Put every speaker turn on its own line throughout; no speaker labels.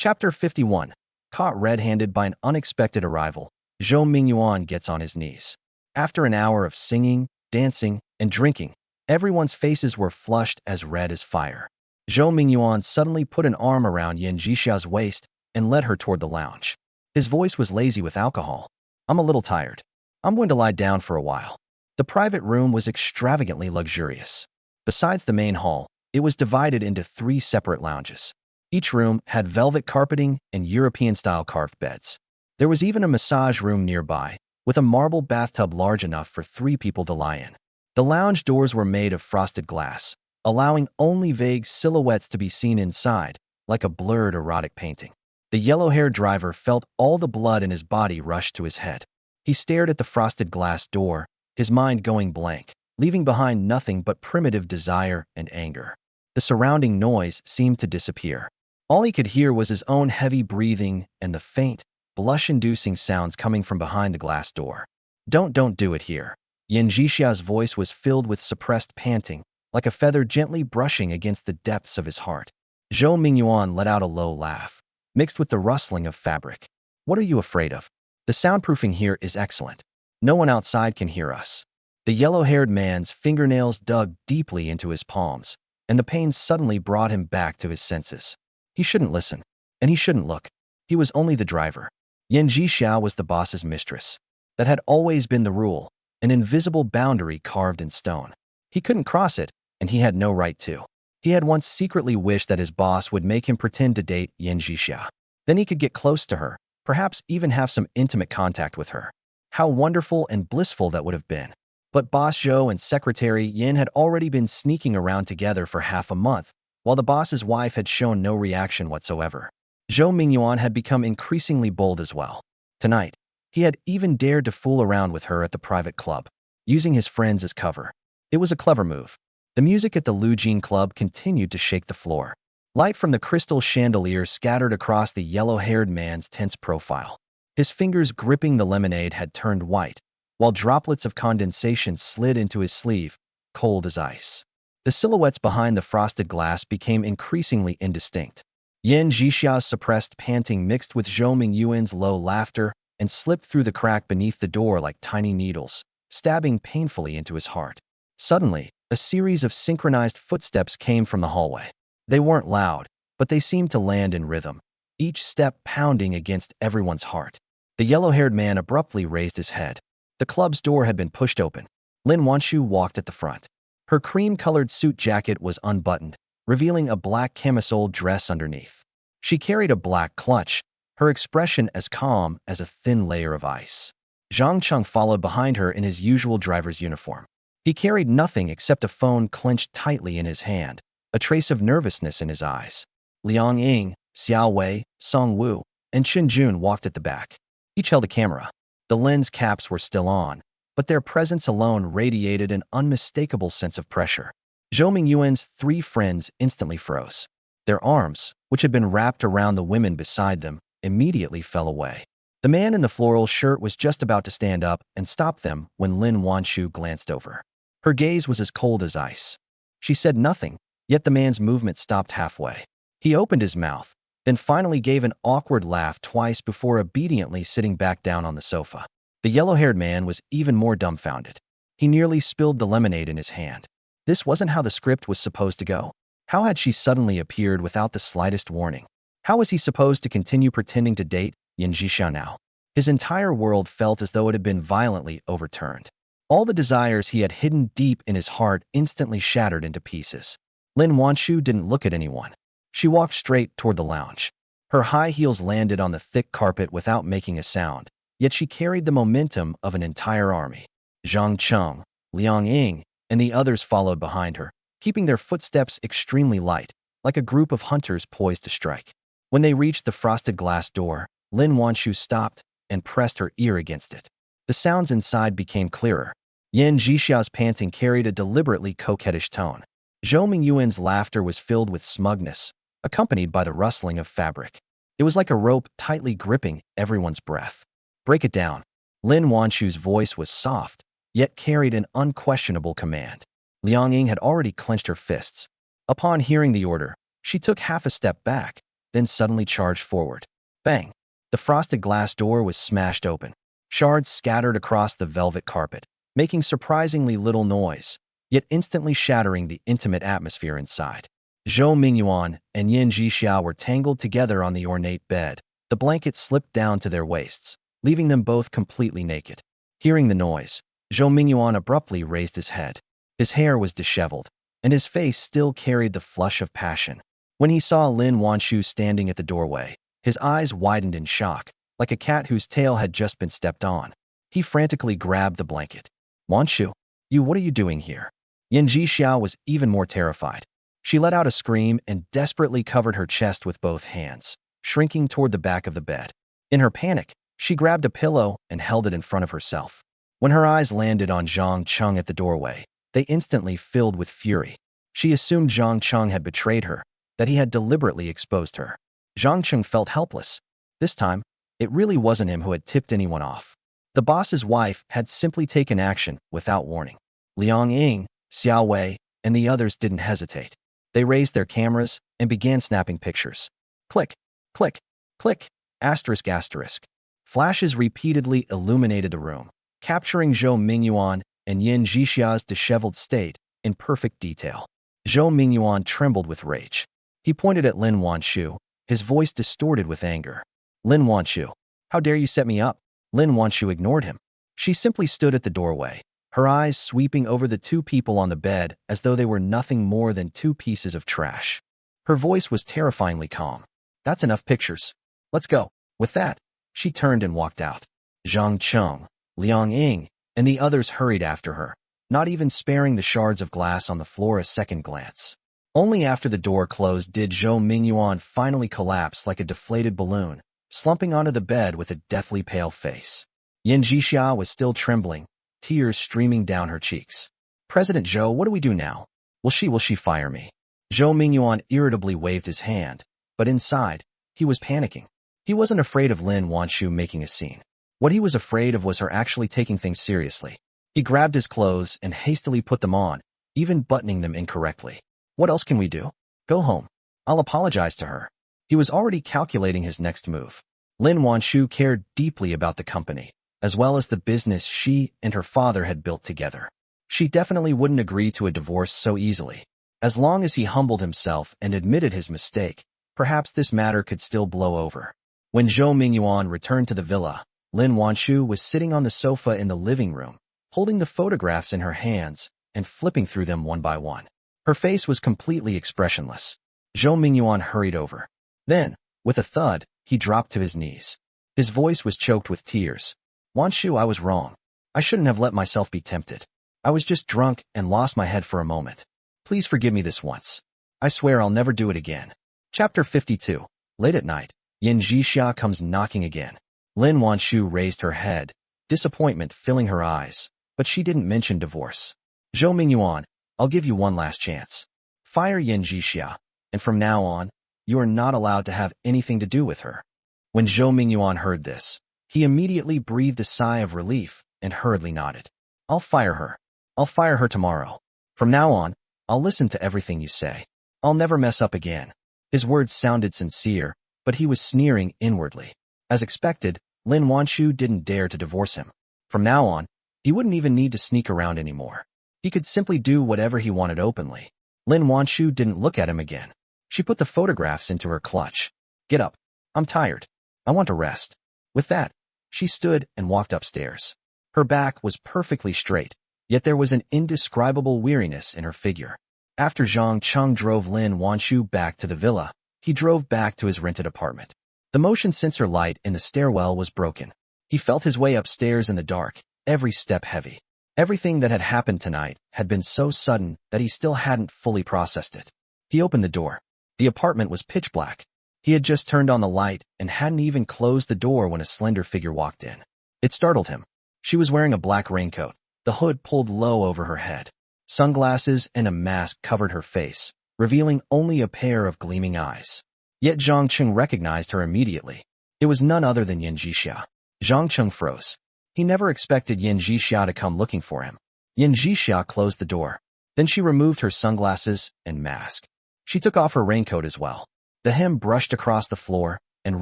Chapter 51. Caught red-handed by an unexpected arrival, Yuan gets on his knees. After an hour of singing, dancing, and drinking, everyone's faces were flushed as red as fire. Yuan suddenly put an arm around Yan Jixia's waist and led her toward the lounge. His voice was lazy with alcohol. "I'm a little tired. I'm going to lie down for a while." The private room was extravagantly luxurious. Besides the main hall, it was divided into 3 separate lounges. Each room had velvet carpeting and European-style carved beds. There was even a massage room nearby, with a marble bathtub large enough for 3 people to lie in. The lounge doors were made of frosted glass, allowing only vague silhouettes to be seen inside, like a blurred erotic painting. The yellow-haired driver felt all the blood in his body rush to his head. He stared at the frosted glass door, his mind going blank, leaving behind nothing but primitive desire and anger. The surrounding noise seemed to disappear. All he could hear was his own heavy breathing and the faint, blush-inducing sounds coming from behind the glass door. Don't do it here." Yan Jixia's voice was filled with suppressed panting, like a feather gently brushing against the depths of his heart. Yuan let out a low laugh, mixed with the rustling of fabric. "What are you afraid of? The soundproofing here is excellent. No one outside can hear us." The yellow-haired man's fingernails dug deeply into his palms, and the pain suddenly brought him back to his senses. He shouldn't listen, and he shouldn't look. He was only the driver. Yan Jixia was the boss's mistress. That had always been the rule, an invisible boundary carved in stone. He couldn't cross it, and he had no right to. He had once secretly wished that his boss would make him pretend to date Yan Jixia. Then he could get close to her, perhaps even have some intimate contact with her. How wonderful and blissful that would have been. But Boss Zhou and Secretary Yin had already been sneaking around together for half a month, while the boss's wife had shown no reaction whatsoever. Yuan had become increasingly bold as well. Tonight, he had even dared to fool around with her at the private club, using his friends as cover. It was a clever move. The music at the Lujin Club continued to shake the floor. Light from the crystal chandelier scattered across the yellow-haired man's tense profile. His fingers gripping the lemonade had turned white, while droplets of condensation slid into his sleeve, cold as ice. The silhouettes behind the frosted glass became increasingly indistinct. Yan Jixia's suppressed panting mixed with Zhou Mingyuan's low laughter and slipped through the crack beneath the door like tiny needles, stabbing painfully into his heart. Suddenly, a series of synchronized footsteps came from the hallway. They weren't loud, but they seemed to land in rhythm, each step pounding against everyone's heart. The yellow-haired man abruptly raised his head. The club's door had been pushed open. Lin Wanshu walked at the front. Her cream-colored suit jacket was unbuttoned, revealing a black camisole dress underneath. She carried a black clutch, her expression as calm as a thin layer of ice. Cheng followed behind her in his usual driver's uniform. He carried nothing except a phone clenched tightly in his hand, a trace of nervousness in his eyes. Liang Ying, Xiao Wei, Song Wu, and Chen Jun walked at the back. Each held a camera. The lens caps were still on, but their presence alone radiated an unmistakable sense of pressure. Zhou Mingyuan's 3 friends instantly froze. Their arms, which had been wrapped around the women beside them, immediately fell away. The man in the floral shirt was just about to stand up and stop them when Lin Wanshu glanced over. Her gaze was as cold as ice. She said nothing, yet the man's movement stopped halfway. He opened his mouth, then finally gave an awkward laugh twice before obediently sitting back down on the sofa. The yellow-haired man was even more dumbfounded. He nearly spilled the lemonade in his hand. This wasn't how the script was supposed to go. How had she suddenly appeared without the slightest warning? How was he supposed to continue pretending to date Yan Jixia now? His entire world felt as though it had been violently overturned. All the desires he had hidden deep in his heart instantly shattered into pieces. Lin Wanshu didn't look at anyone. She walked straight toward the lounge. Her high heels landed on the thick carpet without making a sound, yet she carried the momentum of an entire army. Zhang Cheng, Liang Ying, and the others followed behind her, keeping their footsteps extremely light, like a group of hunters poised to strike. When they reached the frosted glass door, Lin Wanshu stopped and pressed her ear against it. The sounds inside became clearer. Yan Jixia's panting carried a deliberately coquettish tone. Zhou Mingyuan's laughter was filled with smugness, accompanied by the rustling of fabric. It was like a rope tightly gripping everyone's breath. "Break it down." Lin Wanshu's voice was soft, yet carried an unquestionable command. Liang Ying had already clenched her fists. Upon hearing the order, she took half a step back, then suddenly charged forward. Bang! The frosted glass door was smashed open. Shards scattered across the velvet carpet, making surprisingly little noise, yet instantly shattering the intimate atmosphere inside. Zhou Mingyuan and Yin Jixia were tangled together on the ornate bed. The blankets slipped down to their waists, leaving them both completely naked. Hearing the noise, Zhou Mingyuan abruptly raised his head. His hair was disheveled, and his face still carried the flush of passion. When he saw Lin Wanshu standing at the doorway, his eyes widened in shock, like a cat whose tail had just been stepped on. He frantically grabbed the blanket. "Wanshu, what are you doing here?" Yin Jixia was even more terrified. She let out a scream and desperately covered her chest with both hands, shrinking toward the back of the bed. In her panic, she grabbed a pillow and held it in front of herself. When her eyes landed on Zhang Cheng at the doorway, they instantly filled with fury. She assumed Zhang Cheng had betrayed her, that he had deliberately exposed her. Zhang Cheng felt helpless. This time, it really wasn't him who had tipped anyone off. The boss's wife had simply taken action without warning. Liang Ying, Xiao Wei, and the others didn't hesitate. They raised their cameras and began snapping pictures. Click, click, click, asterisk asterisk. Flashes repeatedly illuminated the room, capturing Zhou Mingyuan and Yin Jixia's disheveled state in perfect detail. Zhou Mingyuan trembled with rage. He pointed at Lin Wanshu, his voice distorted with anger. "Lin Wanshu, how dare you set me up?" Lin Wanshu ignored him. She simply stood at the doorway, her eyes sweeping over the two people on the bed as though they were nothing more than two pieces of trash. Her voice was terrifyingly calm. "That's enough pictures. Let's go." With that, she turned and walked out. Zhang Cheng, Liang Ying, and the others hurried after her, not even sparing the shards of glass on the floor a second glance. Only after the door closed did Zhou Mingyuan finally collapse like a deflated balloon, slumping onto the bed with a deathly pale face. Yin Jixia was still trembling, tears streaming down her cheeks. "President Zhou, what do we do now? Will she fire me?" Zhou Mingyuan irritably waved his hand, but inside, he was panicking. He wasn't afraid of Lin Wanshu making a scene. What he was afraid of was her actually taking things seriously. He grabbed his clothes and hastily put them on, even buttoning them incorrectly. "What else can we do? Go home. I'll apologize to her." He was already calculating his next move. Lin Wanshu cared deeply about the company, as well as the business she and her father had built together. She definitely wouldn't agree to a divorce so easily. As long as he humbled himself and admitted his mistake, perhaps this matter could still blow over. When Zhou Mingyuan returned to the villa, Lin Wanshu was sitting on the sofa in the living room, holding the photographs in her hands and flipping through them one by one. Her face was completely expressionless. Zhou Mingyuan hurried over. Then, with a thud, he dropped to his knees. His voice was choked with tears. "Wanshu, I was wrong. I shouldn't have let myself be tempted. I was just drunk and lost my head for a moment. Please forgive me this once. I swear I'll never do it again." Chapter 52. Late at night, Yin Jixia comes knocking again. Lin Wanshu raised her head, disappointment filling her eyes, but she didn't mention divorce. "Zhou Mingyuan, I'll give you one last chance. Fire Yin Jixia, and from now on, you are not allowed to have anything to do with her." When Zhou Mingyuan heard this, he immediately breathed a sigh of relief and hurriedly nodded. "I'll fire her. I'll fire her tomorrow. From now on, I'll listen to everything you say. I'll never mess up again." His words sounded sincere, but he was sneering inwardly. As expected, Lin Wanshu didn't dare to divorce him. From now on, he wouldn't even need to sneak around anymore. He could simply do whatever he wanted openly. Lin Wanshu didn't look at him again. She put the photographs into her clutch. "Get up. I'm tired. I want to rest." With that, she stood and walked upstairs. Her back was perfectly straight, yet there was an indescribable weariness in her figure. After Zhang Cheng drove Lin Wanshu back to the villa, he drove back to his rented apartment. The motion sensor light in the stairwell was broken. He felt his way upstairs in the dark, every step heavy. Everything that had happened tonight had been so sudden that he still hadn't fully processed it. He opened the door. The apartment was pitch black. He had just turned on the light and hadn't even closed the door when a slender figure walked in. It startled him. She was wearing a black raincoat, the hood pulled low over her head. Sunglasses and a mask covered her face, revealing only a pair of gleaming eyes. Yet Zhang Cheng recognized her immediately. It was none other than Yin Jixia. Zhang Cheng froze. He never expected Yin Jixia to come looking for him. Yin Jixia closed the door. Then she removed her sunglasses and mask. She took off her raincoat as well. The hem brushed across the floor, and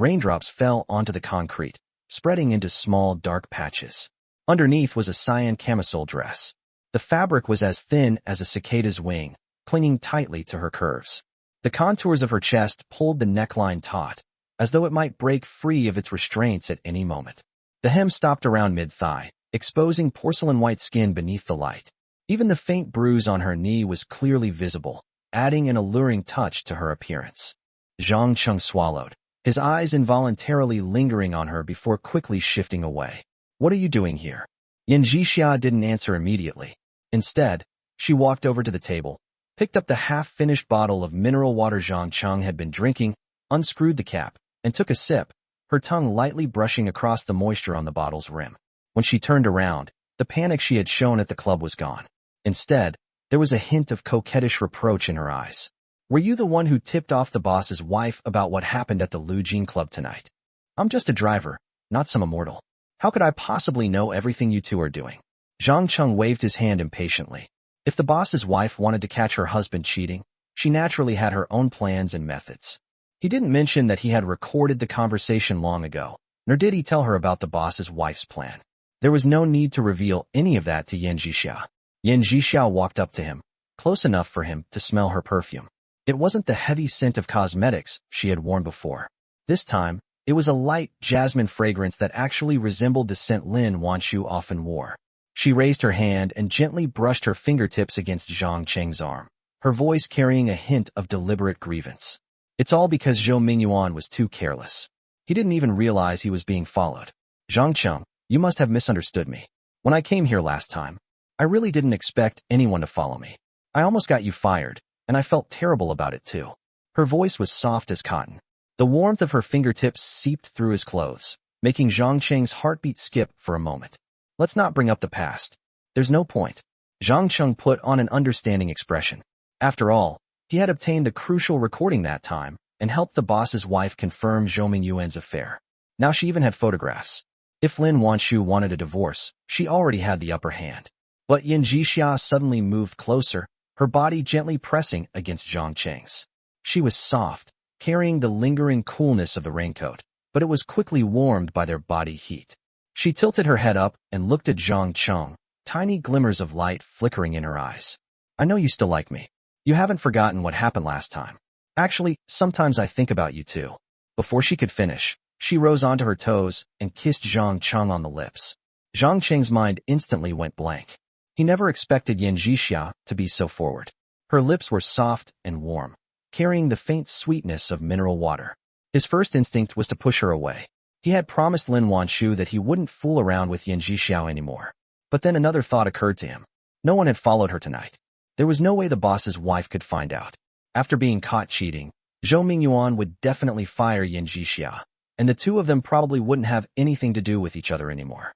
raindrops fell onto the concrete, spreading into small, dark patches. Underneath was a cyan camisole dress. The fabric was as thin as a cicada's wing, clinging tightly to her curves. The contours of her chest pulled the neckline taut, as though it might break free of its restraints at any moment. The hem stopped around mid-thigh, exposing porcelain-white skin beneath the light. Even the faint bruise on her knee was clearly visible, adding an alluring touch to her appearance. Cheng swallowed, his eyes involuntarily lingering on her before quickly shifting away. "What are you doing here?" Yan Zhixia didn't answer immediately. Instead, she walked over to the table, picked up the half-finished bottle of mineral water Cheng had been drinking, unscrewed the cap, and took a sip, her tongue lightly brushing across the moisture on the bottle's rim. When she turned around, the panic she had shown at the club was gone. Instead, there was a hint of coquettish reproach in her eyes. "Were you the one who tipped off the boss's wife about what happened at the Lu Jin Club tonight? I'm just a driver, not some immortal. How could I possibly know everything you two are doing?" Cheng waved his hand impatiently. If the boss's wife wanted to catch her husband cheating, she naturally had her own plans and methods. He didn't mention that he had recorded the conversation long ago, nor did he tell her about the boss's wife's plan. There was no need to reveal any of that to Yan Zhixia. Yan Zhixia walked up to him, close enough for him to smell her perfume. It wasn't the heavy scent of cosmetics she had worn before. This time, it was a light jasmine fragrance that actually resembled the scent Lin Wanshu often wore. She raised her hand and gently brushed her fingertips against Zhang Cheng's arm, her voice carrying a hint of deliberate grievance. "It's all because Zhou Mingyuan was too careless. He didn't even realize he was being followed. Cheng, you must have misunderstood me. When I came here last time, I really didn't expect anyone to follow me. I almost got you fired, and I felt terrible about it too." Her voice was soft as cotton. The warmth of her fingertips seeped through his clothes, making Zhang Cheng's heartbeat skip for a moment. "Let's not bring up the past. There's no point." Cheng put on an understanding expression. After all, he had obtained the crucial recording that time and helped the boss's wife confirm Zhou Mingyuan's affair. Now she even had photographs. If Lin Wanshu wanted a divorce, she already had the upper hand. But Yan Zhixia suddenly moved closer, her body gently pressing against Zhang Cheng's. She was soft, carrying the lingering coolness of the raincoat, but it was quickly warmed by their body heat. She tilted her head up and looked at Cheng, tiny glimmers of light flickering in her eyes. "I know you still like me. You haven't forgotten what happened last time. Actually, sometimes I think about you too." Before she could finish, she rose onto her toes and kissed Cheng on the lips. Zhang Cheng's mind instantly went blank. He never expected Yan Zhixia to be so forward. Her lips were soft and warm, carrying the faint sweetness of mineral water. His first instinct was to push her away. He had promised Lin Wanshu that he wouldn't fool around with Yan Zhixia anymore. But then another thought occurred to him. No one had followed her tonight. There was no way the boss's wife could find out. After being caught cheating, Zhou Mingyuan would definitely fire Yan Zhixia, and the two of them probably wouldn't have anything to do with each other anymore.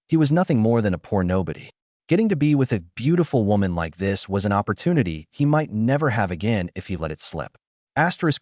He was nothing more than a poor nobody. Getting to be with a beautiful woman like this was an opportunity he might never have again if he let it slip.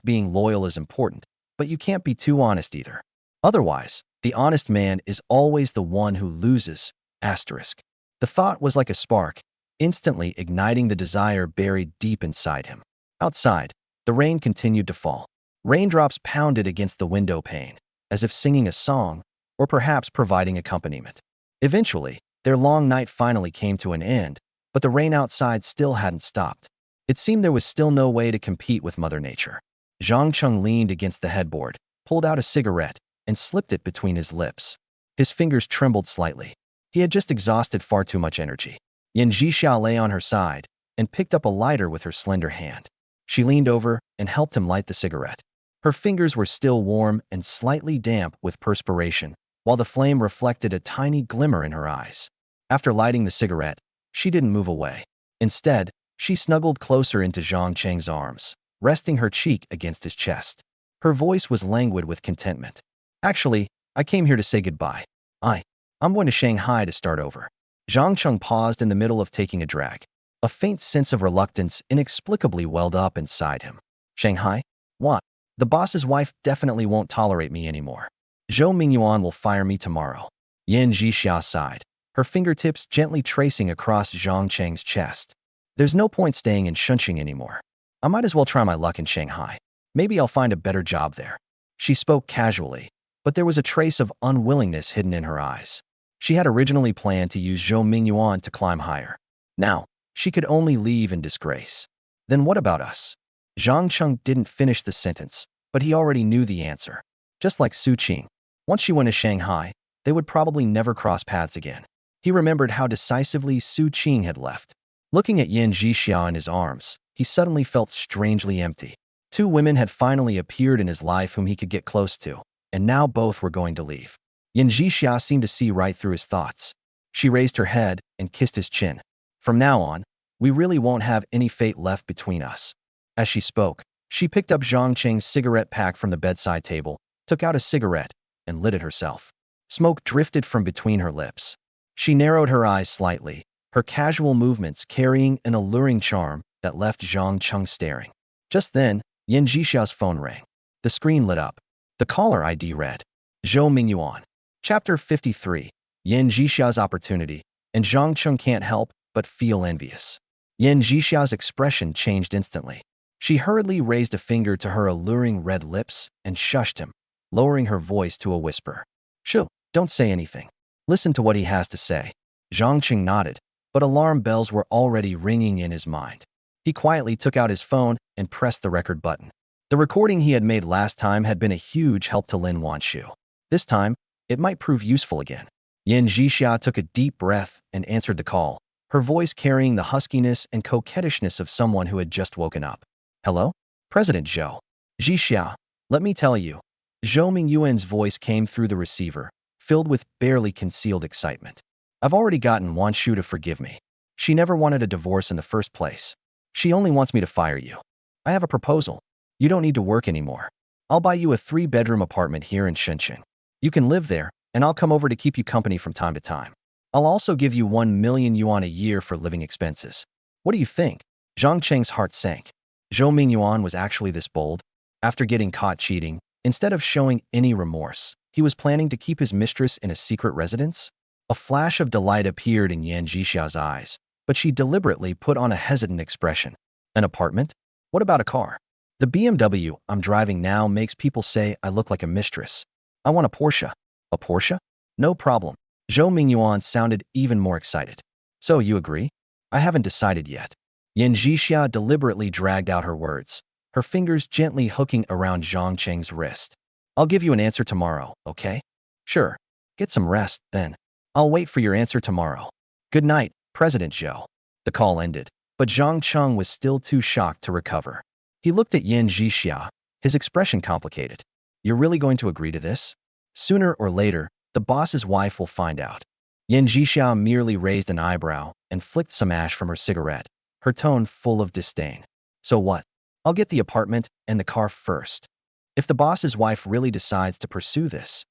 Being loyal is important, but you can't be too honest either. Otherwise, the honest man is always the one who loses. The thought was like a spark, instantly igniting the desire buried deep inside him. Outside, the rain continued to fall. Raindrops pounded against the window pane, as if singing a song, or perhaps providing accompaniment. Eventually, their long night finally came to an end, but the rain outside still hadn't stopped. It seemed there was still no way to compete with Mother Nature. Cheng leaned against the headboard, pulled out a cigarette, and slipped it between his lips. His fingers trembled slightly. He had just exhausted far too much energy. Yan Zhixia lay on her side and picked up a lighter with her slender hand. She leaned over and helped him light the cigarette. Her fingers were still warm and slightly damp with perspiration, while the flame reflected a tiny glimmer in her eyes. After lighting the cigarette, she didn't move away. Instead, she snuggled closer into Zhang Cheng's arms, resting her cheek against his chest. Her voice was languid with contentment. "Actually, I came here to say goodbye. I'm going to Shanghai to start over." Cheng paused in the middle of taking a drag. A faint sense of reluctance inexplicably welled up inside him. "Shanghai? What? The boss's wife definitely won't tolerate me anymore. Zhou Mingyuan will fire me tomorrow." Yan Zhixia sighed, her fingertips gently tracing across Zhang Cheng's chest. "There's no point staying in Shunqing anymore. I might as well try my luck in Shanghai." Maybe I'll find a better job there. She spoke casually, but there was a trace of unwillingness hidden in her eyes. She had originally planned to use Zhou Mingyuan to climb higher. Now, she could only leave in disgrace. Then what about us? Zhang Cheng didn't finish the sentence, but he already knew the answer. Just like Su Qing. Once she went to Shanghai, they would probably never cross paths again. He remembered how decisively Su Qing had left. Looking at Yan Zhixia in his arms, he suddenly felt strangely empty. Two women had finally appeared in his life whom he could get close to, and now both were going to leave. Yan Zhixia seemed to see right through his thoughts. She raised her head and kissed his chin. From now on, we really won't have any fate left between us. As she spoke, she picked up Zhang Cheng's cigarette pack from the bedside table, took out a cigarette, and lit it herself. Smoke drifted from between her lips. She narrowed her eyes slightly, her casual movements carrying an alluring charm that left Zhang Cheng staring. Just then, Yan Zhixia's phone rang. The screen lit up. The caller ID read, Zhou Mingyuan. Chapter 53, Yan Zhixia's opportunity, and Zhang Cheng can't help but feel envious. Yan Zhixia's expression changed instantly. She hurriedly raised a finger to her alluring red lips and shushed him, lowering her voice to a whisper. Shoo, don't say anything. Listen to what he has to say. Zhang Cheng nodded, but alarm bells were already ringing in his mind. He quietly took out his phone and pressed the record button. The recording he had made last time had been a huge help to Lin Wanshu. This time, it might prove useful again. Yan Zhixia took a deep breath and answered the call, her voice carrying the huskiness and coquettishness of someone who had just woken up. Hello? President Zhou. Zhixia, let me tell you. Zhou Mingyuan's voice came through the receiver, filled with barely concealed excitement. I've already gotten Wanshu to forgive me. She never wanted a divorce in the first place. She only wants me to fire you. I have a proposal. You don't need to work anymore. I'll buy you a 3-bedroom apartment here in Shenzhen. You can live there, and I'll come over to keep you company from time to time. I'll also give you 1 million yuan a year for living expenses. What do you think? Zhang Cheng's heart sank. Zhou Mingyuan was actually this bold. After getting caught cheating, instead of showing any remorse, he was planning to keep his mistress in a secret residence? A flash of delight appeared in Yan Zhixia's eyes, but she deliberately put on a hesitant expression. An apartment? What about a car? The BMW I'm driving now makes people say I look like a mistress. I want a Porsche. A Porsche? No problem. Zhou Mingyuan sounded even more excited. So you agree? I haven't decided yet. Yan Zhixia deliberately dragged out her words, her fingers gently hooking around Zhang Cheng's wrist. I'll give you an answer tomorrow, okay? Sure. Get some rest, then. I'll wait for your answer tomorrow. Good night, President Zhou. The call ended, but Zhang Cheng was still too shocked to recover. He looked at Yan Zhixia, his expression complicated. You're really going to agree to this? Sooner or later, the boss's wife will find out. Yan Zhixia merely raised an eyebrow and flicked some ash from her cigarette, her tone full of disdain. So what? I'll get the apartment and the car first. If the boss's wife really decides to pursue this.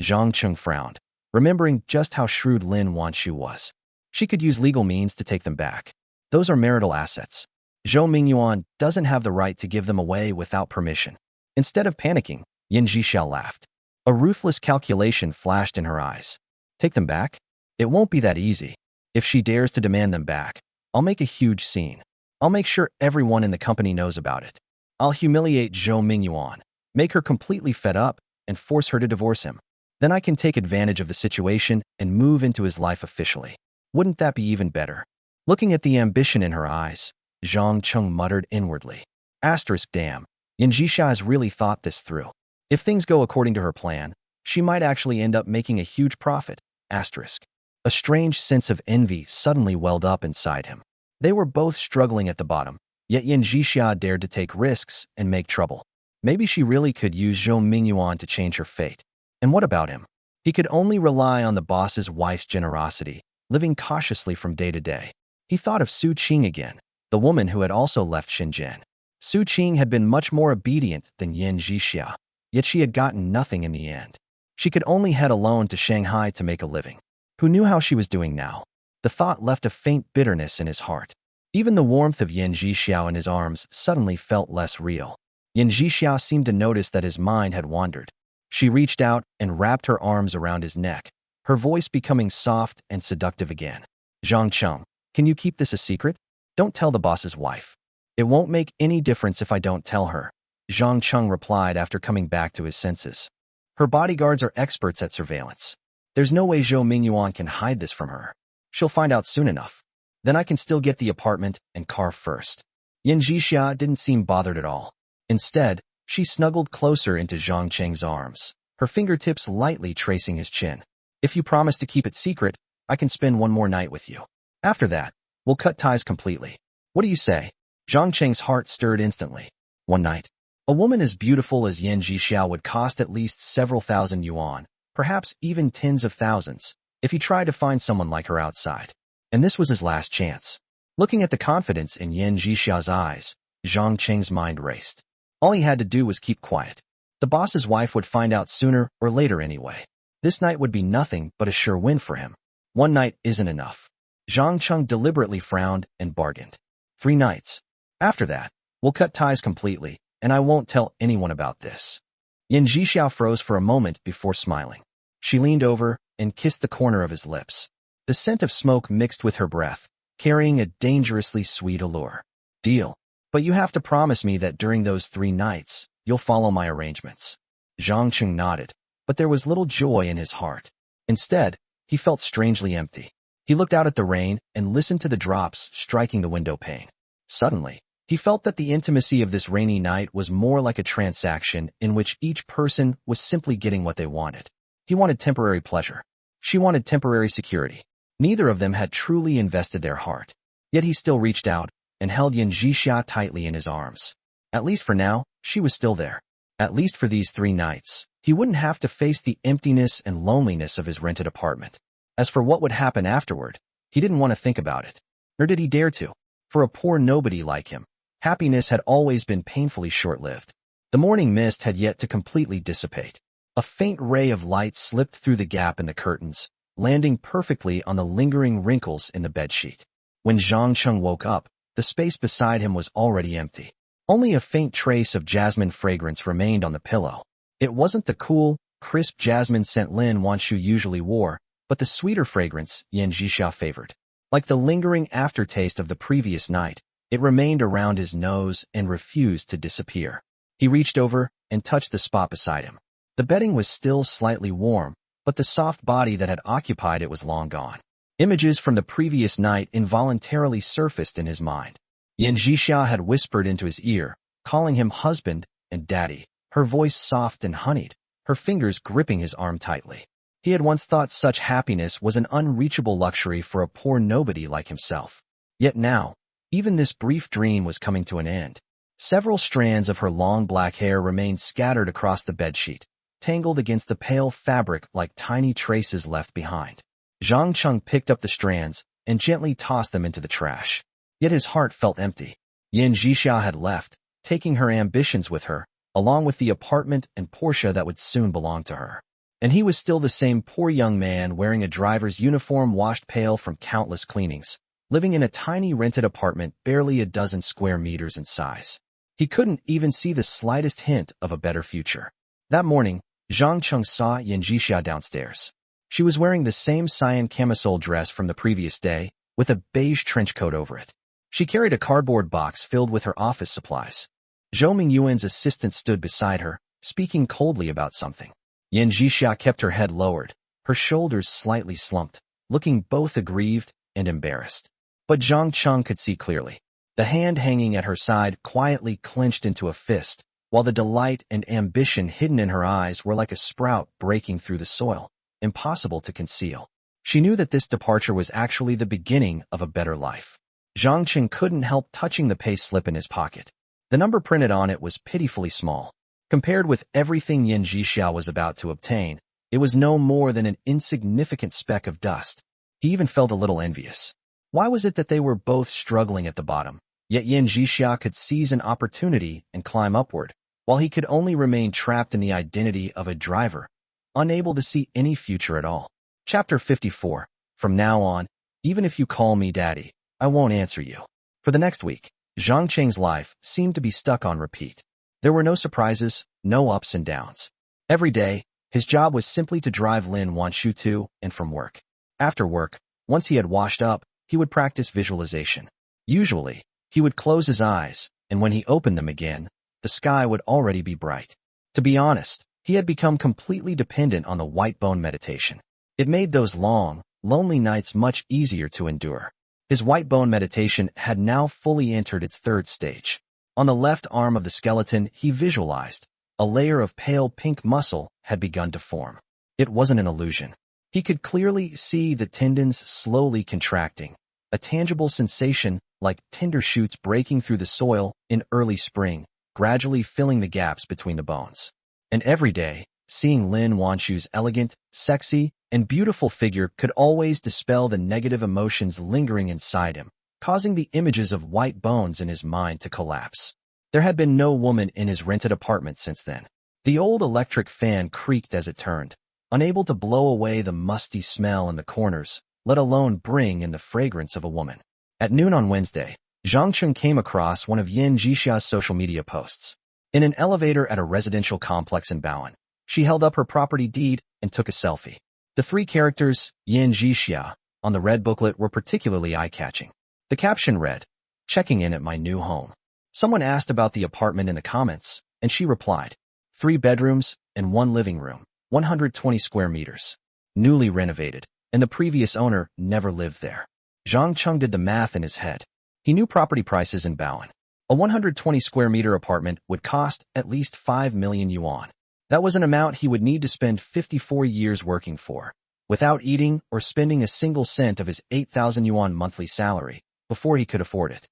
Zhang Cheng frowned, remembering just how shrewd Lin Wanshu was. She could use legal means to take them back. Those are marital assets. Zhou Mingyuan doesn't have the right to give them away without permission. Instead of panicking, Yan Zhixia laughed. A ruthless calculation flashed in her eyes. Take them back? It won't be that easy. If she dares to demand them back, I'll make a huge scene. I'll make sure everyone in the company knows about it. I'll humiliate Zhou Mingyuan, make her completely fed up, and force her to divorce him. Then I can take advantage of the situation and move into his life officially. Wouldn't that be even better? Looking at the ambition in her eyes, Zhang Cheng muttered inwardly. Damn, Yan Zhixia has really thought this through. If things go according to her plan, she might actually end up making a huge profit. A strange sense of envy suddenly welled up inside him. They were both struggling at the bottom, yet Yan Zhixia dared to take risks and make trouble. Maybe she really could use Zhou Mingyuan to change her fate. And what about him? He could only rely on the boss's wife's generosity, living cautiously from day to day. He thought of Su Qing again, the woman who had also left Shenzhen. Su Qing had been much more obedient than Yan Zhixia, yet she had gotten nothing in the end. She could only head alone to Shanghai to make a living. Who knew how she was doing now? The thought left a faint bitterness in his heart. Even the warmth of Yan Zhixia in his arms suddenly felt less real. Yan Zhixia seemed to notice that his mind had wandered. She reached out and wrapped her arms around his neck, her voice becoming soft and seductive again. Zhang Cheng, can you keep this a secret? Don't tell the boss's wife. It won't make any difference if I don't tell her. Zhang Cheng replied after coming back to his senses. Her bodyguards are experts at surveillance. There's no way Zhou Mingyuan can hide this from her. She'll find out soon enough. Then I can still get the apartment and car first. Yin Jixia didn't seem bothered at all. Instead, she snuggled closer into Zhang Cheng's arms, her fingertips lightly tracing his chin. If you promise to keep it secret, I can spend one more night with you. After that, we'll cut ties completely. What do you say? Zhang Cheng's heart stirred instantly. One night. A woman as beautiful as Yin Jixia would cost at least several thousand yuan, perhaps even tens of thousands, if he tried to find someone like her outside. And this was his last chance. Looking at the confidence in Yin Jixia's eyes, Zhang Cheng's mind raced. All he had to do was keep quiet. The boss's wife would find out sooner or later anyway. This night would be nothing but a sure win for him. One night isn't enough. Zhang Cheng deliberately frowned and bargained. 3 nights. After that, we'll cut ties completely, and I won't tell anyone about this. Yin Jixia froze for a moment before smiling. She leaned over and kissed the corner of his lips. The scent of smoke mixed with her breath, carrying a dangerously sweet allure. Deal. But you have to promise me that during those 3 nights, you'll follow my arrangements. Zhang Cheng nodded, but there was little joy in his heart. Instead, he felt strangely empty. He looked out at the rain and listened to the drops striking the window pane. Suddenly, he felt that the intimacy of this rainy night was more like a transaction in which each person was simply getting what they wanted. He wanted temporary pleasure. She wanted temporary security. Neither of them had truly invested their heart. Yet he still reached out and held Yin Jixia tightly in his arms. At least for now, she was still there. At least for these 3 nights, he wouldn't have to face the emptiness and loneliness of his rented apartment. As for what would happen afterward, he didn't want to think about it. Nor did he dare to. For a poor nobody like him, happiness had always been painfully short-lived. The morning mist had yet to completely dissipate. A faint ray of light slipped through the gap in the curtains, landing perfectly on the lingering wrinkles in the bedsheet. When Zhang Cheng woke up, the space beside him was already empty. Only a faint trace of jasmine fragrance remained on the pillow. It wasn't the cool, crisp jasmine scent Lin Wanshu usually wore, but the sweeter fragrance Yin Jixia favored. Like the lingering aftertaste of the previous night, it remained around his nose and refused to disappear. He reached over and touched the spot beside him. The bedding was still slightly warm, but the soft body that had occupied it was long gone. Images from the previous night involuntarily surfaced in his mind. Yin Jixia had whispered into his ear, calling him husband and daddy, her voice soft and honeyed, her fingers gripping his arm tightly. He had once thought such happiness was an unreachable luxury for a poor nobody like himself. Yet now, even this brief dream was coming to an end. Several strands of her long black hair remained scattered across the bedsheet, tangled against the pale fabric like tiny traces left behind. Zhang Cheng picked up the strands and gently tossed them into the trash. Yet his heart felt empty. Yin Jixia had left, taking her ambitions with her, along with the apartment and Porsche that would soon belong to her. And he was still the same poor young man wearing a driver's uniform washed pale from countless cleanings, living in a tiny rented apartment barely a dozen square meters in size. He couldn't even see the slightest hint of a better future. That morning, Zhang Cheng saw Yin Jixia downstairs. She was wearing the same cyan camisole dress from the previous day, with a beige trench coat over it. She carried a cardboard box filled with her office supplies. Zhou Mingyuan's assistant stood beside her, speaking coldly about something. Yin Jixia kept her head lowered, her shoulders slightly slumped, looking both aggrieved and embarrassed. But Zhang Cheng could see clearly. The hand hanging at her side quietly clenched into a fist, while the delight and ambition hidden in her eyes were like a sprout breaking through the soil, impossible to conceal. She knew that this departure was actually the beginning of a better life. Zhang Cheng couldn't help touching the pay slip in his pocket. The number printed on it was pitifully small. Compared with everything Yin Jixia was about to obtain, it was no more than an insignificant speck of dust. He even felt a little envious. Why was it that they were both struggling at the bottom, yet Yin Jixia could seize an opportunity and climb upward, while he could only remain trapped in the identity of a driver, unable to see any future at all? Chapter 54. From now on, even if you call me daddy, I won't answer you. For the next week, Zhang Cheng's life seemed to be stuck on repeat. There were no surprises, no ups and downs. Every day, his job was simply to drive Lin Wanshu to and from work. After work, once he had washed up, he would practice visualization. Usually, he would close his eyes, and when he opened them again, the sky would already be bright. To be honest, he had become completely dependent on the white bone meditation. It made those long, lonely nights much easier to endure. His white bone meditation had now fully entered its third stage. On the left arm of the skeleton, he visualized a layer of pale pink muscle had begun to form. It wasn't an illusion. He could clearly see the tendons slowly contracting, a tangible sensation like tender shoots breaking through the soil in early spring, gradually filling the gaps between the bones. And every day, seeing Lin Wanshu's elegant, sexy, and beautiful figure could always dispel the negative emotions lingering inside him, causing the images of white bones in his mind to collapse. There had been no woman in his rented apartment since then. The old electric fan creaked as it turned, unable to blow away the musty smell in the corners, let alone bring in the fragrance of a woman. At noon on Wednesday, Cheng came across one of Yan Jixia's social media posts. In an elevator at a residential complex in Baoan, she held up her property deed and took a selfie. The three characters, Yan Jixia, on the red booklet were particularly eye-catching. The caption read, "Checking in at my new home." Someone asked about the apartment in the comments, and she replied, 3 bedrooms and 1 living room, 120 square meters. Newly renovated, and the previous owner never lived there. Cheng did the math in his head. He knew property prices in Baoan. A 120 square meter apartment would cost at least 5 million yuan. That was an amount he would need to spend 54 years working for, without eating or spending a single cent of his 8,000 yuan monthly salary, before he could afford it.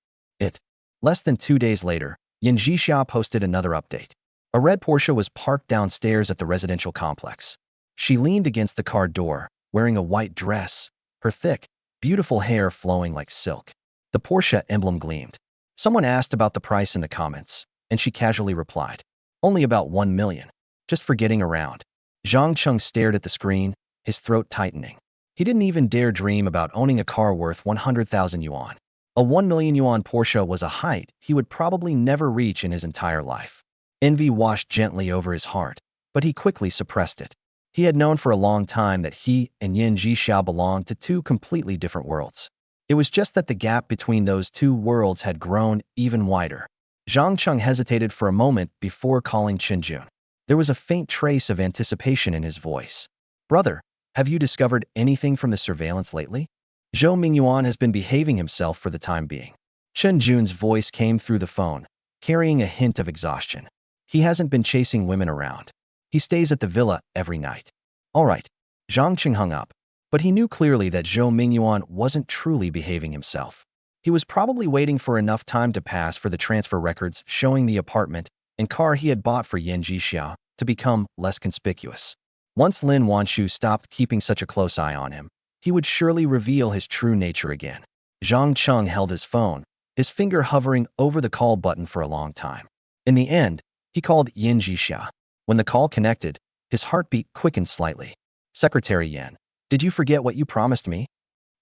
Less than 2 days later, Yan Jixia posted another update. A red Porsche was parked downstairs at the residential complex. She leaned against the car door, wearing a white dress, her thick, beautiful hair flowing like silk. The Porsche emblem gleamed. Someone asked about the price in the comments, and she casually replied, "Only about 1 million. Just for getting around." Cheng stared at the screen, his throat tightening. He didn't even dare dream about owning a car worth 100,000 yuan. A 1 million yuan Porsche was a height he would probably never reach in his entire life. Envy washed gently over his heart, but he quickly suppressed it. He had known for a long time that he and Yan Jixia belonged to 2 completely different worlds. It was just that the gap between those 2 worlds had grown even wider. Cheng hesitated for a moment before calling Chenjun. There was a faint trace of anticipation in his voice. "Brother, have you discovered anything from the surveillance lately?" Zhou Mingyuan has been behaving himself for the time being. Chen Jun's voice came through the phone, carrying a hint of exhaustion. He hasn't been chasing women around. He stays at the villa every night. All right. Zhang hung up, but he knew clearly that Zhou Mingyuan wasn't truly behaving himself. He was probably waiting for enough time to pass for the transfer records showing the apartment and car he had bought for Yan Jixia to become less conspicuous. Once Lin Wanshu stopped keeping such a close eye on him, he would surely reveal his true nature again. Cheng held his phone, his finger hovering over the call button for a long time. In the end, he called Yan Jixia. When the call connected, his heartbeat quickened slightly. "Secretary Yan, did you forget what you promised me?"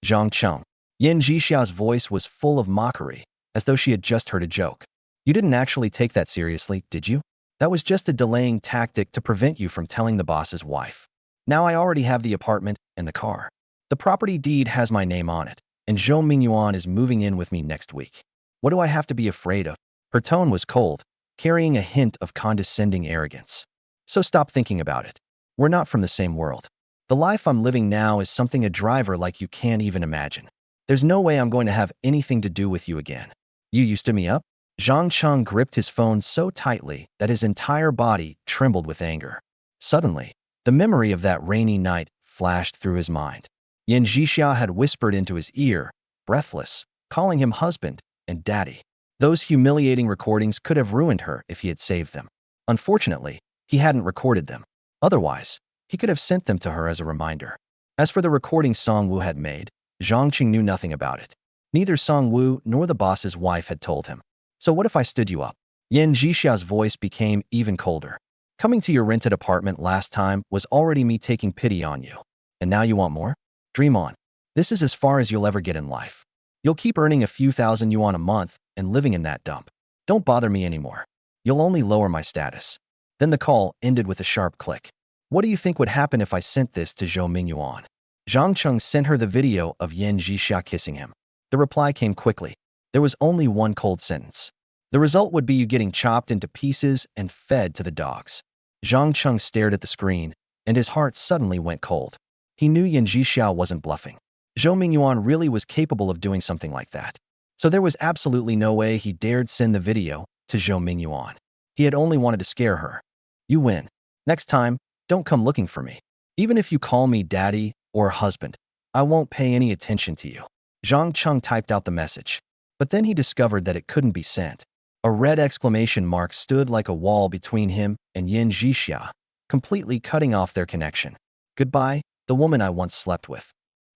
Cheng. Yan Jixia's voice was full of mockery, as though she had just heard a joke. "You didn't actually take that seriously, did you? That was just a delaying tactic to prevent you from telling the boss's wife. Now I already have the apartment and the car. The property deed has my name on it, and Zhou Mingyuan is moving in with me next week. What do I have to be afraid of?" Her tone was cold, carrying a hint of condescending arrogance. "So stop thinking about it. We're not from the same world. The life I'm living now is something a driver like you can't even imagine. There's no way I'm going to have anything to do with you again. You used to me up?" Cheng gripped his phone so tightly that his entire body trembled with anger. Suddenly, the memory of that rainy night flashed through his mind. Yan Jixia had whispered into his ear, breathless, calling him husband and daddy. Those humiliating recordings could have ruined her if he had saved them. Unfortunately, he hadn't recorded them. Otherwise, he could have sent them to her as a reminder. As for the recording Song Wu had made, Cheng knew nothing about it. Neither Song Wu nor the boss's wife had told him. "So what if I stood you up?" Yan Jixia's voice became even colder. "Coming to your rented apartment last time was already me taking pity on you. And now you want more? Dream on. This is as far as you'll ever get in life. You'll keep earning a few thousand yuan a month and living in that dump. Don't bother me anymore. You'll only lower my status." Then the call ended with a sharp click. "What do you think would happen if I sent this to Zhou Mingyuan?" Cheng sent her the video of Yan Jixia kissing him. The reply came quickly. There was only one cold sentence. The result would be you getting chopped into pieces and fed to the dogs. Zhang Cheng stared at the screen, and his heart suddenly went cold. He knew Yan Zhixiao wasn't bluffing. Zhou Mingyuan really was capable of doing something like that. So there was absolutely no way he dared send the video to Zhou Mingyuan. He had only wanted to scare her. You win. Next time, don't come looking for me. Even if you call me daddy or husband, I won't pay any attention to you. Zhang Cheng typed out the message. But then he discovered that it couldn't be sent. A red exclamation mark stood like a wall between him and Yan Zhixia, completely cutting off their connection. Goodbye, the woman I once slept with.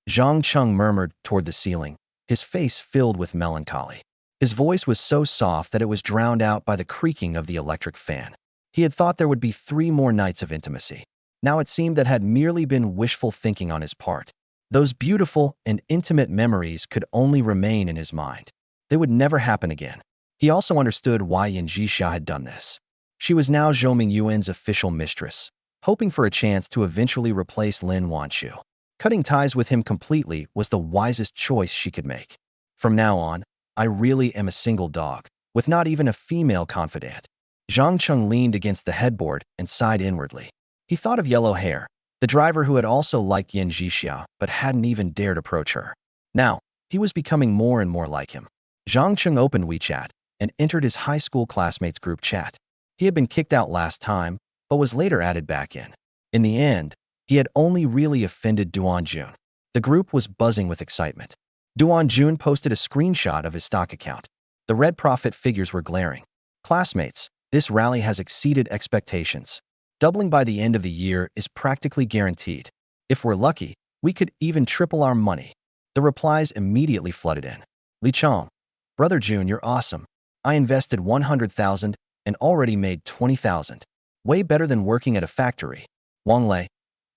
Zhang Cheng murmured toward the ceiling, his face filled with melancholy. His voice was so soft that it was drowned out by the creaking of the electric fan. He had thought there would be 3 more nights of intimacy. Now it seemed that had merely been wishful thinking on his part. Those beautiful and intimate memories could only remain in his mind. They would never happen again. He also understood why Yan Zhixia had done this. She was now Zhou Mingyuan's official mistress, hoping for a chance to eventually replace Lin Wanchu. Cutting ties with him completely was the wisest choice she could make. From now on, I really am a single dog, with not even a female confidant. Zhang Cheng leaned against the headboard and sighed inwardly. He thought of Yellow Hair, the driver who had also liked Yan Zhixia but hadn't even dared approach her. Now, he was becoming more and more like him. Zhang Cheng opened WeChat and entered his high school classmates group chat. He had been kicked out last time, but was later added back in. In the end, he had only really offended Duan Jun. The group was buzzing with excitement. Duan Jun posted a screenshot of his stock account. The red profit figures were glaring. Classmates, this rally has exceeded expectations. Doubling by the end of the year is practically guaranteed. If we're lucky, we could even triple our money. The replies immediately flooded in. Li Chong, Brother Jun, you're awesome. I invested 100,000 and already made 20,000. Way better than working at a factory. Wang Lei,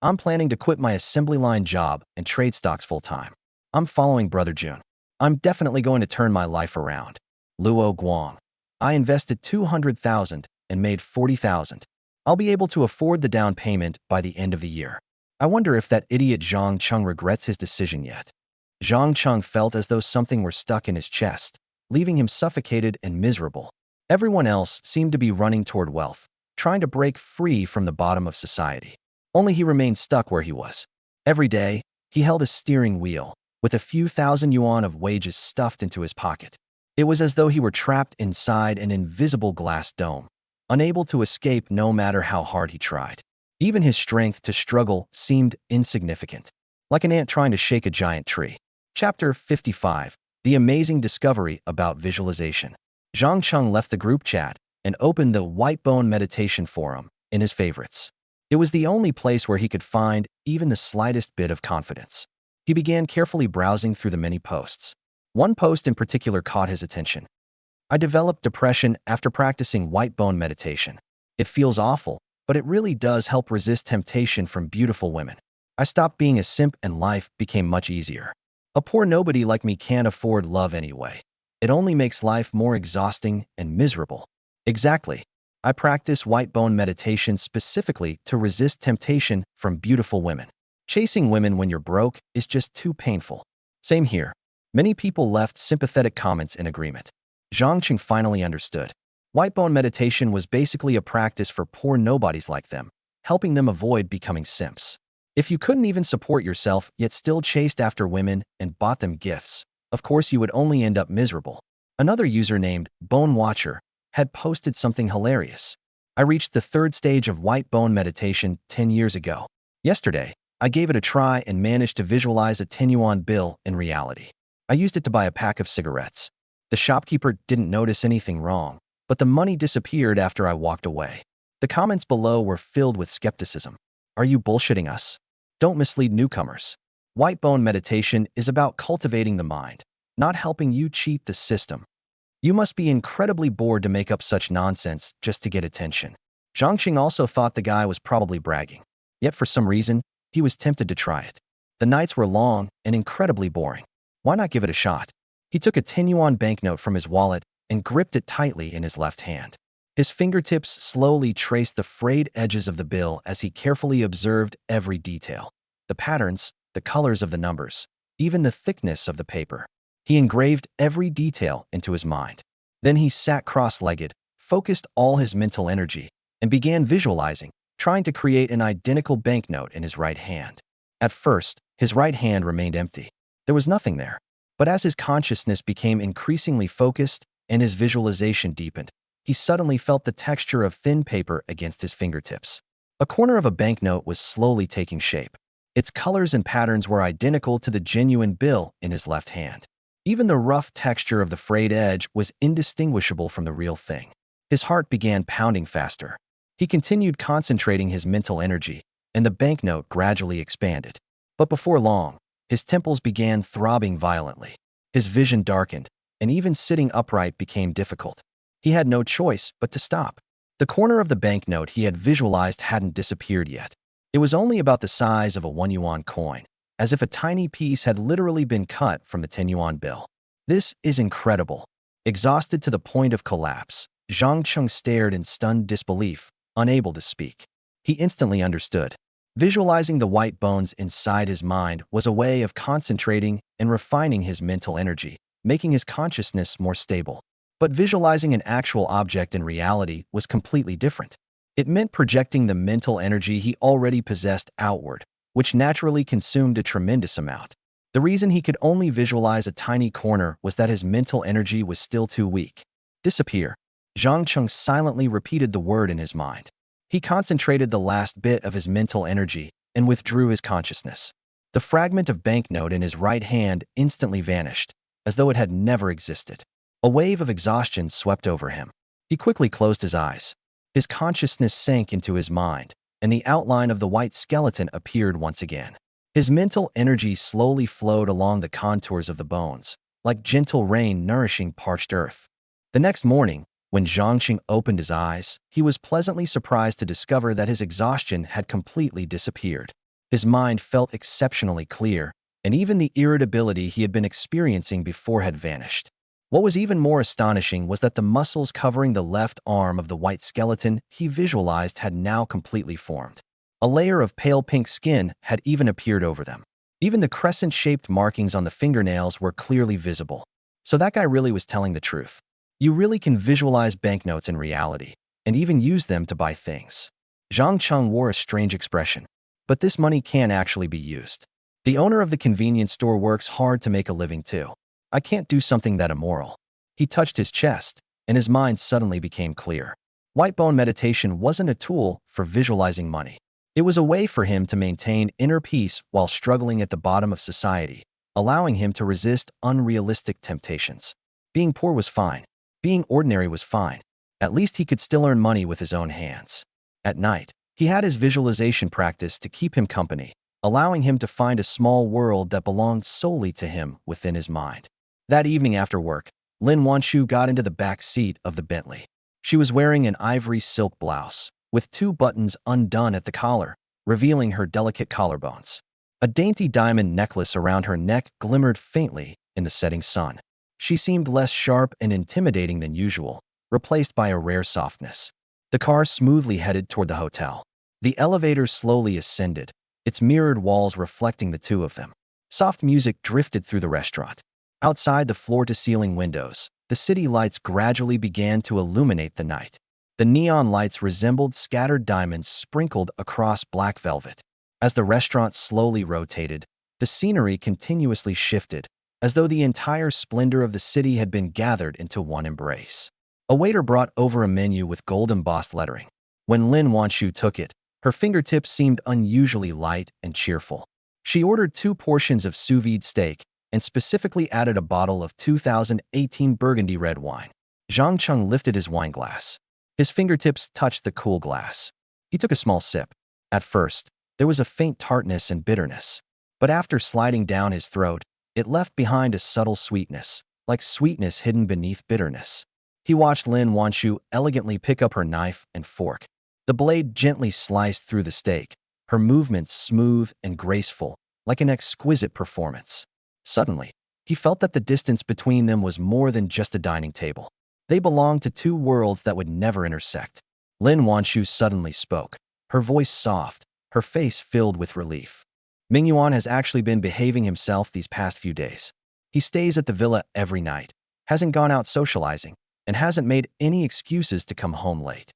I'm planning to quit my assembly line job and trade stocks full-time. I'm following Brother Jun. I'm definitely going to turn my life around. Luo Guang, I invested 200,000 and made 40,000. I'll be able to afford the down payment by the end of the year. I wonder if that idiot Zhang Cheng regrets his decision yet. Zhang Cheng felt as though something were stuck in his chest, leaving him suffocated and miserable. Everyone else seemed to be running toward wealth, trying to break free from the bottom of society. Only he remained stuck where he was. Every day, he held a steering wheel, with a few thousand yuan of wages stuffed into his pocket. It was as though he were trapped inside an invisible glass dome, unable to escape no matter how hard he tried. Even his strength to struggle seemed insignificant, like an ant trying to shake a giant tree. Chapter 55. The Amazing Discovery About Visualization. Zhang Cheng left the group chat and opened the White Bone Meditation Forum in his favorites. It was the only place where he could find even the slightest bit of confidence. He began carefully browsing through the many posts. One post in particular caught his attention. I developed depression after practicing white bone meditation. It feels awful, but it really does help resist temptation from beautiful women. I stopped being a simp and life became much easier. A poor nobody like me can't afford love anyway. It only makes life more exhausting and miserable. Exactly. I practice white bone meditation specifically to resist temptation from beautiful women. Chasing women when you're broke is just too painful. Same here. Many people left sympathetic comments in agreement. Zhang Cheng finally understood. White bone meditation was basically a practice for poor nobodies like them, helping them avoid becoming simps. If you couldn't even support yourself yet still chased after women and bought them gifts, of course you would only end up miserable. Another user named Bone Watcher had posted something hilarious. I reached the 3rd stage of white bone meditation 10 years ago. Yesterday, I gave it a try and managed to visualize a 10 yuan bill in reality. I used it to buy a pack of cigarettes. The shopkeeper didn't notice anything wrong, but the money disappeared after I walked away. The comments below were filled with skepticism. Are you bullshitting us? Don't mislead newcomers. White bone meditation is about cultivating the mind, not helping you cheat the system. You must be incredibly bored to make up such nonsense just to get attention. Zhang Cheng also thought the guy was probably bragging. Yet for some reason, he was tempted to try it. The nights were long and incredibly boring. Why not give it a shot? He took a 10 yuan banknote from his wallet and gripped it tightly in his left hand. His fingertips slowly traced the frayed edges of the bill as he carefully observed every detail. The patterns, the colors of the numbers, even the thickness of the paper. He engraved every detail into his mind. Then he sat cross-legged, focused all his mental energy, and began visualizing, trying to create an identical banknote in his right hand. At first, his right hand remained empty. There was nothing there. But as his consciousness became increasingly focused and his visualization deepened, he suddenly felt the texture of thin paper against his fingertips. A corner of a banknote was slowly taking shape. Its colors and patterns were identical to the genuine bill in his left hand. Even the rough texture of the frayed edge was indistinguishable from the real thing. His heart began pounding faster. He continued concentrating his mental energy, and the banknote gradually expanded. But before long, his temples began throbbing violently. His vision darkened, and even sitting upright became difficult. He had no choice but to stop. The corner of the banknote he had visualized hadn't disappeared yet. It was only about the size of a 1 yuan coin, as if a tiny piece had literally been cut from the 10 yuan bill. This is incredible. Exhausted to the point of collapse, Cheng stared in stunned disbelief, unable to speak. He instantly understood. Visualizing the white bones inside his mind was a way of concentrating and refining his mental energy, making his consciousness more stable. But visualizing an actual object in reality was completely different. It meant projecting the mental energy he already possessed outward, which naturally consumed a tremendous amount. The reason he could only visualize a tiny corner was that his mental energy was still too weak. Disappear. Cheng silently repeated the word in his mind. He concentrated the last bit of his mental energy and withdrew his consciousness. The fragment of banknote in his right hand instantly vanished, as though it had never existed. A wave of exhaustion swept over him. He quickly closed his eyes. His consciousness sank into his mind, and the outline of the white skeleton appeared once again. His mental energy slowly flowed along the contours of the bones, like gentle rain nourishing parched earth. The next morning, when Zhang opened his eyes, he was pleasantly surprised to discover that his exhaustion had completely disappeared. His mind felt exceptionally clear, and even the irritability he had been experiencing before had vanished. What was even more astonishing was that the muscles covering the left arm of the white skeleton he visualized had now completely formed. A layer of pale pink skin had even appeared over them. Even the crescent-shaped markings on the fingernails were clearly visible. So that guy really was telling the truth. You really can visualize banknotes in reality, and even use them to buy things. Cheng wore a strange expression. But this money can actually be used. The owner of the convenience store works hard to make a living too. I can't do something that immoral. He touched his chest, and his mind suddenly became clear. White bone meditation wasn't a tool for visualizing money. It was a way for him to maintain inner peace while struggling at the bottom of society, allowing him to resist unrealistic temptations. Being poor was fine. Being ordinary was fine. At least he could still earn money with his own hands. At night, he had his visualization practice to keep him company, allowing him to find a small world that belonged solely to him within his mind. That evening after work, Lin Wanshu got into the back seat of the Bentley. She was wearing an ivory silk blouse, with 2 buttons undone at the collar, revealing her delicate collarbones. A dainty diamond necklace around her neck glimmered faintly in the setting sun. She seemed less sharp and intimidating than usual, replaced by a rare softness. The car smoothly headed toward the hotel. The elevator slowly ascended, its mirrored walls reflecting the two of them. Soft music drifted through the restaurant. Outside the floor-to-ceiling windows, the city lights gradually began to illuminate the night. The neon lights resembled scattered diamonds sprinkled across black velvet. As the restaurant slowly rotated, the scenery continuously shifted, as though the entire splendor of the city had been gathered into one embrace. A waiter brought over a menu with gold-embossed lettering. When Lin Wanshu took it, her fingertips seemed unusually light and cheerful. She ordered 2 portions of sous vide steak and specifically added a bottle of 2018 Burgundy red wine. Cheng lifted his wine glass. His fingertips touched the cool glass. He took a small sip. At first, there was a faint tartness and bitterness. But after sliding down his throat, it left behind a subtle sweetness, like sweetness hidden beneath bitterness. He watched Lin Wanshu elegantly pick up her knife and fork. The blade gently sliced through the steak, her movements smooth and graceful, like an exquisite performance. Suddenly, he felt that the distance between them was more than just a dining table. They belonged to 2 worlds that would never intersect. Lin Wanshu suddenly spoke, her voice soft, her face filled with relief. Yuan has actually been behaving himself these past few days. He stays at the villa every night, hasn't gone out socializing, and hasn't made any excuses to come home late.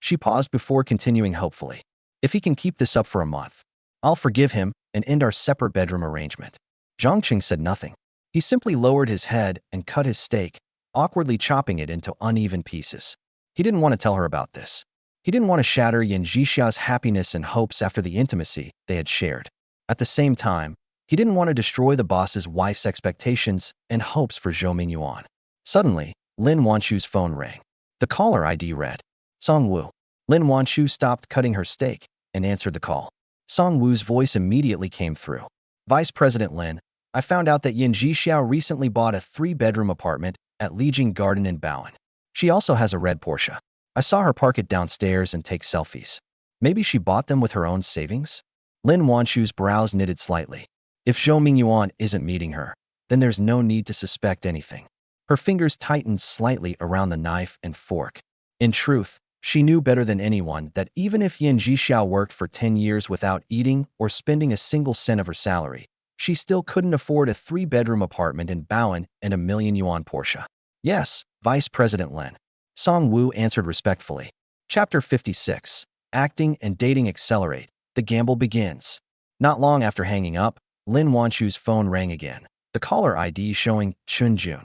She paused before continuing hopefully. If he can keep this up for a month, I'll forgive him and end our separate bedroom arrangement. Cheng said nothing. He simply lowered his head and cut his steak, awkwardly chopping it into uneven pieces. He didn't want to tell her about this. He didn't want to shatter Yan Zhixia's happiness and hopes after the intimacy they had shared. At the same time, he didn't want to destroy the boss's wife's expectations and hopes for Zhou Mingyuan. Suddenly, Lin Wanchu's phone rang. The caller ID read, Song Wu. Lin Wanchu stopped cutting her steak and answered the call. Song Wu's voice immediately came through. Vice President Lin, I found out that Yan Zhixiao recently bought a 3-bedroom apartment at Lijing Garden in Baoan. She also has a red Porsche. I saw her park it downstairs and take selfies. Maybe she bought them with her own savings? Lin Wanchu's brows knitted slightly. If Zhou Mingyuan isn't meeting her, then there's no need to suspect anything. Her fingers tightened slightly around the knife and fork. In truth, she knew better than anyone that even if Yan Zhixiao worked for 10 years without eating or spending a single cent of her salary, she still couldn't afford a 3-bedroom apartment in Baoan and a million-yuan Porsche. Yes, Vice President Lin. Song Wu answered respectfully. Chapter 56. Acting and Dating Accelerate. The gamble begins. Not long after hanging up, Lin Wanchu's phone rang again, the caller ID showing Chunjun.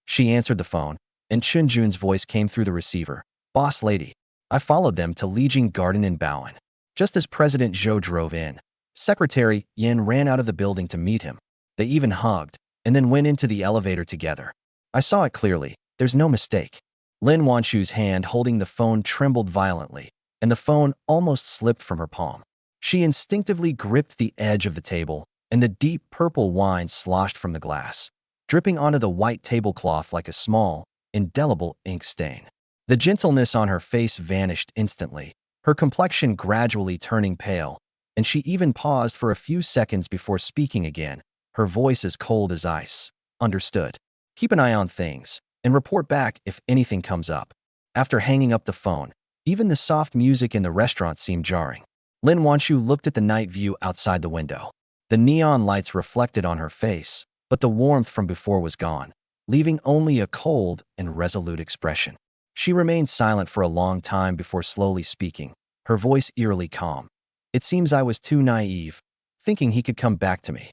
She answered the phone, and Chunjun's voice came through the receiver. Boss lady, I followed them to Lijing Garden in Baoan. Just as President Zhou drove in, Secretary Yin ran out of the building to meet him. They even hugged, and then went into the elevator together. I saw it clearly. There's no mistake. Lin Wanchu's hand holding the phone trembled violently, and the phone almost slipped from her palm. She instinctively gripped the edge of the table, and the deep purple wine sloshed from the glass, dripping onto the white tablecloth like a small, indelible ink stain. The gentleness on her face vanished instantly, her complexion gradually turning pale, and she even paused for a few seconds before speaking again, her voice as cold as ice. Understood. Keep an eye on things, and report back if anything comes up. After hanging up the phone, even the soft music in the restaurant seemed jarring. Lin Wanchu looked at the night view outside the window. The neon lights reflected on her face, but the warmth from before was gone, leaving only a cold and resolute expression. She remained silent for a long time before slowly speaking, her voice eerily calm. It seems I was too naive, thinking he could come back to me.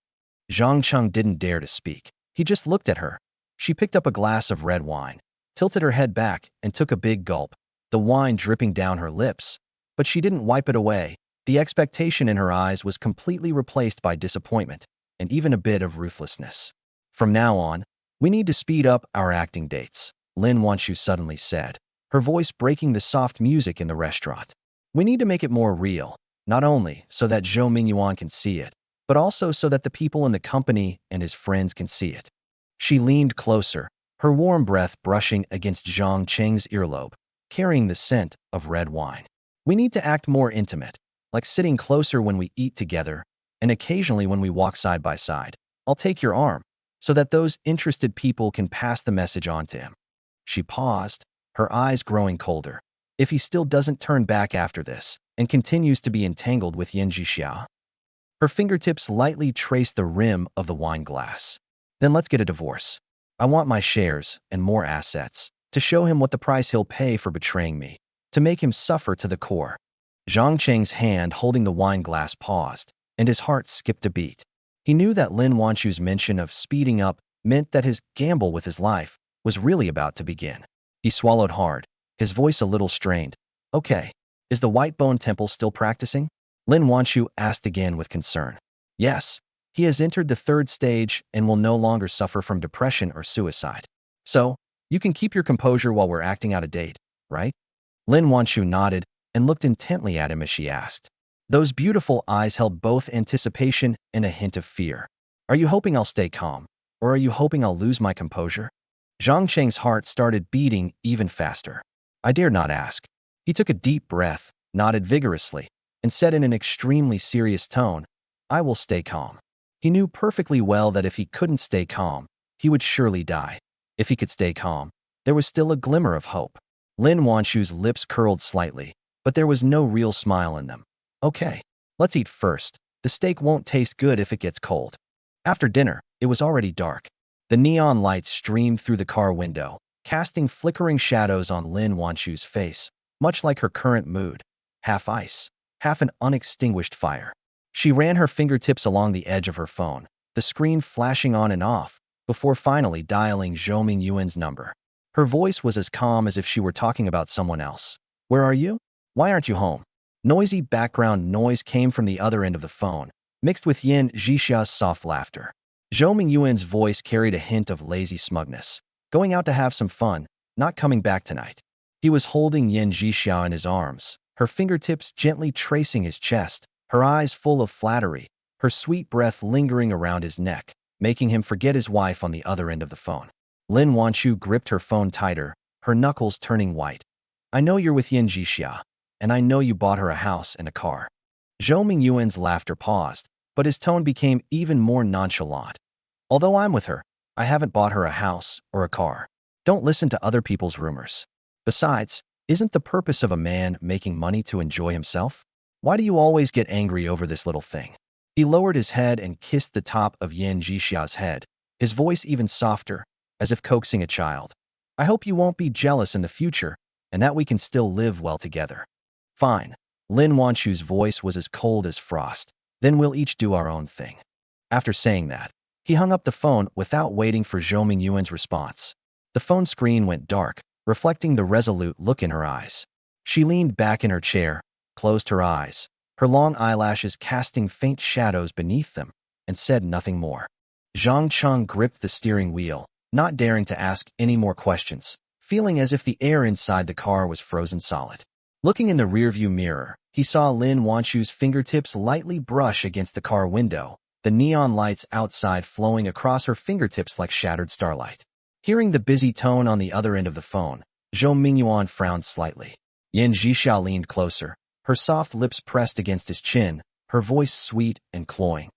Zhang didn't dare to speak. He just looked at her. She picked up a glass of red wine, tilted her head back, and took a big gulp, the wine dripping down her lips. But she didn't wipe it away. The expectation in her eyes was completely replaced by disappointment and even a bit of ruthlessness. From now on, we need to speed up our acting dates, Lin Wanchu suddenly said, her voice breaking the soft music in the restaurant. We need to make it more real, not only so that Zhou Mingyuan can see it, but also so that the people in the company and his friends can see it. She leaned closer, her warm breath brushing against Zhang Cheng's earlobe, carrying the scent of red wine. We need to act more intimate, like sitting closer when we eat together, and occasionally when we walk side by side. I'll take your arm, so that those interested people can pass the message on to him. She paused, her eyes growing colder. If he still doesn't turn back after this, and continues to be entangled with Yan Zhixiao. Her fingertips lightly traced the rim of the wine glass. Then let's get a divorce. I want my shares and more assets, to show him what the price he'll pay for betraying me, to make him suffer to the core. Zhang Cheng's hand holding the wine glass paused, and his heart skipped a beat. He knew that Lin Wanchu's mention of speeding up meant that his gamble with his life was really about to begin. He swallowed hard, his voice a little strained. Okay, is the White Bone Temple still practicing? Lin Wanchu asked again with concern. Yes, he has entered the 3rd stage and will no longer suffer from depression or suicide. So, you can keep your composure while we're acting out a date, right? Lin Wanchu nodded and looked intently at him as she asked. Those beautiful eyes held both anticipation and a hint of fear. Are you hoping I'll stay calm, or are you hoping I'll lose my composure? Zhang Cheng's heart started beating even faster. I dared not ask. He took a deep breath, nodded vigorously, and said in an extremely serious tone, I will stay calm. He knew perfectly well that if he couldn't stay calm, he would surely die. If he could stay calm, there was still a glimmer of hope. Lin Wanchu's lips curled slightly, but there was no real smile in them. Okay, let's eat first. The steak won't taste good if it gets cold. After dinner, it was already dark. The neon lights streamed through the car window, casting flickering shadows on Lin Wanchu's face, much like her current mood, half ice, half an unextinguished fire. She ran her fingertips along the edge of her phone, the screen flashing on and off, before finally dialing Zhou Yuan's number. Her voice was as calm as if she were talking about someone else. "Where are you? Why aren't you home?" Noisy background noise came from the other end of the phone, mixed with Yin Zhixia's soft laughter. Zhou Yuan's voice carried a hint of lazy smugness. "Going out to have some fun, not coming back tonight." He was holding Yin Zhixia in his arms, her fingertips gently tracing his chest, her eyes full of flattery, her sweet breath lingering around his neck, making him forget his wife on the other end of the phone. Lin Wanchu gripped her phone tighter, her knuckles turning white. "I know you're with Yin Zhixia, and I know you bought her a house and a car." Zhou Yuan's laughter paused, but his tone became even more nonchalant. "Although I'm with her, I haven't bought her a house or a car. Don't listen to other people's rumors. Besides, isn't the purpose of a man making money to enjoy himself? Why do you always get angry over this little thing?" He lowered his head and kissed the top of Yin Zhixia's head, his voice even softer, as if coaxing a child. "I hope you won't be jealous in the future, and that we can still live well together." "Fine." Lin Wanchu's voice was as cold as frost. "Then we'll each do our own thing." After saying that, he hung up the phone without waiting for Zhou Yuan's response. The phone screen went dark, reflecting the resolute look in her eyes. She leaned back in her chair, closed her eyes, her long eyelashes casting faint shadows beneath them, and said nothing more. Cheng gripped the steering wheel, not daring to ask any more questions, feeling as if the air inside the car was frozen solid. Looking in the rearview mirror, he saw Lin Wanchu's fingertips lightly brush against the car window, the neon lights outside flowing across her fingertips like shattered starlight. Hearing the busy tone on the other end of the phone, Zhou Yuan frowned slightly. Yin Zhixia leaned closer, her soft lips pressed against his chin, her voice sweet and cloying.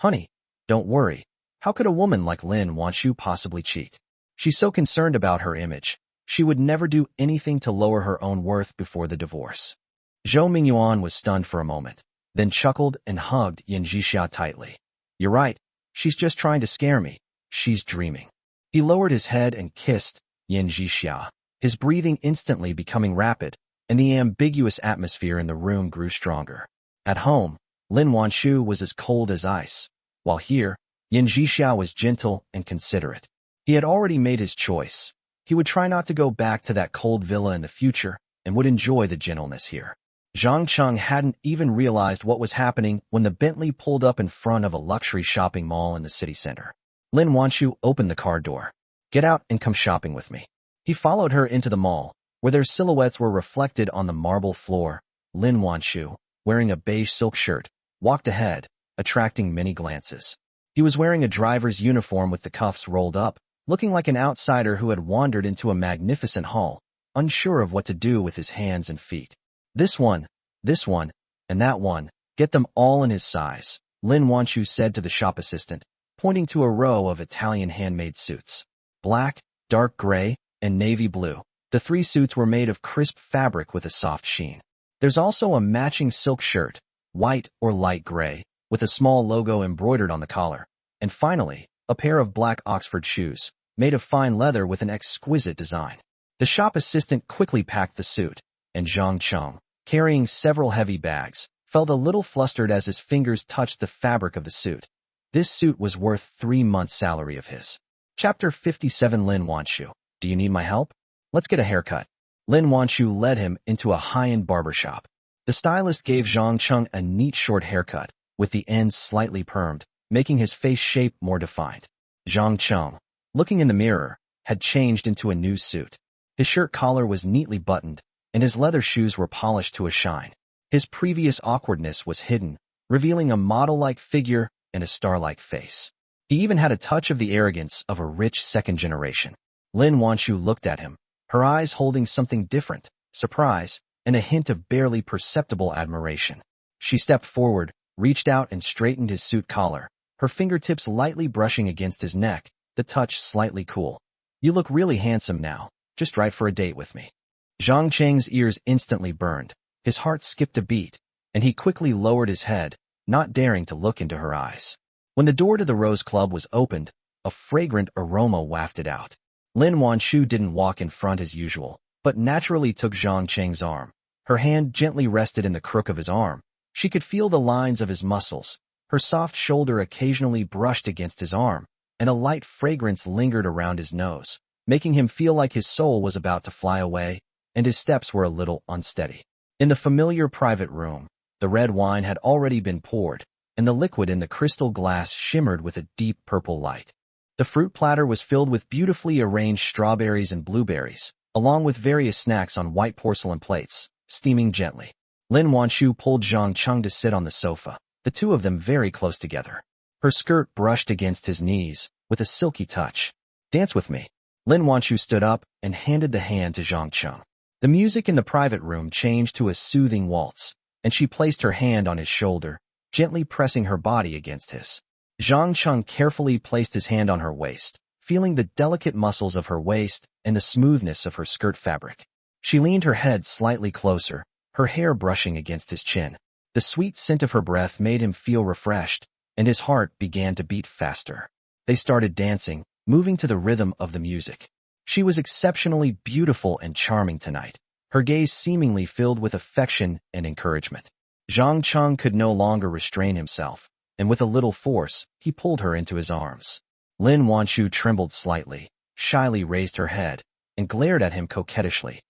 "Honey, don't worry. How could a woman like Lin Wanchu possibly cheat? She's so concerned about her image. She would never do anything to lower her own worth before the divorce." Zhou Yuan was stunned for a moment, then chuckled and hugged Yin Zhixia tightly. "You're right. She's just trying to scare me. She's dreaming." He lowered his head and kissed Yin Zhixia, his breathing instantly becoming rapid, and the ambiguous atmosphere in the room grew stronger. At home, Lin Wanchu was as cold as ice, while here, Yin Zhixia was gentle and considerate. He had already made his choice. He would try not to go back to that cold villa in the future and would enjoy the gentleness here. Cheng hadn't even realized what was happening when the Bentley pulled up in front of a luxury shopping mall in the city center. Lin Wanchu opened the car door. "Get out and come shopping with me." He followed her into the mall, where their silhouettes were reflected on the marble floor. Lin Wanchu, wearing a beige silk shirt, walked ahead, attracting many glances. He was wearing a driver's uniform with the cuffs rolled up, looking like an outsider who had wandered into a magnificent hall, unsure of what to do with his hands and feet. This one, and that one, get them all in his size," Lin Wanchu said to the shop assistant, pointing to a row of Italian handmade suits. Black, dark gray, and navy blue. The three suits were made of crisp fabric with a soft sheen. There's also a matching silk shirt, white or light gray, with a small logo embroidered on the collar. And finally, a pair of black Oxford shoes, made of fine leather with an exquisite design. The shop assistant quickly packed the suit, and Cheng, carrying several heavy bags, felt a little flustered as his fingers touched the fabric of the suit. This suit was worth 3 months' salary of his. Chapter 57. Lin Wanchu. "Do you need my help? Let's get a haircut." Lin Wanchu led him into a high-end barbershop. The stylist gave Cheng a neat short haircut, with the ends slightly permed, making his face shape more defined. Cheng, looking in the mirror, had changed into a new suit. His shirt collar was neatly buttoned, and his leather shoes were polished to a shine. His previous awkwardness was hidden, revealing a model-like figure and a star-like face. He even had a touch of the arrogance of a rich second generation. Lin Wanchu looked at him, her eyes holding something different, surprise, and a hint of barely perceptible admiration. She stepped forward, reached out and straightened his suit collar, her fingertips lightly brushing against his neck, the touch slightly cool. "You look really handsome now, just right for a date with me." Cheng's ears instantly burned, his heart skipped a beat, and he quickly lowered his head, not daring to look into her eyes. When the door to the Rose Club was opened, a fragrant aroma wafted out. Lin Wanshu didn't walk in front as usual, but naturally took Zhang Cheng's arm. Her hand gently rested in the crook of his arm. She could feel the lines of his muscles. Her soft shoulder occasionally brushed against his arm, and a light fragrance lingered around his nose, making him feel like his soul was about to fly away, and his steps were a little unsteady. In the familiar private room, the red wine had already been poured, and the liquid in the crystal glass shimmered with a deep purple light. The fruit platter was filled with beautifully arranged strawberries and blueberries, along with various snacks on white porcelain plates, steaming gently. Lin Wanshu pulled Zhang Cheng to sit on the sofa, the two of them very close together. Her skirt brushed against his knees, with a silky touch. "Dance with me." Lin Wanshu stood up and handed the hand to Zhang Cheng. The music in the private room changed to a soothing waltz, and she placed her hand on his shoulder, gently pressing her body against his. Zhang Cheng carefully placed his hand on her waist, feeling the delicate muscles of her waist and the smoothness of her skirt fabric. She leaned her head slightly closer, her hair brushing against his chin. The sweet scent of her breath made him feel refreshed, and his heart began to beat faster. They started dancing, moving to the rhythm of the music. She was exceptionally beautiful and charming tonight, her gaze seemingly filled with affection and encouragement. Zhang Cheng could no longer restrain himself, and with a little force, he pulled her into his arms. Lin Wanshu trembled slightly, shyly raised her head, and glared at him coquettishly.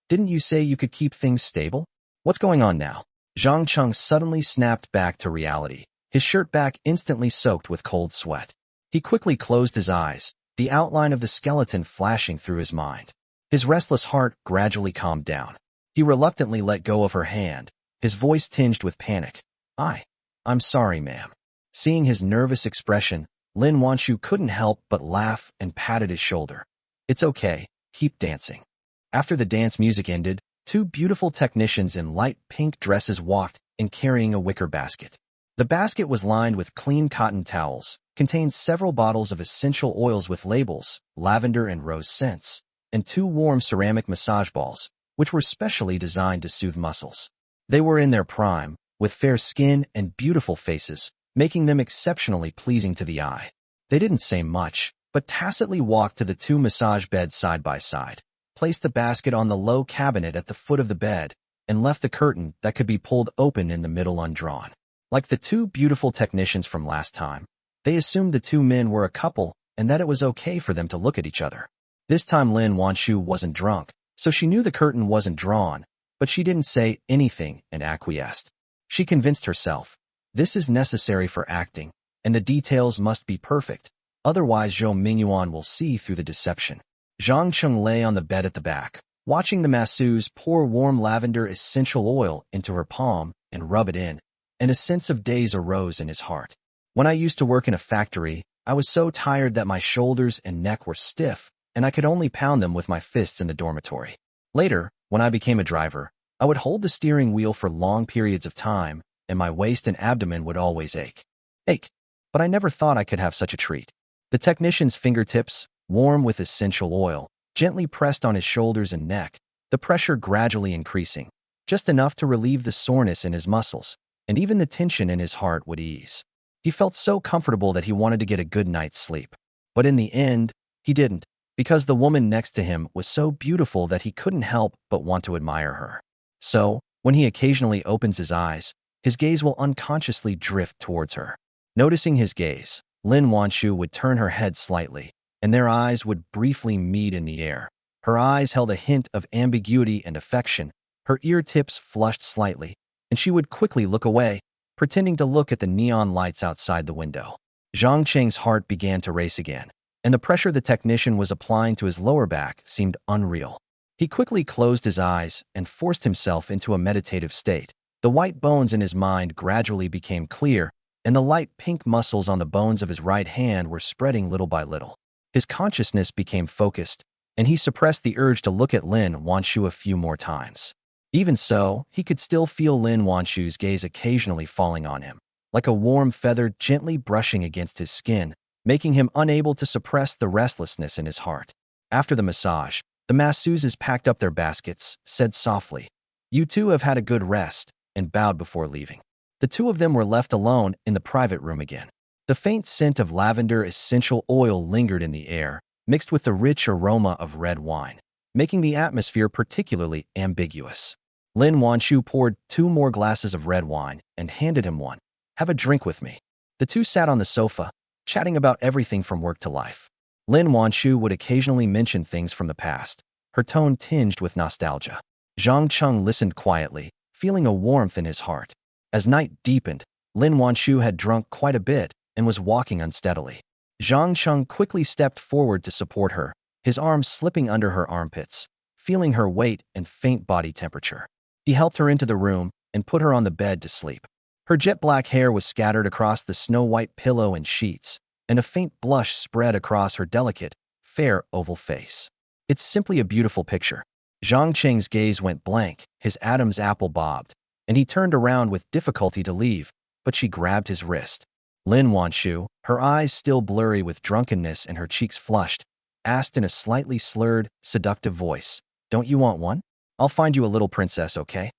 "Didn't you say you could keep things stable? What's going on now?" Zhang Cheng suddenly snapped back to reality, his shirt back instantly soaked with cold sweat. He quickly closed his eyes, the outline of the skeleton flashing through his mind. His restless heart gradually calmed down. He reluctantly let go of her hand, his voice tinged with panic. I'm sorry, ma'am." Seeing his nervous expression, Lin Wanshu couldn't help but laugh and patted his shoulder. "It's okay, keep dancing." After the dance music ended, two beautiful technicians in light pink dresses walked in carrying a wicker basket. The basket was lined with clean cotton towels, contained several bottles of essential oils with labels, lavender and rose scents, and two warm ceramic massage balls, which were specially designed to soothe muscles. They were in their prime, with fair skin and beautiful faces, making them exceptionally pleasing to the eye. They didn't say much, but tacitly walked to the two massage beds side by side, placed the basket on the low cabinet at the foot of the bed, and left the curtain that could be pulled open in the middle undrawn. Like the two beautiful technicians from last time, they assumed the two men were a couple and that it was okay for them to look at each other. This time Lin Wanshu wasn't drunk, so she knew the curtain wasn't drawn, but she didn't say anything and acquiesced. She convinced herself, this is necessary for acting, and the details must be perfect, otherwise Zhou Mingyuan will see through the deception. Zhang Cheng lay on the bed at the back, watching the masseuse pour warm lavender essential oil into her palm and rub it in, and a sense of daze arose in his heart. "When I used to work in a factory, I was so tired that my shoulders and neck were stiff, and I could only pound them with my fists in the dormitory. Later, when I became a driver, I would hold the steering wheel for long periods of time, and my waist and abdomen would always ache. But I never thought I could have such a treat." The technician's fingertips, warm with essential oil, gently pressed on his shoulders and neck, the pressure gradually increasing, just enough to relieve the soreness in his muscles, and even the tension in his heart would ease. He felt so comfortable that he wanted to get a good night's sleep. But in the end, he didn't, because the woman next to him was so beautiful that he couldn't help but want to admire her. So, when he occasionally opens his eyes, his gaze will unconsciously drift towards her. Noticing his gaze, Lin Wanshu would turn her head slightly, and their eyes would briefly meet in the air. Her eyes held a hint of ambiguity and affection, her ear tips flushed slightly, and she would quickly look away, pretending to look at the neon lights outside the window. Zhang Cheng's heart began to race again, and the pressure the technician was applying to his lower back seemed unreal. He quickly closed his eyes and forced himself into a meditative state. The white bones in his mind gradually became clear, and the light pink muscles on the bones of his right hand were spreading little by little. His consciousness became focused, and he suppressed the urge to look at Lin Wanshu a few more times. Even so, he could still feel Lin Wanshu's gaze occasionally falling on him, like a warm feather gently brushing against his skin, making him unable to suppress the restlessness in his heart. After the massage, the masseuses packed up their baskets, said softly, "You two have had a good rest," and bowed before leaving. The two of them were left alone in the private room again. The faint scent of lavender essential oil lingered in the air, mixed with the rich aroma of red wine, making the atmosphere particularly ambiguous. Lin Wanshu poured 2 more glasses of red wine and handed him one. Have a drink with me. The two sat on the sofa, chatting about everything from work to life. Lin Wanshu would occasionally mention things from the past, her tone tinged with nostalgia. Zhang listened quietly, feeling a warmth in his heart. As night deepened, Lin Wanshu had drunk quite a bit and was walking unsteadily. Zhang quickly stepped forward to support her, his arms slipping under her armpits, feeling her weight and faint body temperature. He helped her into the room and put her on the bed to sleep. Her jet-black hair was scattered across the snow-white pillow and sheets, and a faint blush spread across her delicate, fair oval face. It's simply a beautiful picture. Cheng's gaze went blank, his Adam's apple bobbed, and he turned around with difficulty to leave, but she grabbed his wrist. Lin Wanshu, her eyes still blurry with drunkenness and her cheeks flushed, asked in a slightly slurred, seductive voice, "Don't you want one? I'll find you a little princess, okay?"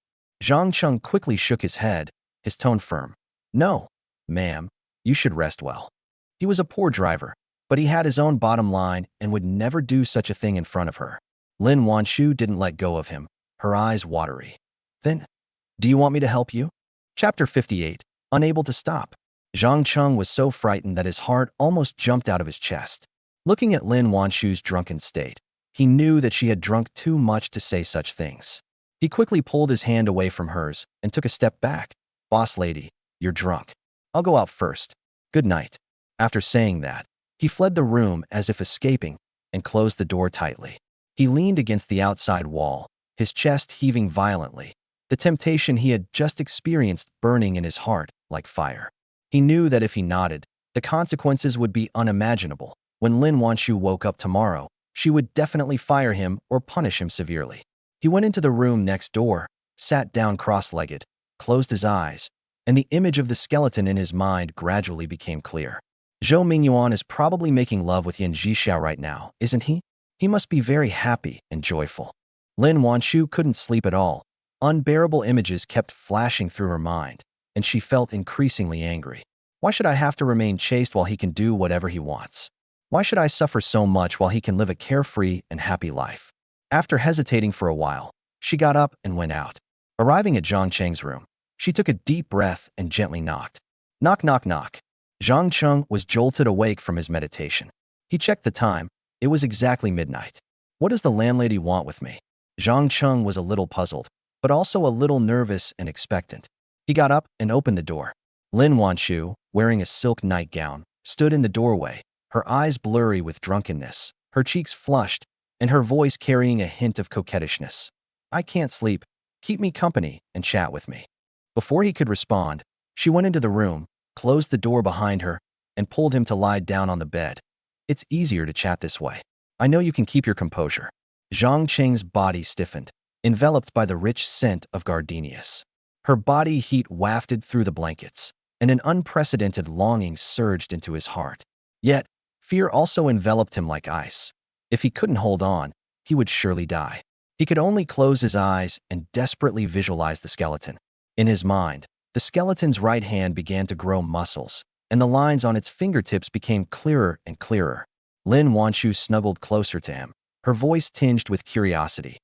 Cheng quickly shook his head, his tone firm. "No, ma'am, you should rest well." He was a poor driver, but he had his own bottom line and would never do such a thing in front of her. Lin Wanshu didn't let go of him, her eyes watery. "Then, do you want me to help you?" Chapter 58. Unable to stop. Cheng was so frightened that his heart almost jumped out of his chest. Looking at Lin Wanshu's drunken state, he knew that she had drunk too much to say such things. He quickly pulled his hand away from hers and took a step back. "Boss lady, you're drunk. I'll go out first. Good night." After saying that, he fled the room as if escaping and closed the door tightly. He leaned against the outside wall, his chest heaving violently, the temptation he had just experienced burning in his heart like fire. He knew that if he nodded, the consequences would be unimaginable. When Lin Wanshu woke up tomorrow, she would definitely fire him or punish him severely. He went into the room next door, sat down cross-legged, closed his eyes, and the image of the skeleton in his mind gradually became clear. Yuan is probably making love with Yan Zhixiao right now, isn't he? He must be very happy and joyful. Lin Wanshu couldn't sleep at all. Unbearable images kept flashing through her mind, and she felt increasingly angry. Why should I have to remain chaste while he can do whatever he wants? Why should I suffer so much while he can live a carefree and happy life? After hesitating for a while, she got up and went out. Arriving at Cheng's room, she took a deep breath and gently knocked. Knock, knock, knock. Cheng was jolted awake from his meditation. He checked the time. It was exactly midnight. "What does the landlady want with me?" Cheng was a little puzzled, but also a little nervous and expectant. He got up and opened the door. Lin Wanshu, wearing a silk nightgown, stood in the doorway, her eyes blurry with drunkenness, her cheeks flushed, and her voice carrying a hint of coquettishness. "I can't sleep. Keep me company and chat with me." Before he could respond, she went into the room, closed the door behind her, and pulled him to lie down on the bed. "It's easier to chat this way. I know you can keep your composure." Cheng's body stiffened, enveloped by the rich scent of gardenias. Her body heat wafted through the blankets, and an unprecedented longing surged into his heart. Yet, fear also enveloped him like ice. If he couldn't hold on, he would surely die. He could only close his eyes and desperately visualize the skeleton. In his mind, the skeleton's right hand began to grow muscles, and the lines on its fingertips became clearer and clearer. Lin Wanshu snuggled closer to him, her voice tinged with curiosity.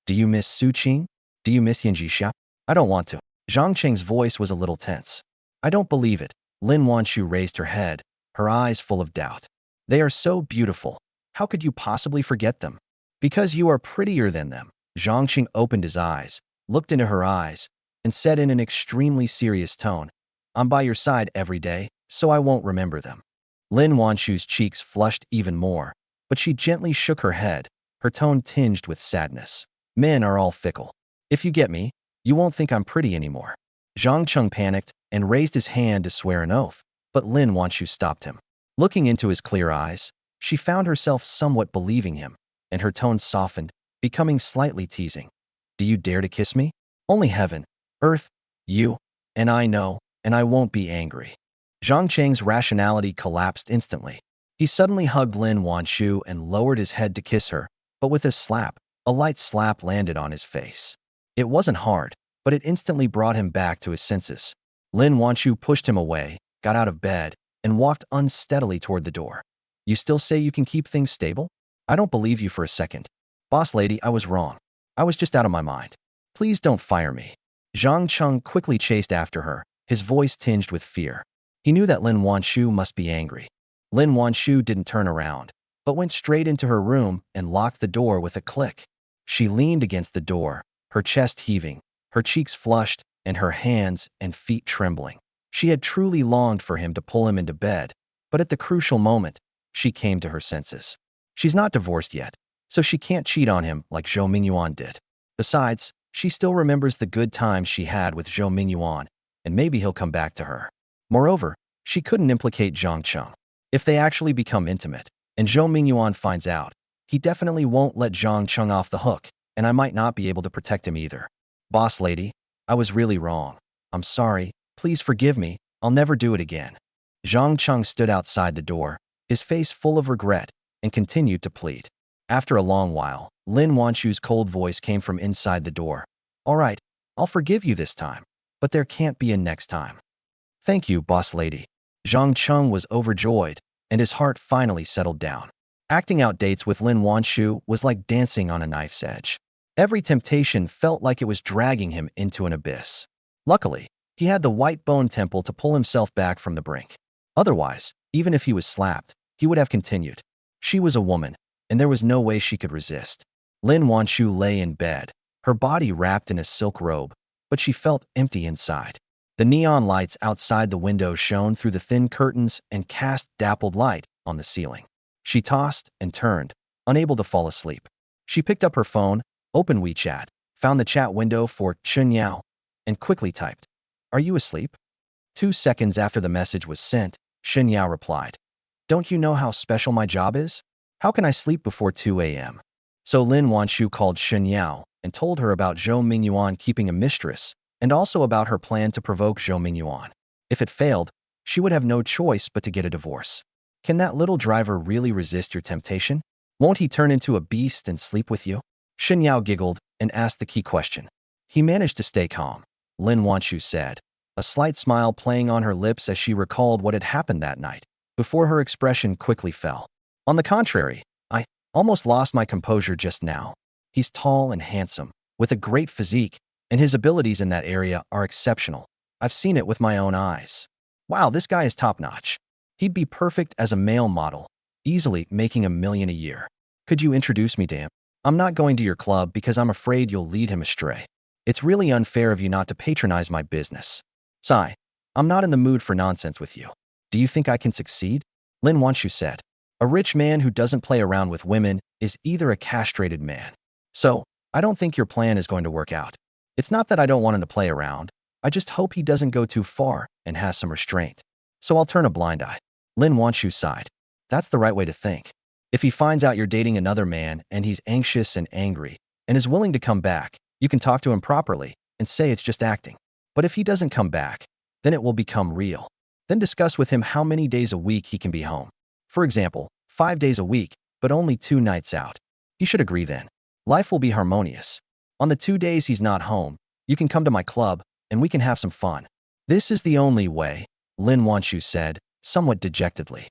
"Do you miss Su Qing? Do you miss Yan Zhixiao?" "I don't want to." Cheng's voice was a little tense. "I don't believe it." Lin Wanshu raised her head, her eyes full of doubt. "They are so beautiful. How could you possibly forget them?" "Because you are prettier than them." Zhang opened his eyes, looked into her eyes, and said in an extremely serious tone, "I'm by your side every day, so I won't remember them." Lin Wanshu's cheeks flushed even more, but she gently shook her head, her tone tinged with sadness. "Men are all fickle. If you get me, you won't think I'm pretty anymore." Cheng panicked and raised his hand to swear an oath, but Lin Wanshu stopped him. Looking into his clear eyes, she found herself somewhat believing him, and her tone softened, becoming slightly teasing. "Do you dare to kiss me? Only heaven, earth, you, and I know, and I won't be angry." Cheng's rationality collapsed instantly. He suddenly hugged Lin Wanshu and lowered his head to kiss her, but with a light slap landed on his face. It wasn't hard, but it instantly brought him back to his senses. Lin Wanshu pushed him away, got out of bed, and walked unsteadily toward the door. "You still say you can keep things stable?" I don't believe you for a second. Boss lady, I was wrong. I was just out of my mind. Please don't fire me. Zhang Cheng quickly chased after her, his voice tinged with fear. He knew that Lin Wanshu must be angry. Lin Wanshu didn't turn around, but went straight into her room and locked the door with a click. She leaned against the door, her chest heaving, her cheeks flushed, and her hands and feet trembling. She had truly longed for him to pull him into bed, but at the crucial moment, she came to her senses. She's not divorced yet, so she can't cheat on him like Zhou Mingyuan did. Besides, she still remembers the good times she had with Zhou Mingyuan, and maybe he'll come back to her. Moreover, she couldn't implicate Zhang Cheng. If they actually become intimate, and Zhou Mingyuan finds out, he definitely won't let Zhang Cheng off the hook, and I might not be able to protect him either. Boss lady, I was really wrong. I'm sorry. Please forgive me. I'll never do it again. Zhang Cheng stood outside the door, his face full of regret, and continued to plead. After a long while, Lin Wanshu's cold voice came from inside the door. All right, I'll forgive you this time, but there can't be a next time. Thank you, boss lady. Zhang Cheng was overjoyed, and his heart finally settled down. Acting out dates with Lin Wanshu was like dancing on a knife's edge. Every temptation felt like it was dragging him into an abyss. Luckily, he had the white bone temple to pull himself back from the brink. Otherwise, even if he was slapped, he would have continued. She was a woman, and there was no way she could resist. Lin Wanshu lay in bed, her body wrapped in a silk robe, but she felt empty inside. The neon lights outside the window shone through the thin curtains and cast dappled light on the ceiling. She tossed and turned, unable to fall asleep. She picked up her phone, opened WeChat, found the chat window for Chun Yao, and quickly typed, "Are you asleep?" 2 seconds after the message was sent, Chun Yao replied, "Don't you know how special my job is? How can I sleep before 2 a.m.? So Lin Wanshu called Chun Yao and told her about Zhou Mingyuan keeping a mistress, and also about her plan to provoke Zhou Mingyuan. If it failed, she would have no choice but to get a divorce. Can that little driver really resist your temptation? Won't he turn into a beast and sleep with you?" Chun Yao giggled and asked the key question. He managed to stay calm, Lin Wanshu said, a slight smile playing on her lips as she recalled what had happened that night, before her expression quickly fell. On the contrary, I almost lost my composure just now. He's tall and handsome, with a great physique, and his abilities in that area are exceptional. I've seen it with my own eyes. Wow, this guy is top-notch. He'd be perfect as a male model, easily making $1 million a year. Could you introduce me to him? I'm not going to your club because I'm afraid you'll lead him astray. It's really unfair of you not to patronize my business. Sigh, I'm not in the mood for nonsense with you. Do you think I can succeed? Lin Wanshu said. A rich man who doesn't play around with women is either a castrated man. So, I don't think your plan is going to work out. It's not that I don't want him to play around. I just hope he doesn't go too far and has some restraint. So I'll turn a blind eye. Lin Wanshu sighed. That's the right way to think. If he finds out you're dating another man and he's anxious and angry and is willing to come back, you can talk to him properly and say it's just acting. But if he doesn't come back, then it will become real. Then discuss with him how many days a week he can be home. For example, 5 days a week, but only 2 nights out. He should agree then. Life will be harmonious. On the 2 days he's not home, you can come to my club and we can have some fun. This is the only way, Lin Wanshu said, somewhat dejectedly.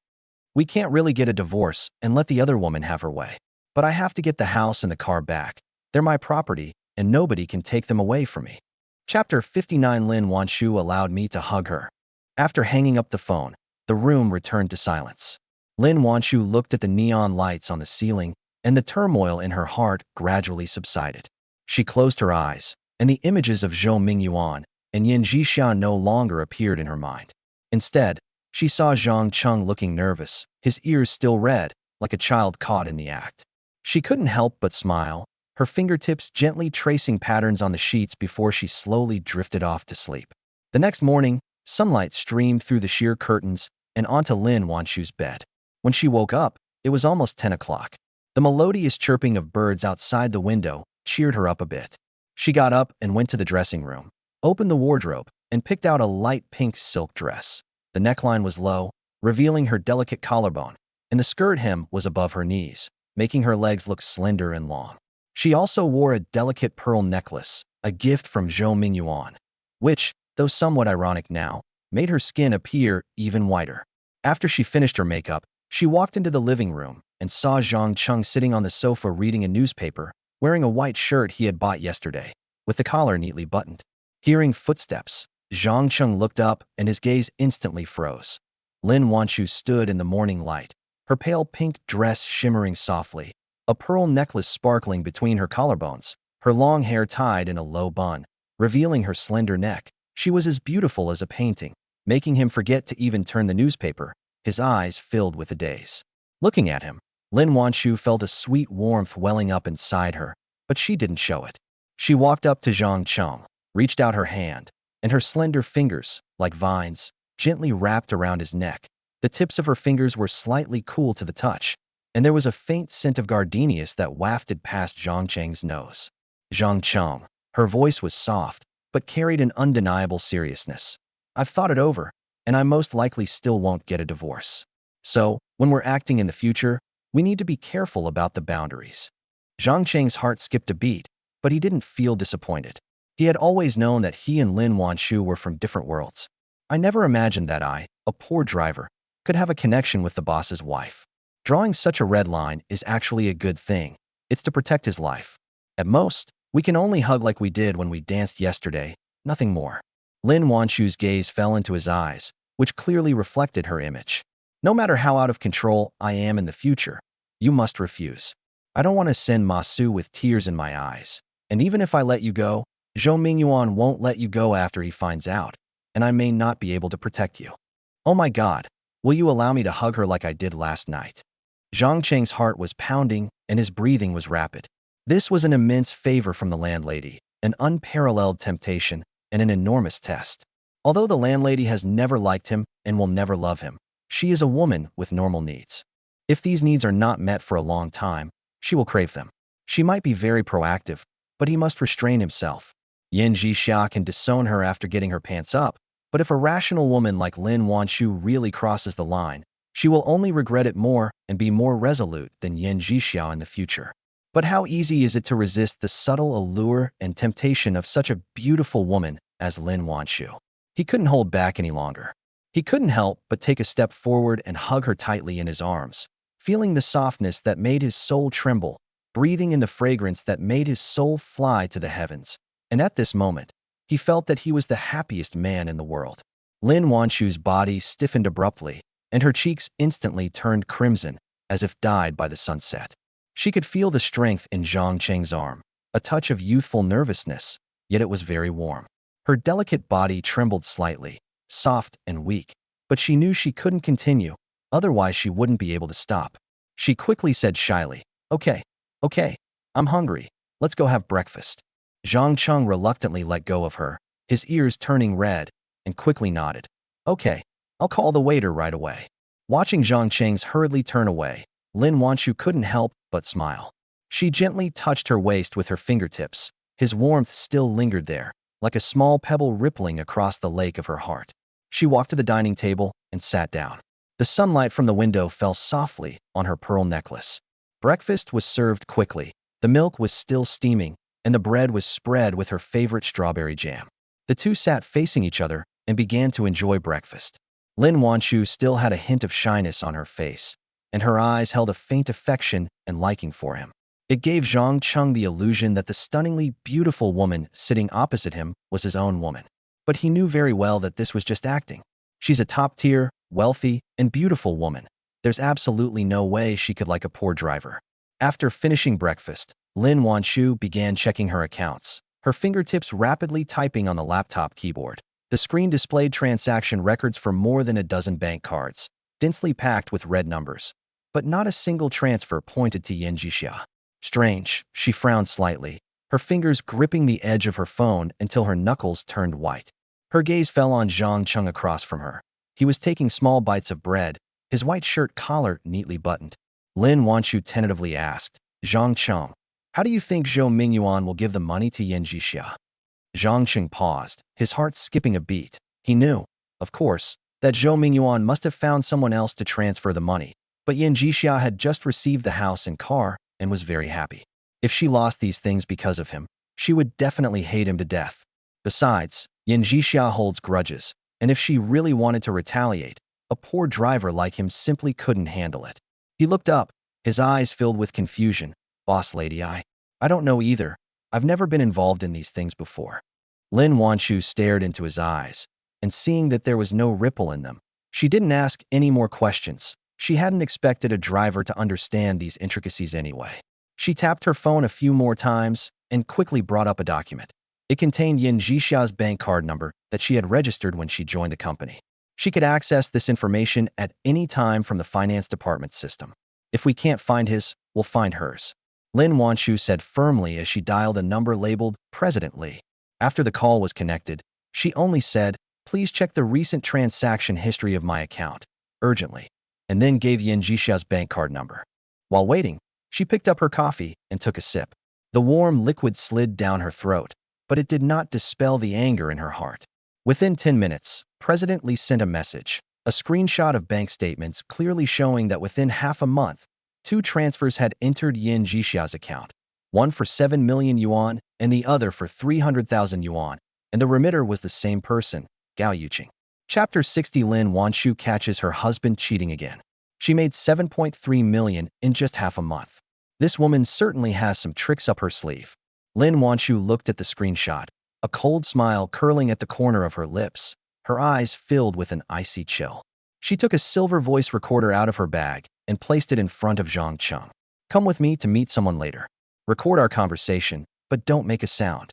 We can't really get a divorce and let the other woman have her way. But I have to get the house and the car back. They're my property, and nobody can take them away from me. Chapter 59. Lin Wanshu allowed me to hug her. After hanging up the phone, the room returned to silence. Lin Wanshu looked at the neon lights on the ceiling, and the turmoil in her heart gradually subsided. She closed her eyes, and the images of Zhou Mingyuan and Yin Zhixian no longer appeared in her mind. Instead, she saw Zhang Cheng looking nervous, his ears still red, like a child caught in the act. She couldn't help but smile, her fingertips gently tracing patterns on the sheets before she slowly drifted off to sleep. The next morning, sunlight streamed through the sheer curtains and onto Lin Wanshu's bed. When she woke up, it was almost 10 o'clock. The melodious chirping of birds outside the window cheered her up a bit. She got up and went to the dressing room, opened the wardrobe, and picked out a light pink silk dress. The neckline was low, revealing her delicate collarbone, and the skirt hem was above her knees, making her legs look slender and long. She also wore a delicate pearl necklace, a gift from Zhou Mingyuan, which, though somewhat ironic now, made her skin appear even whiter. After she finished her makeup, She walked into the living room and saw Zhang Cheng sitting on the sofa reading a newspaper, wearing a white shirt he had bought yesterday, with the collar neatly buttoned. Hearing footsteps, Zhang Cheng looked up and his gaze instantly froze. Lin Wanshu stood in the morning light, her pale pink dress shimmering softly, a pearl necklace sparkling between her collarbones, her long hair tied in a low bun, revealing her slender neck. She was as beautiful as a painting, making him forget to even turn the newspaper, his eyes filled with a daze. Looking at him, Lin Wanshu felt a sweet warmth welling up inside her, but she didn't show it. She walked up to Zhang Cheng, reached out her hand, and her slender fingers, like vines, gently wrapped around his neck. The tips of her fingers were slightly cool to the touch, and there was a faint scent of gardenias that wafted past Zhang Cheng's nose. Zhang Cheng, her voice was soft, but carried an undeniable seriousness. I've thought it over, and I most likely still won't get a divorce. So, when we're acting in the future, we need to be careful about the boundaries. Zhang Cheng's heart skipped a beat, but he didn't feel disappointed. He had always known that he and Lin Wanshu were from different worlds. I never imagined that I, a poor driver, could have a connection with the boss's wife. Drawing such a red line is actually a good thing. It's to protect his life. At most, we can only hug like we did when we danced yesterday, nothing more. Lin Wanshu's gaze fell into his eyes, which clearly reflected her image. No matter how out of control I am in the future, you must refuse. I don't want to send Ma Su with tears in my eyes. And even if I let you go, Zhou Mingyuan won't let you go after he finds out, and I may not be able to protect you. Oh my God, will you allow me to hug her like I did last night? Zhang Cheng's heart was pounding and his breathing was rapid. This was an immense favor from the landlady, an unparalleled temptation, and an enormous test. Although the landlady has never liked him and will never love him, she is a woman with normal needs. If these needs are not met for a long time, she will crave them. She might be very proactive, but he must restrain himself. Yan Jixia can disown her after getting her pants up, but if a rational woman like Lin Wanshu really crosses the line, she will only regret it more and be more resolute than Yan Jixia in the future. But how easy is it to resist the subtle allure and temptation of such a beautiful woman as Lin Wanshu? He couldn't hold back any longer. He couldn't help but take a step forward and hug her tightly in his arms, feeling the softness that made his soul tremble, breathing in the fragrance that made his soul fly to the heavens. And at this moment, he felt that he was the happiest man in the world. Lin Wanshu's body stiffened abruptly, and her cheeks instantly turned crimson, as if dyed by the sunset. She could feel the strength in Zhang Cheng's arm, a touch of youthful nervousness, yet it was very warm. Her delicate body trembled slightly, soft and weak, but she knew she couldn't continue, otherwise she wouldn't be able to stop. She quickly said shyly, Okay, I'm hungry. Let's go have breakfast. Zhang Cheng reluctantly let go of her, his ears turning red, and quickly nodded. Okay, I'll call the waiter right away. Watching Zhang Cheng's hurriedly turn away, Lin Wanshu couldn't help but smile. She gently touched her waist with her fingertips. His warmth still lingered there, like a small pebble rippling across the lake of her heart. She walked to the dining table and sat down. The sunlight from the window fell softly on her pearl necklace. Breakfast was served quickly. The milk was still steaming, and the bread was spread with her favorite strawberry jam. The two sat facing each other and began to enjoy breakfast. Lin Wanshu still had a hint of shyness on her face, and her eyes held a faint affection and liking for him. It gave Zhang Cheng the illusion that the stunningly beautiful woman sitting opposite him was his own woman. But he knew very well that this was just acting. She's a top-tier, wealthy, and beautiful woman. There's absolutely no way she could like a poor driver. After finishing breakfast, Lin Wanshu began checking her accounts, her fingertips rapidly typing on the laptop keyboard. The screen displayed transaction records for more than a dozen bank cards, densely packed with red numbers. But not a single transfer pointed to Yan Jixia. Strange, she frowned slightly, her fingers gripping the edge of her phone until her knuckles turned white. Her gaze fell on Zhang Cheng across from her. He was taking small bites of bread, his white shirt collar neatly buttoned. Lin Wanshu tentatively asked, Zhang Cheng, how do you think Zhou Mingyuan will give the money to Yan Jixia? Zhang Cheng paused, his heart skipping a beat. He knew, of course, that Zhou Mingyuan must have found someone else to transfer the money, but Yan Jixia had just received the house and car and was very happy. If she lost these things because of him, she would definitely hate him to death. Besides, Yan Jixia holds grudges, and if she really wanted to retaliate, A poor driver like him simply couldn't handle it. He looked up, his eyes filled with confusion. Boss lady, I don't know either. I've never been involved in these things before. Lin Wanshu stared into his eyes, and seeing that there was no ripple in them, she didn't ask any more questions. She hadn't expected a driver to understand these intricacies anyway. She tapped her phone a few more times and quickly brought up a document. It contained Yin Jixia's bank card number that she had registered when she joined the company. She could access this information at any time from the finance department's system. If we can't find his, we'll find hers. Lin Wanshu said firmly as she dialed a number labeled President Li. After the call was connected, she only said, "Please check the recent transaction history of my account, urgently," and then gave Yin Jixia's bank card number. While waiting, she picked up her coffee and took a sip. The warm liquid slid down her throat, but it did not dispel the anger in her heart. Within 10 minutes, President Li sent a message, a screenshot of bank statements clearly showing that within half a month, 2 transfers had entered Yin Jixia's account, one for 7 million yuan and the other for 300,000 yuan, and the remitter was the same person, Gao Yuqing. Chapter 60. Lin Wanshu catches her husband cheating again. She made 7.3 million in just half a month. This woman certainly has some tricks up her sleeve. Lin Wanshu looked at the screenshot, a cold smile curling at the corner of her lips, her eyes filled with an icy chill. She took a silver voice recorder out of her bag and placed it in front of Zhang Cheng. "Come with me to meet someone later. Record our conversation, but don't make a sound."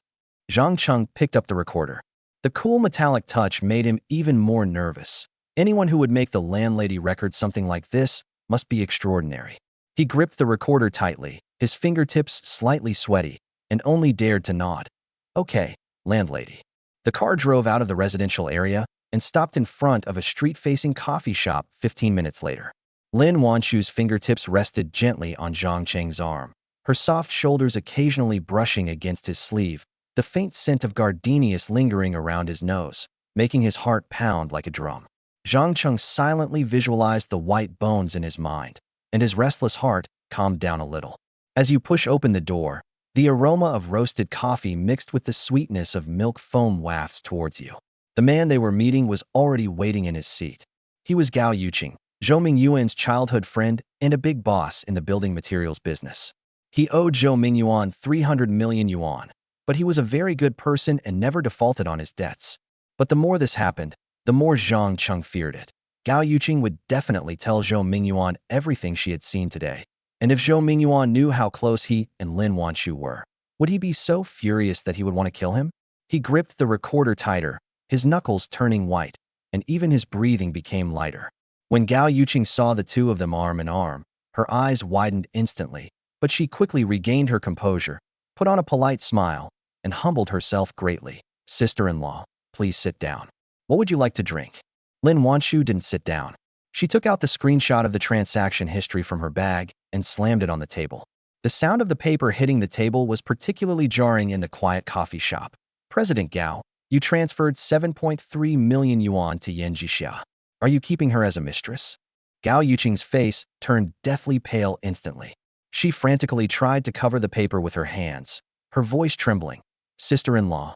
Zhang Cheng picked up the recorder. The cool metallic touch made him even more nervous. Anyone who would make the landlady record something like this must be extraordinary. He gripped the recorder tightly, his fingertips slightly sweaty, and only dared to nod. "Okay, landlady." The car drove out of the residential area and stopped in front of a street-facing coffee shop 15 minutes later. Lin Wanshu's fingertips rested gently on Zhang Cheng's arm, her soft shoulders occasionally brushing against his sleeve, the faint scent of gardenias lingering around his nose, making his heart pound like a drum. Zhang Cheng silently visualized the white bones in his mind, and his restless heart calmed down a little. As you push open the door, the aroma of roasted coffee mixed with the sweetness of milk foam wafts towards you. The man they were meeting was already waiting in his seat. He was Gao Yuqing, Zhou Mingyuan's childhood friend and a big boss in the building materials business. He owed Zhou Mingyuan 300 million yuan, but he was a very good person and never defaulted on his debts. But the more this happened, the more Zhang Cheng feared it. Gao Yuqing would definitely tell Zhou Mingyuan everything she had seen today. And if Zhou Mingyuan knew how close he and Lin Wanshu were, would he be so furious that he would want to kill him? He gripped the recorder tighter, his knuckles turning white, and even his breathing became lighter. When Gao Yuqing saw the two of them arm in arm, her eyes widened instantly, but she quickly regained her composure, put on a polite smile, and humbled herself greatly. "Sister-in-law, please sit down. What would you like to drink?" Lin Wanshu didn't sit down. She took out the screenshot of the transaction history from her bag and slammed it on the table. The sound of the paper hitting the table was particularly jarring in the quiet coffee shop. "President Gao, you transferred 7.3 million yuan to Yin Jixia. Are you keeping her as a mistress?" Gao Yuqing's face turned deathly pale instantly. She frantically tried to cover the paper with her hands, her voice trembling. "Sister-in-law,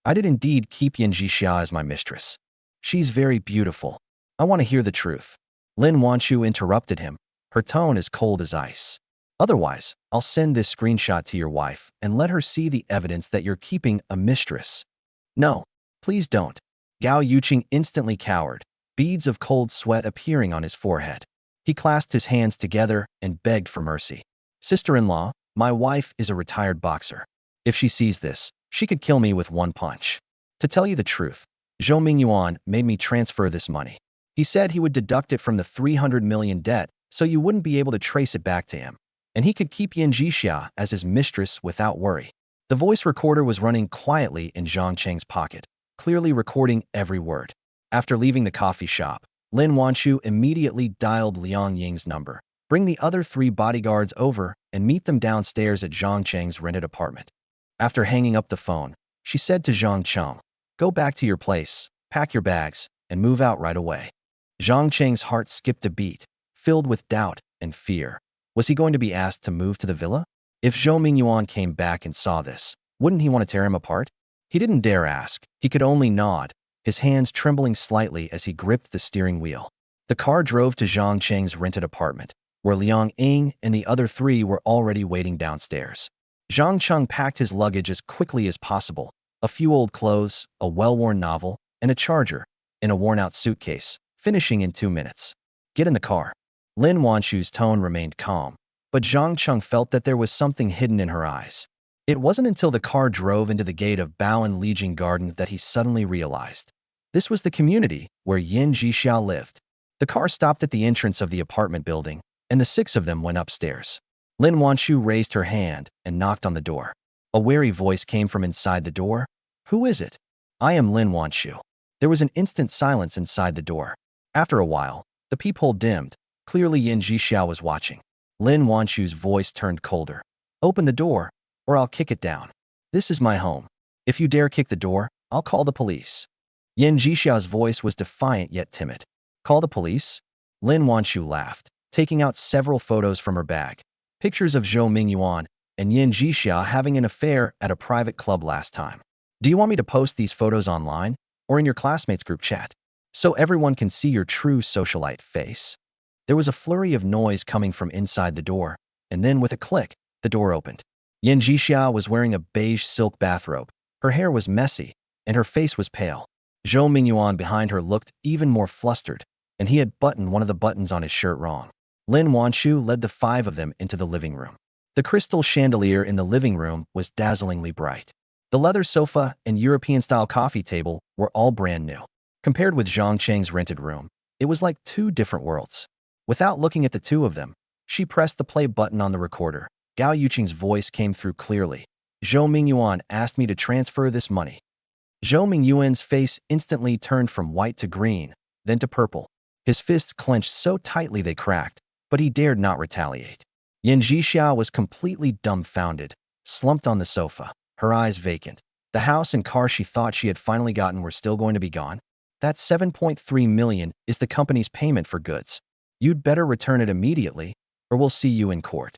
I did indeed keep Yin Jixia as my mistress. She's very beautiful. I want to hear the truth." Lin Wanshu interrupted him, her tone as cold as ice. "Otherwise, I'll send this screenshot to your wife and let her see the evidence that you're keeping a mistress." "No, please don't." Gao Yuqing instantly cowered, beads of cold sweat appearing on his forehead. He clasped his hands together and begged for mercy. "Sister-in-law, my wife is a retired boxer. If she sees this, she could kill me with one punch. To tell you the truth, Zhou Mingyuan made me transfer this money. He said he would deduct it from the 300 million debt so you wouldn't be able to trace it back to him, and he could keep Yin Jixia as his mistress without worry." The voice recorder was running quietly in Zhang Cheng's pocket, clearly recording every word. After leaving the coffee shop, Lin Wanshu immediately dialed Liang Ying's number. "Bring the other 3 bodyguards over and meet them downstairs at Zhang Cheng's rented apartment." After hanging up the phone, she said to Zhang Cheng, "Go back to your place, pack your bags, and move out right away." Zhang Cheng's heart skipped a beat, filled with doubt and fear. Was he going to be asked to move to the villa? If Zhou Mingyuan came back and saw this, wouldn't he want to tear him apart? He didn't dare ask. He could only nod, his hands trembling slightly as he gripped the steering wheel. The car drove to Zhang Cheng's rented apartment, where Liang Ying and the other three were already waiting downstairs. Zhang Cheng packed his luggage as quickly as possible, a few old clothes, a well-worn novel, and a charger, in a worn-out suitcase, finishing in 2 minutes. Get in the car. Lin Wanshu's tone remained calm, but Zhang Cheng felt that there was something hidden in her eyes. It wasn't until the car drove into the gate of Baoan Legion Garden that he suddenly realized. This was the community where Yin Jixiao lived. The car stopped at the entrance of the apartment building, and the 6 of them went upstairs. Lin Wanshu raised her hand and knocked on the door. A wary voice came from inside the door. Who is it? I am Lin Wanshu. There was an instant silence inside the door. After a while, the peephole dimmed. Clearly Yin Jixiao was watching. Lin Wanshu's voice turned colder. Open the door, or I'll kick it down. This is my home. If you dare kick the door, I'll call the police. Yin Jixiao's voice was defiant yet timid. Call the police? Lin Wanshu laughed, taking out several photos from her bag. Pictures of Zhou Mingyuan and Yin Jixiao having an affair at a private club last time. Do you want me to post these photos online or in your classmates' group chat so everyone can see your true socialite face? There was a flurry of noise coming from inside the door, and then with a click, the door opened. Yin Jixiao was wearing a beige silk bathrobe. Her hair was messy, and her face was pale. Zhou Mingyuan behind her looked even more flustered, and he had buttoned one of the buttons on his shirt wrong. Lin Wanshu led the 5 of them into the living room. The crystal chandelier in the living room was dazzlingly bright. The leather sofa and European-style coffee table were all brand new. Compared with Zhang Cheng's rented room, it was like 2 different worlds. Without looking at the 2 of them, she pressed the play button on the recorder. Gao Yuqing's voice came through clearly. Zhou Mingyuan asked me to transfer this money. Zhou Mingyuan's face instantly turned from white to green, then to purple. His fists clenched so tightly they cracked, but he dared not retaliate. Yin Jixiao was completely dumbfounded, slumped on the sofa, her eyes vacant. The house and car she thought she had finally gotten were still going to be gone. That 7.3 million is the company's payment for goods. You'd better return it immediately, or we'll see you in court.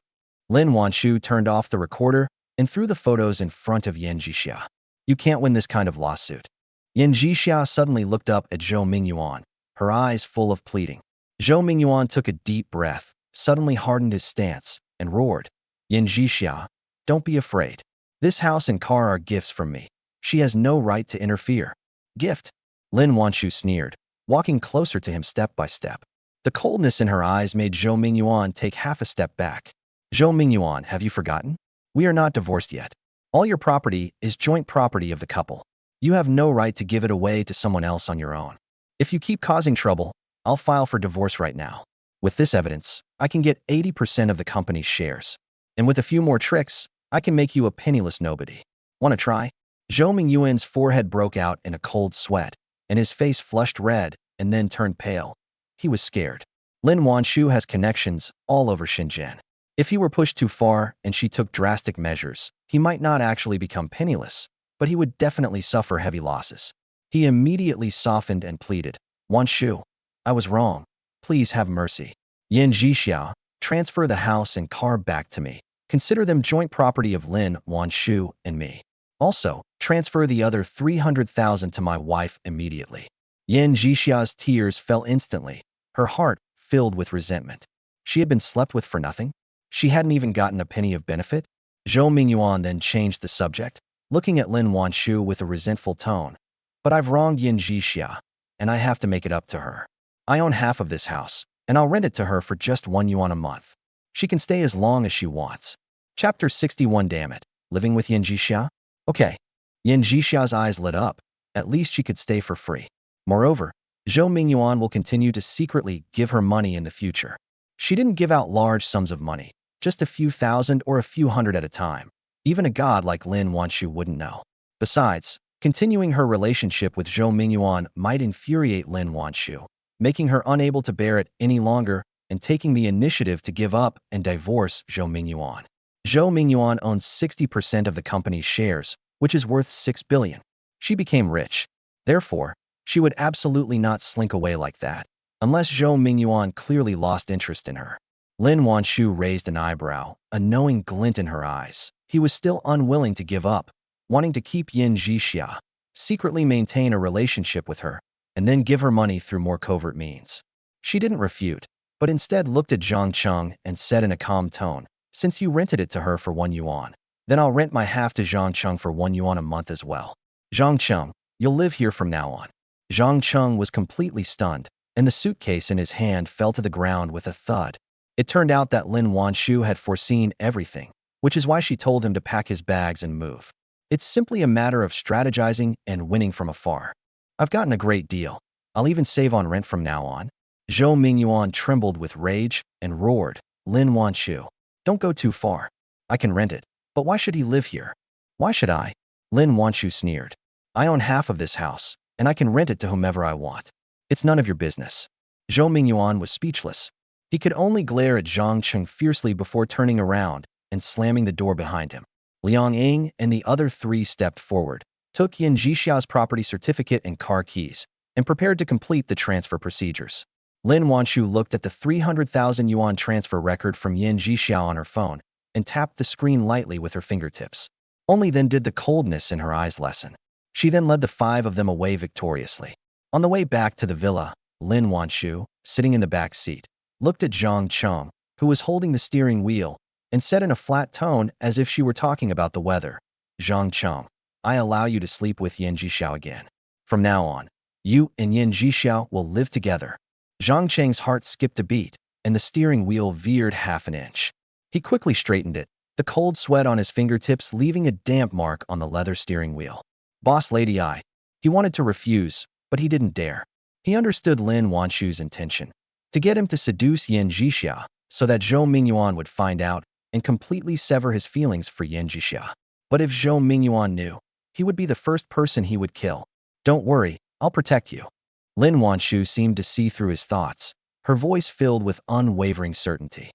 Lin Wanshu turned off the recorder and threw the photos in front of Yin Jixiao. You can't win this kind of lawsuit. Yin Jixiao suddenly looked up at Zhou Mingyuan, her eyes full of pleading. Zhou Mingyuan took a deep breath, suddenly hardened his stance, and roared. Yin Jixiao, don't be afraid. This house and car are gifts from me. She has no right to interfere. Gift? Lin Wanshu sneered, walking closer to him step by step. The coldness in her eyes made Zhou Mingyuan take half a step back. Zhou Mingyuan, have you forgotten? We are not divorced yet. All your property is joint property of the couple. You have no right to give it away to someone else on your own. If you keep causing trouble, I'll file for divorce right now. With this evidence, I can get 80% of the company's shares. And with a few more tricks, I can make you a penniless nobody. Want to try? Zhou Mingyuan's forehead broke out in a cold sweat, and his face flushed red and then turned pale. He was scared. Lin Wanshu has connections all over Shenzhen. If he were pushed too far and she took drastic measures, he might not actually become penniless, but he would definitely suffer heavy losses. He immediately softened and pleaded, Wanshu, I was wrong. Please have mercy. Yin Jixiao, transfer the house and car back to me. Consider them joint property of Lin Wanshu and me. Also, transfer the other 300,000 to my wife immediately. Yin Jixiao's tears fell instantly, her heart filled with resentment. She had been slept with for nothing? She hadn't even gotten a penny of benefit? Zhou Mingyuan then changed the subject, looking at Lin Wanshu with a resentful tone. But I've wronged Yin Jixiao, and I have to make it up to her. I own half of this house, and I'll rent it to her for just 1 yuan a month. She can stay as long as she wants. Chapter 61. Damn it. Living with Yin Jixiao? Okay. Yin Jixiao's eyes lit up. At least she could stay for free. Moreover, Zhou Mingyuan will continue to secretly give her money in the future. She didn't give out large sums of money, just a few thousand or a few hundred at a time. Even a god like Lin Wanshu wouldn't know. Besides, continuing her relationship with Zhou Mingyuan might infuriate Lin Wanshu, making her unable to bear it any longer and taking the initiative to give up and divorce Zhou Mingyuan. Zhou Mingyuan owns 60% of the company's shares, which is worth 6 billion. She became rich. Therefore, she would absolutely not slink away like that, unless Zhou Mingyuan clearly lost interest in her. Lin Wanshu raised an eyebrow, a knowing glint in her eyes. He was still unwilling to give up, wanting to keep Yin Jixiao. secretly maintain a relationship with her, and then give her money through more covert means. She didn't refute, but instead looked at Zhang Cheng and said in a calm tone, "Since you rented it to her for 1 yuan, then I'll rent my half to Zhang Cheng for 1 yuan a month as well. Zhang Cheng, you'll live here from now on." Zhang Cheng was completely stunned, and the suitcase in his hand fell to the ground with a thud. It turned out that Lin Wanshu had foreseen everything, which is why she told him to pack his bags and move. It's simply a matter of strategizing and winning from afar. "I've gotten a great deal. I'll even save on rent from now on." Zhou Mingyuan trembled with rage and roared, "Lin Wanshu, don't go too far. I can rent it, but why should he live here?" "Why should I?" Lin Wanshu sneered. "I own half of this house, and I can rent it to whomever I want. It's none of your business." Zhou Mingyuan was speechless. He could only glare at Zhang Cheng fiercely before turning around and slamming the door behind him. Liang Ying and the other three stepped forward, took Yin Jixiao's property certificate and car keys, and prepared to complete the transfer procedures. Lin Wanshu looked at the 300,000 yuan transfer record from Yin Jixiao on her phone and tapped the screen lightly with her fingertips. Only then did the coldness in her eyes lessen. She then led the five of them away victoriously. On the way back to the villa, Lin Wanshu, sitting in the back seat, looked at Zhang Cheng, who was holding the steering wheel, and said in a flat tone as if she were talking about the weather, "Zhang Cheng, I allow you to sleep with Yin Jixiao again. From now on, you and Yin Jixiao will live together." Zhang Cheng's heart skipped a beat, and the steering wheel veered half an inch. He quickly straightened it, the cold sweat on his fingertips leaving a damp mark on the leather steering wheel. "Boss Lady I." He wanted to refuse, but he didn't dare. He understood Lin Wanshu's intention, to get him to seduce Yin Jixiao so that Zhou Mingyuan would find out and completely sever his feelings for Yin Jixiao. But if Zhou Mingyuan knew, he would be the first person he would kill. "Don't worry, I'll protect you." Lin Wanshu seemed to see through his thoughts, her voice filled with unwavering certainty.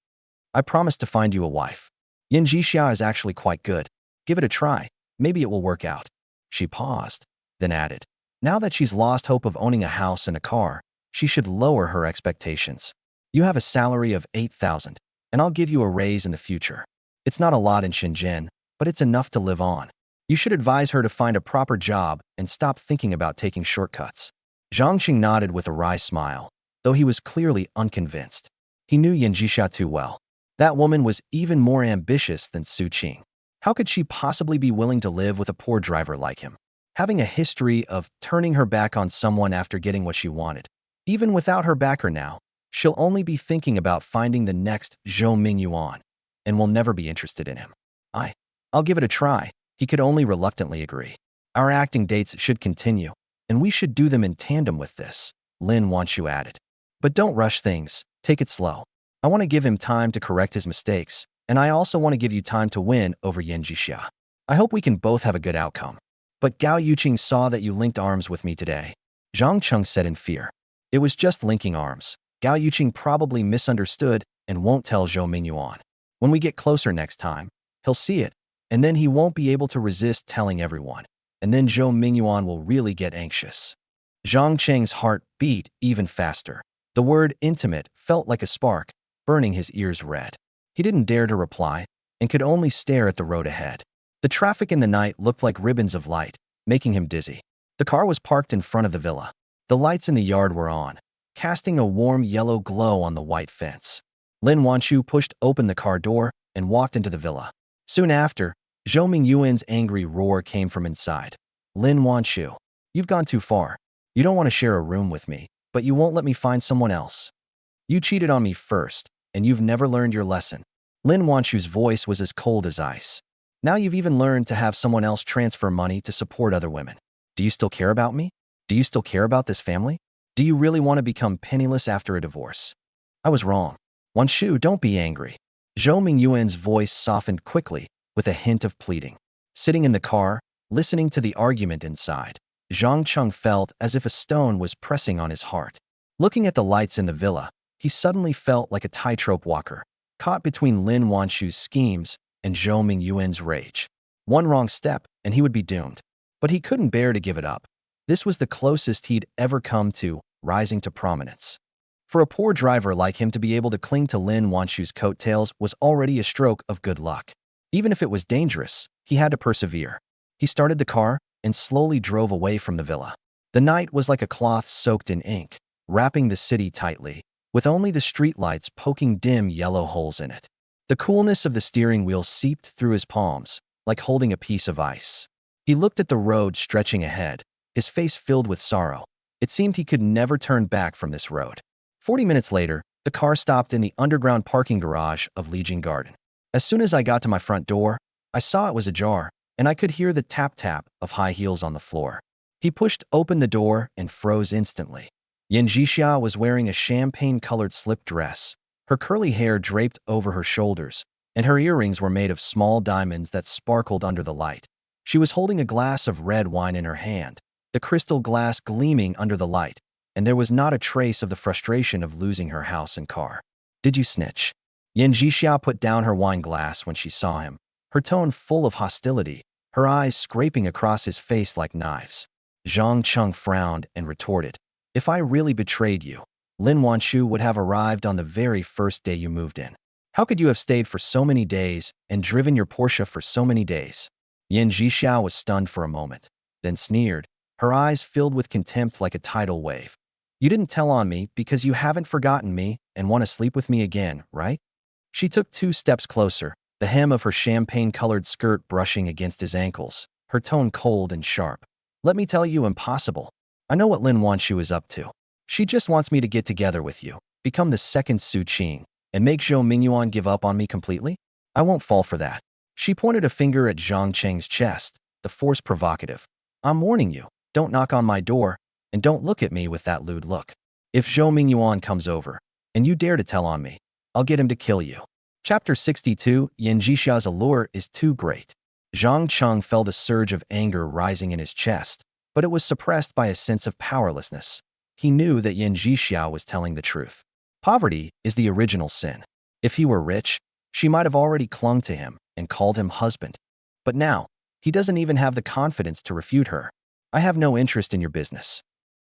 "I promise to find you a wife. Yin Jixiao is actually quite good. Give it a try. Maybe it will work out." She paused, then added, "Now that she's lost hope of owning a house and a car, she should lower her expectations. You have a salary of 8,000, and I'll give you a raise in the future. It's not a lot in Shenzhen, but it's enough to live on. You should advise her to find a proper job and stop thinking about taking shortcuts." Zhang Qing nodded with a wry smile, though he was clearly unconvinced. He knew Yin Jixiao too well. That woman was even more ambitious than Su Qing. How could she possibly be willing to live with a poor driver like him? Having a history of turning her back on someone after getting what she wanted. Even without her backer now, she'll only be thinking about finding the next Zhou Mingyuan, and will never be interested in him. I'll give it a try." He could only reluctantly agree. "Our acting dates should continue, and we should do them in tandem with this," Lin Wanshu added. "But don't rush things, take it slow. I want to give him time to correct his mistakes, and I also want to give you time to win over Yin Jixia. I hope we can both have a good outcome." "But Gao Yuqing saw that you linked arms with me today," Zhang Cheng said in fear. "It was just linking arms. Gao Yuqing probably misunderstood and won't tell Zhou Mingyuan. When we get closer next time, he'll see it, and then he won't be able to resist telling everyone, and then Zhou Mingyuan will really get anxious." Zhang Cheng's heart beat even faster. The word intimate felt like a spark, burning his ears red. He didn't dare to reply and could only stare at the road ahead. The traffic in the night looked like ribbons of light, making him dizzy. The car was parked in front of the villa. The lights in the yard were on, casting a warm yellow glow on the white fence. Lin Wanshu pushed open the car door and walked into the villa. Soon after, Zhou Mingyuan's angry roar came from inside. "Lin Wanshu, you've gone too far. You don't want to share a room with me, but you won't let me find someone else. You cheated on me first, and you've never learned your lesson." Lin Wanshu's voice was as cold as ice. "Now you've even learned to have someone else transfer money to support other women. Do you still care about me? Do you still care about this family? Do you really want to become penniless after a divorce?" "I was wrong. Wanshu, don't be angry." Zhou Mingyuan's voice softened quickly, with a hint of pleading. Sitting in the car, listening to the argument inside, Zhang Cheng felt as if a stone was pressing on his heart. Looking at the lights in the villa, he suddenly felt like a tightrope walker, caught between Lin Wanshu's schemes and Zhou Mingyuan's rage. One wrong step, and he would be doomed. But he couldn't bear to give it up. This was the closest he'd ever come to rising to prominence. For a poor driver like him to be able to cling to Lin Wanshu's coattails was already a stroke of good luck. Even if it was dangerous, he had to persevere. He started the car, and slowly drove away from the villa. The night was like a cloth soaked in ink, wrapping the city tightly, with only the streetlights poking dim yellow holes in it. The coolness of the steering wheel seeped through his palms, like holding a piece of ice. He looked at the road stretching ahead, his face filled with sorrow. It seemed he could never turn back from this road. 40 minutes later, the car stopped in the underground parking garage of Legion Garden. As soon as I got to my front door, I saw it was ajar, and I could hear the tap-tap of high heels on the floor. He pushed open the door and froze instantly. Yan Zhixia was wearing a champagne-colored slip dress, her curly hair draped over her shoulders, and her earrings were made of small diamonds that sparkled under the light. She was holding a glass of red wine in her hand, the crystal glass gleaming under the light, and there was not a trace of the frustration of losing her house and car. "Did you snitch?" Yan Zhixia put down her wine glass when she saw him, her tone full of hostility, her eyes scraping across his face like knives. Cheng frowned and retorted, "If I really betrayed you, Lin Wanshu would have arrived on the very first day you moved in. How could you have stayed for so many days and driven your Porsche for so many days?" Yan Zhixia was stunned for a moment, then sneered, her eyes filled with contempt like a tidal wave. "You didn't tell on me because you haven't forgotten me and want to sleep with me again, right?" She took 2 steps closer, the hem of her champagne-colored skirt brushing against his ankles, her tone cold and sharp. "Let me tell you, impossible. I know what Lin Wanshu is up to. She just wants me to get together with you, become the second Su Qing, and make Zhou Mingyuan give up on me completely. I won't fall for that." She pointed a finger at Zhang Cheng's chest, the force provocative. "I'm warning you, don't knock on my door, and don't look at me with that lewd look. If Zhou Mingyuan comes over, and you dare to tell on me, I'll get him to kill you." Chapter 62, Yan Zhixia's allure is too great. Zhang Cheng felt a surge of anger rising in his chest, but it was suppressed by a sense of powerlessness. He knew that Yan Zhixia was telling the truth. Poverty is the original sin. If he were rich, she might have already clung to him and called him husband. But now, he doesn't even have the confidence to refute her. "I have no interest in your business."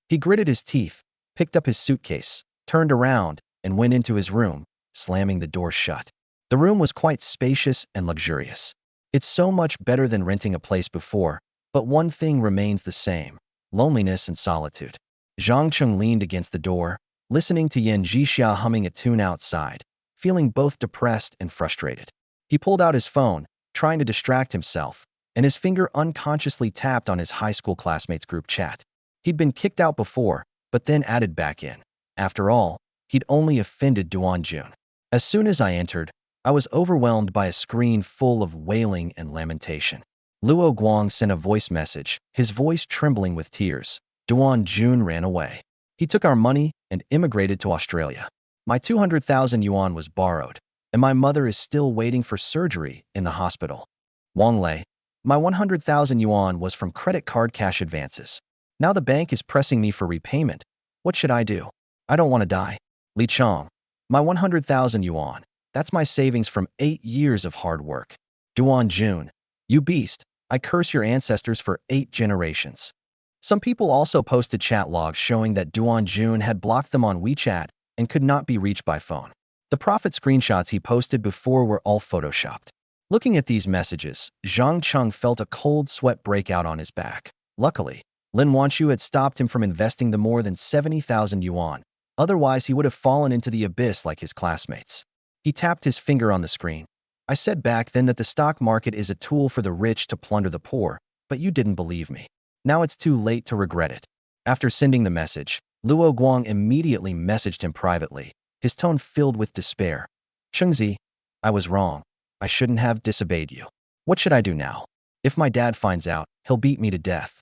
He gritted his teeth, picked up his suitcase, turned around, and went into his room, slamming the door shut. The room was quite spacious and luxurious. It's so much better than renting a place before, but one thing remains the same: loneliness and solitude. Zhang Cheng leaned against the door, listening to Yan Zhixia humming a tune outside, feeling both depressed and frustrated. He pulled out his phone, trying to distract himself, and his finger unconsciously tapped on his high school classmates' group chat. He'd been kicked out before, but then added back in. After all, he'd only offended Duan Jun. "As soon as I entered, I was overwhelmed by a screen full of wailing and lamentation." Luo Guang sent a voice message, his voice trembling with tears. "Duan Jun ran away. He took our money and immigrated to Australia. My 200,000 yuan was borrowed, and my mother is still waiting for surgery in the hospital. Wang Lei, my 100,000 yuan was from credit card cash advances. Now the bank is pressing me for repayment. What should I do? I don't want to die. Li Chong, my 100,000 yuan. That's my savings from 8 years of hard work. Duan Jun, you beast, I curse your ancestors for 8 generations." Some people also posted chat logs showing that Duan Jun had blocked them on WeChat and could not be reached by phone. The profit screenshots he posted before were all photoshopped. Looking at these messages, Zhang Cheng felt a cold sweat break out on his back. Luckily, Lin Wanshu had stopped him from investing the more than 70,000 yuan. Otherwise, he would have fallen into the abyss like his classmates. He tapped his finger on the screen. "I said back then that the stock market is a tool for the rich to plunder the poor, but you didn't believe me. Now it's too late to regret it." After sending the message, Luo Guang immediately messaged him privately, his tone filled with despair. "Chengzi, I was wrong. I shouldn't have disobeyed you. What should I do now? If my dad finds out, he'll beat me to death."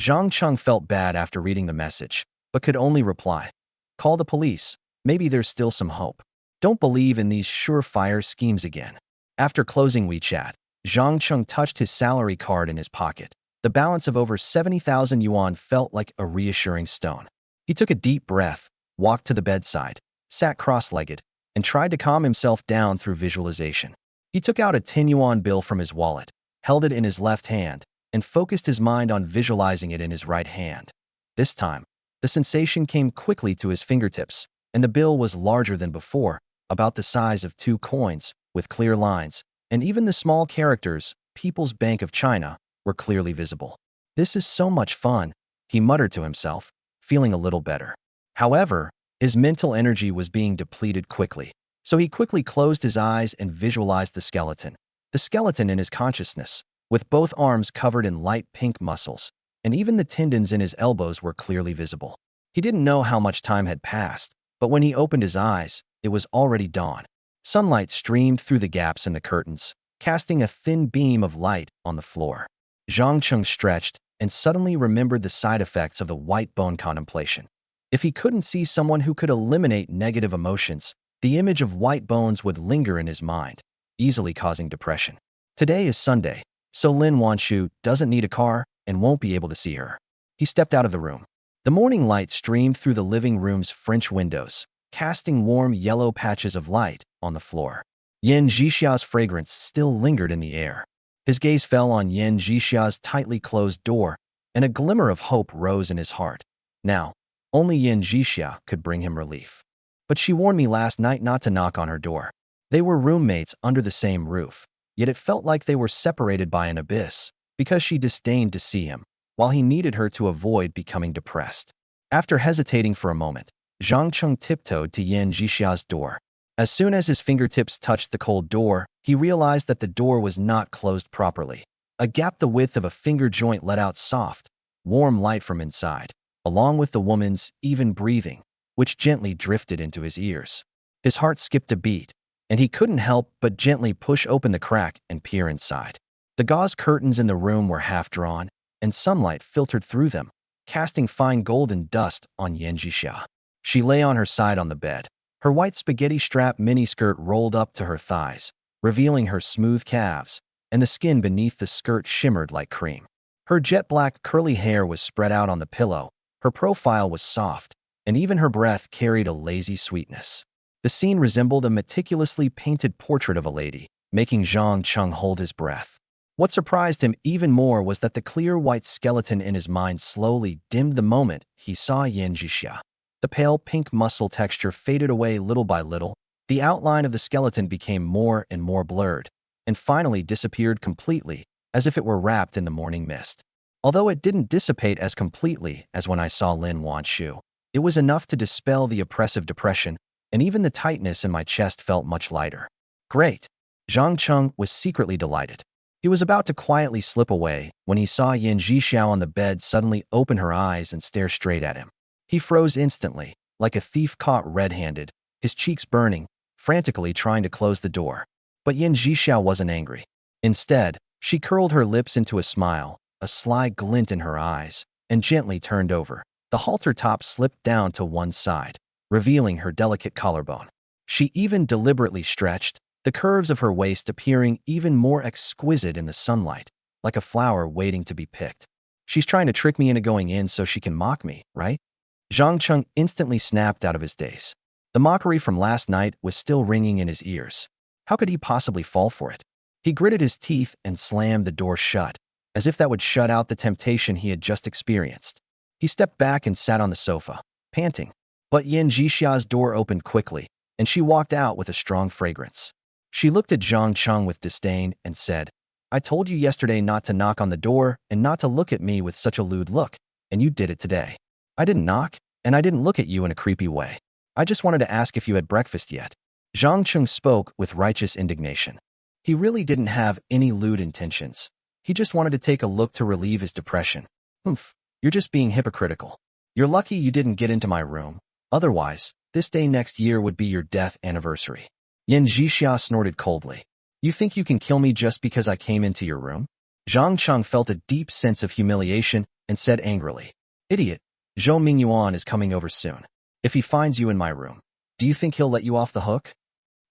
Zhang Cheng felt bad after reading the message, but could only reply, "Call the police. Maybe there's still some hope. Don't believe in these surefire schemes again." After closing WeChat, Zhang Cheng touched his salary card in his pocket. The balance of over 70,000 yuan felt like a reassuring stone. He took a deep breath, walked to the bedside, sat cross-legged, and tried to calm himself down through visualization. He took out a 10 yuan bill from his wallet, held it in his left hand, and focused his mind on visualizing it in his right hand. This time, the sensation came quickly to his fingertips, and the bill was larger than before, about the size of 2 coins, with clear lines, and even the small characters, People's Bank of China, were clearly visible. This is so much fun, he muttered to himself, feeling a little better. However, his mental energy was being depleted quickly, so he quickly closed his eyes and visualized the skeleton. The skeleton in his consciousness, with both arms covered in light pink muscles, and even the tendons in his elbows were clearly visible. He didn't know how much time had passed, but when he opened his eyes, it was already dawn. Sunlight streamed through the gaps in the curtains, casting a thin beam of light on the floor. Cheng stretched and suddenly remembered the side effects of the white bone contemplation. If he couldn't see someone who could eliminate negative emotions, the image of white bones would linger in his mind, easily causing depression. Today is Sunday, so Lin Wanshu doesn't need a car and won't be able to see her. He stepped out of the room. The morning light streamed through the living room's French windows, casting warm yellow patches of light on the floor. Yan Zhixia's fragrance still lingered in the air. His gaze fell on Yan Zhixia's tightly closed door, and a glimmer of hope rose in his heart. Now, only Yan Zhixia could bring him relief. But she warned me last night not to knock on her door. They were roommates under the same roof, yet it felt like they were separated by an abyss, because she disdained to see him, while he needed her to avoid becoming depressed. After hesitating for a moment, Zhang Cheng tiptoed to Yan Zhixia's door. As soon as his fingertips touched the cold door, he realized that the door was not closed properly. A gap the width of a finger joint let out soft, warm light from inside, along with the woman's even breathing, which gently drifted into his ears. His heart skipped a beat, and he couldn't help but gently push open the crack and peer inside. The gauze curtains in the room were half drawn, and sunlight filtered through them, casting fine golden dust on Yan Zhixia. She lay on her side on the bed, her white spaghetti strap miniskirt rolled up to her thighs, revealing her smooth calves, and the skin beneath the skirt shimmered like cream. Her jet-black curly hair was spread out on the pillow, her profile was soft, and even her breath carried a lazy sweetness. The scene resembled a meticulously painted portrait of a lady, making Zhang Cheng hold his breath. What surprised him even more was that the clear white skeleton in his mind slowly dimmed the moment he saw Yan Zhixia. The pale pink muscle texture faded away little by little, the outline of the skeleton became more and more blurred, and finally disappeared completely, as if it were wrapped in the morning mist. Although it didn't dissipate as completely as when I saw Lin Wanshu, it was enough to dispel the oppressive depression, and even the tightness in my chest felt much lighter. Great! Zhang Cheng was secretly delighted. He was about to quietly slip away when he saw Yan Zhixiao on the bed suddenly open her eyes and stare straight at him. He froze instantly, like a thief caught red-handed, his cheeks burning, frantically trying to close the door. But Yan Zhixiao wasn't angry. Instead, she curled her lips into a smile, a sly glint in her eyes, and gently turned over. The halter top slipped down to one side, revealing her delicate collarbone. She even deliberately stretched, the curves of her waist appearing even more exquisite in the sunlight, like a flower waiting to be picked. She's trying to trick me into going in so she can mock me, right? Zhang Cheng instantly snapped out of his daze. The mockery from last night was still ringing in his ears. How could he possibly fall for it? He gritted his teeth and slammed the door shut, as if that would shut out the temptation he had just experienced. He stepped back and sat on the sofa, panting. But Yan Zhixia's door opened quickly, and she walked out with a strong fragrance. She looked at Zhang Cheng with disdain and said, "I told you yesterday not to knock on the door and not to look at me with such a lewd look, and you did it today. I didn't knock, and I didn't look at you in a creepy way. I just wanted to ask if you had breakfast yet." Zhang Cheng spoke with righteous indignation. He really didn't have any lewd intentions. He just wanted to take a look to relieve his depression. Oomph, you're just being hypocritical. You're lucky you didn't get into my room. Otherwise, this day next year would be your death anniversary. Yan Zhixia snorted coldly. You think you can kill me just because I came into your room? Zhang Cheng felt a deep sense of humiliation and said angrily, "Idiot, Zhou Yuan is coming over soon. If he finds you in my room, do you think he'll let you off the hook?"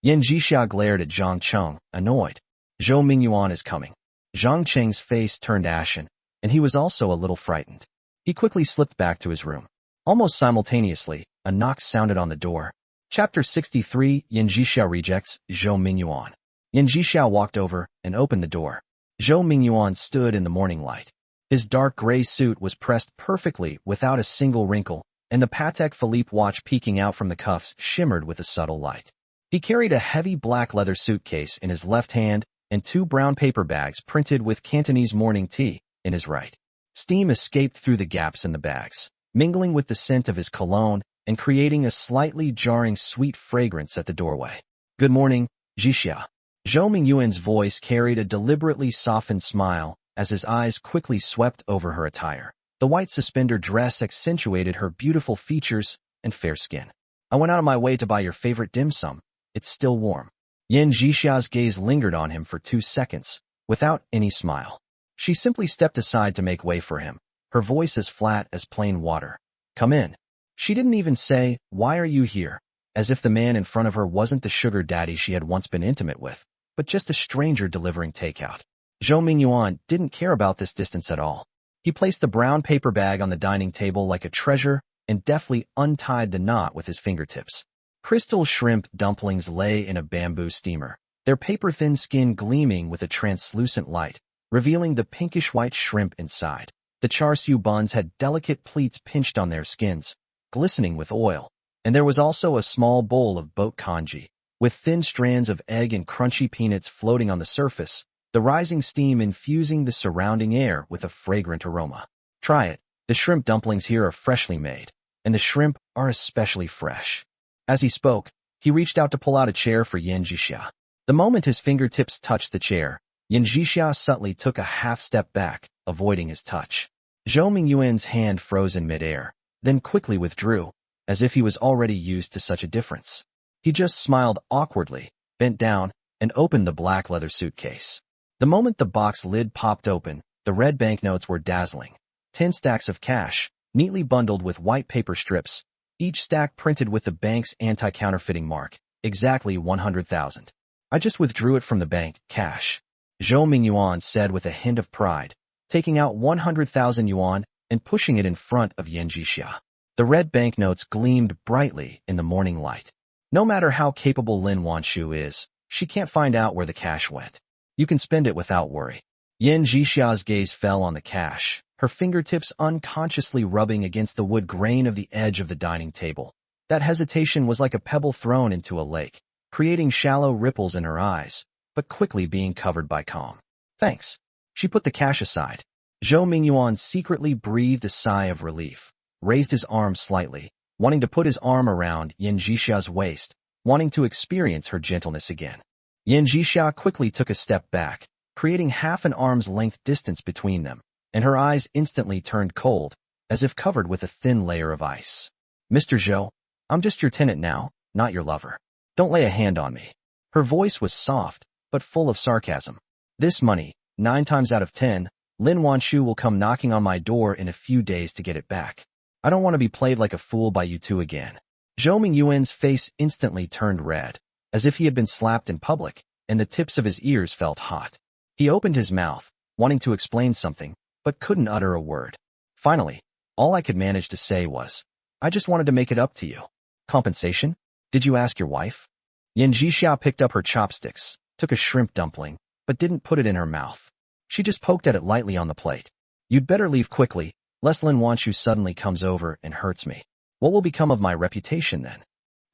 Yan Zhixia glared at Zhang Cheng, annoyed. "Zhou Yuan is coming." Zhang Cheng's face turned ashen, and he was also a little frightened. He quickly slipped back to his room. Almost simultaneously, a knock sounded on the door. Chapter 63, Yan Zhixia rejects Zhou Yuan. Yan Zhixia walked over and opened the door. Zhou Yuan stood in the morning light. His dark gray suit was pressed perfectly without a single wrinkle, and the Patek Philippe watch peeking out from the cuffs shimmered with a subtle light. He carried a heavy black leather suitcase in his left hand and two brown paper bags printed with Cantonese morning tea in his right. Steam escaped through the gaps in the bags, mingling with the scent of his cologne and creating a slightly jarring sweet fragrance at the doorway. "Good morning, Jixia." Zhou Mingyuan's voice carried a deliberately softened smile as his eyes quickly swept over her attire. The white suspender dress accentuated her beautiful features and fair skin. "I went out of my way to buy your favorite dim sum. It's still warm." Yin Jixia's gaze lingered on him for 2 seconds, without any smile. She simply stepped aside to make way for him, her voice as flat as plain water. "Come in." She didn't even say, "Why are you here?" as if the man in front of her wasn't the sugar daddy she had once been intimate with, but just a stranger delivering takeout. Zhou Mingyuan didn't care about this distance at all. He placed the brown paper bag on the dining table like a treasure and deftly untied the knot with his fingertips. Crystal shrimp dumplings lay in a bamboo steamer, their paper-thin skin gleaming with a translucent light, revealing the pinkish-white shrimp inside. The char siu buns had delicate pleats pinched on their skins, glistening with oil, and there was also a small bowl of boat congee, with thin strands of egg and crunchy peanuts floating on the surface, the rising steam infusing the surrounding air with a fragrant aroma. "Try it. The shrimp dumplings here are freshly made, and the shrimp are especially fresh." As he spoke, he reached out to pull out a chair for Yin Jixia. The moment his fingertips touched the chair, Yin Jixia subtly took a half-step back, avoiding his touch. Zhou Mingyuan's hand froze in midair, then quickly withdrew, as if he was already used to such a difference. He just smiled awkwardly, bent down, and opened the black leather suitcase. The moment the box lid popped open, the red banknotes were dazzling. 10 stacks of cash, neatly bundled with white paper strips, each stack printed with the bank's anti-counterfeiting mark, exactly 100,000. "I just withdrew it from the bank, cash," Zhou Mingyuan said with a hint of pride, taking out 100,000 yuan and pushing it in front of Yin Jixia. The red banknotes gleamed brightly in the morning light. No matter how capable Lin Wanshu is, she can't find out where the cash went. You can spend it without worry. Yin Jixia's gaze fell on the cash, her fingertips unconsciously rubbing against the wood grain of the edge of the dining table. That hesitation was like a pebble thrown into a lake, creating shallow ripples in her eyes, but quickly being covered by calm. "Thanks." She put the cash aside. Zhou Mingyuan secretly breathed a sigh of relief, raised his arm slightly, wanting to put his arm around Yin Jixia's waist, wanting to experience her gentleness again. Yin Jixia quickly took a step back, creating half an arm's length distance between them, and her eyes instantly turned cold, as if covered with a thin layer of ice. "Mr. Zhou, I'm just your tenant now, not your lover. Don't lay a hand on me." Her voice was soft, but full of sarcasm. "This money, 9 times out of 10, Lin Wanshu will come knocking on my door in a few days to get it back. I don't want to be played like a fool by you two again." Zhou Mingyuan's face instantly turned red, as if he had been slapped in public, and the tips of his ears felt hot. He opened his mouth, wanting to explain something, but couldn't utter a word. Finally, all I could manage to say was, "I just wanted to make it up to you." "Compensation? Did you ask your wife?" Yin Jixia picked up her chopsticks, took a shrimp dumpling, but didn't put it in her mouth. She just poked at it lightly on the plate. "You'd better leave quickly, lest Lin Wanshu suddenly comes over and hurts me. What will become of my reputation then?"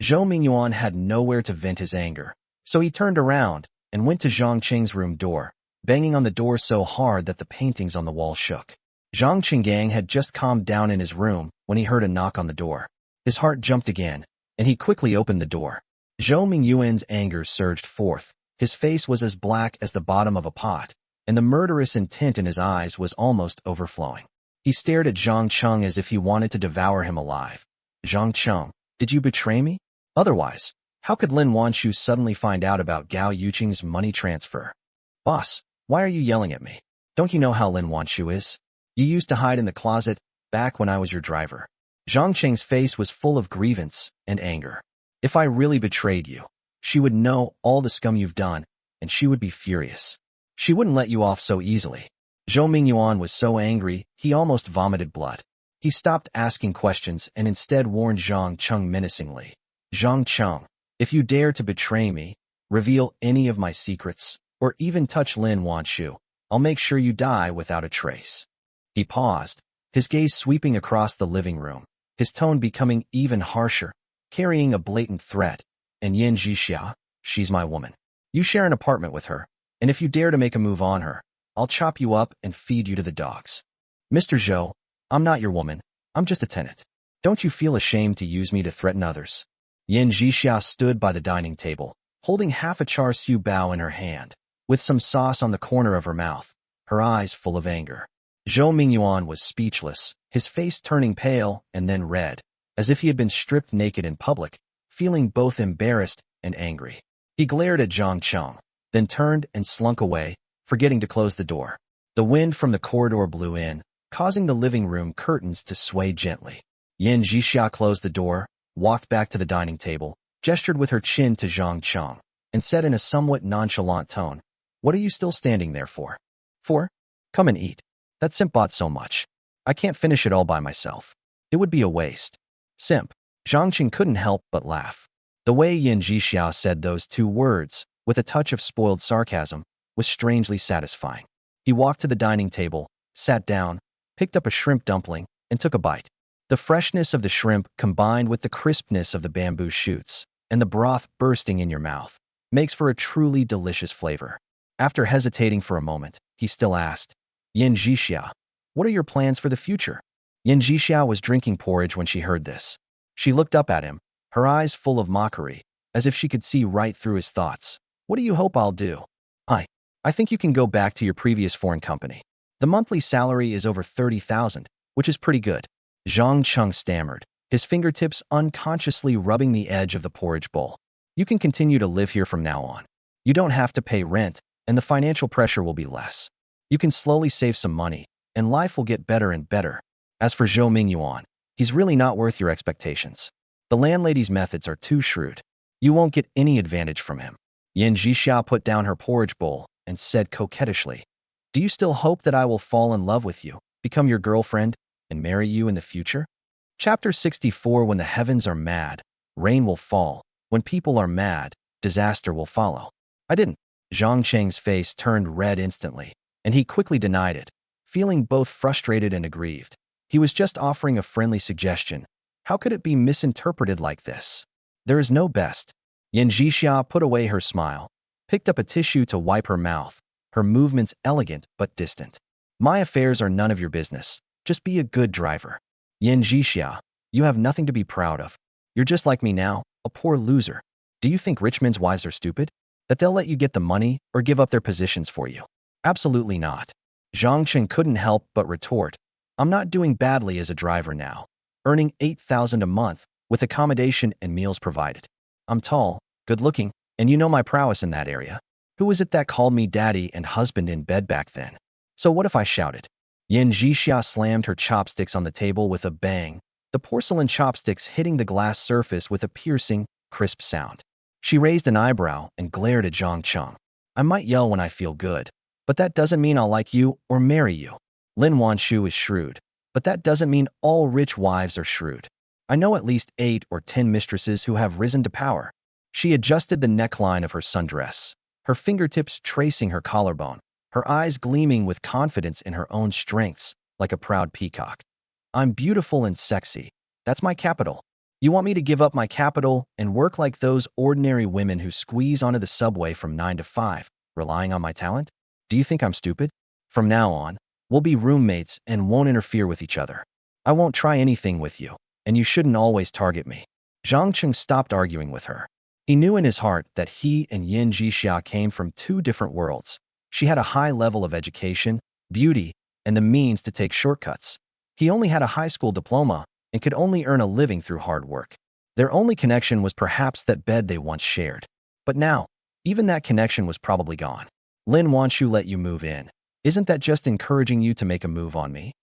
Zhou Mingyuan had nowhere to vent his anger, so he turned around and went to Zhang Cheng's room door, banging on the door so hard that the paintings on the wall shook. Zhang Chenggang had just calmed down in his room when he heard a knock on the door. His heart jumped again, and he quickly opened the door. Zhou Mingyuan's anger surged forth. His face was as black as the bottom of a pot, and the murderous intent in his eyes was almost overflowing. He stared at Zhang Cheng as if he wanted to devour him alive. "Zhang Cheng, did you betray me? Otherwise, how could Lin Wanshu suddenly find out about Gao Yuqing's money transfer?" "Boss, why are you yelling at me? Don't you know how Lin Wanshu is? You used to hide in the closet, back when I was your driver." Zhang Cheng's face was full of grievance and anger. "If I really betrayed you, she would know all the scum you've done, and she would be furious. She wouldn't let you off so easily." Zhou Mingyuan was so angry, he almost vomited blood. He stopped asking questions and instead warned Zhang Cheng menacingly. "Zhang Cheng, if you dare to betray me, reveal any of my secrets, or even touch Lin Wanshu, I'll make sure you die without a trace." He paused, his gaze sweeping across the living room, his tone becoming even harsher, carrying a blatant threat. "And Yin Jixia, she's my woman. You share an apartment with her, and if you dare to make a move on her, I'll chop you up and feed you to the dogs." Mr. Zhou, I'm not your woman. I'm just a tenant. Don't you feel ashamed to use me to threaten others? Yin Jixia stood by the dining table, holding half a char siu bao in her hand, with some sauce on the corner of her mouth, her eyes full of anger. Zhou Mingyuan was speechless, his face turning pale and then red, as if he had been stripped naked in public, feeling both embarrassed and angry. He glared at Zhang Cheng, then turned and slunk away, forgetting to close the door. The wind from the corridor blew in, causing the living room curtains to sway gently. Yin Jixia closed the door, walked back to the dining table, gestured with her chin to Zhang Cheng, and said in a somewhat nonchalant tone, "What are you still standing there for? Come and eat. That simp bought so much. I can't finish it all by myself. It would be a waste." Simp. Zhang Cheng couldn't help but laugh. The way Yin Jixia said those two words, with a touch of spoiled sarcasm, was strangely satisfying. He walked to the dining table, sat down, picked up a shrimp dumpling, and took a bite. The freshness of the shrimp combined with the crispness of the bamboo shoots, and the broth bursting in your mouth, makes for a truly delicious flavor. After hesitating for a moment, he still asked, "Yin Jixia, what are your plans for the future?" Yin Jixia was drinking porridge when she heard this. She looked up at him, her eyes full of mockery, as if she could see right through his thoughts. "What do you hope I'll do?" I think you can go back to your previous foreign company. The monthly salary is over 30,000, which is pretty good." Zhang Cheng stammered, his fingertips unconsciously rubbing the edge of the porridge bowl. "You can continue to live here from now on. You don't have to pay rent, and the financial pressure will be less. You can slowly save some money, and life will get better and better. As for Zhou Mingyuan, he's really not worth your expectations. The landlady's methods are too shrewd. You won't get any advantage from him." Yin Jixia put down her porridge bowl and said coquettishly, "Do you still hope that I will fall in love with you, become your girlfriend, and marry you in the future?" Chapter 64. When the heavens are mad, rain will fall. When people are mad, disaster will follow. "I didn't." Zhang Cheng's face turned red instantly, and he quickly denied it, feeling both frustrated and aggrieved. He was just offering a friendly suggestion. How could it be misinterpreted like this? There is no best. Yin Jixia put away her smile, picked up a tissue to wipe her mouth, her movements elegant but distant. "My affairs are none of your business. Just be a good driver." Yin Jixia, you have nothing to be proud of. You're just like me now, a poor loser. Do you think rich men's wives are stupid? That they'll let you get the money or give up their positions for you? Absolutely not. Zhang Cheng couldn't help but retort, "I'm not doing badly as a driver now, earning 8,000 a month, with accommodation and meals provided. I'm tall, good-looking, and you know my prowess in that area. Who was it that called me daddy and husband in bed back then? So what if I shouted?" Yin Jixia slammed her chopsticks on the table with a bang, the porcelain chopsticks hitting the glass surface with a piercing, crisp sound. She raised an eyebrow and glared at Zhang Cheng. "I might yell when I feel good, but that doesn't mean I'll like you or marry you. Lin Wanshu is shrewd, but that doesn't mean all rich wives are shrewd. I know at least 8 or 10 mistresses who have risen to power." She adjusted the neckline of her sundress, her fingertips tracing her collarbone, her eyes gleaming with confidence in her own strengths, like a proud peacock. "I'm beautiful and sexy. That's my capital. You want me to give up my capital and work like those ordinary women who squeeze onto the subway from 9 to 5, relying on my talent? Do you think I'm stupid? From now on, we'll be roommates and won't interfere with each other. I won't try anything with you, and you shouldn't always target me." Zhang Cheng stopped arguing with her. He knew in his heart that he and Yin Jixia came from two different worlds. She had a high level of education, beauty, and the means to take shortcuts. He only had a high school diploma and could only earn a living through hard work. Their only connection was perhaps that bed they once shared. But now, even that connection was probably gone. "Lin wants you let you move in. Isn't that just encouraging you to make a move on me?"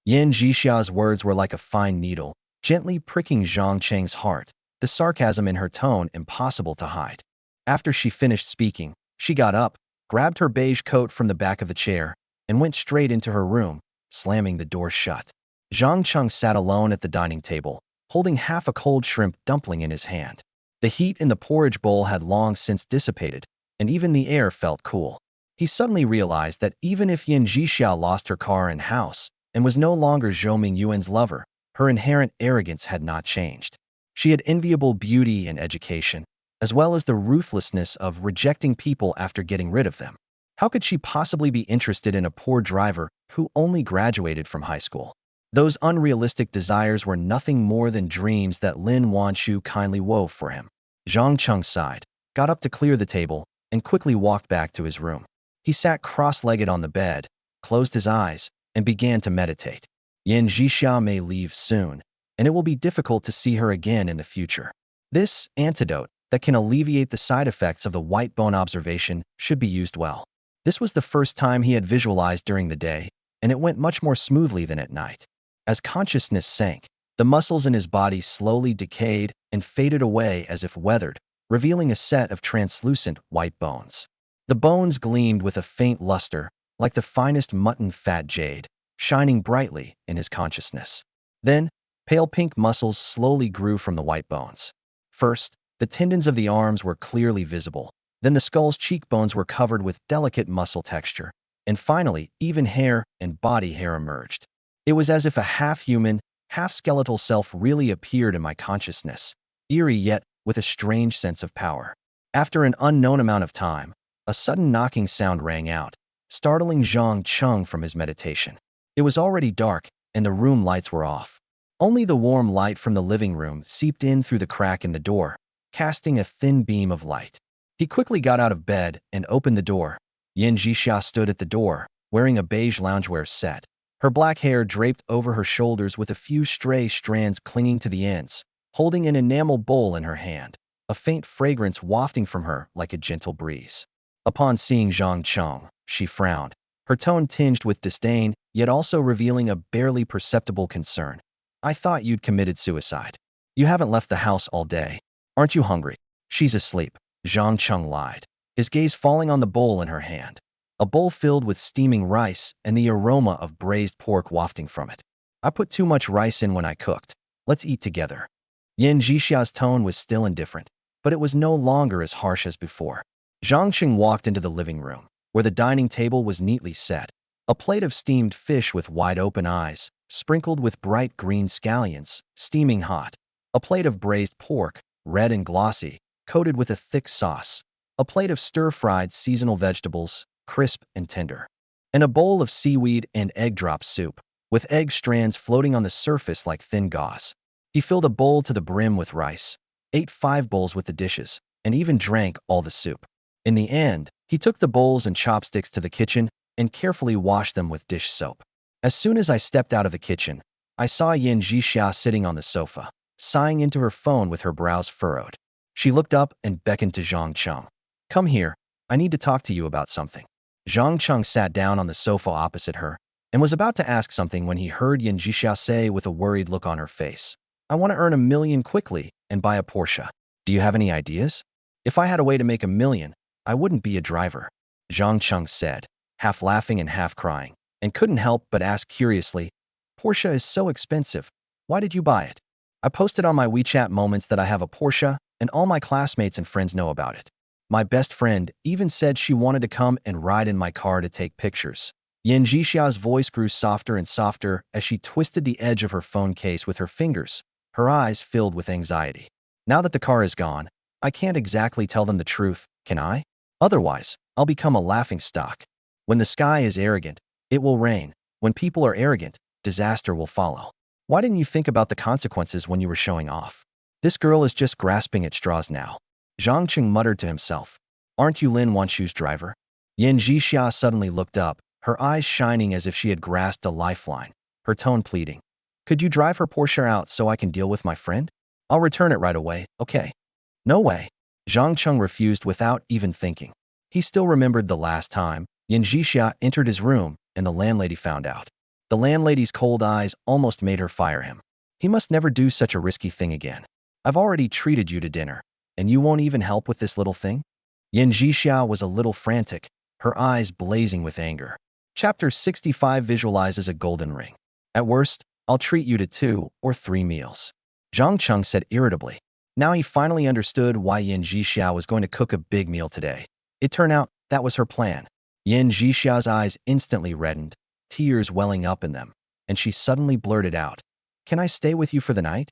Yin Jixia's words were like a fine needle, gently pricking Zhang Cheng's heart, the sarcasm in her tone impossible to hide. After she finished speaking, she got up, grabbed her beige coat from the back of the chair, and went straight into her room, slamming the door shut. Zhang Cheng sat alone at the dining table, holding half a cold shrimp dumpling in his hand. The heat in the porridge bowl had long since dissipated, and even the air felt cool. He suddenly realized that even if Yin Jixia lost her car and house, and was no longer Zhou Mingyuan's lover, her inherent arrogance had not changed. She had enviable beauty and education, as well as the ruthlessness of rejecting people after getting rid of them. How could she possibly be interested in a poor driver who only graduated from high school. Those unrealistic desires were nothing more than dreams that Lin Wanshu kindly wove for him. Zhang Cheng sighed, got up to clear the table, and quickly walked back to his room. He sat cross-legged on the bed, closed his eyes, and began to meditate. Yan Zhixia may leave soon, and it will be difficult to see her again in the future. This antidote that can alleviate the side effects of the white bone observation should be used well. This was the first time he had visualized during the day, and it went much more smoothly than at night. As consciousness sank, the muscles in his body slowly decayed and faded away as if weathered, revealing a set of translucent white bones. The bones gleamed with a faint luster, like the finest mutton fat jade, shining brightly in his consciousness. Then, pale pink muscles slowly grew from the white bones. First, the tendons of the arms were clearly visible. Then the skull's cheekbones were covered with delicate muscle texture. And finally, even hair and body hair emerged. It was as if a half-human, half-skeletal self really appeared in my consciousness, eerie yet with a strange sense of power. After an unknown amount of time, a sudden knocking sound rang out, startling Zhang Cheng from his meditation. It was already dark, and the room lights were off. Only the warm light from the living room seeped in through the crack in the door, casting a thin beam of light. He quickly got out of bed and opened the door. Yan Zhixia stood at the door, wearing a beige loungewear set. Her black hair draped over her shoulders with a few stray strands clinging to the ends, holding an enamel bowl in her hand, a faint fragrance wafting from her like a gentle breeze. Upon seeing Zhang Cheng, she frowned, her tone tinged with disdain, yet also revealing a barely perceptible concern. I thought you'd committed suicide. You haven't left the house all day. Aren't you hungry? She's asleep, Zhang Cheng lied, his gaze falling on the bowl in her hand. A bowl filled with steaming rice and the aroma of braised pork wafting from it. I put too much rice in when I cooked. Let's eat together. Yan Zhixia's tone was still indifferent, but it was no longer as harsh as before. Zhang Cheng walked into the living room, where the dining table was neatly set. A plate of steamed fish with wide-open eyes, sprinkled with bright green scallions, steaming hot. A plate of braised pork, red and glossy, coated with a thick sauce. A plate of stir-fried seasonal vegetables, crisp and tender. And a bowl of seaweed and egg drop soup, with egg strands floating on the surface like thin gauze. He filled a bowl to the brim with rice, ate 5 bowls with the dishes, and even drank all the soup. In the end, he took the bowls and chopsticks to the kitchen and carefully washed them with dish soap. As soon as I stepped out of the kitchen, I saw Yan Zhixia sitting on the sofa, sighing into her phone with her brows furrowed. She looked up and beckoned to Zhang Cheng. Come here, I need to talk to you about something. Zhang Cheng sat down on the sofa opposite her and was about to ask something when he heard Yan Zhixia say with a worried look on her face, I want to earn $1 million quickly and buy a Porsche. Do you have any ideas? If I had a way to make $1 million, I wouldn't be a driver, Zhang Cheng said, half laughing and half crying, and couldn't help but ask curiously, Porsche is so expensive. Why did you buy it? I posted on my WeChat moments that I have a Porsche, and all my classmates and friends know about it. My best friend even said she wanted to come and ride in my car to take pictures. Yan Zhixia's voice grew softer and softer as she twisted the edge of her phone case with her fingers, her eyes filled with anxiety. Now that the car is gone, I can't exactly tell them the truth, can I? Otherwise, I'll become a laughingstock. When the sky is arrogant, it will rain. When people are arrogant, disaster will follow. Why didn't you think about the consequences when you were showing off? This girl is just grasping at straws now. Zhang Cheng muttered to himself. Aren't you Lin Wanshu's driver? Yan Zhixia suddenly looked up, her eyes shining as if she had grasped a lifeline, her tone pleading. Could you drive her Porsche out so I can deal with my friend? I'll return it right away, okay? No way. Zhang Cheng refused without even thinking. He still remembered the last time Yan Zhixia entered his room and the landlady found out. The landlady's cold eyes almost made her fire him. He must never do such a risky thing again. I've already treated you to dinner, and you won't even help with this little thing? Yan Zhixia was a little frantic, her eyes blazing with anger. Chapter 65 visualizes a golden ring. At worst, I'll treat you to 2 or 3 meals. Zhang Cheng said irritably. Now he finally understood why Yan Zhixia was going to cook a big meal today. It turned out that was her plan. Yan Zhixia's eyes instantly reddened, tears welling up in them, and she suddenly blurted out, Can I stay with you for the night?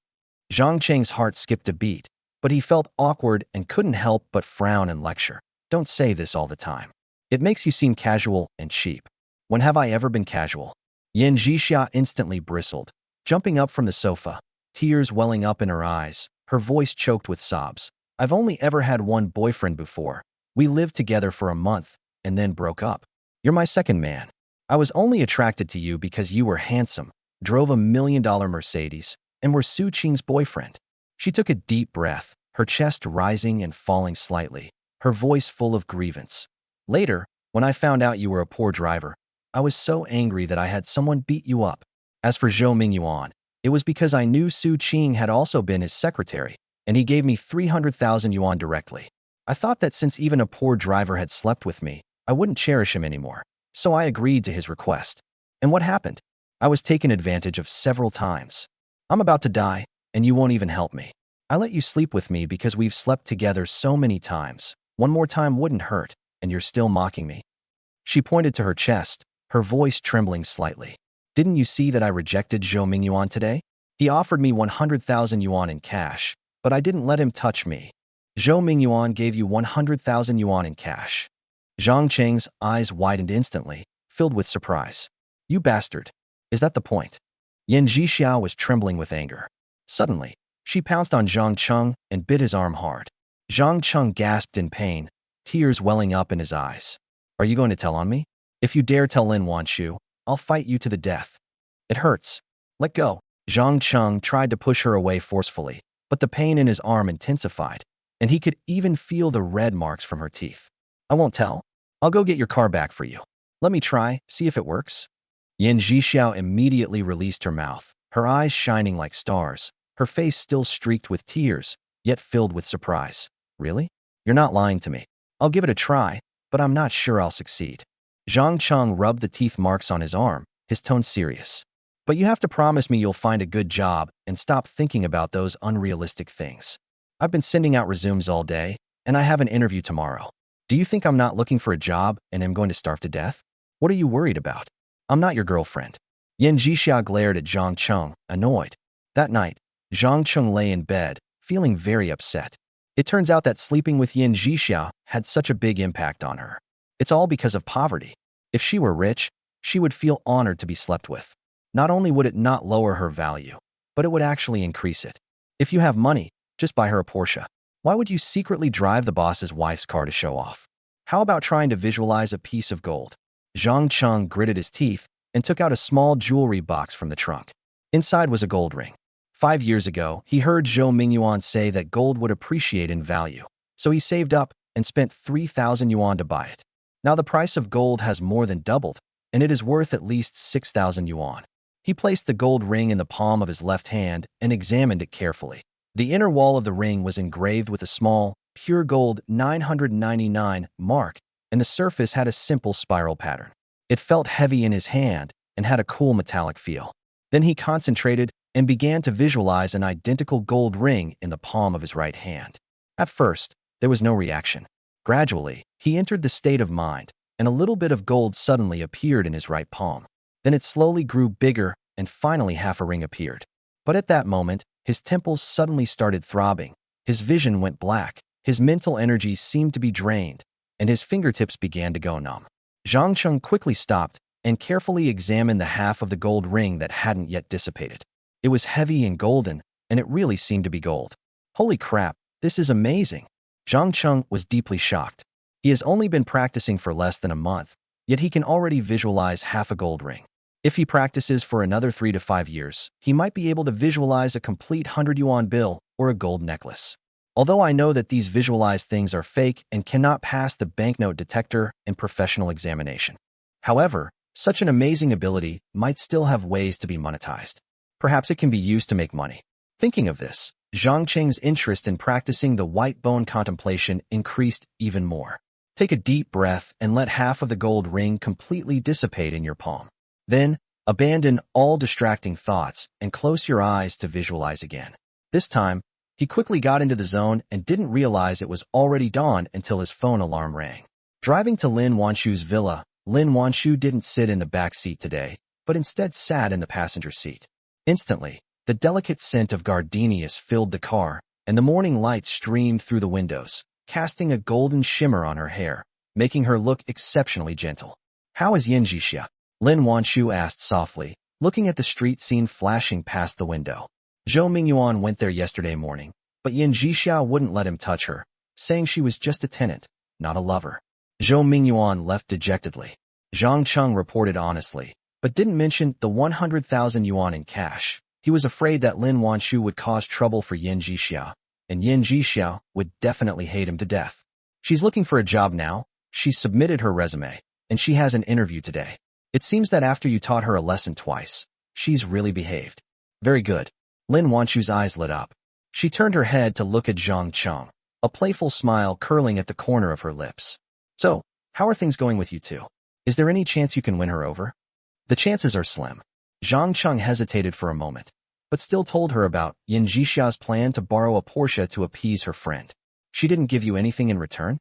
Zhang Cheng's heart skipped a beat, but he felt awkward and couldn't help but frown and lecture. Don't say this all the time. It makes you seem casual and cheap. When have I ever been casual? Yan Jixia instantly bristled, jumping up from the sofa, tears welling up in her eyes, her voice choked with sobs. I've only ever had one boyfriend before. We lived together for a month, and then broke up. You're my second man. I was only attracted to you because you were handsome, drove $1 million Mercedes, and were Su Qing's boyfriend. She took a deep breath, her chest rising and falling slightly, her voice full of grievance. Later, when I found out you were a poor driver, I was so angry that I had someone beat you up. As for Zhou Mingyuan, it was because I knew Su Qing had also been his secretary, and he gave me 300,000 yuan directly. I thought that since even a poor driver had slept with me, I wouldn't cherish him anymore, so I agreed to his request. And what happened? I was taken advantage of several times. I'm about to die, and you won't even help me. I let you sleep with me because we've slept together so many times. One more time wouldn't hurt, and you're still mocking me. She pointed to her chest, her voice trembling slightly. Didn't you see that I rejected Zhou Mingyuan today? He offered me 100,000 yuan in cash, but I didn't let him touch me. Zhou Mingyuan gave you 100,000 yuan in cash. Zhang Cheng's eyes widened instantly, filled with surprise. You bastard. Is that the point? Yan Jixia was trembling with anger. Suddenly, she pounced on Zhang Cheng and bit his arm hard. Zhang Cheng gasped in pain, tears welling up in his eyes. Are you going to tell on me? If you dare tell Lin Wanshu, I'll fight you to the death. It hurts. Let go. Zhang Cheng tried to push her away forcefully, but the pain in his arm intensified, and he could even feel the red marks from her teeth. I won't tell. I'll go get your car back for you. Let me try, see if it works. Yan Zhixiao immediately released her mouth, her eyes shining like stars, her face still streaked with tears, yet filled with surprise. Really? You're not lying to me. I'll give it a try, but I'm not sure I'll succeed. Zhang Cheng rubbed the teeth marks on his arm, his tone serious. But you have to promise me you'll find a good job and stop thinking about those unrealistic things. I've been sending out resumes all day, and I have an interview tomorrow. Do you think I'm not looking for a job and am going to starve to death? What are you worried about? I'm not your girlfriend. Yan Jixia glared at Zhang Cheng, annoyed. That night, Zhang Cheng lay in bed, feeling very upset. It turns out that sleeping with Yan Jixia had such a big impact on her. It's all because of poverty. If she were rich, she would feel honored to be slept with. Not only would it not lower her value, but it would actually increase it. If you have money, just buy her a Porsche. Why would you secretly drive the boss's wife's car to show off? How about trying to visualize a piece of gold? Zhang Cheng gritted his teeth and took out a small jewelry box from the trunk. Inside was a gold ring. 5 years ago, he heard Zhou Mingyuan say that gold would appreciate in value, so he saved up and spent 3,000 yuan to buy it. Now the price of gold has more than doubled, and it is worth at least 6,000 yuan. He placed the gold ring in the palm of his left hand and examined it carefully. The inner wall of the ring was engraved with a small, pure gold 999 mark, and the surface had a simple spiral pattern. It felt heavy in his hand and had a cool metallic feel. Then he concentrated and began to visualize an identical gold ring in the palm of his right hand. At first, there was no reaction. Gradually, he entered the state of mind, and a little bit of gold suddenly appeared in his right palm. Then it slowly grew bigger, and finally half a ring appeared. But at that moment, his temples suddenly started throbbing, his vision went black, his mental energy seemed to be drained, and his fingertips began to go numb. Zhang Cheng quickly stopped and carefully examined the half of the gold ring that hadn't yet dissipated. It was heavy and golden, and it really seemed to be gold. Holy crap, this is amazing! Zhang Cheng was deeply shocked. He has only been practicing for less than a month, yet he can already visualize half a gold ring. If he practices for another 3 to 5 years, he might be able to visualize a complete 100 yuan bill or a gold necklace. Although I know that these visualized things are fake and cannot pass the banknote detector and professional examination. However, such an amazing ability might still have ways to be monetized. Perhaps it can be used to make money. Thinking of this, Zhang Cheng's interest in practicing the white bone contemplation increased even more. Take a deep breath and let half of the gold ring completely dissipate in your palm. Then, abandon all distracting thoughts and close your eyes to visualize again. This time, he quickly got into the zone and didn't realize it was already dawn until his phone alarm rang. Driving to Lin Wanshu's villa, Lin Wanshu didn't sit in the back seat today, but instead sat in the passenger seat. Instantly, the delicate scent of gardenias filled the car, and the morning light streamed through the windows, casting a golden shimmer on her hair, making her look exceptionally gentle. How is Yan Jixia? Lin Wanshu asked softly, looking at the street scene flashing past the window. Zhou Mingyuan went there yesterday morning, but Yin Jixia wouldn't let him touch her, saying she was just a tenant, not a lover. Zhou Mingyuan left dejectedly. Zhang Cheng reported honestly, but didn't mention the 100,000 yuan in cash. He was afraid that Lin Wanshu would cause trouble for Yin Jixia, and Yin Jixia would definitely hate him to death. She's looking for a job now. She submitted her resume, and she has an interview today. It seems that after you taught her a lesson twice, she's really behaved. Very good. Lin Wanshu's eyes lit up. She turned her head to look at Zhang Cheng, a playful smile curling at the corner of her lips. So, how are things going with you two? Is there any chance you can win her over? The chances are slim. Zhang Cheng hesitated for a moment, but still told her about Yin Jixia's plan to borrow a Porsche to appease her friend. She didn't give you anything in return?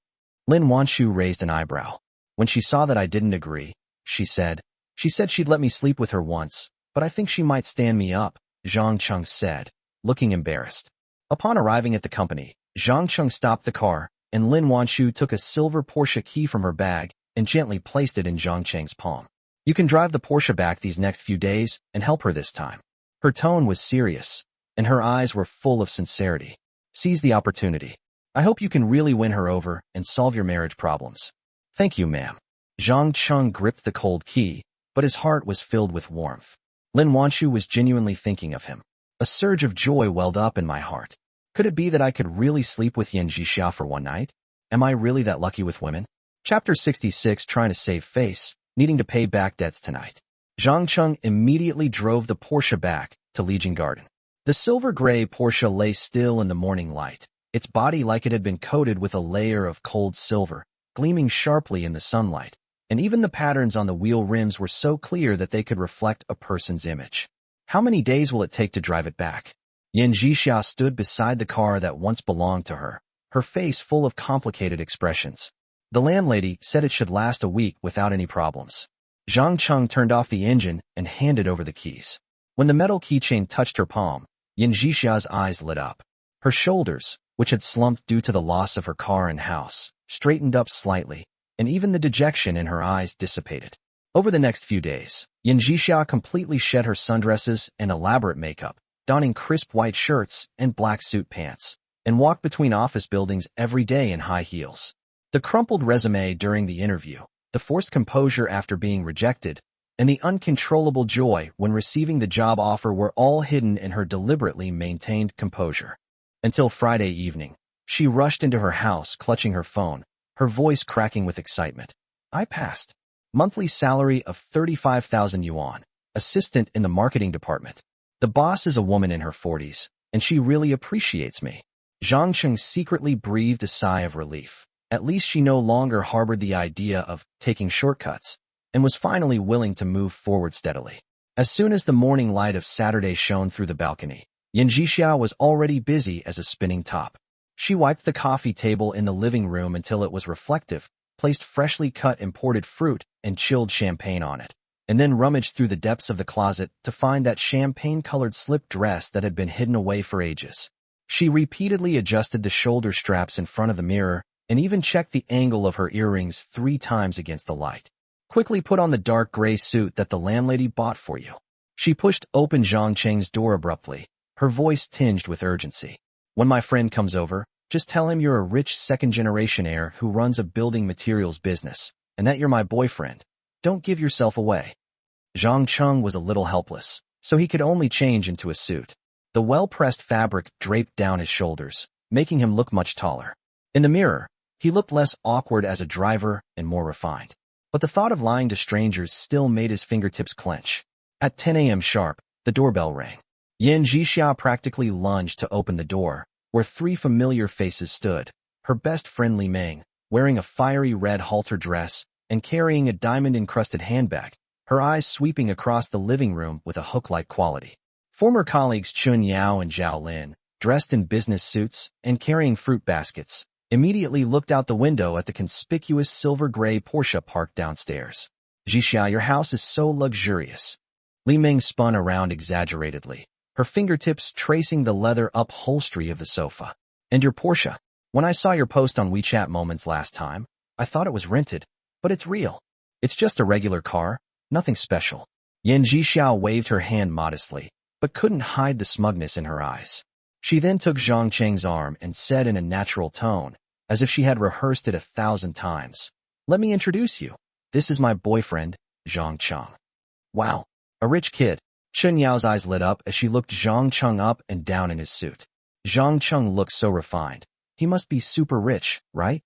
Lin Wanshu raised an eyebrow. When she saw that I didn't agree, she said she'd let me sleep with her once, but I think she might stand me up, Zhang Cheng said, looking embarrassed. Upon arriving at the company, Zhang Cheng stopped the car, and Lin Wanshu took a silver Porsche key from her bag and gently placed it in Zhang Cheng's palm. You can drive the Porsche back these next few days and help her this time. Her tone was serious, and her eyes were full of sincerity. Seize the opportunity. I hope you can really win her over and solve your marriage problems. Thank you, ma'am. Zhang Cheng gripped the cold key, but his heart was filled with warmth. Lin Wanshu was genuinely thinking of him. A surge of joy welled up in my heart. Could it be that I could really sleep with Yin Jixia for one night? Am I really that lucky with women? Chapter 66. Trying to save face, needing to pay back debts tonight. Zhang Cheng immediately drove the Porsche back to Legion Garden. The silver-gray Porsche lay still in the morning light, its body like it had been coated with a layer of cold silver, gleaming sharply in the sunlight, and even the patterns on the wheel rims were so clear that they could reflect a person's image. How many days will it take to drive it back? Yin Jixia stood beside the car that once belonged to her, her face full of complicated expressions. The landlady said it should last a week without any problems. Zhang Cheng turned off the engine and handed over the keys. When the metal keychain touched her palm, Yin Jixia's eyes lit up. Her shoulders, which had slumped due to the loss of her car and house, straightened up slightly, and even the dejection in her eyes dissipated. Over the next few days, Yin Jixia completely shed her sundresses and elaborate makeup, donning crisp white shirts and black suit pants, and walked between office buildings every day in high heels. The crumpled resume during the interview, the forced composure after being rejected, and the uncontrollable joy when receiving the job offer were all hidden in her deliberately maintained composure. Until Friday evening, she rushed into her house clutching her phone, her voice cracking with excitement. I passed. Monthly salary of 35,000 yuan, assistant in the marketing department. The boss is a woman in her 40s, and she really appreciates me. Zhang Cheng secretly breathed a sigh of relief. At least she no longer harbored the idea of taking shortcuts, and was finally willing to move forward steadily. As soon as the morning light of Saturday shone through the balcony, Yin Jixia was already busy as a spinning top. She wiped the coffee table in the living room until it was reflective, placed freshly cut imported fruit and chilled champagne on it, and then rummaged through the depths of the closet to find that champagne-colored slip dress that had been hidden away for ages. She repeatedly adjusted the shoulder straps in front of the mirror and even checked the angle of her earrings 3 times against the light. Quickly put on the dark gray suit that the landlady bought for you. She pushed open Zhang Cheng's door abruptly, her voice tinged with urgency. When my friend comes over, just tell him you're a rich second-generation heir who runs a building materials business, and that you're my boyfriend. Don't give yourself away. Zhang Cheng was a little helpless, so he could only change into a suit. The well-pressed fabric draped down his shoulders, making him look much taller. In the mirror, he looked less awkward as a driver and more refined. But the thought of lying to strangers still made his fingertips clench. At 10 a.m. sharp, the doorbell rang. Yin Jixia practically lunged to open the door, where 3 familiar faces stood, her best friend Li Meng, wearing a fiery red halter dress and carrying a diamond-encrusted handbag, her eyes sweeping across the living room with a hook-like quality. Former colleagues Chun Yao and Zhao Lin, dressed in business suits and carrying fruit baskets, immediately looked out the window at the conspicuous silver-gray Porsche parked downstairs. Jixia, your house is so luxurious. Li Meng spun around exaggeratedly, her fingertips tracing the leather upholstery of the sofa. And your Porsche? When I saw your post on WeChat Moments last time, I thought it was rented, but it's real. It's just a regular car, Nothing special. Yan Zhixiao waved her hand modestly, but couldn't hide the smugness in her eyes. She then took Zhang Cheng's arm and said in a natural tone, as if she had rehearsed it 1,000 times, "Let me introduce you. This is my boyfriend, Zhang Cheng." Wow, a rich kid. Chen Yao's eyes lit up as she looked Zhang Cheng up and down in his suit. Zhang Cheng looked so refined. He must be super rich, right?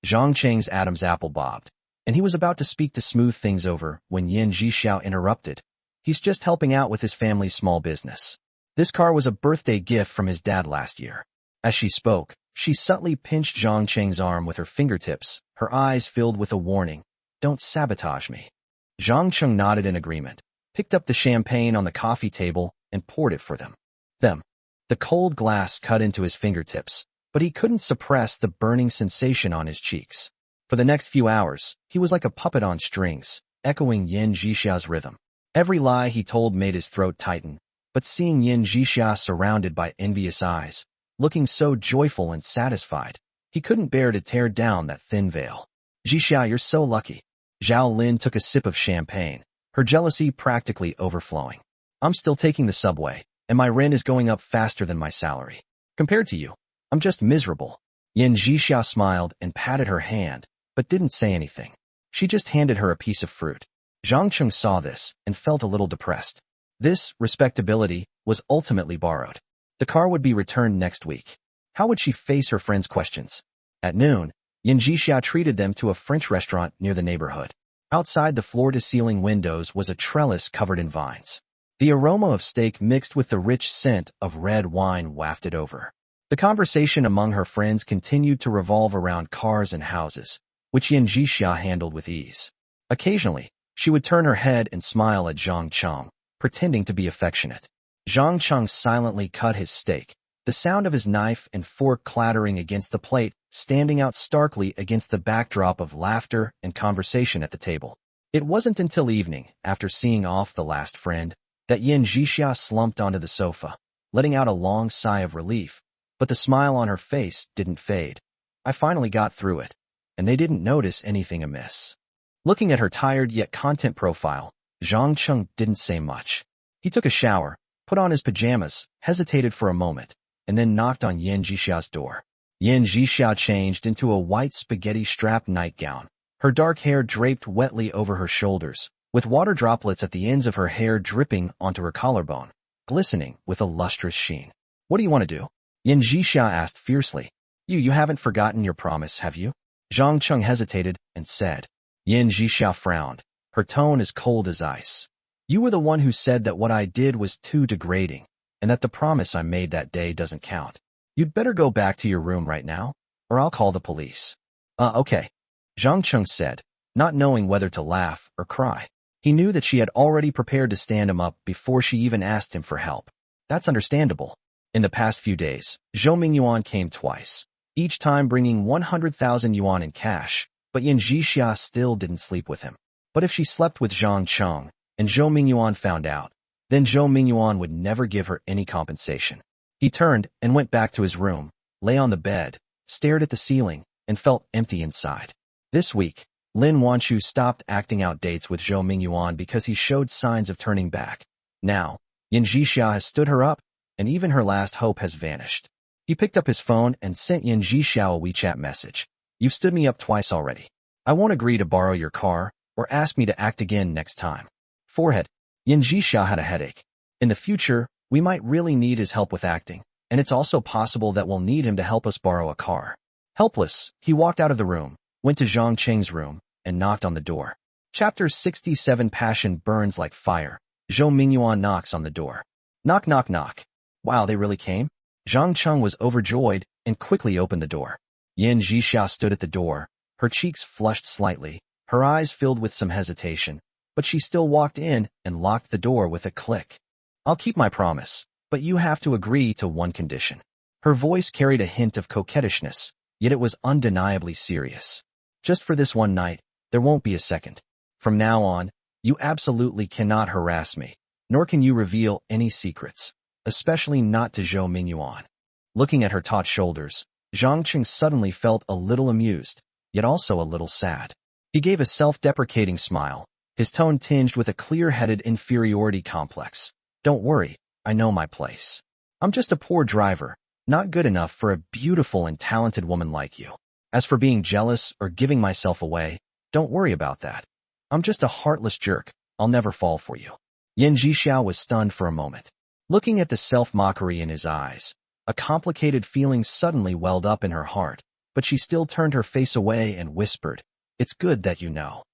Zhang Cheng's Adam's apple bobbed, and he was about to speak to smooth things over when Yan Zhixiao interrupted. He's just helping out with his family's small business. This car was a birthday gift from his dad last year. As she spoke, she subtly pinched Zhang Cheng's arm with her fingertips, her eyes filled with a warning. "Don't sabotage me." Zhang Cheng nodded in agreement, picked up the champagne on the coffee table, and poured it for them. The cold glass cut into his fingertips, but he couldn't suppress the burning sensation on his cheeks. For the next few hours, he was like a puppet on strings, echoing Yan Zhixiao's rhythm. Every lie he told made his throat tighten, but seeing Yan Zhixiao surrounded by envious eyes, looking so joyful and satisfied, he couldn't bear to tear down that thin veil. "Zhixiao, you're so lucky." Zhao Lin took a sip of champagne, her jealousy practically overflowing. "I'm still taking the subway, and my rent is going up faster than my salary. Compared to you, I'm just miserable." Yan Zhixiao smiled and patted her hand, but didn't say anything. She just handed her a piece of fruit. Zhang Cheng saw this and felt a little depressed. This respectability was ultimately borrowed. The car would be returned next week. How would she face her friends' questions? At noon, Yan Zhixiao treated them to a French restaurant near the neighborhood. Outside the floor-to-ceiling windows was a trellis covered in vines. The aroma of steak mixed with the rich scent of red wine wafted over. The conversation among her friends continued to revolve around cars and houses, which Yan Zhixiao handled with ease. Occasionally, she would turn her head and smile at Zhang Cheng, pretending to be affectionate. Zhang Cheng silently cut his steak, the sound of his knife and fork clattering against the plate standing out starkly against the backdrop of laughter and conversation at the table. It wasn't until evening, after seeing off the last friend, that Yan Zhixiao slumped onto the sofa, letting out a long sigh of relief, but the smile on her face didn't fade. "I finally got through it, and they didn't notice anything amiss." Looking at her tired yet content profile, Zhang Cheng didn't say much. He took a shower, put on his pajamas, hesitated for a moment, and then knocked on Yan Zhixiao's door. Yan Zhixiao changed into a white spaghetti-strapped nightgown, her dark hair draped wetly over her shoulders, with water droplets at the ends of her hair dripping onto her collarbone, glistening with a lustrous sheen. "What do you want to do?" Yan Zhixiao asked fiercely. You haven't forgotten your promise, have you?" Zhang Cheng hesitated and said. Yan Zhixiao frowned, her tone as cold as ice. "You were the one who said that what I did was too degrading, and that the promise I made that day doesn't count. You'd better go back to your room right now, or I'll call the police." Okay," Zhang Cheng said, not knowing whether to laugh or cry. He knew that she had already prepared to stand him up before she even asked him for help. That's understandable. In the past few days, Zhou Yuan came twice, each time bringing 100,000 yuan in cash, but Yan Zhixia still didn't sleep with him. But if she slept with Zhang Cheng, and Zhou Yuan found out, then Zhou Yuan would never give her any compensation. He turned and went back to his room, lay on the bed, stared at the ceiling, and felt empty inside. This week, Lin Wanchu stopped acting out dates with Zhou Yuan because he showed signs of turning back. Now, Yan Zhixia has stood her up, and even her last hope has vanished. He picked up his phone and sent Yan Zhixia a WeChat message. "You've stood me up twice already. I won't agree to borrow your car, or ask me to act again next time." Forehead. Yan Zhixia had a headache. In the future, we might really need his help with acting, and it's also possible that we'll need him to help us borrow a car. Helpless, he walked out of the room, went to Zhang Cheng's room, and knocked on the door. Chapter 67. Passion burns like fire. Zhou Yuan knocks on the door. Knock, knock, knock. Wow, they really came? Zhang Cheng was overjoyed and quickly opened the door. Yan Zhixia stood at the door, her cheeks flushed slightly, her eyes filled with some hesitation, but she still walked in and locked the door with a click. "I'll keep my promise, but you have to agree to one condition." Her voice carried a hint of coquettishness, yet it was undeniably serious. "Just for this one night, there won't be a second. From now on, you absolutely cannot harass me, nor can you reveal any secrets, especially not to Zhou Yuan." Looking at her taut shoulders, Zhang Cheng suddenly felt a little amused, yet also a little sad. He gave a self-deprecating smile, his tone tinged with a clear-headed inferiority complex. Don't worry, I know my place. I'm just a poor driver, not good enough for a beautiful and talented woman like you. As for being jealous or giving myself away, don't worry about that. I'm just a heartless jerk. I'll never fall for you. Yan Zhixiao was stunned for a moment. Looking at the self-mockery in his eyes, a complicated feeling suddenly welled up in her heart, but she still turned her face away and whispered, "It's good that you know."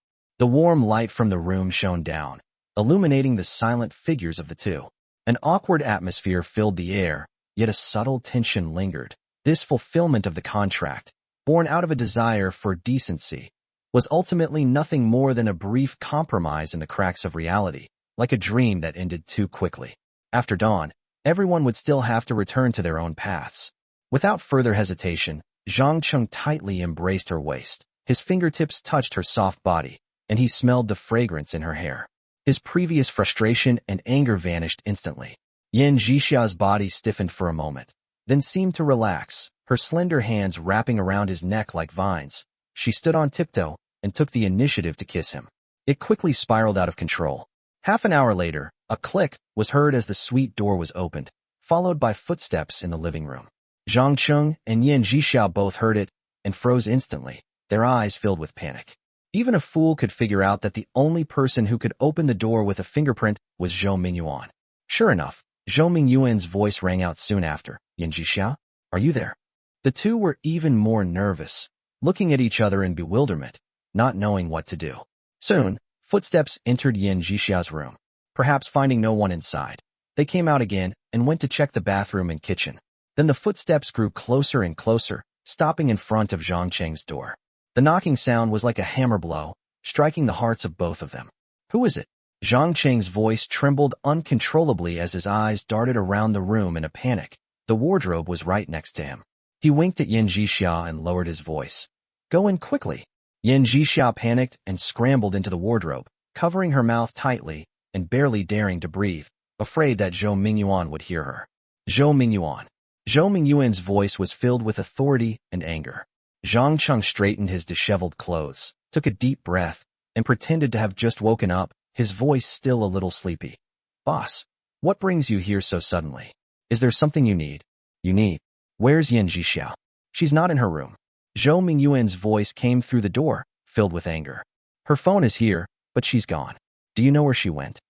The warm light from the room shone down, illuminating the silent figures of the two. An awkward atmosphere filled the air, yet a subtle tension lingered. This fulfillment of the contract, born out of a desire for decency, was ultimately nothing more than a brief compromise in the cracks of reality, like a dream that ended too quickly. After dawn, everyone would still have to return to their own paths. Without further hesitation, Zhang tightly embraced her waist. His fingertips touched her soft body, and he smelled the fragrance in her hair. His previous frustration and anger vanished instantly. Yan Zhixia's body stiffened for a moment, then seemed to relax, her slender hands wrapping around his neck like vines. She stood on tiptoe and took the initiative to kiss him. It quickly spiraled out of control. Half an hour later, a click was heard as the suite door was opened, followed by footsteps in the living room. Zhang and Yan Zhixiao both heard it and froze instantly, their eyes filled with panic. Even a fool could figure out that the only person who could open the door with a fingerprint was Zhou Mingyuan. Sure enough, Zhou Mingyuan's voice rang out soon after. "Yan Zhixiao, are you there?" The two were even more nervous, looking at each other in bewilderment, not knowing what to do. Soon, footsteps entered Yan Zhixiao's room. Perhaps finding no one inside, they came out again and went to check the bathroom and kitchen. Then the footsteps grew closer and closer, stopping in front of Zhang Cheng's door. The knocking sound was like a hammer blow, striking the hearts of both of them. "Who is it?" Zhang Cheng's voice trembled uncontrollably as his eyes darted around the room in a panic. The wardrobe was right next to him. He winked at Yan Zhixiao and lowered his voice. "Go in quickly." Yan Zhixiao panicked and scrambled into the wardrobe, covering her mouth tightly and barely daring to breathe, afraid that Zhou Mingyuan would hear her. "Zhou Mingyuan." Zhou Mingyuan's voice was filled with authority and anger. Zhang Cheng straightened his disheveled clothes, took a deep breath, and pretended to have just woken up, his voice still a little sleepy. "Boss, what brings you here so suddenly? Is there something you need?" "You need? Where's Yan Zhixiao?" "She's not in her room." Zhou Mingyuan's voice came through the door, filled with anger. "Her phone is here, but she's gone. Do you know where she went?"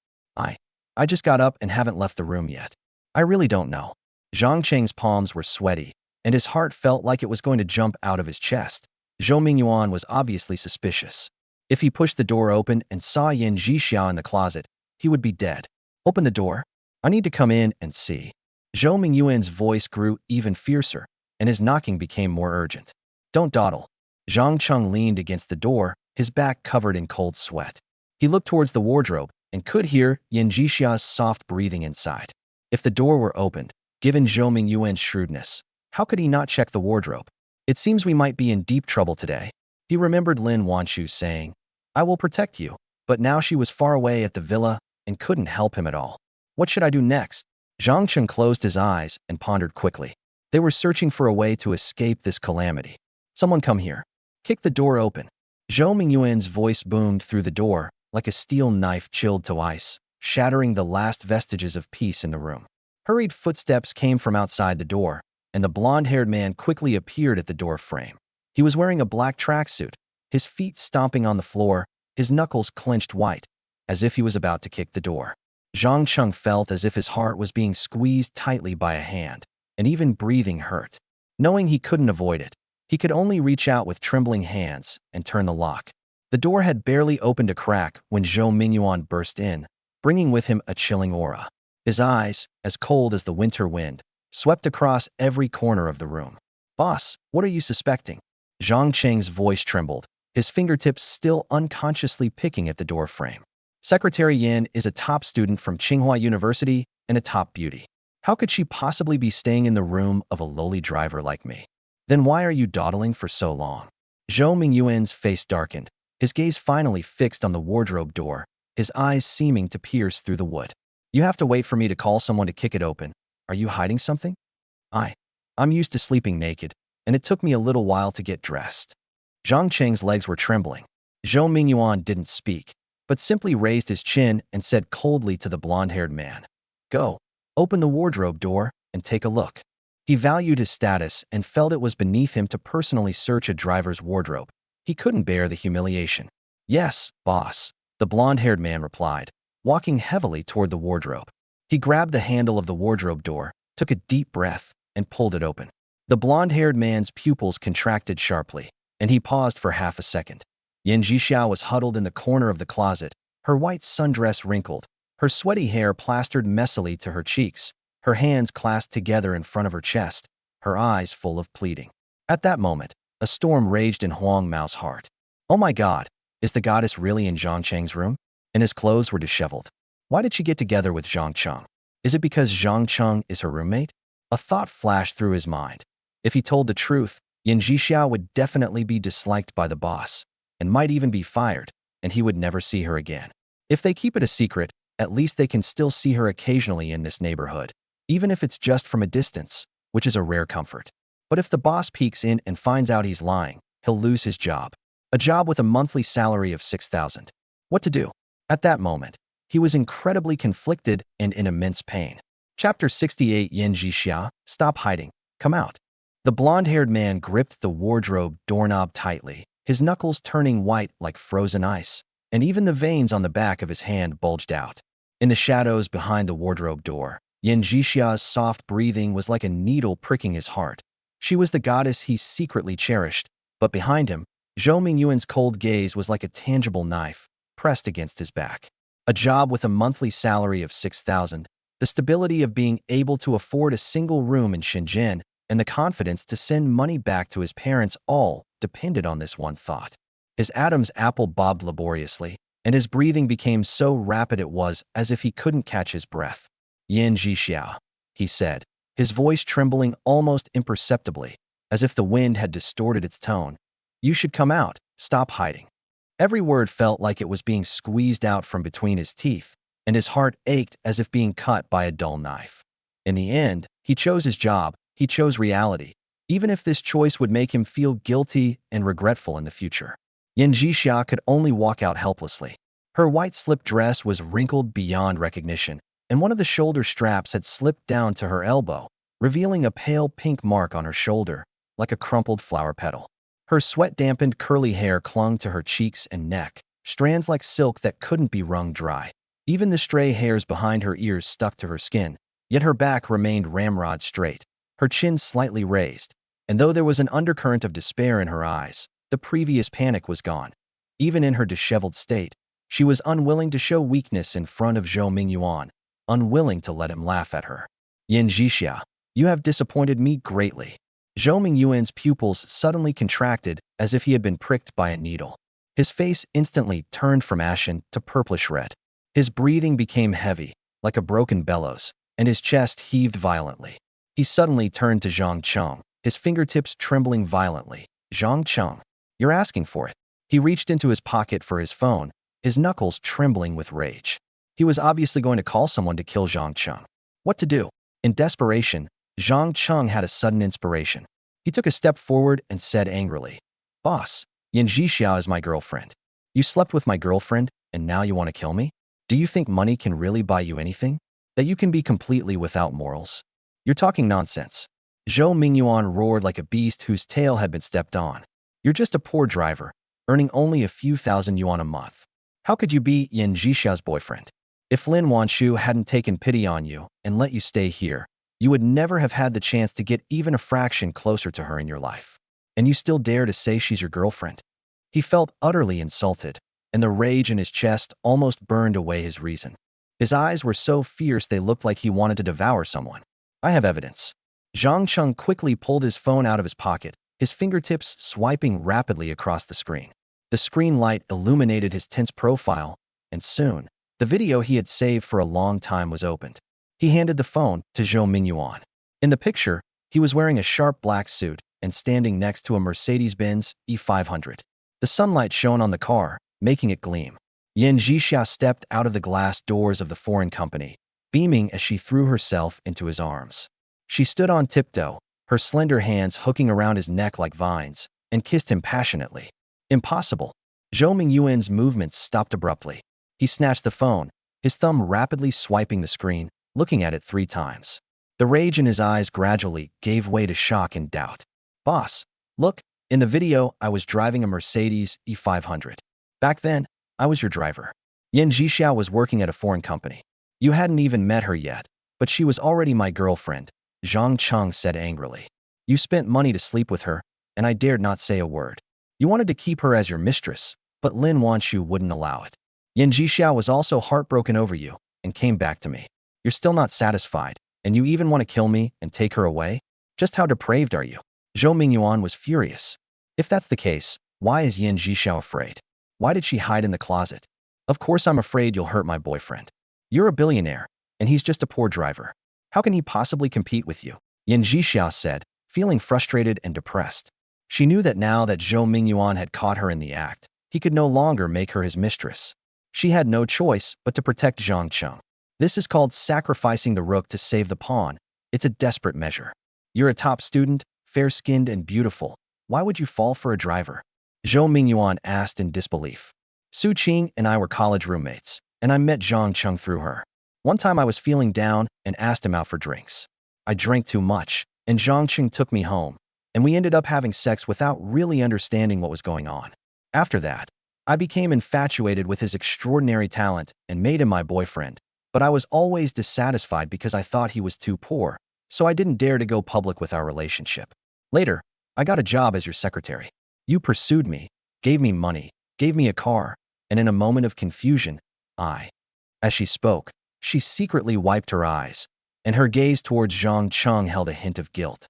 I just got up and haven't left the room yet. I really don't know." Zhang Cheng's palms were sweaty, and his heart felt like it was going to jump out of his chest. Zhou Mingyuan was obviously suspicious. If he pushed the door open and saw Yan Zhixiao in the closet, he would be dead. "Open the door. I need to come in and see." Zhou Mingyuan's voice grew even fiercer, and his knocking became more urgent. "Don't dawdle." Zhang Cheng leaned against the door, his back covered in cold sweat. He looked towards the wardrobe and could hear Yan Zhixiao's soft breathing inside. If the door were opened, given Zhou Mingyuan's shrewdness, how could he not check the wardrobe? "It seems we might be in deep trouble today." He remembered Lin Wanshu saying, "I will protect you," but now she was far away at the villa and couldn't help him at all. What should I do next? Zhang Cheng closed his eyes and pondered quickly. They were searching for a way to escape this calamity. "Someone come here. Kick the door open." Zhou Mingyuan's voice boomed through the door like a steel knife chilled to ice, shattering the last vestiges of peace in the room. Hurried footsteps came from outside the door, and the blonde-haired man quickly appeared at the door frame. He was wearing a black tracksuit, his feet stomping on the floor, his knuckles clenched white, as if he was about to kick the door. Zhang Cheng felt as if his heart was being squeezed tightly by a hand, and even breathing hurt. Knowing he couldn't avoid it, he could only reach out with trembling hands and turn the lock. The door had barely opened a crack when Zhou Mingyuan burst in, bringing with him a chilling aura. His eyes, as cold as the winter wind, swept across every corner of the room. "Boss, what are you suspecting?" Zhang Cheng's voice trembled, his fingertips still unconsciously picking at the door frame. "Secretary Yin is a top student from Tsinghua University and a top beauty. How could she possibly be staying in the room of a lowly driver like me? Then why are you dawdling for so long?" Zhou Mingyuan's face darkened, his gaze finally fixed on the wardrobe door, his eyes seeming to pierce through the wood. "You have to wait for me to call someone to kick it open. Are you hiding something?" I'm used to sleeping naked, and it took me a little while to get dressed." Zhang Cheng's legs were trembling. Zhou Mingyuan didn't speak. but simply raised his chin and said coldly to the blonde-haired man, "Go, open the wardrobe door and take a look." He valued his status and felt it was beneath him to personally search a driver's wardrobe. He couldn't bear the humiliation. "Yes, boss," the blonde-haired man replied, walking heavily toward the wardrobe. He grabbed the handle of the wardrobe door, took a deep breath, and pulled it open. The blonde-haired man's pupils contracted sharply, and he paused for half a second. Yan Zhixiao was huddled in the corner of the closet, her white sundress wrinkled, her sweaty hair plastered messily to her cheeks, her hands clasped together in front of her chest, her eyes full of pleading. At that moment, a storm raged in Huang Mao's heart. Oh my God, is the goddess really in Zhang Cheng's room? And his clothes were disheveled. Why did she get together with Zhang Cheng? Is it because Zhang Cheng is her roommate? A thought flashed through his mind. If he told the truth, Yan Zhixiao would definitely be disliked by the boss, and might even be fired, and he would never see her again. If they keep it a secret, at least they can still see her occasionally in this neighborhood, even if it's just from a distance, which is a rare comfort. But if the boss peeks in and finds out he's lying, he'll lose his job. A job with a monthly salary of 6,000. What to do? At that moment, he was incredibly conflicted and in immense pain. Chapter 68. Yan Zhixia, stop hiding. Come out. The blonde-haired man gripped the wardrobe doorknob tightly, his knuckles turning white like frozen ice, and even the veins on the back of his hand bulged out. In the shadows behind the wardrobe door, Yan Zhixia's soft breathing was like a needle pricking his heart. She was the goddess he secretly cherished, but behind him, Zhou Mingyuan's cold gaze was like a tangible knife, pressed against his back. A job with a monthly salary of 6,000, the stability of being able to afford a single room in Shenzhen, and the confidence to send money back to his parents all depended on this one thought. His Adam's apple bobbed laboriously, and his breathing became so rapid it was as if he couldn't catch his breath. "Yan Zhixiao," he said, his voice trembling almost imperceptibly, as if the wind had distorted its tone. "You should come out, stop hiding." Every word felt like it was being squeezed out from between his teeth, and his heart ached as if being cut by a dull knife. In the end, he chose his job, he chose reality, even if this choice would make him feel guilty and regretful in the future. Yan Zhixia could only walk out helplessly. Her white slip dress was wrinkled beyond recognition, and one of the shoulder straps had slipped down to her elbow, revealing a pale pink mark on her shoulder, like a crumpled flower petal. Her sweat-dampened curly hair clung to her cheeks and neck, strands like silk that couldn't be wrung dry. Even the stray hairs behind her ears stuck to her skin, yet her back remained ramrod straight, her chin slightly raised, and though there was an undercurrent of despair in her eyes, the previous panic was gone. Even in her disheveled state, she was unwilling to show weakness in front of Zhou Mingyuan, unwilling to let him laugh at her. "Yan Zhixia, you have disappointed me greatly." Zhou Mingyuan's pupils suddenly contracted as if he had been pricked by a needle. His face instantly turned from ashen to purplish red. His breathing became heavy, like a broken bellows, and his chest heaved violently. He suddenly turned to Zhang Cheng, his fingertips trembling violently. "Zhang Cheng, you're asking for it." He reached into his pocket for his phone, his knuckles trembling with rage. He was obviously going to call someone to kill Zhang Cheng. What to do? In desperation, Zhang Cheng had a sudden inspiration. He took a step forward and said angrily, "Boss, Yan Zhixiao is my girlfriend. You slept with my girlfriend, and now you want to kill me? Do you think money can really buy you anything? That you can be completely without morals? You're talking nonsense." Zhou Mingyuan roared like a beast whose tail had been stepped on. "You're just a poor driver, earning only a few thousand yuan a month. How could you be Yan Zhixiao's boyfriend? If Lin Wanshu hadn't taken pity on you and let you stay here, you would never have had the chance to get even a fraction closer to her in your life. And you still dare to say she's your girlfriend?" He felt utterly insulted, and the rage in his chest almost burned away his reason. His eyes were so fierce they looked like he wanted to devour someone. "I have evidence." Zhang Cheng quickly pulled his phone out of his pocket, his fingertips swiping rapidly across the screen. The screen light illuminated his tense profile, and soon, the video he had saved for a long time was opened. He handed the phone to Zhou Mingyuan. In the picture, he was wearing a sharp black suit and standing next to a Mercedes-Benz E500. The sunlight shone on the car, making it gleam. Yan Zhixia stepped out of the glass doors of the foreign company, beaming as she threw herself into his arms. She stood on tiptoe, her slender hands hooking around his neck like vines, and kissed him passionately. "Impossible." Zhou Mingyuan's movements stopped abruptly. He snatched the phone, his thumb rapidly swiping the screen, looking at it 3 times. The rage in his eyes gradually gave way to shock and doubt. Boss, look, in the video, I was driving a Mercedes E500. Back then, I was your driver. Yan Zhixiao was working at a foreign company. You hadn't even met her yet, but she was already my girlfriend, Cheng said angrily. You spent money to sleep with her, and I dared not say a word. You wanted to keep her as your mistress, but Lin Wanshu wouldn't allow it. Yan Zhixiao was also heartbroken over you and came back to me. You're still not satisfied, and you even want to kill me and take her away? Just how depraved are you? Zhou Mingyuan was furious. If that's the case, why is Yan Zhixiao afraid? Why did she hide in the closet? Of course I'm afraid you'll hurt my boyfriend. You're a billionaire, and he's just a poor driver. How can he possibly compete with you? Yan Zhixiao said, feeling frustrated and depressed. She knew that now that Zhou Mingyuan had caught her in the act, he could no longer make her his mistress. She had no choice but to protect Zhang Cheng. This is called sacrificing the rook to save the pawn. It's a desperate measure. You're a top student, fair-skinned and beautiful. Why would you fall for a driver? Zhou Mingyuan asked in disbelief. Su Qing and I were college roommates, and I met Zhang Cheng through her. One time I was feeling down and asked him out for drinks. I drank too much, and Zhang Cheng took me home, and we ended up having sex without really understanding what was going on. After that, I became infatuated with his extraordinary talent and made him my boyfriend, but I was always dissatisfied because I thought he was too poor, so I didn't dare to go public with our relationship. Later, I got a job as your secretary. You pursued me, gave me money, gave me a car, and in a moment of confusion, As she spoke, she secretly wiped her eyes, and her gaze towards Zhang Cheng held a hint of guilt.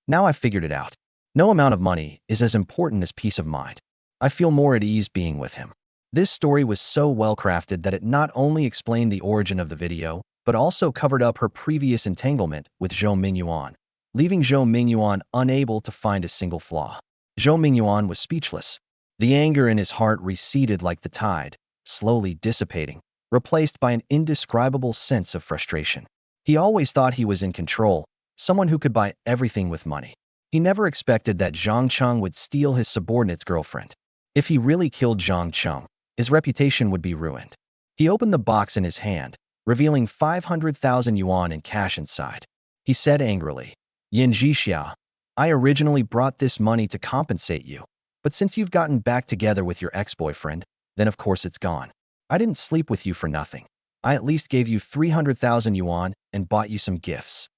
Now I figured it out. No amount of money is as important as peace of mind. I feel more at ease being with him. This story was so well crafted that it not only explained the origin of the video, but also covered up her previous entanglement with Zhou Mingyuan, leaving Zhou Mingyuan unable to find a single flaw. Zhou Mingyuan was speechless. The anger in his heart receded like the tide, slowly dissipating, replaced by an indescribable sense of frustration. He always thought he was in control, someone who could buy everything with money. He never expected that Zhang Cheng would steal his subordinate's girlfriend. If he really killed Zhang Cheng, his reputation would be ruined. He opened the box in his hand, revealing 500,000 yuan in cash inside. He said angrily, Yan Zhixiao, I originally brought this money to compensate you, but since you've gotten back together with your ex-boyfriend, then of course it's gone. I didn't sleep with you for nothing. I at least gave you 300,000 yuan and bought you some gifts.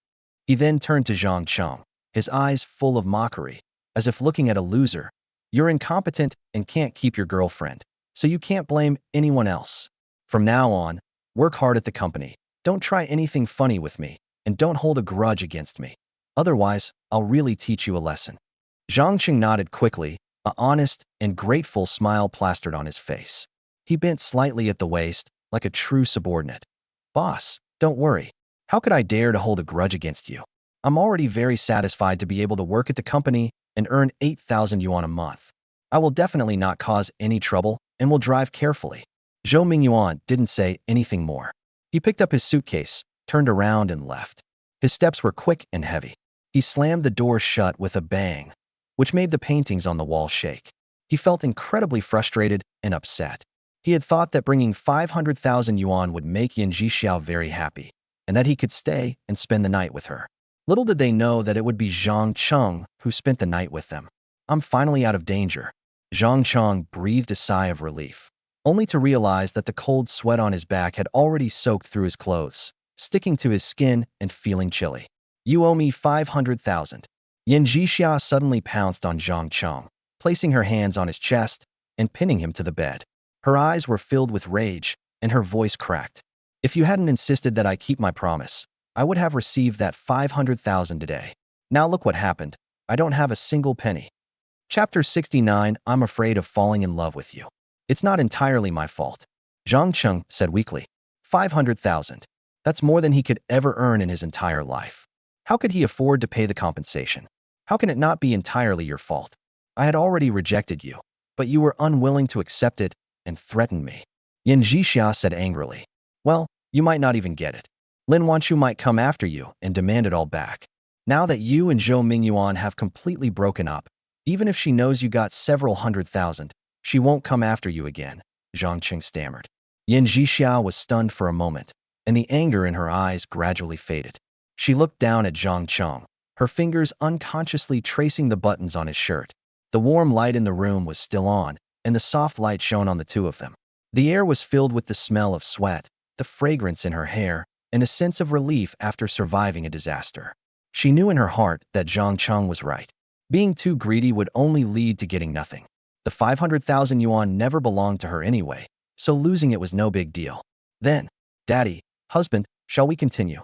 He then turned to Zhang Cheng, his eyes full of mockery, as if looking at a loser. You're incompetent and can't keep your girlfriend, so you can't blame anyone else. From now on, work hard at the company. Don't try anything funny with me, and don't hold a grudge against me. Otherwise, I'll really teach you a lesson. Zhang Cheng nodded quickly, an honest and grateful smile plastered on his face. He bent slightly at the waist, like a true subordinate. Boss, don't worry. How could I dare to hold a grudge against you? I'm already very satisfied to be able to work at the company and earn 8,000 yuan a month. I will definitely not cause any trouble and will drive carefully. Zhou Mingyuan didn't say anything more. He picked up his suitcase, turned around and left. His steps were quick and heavy. He slammed the door shut with a bang, which made the paintings on the wall shake. He felt incredibly frustrated and upset. He had thought that bringing 500,000 yuan would make Yan Zhixiao very happy, and that he could stay and spend the night with her. Little did they know that it would be Zhang Cheng who spent the night with them. I'm finally out of danger. Zhang Cheng breathed a sigh of relief, only to realize that the cold sweat on his back had already soaked through his clothes, sticking to his skin and feeling chilly. You owe me 500,000. Yan Zhixiao suddenly pounced on Zhang Cheng, placing her hands on his chest and pinning him to the bed. Her eyes were filled with rage, and her voice cracked. If you hadn't insisted that I keep my promise, I would have received that 500,000 today. Now look what happened. I don't have a single penny. Chapter 69. I'm afraid of falling in love with you. It's not entirely my fault. Zhang Cheng said weakly. 500,000. That's more than he could ever earn in his entire life. How could he afford to pay the compensation? How can it not be entirely your fault? I had already rejected you, but you were unwilling to accept it and threatened me. Yan Zhixiao said angrily. Well, you might not even get it. Lin Wanshu might come after you and demand it all back. Now that you and Zhou Mingyuan have completely broken up, even if she knows you got several 100,000, she won't come after you again, Zhang Cheng stammered. Yan Zhixia was stunned for a moment, and the anger in her eyes gradually faded. She looked down at Zhang Cheng, her fingers unconsciously tracing the buttons on his shirt. The warm light in the room was still on, and the soft light shone on the two of them. The air was filled with the smell of sweat, the fragrance in her hair, and a sense of relief after surviving a disaster. She knew in her heart that Zhang Cheng was right. Being too greedy would only lead to getting nothing. The 500,000 yuan never belonged to her anyway, so losing it was no big deal. Then, "Daddy, husband, shall we continue?"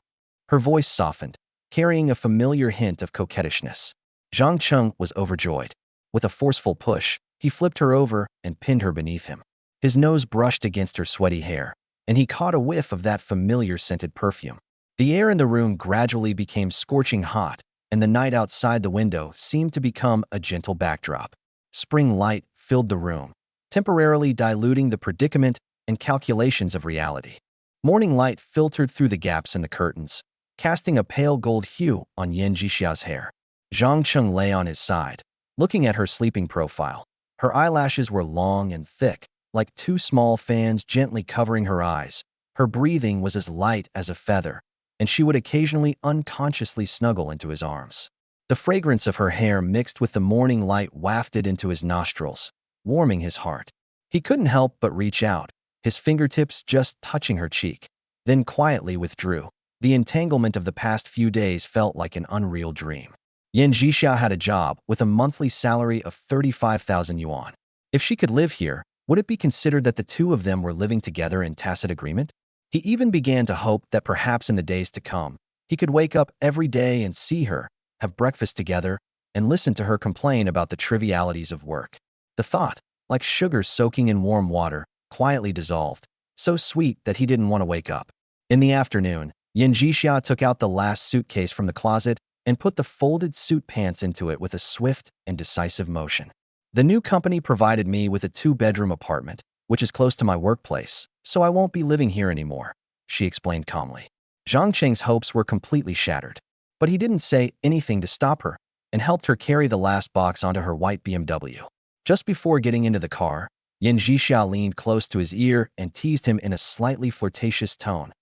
Her voice softened, carrying a familiar hint of coquettishness. Zhang Cheng was overjoyed. With a forceful push, he flipped her over and pinned her beneath him. His nose brushed against her sweaty hair, and he caught a whiff of that familiar scented perfume. The air in the room gradually became scorching hot, and the night outside the window seemed to become a gentle backdrop. Spring light filled the room, temporarily diluting the predicament and calculations of reality. Morning light filtered through the gaps in the curtains, casting a pale gold hue on Yan Zhixia's hair. Zhang Cheng lay on his side, looking at her sleeping profile. Her eyelashes were long and thick, like two small fans gently covering her eyes. Her breathing was as light as a feather, and she would occasionally unconsciously snuggle into his arms. The fragrance of her hair mixed with the morning light wafted into his nostrils, warming his heart. He couldn't help but reach out, his fingertips just touching her cheek, then quietly withdrew. The entanglement of the past few days felt like an unreal dream. Yan Zhixia had a job with a monthly salary of 35,000 yuan. If she could live here, would it be considered that the two of them were living together in tacit agreement? He even began to hope that perhaps in the days to come, he could wake up every day and see her, have breakfast together, and listen to her complain about the trivialities of work. The thought, like sugar soaking in warm water, quietly dissolved, so sweet that he didn't want to wake up. In the afternoon, Yan Zhixia took out the last suitcase from the closet and put the folded suit pants into it with a swift and decisive motion. "The new company provided me with a 2-bedroom apartment, which is close to my workplace, so I won't be living here anymore," she explained calmly. Zhang Cheng's hopes were completely shattered, but he didn't say anything to stop her and helped her carry the last box onto her white BMW. Just before getting into the car, Yan Zhixia leaned close to his ear and teased him in a slightly flirtatious tone.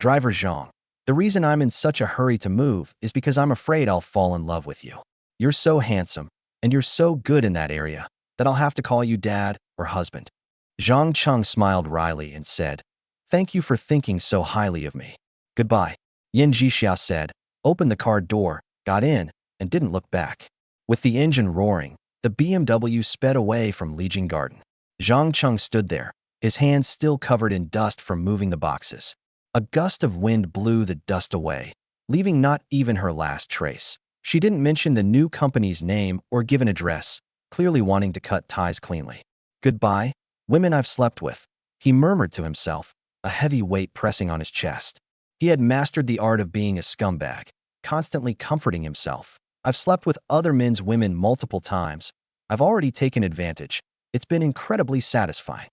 "Driver Zhang, the reason I'm in such a hurry to move is because I'm afraid I'll fall in love with you. You're so handsome, and you're so good in that area, that I'll have to call you dad or husband." Zhang Cheng smiled wryly and said, "Thank you for thinking so highly of me. Goodbye." Yan Zhixia said, opened the car door, got in, and didn't look back. With the engine roaring, the BMW sped away from Lijiang Garden. Zhang Cheng stood there, his hands still covered in dust from moving the boxes. A gust of wind blew the dust away, leaving not even her last trace. She didn't mention the new company's name or give an address, clearly wanting to cut ties cleanly. "Goodbye, women I've slept with," he murmured to himself, a heavy weight pressing on his chest. He had mastered the art of being a scumbag, constantly comforting himself. "I've slept with other men's women multiple times. I've already taken advantage. It's been incredibly satisfying.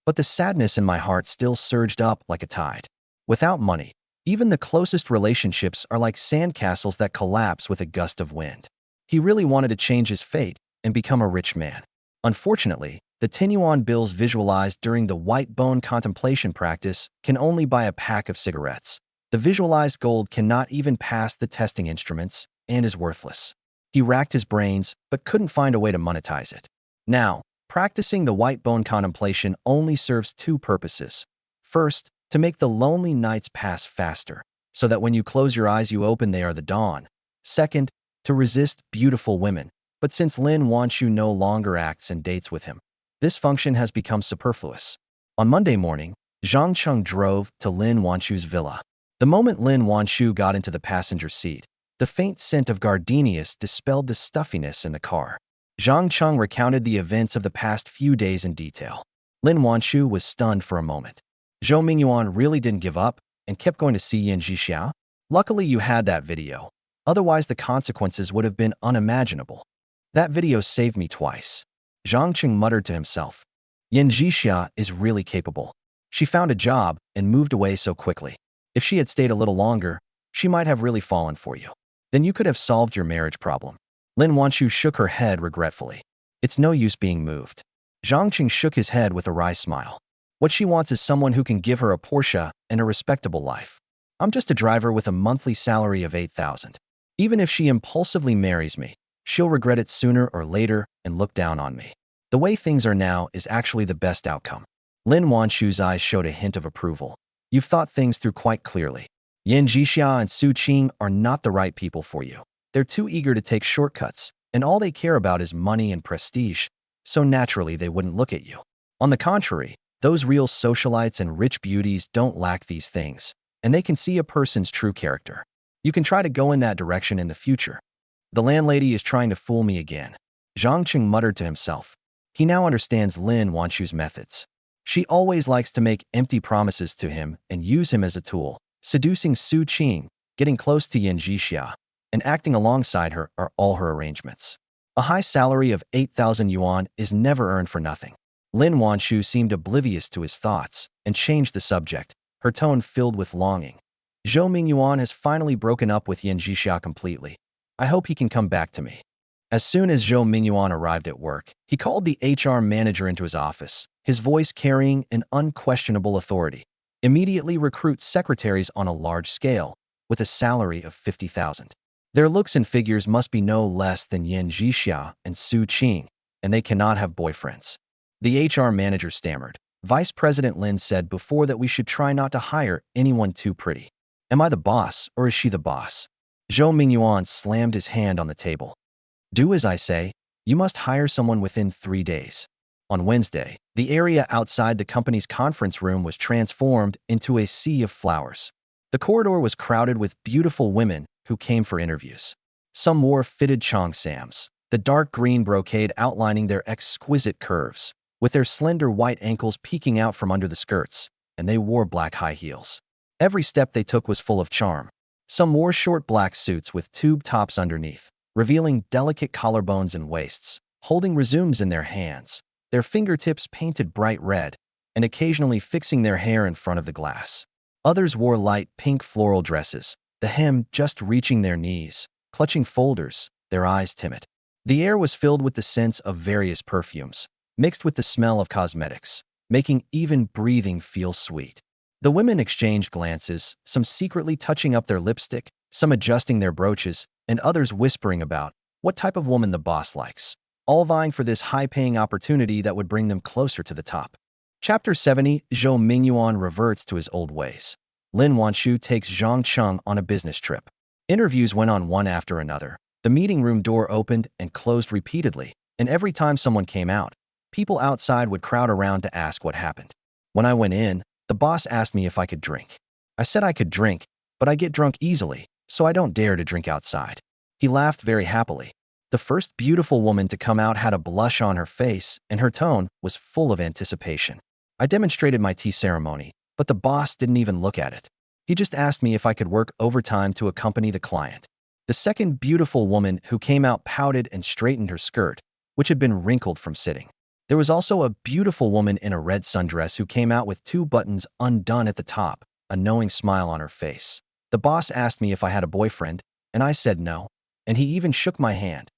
But the sadness in my heart still surged up like a tide. Without money, even the closest relationships are like sandcastles that collapse with a gust of wind." He really wanted to change his fate and become a rich man. Unfortunately, the 10 yuan bills visualized during the white bone contemplation practice can only buy a pack of cigarettes. The visualized gold cannot even pass the testing instruments and is worthless. He racked his brains but couldn't find a way to monetize it. Now, practicing the white bone contemplation only serves two purposes. First, to make the lonely nights pass faster, so that when you close your eyes you open they are the dawn. Second, to resist beautiful women. But since Lin Wanshu no longer acts and dates with him, this function has become superfluous. On Monday morning, Zhang Cheng drove to Lin Wanshu's villa. The moment Lin Wanshu got into the passenger seat, the faint scent of gardenias dispelled the stuffiness in the car. Zhang Cheng recounted the events of the past few days in detail. Lin Wanshu was stunned for a moment. "Zhou Mingyuan really didn't give up and kept going to see Yan Zhixia? Luckily you had that video. Otherwise the consequences would have been unimaginable. That video saved me twice." Zhang Cheng muttered to himself. Yan Zhixia is really capable. She found a job and moved away so quickly. If she had stayed a little longer, she might have really fallen for you. Then you could have solved your marriage problem. Lin Wanshu shook her head regretfully. "It's no use being moved." Zhang Cheng shook his head with a wry smile. What she wants is someone who can give her a Porsche and a respectable life. I'm just a driver with a monthly salary of 8,000. Even if she impulsively marries me, she'll regret it sooner or later and look down on me. The way things are now is actually the best outcome. Lin Wanshu's eyes showed a hint of approval. You've thought things through quite clearly. Yan Jixia and Su Qing are not the right people for you. They're too eager to take shortcuts, and all they care about is money and prestige, so naturally they wouldn't look at you. On the contrary, those real socialites and rich beauties don't lack these things, and they can see a person's true character. You can try to go in that direction in the future. The landlady is trying to fool me again. Zhang muttered to himself. He now understands Lin Wanshu's methods. She always likes to make empty promises to him and use him as a tool, seducing Su Qing, getting close to Yan Jixia, and acting alongside her are all her arrangements. A high salary of 8,000 yuan is never earned for nothing. Lin Wanshu seemed oblivious to his thoughts and changed the subject, her tone filled with longing. Zhou Mingyuan has finally broken up with Yan Jixia completely. I hope he can come back to me. As soon as Zhou Mingyuan arrived at work, he called the HR manager into his office, his voice carrying an unquestionable authority. Immediately recruit secretaries on a large scale, with a salary of 50,000. Their looks and figures must be no less than Yan Jixia and Su Qing, and they cannot have boyfriends. The HR manager stammered. Vice President Lin said before that we should try not to hire anyone too pretty. Am I the boss, or is she the boss? Zhou Mingyuan slammed his hand on the table. Do as I say. You must hire someone within 3 days. On Wednesday, the area outside the company's conference room was transformed into a sea of flowers. The corridor was crowded with beautiful women who came for interviews. Some wore fitted cheongsams, the dark green brocade outlining their exquisite curves, with their slender white ankles peeking out from under the skirts, and they wore black high heels. Every step they took was full of charm. Some wore short black suits with tube tops underneath, revealing delicate collarbones and waists, holding resumes in their hands, their fingertips painted bright red, and occasionally fixing their hair in front of the glass. Others wore light pink floral dresses, the hem just reaching their knees, clutching folders, their eyes timid. The air was filled with the scents of various perfumes, mixed with the smell of cosmetics, making even breathing feel sweet. The women exchanged glances, some secretly touching up their lipstick, some adjusting their brooches, and others whispering about what type of woman the boss likes, all vying for this high-paying opportunity that would bring them closer to the top. Chapter 70, Zhou Mingyuan reverts to his old ways. Lin Wanshu takes Zhang on a business trip. Interviews went on one after another. The meeting room door opened and closed repeatedly, and every time someone came out, people outside would crowd around to ask what happened. When I went in, the boss asked me if I could drink. I said I could drink, but I get drunk easily, so I don't dare to drink outside. He laughed very happily. The first beautiful woman to come out had a blush on her face, and her tone was full of anticipation. I demonstrated my tea ceremony, but the boss didn't even look at it. He just asked me if I could work overtime to accompany the client. The second beautiful woman who came out pouted and straightened her skirt, which had been wrinkled from sitting. There was also a beautiful woman in a red sundress who came out with 2 buttons undone at the top, a knowing smile on her face. The boss asked me if I had a boyfriend, and I said no, and he even shook my hand.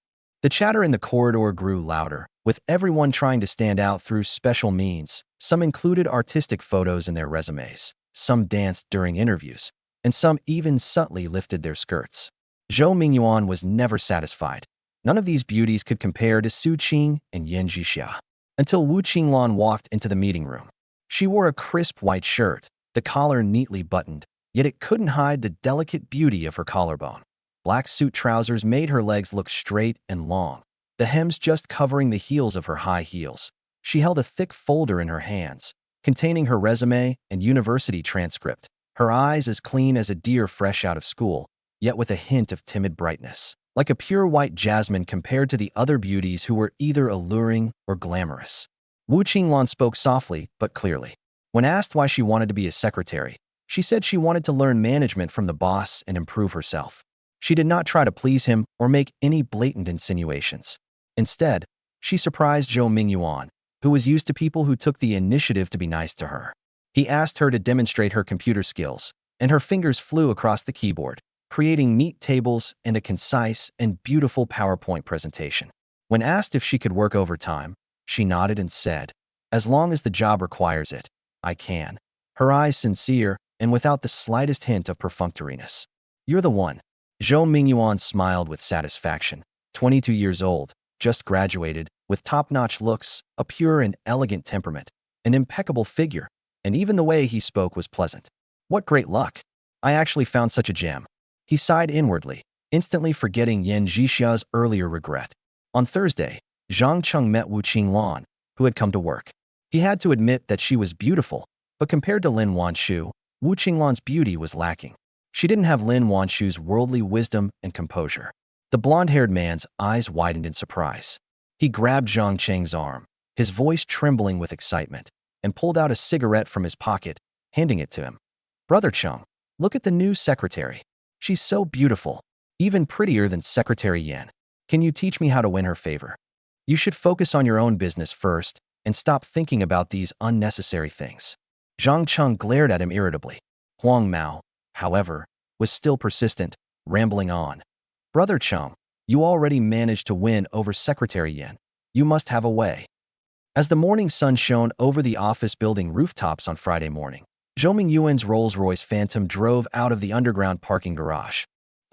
The chatter in the corridor grew louder, with everyone trying to stand out through special means. Some included artistic photos in their resumes, some danced during interviews, and some even subtly lifted their skirts. Zhou Mingyuan was never satisfied. None of these beauties could compare to Su Qing and Yan Jixia. Until Wu Qinglan walked into the meeting room. She wore a crisp white shirt, the collar neatly buttoned, yet it couldn't hide the delicate beauty of her collarbone. Black suit trousers made her legs look straight and long, the hems just covering the heels of her high heels. She held a thick folder in her hands, containing her resume and university transcript, her eyes as clean as a deer fresh out of school, yet with a hint of timid brightness, like a pure white jasmine compared to the other beauties who were either alluring or glamorous. Wu Qinglan spoke softly but clearly. When asked why she wanted to be a secretary, she said she wanted to learn management from the boss and improve herself. She did not try to please him or make any blatant insinuations. Instead, she surprised Zhou Mingyuan, who was used to people who took the initiative to be nice to her. He asked her to demonstrate her computer skills, and her fingers flew across the keyboard, creating neat tables and a concise and beautiful PowerPoint presentation. When asked if she could work overtime, she nodded and said, "As long as the job requires it." I can. Her eyes sincere and without the slightest hint of perfunctoriness. You're the one. Zhou Mingyuan smiled with satisfaction. 22 years old, just graduated, with top-notch looks, a pure and elegant temperament, an impeccable figure, and even the way he spoke was pleasant. What great luck! I actually found such a gem. He sighed inwardly, instantly forgetting Yan Zhixia's earlier regret. On Thursday, Zhang Cheng met Wu Qinglan, who had come to work. He had to admit that she was beautiful, but compared to Lin Wanshu, Wu Qinglan's beauty was lacking. She didn't have Lin Wanshu's worldly wisdom and composure. The blonde-haired man's eyes widened in surprise. He grabbed Zhang Cheng's arm, his voice trembling with excitement, and pulled out a cigarette from his pocket, handing it to him. Brother Cheng, look at the new secretary. She's so beautiful, even prettier than Secretary Yan. Can you teach me how to win her favor? You should focus on your own business first and stop thinking about these unnecessary things. Zhang Cheng glared at him irritably. Huang Mao, however, was still persistent, rambling on. Brother Cheng, you already managed to win over Secretary Yan. You must have a way. As the morning sun shone over the office building rooftops on Friday morning, Zhou Mingyuan's Rolls-Royce Phantom drove out of the underground parking garage.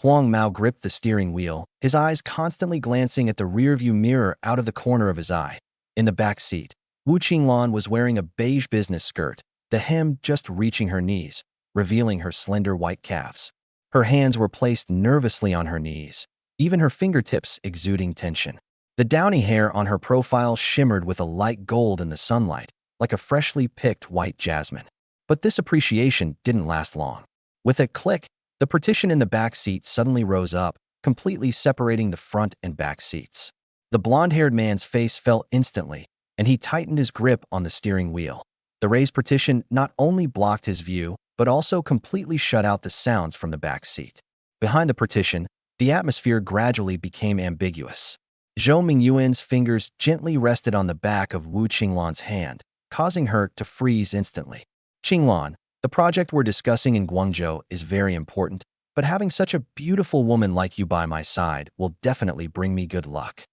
Huang Mao gripped the steering wheel, his eyes constantly glancing at the rearview mirror out of the corner of his eye. In the back seat, Wu Qinglan was wearing a beige business skirt, the hem just reaching her knees, revealing her slender white calves. Her hands were placed nervously on her knees, even her fingertips exuding tension. The downy hair on her profile shimmered with a light gold in the sunlight, like a freshly picked white jasmine. But this appreciation didn't last long. With a click, the partition in the back seat suddenly rose up, completely separating the front and back seats. The blonde-haired man's face fell instantly, and he tightened his grip on the steering wheel. The raised partition not only blocked his view, but also completely shut out the sounds from the back seat. Behind the partition, the atmosphere gradually became ambiguous. Zhou Mingyuan's fingers gently rested on the back of Wu Qinglan's hand, causing her to freeze instantly. Qinglan, the project we're discussing in Guangzhou is very important, but having such a beautiful woman like you by my side will definitely bring me good luck.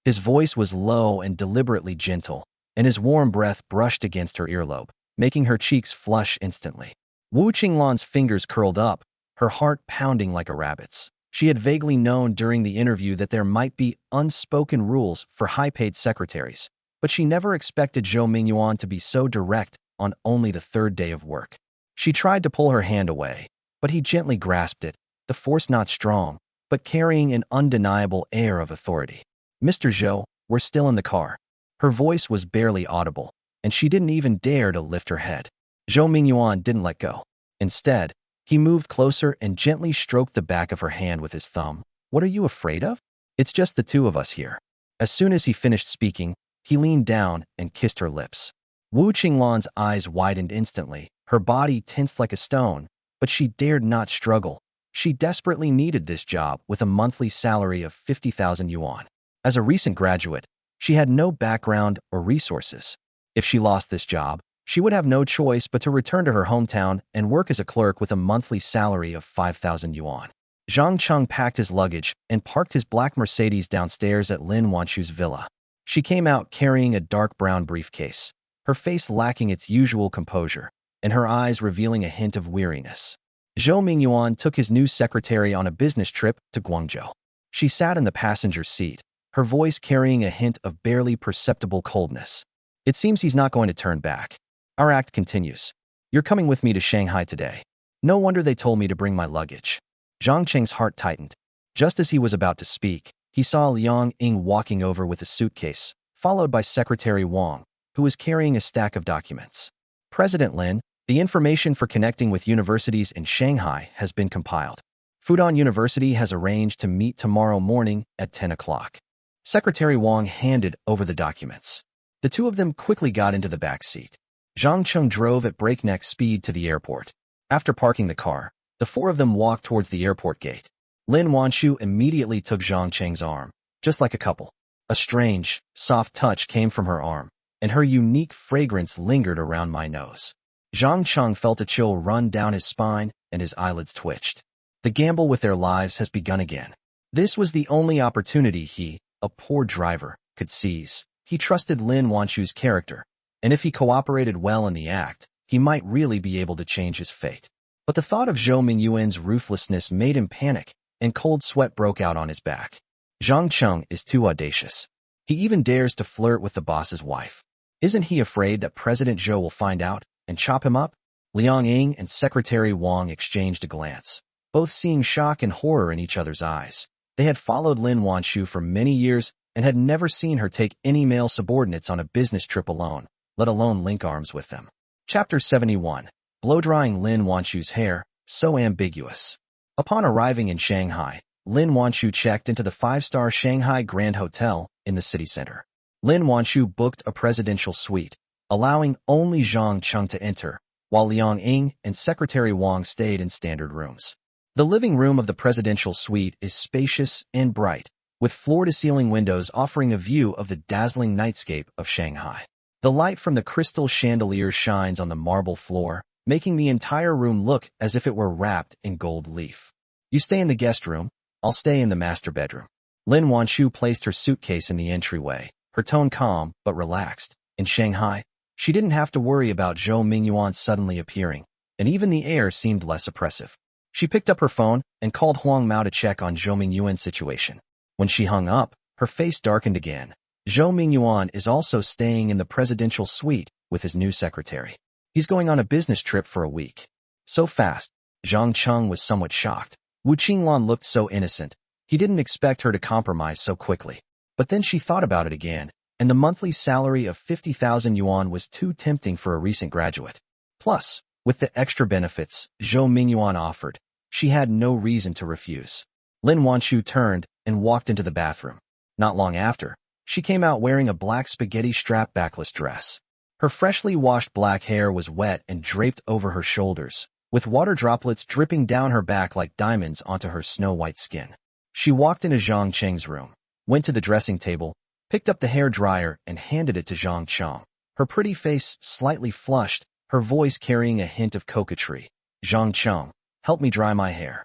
His voice was low and deliberately gentle, and his warm breath brushed against her earlobe, making her cheeks flush instantly. Wu Qinglan's fingers curled up, her heart pounding like a rabbit's. She had vaguely known during the interview that there might be unspoken rules for high-paid secretaries, but she never expected Zhou Mingyuan to be so direct on only the third day of work. She tried to pull her hand away, but he gently grasped it, the force not strong, but carrying an undeniable air of authority. Mr. Zhou, we're still in the car. Her voice was barely audible, and she didn't even dare to lift her head. Zhou Mingyuan didn't let go. Instead, he moved closer and gently stroked the back of her hand with his thumb. What are you afraid of? It's just the two of us here. As soon as he finished speaking, he leaned down and kissed her lips. Wu Qinglan's eyes widened instantly, her body tensed like a stone, but she dared not struggle. She desperately needed this job with a monthly salary of 50,000 yuan. As a recent graduate, she had no background or resources. If she lost this job, she would have no choice but to return to her hometown and work as a clerk with a monthly salary of 5,000 yuan. Zhang Cheng packed his luggage and parked his black Mercedes downstairs at Lin Wanshu's villa. She came out carrying a dark brown briefcase, her face lacking its usual composure, and her eyes revealing a hint of weariness. Zhou Mingyuan took his new secretary on a business trip to Guangzhou. She sat in the passenger seat, her voice carrying a hint of barely perceptible coldness. It seems he's not going to turn back. Our act continues. You're coming with me to Shanghai today. No wonder they told me to bring my luggage. Zhang Cheng's heart tightened. Just as he was about to speak, he saw Liang Ying walking over with a suitcase, followed by Secretary Wang, who was carrying a stack of documents. President Lin, the information for connecting with universities in Shanghai has been compiled. Fudan University has arranged to meet tomorrow morning at 10 o'clock. Secretary Wang handed over the documents. The two of them quickly got into the back seat. Zhang Cheng drove at breakneck speed to the airport. After parking the car, the four of them walked towards the airport gate. Lin Wanshu immediately took Zhang Cheng's arm, just like a couple. A strange, soft touch came from her arm, and her unique fragrance lingered around my nose. Zhang Cheng felt a chill run down his spine, and his eyelids twitched. The gamble with their lives has begun again. This was the only opportunity he, a poor driver, could seize. He trusted Lin Wanshu's character, and if he cooperated well in the act, he might really be able to change his fate. But the thought of Zhou Mingyuan's ruthlessness made him panic, and cold sweat broke out on his back. Zhang Cheng is too audacious. He even dares to flirt with the boss's wife. Isn't he afraid that President Zhou will find out and chop him up? Liang Ying and Secretary Wang exchanged a glance, both seeing shock and horror in each other's eyes. They had followed Lin Wanshu for many years and had never seen her take any male subordinates on a business trip alone, let alone link arms with them. Chapter 71. Blow-drying Lin Wanshu's hair, so ambiguous. Upon arriving in Shanghai, Lin Wanshu checked into the 5-star Shanghai Grand Hotel in the city center. Lin Wanshu booked a presidential suite, allowing only Zhang Cheng to enter, while Liang Ying and Secretary Wang stayed in standard rooms. The living room of the presidential suite is spacious and bright, with floor-to-ceiling windows offering a view of the dazzling nightscape of Shanghai. The light from the crystal chandeliers shines on the marble floor, making the entire room look as if it were wrapped in gold leaf. You stay in the guest room, I'll stay in the master bedroom. Lin Wanshu placed her suitcase in the entryway, her tone calm but relaxed. In Shanghai, she didn't have to worry about Zhou Mingyuan suddenly appearing, and even the air seemed less oppressive. She picked up her phone and called Huang Mao to check on Zhou Mingyuan's situation. When she hung up, her face darkened again. Zhou Mingyuan is also staying in the presidential suite with his new secretary. He's going on a business trip for a week. So fast. Zhang Cheng was somewhat shocked. Wu Qinglan looked so innocent. He didn't expect her to compromise so quickly. But then she thought about it again, and the monthly salary of 50,000 yuan was too tempting for a recent graduate. Plus, with the extra benefits Zhou Mingyuan offered, she had no reason to refuse. Lin Wanshu turned and walked into the bathroom. Not long after, she came out wearing a black spaghetti strap backless dress. Her freshly washed black hair was wet and draped over her shoulders, with water droplets dripping down her back like diamonds onto her snow-white skin. She walked into Zhang Cheng's room, went to the dressing table, picked up the hair dryer and handed it to Zhang Cheng. Her pretty face slightly flushed, her voice carrying a hint of coquetry. Zhang Cheng, help me dry my hair.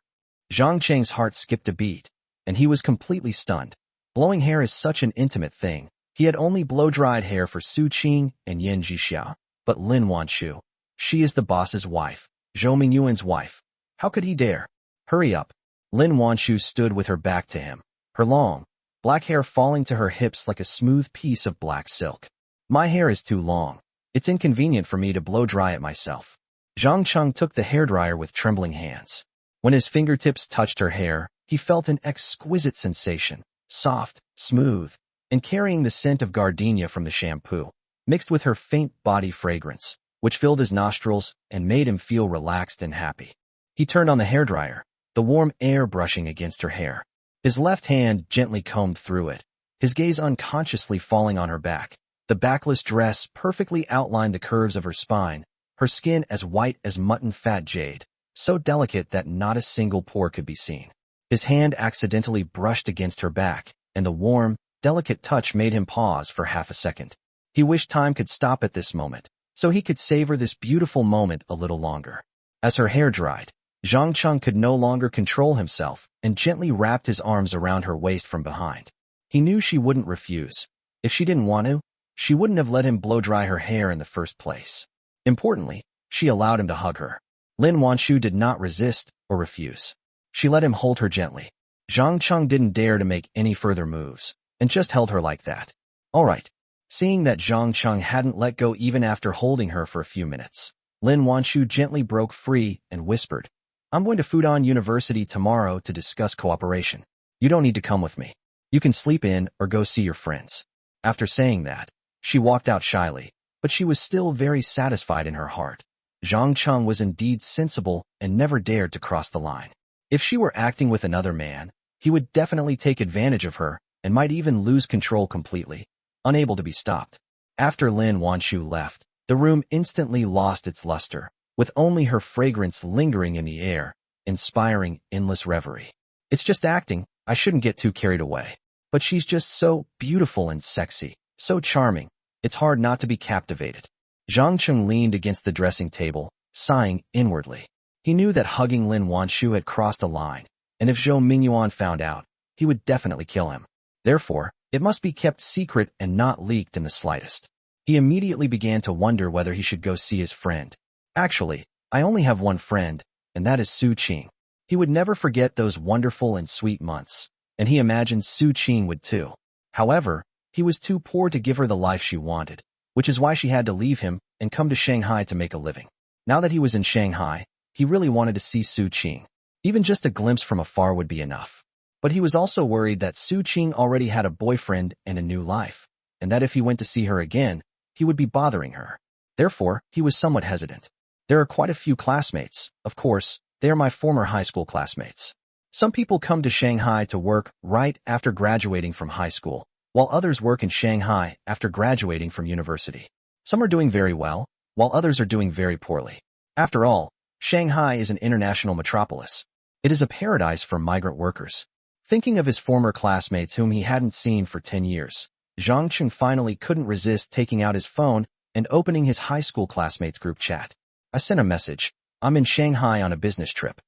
Zhang Cheng's heart skipped a beat, and he was completely stunned. Blowing hair is such an intimate thing. He had only blow-dried hair for Su Qing and Yan Jixia, but Lin Wanshu. She is the boss's wife, Zhou Mingyuan's wife. How could he dare? Hurry up. Lin Wanshu stood with her back to him, her long, black hair falling to her hips like a smooth piece of black silk. My hair is too long. It's inconvenient for me to blow-dry it myself. Zhang Cheng took the hairdryer with trembling hands. When his fingertips touched her hair, he felt an exquisite sensation, soft, smooth, and carrying the scent of gardenia from the shampoo, mixed with her faint body fragrance, which filled his nostrils and made him feel relaxed and happy. He turned on the hairdryer, the warm air brushing against her hair. His left hand gently combed through it, his gaze unconsciously falling on her back. The backless dress perfectly outlined the curves of her spine, her skin as white as mutton fat jade, so delicate that not a single pore could be seen. His hand accidentally brushed against her back, and the warm, delicate touch made him pause for half a second. He wished time could stop at this moment, so he could savor this beautiful moment a little longer. As her hair dried, Zhang Cheng could no longer control himself and gently wrapped his arms around her waist from behind. He knew she wouldn't refuse. If she didn't want to, she wouldn't have let him blow-dry her hair in the first place. Importantly, she allowed him to hug her. Lin Wanshu did not resist or refuse. She let him hold her gently. Zhang Cheng didn't dare to make any further moves, and just held her like that. All right. Seeing that Zhang Cheng hadn't let go even after holding her for a few minutes, Lin Wanshu gently broke free and whispered, I'm going to Fudan University tomorrow to discuss cooperation. You don't need to come with me. You can sleep in or go see your friends. After saying that, she walked out shyly, but she was still very satisfied in her heart. Zhang Cheng was indeed sensible and never dared to cross the line. If she were acting with another man, he would definitely take advantage of her and might even lose control completely, unable to be stopped. After Lin Wanshu left, the room instantly lost its luster, with only her fragrance lingering in the air, inspiring endless reverie. It's just acting, I shouldn't get too carried away. But she's just so beautiful and sexy, so charming, it's hard not to be captivated. Zhang Cheng leaned against the dressing table, sighing inwardly. He knew that hugging Lin Wanshu had crossed a line, and if Zhou Mingyuan found out, he would definitely kill him. Therefore, it must be kept secret and not leaked in the slightest. He immediately began to wonder whether he should go see his friend. Actually, I only have one friend, and that is Su Qing. He would never forget those wonderful and sweet months, and he imagined Su Qing would too. However, he was too poor to give her the life she wanted, which is why she had to leave him and come to Shanghai to make a living. Now that he was in Shanghai, he really wanted to see Su Qing. Even just a glimpse from afar would be enough. But he was also worried that Su Qing already had a boyfriend and a new life, and that if he went to see her again, he would be bothering her. Therefore, he was somewhat hesitant. There are quite a few classmates. Of course, they are my former high school classmates. Some people come to Shanghai to work right after graduating from high school, while others work in Shanghai after graduating from university. Some are doing very well, while others are doing very poorly. After all, Shanghai is an international metropolis. It is a paradise for migrant workers. Thinking of his former classmates whom he hadn't seen for 10 years, Zhang finally couldn't resist taking out his phone and opening his high school classmates group chat. I sent a message. I'm in Shanghai on a business trip.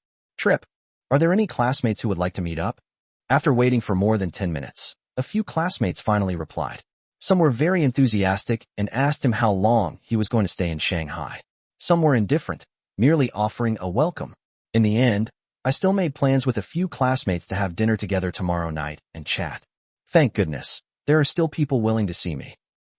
Are there any classmates who would like to meet up? After waiting for more than 10 minutes, a few classmates finally replied. Some were very enthusiastic and asked him how long he was going to stay in Shanghai. Some were indifferent, merely offering a welcome. In the end, I still made plans with a few classmates to have dinner together tomorrow night and chat. Thank goodness, there are still people willing to see me.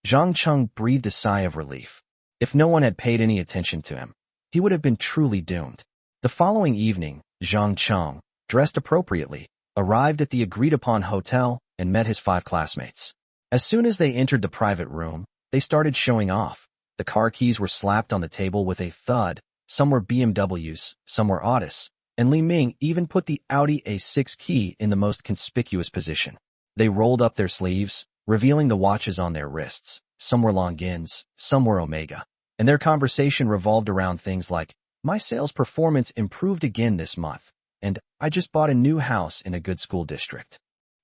Zhang breathed a sigh of relief. If no one had paid any attention to him, he would have been truly doomed. The following evening, Zhang, dressed appropriately, arrived at the agreed-upon hotel and met his 5 classmates. As soon as they entered the private room, they started showing off. The car keys were slapped on the table with a thud. Some were BMWs, some were Audis, and Li Ming even put the Audi A6 key in the most conspicuous position. They rolled up their sleeves, revealing the watches on their wrists. Some were Longines, some were Omega, and their conversation revolved around things like, my sales performance improved again this month, and I just bought a new house in a good school district.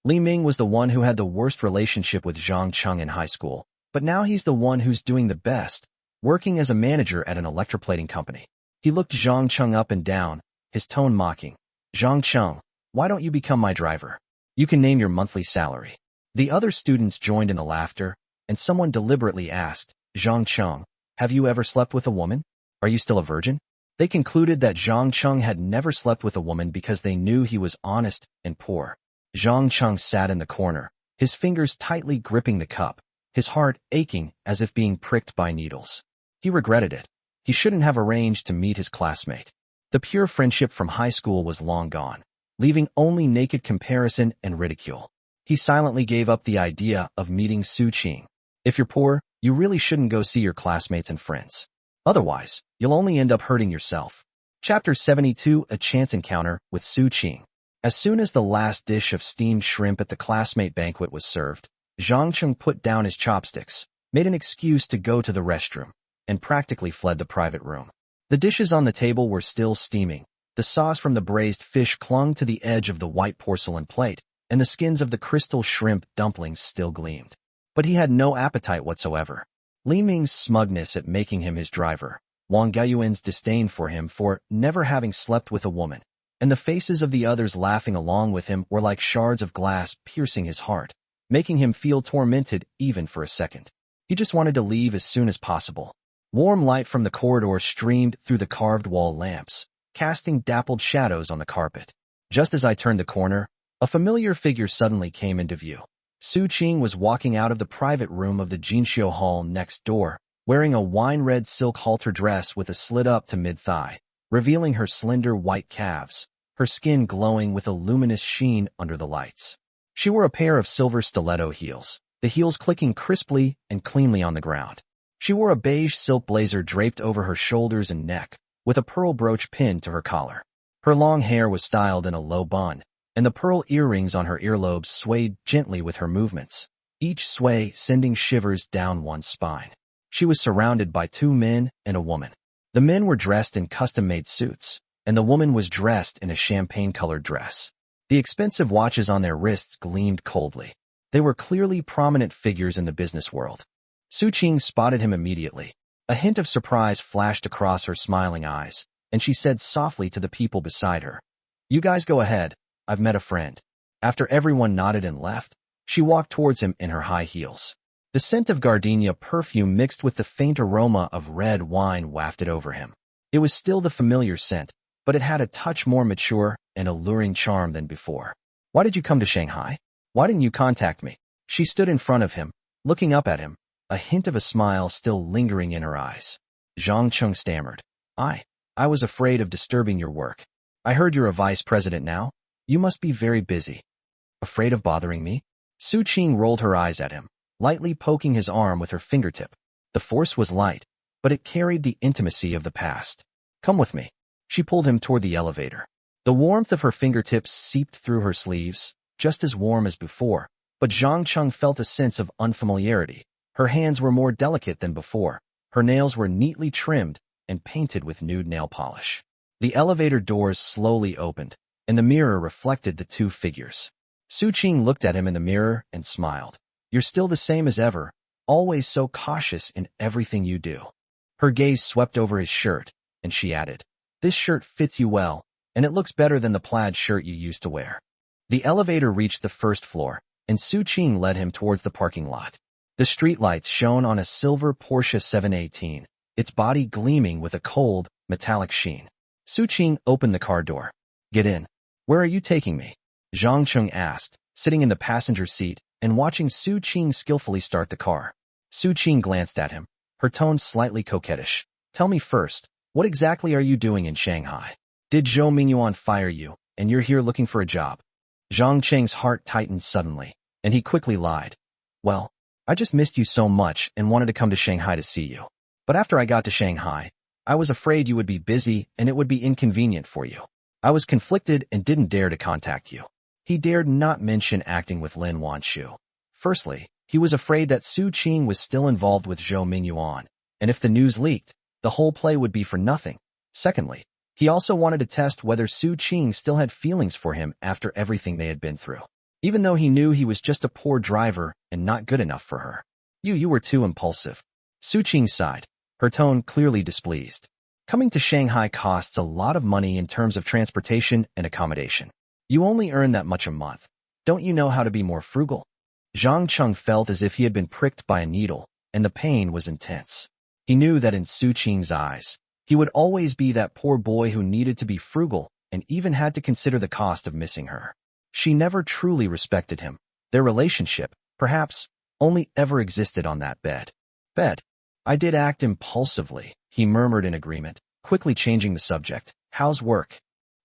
Li Ming was the one who had the worst relationship with Zhang in high school, but now he's the one who's doing the best, working as a manager at an electroplating company. He looked Zhang up and down, his tone mocking. Zhang, why don't you become my driver? You can name your monthly salary. The other students joined in the laughter, and someone deliberately asked, Zhang, have you ever slept with a woman? Are you still a virgin? They concluded that Zhang had never slept with a woman because they knew he was honest and poor. Zhang sat in the corner, his fingers tightly gripping the cup, his heart aching as if being pricked by needles. He regretted it. He shouldn't have arranged to meet his classmate. The pure friendship from high school was long gone, leaving only naked comparison and ridicule. He silently gave up the idea of meeting Su Qing. If you're poor, you really shouldn't go see your classmates and friends. Otherwise, you'll only end up hurting yourself. Chapter 72: A Chance Encounter with Su Qing. As soon as the last dish of steamed shrimp at the classmate banquet was served, Zhang put down his chopsticks, made an excuse to go to the restroom, and practically fled the private room. The dishes on the table were still steaming. The sauce from the braised fish clung to the edge of the white porcelain plate, and the skins of the crystal shrimp dumplings still gleamed. But he had no appetite whatsoever. Li Ming's smugness at making him his driver, Wang Guiyuan's disdain for him for never having slept with a woman, and the faces of the others laughing along with him were like shards of glass piercing his heart, making him feel tormented even for a second. He just wanted to leave as soon as possible. Warm light from the corridor streamed through the carved wall lamps, casting dappled shadows on the carpet. Just as I turned the corner, a familiar figure suddenly came into view. Su Qing was walking out of the private room of the Jinxiu Hall next door, wearing a wine-red silk halter dress with a slit up to mid-thigh, revealing her slender white calves, her skin glowing with a luminous sheen under the lights. She wore a pair of silver stiletto heels, the heels clicking crisply and cleanly on the ground. She wore a beige silk blazer draped over her shoulders and neck, with a pearl brooch pinned to her collar. Her long hair was styled in a low bun, and the pearl earrings on her earlobes swayed gently with her movements, each sway sending shivers down one's spine. She was surrounded by 2 men and a woman. The men were dressed in custom-made suits, and the woman was dressed in a champagne-colored dress. The expensive watches on their wrists gleamed coldly. They were clearly prominent figures in the business world. Su Qing spotted him immediately. A hint of surprise flashed across her smiling eyes, and she said softly to the people beside her, "You guys go ahead. I've met a friend." After everyone nodded and left, she walked towards him in her high heels. The scent of gardenia perfume mixed with the faint aroma of red wine wafted over him. It was still the familiar scent, but it had a touch more mature and alluring charm than before. Why did you come to Shanghai? Why didn't you contact me? She stood in front of him, looking up at him, a hint of a smile still lingering in her eyes. Cheng stammered. I was afraid of disturbing your work. I heard you're a vice president now. You must be very busy. Afraid of bothering me? Cheng rolled her eyes at him, lightly poking his arm with her fingertip. The force was light, but it carried the intimacy of the past. Come with me. She pulled him toward the elevator. The warmth of her fingertips seeped through her sleeves, just as warm as before, but Cheng felt a sense of unfamiliarity. Her hands were more delicate than before. Her nails were neatly trimmed and painted with nude nail polish. The elevator doors slowly opened, and the mirror reflected the two figures. Cheng looked at him in the mirror and smiled. You're still the same as ever, always so cautious in everything you do. Her gaze swept over his shirt, and she added, This shirt fits you well, and it looks better than the plaid shirt you used to wear. The elevator reached the first floor, and Cheng led him towards the parking lot. The streetlights shone on a silver Porsche 718, its body gleaming with a cold, metallic sheen. Cheng opened the car door. Get in. Where are you taking me? Cheng asked, sitting in the passenger seat and watching Cheng skillfully start the car. Cheng glanced at him, her tone slightly coquettish. Tell me first, what exactly are you doing in Shanghai? Did Zhou Mingyuan fire you, and you're here looking for a job? Cheng's heart tightened suddenly, and he quickly lied. Well, I just missed you so much and wanted to come to Shanghai to see you. But after I got to Shanghai, I was afraid you would be busy and it would be inconvenient for you. I was conflicted and didn't dare to contact you. He dared not mention acting with Lin Wanshu. Firstly, he was afraid that Cheng was still involved with Zhou Mingyuan, and if the news leaked, the whole play would be for nothing. Secondly, he also wanted to test whether Cheng still had feelings for him after everything they had been through. Even though he knew he was just a poor driver and not good enough for her. You were too impulsive. Cheng sighed, her tone clearly displeased. Coming to Shanghai costs a lot of money in terms of transportation and accommodation. You only earn that much a month. Don't you know how to be more frugal? Cheng felt as if he had been pricked by a needle, and the pain was intense. He knew that in Cheng's eyes, he would always be that poor boy who needed to be frugal and even had to consider the cost of missing her. She never truly respected him. Their relationship, perhaps, only ever existed on that bed. I did act impulsively, he murmured in agreement, quickly changing the subject. How's work?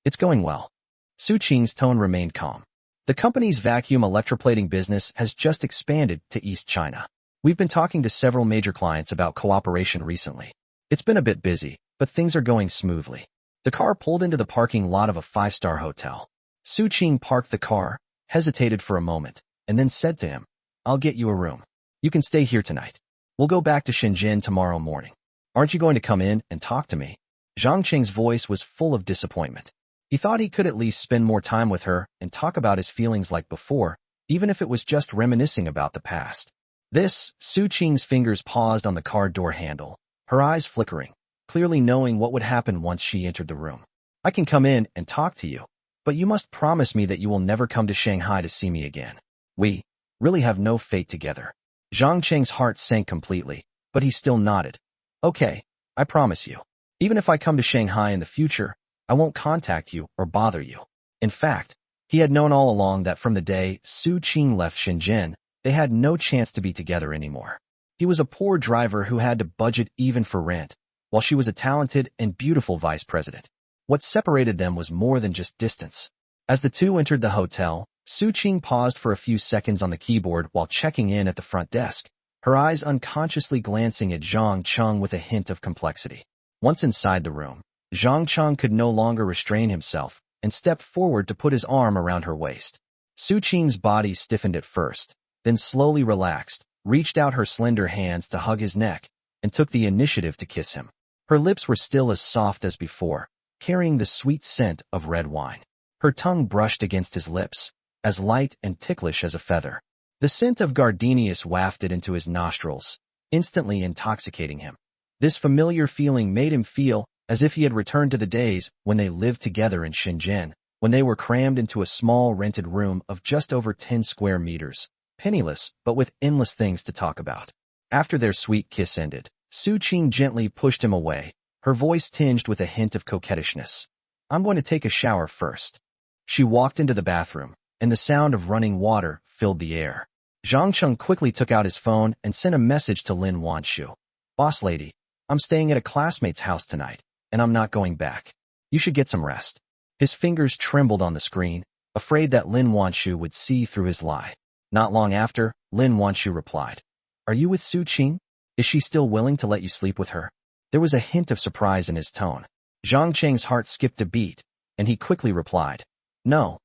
It's going well. Cheng's tone remained calm. The company's vacuum electroplating business has just expanded to East China. We've been talking to several major clients about cooperation recently. It's been a bit busy, but things are going smoothly. The car pulled into the parking lot of a 5-star hotel. Cheng parked the car, hesitated for a moment, and then said to him, I'll get you a room. You can stay here tonight. We'll go back to Shenzhen tomorrow morning. Aren't you going to come in and talk to me? Cheng's voice was full of disappointment. He thought he could at least spend more time with her and talk about his feelings like before, even if it was just reminiscing about the past. Cheng's fingers paused on the car door handle, her eyes flickering, clearly knowing what would happen once she entered the room. I can come in and talk to you, but you must promise me that you will never come to Shanghai to see me again. We really have no fate together. Cheng's heart sank completely, but he still nodded. Okay, I promise you. Even if I come to Shanghai in the future, I won't contact you or bother you. In fact, he had known all along that from the day Cheng left Shenzhen, they had no chance to be together anymore. He was a poor driver who had to budget even for rent, while she was a talented and beautiful vice president. What separated them was more than just distance. As the two entered the hotel, Cheng paused for a few seconds on the keyboard while checking in at the front desk, her eyes unconsciously glancing at Cheng with a hint of complexity. Once inside the room, Cheng could no longer restrain himself and stepped forward to put his arm around her waist. Cheng's body stiffened at first, then slowly relaxed, reached out her slender hands to hug his neck, and took the initiative to kiss him. Her lips were still as soft as before, carrying the sweet scent of red wine. Her tongue brushed against his lips, as light and ticklish as a feather. The scent of gardenias wafted into his nostrils, instantly intoxicating him. This familiar feeling made him feel as if he had returned to the days when they lived together in Shenzhen, when they were crammed into a small rented room of just over 10 square meters, penniless but with endless things to talk about. After their sweet kiss ended, Cheng gently pushed him away, her voice tinged with a hint of coquettishness. I'm going to take a shower first. She walked into the bathroom, and the sound of running water filled the air. Zhang quickly took out his phone and sent a message to Lin Wanshu. Boss lady, I'm staying at a classmate's house tonight, and I'm not going back. You should get some rest. His fingers trembled on the screen, afraid that Lin Wanshu would see through his lie. Not long after, Lin Wanshu replied, Are you with Su Qing? Is she still willing to let you sleep with her? There was a hint of surprise in his tone. Zhang Cheng's heart skipped a beat, and he quickly replied, No,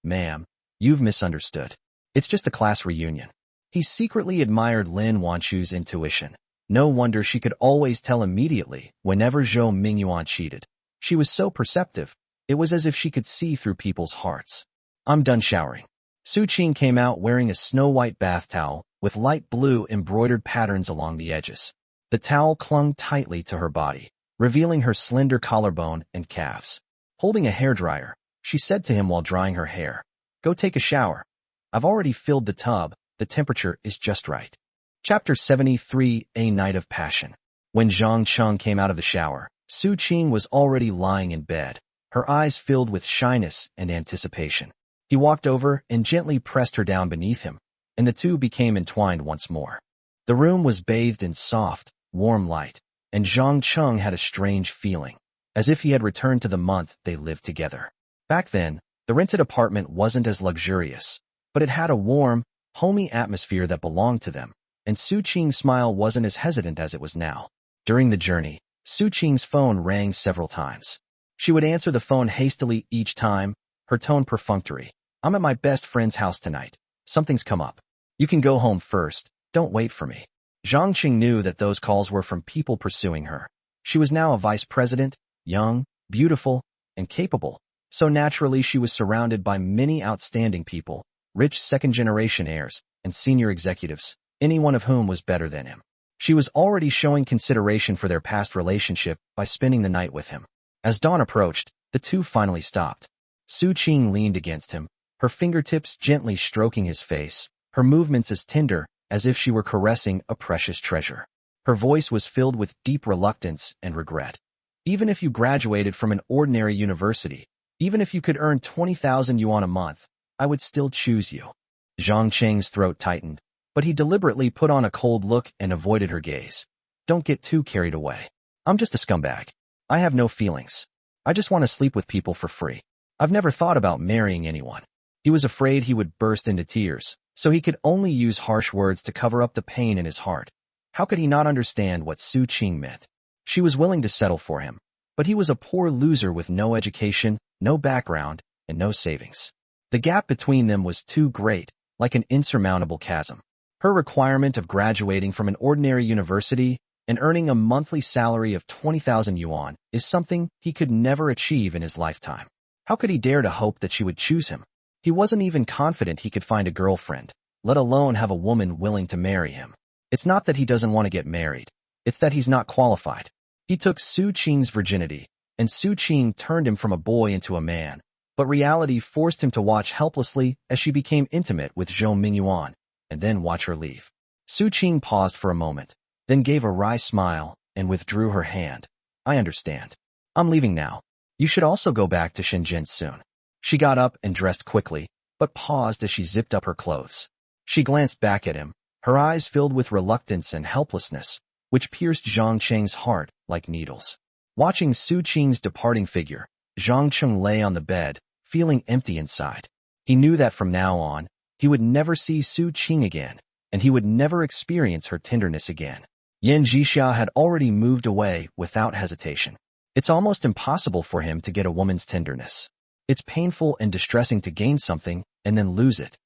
ma'am, you've misunderstood. It's just a class reunion. He secretly admired Lin Wanshu's intuition. No wonder she could always tell immediately whenever Zhou Mingyuan cheated. She was so perceptive, it was as if she could see through people's hearts. I'm done showering. Su Qing came out wearing a snow-white bath towel with light blue embroidered patterns along the edges. The towel clung tightly to her body, revealing her slender collarbone and calves. Holding a hairdryer, she said to him while drying her hair, Go take a shower. I've already filled the tub, the temperature is just right. Chapter 73, A Night of Passion. When Zhang came out of the shower, Su Qing was already lying in bed, her eyes filled with shyness and anticipation. He walked over and gently pressed her down beneath him, and the two became entwined once more. The room was bathed in soft, warm light, and Zhang had a strange feeling, as if he had returned to the month they lived together. Back then, the rented apartment wasn't as luxurious, but it had a warm, homey atmosphere that belonged to them, and Su Qing's smile wasn't as hesitant as it was now. During the journey, Su Qing's phone rang several times. She would answer the phone hastily each time, her tone perfunctory. I'm at my best friend's house tonight. Something's come up. You can go home first. Don't wait for me. Zhang knew that those calls were from people pursuing her. She was now a vice president, young, beautiful, and capable, so naturally she was surrounded by many outstanding people, rich second-generation heirs, and senior executives, any one of whom was better than him. She was already showing consideration for their past relationship by spending the night with him. As dawn approached, the two finally stopped. Su Qing leaned against him, her fingertips gently stroking his face, her movements as tender as if she were caressing a precious treasure. Her voice was filled with deep reluctance and regret. Even if you graduated from an ordinary university, even if you could earn 20,000 yuan a month, I would still choose you. Zhang Cheng's throat tightened, but he deliberately put on a cold look and avoided her gaze. Don't get too carried away. I'm just a scumbag. I have no feelings. I just want to sleep with people for free. I've never thought about marrying anyone. He was afraid he would burst into tears, so he could only use harsh words to cover up the pain in his heart. How could he not understand what Su Qing meant? She was willing to settle for him, but he was a poor loser with no education, no background, and no savings. The gap between them was too great, like an insurmountable chasm. Her requirement of graduating from an ordinary university and earning a monthly salary of 20,000 yuan is something he could never achieve in his lifetime. How could he dare to hope that she would choose him? He wasn't even confident he could find a girlfriend, let alone have a woman willing to marry him. It's not that he doesn't want to get married. It's that he's not qualified. He took Su Qing's virginity, and Su Qing turned him from a boy into a man, but reality forced him to watch helplessly as she became intimate with Zhou Mingyuan, and then watch her leave. Su Qing paused for a moment, then gave a wry smile and withdrew her hand. I understand. I'm leaving now. You should also go back to Shenzhen soon. She got up and dressed quickly, but paused as she zipped up her clothes. She glanced back at him, her eyes filled with reluctance and helplessness, which pierced Zhang Cheng's heart like needles. Watching Su Qing's departing figure, Zhang Cheng lay on the bed, feeling empty inside. He knew that from now on, he would never see Su Qing again, and he would never experience her tenderness again. Yan Jixia had already moved away without hesitation. It's almost impossible for him to get a woman's tenderness. It's painful and distressing to gain something and then lose it.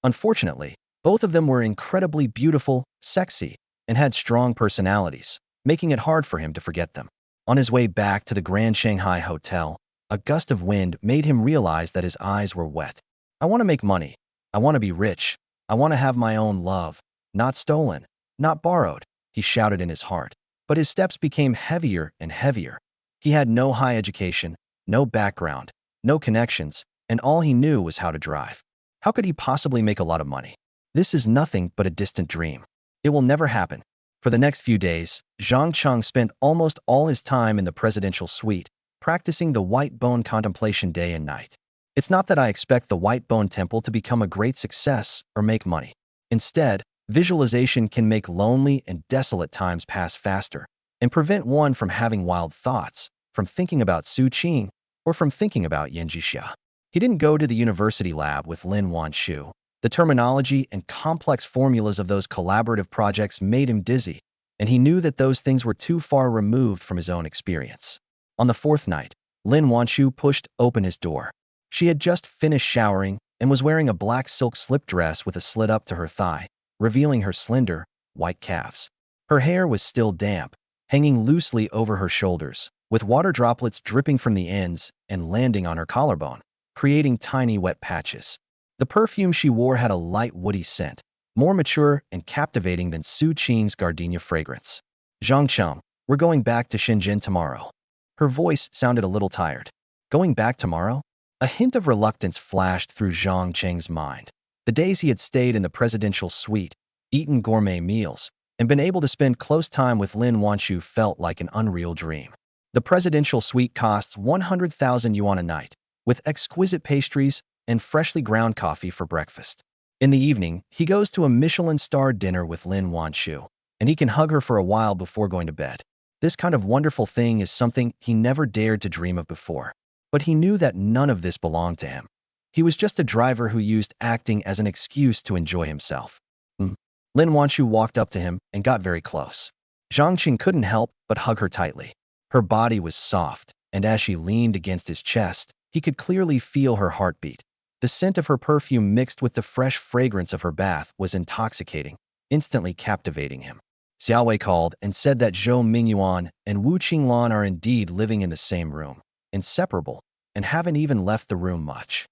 Unfortunately, both of them were incredibly beautiful, sexy, and had strong personalities, making it hard for him to forget them. On his way back to the Grand Shanghai Hotel, a gust of wind made him realize that his eyes were wet. I want to make money. I want to be rich. I want to have my own love. Not stolen. Not borrowed, he shouted in his heart. But his steps became heavier and heavier. He had no high education, no background, no connections, and all he knew was how to drive. How could he possibly make a lot of money? This is nothing but a distant dream. It will never happen. For the next few days, Cheng spent almost all his time in the presidential suite, practicing the white bone contemplation day and night. It's not that I expect the white bone temple to become a great success or make money. Instead, visualization can make lonely and desolate times pass faster and prevent one from having wild thoughts, from thinking about Su Qing, or from thinking about Yanjixia. He didn't go to the university lab with Lin Wanshu. The terminology and complex formulas of those collaborative projects made him dizzy, and he knew that those things were too far removed from his own experience. On the fourth night, Lin Wanshu pushed open his door. She had just finished showering and was wearing a black silk slip dress with a slit up to her thigh, revealing her slender, white calves. Her hair was still damp, hanging loosely over her shoulders, with water droplets dripping from the ends and landing on her collarbone, creating tiny wet patches. The perfume she wore had a light woody scent, more mature and captivating than Su Qing's gardenia fragrance. Cheng, we're going back to Shenzhen tomorrow. Her voice sounded a little tired. Going back tomorrow? A hint of reluctance flashed through Cheng's mind. The days he had stayed in the presidential suite, eaten gourmet meals, and been able to spend close time with Lin Wanshu felt like an unreal dream. The presidential suite costs 100,000 yuan a night, with exquisite pastries and freshly ground coffee for breakfast. In the evening, he goes to a Michelin-starred dinner with Lin Wanshu, and he can hug her for a while before going to bed. This kind of wonderful thing is something he never dared to dream of before. But he knew that none of this belonged to him. He was just a driver who used acting as an excuse to enjoy himself. Lin Wanshu walked up to him and got very close. Zhang couldn't help but hug her tightly. Her body was soft, and as she leaned against his chest, he could clearly feel her heartbeat. The scent of her perfume mixed with the fresh fragrance of her bath was intoxicating, instantly captivating him. Xiaowei called and said that Zhou Mingyuan and Wu Qinglan are indeed living in the same room, inseparable, and haven't even left the room much.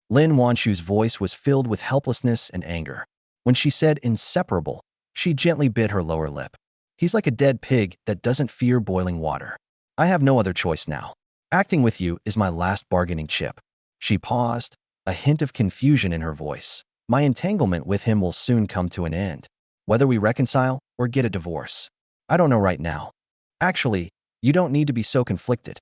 Lin Wanshu's voice was filled with helplessness and anger. When she said inseparable, she gently bit her lower lip. He's like a dead pig that doesn't fear boiling water. I have no other choice now. Acting with you is my last bargaining chip. She paused, a hint of confusion in her voice. My entanglement with him will soon come to an end, whether we reconcile or get a divorce. I don't know right now. Actually, you don't need to be so conflicted.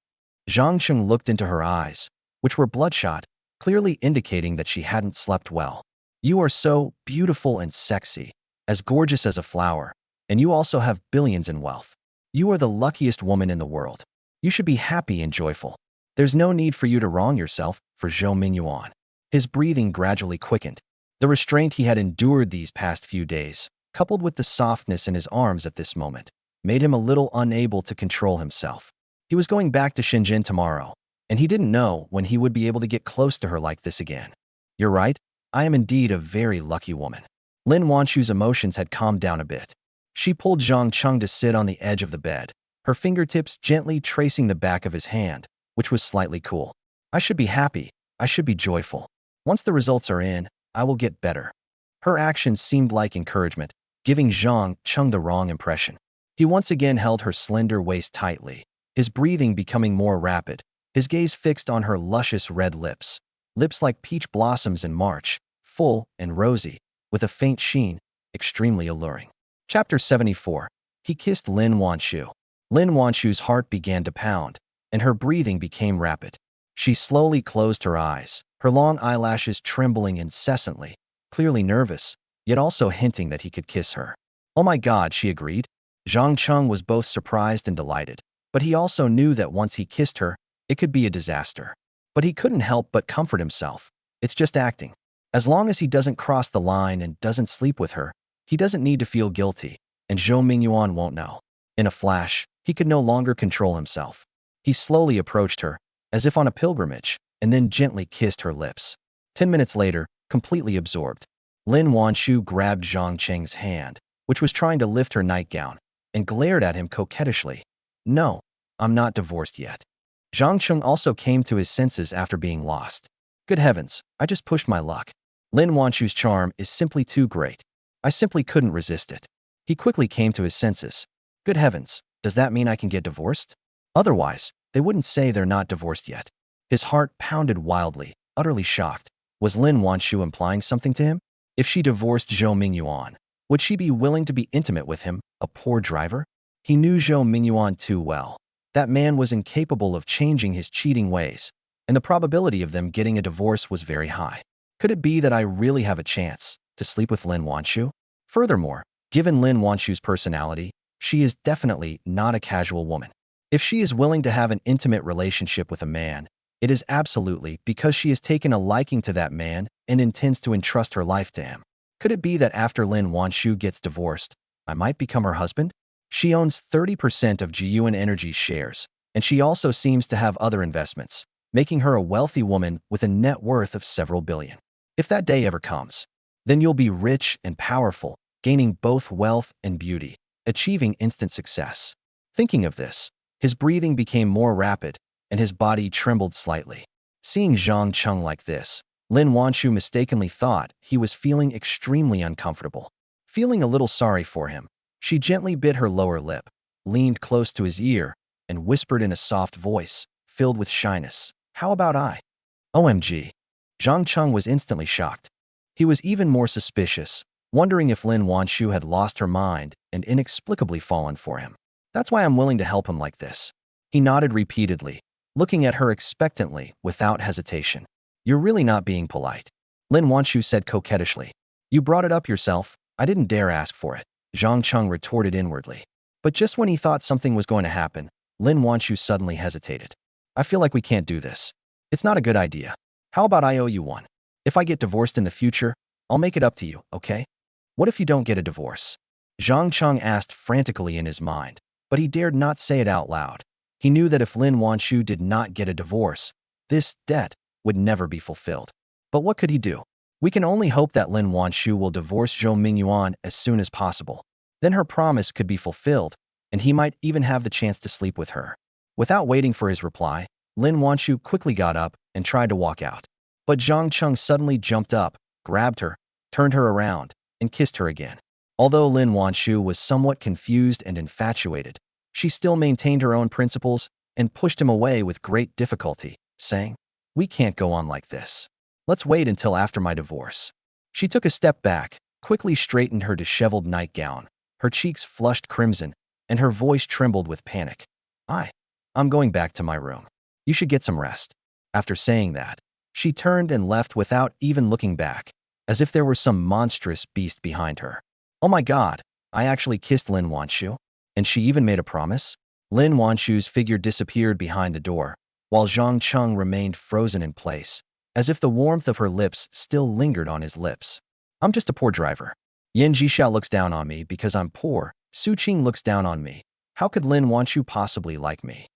Cheng looked into her eyes, which were bloodshot, clearly indicating that she hadn't slept well. You are so beautiful and sexy, as gorgeous as a flower, and you also have billions in wealth. You are the luckiest woman in the world. You should be happy and joyful. There's no need for you to wrong yourself for Zhou Mingyuan. His breathing gradually quickened. The restraint he had endured these past few days, coupled with the softness in his arms at this moment, made him a little unable to control himself. He was going back to Shenzhen tomorrow, and he didn't know when he would be able to get close to her like this again. You're right, I am indeed a very lucky woman. Lin Wanshu's emotions had calmed down a bit. She pulled Cheng to sit on the edge of the bed, her fingertips gently tracing the back of his hand, which was slightly cool. I should be happy, I should be joyful. Once the results are in, I will get better. Her actions seemed like encouragement, giving Cheng the wrong impression. He once again held her slender waist tightly, his breathing becoming more rapid, his gaze fixed on her luscious red lips, lips like peach blossoms in March, full and rosy, with a faint sheen, extremely alluring. Chapter 74. He kissed Lin Wanshu. Lin Wanshu's heart began to pound, and her breathing became rapid. She slowly closed her eyes, her long eyelashes trembling incessantly, clearly nervous, yet also hinting that he could kiss her. Oh my God, she agreed. Cheng was both surprised and delighted, but he also knew that once he kissed her, it could be a disaster. But he couldn't help but comfort himself. It's just acting. As long as he doesn't cross the line and doesn't sleep with her, he doesn't need to feel guilty, and Zhou Mingyuan won't know. In a flash, he could no longer control himself. He slowly approached her, as if on a pilgrimage, and then gently kissed her lips. 10 minutes later, completely absorbed, Lin Wanshu grabbed Cheng's hand, which was trying to lift her nightgown, and glared at him coquettishly. No, I'm not divorced yet. Cheng also came to his senses after being lost. Good heavens, I just pushed my luck. Lin Wanshu's charm is simply too great. I simply couldn't resist it. He quickly came to his senses. Good heavens, does that mean I can get divorced? Otherwise, they wouldn't say they're not divorced yet. His heart pounded wildly, utterly shocked. Was Lin Wanshu implying something to him? If she divorced Zhou Mingyuan, Would she be willing to be intimate with him, a poor driver? He knew Zhou Mingyuan too well. That man was incapable of changing his cheating ways, and the probability of them getting a divorce was very high. Could it be that I really have a chance to sleep with Lin Wanshu? Furthermore, given Lin Wanshu's personality, she is definitely not a casual woman. If she is willing to have an intimate relationship with a man, it is absolutely because she has taken a liking to that man and intends to entrust her life to him. Could it be that after Lin Wanshu gets divorced, I might become her husband? She owns 30% of Yuan Energy's shares, and she also seems to have other investments, making her a wealthy woman with a net worth of several billion. If that day ever comes, then you'll be rich and powerful, gaining both wealth and beauty, achieving instant success. Thinking of this, his breathing became more rapid, and his body trembled slightly. Seeing Cheng like this, Lin Wanshu mistakenly thought he was feeling extremely uncomfortable. Feeling a little sorry for him, she gently bit her lower lip, leaned close to his ear, and whispered in a soft voice, filled with shyness, "How about I?" OMG. Cheng was instantly shocked. He was even more suspicious, wondering if Lin Wanshu had lost her mind and inexplicably fallen for him. That's why I'm willing to help him like this. He nodded repeatedly, looking at her expectantly without hesitation. You're really not being polite, Lin Wanshu said coquettishly. You brought it up yourself. I didn't dare ask for it, Cheng retorted inwardly. But just when he thought something was going to happen, Lin Wanshu suddenly hesitated. I feel like we can't do this. It's not a good idea. How about I owe you one? If I get divorced in the future, I'll make it up to you, okay? What if you don't get a divorce? Cheng asked frantically in his mind, but he dared not say it out loud. He knew that if Lin Wanshu did not get a divorce, this debt would never be fulfilled. But what could he do? We can only hope that Lin Wanshu will divorce Zhou Mingyuan as soon as possible. Then her promise could be fulfilled, and he might even have the chance to sleep with her. Without waiting for his reply, Lin Wanshu quickly got up and tried to walk out. But Cheng suddenly jumped up, grabbed her, turned her around, and kissed her again. Although Lin Wanshu was somewhat confused and infatuated, she still maintained her own principles and pushed him away with great difficulty, saying, "We can't go on like this. Let's wait until after my divorce." She took a step back, quickly straightened her disheveled nightgown. Her cheeks flushed crimson, and her voice trembled with panic. I'm going back to my room. You should get some rest." After saying that, she turned and left without even looking back, as if there were some monstrous beast behind her. Oh my God, I actually kissed Lin Wanshu? And she even made a promise? Lin Wanshu's figure disappeared behind the door, while Cheng remained frozen in place, as if the warmth of her lips still lingered on his lips. I'm just a poor driver. Yan Jixia looks down on me because I'm poor. Su Qing looks down on me. How could Lin Wanshu possibly like me?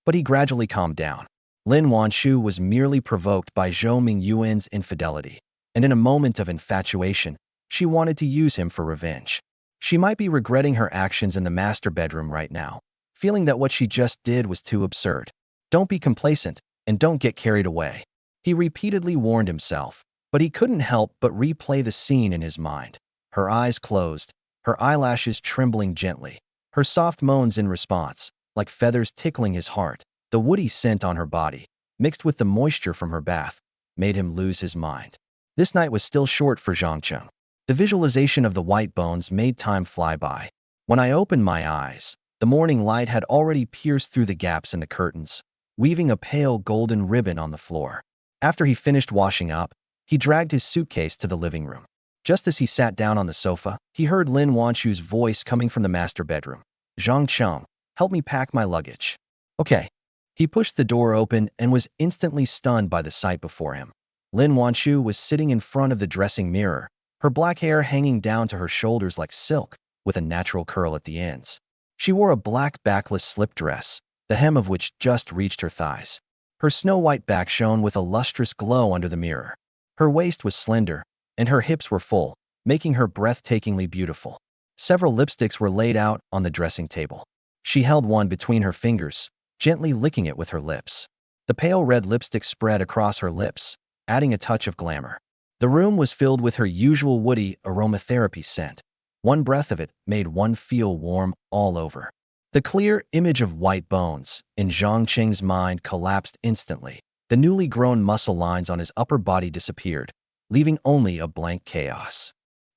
But he gradually calmed down. Lin Wanshu was merely provoked by Zhou Mingyuan's infidelity, and in a moment of infatuation, she wanted to use him for revenge. She might be regretting her actions in the master bedroom right now, feeling that what she just did was too absurd. Don't be complacent, and don't get carried away. He repeatedly warned himself, but he couldn't help but replay the scene in his mind. Her eyes closed, her eyelashes trembling gently, her soft moans in response, like feathers tickling his heart. The woody scent on her body, mixed with the moisture from her bath, made him lose his mind. This night was still short for Cheng. The visualization of the white bones made time fly by. When I opened my eyes, the morning light had already pierced through the gaps in the curtains, weaving a pale golden ribbon on the floor. After he finished washing up, he dragged his suitcase to the living room. Just as he sat down on the sofa, he heard Lin Wanshu's voice coming from the master bedroom. Cheng, help me pack my luggage." "Okay." He pushed the door open and was instantly stunned by the sight before him. Lin Wanshu was sitting in front of the dressing mirror, her black hair hanging down to her shoulders like silk, with a natural curl at the ends. She wore a black backless slip dress, the hem of which just reached her thighs. Her snow-white back shone with a lustrous glow under the mirror. Her waist was slender, and her hips were full, making her breathtakingly beautiful. Several lipsticks were laid out on the dressing table. She held one between her fingers, gently licking it with her lips. The pale red lipstick spread across her lips, adding a touch of glamour. The room was filled with her usual woody aromatherapy scent. One breath of it made one feel warm all over. The clear image of white bones in Zhang Qing's mind collapsed instantly. The newly grown muscle lines on his upper body disappeared, leaving only a blank chaos.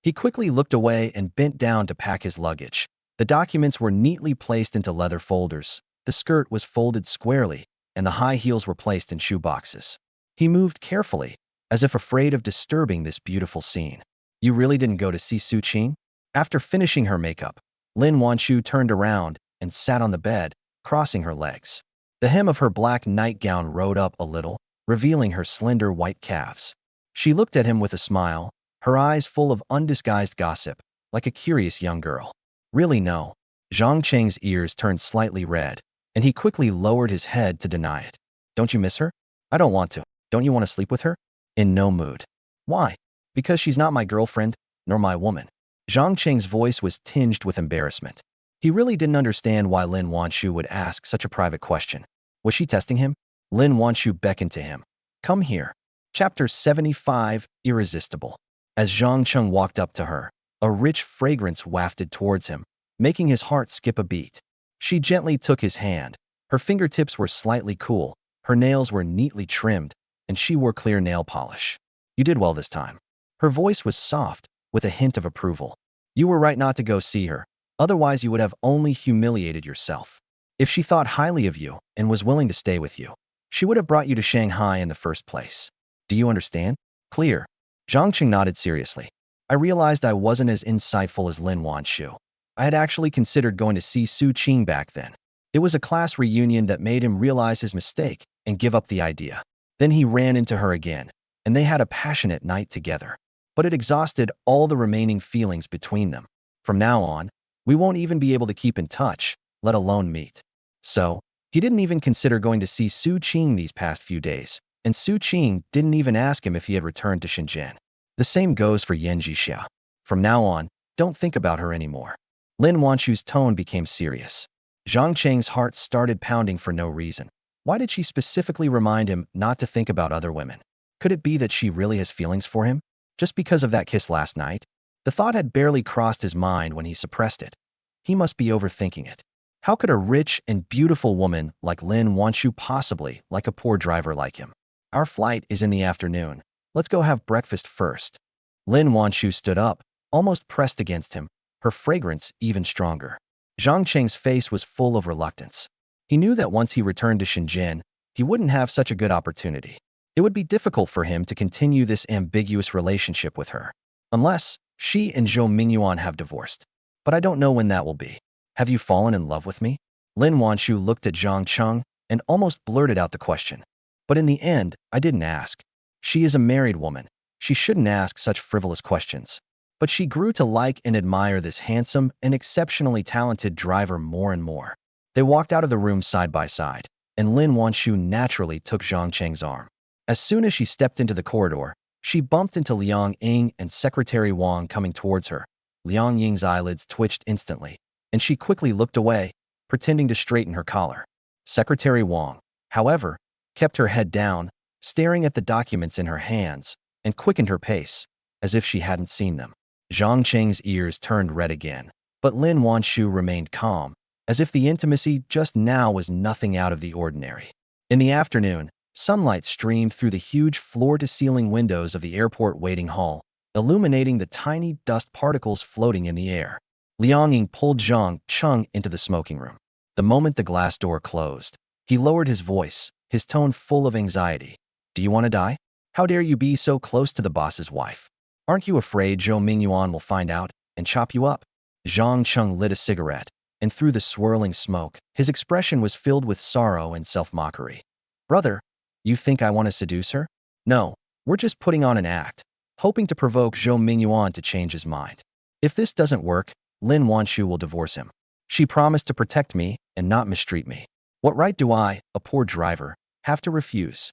He quickly looked away and bent down to pack his luggage. The documents were neatly placed into leather folders. The skirt was folded squarely, and the high heels were placed in shoe boxes. He moved carefully, as if afraid of disturbing this beautiful scene. You really didn't go to see Su Qing? After finishing her makeup, Lin Wanshu turned around and sat on the bed, crossing her legs. The hem of her black nightgown rode up a little, revealing her slender white calves. She looked at him with a smile, her eyes full of undisguised gossip, like a curious young girl. Really no. Zhang Cheng's ears turned slightly red, and he quickly lowered his head to deny it. Don't you miss her? I don't want to. Don't you want to sleep with her? In no mood. Why? Because she's not my girlfriend, nor my woman. Zhang Cheng's voice was tinged with embarrassment. He really didn't understand why Lin Wanshu would ask such a private question. Was she testing him? Lin Wanshu beckoned to him. Come here. Chapter 75, Irresistible. As Zhang Cheng walked up to her, a rich fragrance wafted towards him, making his heart skip a beat. She gently took his hand. Her fingertips were slightly cool, her nails were neatly trimmed, and she wore clear nail polish. You did well this time. Her voice was soft, with a hint of approval. You were right not to go see her, otherwise you would have only humiliated yourself. If she thought highly of you and was willing to stay with you, she would have brought you to Shanghai in the first place. Do you understand? Clear. Zhang Qing nodded seriously. I realized I wasn't as insightful as Lin Wanshu. I had actually considered going to see Su Qing back then. It was a class reunion that made him realize his mistake and give up the idea. Then he ran into her again, and they had a passionate night together. But it exhausted all the remaining feelings between them. From now on, we won't even be able to keep in touch, let alone meet. So, he didn't even consider going to see Su Qing these past few days, and Su Qing didn't even ask him if he had returned to Shenzhen. The same goes for Yan Jixia. From now on, don't think about her anymore. Lin Wanshu's tone became serious. Zhang Cheng's heart started pounding for no reason. Why did she specifically remind him not to think about other women? Could it be that she really has feelings for him? Just because of that kiss last night? The thought had barely crossed his mind when he suppressed it. He must be overthinking it. How could a rich and beautiful woman like Lin Wanshu possibly like a poor driver like him? Our flight is in the afternoon. Let's go have breakfast first. Lin Wanshu stood up, almost pressed against him, her fragrance even stronger. Zhang Cheng's face was full of reluctance. He knew that once he returned to Shenzhen, he wouldn't have such a good opportunity. It would be difficult for him to continue this ambiguous relationship with her. Unless she and Zhou Mingyuan have divorced. But I don't know when that will be. Have you fallen in love with me? Lin Wanshu looked at Zhang Cheng and almost blurted out the question. But in the end, I didn't ask. She is a married woman. She shouldn't ask such frivolous questions. But she grew to like and admire this handsome and exceptionally talented driver more and more. They walked out of the room side by side, and Lin Wanshu naturally took Zhang Cheng's arm. As soon as she stepped into the corridor, she bumped into Liang Ying and Secretary Wang coming towards her. Liang Ying's eyelids twitched instantly, and she quickly looked away, pretending to straighten her collar. Secretary Wang, however, kept her head down, staring at the documents in her hands, and quickened her pace, as if she hadn't seen them. Zhang Cheng's ears turned red again, but Lin Wanshu remained calm, as if the intimacy just now was nothing out of the ordinary. In the afternoon, sunlight streamed through the huge floor-to-ceiling windows of the airport waiting hall, illuminating the tiny dust particles floating in the air. Liang Ying pulled Zhang Cheng into the smoking room. The moment the glass door closed, he lowered his voice, his tone full of anxiety. Do you want to die? How dare you be so close to the boss's wife? Aren't you afraid Zhou Mingyuan will find out and chop you up? Zhang Cheng lit a cigarette, and through the swirling smoke, his expression was filled with sorrow and self-mockery. Brother, you think I want to seduce her? No, we're just putting on an act, hoping to provoke Zhou Mingyuan to change his mind. If this doesn't work, Lin Wanshu will divorce him. She promised to protect me and not mistreat me. What right do I, a poor driver, have to refuse?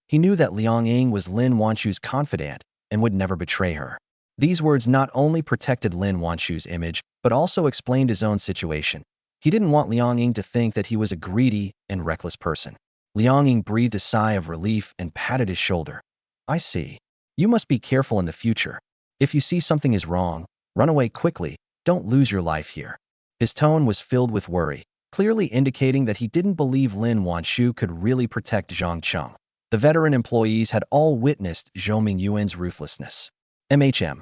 He knew that Liang Ying was Lin Wanshu's confidant and would never betray her. These words not only protected Lin Wanshu's image, but also explained his own situation. He didn't want Liang Ying to think that he was a greedy and reckless person. Liang Ying breathed a sigh of relief and patted his shoulder. I see. You must be careful in the future. If you see something is wrong, run away quickly. Don't lose your life here. His tone was filled with worry, clearly indicating that he didn't believe Lin Wanshu could really protect Zhang Cheng. The veteran employees had all witnessed Zhou Mingyuan's ruthlessness. MHM.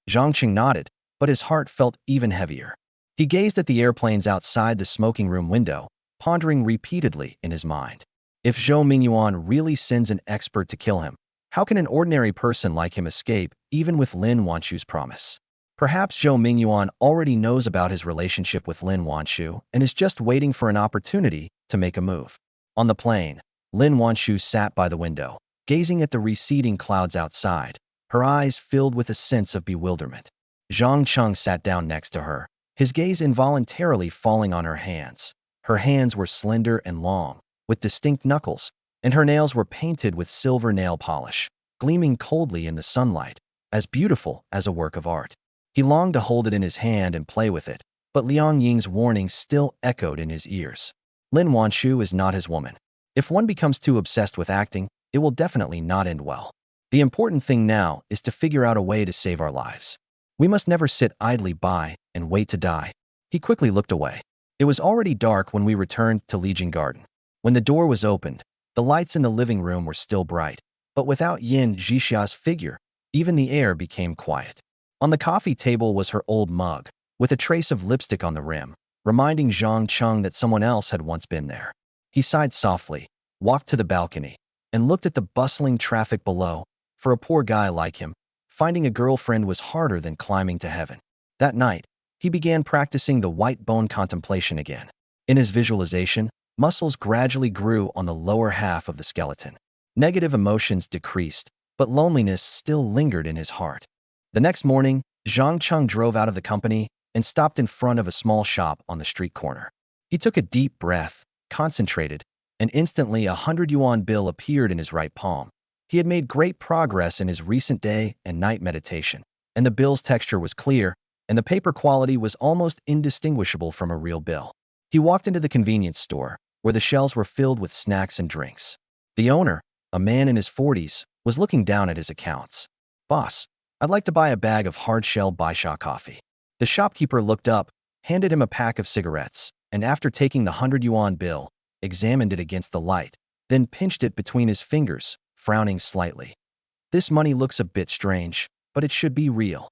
Cheng nodded, but his heart felt even heavier. He gazed at the airplanes outside the smoking room window, pondering repeatedly in his mind. If Zhou Mingyuan really sends an expert to kill him, how can an ordinary person like him escape, even with Lin Wanshu's promise? Perhaps Zhou Mingyuan already knows about his relationship with Lin Wanshu and is just waiting for an opportunity to make a move. On the plane, Lin Wanshu sat by the window, gazing at the receding clouds outside, her eyes filled with a sense of bewilderment. Zhang Cheng sat down next to her, his gaze involuntarily falling on her hands. Her hands were slender and long, with distinct knuckles, and her nails were painted with silver nail polish, gleaming coldly in the sunlight, as beautiful as a work of art. He longed to hold it in his hand and play with it, but Liang Ying's warning still echoed in his ears. Lin Wanshu is not his woman. If one becomes too obsessed with acting, it will definitely not end well. The important thing now is to figure out a way to save our lives. We must never sit idly by and wait to die. He quickly looked away. It was already dark when we returned to Legion Garden. When the door was opened, the lights in the living room were still bright, but without Yin Zhixia's figure, even the air became quiet. On the coffee table was her old mug, with a trace of lipstick on the rim, reminding Zhang Cheng that someone else had once been there. He sighed softly, walked to the balcony, and looked at the bustling traffic below. For a poor guy like him, finding a girlfriend was harder than climbing to heaven. That night, he began practicing the white bone contemplation again. In his visualization, muscles gradually grew on the lower half of the skeleton. Negative emotions decreased, but loneliness still lingered in his heart. The next morning, Zhang Cheng drove out of the company and stopped in front of a small shop on the street corner. He took a deep breath, concentrated, and instantly a 100 yuan bill appeared in his right palm. He had made great progress in his recent day and night meditation, and the bill's texture was clear, and the paper quality was almost indistinguishable from a real bill. He walked into the convenience store, where the shelves were filled with snacks and drinks. The owner, a man in his 40s, was looking down at his accounts. "Boss, I'd like to buy a bag of hard-shell Baisha coffee." The shopkeeper looked up, handed him a pack of cigarettes, and after taking the 100 yuan bill, examined it against the light, then pinched it between his fingers, frowning slightly. "This money looks a bit strange, but it should be real.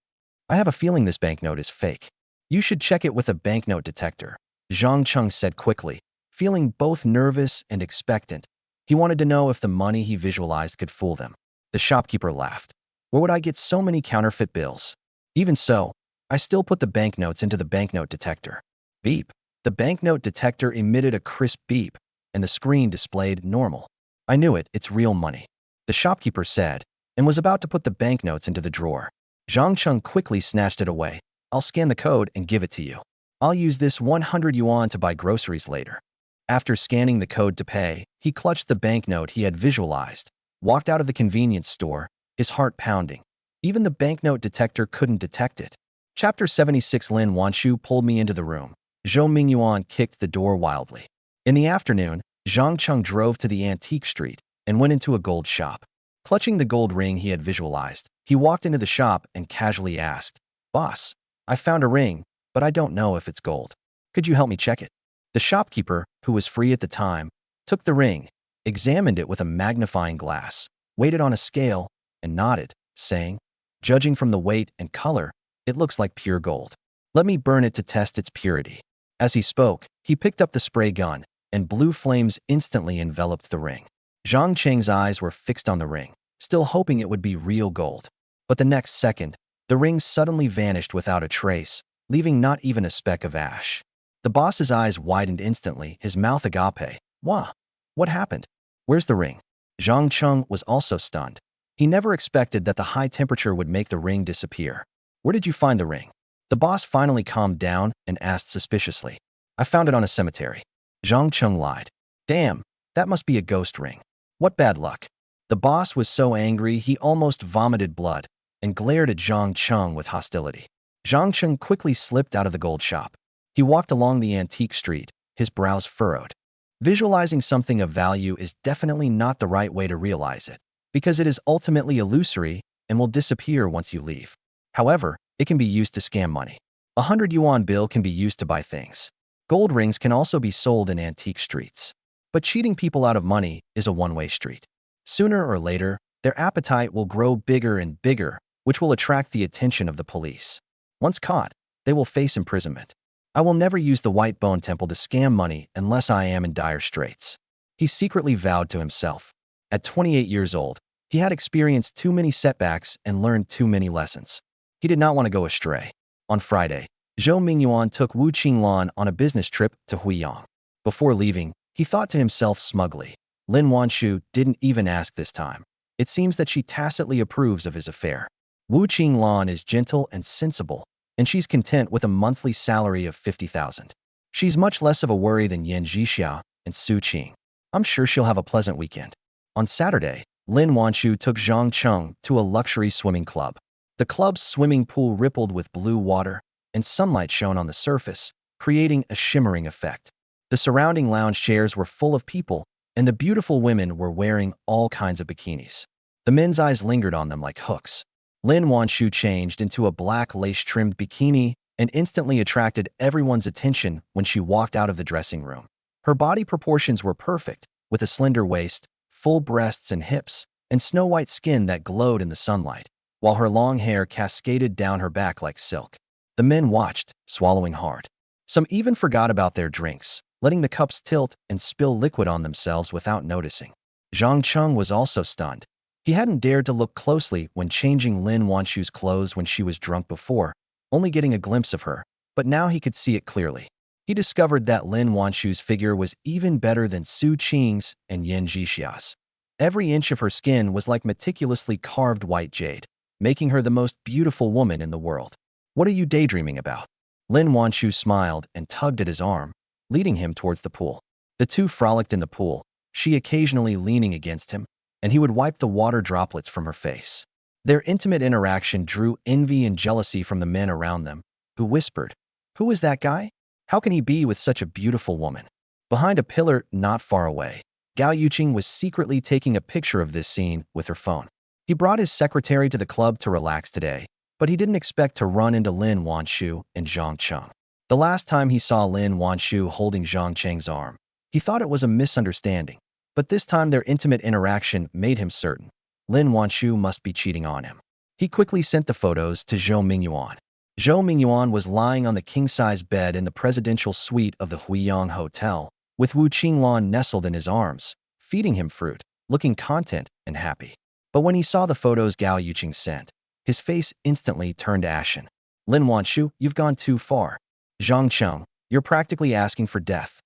I have a feeling this banknote is fake. You should check it with a banknote detector," Zhang Cheng said quickly, feeling both nervous and expectant. He wanted to know if the money he visualized could fool them. The shopkeeper laughed. "Where would I get so many counterfeit bills? Even so, I still put the banknotes into the banknote detector." Beep. The banknote detector emitted a crisp beep, and the screen displayed normal. "I knew it, it's real money," the shopkeeper said, and was about to put the banknotes into the drawer. Zhang Cheng quickly snatched it away. "I'll scan the code and give it to you. I'll use this 100 yuan to buy groceries later." After scanning the code to pay, he clutched the banknote he had visualized, walked out of the convenience store, his heart pounding. Even the banknote detector couldn't detect it. Chapter 76. Lin Wanshu pulled me into the room. Zhou Mingyuan kicked the door wildly. In the afternoon, Zhang Cheng drove to the antique street and went into a gold shop. Clutching the gold ring he had visualized, he walked into the shop and casually asked, "Boss, I found a ring, but I don't know if it's gold. Could you help me check it?" The shopkeeper, who was free at the time, took the ring, examined it with a magnifying glass, weighed it on a scale, and nodded, saying, "Judging from the weight and color, it looks like pure gold. Let me burn it to test its purity." As he spoke, he picked up the spray gun, and blue flames instantly enveloped the ring. Zhang Cheng's eyes were fixed on the ring, still hoping it would be real gold. But the next second, the ring suddenly vanished without a trace, leaving not even a speck of ash. The boss's eyes widened instantly, his mouth agape. "Wah! What happened? Where's the ring?" Zhang Cheng was also stunned. He never expected that the high temperature would make the ring disappear. "Where did you find the ring?" The boss finally calmed down and asked suspiciously. "I found it on a cemetery." Zhang Cheng lied. "Damn, that must be a ghost ring. What bad luck." The boss was so angry he almost vomited blood and glared at Zhang Cheng with hostility. Zhang Cheng quickly slipped out of the gold shop. He walked along the antique street, his brows furrowed. Visualizing something of value is definitely not the right way to realize it, because it is ultimately illusory and will disappear once you leave. However, it can be used to scam money. A 100 yuan bill can be used to buy things. Gold rings can also be sold in antique streets. But cheating people out of money is a one-way street. Sooner or later, their appetite will grow bigger and bigger which will attract the attention of the police. Once caught, they will face imprisonment. I will never use the White Bone Temple to scam money unless I am in dire straits. He secretly vowed to himself. At 28 years old, he had experienced too many setbacks and learned too many lessons. He did not want to go astray. On Friday, Zhou Mingyuan took Wu Qinglan on a business trip to Huiyang. Before leaving, he thought to himself smugly, Lin Wanshu didn't even ask this time. It seems that she tacitly approves of his affair. Wu Qinglan is gentle and sensible, and she's content with a monthly salary of 50,000. She's much less of a worry than Yan Zhixia and Su Qing. I'm sure she'll have a pleasant weekend. On Saturday, Lin Wanshu took Zhang Cheng to a luxury swimming club. The club's swimming pool rippled with blue water, and sunlight shone on the surface, creating a shimmering effect. The surrounding lounge chairs were full of people, and the beautiful women were wearing all kinds of bikinis. The men's eyes lingered on them like hooks. Lin Wanshu changed into a black lace-trimmed bikini and instantly attracted everyone's attention when she walked out of the dressing room. Her body proportions were perfect, with a slender waist, full breasts and hips, and snow-white skin that glowed in the sunlight, while her long hair cascaded down her back like silk. The men watched, swallowing hard. Some even forgot about their drinks, letting the cups tilt and spill liquid on themselves without noticing. Zhang Cheng was also stunned. He hadn't dared to look closely when changing Lin Wanshu's clothes when she was drunk before, only getting a glimpse of her, but now he could see it clearly. He discovered that Lin Wanshu's figure was even better than Su Qing's and Yan Zhixia's. Every inch of her skin was like meticulously carved white jade, making her the most beautiful woman in the world. What are you daydreaming about? Lin Wanshu smiled and tugged at his arm, leading him towards the pool. The two frolicked in the pool, she occasionally leaning against him, and he would wipe the water droplets from her face. Their intimate interaction drew envy and jealousy from the men around them, who whispered, "Who is that guy? How can he be with such a beautiful woman?" Behind a pillar not far away, Gao Yuqing was secretly taking a picture of this scene with her phone. He brought his secretary to the club to relax today, but he didn't expect to run into Lin Wanshu and Zhang Cheng. The last time he saw Lin Wanshu holding Zhang Cheng's arm, he thought it was a misunderstanding, but this time their intimate interaction made him certain. Lin Wanshu must be cheating on him. He quickly sent the photos to Zhou Mingyuan. Zhou Mingyuan was lying on the king-size bed in the presidential suite of the Huiyang Hotel, with Wu Qinglan nestled in his arms, feeding him fruit, looking content and happy. But when he saw the photos Gao Yuqing sent, his face instantly turned ashen. Lin Wanshu, you've gone too far. Zhang Cheng, you're practically asking for death.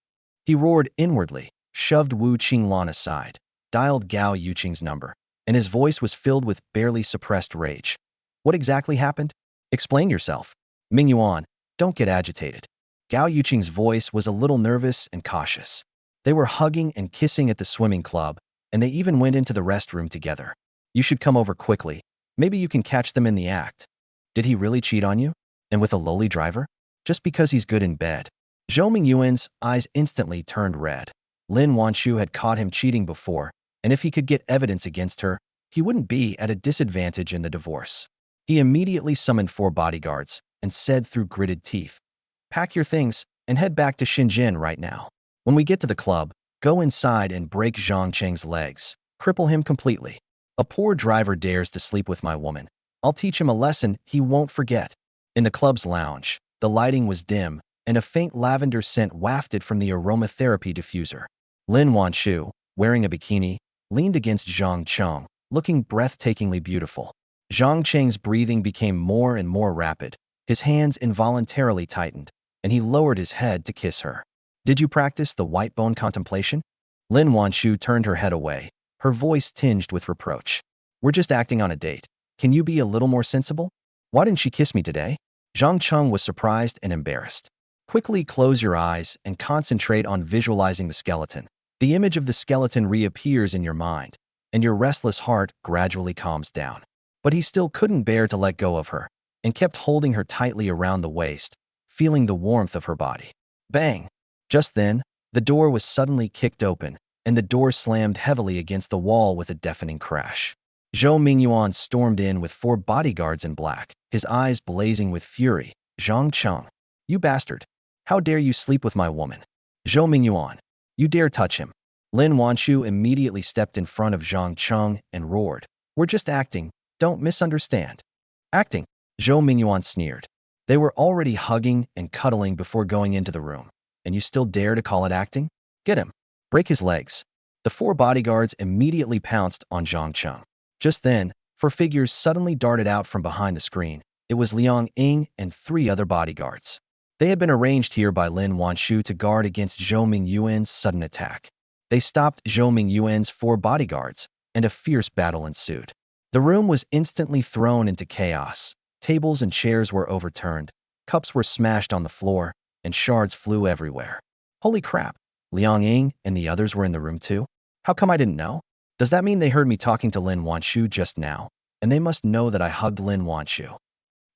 He roared inwardly, shoved Wu Qinglan aside, dialed Gao Yuqing's number, and his voice was filled with barely suppressed rage. What exactly happened? Explain yourself. Mingyuan, don't get agitated. Gao Yuqing's voice was a little nervous and cautious. They were hugging and kissing at the swimming club, and they even went into the restroom together. You should come over quickly. Maybe you can catch them in the act. Did he really cheat on you? And with a lowly driver? Just because he's good in bed. Zhou Mingyuan's eyes instantly turned red. Lin Wanshu had caught him cheating before, and if he could get evidence against her, he wouldn't be at a disadvantage in the divorce. He immediately summoned 4 bodyguards and said through gritted teeth, "Pack your things and head back to Shenzhen right now. When we get to the club, go inside and break Zhang Cheng's legs, cripple him completely. A poor driver dares to sleep with my woman. I'll teach him a lesson he won't forget." In the club's lounge, the lighting was dim, and a faint lavender scent wafted from the aromatherapy diffuser. Lin Wanshu, wearing a bikini, leaned against Zhang Cheng, looking breathtakingly beautiful. Zhang Cheng's breathing became more and more rapid. His hands involuntarily tightened, and he lowered his head to kiss her. "Did you practice the white bone contemplation?" Lin Wanshu turned her head away, her voice tinged with reproach. "We're just acting on a date. Can you be a little more sensible? Why didn't she kiss me today?" Zhang Cheng was surprised and embarrassed. Quickly close your eyes and concentrate on visualizing the skeleton. The image of the skeleton reappears in your mind, and your restless heart gradually calms down. But he still couldn't bear to let go of her, and kept holding her tightly around the waist, feeling the warmth of her body. Bang! Just then, the door was suddenly kicked open, and the door slammed heavily against the wall with a deafening crash. Zhou Mingyuan stormed in with 4 bodyguards in black, his eyes blazing with fury. "Zhang Cheng, you bastard! How dare you sleep with my woman? Zhou Mingyuan, you dare touch him!" Lin Wanshu immediately stepped in front of Zhang Cheng and roared, "We're just acting, don't misunderstand." Acting, Zhou Mingyuan sneered. They were already hugging and cuddling before going into the room, and you still dare to call it acting? Get him. Break his legs. The four bodyguards immediately pounced on Zhang Cheng. Just then, four figures suddenly darted out from behind the screen. It was Liang Ying and three other bodyguards. They had been arranged here by Lin Wanshu to guard against Zhou Mingyuan's sudden attack. They stopped Zhou Mingyuan's four bodyguards, and a fierce battle ensued. The room was instantly thrown into chaos. Tables and chairs were overturned, cups were smashed on the floor, and shards flew everywhere. Holy crap, Liang Ying and the others were in the room too? How come I didn't know? Does that mean they heard me talking to Lin Wanshu just now, and they must know that I hugged Lin Wanshu?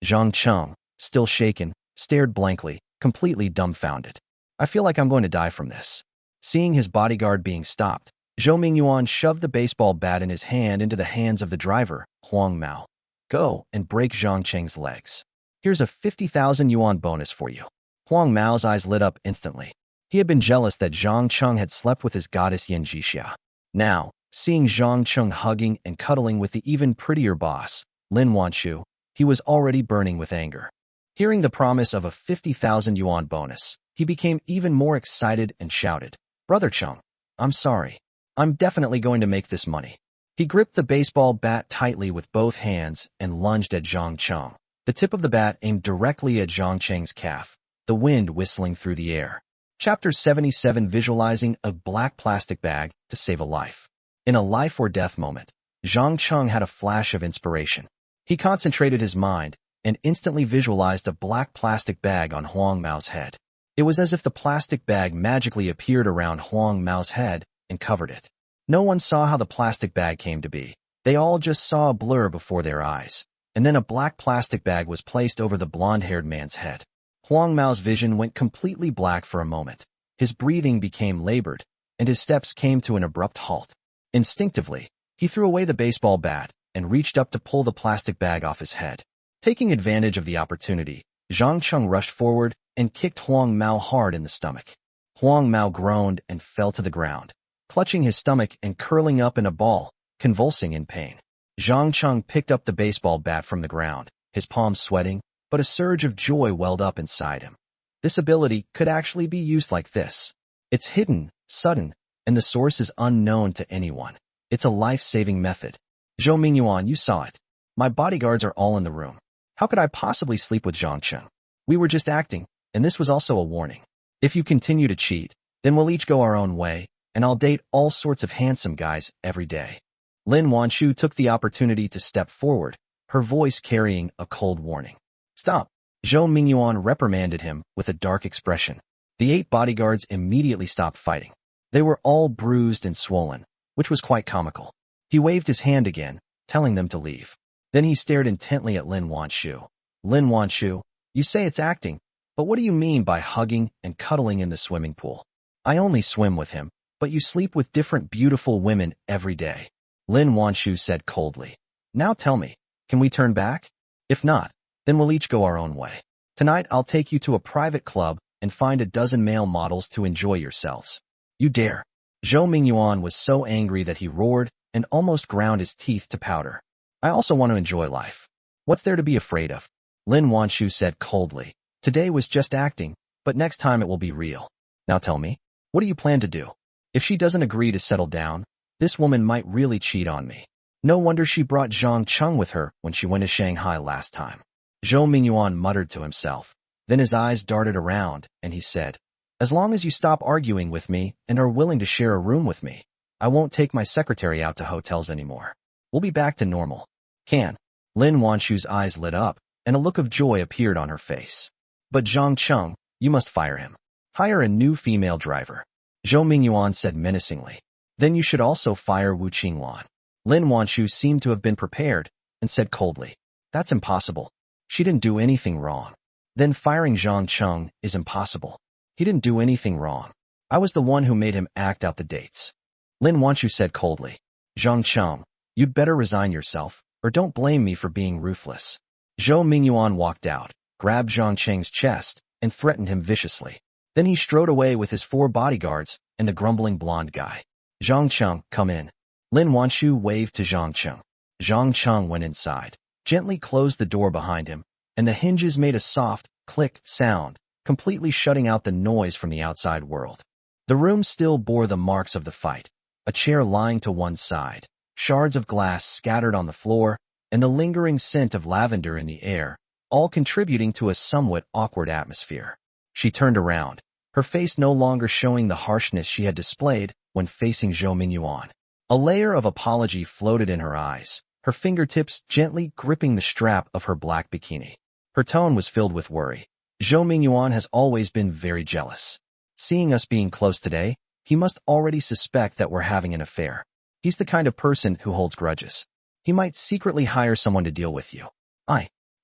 Zhang Cheng, still shaken, stared blankly, completely dumbfounded. I feel like I'm going to die from this. Seeing his bodyguard being stopped, Zhou Mingyuan shoved the baseball bat in his hand into the hands of the driver, Huang Mao. Go and break Zhang Cheng's legs. Here's a 50,000 yuan bonus for you. Huang Mao's eyes lit up instantly. He had been jealous that Zhang Cheng had slept with his goddess Yan Jixia. Now, seeing Zhang Cheng hugging and cuddling with the even prettier boss, Lin Wanshu, he was already burning with anger. Hearing the promise of a 50,000 yuan bonus, he became even more excited and shouted, "Brother Cheng, I'm sorry. I'm definitely going to make this money." He gripped the baseball bat tightly with both hands and lunged at Zhang Cheng. The tip of the bat aimed directly at Zhang Cheng's calf, the wind whistling through the air. Chapter 77, Visualizing a Black Plastic Bag to Save a Life. In a life or death moment, Zhang Cheng had a flash of inspiration. He concentrated his mind and instantly visualized a black plastic bag on Huang Mao's head. It was as if the plastic bag magically appeared around Huang Mao's head and covered it. No one saw how the plastic bag came to be. They all just saw a blur before their eyes. And then a black plastic bag was placed over the blonde-haired man's head. Huang Mao's vision went completely black for a moment. His breathing became labored, and his steps came to an abrupt halt. Instinctively, he threw away the baseball bat and reached up to pull the plastic bag off his head. Taking advantage of the opportunity, Zhang Cheng rushed forward and kicked Huang Mao hard in the stomach. Huang Mao groaned and fell to the ground, clutching his stomach and curling up in a ball, convulsing in pain. Zhang Cheng picked up the baseball bat from the ground, his palms sweating, but a surge of joy welled up inside him. This ability could actually be used like this. It's hidden, sudden, and the source is unknown to anyone. It's a life-saving method. Zhou Mingyuan, you saw it. My bodyguards are all in the room. How could I possibly sleep with Zhang Cheng? We were just acting, and this was also a warning. If you continue to cheat, then we'll each go our own way, and I'll date all sorts of handsome guys every day. Lin Wanshu took the opportunity to step forward, her voice carrying a cold warning. Stop! Zhou Mingyuan reprimanded him with a dark expression. The 8 bodyguards immediately stopped fighting. They were all bruised and swollen, which was quite comical. He waved his hand again, telling them to leave. Then he stared intently at Lin Wanshu. Lin Wanshu, you say it's acting, but what do you mean by hugging and cuddling in the swimming pool? I only swim with him, but you sleep with different beautiful women every day. Lin Wanshu said coldly. Now tell me, can we turn back? If not, then we'll each go our own way. Tonight I'll take you to a private club and find a dozen male models to enjoy yourselves. You dare. Zhou Mingyuan was so angry that he roared and almost ground his teeth to powder. I also want to enjoy life. What's there to be afraid of? Lin Wanshu said coldly. Today was just acting, but next time it will be real. Now tell me, what do you plan to do? If she doesn't agree to settle down, this woman might really cheat on me. No wonder she brought Zhang Cheng with her when she went to Shanghai last time. Zhou Mingyuan muttered to himself. Then his eyes darted around, and he said, as long as you stop arguing with me and are willing to share a room with me, I won't take my secretary out to hotels anymore. We'll be back to normal. Can? Lin Wanshu's eyes lit up, and a look of joy appeared on her face. But Zhang Cheng, you must fire him. Hire a new female driver. Zhou Mingyuan said menacingly. Then you should also fire Wu Qinglan. Lin Wanshu seemed to have been prepared, and said coldly, that's impossible. She didn't do anything wrong. Then firing Zhang Cheng is impossible. He didn't do anything wrong. I was the one who made him act out the dates. Lin Wanshu said coldly. Zhang Cheng, you'd better resign yourself, or don't blame me for being ruthless. Zhou Mingyuan walked out, grabbed Zhang Cheng's chest, and threatened him viciously. Then he strode away with his 4 bodyguards and the grumbling blonde guy. Zhang Cheng, come in. Lin Wanshu waved to Zhang Cheng. Zhang Cheng went inside. gently closed the door behind him, and the hinges made a soft click sound, completely shutting out the noise from the outside world. The room still bore the marks of the fight, a chair lying to one side, shards of glass scattered on the floor, and the lingering scent of lavender in the air, all contributing to a somewhat awkward atmosphere. She turned around, her face no longer showing the harshness she had displayed when facing Zhou Mingyuan. A layer of apology floated in her eyes, her fingertips gently gripping the strap of her black bikini. Her tone was filled with worry. Zhou Mingyuan has always been very jealous. Seeing us being close today, he must already suspect that we're having an affair. He's the kind of person who holds grudges. He might secretly hire someone to deal with you.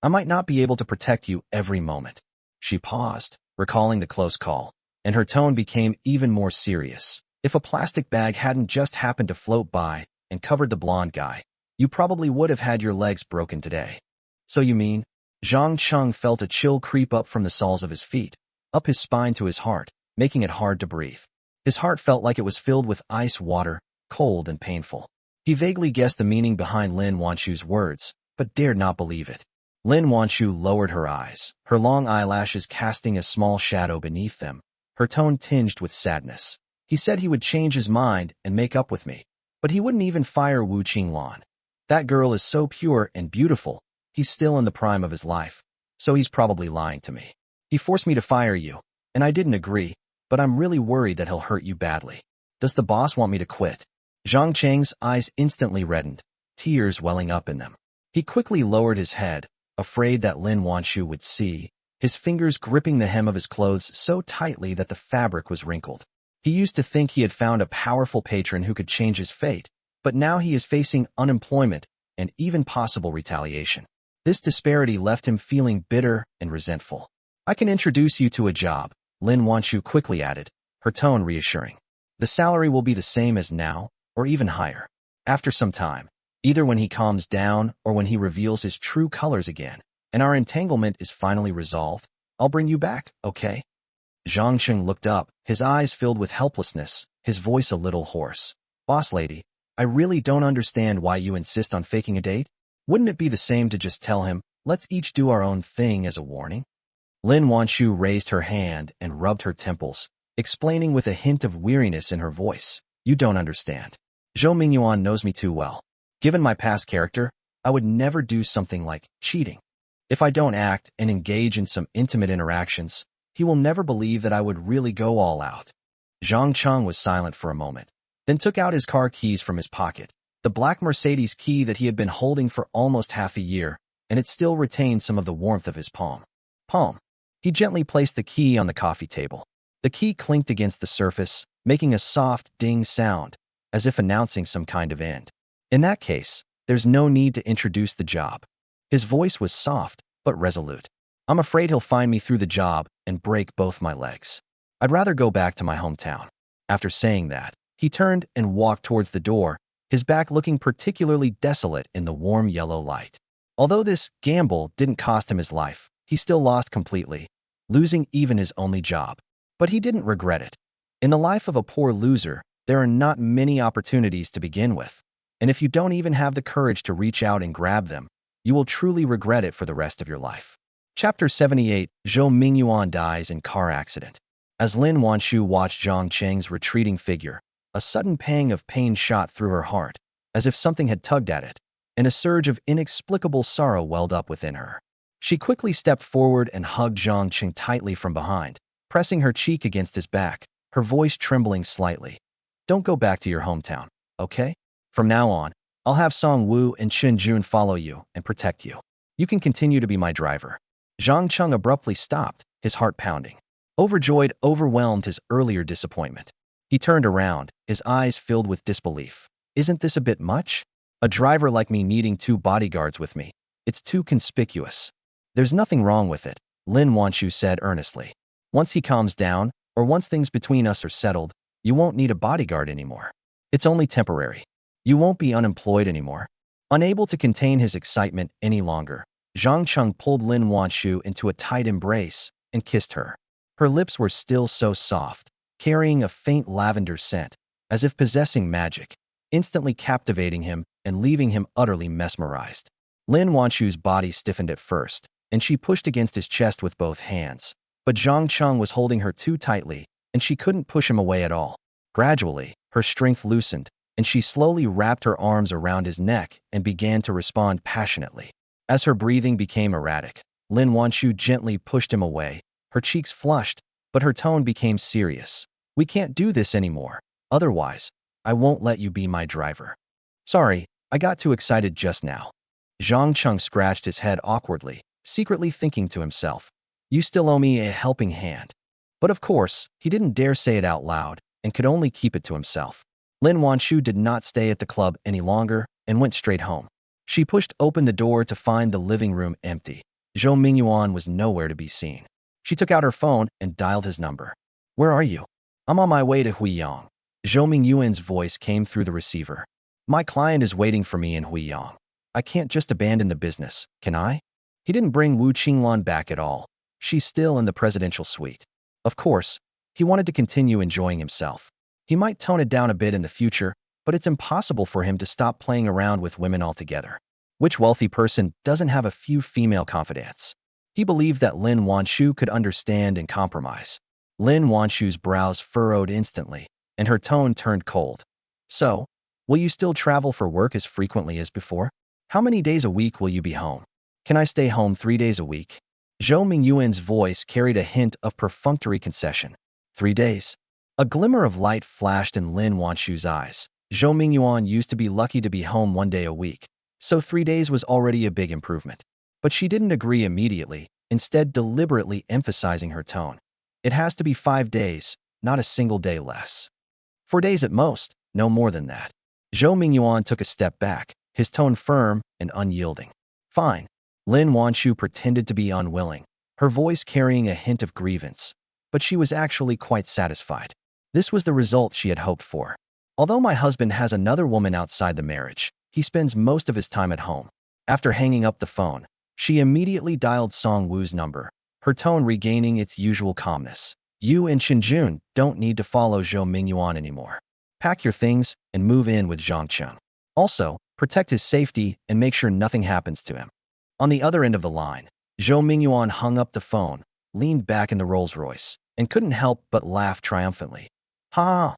I might not be able to protect you every moment. She paused, recalling the close call, and her tone became even more serious. If a plastic bag hadn't just happened to float by and covered the blonde guy, you probably would have had your legs broken today. So you mean? Cheng felt a chill creep up from the soles of his feet, up his spine to his heart, making it hard to breathe. His heart felt like it was filled with ice water, cold and painful. He vaguely guessed the meaning behind Lin Wanshu's words, but dared not believe it. Lin Wanshu lowered her eyes, her long eyelashes casting a small shadow beneath them, her tone tinged with sadness. He said he would change his mind and make up with me, but he wouldn't even fire Wu Qinglan. That girl is so pure and beautiful. He's still in the prime of his life, so he's probably lying to me. He forced me to fire you, and I didn't agree, but I'm really worried that he'll hurt you badly. Does the boss want me to quit? Zhang Cheng's eyes instantly reddened, tears welling up in them. He quickly lowered his head, afraid that Lin Wanshu would see, his fingers gripping the hem of his clothes so tightly that the fabric was wrinkled. He used to think he had found a powerful patron who could change his fate, but now he is facing unemployment and even possible retaliation. This disparity left him feeling bitter and resentful. I can introduce you to a job, Lin Wanshu quickly added, her tone reassuring. The salary will be the same as now, or even higher. After some time, either when he calms down or when he reveals his true colors again, and our entanglement is finally resolved, I'll bring you back, okay? Zhang Cheng looked up, his eyes filled with helplessness, his voice a little hoarse. Boss lady, I really don't understand why you insist on faking a date. Wouldn't it be the same to just tell him, let's each do our own thing as a warning? Lin Wanshu raised her hand and rubbed her temples, explaining with a hint of weariness in her voice. You don't understand. Zhou Mingyuan knows me too well. Given my past character, I would never do something like cheating. If I don't act and engage in some intimate interactions, he will never believe that I would really go all out. Zhang Cheng was silent for a moment, then took out his car keys from his pocket, the black Mercedes key that he had been holding for almost half a year, and it still retained some of the warmth of his palm. He gently placed the key on the coffee table. The key clinked against the surface, making a soft ding sound, as if announcing some kind of end. In that case, there's no need to introduce the job. His voice was soft, but resolute. I'm afraid he'll find me through the job and break both my legs. I'd rather go back to my hometown. After saying that, he turned and walked towards the door, his back looking particularly desolate in the warm yellow light. Although this gamble didn't cost him his life, he still lost completely, losing even his only job. But he didn't regret it. In the life of a poor loser, there are not many opportunities to begin with, and if you don't even have the courage to reach out and grab them, you will truly regret it for the rest of your life. Chapter 78, Zhou Mingyuan dies in car accident. As Lin Wanshu watched Zhang Cheng's retreating figure, a sudden pang of pain shot through her heart, as if something had tugged at it, and a surge of inexplicable sorrow welled up within her. She quickly stepped forward and hugged Zhang Cheng tightly from behind, pressing her cheek against his back, her voice trembling slightly. Don't go back to your hometown, okay? From now on, I'll have Song Wu and Chen Jun follow you and protect you. You can continue to be my driver. Zhang Cheng abruptly stopped, his heart pounding. Overjoyed overwhelmed his earlier disappointment. He turned around, his eyes filled with disbelief. Isn't this a bit much? A driver like me needing 2 bodyguards with me. It's too conspicuous. There's nothing wrong with it, Lin Wanshu said earnestly. Once he calms down, or once things between us are settled, you won't need a bodyguard anymore. It's only temporary. You won't be unemployed anymore. Unable to contain his excitement any longer, Zhang Cheng pulled Lin Wanshu into a tight embrace and kissed her. Her lips were still so soft, carrying a faint lavender scent, as if possessing magic, instantly captivating him and leaving him utterly mesmerized. Lin Wanchu's body stiffened at first, and she pushed against his chest with both hands. But Zhang Cheng was holding her too tightly, and she couldn't push him away at all. Gradually, her strength loosened, and she slowly wrapped her arms around his neck and began to respond passionately. As her breathing became erratic, Lin Wanchu gently pushed him away. Her cheeks flushed, but her tone became serious. "We can't do this anymore. Otherwise, I won't let you be my driver." "Sorry, I got too excited just now." Zhang Cheng scratched his head awkwardly, secretly thinking to himself, "You still owe me a helping hand." But of course, he didn't dare say it out loud and could only keep it to himself. Lin Wanchu did not stay at the club any longer and went straight home. She pushed open the door to find the living room empty. Zhou Yuan was nowhere to be seen. She took out her phone and dialed his number. "Where are you?" "I'm on my way to Huiyang." Zhou Yuan's voice came through the receiver. "My client is waiting for me in Huiyang. I can't just abandon the business, can I?" He didn't bring Wu Qinglan back at all. She's still in the presidential suite. Of course, he wanted to continue enjoying himself. He might tone it down a bit in the future, but it's impossible for him to stop playing around with women altogether. Which wealthy person doesn't have a few female confidants? He believed that Lin Wanchu could understand and compromise. Lin Wanchu's brows furrowed instantly, and her tone turned cold. "So, will you still travel for work as frequently as before? How many days a week will you be home?" "Can I stay home 3 days a week?" Zhou Mingyuan's voice carried a hint of perfunctory concession. 3 days. A glimmer of light flashed in Lin Wanchu's eyes. Zhou Mingyuan used to be lucky to be home 1 day a week, so 3 days was already a big improvement. But she didn't agree immediately, instead deliberately emphasizing her tone. "It has to be 5 days, not a single day less. 4 days at most, no more than that." Zhou Mingyuan took a step back, his tone firm and unyielding. "Fine." Lin Wanchu pretended to be unwilling, her voice carrying a hint of grievance, but she was actually quite satisfied. This was the result she had hoped for. "Although my husband has another woman outside the marriage, he spends most of his time at home." After hanging up the phone, she immediately dialed Song Wu's number, her tone regaining its usual calmness. "You and Shinjun don't need to follow Zhou Mingyuan anymore. Pack your things and move in with Zhang Cheng. Also, protect his safety and make sure nothing happens to him." On the other end of the line, Zhou Mingyuan hung up the phone, leaned back in the Rolls-Royce, and couldn't help but laugh triumphantly. "Ha!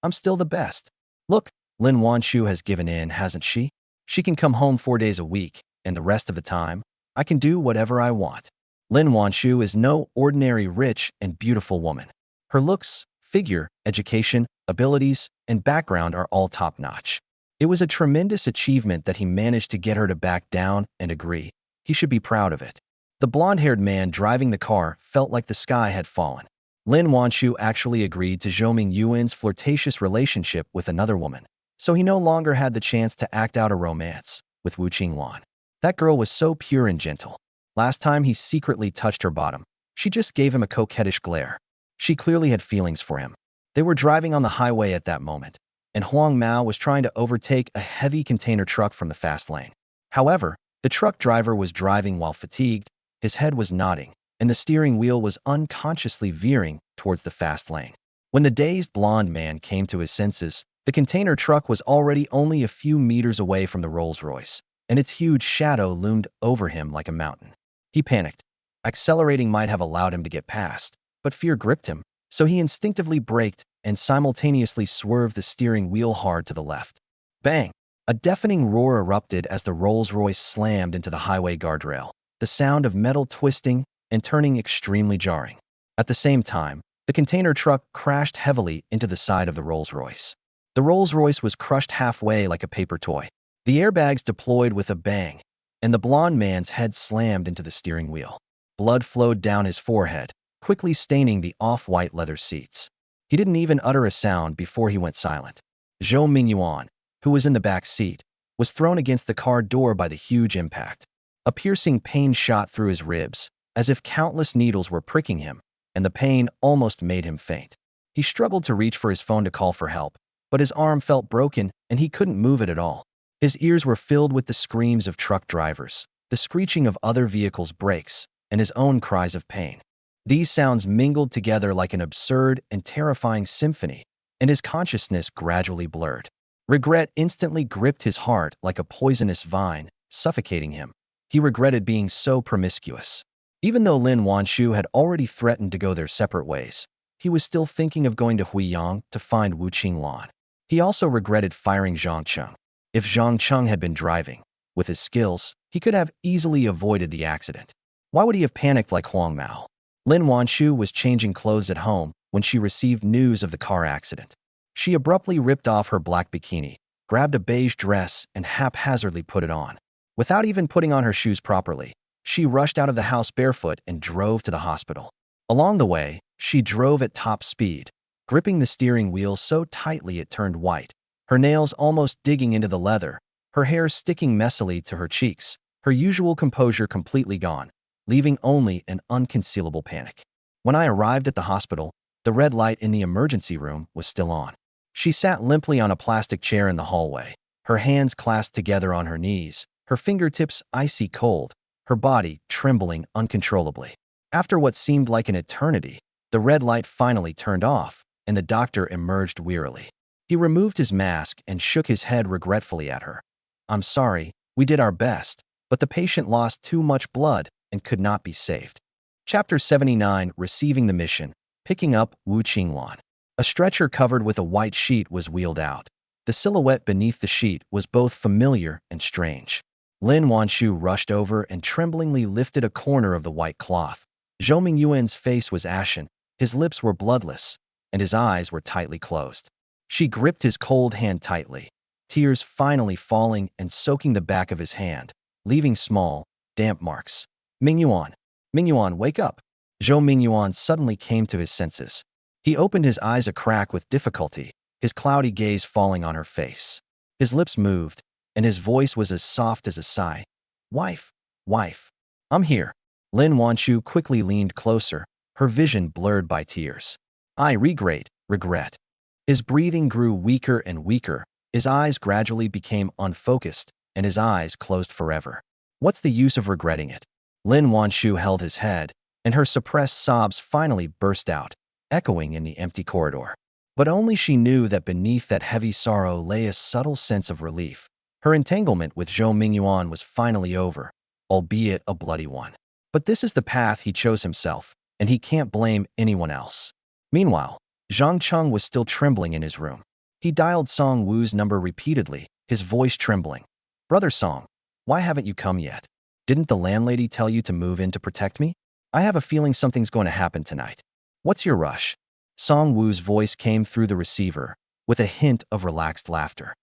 I'm still the best. Look, Lin Wanchu has given in, hasn't she? She can come home 4 days a week, and the rest of the time, I can do whatever I want." Lin Wanchu is no ordinary rich and beautiful woman. Her looks, figure, education, abilities, and background are all top-notch. It was a tremendous achievement that he managed to get her to back down and agree. He should be proud of it. The blonde-haired man driving the car felt like the sky had fallen. Lin Wanchu actually agreed to Zhou Mingyuan's flirtatious relationship with another woman, so he no longer had the chance to act out a romance with Wu Qinglan. That girl was so pure and gentle. Last time he secretly touched her bottom, she just gave him a coquettish glare. She clearly had feelings for him. They were driving on the highway at that moment, and Huang Mao was trying to overtake a heavy container truck from the fast lane. However, the truck driver was driving while fatigued, his head was nodding, and the steering wheel was unconsciously veering towards the fast lane. When the dazed blonde man came to his senses, the container truck was already only a few meters away from the Rolls-Royce, and its huge shadow loomed over him like a mountain. He panicked. Accelerating might have allowed him to get past, but fear gripped him, so he instinctively braked and simultaneously swerved the steering wheel hard to the left. Bang! A deafening roar erupted as the Rolls-Royce slammed into the highway guardrail, the sound of metal twisting and turning extremely jarring. At the same time, the container truck crashed heavily into the side of the Rolls-Royce. The Rolls-Royce was crushed halfway like a paper toy. The airbags deployed with a bang, and the blonde man's head slammed into the steering wheel. Blood flowed down his forehead, quickly staining the off-white leather seats. He didn't even utter a sound before he went silent. Zhou Mingyuan, who was in the back seat, was thrown against the car door by the huge impact. A piercing pain shot through his ribs, as if countless needles were pricking him, and the pain almost made him faint. He struggled to reach for his phone to call for help, but his arm felt broken and he couldn't move it at all. His ears were filled with the screams of truck drivers, the screeching of other vehicles' brakes, and his own cries of pain. These sounds mingled together like an absurd and terrifying symphony, and his consciousness gradually blurred. Regret instantly gripped his heart like a poisonous vine, suffocating him. He regretted being so promiscuous. Even though Lin Wanshu had already threatened to go their separate ways, he was still thinking of going to Huiyang to find Wu Qinglan. He also regretted firing Zhang Cheng. If Zhang Cheng had been driving, with his skills, he could have easily avoided the accident. Why would he have panicked like Huang Mao? Lin Wanshu was changing clothes at home when she received news of the car accident. She abruptly ripped off her black bikini, grabbed a beige dress, and haphazardly put it on. Without even putting on her shoes properly, she rushed out of the house barefoot and drove to the hospital. Along the way, she drove at top speed, gripping the steering wheel so tightly it turned white, her nails almost digging into the leather, her hair sticking messily to her cheeks, her usual composure completely gone, leaving only an unconcealable panic. When I arrived at the hospital, the red light in the emergency room was still on. She sat limply on a plastic chair in the hallway, her hands clasped together on her knees, her fingertips icy cold, her body trembling uncontrollably. After what seemed like an eternity, the red light finally turned off, and the doctor emerged wearily. He removed his mask and shook his head regretfully at her. "I'm sorry, we did our best, but the patient lost too much blood and could not be saved." Chapter 79, Receiving the Mission, Picking Up Wu Qinglan. A stretcher covered with a white sheet was wheeled out. The silhouette beneath the sheet was both familiar and strange. Lin Wanshu rushed over and tremblingly lifted a corner of the white cloth. Zhou Mingyuan's face was ashen, his lips were bloodless, and his eyes were tightly closed. She gripped his cold hand tightly, tears finally falling and soaking the back of his hand, leaving small, damp marks. "Mingyuan! Mingyuan, wake up!" Zhou Mingyuan suddenly came to his senses. He opened his eyes a crack with difficulty, his cloudy gaze falling on her face. His lips moved, and his voice was as soft as a sigh. "Wife, wife, I'm here." Lin Wanshu quickly leaned closer, her vision blurred by tears. "I regret." His breathing grew weaker and weaker, his eyes gradually became unfocused, and his eyes closed forever. "What's the use of regretting it?" Lin Wanshu held his head, and her suppressed sobs finally burst out, echoing in the empty corridor. But only she knew that beneath that heavy sorrow lay a subtle sense of relief. Her entanglement with Zhou Mingyuan was finally over, albeit a bloody one. But this is the path he chose himself, and he can't blame anyone else. Meanwhile, Zhang Cheng was still trembling in his room. He dialed Song Wu's number repeatedly, his voice trembling. "Brother Song, why haven't you come yet? Didn't the landlady tell you to move in to protect me? I have a feeling something's going to happen tonight. What's your rush?" Song Wu's voice came through the receiver, with a hint of relaxed laughter.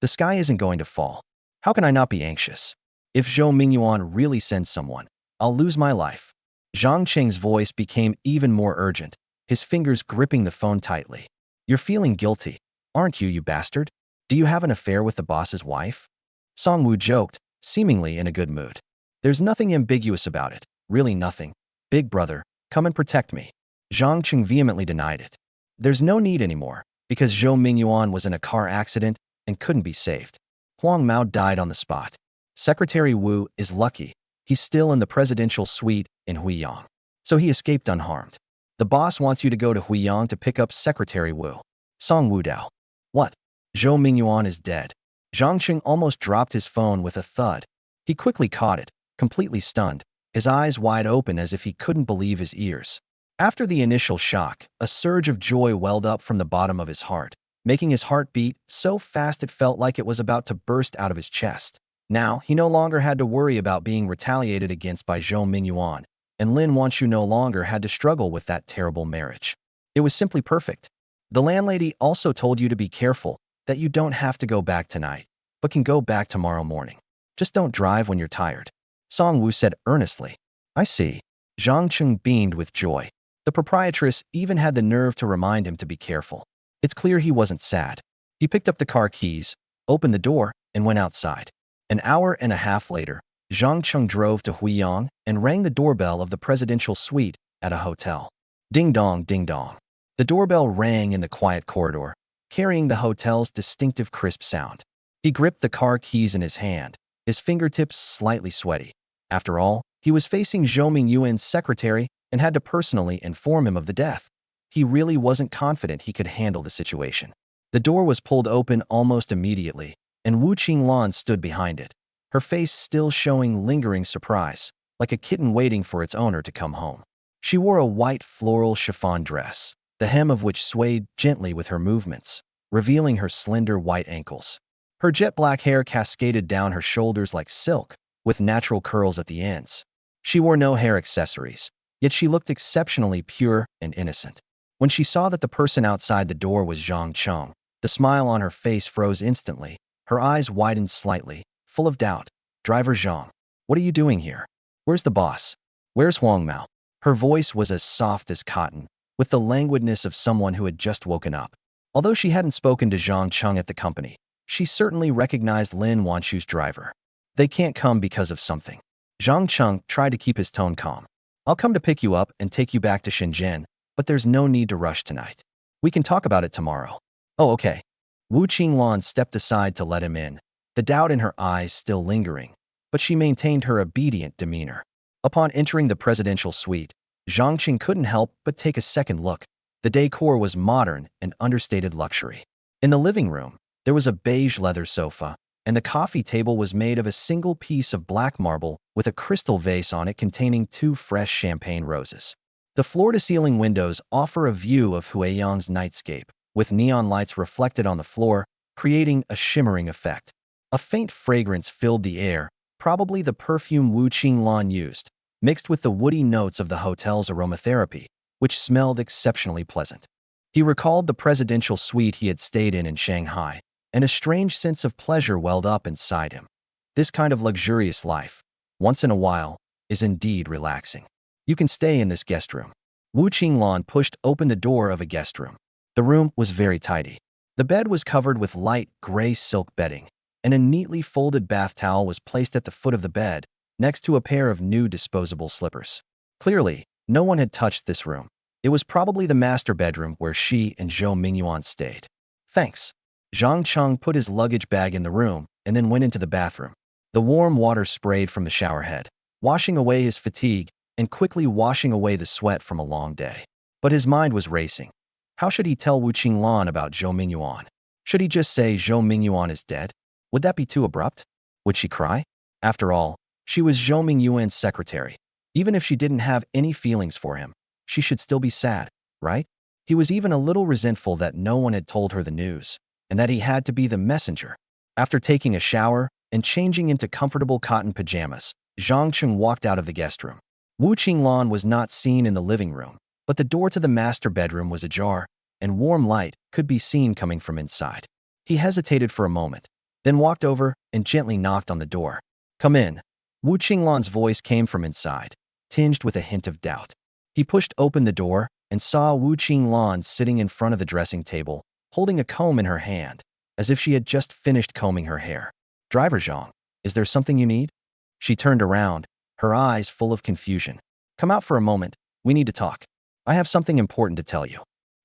"The sky isn't going to fall. How can I not be anxious? If Zhou Mingyuan really sends someone, I'll lose my life." Zhang Cheng's voice became even more urgent, his fingers gripping the phone tightly. "You're feeling guilty, aren't you, you bastard? Do you have an affair with the boss's wife?" Song Wu joked, seemingly in a good mood. "There's nothing ambiguous about it, really nothing. Big brother, come and protect me." Zhang Cheng vehemently denied it. There's no need anymore, because Zhou Mingyuan was in a car accident and couldn't be saved. Huang Mao died on the spot. Secretary Wu is lucky. He's still in the presidential suite in Huiyang, so he escaped unharmed. The boss wants you to go to Huiyang to pick up Secretary Wu. Song Wu Dao. What? Zhou Mingyuan is dead. Zhang Cheng almost dropped his phone with a thud. He quickly caught it, completely stunned, his eyes wide open as if he couldn't believe his ears. After the initial shock, a surge of joy welled up from the bottom of his heart, making his heart beat so fast it felt like it was about to burst out of his chest. Now, he no longer had to worry about being retaliated against by Zhou Mingyuan, and Lin Wanshu no longer had to struggle with that terrible marriage. It was simply perfect. The landlady also told you to be careful, that you don't have to go back tonight, but can go back tomorrow morning. Just don't drive when you're tired. Song Wu said earnestly. I see. Zhang Cheng beamed with joy. The proprietress even had the nerve to remind him to be careful. It's clear he wasn't sad. He picked up the car keys, opened the door, and went outside. An hour and a half later, Zhang Cheng drove to Huiyang and rang the doorbell of the presidential suite at a hotel. Ding dong, ding dong. The doorbell rang in the quiet corridor, carrying the hotel's distinctive crisp sound. He gripped the car keys in his hand, his fingertips slightly sweaty. After all, he was facing Zhou Mingyuan's secretary and had to personally inform him of the death. He really wasn't confident he could handle the situation. The door was pulled open almost immediately, and Wu Qinglan stood behind it. her face still showing lingering surprise, like a kitten waiting for its owner to come home. She wore a white floral chiffon dress, the hem of which swayed gently with her movements, revealing her slender white ankles. Her jet black hair cascaded down her shoulders like silk, with natural curls at the ends. She wore no hair accessories, yet she looked exceptionally pure and innocent. When she saw that the person outside the door was Zhang, the smile on her face froze instantly. Her eyes widened slightly, full of doubt. "Driver Zhang, what are you doing here? Where's the boss? Where's Huang Mao?" Her voice was as soft as cotton, with the languidness of someone who had just woken up. Although she hadn't spoken to Zhang at the company, she certainly recognized Lin Wanchu's driver. "They can't come because of something." Zhang tried to keep his tone calm. "I'll come to pick you up and take you back to Shenzhen, but there's no need to rush tonight. We can talk about it tomorrow." "Oh, okay." Wu Qinglan stepped aside to let him in, the doubt in her eyes still lingering, but she maintained her obedient demeanor. Upon entering the presidential suite, Zhang couldn't help but take a second look. The decor was modern and understated luxury. In the living room, there was a beige leather sofa, and the coffee table was made of a single piece of black marble with a crystal vase on it containing 2 fresh champagne roses. The floor-to-ceiling windows offer a view of Huiyang's nightscape, with neon lights reflected on the floor, creating a shimmering effect. A faint fragrance filled the air, probably the perfume Wu Qinglan used, mixed with the woody notes of the hotel's aromatherapy, which smelled exceptionally pleasant. He recalled the presidential suite he had stayed in Shanghai, and a strange sense of pleasure welled up inside him. This kind of luxurious life, once in a while, is indeed relaxing. "You can stay in this guest room." Wu Qinglan pushed open the door of a guest room. The room was very tidy. The bed was covered with light gray silk bedding, and a neatly folded bath towel was placed at the foot of the bed, next to a pair of new disposable slippers. Clearly, no one had touched this room. It was probably the master bedroom where she and Zhou Mingyuan stayed. "Thanks." Zhang put his luggage bag in the room and then went into the bathroom. The warm water sprayed from the shower head, washing away his fatigue and quickly washing away the sweat from a long day. But his mind was racing. How should he tell Wu Qinglan about Zhou Mingyuan? Should he just say Zhou Mingyuan is dead? Would that be too abrupt? Would she cry? After all, she was Zhou Mingyuan's secretary. Even if she didn't have any feelings for him, she should still be sad, right? He was even a little resentful that no one had told her the news, and that he had to be the messenger. After taking a shower and changing into comfortable cotton pajamas, Zhang walked out of the guest room. Wu Qinglan was not seen in the living room, but the door to the master bedroom was ajar, and warm light could be seen coming from inside. He hesitated for a moment, then walked over and gently knocked on the door. "Come in." Wu Qinglan's voice came from inside, tinged with a hint of doubt. He pushed open the door and saw Wu Qinglan sitting in front of the dressing table, holding a comb in her hand, as if she had just finished combing her hair. "Driver Zhang, is there something you need?" She turned around, her eyes full of confusion. "Come out for a moment, we need to talk. I have something important to tell you."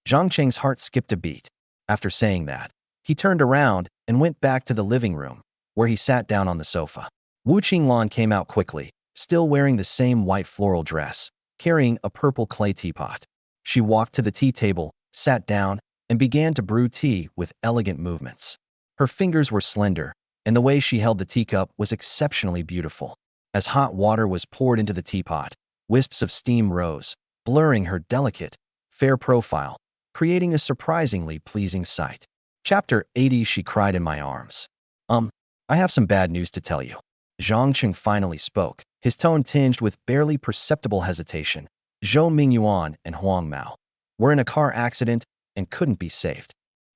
Cheng's heart skipped a beat. After saying that, he turned around and went back to the living room, where he sat down on the sofa. Wu Qinglan came out quickly, still wearing the same white floral dress, carrying a purple clay teapot. She walked to the tea table, sat down, and began to brew tea with elegant movements. Her fingers were slender, and the way she held the teacup was exceptionally beautiful. As hot water was poured into the teapot, wisps of steam rose, blurring her delicate, fair profile, creating a surprisingly pleasing sight. Chapter 80. She cried in my arms. I have some bad news to tell you." Zhang finally spoke, his tone tinged with barely perceptible hesitation. "Zhou Mingyuan and Huang Mao were in a car accident and couldn't be saved."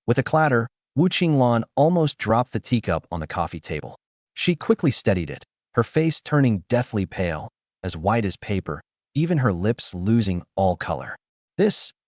With a clatter, Wu Qinglan almost dropped the teacup on the coffee table. She quickly steadied it, her face turning deathly pale, as white as paper, even her lips losing all color.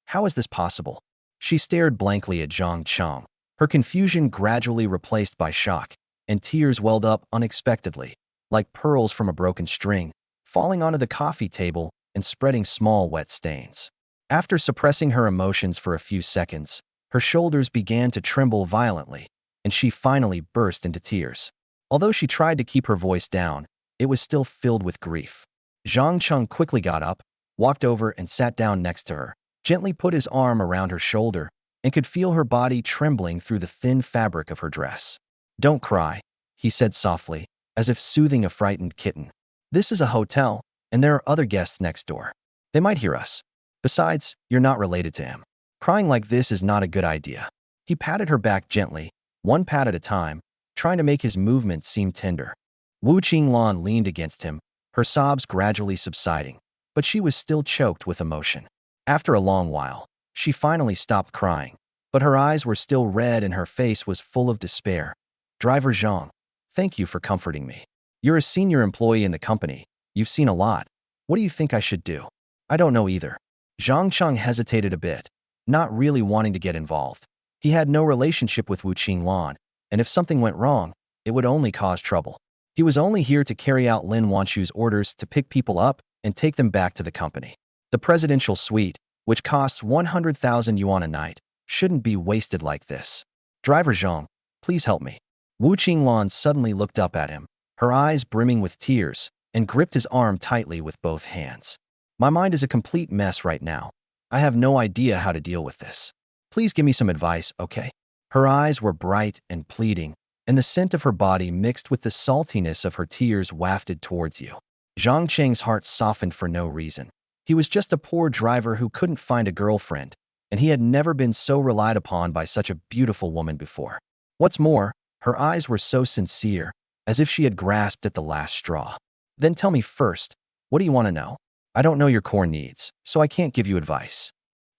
How is this possible?" She stared blankly at Zhang, her confusion gradually replaced by shock, and tears welled up unexpectedly, like pearls from a broken string, falling onto the coffee table and spreading small wet stains. After suppressing her emotions for a few seconds, her shoulders began to tremble violently, and she finally burst into tears. Although she tried to keep her voice down, it was still filled with grief. Zhang quickly got up, walked over and sat down next to her, gently put his arm around her shoulder, and could feel her body trembling through the thin fabric of her dress. "Don't cry," he said softly, as if soothing a frightened kitten. This is a hotel, and there are other guests next door. They might hear us. Besides, you're not related to him. Crying like this is not a good idea. He patted her back gently, one pat at a time, trying to make his movements seem tender. Wu Qinglan leaned against him, her sobs gradually subsiding, but she was still choked with emotion. After a long while, she finally stopped crying, but her eyes were still red and her face was full of despair. Driver Zhang, thank you for comforting me. You're a senior employee in the company. You've seen a lot. What do you think I should do? I don't know either. Zhang Cheng hesitated a bit, not really wanting to get involved. He had no relationship with Wu Qinglan, and if something went wrong, it would only cause trouble. He was only here to carry out Lin Wanshu's orders to pick people up and take them back to the company. The presidential suite, which costs 100,000 yuan a night, shouldn't be wasted like this. Driver Zhang, please help me. Wu Qinglan suddenly looked up at him, her eyes brimming with tears, and gripped his arm tightly with both hands. My mind is a complete mess right now. I have no idea how to deal with this. Please give me some advice, okay? Her eyes were bright and pleading, and the scent of her body mixed with the saltiness of her tears wafted towards you. Zhang Cheng's heart softened for no reason. He was just a poor driver who couldn't find a girlfriend, and he had never been so relied upon by such a beautiful woman before. What's more, her eyes were so sincere, as if she had grasped at the last straw. Then tell me first, what do you want to know? I don't know your core needs, so I can't give you advice.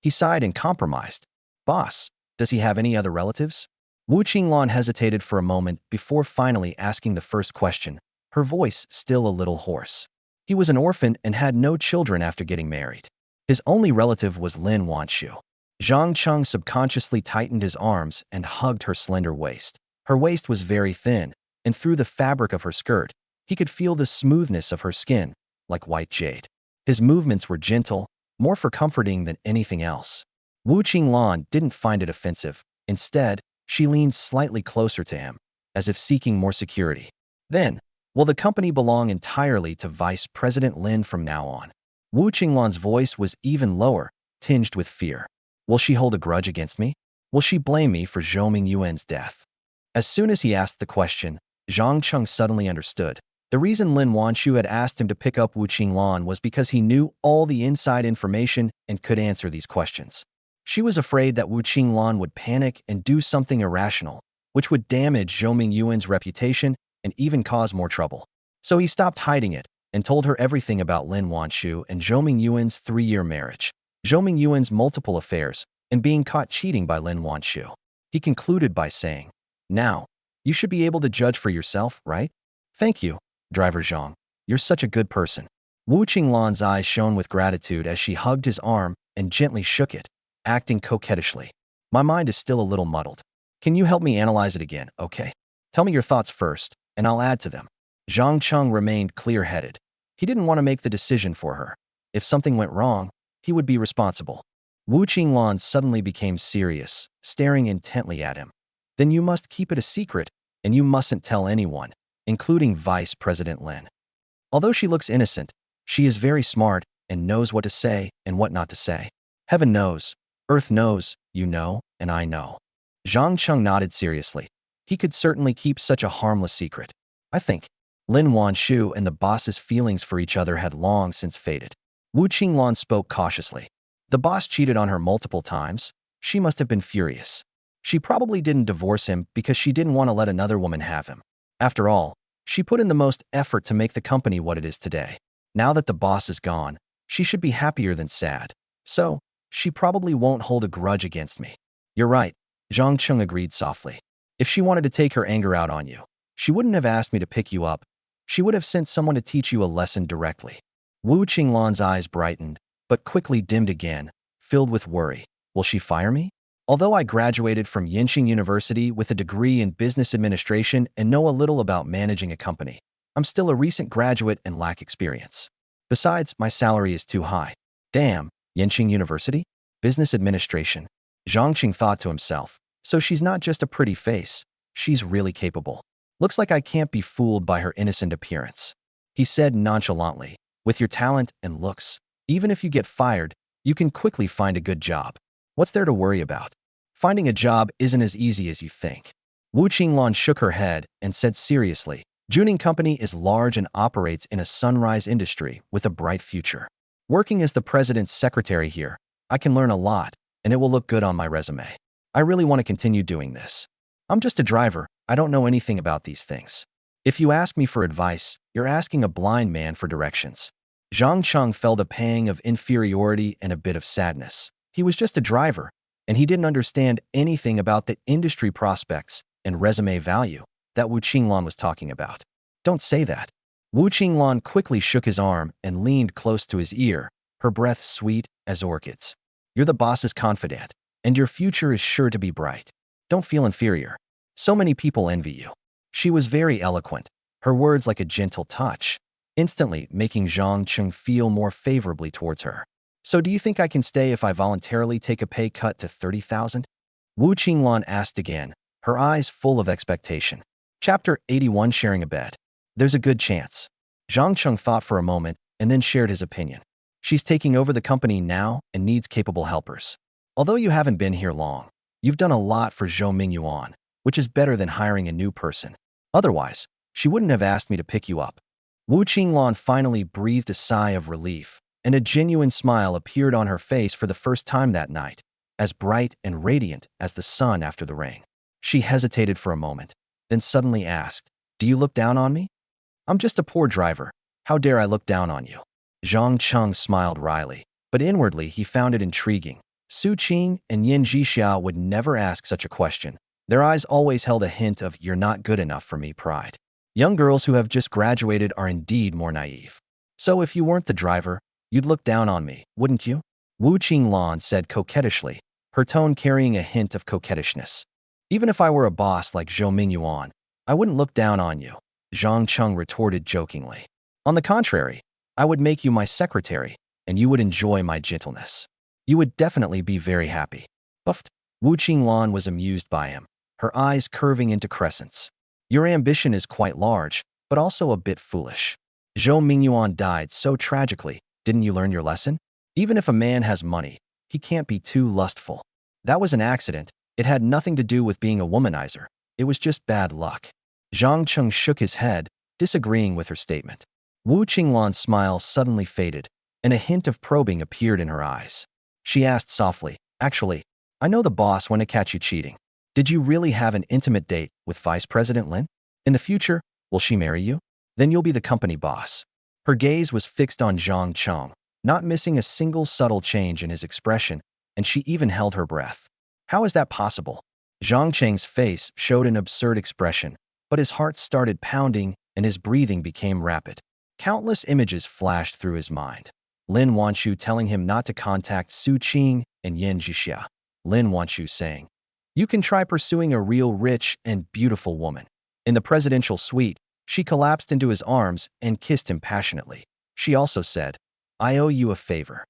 He sighed and compromised. Boss, does he have any other relatives? Wu Qinglan hesitated for a moment before finally asking the first question, her voice still a little hoarse. He was an orphan and had no children after getting married. His only relative was Lin Wanshu. Zhang Cheng subconsciously tightened his arms and hugged her slender waist. Her waist was very thin, and through the fabric of her skirt, he could feel the smoothness of her skin, like white jade. His movements were gentle, more for comforting than anything else. Wu Qinglan didn't find it offensive. Instead, she leaned slightly closer to him, as if seeking more security. Then, will the company belong entirely to Vice President Lin from now on? Wu Qinglan's voice was even lower, tinged with fear. Will she hold a grudge against me? Will she blame me for Zhou Yuan's death? As soon as he asked the question, Zhang Cheng suddenly understood. The reason Lin Wanshu had asked him to pick up Wu Qinglan was because he knew all the inside information and could answer these questions. She was afraid that Wu Qinglan would panic and do something irrational, which would damage Zhou Yuan's reputation and even cause more trouble. So he stopped hiding it and told her everything about Lin Wanshu and Zhou Yuan's 3-year marriage, Zhou Yuan's multiple affairs, and being caught cheating by Lin Wanshu. He concluded by saying, "Now, you should be able to judge for yourself, right? Thank you, Driver Zhang. You're such a good person." Wu Qinglan's eyes shone with gratitude as she hugged his arm and gently shook it, acting coquettishly. My mind is still a little muddled. Can you help me analyze it again, okay? Tell me your thoughts first, and I'll add to them. Zhang Cheng remained clear-headed. He didn't want to make the decision for her. If something went wrong, he would be responsible. Wu Qinglan suddenly became serious, staring intently at him. Then you must keep it a secret, and you mustn't tell anyone, including Vice President Lin. Although she looks innocent, she is very smart and knows what to say and what not to say. Heaven knows, Earth knows, you know, and I know. Zhang Cheng nodded seriously. He could certainly keep such a harmless secret. I think. Lin Wanshu and the boss's feelings for each other had long since faded. Wu Qinglan spoke cautiously. The boss cheated on her multiple times. She must have been furious. She probably didn't divorce him because she didn't want to let another woman have him. After all, she put in the most effort to make the company what it is today. Now that the boss is gone, she should be happier than sad. So, she probably won't hold a grudge against me. You're right, Zhang Cheng agreed softly. If she wanted to take her anger out on you, she wouldn't have asked me to pick you up. She would have sent someone to teach you a lesson directly. Wu Qinglan's eyes brightened, but quickly dimmed again, filled with worry. Will she fire me? Although I graduated from Yinxing University with a degree in business administration and know a little about managing a company, I'm still a recent graduate and lack experience. Besides, my salary is too high. Damn, Yinxing University? Business administration. Zhang Qing thought to himself. So she's not just a pretty face, she's really capable. Looks like I can't be fooled by her innocent appearance. He said nonchalantly, with your talent and looks, even if you get fired, you can quickly find a good job. What's there to worry about? Finding a job isn't as easy as you think. Wu Qinglan shook her head and said seriously, Juning Company is large and operates in a sunrise industry with a bright future. Working as the president's secretary here, I can learn a lot, and it will look good on my resume. I really want to continue doing this. I'm just a driver. I don't know anything about these things. If you ask me for advice, you're asking a blind man for directions. Zhang Cheng felt a pang of inferiority and a bit of sadness. He was just a driver, and he didn't understand anything about the industry prospects and resume value that Wu Qinglan was talking about. Don't say that. Wu Qinglan quickly shook his arm and leaned close to his ear, her breath sweet as orchids. You're the boss's confidant, and your future is sure to be bright. Don't feel inferior. So many people envy you. She was very eloquent, her words like a gentle touch, instantly making Zhang Cheng feel more favorably towards her. So do you think I can stay if I voluntarily take a pay cut to 30,000? Wu Qinglan asked again, her eyes full of expectation. Chapter 81, Sharing a Bed. There's a good chance. Zhang Cheng thought for a moment and then shared his opinion. She's taking over the company now and needs capable helpers. Although you haven't been here long, you've done a lot for Zhou Yuan, which is better than hiring a new person. Otherwise, she wouldn't have asked me to pick you up. Wu Qinglan finally breathed a sigh of relief, and a genuine smile appeared on her face for the first time that night, as bright and radiant as the sun after the rain. She hesitated for a moment, then suddenly asked, "Do you look down on me?" "I'm just a poor driver. How dare I look down on you?" Zhang Cheng smiled wryly, but inwardly he found it intriguing. Su Qing and Yin Jixia would never ask such a question. Their eyes always held a hint of "you're not good enough for me" pride. Young girls who have just graduated are indeed more naive. "So if you weren't the driver, you'd look down on me, wouldn't you?" Wu Qinglan said coquettishly, her tone carrying a hint of coquettishness. "Even if I were a boss like Zhou Yuan, I wouldn't look down on you," Zhang Cheng retorted jokingly. "On the contrary, I would make you my secretary, and you would enjoy my gentleness. You would definitely be very happy." Buffed. Wu Qinglan was amused by him, her eyes curving into crescents. "Your ambition is quite large, but also a bit foolish. Zhou Yuan died so tragically. Didn't you learn your lesson? Even if a man has money, he can't be too lustful. That was an accident. It had nothing to do with being a womanizer. It was just bad luck." Zhang Cheng shook his head, disagreeing with her statement. Wu Qinglan's smile suddenly faded, and a hint of probing appeared in her eyes. She asked softly, "Actually, I know the boss want to catch you cheating. Did you really have an intimate date with Vice President Lin? In the future, will she marry you? Then you'll be the company boss." Her gaze was fixed on Zhang Cheng, not missing a single subtle change in his expression, and she even held her breath. "How is that possible?" Zhang Cheng's face showed an absurd expression, but his heart started pounding and his breathing became rapid. Countless images flashed through his mind. Lin Wanshu telling him not to contact Su Qing and Yin Jixia. Lin Wanshu saying, "You can try pursuing a real rich and beautiful woman." In the presidential suite, she collapsed into his arms and kissed him passionately. She also said, "I owe you a favor."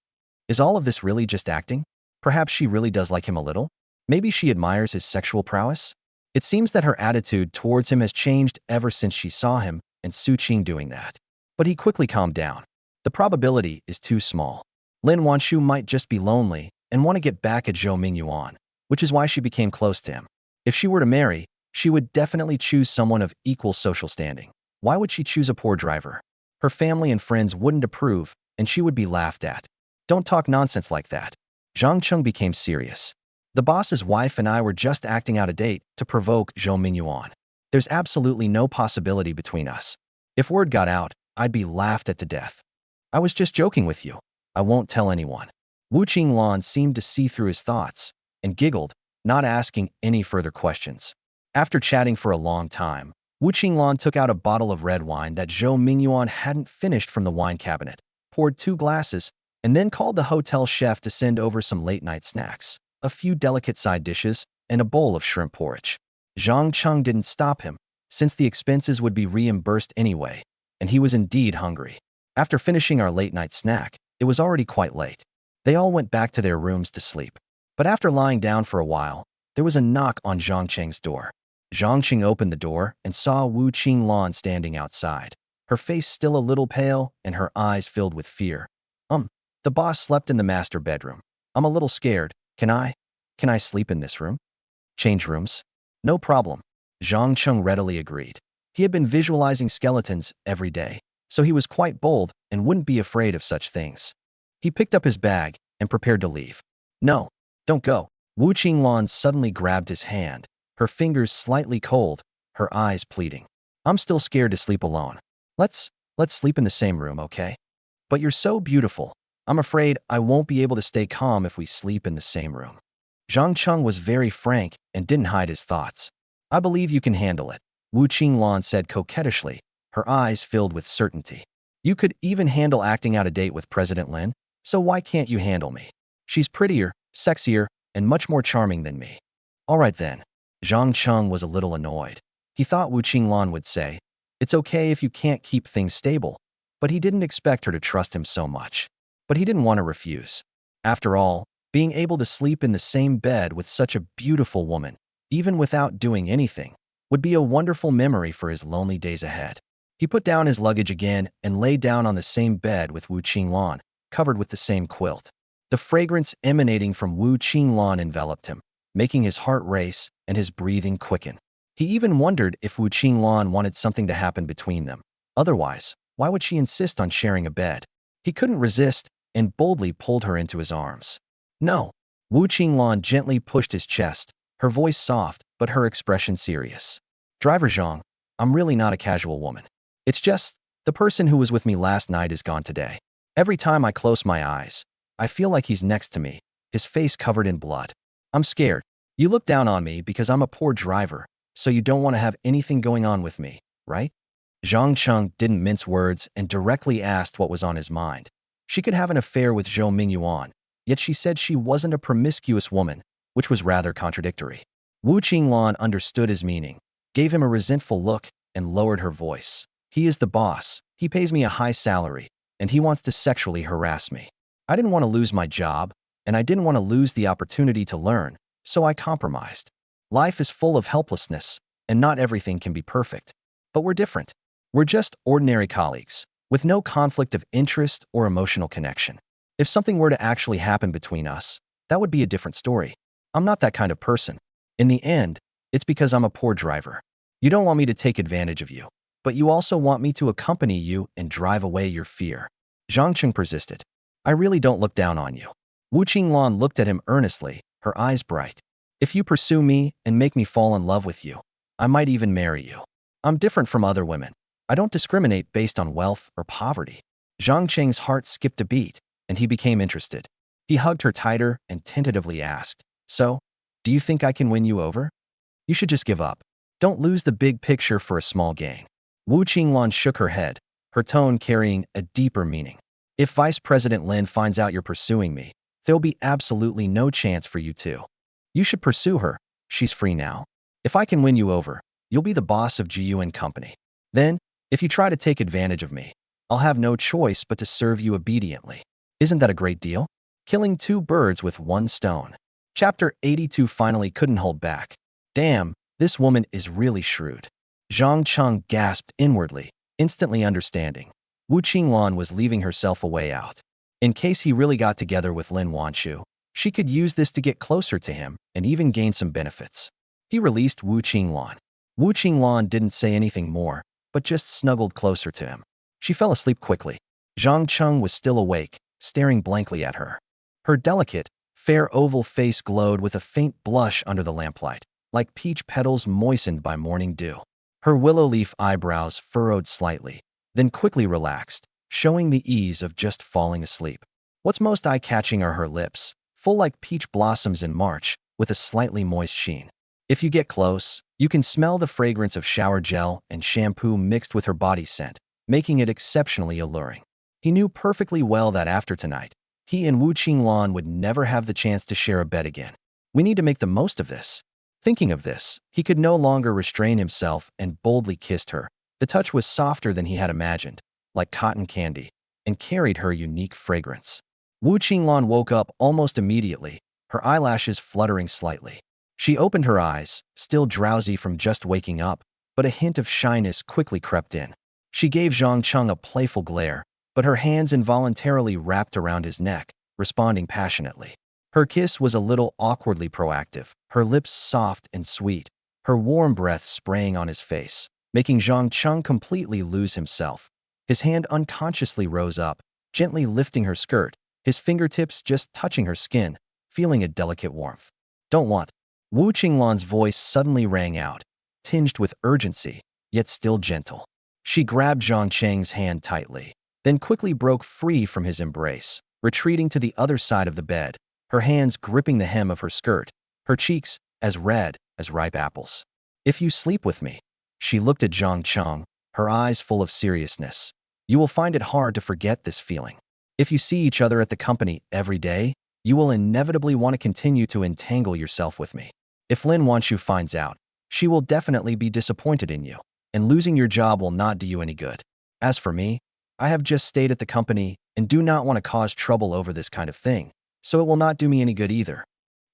Is all of this really just acting? Perhaps she really does like him a little? Maybe she admires his sexual prowess? It seems that her attitude towards him has changed ever since she saw him and Su Qing doing that. But he quickly calmed down. The probability is too small. Lin Wanshu might just be lonely and want to get back at Zhou Yuan, which is why she became close to him. If she were to marry, she would definitely choose someone of equal social standing. Why would she choose a poor driver? Her family and friends wouldn't approve, and she would be laughed at. "Don't talk nonsense like that." Zhang Cheng became serious. "The boss's wife and I were just acting out a date to provoke Zhou Yuan. There's absolutely no possibility between us. If word got out, I'd be laughed at to death. I was just joking with you. I won't tell anyone." Wu Qinglan seemed to see through his thoughts and giggled, not asking any further questions. After chatting for a long time, Wu Qinglan took out a bottle of red wine that Zhou Yuan hadn't finished from the wine cabinet, poured 2 glasses, and then called the hotel chef to send over some late-night snacks, a few delicate side dishes, and a bowl of shrimp porridge. Zhang Cheng didn't stop him, since the expenses would be reimbursed anyway, and he was indeed hungry. After finishing our late-night snack, it was already quite late. They all went back to their rooms to sleep. But after lying down for a while, there was a knock on Zhang Cheng's door. Zhang Cheng opened the door and saw Wu Qinglan standing outside, her face still a little pale and her eyes filled with fear. The boss slept in the master bedroom. I'm a little scared. Can I sleep in this room?" "Change rooms?" "No problem." Zhang Cheng readily agreed. He had been visualizing skeletons every day, so he was quite bold and wouldn't be afraid of such things. He picked up his bag and prepared to leave. No, don't go. Wu Qinglan suddenly grabbed his hand, her fingers slightly cold, her eyes pleading. I'm still scared to sleep alone. Let's sleep in the same room, okay? But you're so beautiful. I'm afraid I won't be able to stay calm if we sleep in the same room. Zhang Cheng was very frank and didn't hide his thoughts. I believe you can handle it, Wu Qinglan said coquettishly, her eyes filled with certainty. You could even handle acting out a date with President Lin, so why can't you handle me? She's prettier, sexier, and much more charming than me. All right then. Zhang Cheng was a little annoyed. He thought Wu Qinglan would say, it's okay if you can't keep things stable, but he didn't expect her to trust him so much. But he didn't want to refuse. After all, being able to sleep in the same bed with such a beautiful woman, even without doing anything, would be a wonderful memory for his lonely days ahead. He put down his luggage again and lay down on the same bed with Wu Qinglan, covered with the same quilt. The fragrance emanating from Wu Qinglan enveloped him, making his heart race and his breathing quicken. He even wondered if Wu Qinglan wanted something to happen between them. Otherwise, why would she insist on sharing a bed? He couldn't resist and boldly pulled her into his arms. No. Wu Qinglan gently pushed his chest, her voice soft but her expression serious. Driver Zhang, I'm really not a casual woman. It's just, the person who was with me last night is gone today. Every time I close my eyes, I feel like he's next to me, his face covered in blood. I'm scared. You look down on me because I'm a poor driver, so you don't want to have anything going on with me, right? Zhang Cheng didn't mince words and directly asked what was on his mind. She could have an affair with Zhou Mingyuan, yet she said she wasn't a promiscuous woman, which was rather contradictory. Wu Qinglan understood his meaning, gave him a resentful look, and lowered her voice. He is the boss, he pays me a high salary, and he wants to sexually harass me. I didn't want to lose my job, and I didn't want to lose the opportunity to learn, so I compromised. Life is full of helplessness, and not everything can be perfect. But we're different. We're just ordinary colleagues, with no conflict of interest or emotional connection. If something were to actually happen between us, that would be a different story. I'm not that kind of person. In the end, it's because I'm a poor driver. You don't want me to take advantage of you, but you also want me to accompany you and drive away your fear. Zhang Cheng persisted. I really don't look down on you. Wu Qinglan looked at him earnestly, her eyes bright. If you pursue me and make me fall in love with you, I might even marry you. I'm different from other women. I don't discriminate based on wealth or poverty. Zhang Cheng's heart skipped a beat, and he became interested. He hugged her tighter and tentatively asked, so, do you think I can win you over? You should just give up. Don't lose the big picture for a small gain. Wu Qinglan shook her head, her tone carrying a deeper meaning. If Vice President Lin finds out you're pursuing me, there'll be absolutely no chance for you to. You should pursue her. She's free now. If I can win you over, you'll be the boss of Yuan Company. Then, if you try to take advantage of me, I'll have no choice but to serve you obediently. Isn't that a great deal? Killing two birds with one stone. Chapter 82 finally couldn't hold back. Damn, this woman is really shrewd. Zhang Cheng gasped inwardly, instantly understanding. Wu Qinglan was leaving herself a way out. In case he really got together with Lin Wanshu, she could use this to get closer to him and even gain some benefits. He released Wu Qinglan. Wu Qinglan didn't say anything more, but just snuggled closer to him. She fell asleep quickly. Zhang Cheng was still awake, staring blankly at her. Her delicate, fair oval face glowed with a faint blush under the lamplight, like peach petals moistened by morning dew. Her willow leaf eyebrows furrowed slightly, then quickly relaxed, showing the ease of just falling asleep. What's most eye-catching are her lips, full like peach blossoms in March, with a slightly moist sheen. If you get close, you can smell the fragrance of shower gel and shampoo mixed with her body scent, making it exceptionally alluring. He knew perfectly well that after tonight, he and Wu Qinglan would never have the chance to share a bed again. We need to make the most of this. Thinking of this, he could no longer restrain himself and boldly kissed her. The touch was softer than he had imagined, like cotton candy, and carried her unique fragrance. Wu Qinglan woke up almost immediately, her eyelashes fluttering slightly. She opened her eyes, still drowsy from just waking up, but a hint of shyness quickly crept in. She gave Zhang Cheng a playful glare, but her hands involuntarily wrapped around his neck, responding passionately. Her kiss was a little awkwardly proactive, her lips soft and sweet, her warm breath spraying on his face, making Cheng completely lose himself. His hand unconsciously rose up, gently lifting her skirt, his fingertips just touching her skin, feeling a delicate warmth. Don't want. Wu Qinglan's voice suddenly rang out, tinged with urgency, yet still gentle. She grabbed Zhang Cheng's hand tightly, then quickly broke free from his embrace, retreating to the other side of the bed, her hands gripping the hem of her skirt, her cheeks as red as ripe apples. If you sleep with me, she looked at Zhang Cheng, her eyes full of seriousness. You will find it hard to forget this feeling. If you see each other at the company every day, you will inevitably want to continue to entangle yourself with me. If Lin Wanshu finds out, she will definitely be disappointed in you, and losing your job will not do you any good. As for me, I have just stayed at the company and do not want to cause trouble over this kind of thing, so it will not do me any good either.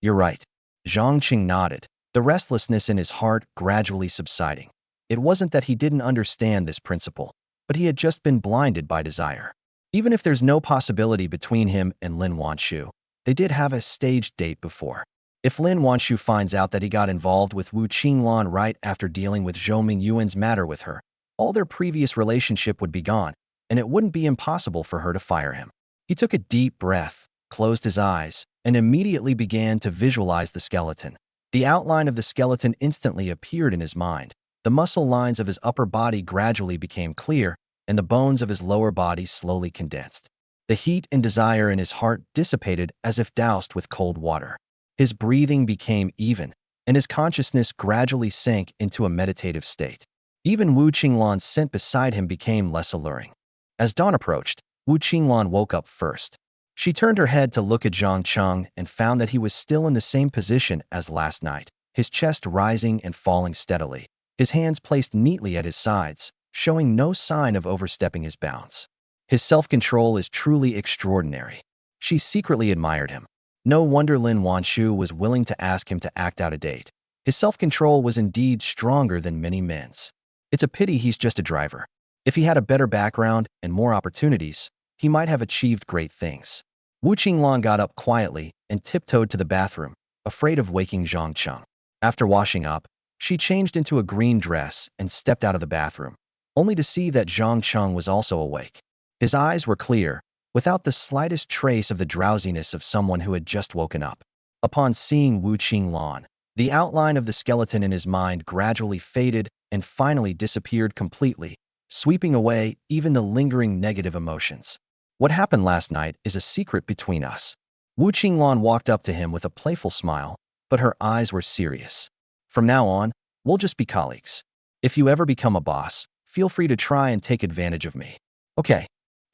You're right. Zhang Qing nodded, the restlessness in his heart gradually subsiding. It wasn't that he didn't understand this principle, but he had just been blinded by desire. Even if there's no possibility between him and Lin Wanshu, they did have a staged date before. If Lin Wanshu finds out that he got involved with Wu Qinglan right after dealing with Zhou Mingyuan's matter with her, all their previous relationship would be gone, and it wouldn't be impossible for her to fire him. He took a deep breath, closed his eyes, and immediately began to visualize the skeleton. The outline of the skeleton instantly appeared in his mind. The muscle lines of his upper body gradually became clear, and the bones of his lower body slowly condensed. The heat and desire in his heart dissipated as if doused with cold water. His breathing became even, and his consciousness gradually sank into a meditative state. Even Wu Qinglan's scent beside him became less alluring. As dawn approached, Wu Qinglan woke up first. She turned her head to look at Zhang Cheng and found that he was still in the same position as last night, his chest rising and falling steadily, his hands placed neatly at his sides, showing no sign of overstepping his bounds. His self-control is truly extraordinary. She secretly admired him. No wonder Lin Wanshu was willing to ask him to act out a date. His self-control was indeed stronger than many men's. It's a pity he's just a driver. If he had a better background and more opportunities, he might have achieved great things. Wu Qinglan got up quietly and tiptoed to the bathroom, afraid of waking Zhang Cheng. After washing up, she changed into a green dress and stepped out of the bathroom, only to see that Zhang Cheng was also awake. His eyes were clear, without the slightest trace of the drowsiness of someone who had just woken up. Upon seeing Wu Qinglan, the outline of the skeleton in his mind gradually faded and finally disappeared completely, sweeping away even the lingering negative emotions. What happened last night is a secret between us. Wu Qinglan walked up to him with a playful smile, but her eyes were serious. From now on, we'll just be colleagues. If you ever become a boss, feel free to try and take advantage of me. Okay.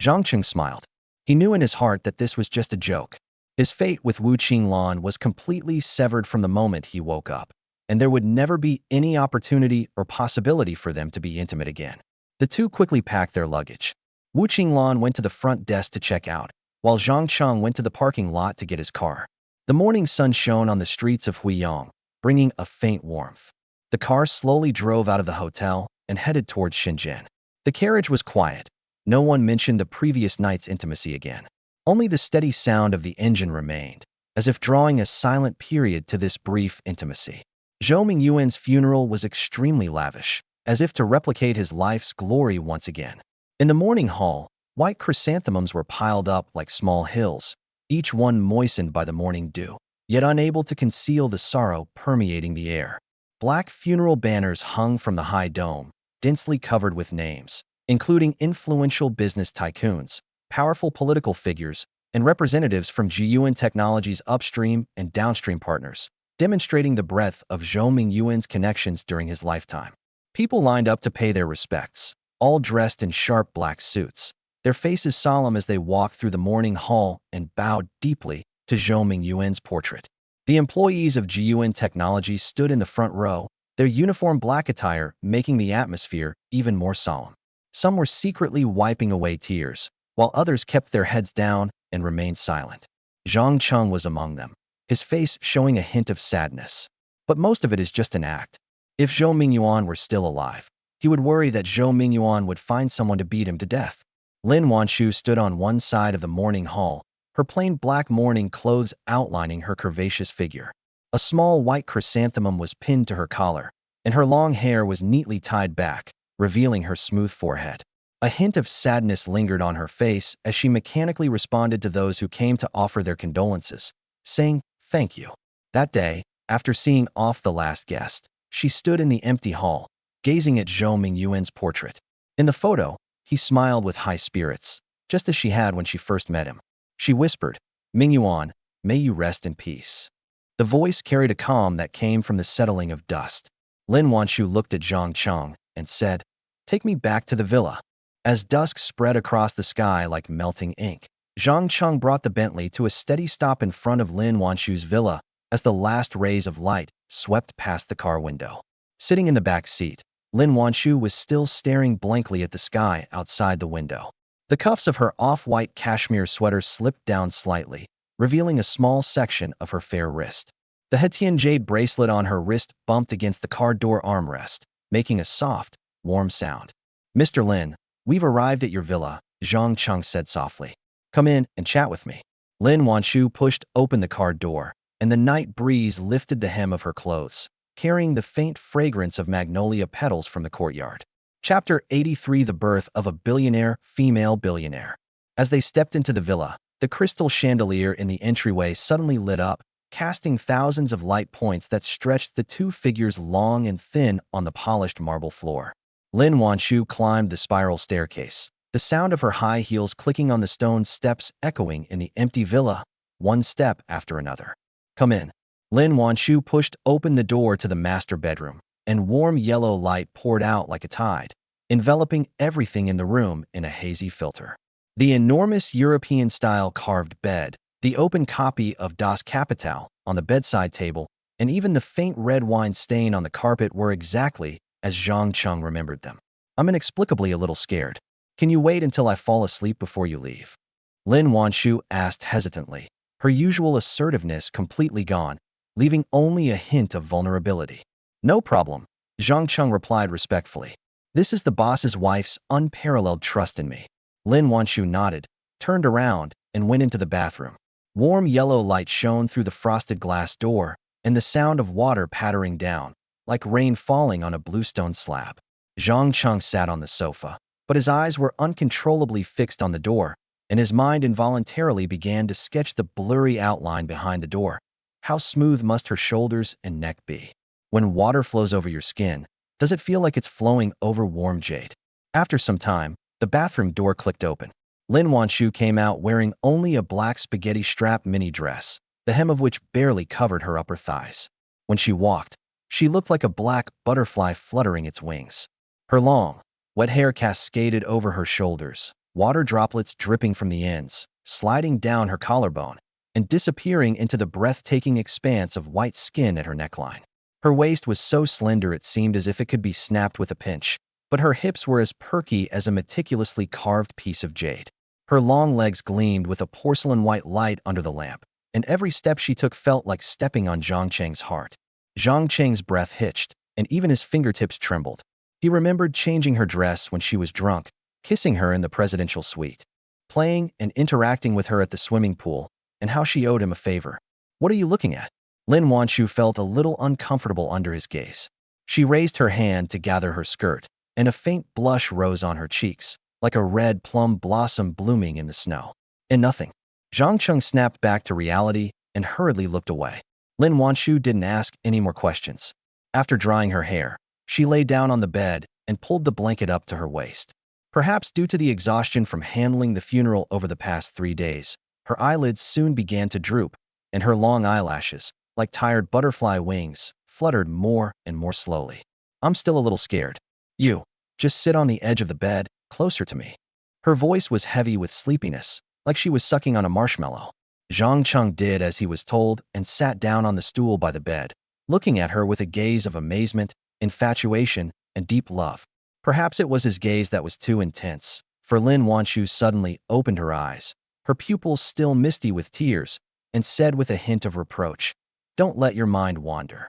Zhang Cheng smiled. He knew in his heart that this was just a joke. His fate with Wu Qinglan was completely severed from the moment he woke up, and there would never be any opportunity or possibility for them to be intimate again. The two quickly packed their luggage. Wu Qinglan went to the front desk to check out, while Zhang Cheng went to the parking lot to get his car. The morning sun shone on the streets of Huiyang, bringing a faint warmth. The car slowly drove out of the hotel and headed towards Shenzhen. The carriage was quiet. No one mentioned the previous night's intimacy again. Only the steady sound of the engine remained, as if drawing a silent period to this brief intimacy. Zhou Mingyuan's funeral was extremely lavish, as if to replicate his life's glory once again. In the morning hall, white chrysanthemums were piled up like small hills, each one moistened by the morning dew, yet unable to conceal the sorrow permeating the air. Black funeral banners hung from the high dome, densely covered with names, including influential business tycoons, powerful political figures, and representatives from Yuan Technology's upstream and downstream partners, demonstrating the breadth of Zhou Mingyuan's connections during his lifetime. People lined up to pay their respects, all dressed in sharp black suits, their faces solemn as they walked through the morning hall and bowed deeply to Zhou Mingyuan's portrait. The employees of Yuan Technology stood in the front row, their uniform black attire making the atmosphere even more solemn. Some were secretly wiping away tears, while others kept their heads down and remained silent. Zhang Cheng was among them, his face showing a hint of sadness. But most of it is just an act. If Zhou Mingyuan were still alive, he would worry that Zhou Mingyuan would find someone to beat him to death. Lin Wanshu stood on one side of the morning hall, her plain black mourning clothes outlining her curvaceous figure. A small white chrysanthemum was pinned to her collar, and her long hair was neatly tied back, revealing her smooth forehead. A hint of sadness lingered on her face as she mechanically responded to those who came to offer their condolences, saying, "Thank you." That day, after seeing off the last guest, she stood in the empty hall, gazing at Zhou Mingyuan's portrait. In the photo, he smiled with high spirits, just as she had when she first met him. She whispered, "Mingyuan, may you rest in peace." The voice carried a calm that came from the settling of dust. Lin Wanshu looked at Zhang Cheng and said, "Take me back to the villa." As dusk spread across the sky like melting ink, Zhang Cheng brought the Bentley to a steady stop in front of Lin Wanshu's villa as the last rays of light swept past the car window. Sitting in the back seat, Lin Wanshu was still staring blankly at the sky outside the window. The cuffs of her off-white cashmere sweater slipped down slightly, revealing a small section of her fair wrist. The Hetian jade bracelet on her wrist bumped against the car door armrest, making a soft, warm sound. "Mr. Lin, we've arrived at your villa," Zhang Cheng said softly. "Come in and chat with me." Lin Wanshu pushed open the car door, and the night breeze lifted the hem of her clothes, carrying the faint fragrance of magnolia petals from the courtyard. Chapter 83: The Birth of a Billionaire, Female Billionaire. As they stepped into the villa, the crystal chandelier in the entryway suddenly lit up, casting thousands of light points that stretched the two figures long and thin on the polished marble floor. Lin Wanshu climbed the spiral staircase, the sound of her high heels clicking on the stone steps echoing in the empty villa, one step after another. "Come in." Lin Wanshu pushed open the door to the master bedroom, and warm yellow light poured out like a tide, enveloping everything in the room in a hazy filter. The enormous European-style carved bed, the open copy of Das Kapital on the bedside table, and even the faint red wine stain on the carpet were exactly as Zhang Cheng remembered them. "I'm inexplicably a little scared. Can you wait until I fall asleep before you leave?" Lin Wanshu asked hesitantly, her usual assertiveness completely gone, leaving only a hint of vulnerability. "No problem," Zhang Cheng replied respectfully. "This is the boss's wife's unparalleled trust in me." Lin Wanshu nodded, turned around, and went into the bathroom. Warm yellow light shone through the frosted glass door, and the sound of water pattering down, like rain falling on a bluestone slab. Zhang Cheng sat on the sofa, but his eyes were uncontrollably fixed on the door, and his mind involuntarily began to sketch the blurry outline behind the door. How smooth must her shoulders and neck be? When water flows over your skin, does it feel like it's flowing over warm jade? After some time, the bathroom door clicked open. Lin Wanshu came out wearing only a black spaghetti strap mini dress, the hem of which barely covered her upper thighs. When she walked, she looked like a black butterfly fluttering its wings. Her long, wet hair cascaded over her shoulders, water droplets dripping from the ends, sliding down her collarbone, and disappearing into the breathtaking expanse of white skin at her neckline. Her waist was so slender it seemed as if it could be snapped with a pinch, but her hips were as perky as a meticulously carved piece of jade. Her long legs gleamed with a porcelain-white light under the lamp, and every step she took felt like stepping on Zhang Cheng's heart. Zhang Cheng's breath hitched, and even his fingertips trembled. He remembered changing her dress when she was drunk, kissing her in the presidential suite, playing and interacting with her at the swimming pool, and how she owed him a favor. "What are you looking at?" Lin Wanshu felt a little uncomfortable under his gaze. She raised her hand to gather her skirt, and a faint blush rose on her cheeks, like a red plum blossom blooming in the snow. "And nothing." Zhang Cheng snapped back to reality and hurriedly looked away. Lin Wanshu didn't ask any more questions. After drying her hair, she lay down on the bed and pulled the blanket up to her waist. Perhaps due to the exhaustion from handling the funeral over the past 3 days, her eyelids soon began to droop, and her long eyelashes, like tired butterfly wings, fluttered more and more slowly. "I'm still a little scared. You, just sit on the edge of the bed, closer to me." Her voice was heavy with sleepiness, like she was sucking on a marshmallow. Zhang Cheng did as he was told and sat down on the stool by the bed, looking at her with a gaze of amazement, infatuation, and deep love. Perhaps it was his gaze that was too intense, for Lin Wanshu suddenly opened her eyes, her pupils still misty with tears, and said with a hint of reproach, "Don't let your mind wander.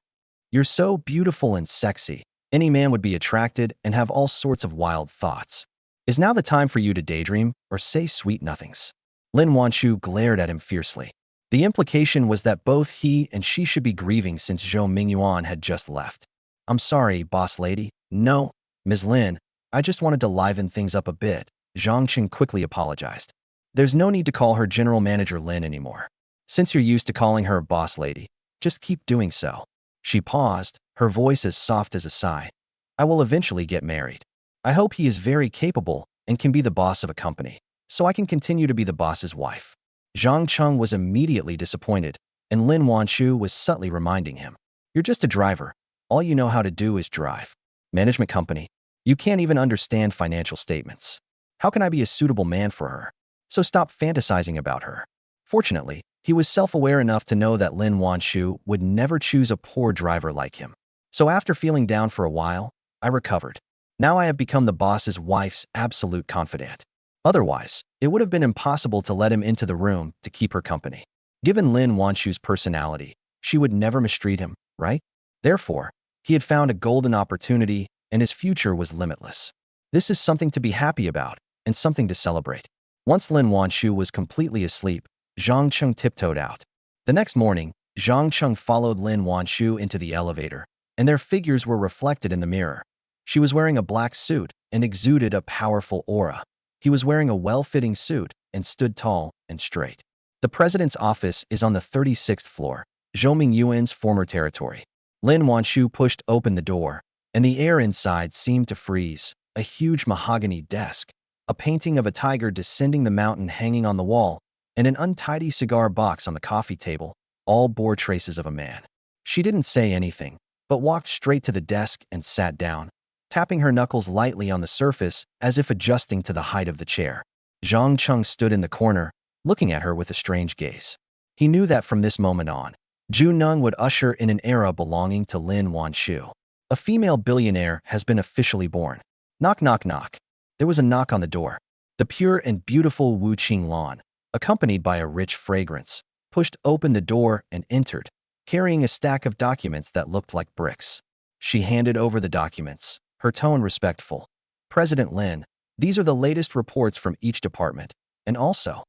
You're so beautiful and sexy. Any man would be attracted and have all sorts of wild thoughts. Is now the time for you to daydream or say sweet nothings?" Lin Wanshu glared at him fiercely. The implication was that both he and she should be grieving since Zhou Mingyuan had just left. "I'm sorry, boss lady." "No, Ms. Lin, I just wanted to liven things up a bit. Cheng quickly apologized. There's no need to call her General Manager Lin anymore. Since you're used to calling her boss lady, just keep doing so. She paused, her voice as soft as a sigh. I will eventually get married. I hope he is very capable and can be the boss of a company, so I can continue to be the boss's wife. Zhang Cheng was immediately disappointed, and Lin Wanshu was subtly reminding him. You're just a driver. All you know how to do is drive. Management company. You can't even understand financial statements. How can I be a suitable man for her? So stop fantasizing about her. Fortunately, he was self-aware enough to know that Lin Wanshu would never choose a poor driver like him. So after feeling down for a while, I recovered. Now I have become the boss's wife's absolute confidant. Otherwise, it would have been impossible to let him into the room to keep her company. Given Lin Wanshu's personality, she would never mistreat him, right? Therefore, he had found a golden opportunity and his future was limitless. This is something to be happy about and something to celebrate. Once Lin Wanshu was completely asleep, Zhang Cheng tiptoed out. The next morning, Zhang Cheng followed Lin Wanshu into the elevator, and their figures were reflected in the mirror. She was wearing a black suit and exuded a powerful aura. He was wearing a well-fitting suit and stood tall and straight. The president's office is on the 36th floor, Zhou Yuan's former territory. Lin Wanshu pushed open the door, and the air inside seemed to freeze. A huge mahogany desk, a painting of a tiger descending the mountain hanging on the wall, and an untidy cigar box on the coffee table, all bore traces of a man. She didn't say anything, but walked straight to the desk and sat down, tapping her knuckles lightly on the surface as if adjusting to the height of the chair. Zhang Cheng stood in the corner, looking at her with a strange gaze. He knew that from this moment on, Zhu Neng would usher in an era belonging to Lin Wanshu. A female billionaire has been officially born. Knock, knock, knock. There was a knock on the door. The pure and beautiful Wu Qinglan, accompanied by a rich fragrance, pushed open the door and entered, carrying a stack of documents that looked like bricks. She handed over the documents, her tone respectful. President Lin, these are the latest reports from each department, and also,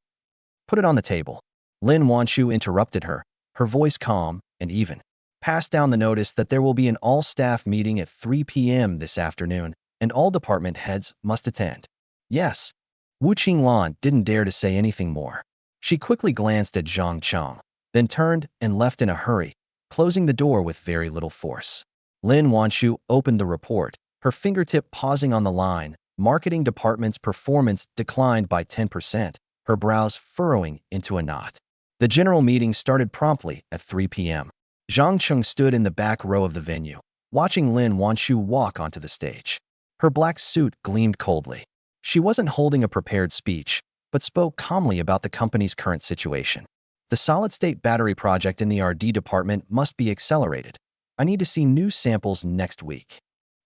put it on the table. Lin Wanshu interrupted her, her voice calm and even. Pass down the notice that there will be an all-staff meeting at 3 p.m. this afternoon, and all department heads must attend. Yes. Wu Qinglan didn't dare to say anything more. She quickly glanced at Zhang Cheng, then turned and left in a hurry, closing the door with very little force. Lin Wanshu opened the report, her fingertip pausing on the line. Marketing department's performance declined by 10%, her brows furrowing into a knot. The general meeting started promptly at 3 p.m. Zhang Cheng stood in the back row of the venue, watching Lin Wanshu walk onto the stage. Her black suit gleamed coldly. She wasn't holding a prepared speech, but spoke calmly about the company's current situation. The solid-state battery project in the R&D department must be accelerated. I need to see new samples next week.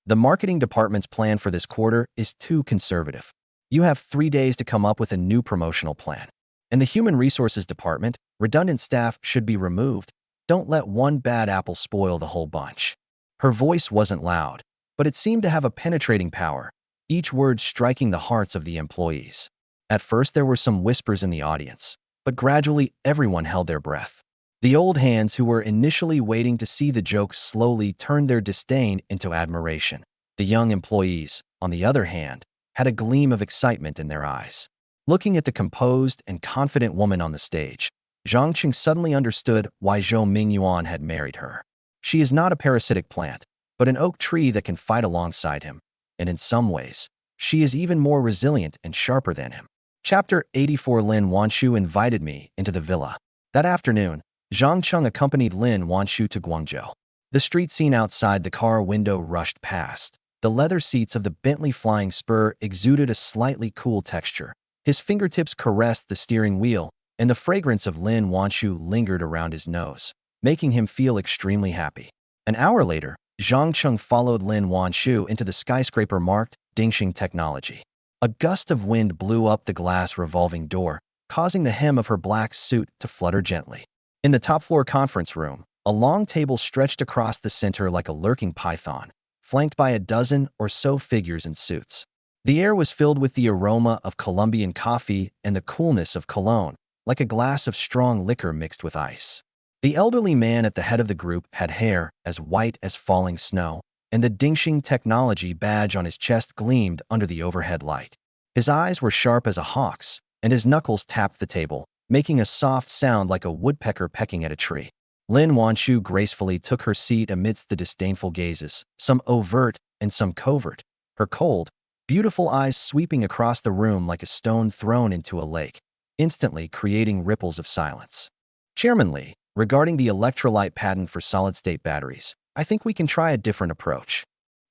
The marketing department's plan for this quarter is too conservative. You have 3 days to come up with a new promotional plan. And the human resources department, redundant staff should be removed. Don't let one bad apple spoil the whole bunch. Her voice wasn't loud, but it seemed to have a penetrating power, each word striking the hearts of the employees. At first there were some whispers in the audience, but gradually everyone held their breath. The old hands who were initially waiting to see the joke slowly turned their disdain into admiration. The young employees, on the other hand, had a gleam of excitement in their eyes. Looking at the composed and confident woman on the stage, Zhang Cheng suddenly understood why Zhou Yuan had married her. She is not a parasitic plant, but an oak tree that can fight alongside him, and in some ways, she is even more resilient and sharper than him. Chapter 84. Lin Wanshu invited me into the villa. That afternoon, Zhang Cheng accompanied Lin Wanshu to Guangzhou. The street scene outside the car window rushed past. The leather seats of the Bentley Flying Spur exuded a slightly cool texture. His fingertips caressed the steering wheel, and the fragrance of Lin Wanshu lingered around his nose, making him feel extremely happy. An hour later, Zhang Cheng followed Lin Wanshu into the skyscraper marked Dingxing Technology. A gust of wind blew up the glass revolving door, causing the hem of her black suit to flutter gently. In the top-floor conference room, a long table stretched across the center like a lurking python, flanked by a dozen or so figures in suits. The air was filled with the aroma of Colombian coffee and the coolness of cologne, like a glass of strong liquor mixed with ice. The elderly man at the head of the group had hair as white as falling snow, and the Dingxing Technology badge on his chest gleamed under the overhead light. His eyes were sharp as a hawk's, and his knuckles tapped the table, making a soft sound like a woodpecker pecking at a tree. Lin Wanshu gracefully took her seat amidst the disdainful gazes, some overt and some covert, her cold, beautiful eyes sweeping across the room like a stone thrown into a lake, instantly creating ripples of silence. Chairman Li, regarding the electrolyte patent for solid-state batteries, I think we can try a different approach.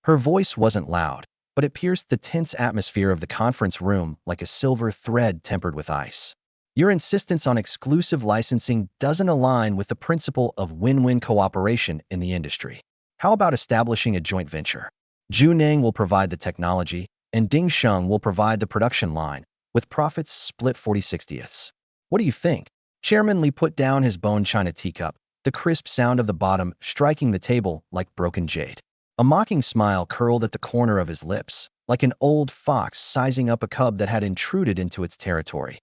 Her voice wasn't loud, but it pierced the tense atmosphere of the conference room like a silver thread tempered with ice. Your insistence on exclusive licensing doesn't align with the principle of win-win cooperation in the industry. How about establishing a joint venture? Zhu Neng will provide the technology, and Ding Sheng will provide the production line, with profits split 40/60ths. What do you think? Chairman Li put down his bone china teacup, the crisp sound of the bottom striking the table like broken jade. A mocking smile curled at the corner of his lips, like an old fox sizing up a cub that had intruded into its territory.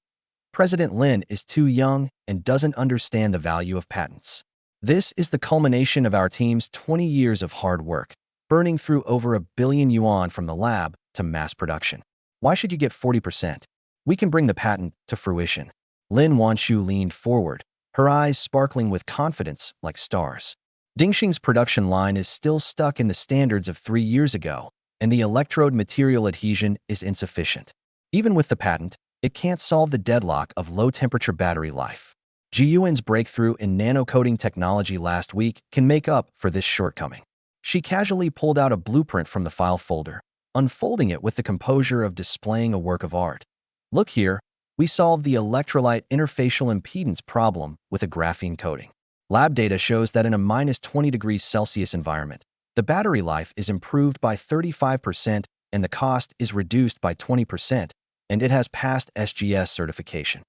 President Lin is too young and doesn't understand the value of patents. This is the culmination of our team's 20 years of hard work, burning through over $1 billion yuan from the lab to mass production. Why should you get 40%? We can bring the patent to fruition. Lin Wanshu leaned forward, her eyes sparkling with confidence like stars. Dingxing's production line is still stuck in the standards of 3 years ago, and the electrode material adhesion is insufficient. Even with the patent, it can't solve the deadlock of low-temperature battery life. Yuan's breakthrough in nanocoating technology last week can make up for this shortcoming. She casually pulled out a blueprint from the file folder, unfolding it with the composure of displaying a work of art. Look here, we solved the electrolyte interfacial impedance problem with a graphene coating. Lab data shows that in a minus 20 degrees Celsius environment, the battery life is improved by 35% and the cost is reduced by 20%, and it has passed SGS certification.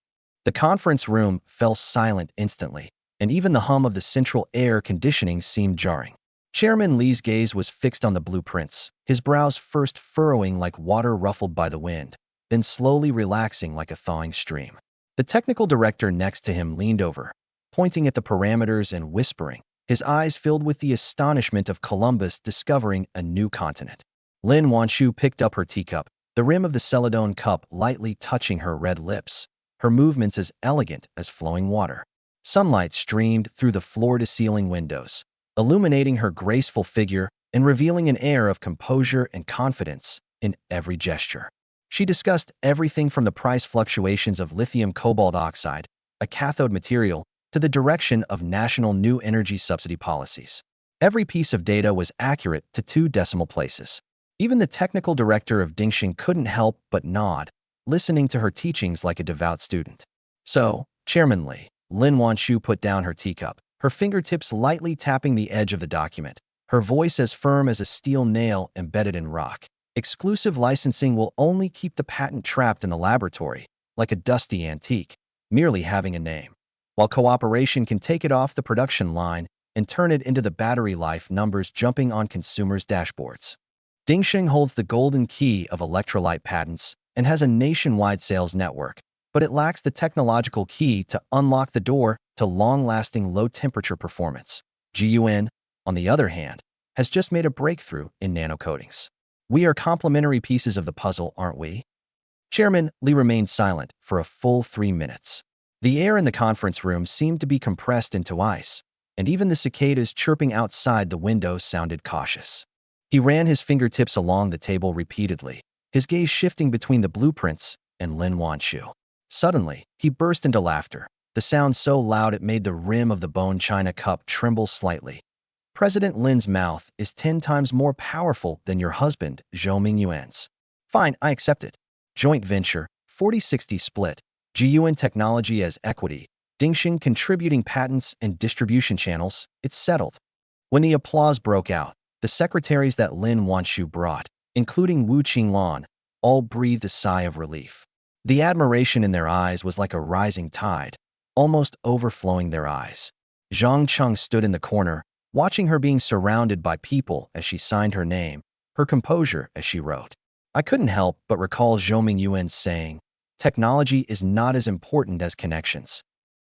The conference room fell silent instantly, and even the hum of the central air conditioning seemed jarring. Chairman Li's gaze was fixed on the blueprints, his brows first furrowing like water ruffled by the wind, then slowly relaxing like a thawing stream. The technical director next to him leaned over, pointing at the parameters and whispering, his eyes filled with the astonishment of Columbus discovering a new continent. Lin Wanshu picked up her teacup, the rim of the Celadone cup lightly touching her red lips, her movements as elegant as flowing water. Sunlight streamed through the floor-to-ceiling windows, illuminating her graceful figure and revealing an air of composure and confidence in every gesture. She discussed everything from the price fluctuations of lithium cobalt oxide, a cathode material, to the direction of national new energy subsidy policies. Every piece of data was accurate to 2 decimal places. Even the technical director of Dingxing couldn't help but nod, listening to her teachings like a devout student. So, Chairman Li, Lin Wanshu put down her teacup, her fingertips lightly tapping the edge of the document, her voice as firm as a steel nail embedded in rock. Exclusive licensing will only keep the patent trapped in the laboratory, like a dusty antique, merely having a name, while cooperation can take it off the production line and turn it into the battery life numbers jumping on consumers' dashboards. Dingxing holds the golden key of electrolyte patents and has a nationwide sales network, but it lacks the technological key to unlock the door to long-lasting low-temperature performance. Yuan, on the other hand, has just made a breakthrough in nanocoatings. We are complementary pieces of the puzzle, aren't we? Chairman Li remained silent for a full 3 minutes. The air in the conference room seemed to be compressed into ice, and even the cicadas chirping outside the window sounded cautious. He ran his fingertips along the table repeatedly, his gaze shifting between the blueprints and Lin Wanshu. Suddenly, he burst into laughter, the sound so loud it made the rim of the bone china cup tremble slightly. President Lin's mouth is 10 times more powerful than your husband, Zhou Yuan's. Fine, I accept it. Joint venture, 40/60 split, Yuan technology as equity, Dingxing contributing patents and distribution channels, it's settled. When the applause broke out, the secretaries that Lin Wanshu brought, including Wu Qinglan, all breathed a sigh of relief. The admiration in their eyes was like a rising tide, almost overflowing their eyes. Cheng stood in the corner, watching her being surrounded by people as she signed her name, her composure as she wrote. I couldn't help but recall Zhou Yuan's saying, technology is not as important as connections.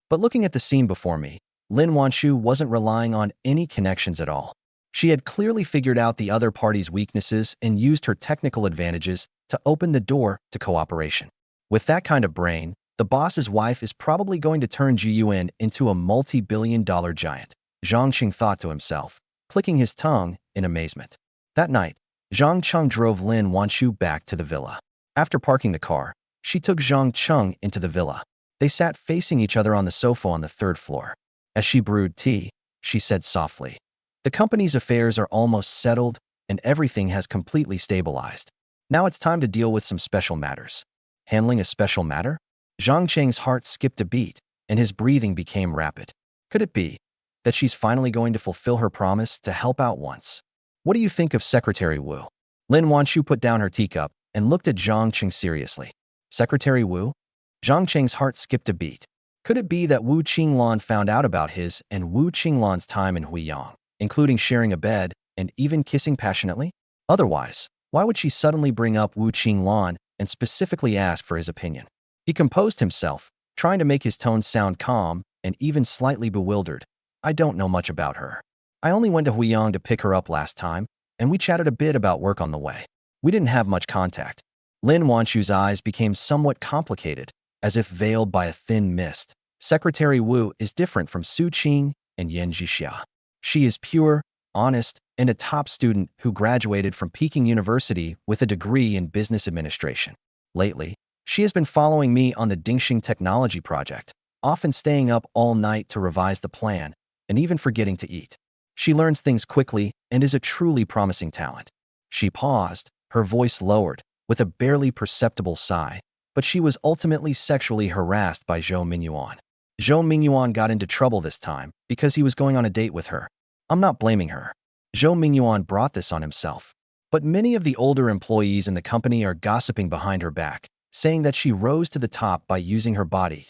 But looking at the scene before me, Lin Wanshu wasn't relying on any connections at all. She had clearly figured out the other party's weaknesses and used her technical advantages to open the door to cooperation. With that kind of brain, the boss's wife is probably going to turn Yuan into a multi-billion-dollar giant, Zhang thought to himself, clicking his tongue in amazement. That night, Zhang drove Lin Wanshu back to the villa. After parking the car, she took Zhang into the villa. They sat facing each other on the sofa on the third floor. As she brewed tea, she said softly, "The company's affairs are almost settled and everything has completely stabilized. Now it's time to deal with some special matters." Handling a special matter? Cheng's heart skipped a beat and his breathing became rapid. Could it be that she's finally going to fulfill her promise to help out once? "What do you think of Secretary Wu?" Lin Wanshu put down her teacup and looked at Cheng seriously. Secretary Wu? Cheng's heart skipped a beat. Could it be that Wu Qinglan found out about his and Wu Qinglan's time in Huiyang, including sharing a bed and even kissing passionately? Otherwise, why would she suddenly bring up Wu Qinglan and specifically ask for his opinion? He composed himself, trying to make his tone sound calm and even slightly bewildered. "I don't know much about her. I only went to Huiyang to pick her up last time, and we chatted a bit about work on the way. We didn't have much contact." Lin Wanshu's eyes became somewhat complicated, as if veiled by a thin mist. Secretary Wu is different from Su Qing and Yan Jixia. She is pure, honest, and a top student who graduated from Peking University with a degree in business administration. Lately, she has been following me on the Dingxing technology project, often staying up all night to revise the plan and even forgetting to eat. She learns things quickly and is a truly promising talent. She paused, her voice lowered, with a barely perceptible sigh, but she was ultimately sexually harassed by Zhou Mingyuan. Zhou Mingyuan got into trouble this time because he was going on a date with her. I'm not blaming her. Zhou Mingyuan brought this on himself. But many of the older employees in the company are gossiping behind her back, saying that she rose to the top by using her body.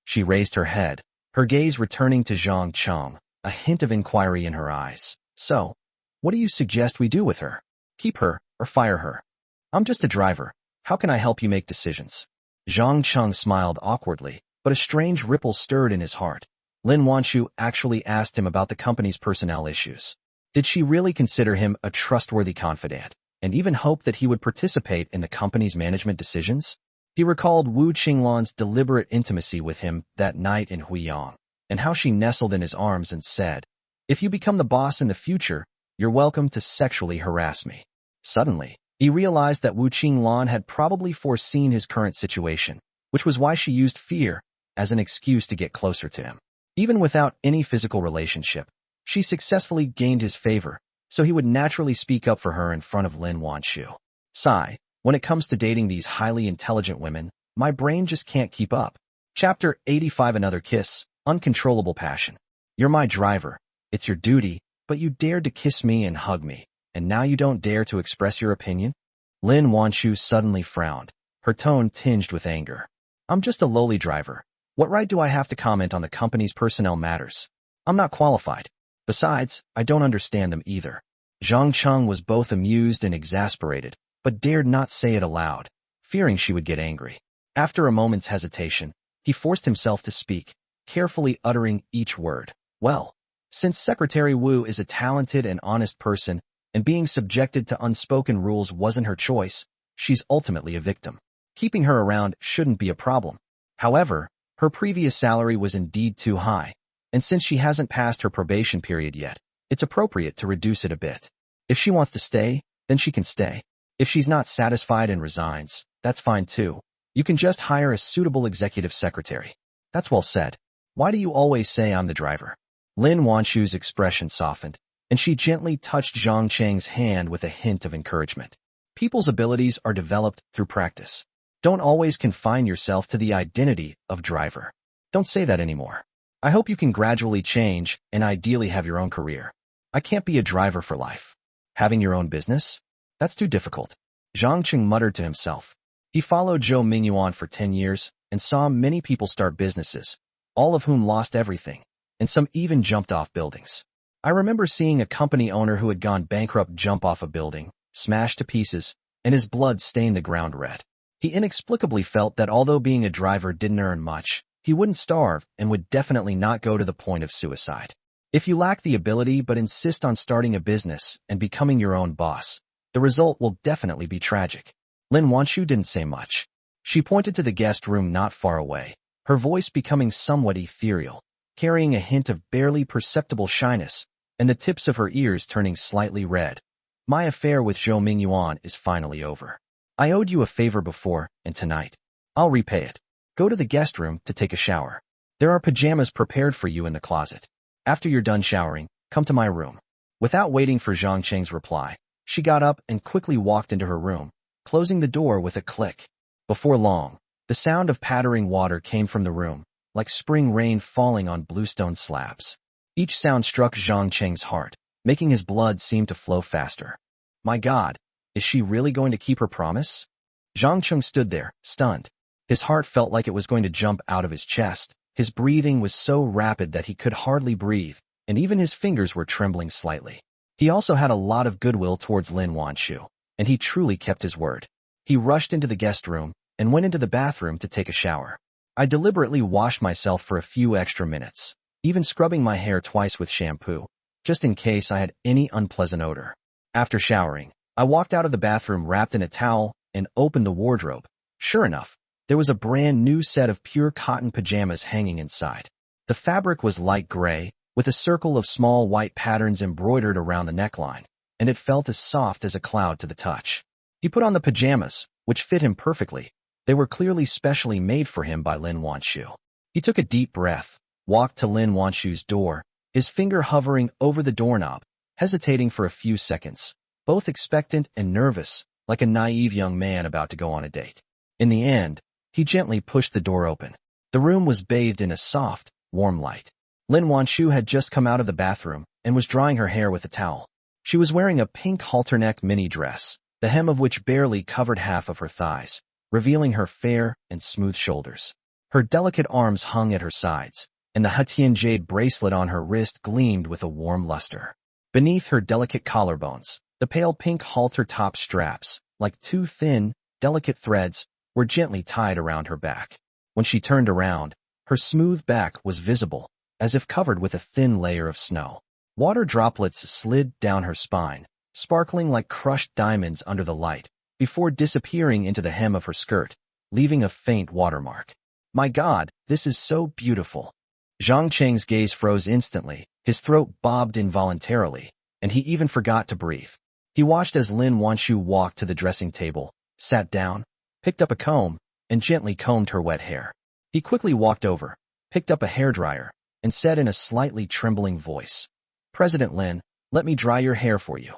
She raised her head, her gaze returning to Zhang, a hint of inquiry in her eyes. "So, what do you suggest we do with her? Keep her or fire her?" "I'm just a driver. How can I help you make decisions?" Zhang smiled awkwardly, but a strange ripple stirred in his heart. Lin Wanshu actually asked him about the company's personnel issues. Did she really consider him a trustworthy confidant, and even hope that he would participate in the company's management decisions? He recalled Wu Qinglan's deliberate intimacy with him that night in Huiyang, and how she nestled in his arms and said, "If you become the boss in the future, you're welcome to sexually harass me." Suddenly, he realized that Wu Qinglan had probably foreseen his current situation, which was why she used fear as an excuse to get closer to him. Even without any physical relationship, she successfully gained his favor, so he would naturally speak up for her in front of Lin Wanshu. Sigh, when it comes to dating these highly intelligent women, my brain just can't keep up. Chapter 85 Another Kiss, Uncontrollable Passion. You're my driver. It's your duty, but you dared to kiss me and hug me, and now you don't dare to express your opinion? Lin Wanshu suddenly frowned, her tone tinged with anger. I'm just a lowly driver. What right do I have to comment on the company's personnel matters? I'm not qualified. Besides, I don't understand them either. Zhang was both amused and exasperated, but dared not say it aloud, fearing she would get angry. After a moment's hesitation, he forced himself to speak, carefully uttering each word. Well, since Secretary Wu is a talented and honest person, and being subjected to unspoken rules wasn't her choice, she's ultimately a victim. Keeping her around shouldn't be a problem. However, her previous salary was indeed too high, and since she hasn't passed her probation period yet, it's appropriate to reduce it a bit. If she wants to stay, then she can stay. If she's not satisfied and resigns, that's fine too. You can just hire a suitable executive secretary. That's well said. Why do you always say I'm the driver? Lin Wanshu's expression softened, and she gently touched Cheng's hand with a hint of encouragement. People's abilities are developed through practice. Don't always confine yourself to the identity of driver. Don't say that anymore. I hope you can gradually change and ideally have your own career. I can't be a driver for life. Having your own business? That's too difficult. Zhang muttered to himself. He followed Zhou Mingyuan for 10 years and saw many people start businesses, all of whom lost everything, and some even jumped off buildings. I remember seeing a company owner who had gone bankrupt jump off a building, smashed to pieces, and his blood stained the ground red. He inexplicably felt that although being a driver didn't earn much, he wouldn't starve and would definitely not go to the point of suicide. If you lack the ability but insist on starting a business and becoming your own boss, the result will definitely be tragic. Lin Wanshu didn't say much. She pointed to the guest room not far away, her voice becoming somewhat ethereal, carrying a hint of barely perceptible shyness, and the tips of her ears turning slightly red. My affair with Zhou Mingyuan is finally over. I owed you a favor before, and tonight, I'll repay it. Go to the guest room to take a shower. There are pajamas prepared for you in the closet. After you're done showering, come to my room. Without waiting for Zhang Cheng's reply, she got up and quickly walked into her room, closing the door with a click. Before long, the sound of pattering water came from the room, like spring rain falling on bluestone slabs. Each sound struck Zhang Cheng's heart, making his blood seem to flow faster. My God, is she really going to keep her promise? Zhang Cheng stood there, stunned. His heart felt like it was going to jump out of his chest. His breathing was so rapid that he could hardly breathe, and even his fingers were trembling slightly. He also had a lot of goodwill towards Lin Wanshu, and he truly kept his word. He rushed into the guest room and went into the bathroom to take a shower. I deliberately washed myself for a few extra minutes, even scrubbing my hair twice with shampoo, just in case I had any unpleasant odor. After showering, I walked out of the bathroom wrapped in a towel and opened the wardrobe. Sure enough, there was a brand new set of pure cotton pajamas hanging inside. The fabric was light gray, with a circle of small white patterns embroidered around the neckline, and it felt as soft as a cloud to the touch. He put on the pajamas, which fit him perfectly. They were clearly specially made for him by Lin Wanshu. He took a deep breath, walked to Lin Wanshu's door, his finger hovering over the doorknob, hesitating for a few seconds, both expectant and nervous, like a naive young man about to go on a date. In the end, he gently pushed the door open. The room was bathed in a soft, warm light. Lin Wanshu had just come out of the bathroom and was drying her hair with a towel. She was wearing a pink halter-neck mini dress, the hem of which barely covered half of her thighs, revealing her fair and smooth shoulders. Her delicate arms hung at her sides, and the Hetian jade bracelet on her wrist gleamed with a warm luster. Beneath her delicate collarbones, the pale pink halter top straps, like two thin, delicate threads, were gently tied around her back. When she turned around, her smooth back was visible, as if covered with a thin layer of snow. Water droplets slid down her spine, sparkling like crushed diamonds under the light, before disappearing into the hem of her skirt, leaving a faint watermark. My God, this is so beautiful. Zhang Cheng's gaze froze instantly, his throat bobbed involuntarily, and he even forgot to breathe. He watched as Lin Wanshu walked to the dressing table, sat down, picked up a comb, and gently combed her wet hair. He quickly walked over, picked up a hairdryer, and said in a slightly trembling voice, President Lin, let me dry your hair for you.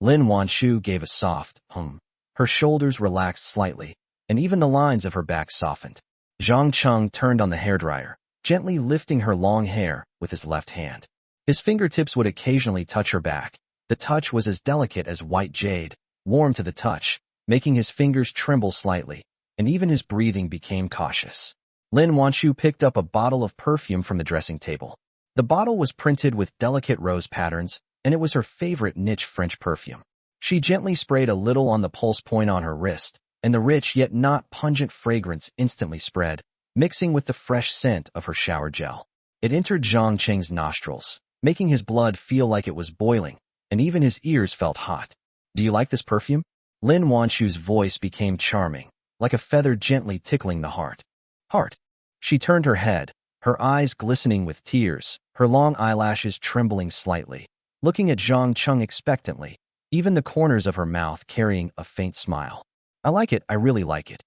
Lin Wanshu gave a soft hum. Her shoulders relaxed slightly, and even the lines of her back softened. Zhang Cheng turned on the hairdryer, gently lifting her long hair with his left hand. His fingertips would occasionally touch her back. The touch was as delicate as white jade, warm to the touch, making his fingers tremble slightly, and even his breathing became cautious. Lin Wanshu picked up a bottle of perfume from the dressing table. The bottle was printed with delicate rose patterns, and it was her favorite niche French perfume. She gently sprayed a little on the pulse point on her wrist, and the rich yet not pungent fragrance instantly spread, mixing with the fresh scent of her shower gel. It entered Zhang Cheng's nostrils, making his blood feel like it was boiling, and even his ears felt hot. Do you like this perfume? Lin Wanshu's voice became charming, like a feather gently tickling the heart. Heart. She turned her head, her eyes glistening with tears, her long eyelashes trembling slightly, looking at Zhang Cheng expectantly, even the corners of her mouth carrying a faint smile. I like it, I really like it.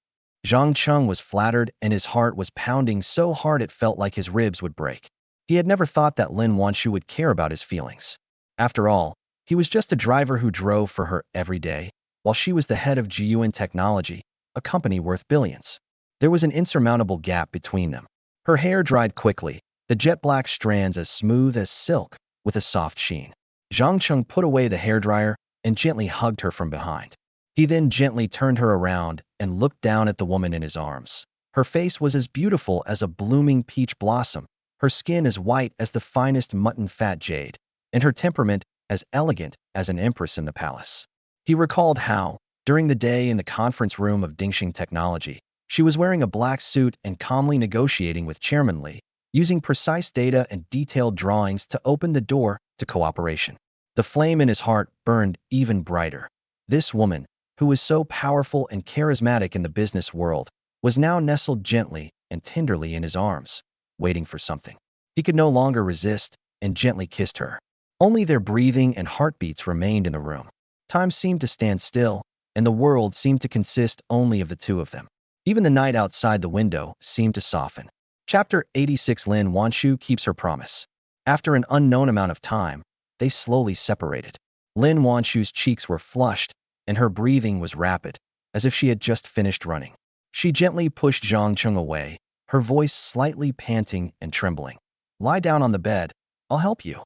Zhang Cheng was flattered and his heart was pounding so hard it felt like his ribs would break. He had never thought that Lin Wanshu would care about his feelings. After all, he was just a driver who drove for her every day, while she was the head of Yuan Technology, a company worth billions. There was an insurmountable gap between them. Her hair dried quickly, the jet-black strands as smooth as silk, with a soft sheen. Zhang Cheng put away the hairdryer and gently hugged her from behind. He then gently turned her around and looked down at the woman in his arms. Her face was as beautiful as a blooming peach blossom, her skin as white as the finest mutton fat jade, and her temperament as elegant as an empress in the palace. He recalled how, during the day in the conference room of Dingxing Technology, she was wearing a black suit and calmly negotiating with Chairman Li, using precise data and detailed drawings to open the door to cooperation. The flame in his heart burned even brighter. This woman, who was so powerful and charismatic in the business world, was now nestled gently and tenderly in his arms, waiting for something. He could no longer resist and gently kissed her. Only their breathing and heartbeats remained in the room. Time seemed to stand still, and the world seemed to consist only of the two of them. Even the night outside the window seemed to soften. Chapter 86. Lin Wanshu keeps her promise. After an unknown amount of time, they slowly separated. Lin Wanshu's cheeks were flushed, and her breathing was rapid, as if she had just finished running. She gently pushed Zhang away, her voice slightly panting and trembling. "Lie down on the bed. I'll help you."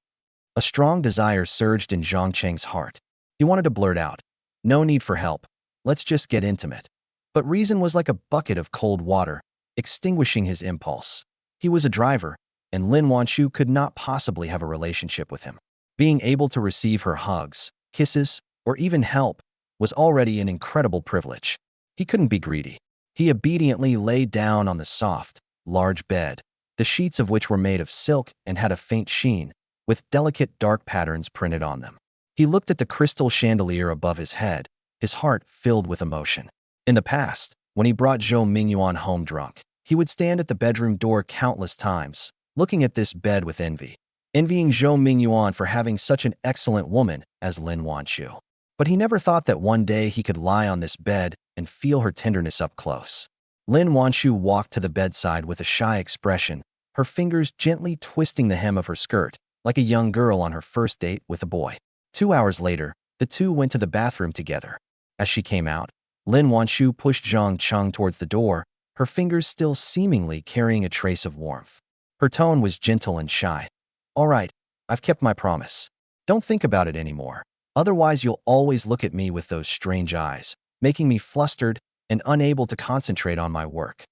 A strong desire surged in Zhang Cheng's heart. He wanted to blurt out, "No need for help. Let's just get intimate." But reason was like a bucket of cold water, extinguishing his impulse. He was a driver, and Lin Wanshu could not possibly have a relationship with him. Being able to receive her hugs, kisses, or even help was already an incredible privilege. He couldn't be greedy. He obediently lay down on the soft, large bed, the sheets of which were made of silk and had a faint sheen, with delicate dark patterns printed on them. He looked at the crystal chandelier above his head, his heart filled with emotion. In the past, when he brought Zhou Mingyuan home drunk, he would stand at the bedroom door countless times, looking at this bed with envy, envying Zhou Mingyuan for having such an excellent woman as Lin Wanshu. But he never thought that one day he could lie on this bed and feel her tenderness up close. Lin Wanshu walked to the bedside with a shy expression, her fingers gently twisting the hem of her skirt, like a young girl on her first date with a boy. 2 hours later, the two went to the bathroom together. As she came out, Lin Wanshu pushed Zhang Cheng towards the door, her fingers still seemingly carrying a trace of warmth. Her tone was gentle and shy. "All right, I've kept my promise. Don't think about it anymore. Otherwise, you'll always look at me with those strange eyes, making me flustered and unable to concentrate on my work."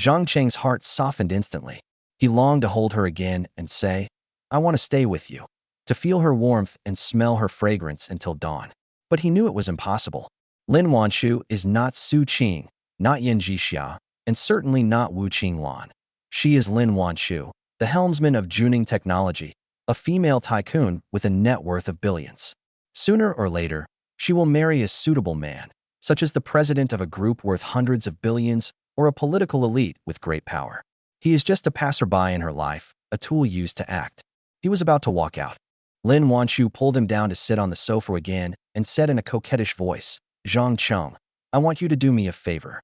Zhang Cheng's heart softened instantly. He longed to hold her again and say, "I want to stay with you," to feel her warmth and smell her fragrance until dawn. But he knew it was impossible. Lin Wanshu is not Su Qing, not Yan Jixia, and certainly not Wu Qinglan. She is Lin Wanshu, the helmsman of Juning Technology, a female tycoon with a net worth of billions. Sooner or later, she will marry a suitable man, such as the president of a group worth hundreds of billions or a political elite with great power. He is just a passerby in her life, a tool used to act. He was about to walk out. Lin Wanshu pulled him down to sit on the sofa again and said in a coquettish voice, "Zhang Cheng, I want you to do me a favor."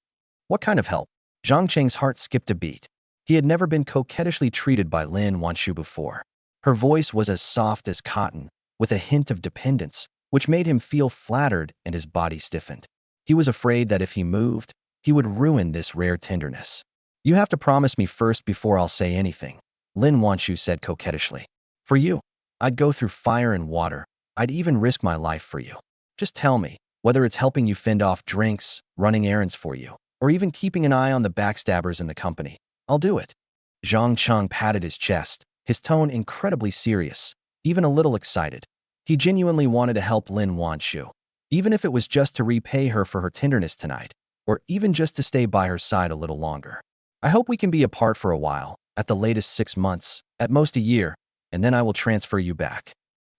"What kind of help?" Zhang Cheng's heart skipped a beat. He had never been coquettishly treated by Lin Wanshu before. Her voice was as soft as cotton, with a hint of dependence, which made him feel flattered and his body stiffened. He was afraid that if he moved, he would ruin this rare tenderness. "You have to promise me first before I'll say anything," Lin Wanshu said coquettishly. "For you, I'd go through fire and water. I'd even risk my life for you. Just tell me, whether it's helping you fend off drinks, running errands for you, or even keeping an eye on the backstabbers in the company. I'll do it." Zhang Cheng patted his chest, his tone incredibly serious, even a little excited. He genuinely wanted to help Lin Wanshu, even if it was just to repay her for her tenderness tonight, or even just to stay by her side a little longer. "I hope we can be apart for a while, at the latest 6 months, at most a year, and then I will transfer you back."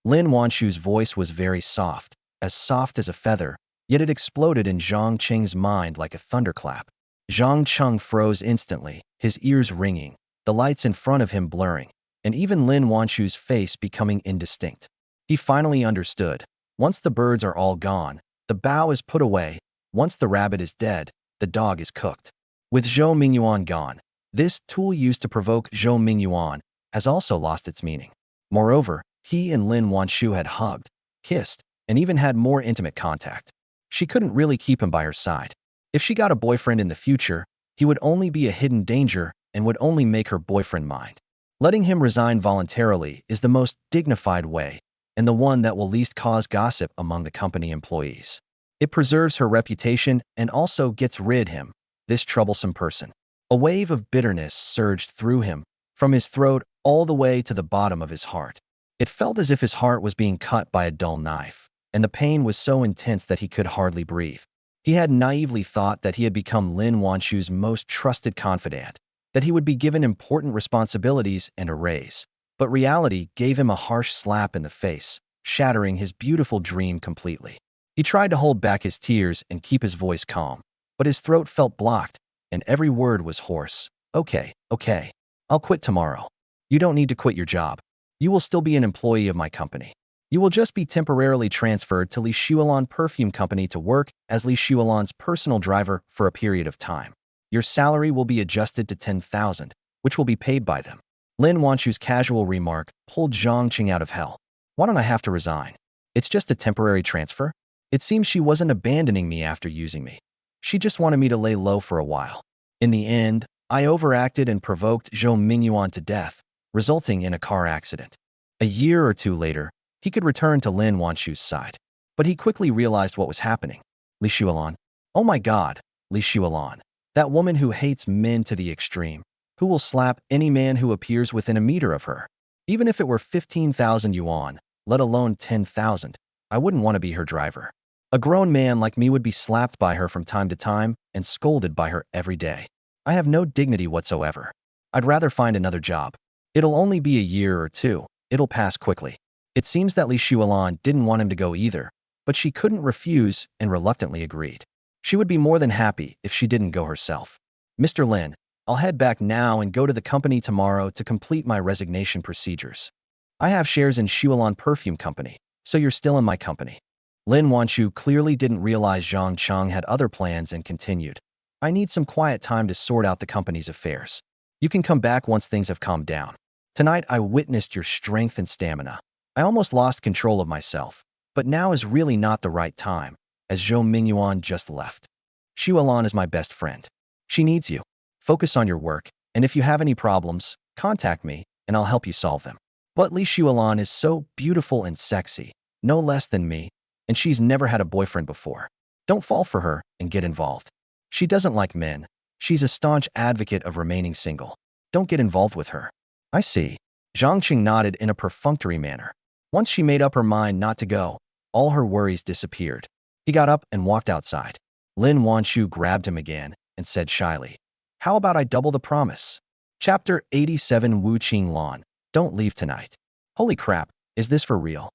Lin Wanshu's voice was very soft as a feather, yet it exploded in Zhang Cheng's mind like a thunderclap. Zhang Cheng froze instantly, his ears ringing, the lights in front of him blurring, and even Lin Wanshu's face becoming indistinct. He finally understood. Once the birds are all gone, the bow is put away. Once the rabbit is dead, the dog is cooked. With Zhou Mingyuan gone, this tool used to provoke Zhou Mingyuan has also lost its meaning. Moreover, he and Lin Wanshu had hugged, kissed, and even had more intimate contact. She couldn't really keep him by her side. If she got a boyfriend in the future, he would only be a hidden danger and would only make her boyfriend mind. Letting him resign voluntarily is the most dignified way, and the one that will least cause gossip among the company employees. It preserves her reputation and also gets rid of him, this troublesome person. A wave of bitterness surged through him, from his throat all the way to the bottom of his heart. It felt as if his heart was being cut by a dull knife, and the pain was so intense that he could hardly breathe. He had naively thought that he had become Lin Wanshu's most trusted confidant, that he would be given important responsibilities and a raise. But reality gave him a harsh slap in the face, shattering his beautiful dream completely. He tried to hold back his tears and keep his voice calm, but his throat felt blocked, and every word was hoarse. Okay, I'll quit tomorrow. You don't need to quit your job. You will still be an employee of my company. You will just be temporarily transferred to Li Shualan Perfume Company to work as Li Shualan's personal driver for a period of time. Your salary will be adjusted to 10,000, which will be paid by them. Lin Wanchu's casual remark pulled Zhang Cheng out of hell. Why don't I have to resign? It's just a temporary transfer? It seems she wasn't abandoning me after using me. She just wanted me to lay low for a while. In the end, I overacted and provoked Zhou Mingyuan to death, resulting in a car accident. A year or two later, he could return to Lin Wanchu's side. But he quickly realized what was happening. Li Shualan. Oh my God, Li Shualan. That woman who hates men to the extreme, who will slap any man who appears within a meter of her. Even if it were 15,000 yuan, let alone 10,000, I wouldn't want to be her driver. A grown man like me would be slapped by her from time to time and scolded by her every day. I have no dignity whatsoever. I'd rather find another job. It'll only be a year or two. It'll pass quickly. It seems that Li Shualan didn't want him to go either, but she couldn't refuse and reluctantly agreed. She would be more than happy if she didn't go herself. Mr. Lin, I'll head back now and go to the company tomorrow to complete my resignation procedures. I have shares in Shualan Perfume Company, so you're still in my company. Lin Wanchu clearly didn't realize Zhang Cheng had other plans and continued. I need some quiet time to sort out the company's affairs. You can come back once things have calmed down. Tonight I witnessed your strength and stamina. I almost lost control of myself, but now is really not the right time, as Zhou Mingyuan just left. Shualan is my best friend. She needs you. Focus on your work, and if you have any problems, contact me, and I'll help you solve them. But Li Shualan is so beautiful and sexy, no less than me, and she's never had a boyfriend before. Don't fall for her and get involved. She doesn't like men. She's a staunch advocate of remaining single. Don't get involved with her. I see. Zhang Cheng nodded in a perfunctory manner. Once she made up her mind not to go, all her worries disappeared. He got up and walked outside. Lin Wanchu grabbed him again and said shyly, "How about I double the promise?" Chapter 87 Wu Qinglan. Don't leave tonight. Holy crap, is this for real?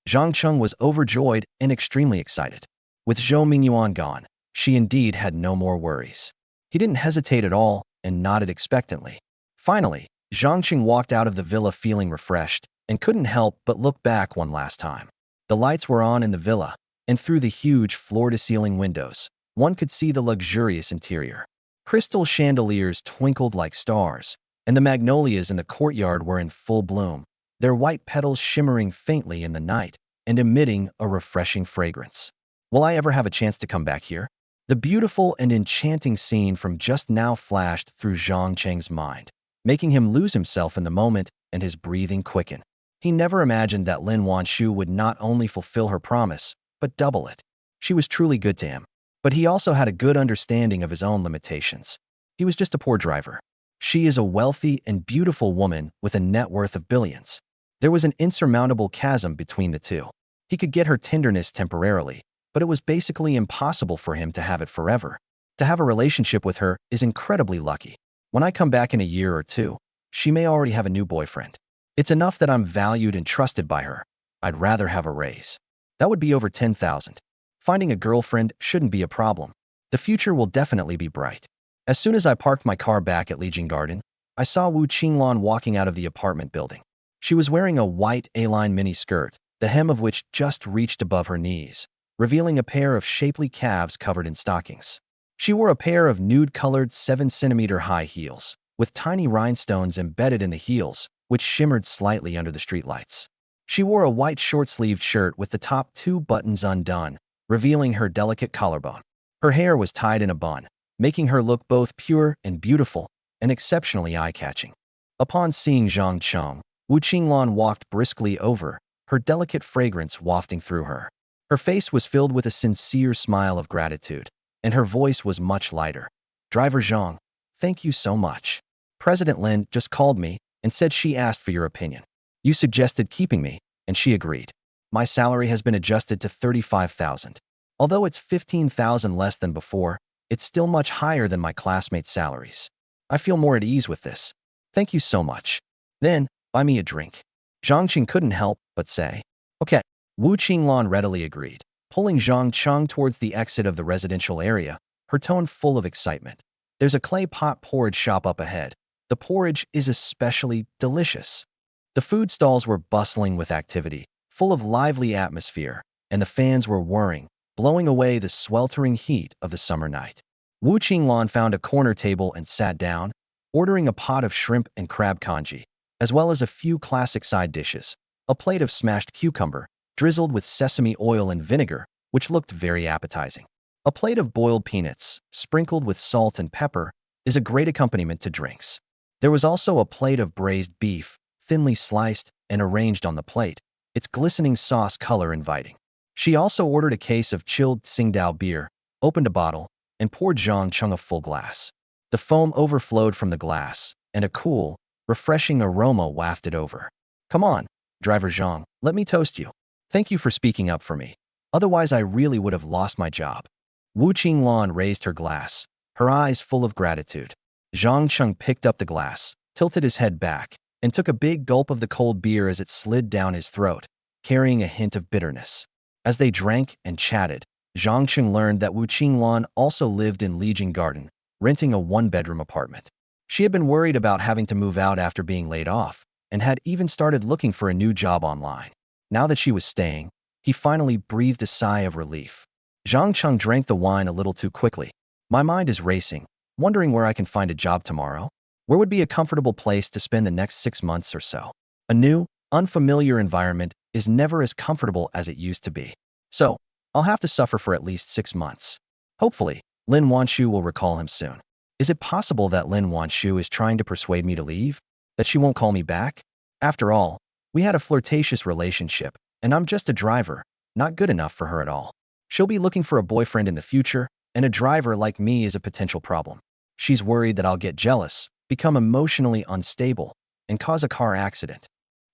Zhang Cheng was overjoyed and extremely excited. With Zhou Mingyuan gone, she indeed had no more worries. He didn't hesitate at all and nodded expectantly. Finally, Zhang Cheng walked out of the villa feeling refreshed and couldn't help but look back one last time. The lights were on in the villa, and through the huge floor-to-ceiling windows, one could see the luxurious interior. Crystal chandeliers twinkled like stars, and the magnolias in the courtyard were in full bloom, their white petals shimmering faintly in the night and emitting a refreshing fragrance. Will I ever have a chance to come back here? The beautiful and enchanting scene from just now flashed through Zhang Cheng's mind, making him lose himself in the moment and his breathing quicken. He never imagined that Lin Wanchu would not only fulfill her promise, but double it. She was truly good to him, but he also had a good understanding of his own limitations. He was just a poor driver. She is a wealthy and beautiful woman with a net worth of billions. There was an insurmountable chasm between the two. He could get her tenderness temporarily, but it was basically impossible for him to have it forever. To have a relationship with her is incredibly lucky. When I come back in a year or two, she may already have a new boyfriend. It's enough that I'm valued and trusted by her. I'd rather have a raise. That would be over 10,000. Finding a girlfriend shouldn't be a problem. The future will definitely be bright. As soon as I parked my car back at Lijiang Garden, I saw Wu Qinglan walking out of the apartment building. She was wearing a white A-line mini-skirt, the hem of which just reached above her knees, revealing a pair of shapely calves covered in stockings. She wore a pair of nude-colored 7-centimeter high heels, with tiny rhinestones embedded in the heels, which shimmered slightly under the streetlights. She wore a white short-sleeved shirt with the top 2 buttons undone, revealing her delicate collarbone. Her hair was tied in a bun, making her look both pure and beautiful and exceptionally eye-catching. Upon seeing Zhang Cheng, Wu Qinglan walked briskly over, her delicate fragrance wafting through her. Her face was filled with a sincere smile of gratitude, and her voice was much lighter. "Driver Zhang, thank you so much. President Lin just called me and said she asked for your opinion. You suggested keeping me, and she agreed. My salary has been adjusted to 35,000. Although it's 15,000 less than before, it's still much higher than my classmates' salaries. I feel more at ease with this. Thank you so much. Then, buy me a drink. Zhang Qing couldn't help but say. Okay. Wu Qinglan readily agreed, pulling Zhang Cheng towards the exit of the residential area, her tone full of excitement. There's a clay pot porridge shop up ahead. The porridge is especially delicious. The food stalls were bustling with activity, full of lively atmosphere, and the fans were whirring, blowing away the sweltering heat of the summer night. Wu Qinglan found a corner table and sat down, ordering a pot of shrimp and crab congee, as well as a few classic side dishes, a plate of smashed cucumber, drizzled with sesame oil and vinegar, which looked very appetizing. A plate of boiled peanuts, sprinkled with salt and pepper, is a great accompaniment to drinks. There was also a plate of braised beef, thinly sliced and arranged on the plate, its glistening sauce color inviting. She also ordered a case of chilled Tsingtao beer, opened a bottle, and poured Zhang Cheng a full glass. The foam overflowed from the glass, and a cool, refreshing aroma wafted over. Come on, driver Zhang, let me toast you. Thank you for speaking up for me. Otherwise, I really would have lost my job. Wu Qinglan raised her glass, her eyes full of gratitude. Zhang Cheng picked up the glass, tilted his head back, and took a big gulp of the cold beer as it slid down his throat, carrying a hint of bitterness. As they drank and chatted, Zhang Cheng learned that Wu Qinglan also lived in Lijiang Garden, renting a one-bedroom apartment. She had been worried about having to move out after being laid off, and had even started looking for a new job online. Now that she was staying, he finally breathed a sigh of relief. Zhang Cheng drank the wine a little too quickly. My mind is racing, wondering where I can find a job tomorrow. Where would be a comfortable place to spend the next 6 months or so? A new, unfamiliar environment is never as comfortable as it used to be. So, I'll have to suffer for at least 6 months. Hopefully, Lin Wanshu will recall him soon. Is it possible that Lin Wanshu is trying to persuade me to leave? That she won't call me back? After all, we had a flirtatious relationship, and I'm just a driver, not good enough for her at all. She'll be looking for a boyfriend in the future, and a driver like me is a potential problem. She's worried that I'll get jealous, become emotionally unstable, and cause a car accident.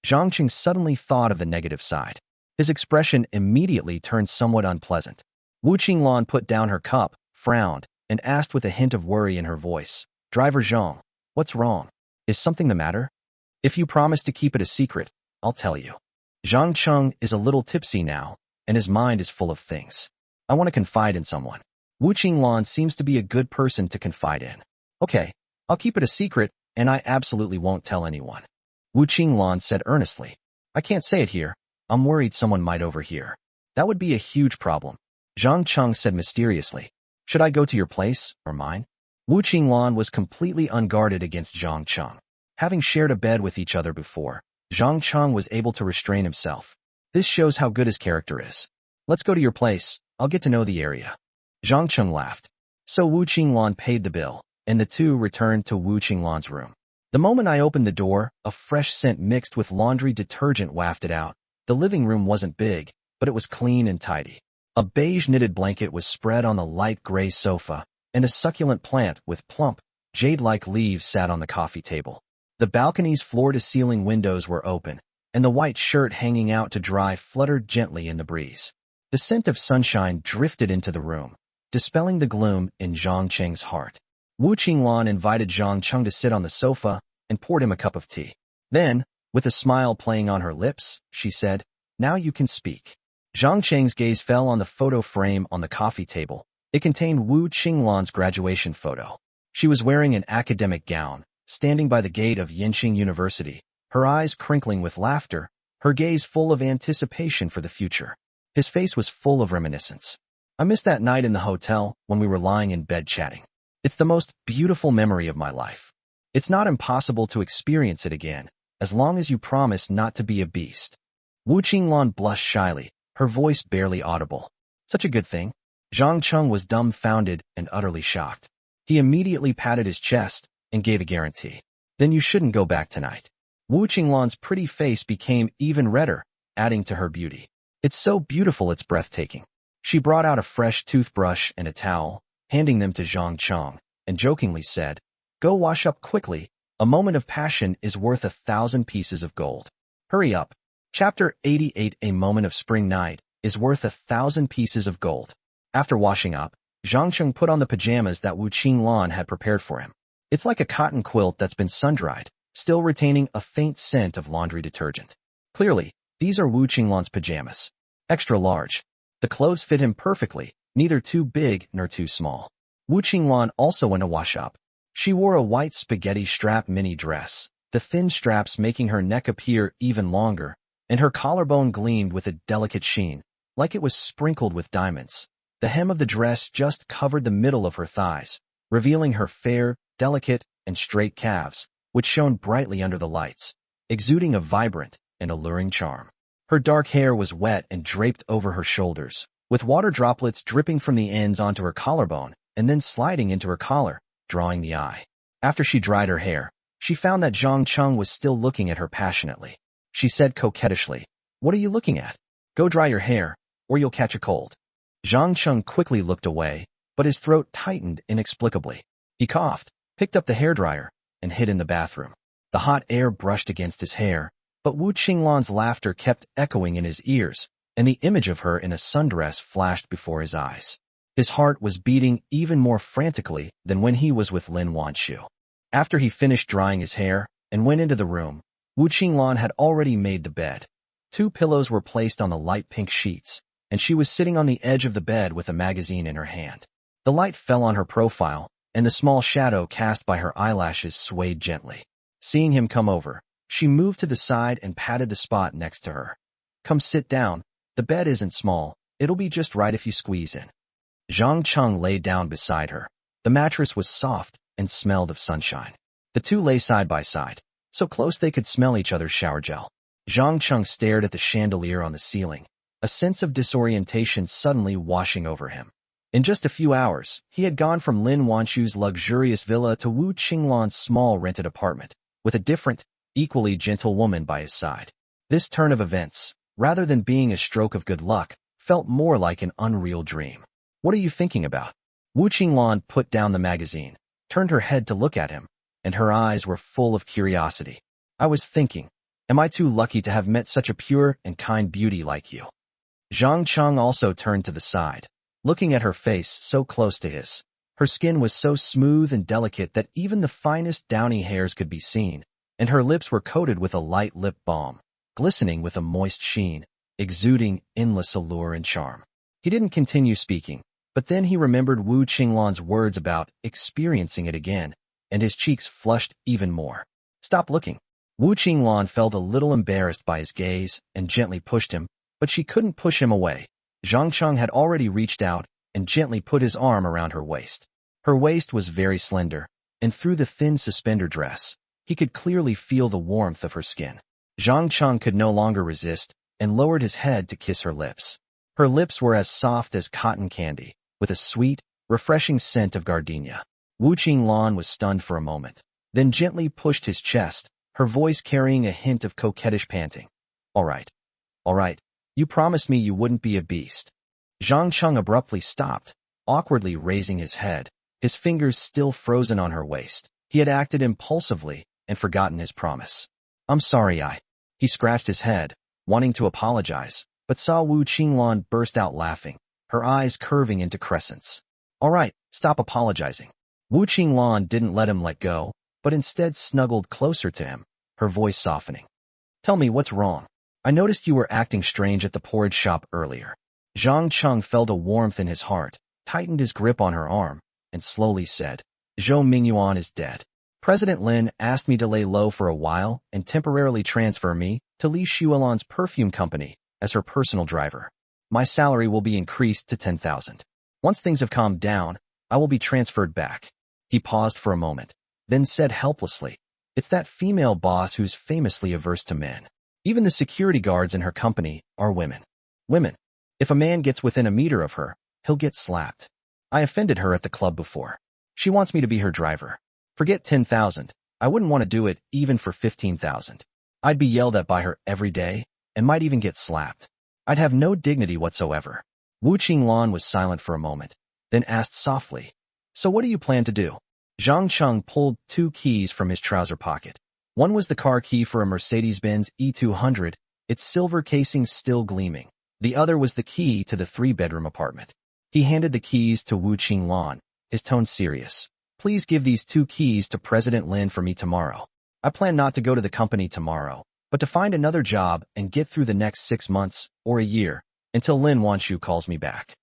Zhang Qing suddenly thought of the negative side. His expression immediately turned somewhat unpleasant. Wu Qinglan put down her cup, frowned, and asked with a hint of worry in her voice, Driver Zhang, what's wrong? Is something the matter? If you promise to keep it a secret, I'll tell you. Zhang Cheng is a little tipsy now, and his mind is full of things. I want to confide in someone. Wu Qinglan seems to be a good person to confide in. Okay, I'll keep it a secret, and I absolutely won't tell anyone. Wu Qinglan said earnestly. I can't say it here. I'm worried someone might overhear. That would be a huge problem. Zhang Cheng said mysteriously. Should I go to your place, or mine? Wu Qinglan was completely unguarded against Zhang Cheng. Having shared a bed with each other before, Zhang Cheng was able to restrain himself. This shows how good his character is. Let's go to your place. I'll get to know the area. Zhang Cheng laughed. So Wu Qinglan paid the bill, and the two returned to Wu Qinglan's room. The moment I opened the door, a fresh scent mixed with laundry detergent wafted out. The living room wasn't big, but it was clean and tidy. A beige knitted blanket was spread on the light gray sofa, and a succulent plant with plump, jade-like leaves sat on the coffee table. The balcony's floor-to-ceiling windows were open, and the white shirt hanging out to dry fluttered gently in the breeze. The scent of sunshine drifted into the room, dispelling the gloom in Zhang Cheng's heart. Wu Qinglan invited Zhang Cheng to sit on the sofa and poured him a cup of tea. Then, with a smile playing on her lips, she said, Now you can speak. Zhang Cheng's gaze fell on the photo frame on the coffee table. It contained Wu Qinglan's graduation photo. She was wearing an academic gown, standing by the gate of Yenqing University, her eyes crinkling with laughter, her gaze full of anticipation for the future. His face was full of reminiscence. I missed that night in the hotel when we were lying in bed chatting. It's the most beautiful memory of my life. It's not impossible to experience it again, as long as you promise not to be a beast. Wu Qinglan blushed shyly, her voice barely audible. Such a good thing. Zhang Cheng was dumbfounded and utterly shocked. He immediately patted his chest and gave a guarantee. Then you shouldn't go back tonight. Wu Qinglan's pretty face became even redder, adding to her beauty. It's so beautiful it's breathtaking. She brought out a fresh toothbrush and a towel, handing them to Zhang Cheng, and jokingly said, Go wash up quickly. A moment of passion is worth 1,000 pieces of gold. Hurry up. Chapter 88 A moment of spring night is worth 1,000 pieces of gold. After washing up, Zhang Cheng put on the pajamas that Wu Qinglan had prepared for him. It's like a cotton quilt that's been sun-dried, still retaining a faint scent of laundry detergent. Clearly, these are Wu Qinglan's pajamas. Extra large. The clothes fit him perfectly, neither too big nor too small. Wu Qinglan also went to wash up. She wore a white spaghetti strap mini dress, the thin straps making her neck appear even longer, and her collarbone gleamed with a delicate sheen, like it was sprinkled with diamonds. The hem of the dress just covered the middle of her thighs, revealing her fair, delicate, and straight calves, which shone brightly under the lights, exuding a vibrant and alluring charm. Her dark hair was wet and draped over her shoulders, with water droplets dripping from the ends onto her collarbone and then sliding into her collar, drawing the eye. After she dried her hair, she found that Cheng was still looking at her passionately. She said coquettishly, "What are you looking at? Go dry your hair, or you'll catch a cold." Cheng quickly looked away, but his throat tightened inexplicably. He coughed, picked up the hairdryer, and hid in the bathroom. The hot air brushed against his hair, but Wu Qinglan's laughter kept echoing in his ears, and the image of her in a sundress flashed before his eyes. His heart was beating even more frantically than when he was with Lin Wanshu. After he finished drying his hair and went into the room, Wu Qinglan had already made the bed. 2 pillows were placed on the light pink sheets, and she was sitting on the edge of the bed with a magazine in her hand. The light fell on her profile, and the small shadow cast by her eyelashes swayed gently. Seeing him come over, she moved to the side and patted the spot next to her. "Come sit down. The bed isn't small. It'll be just right if you squeeze in." Cheng lay down beside her. The mattress was soft and smelled of sunshine. The two lay side by side, so close they could smell each other's shower gel. Cheng stared at the chandelier on the ceiling, a sense of disorientation suddenly washing over him. In just a few hours, he had gone from Lin Wanshu's luxurious villa to Wu Qinglan's small rented apartment, with a different, equally gentle woman by his side. This turn of events, rather than being a stroke of good luck, felt more like an unreal dream. "What are you thinking about?" Wu Qinglan put down the magazine, turned her head to look at him, and her eyes were full of curiosity. "I was thinking, am I too lucky to have met such a pure and kind beauty like you?" Cheng also turned to the side, looking at her face so close to his. Her skin was so smooth and delicate that even the finest downy hairs could be seen, and her lips were coated with a light lip balm, glistening with a moist sheen, exuding endless allure and charm. He didn't continue speaking, but then he remembered Wu Qinglan's words about experiencing it again, and his cheeks flushed even more. "Stop looking." Wu Qinglan felt a little embarrassed by his gaze and gently pushed him, but she couldn't push him away. Cheng had already reached out and gently put his arm around her waist. Her waist was very slender, and through the thin suspender dress, he could clearly feel the warmth of her skin. Cheng could no longer resist and lowered his head to kiss her lips. Her lips were as soft as cotton candy, with a sweet, refreshing scent of gardenia. Wu Qinglan was stunned for a moment, then gently pushed his chest, her voice carrying a hint of coquettish panting. All right. You promised me you wouldn't be a beast." Cheng abruptly stopped, awkwardly raising his head, his fingers still frozen on her waist. He had acted impulsively and forgotten his promise. "I'm sorry, He scratched his head, wanting to apologize, but saw Wu Qinglan burst out laughing, her eyes curving into crescents. "All right, stop apologizing." Wu Qinglan didn't let him let go, but instead snuggled closer to him, her voice softening. "Tell me what's wrong. I noticed you were acting strange at the porridge shop earlier." Cheng felt a warmth in his heart, tightened his grip on her arm, and slowly said, "Zhou Yuan is dead. President Lin asked me to lay low for a while and temporarily transfer me to Li Shuolan's perfume company as her personal driver. My salary will be increased to 10,000. Once things have calmed down, I will be transferred back." He paused for a moment, then said helplessly, "It's that female boss who's famously averse to men. Even the security guards in her company are women. If a man gets within a meter of her, he'll get slapped. I offended her at the club before. She wants me to be her driver. Forget 10,000. I wouldn't want to do it even for 15,000. I'd be yelled at by her every day and might even get slapped. I'd have no dignity whatsoever." Wu Qinglan was silent for a moment, then asked softly, "So what do you plan to do?" Cheng pulled 2 keys from his trouser pocket. One was the car key for a Mercedes-Benz E200, its silver casing still gleaming. The other was the key to the 3-bedroom apartment. He handed the keys to Wu Qinglan, his tone serious. Please give these 2 keys to President Lin for me tomorrow. I plan not to go to the company tomorrow, but to find another job and get through the next 6 months or a year until Lin Wanshu calls me back.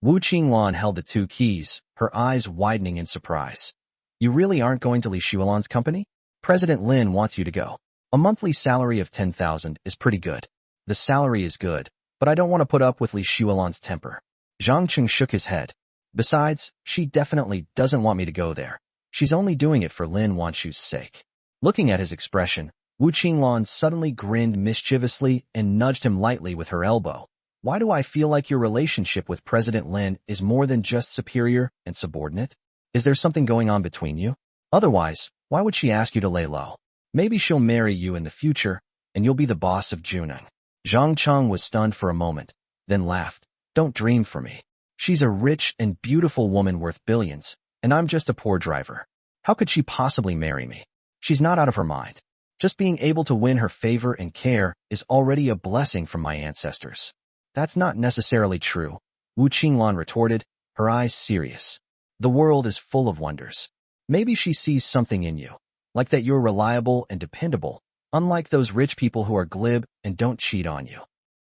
Wu Qinglan held the 2 keys, her eyes widening in surprise. You really aren't going to Li Shuolan's company? President Lin wants you to go. A monthly salary of 10,000 is pretty good. The salary is good, but I don't want to put up with Li Shuolan's temper. Zhang Cheng shook his head. Besides, she definitely doesn't want me to go there. She's only doing it for Lin Wanshu's sake. Looking at his expression, Wu Qinglan suddenly grinned mischievously and nudged him lightly with her elbow. Why do I feel like your relationship with President Lin is more than just superior and subordinate? Is there something going on between you? Otherwise, why would she ask you to lay low? Maybe she'll marry you in the future, and you'll be the boss of Junang. Zhang Cheng was stunned for a moment, then laughed. Don't dream for me. She's a rich and beautiful woman worth billions, and I'm just a poor driver. How could she possibly marry me? She's not out of her mind. Just being able to win her favor and care is already a blessing from my ancestors. That's not necessarily true, Wu Qinglan retorted, her eyes serious. The world is full of wonders. Maybe she sees something in you, like that you're reliable and dependable, unlike those rich people who are glib and don't cheat on you.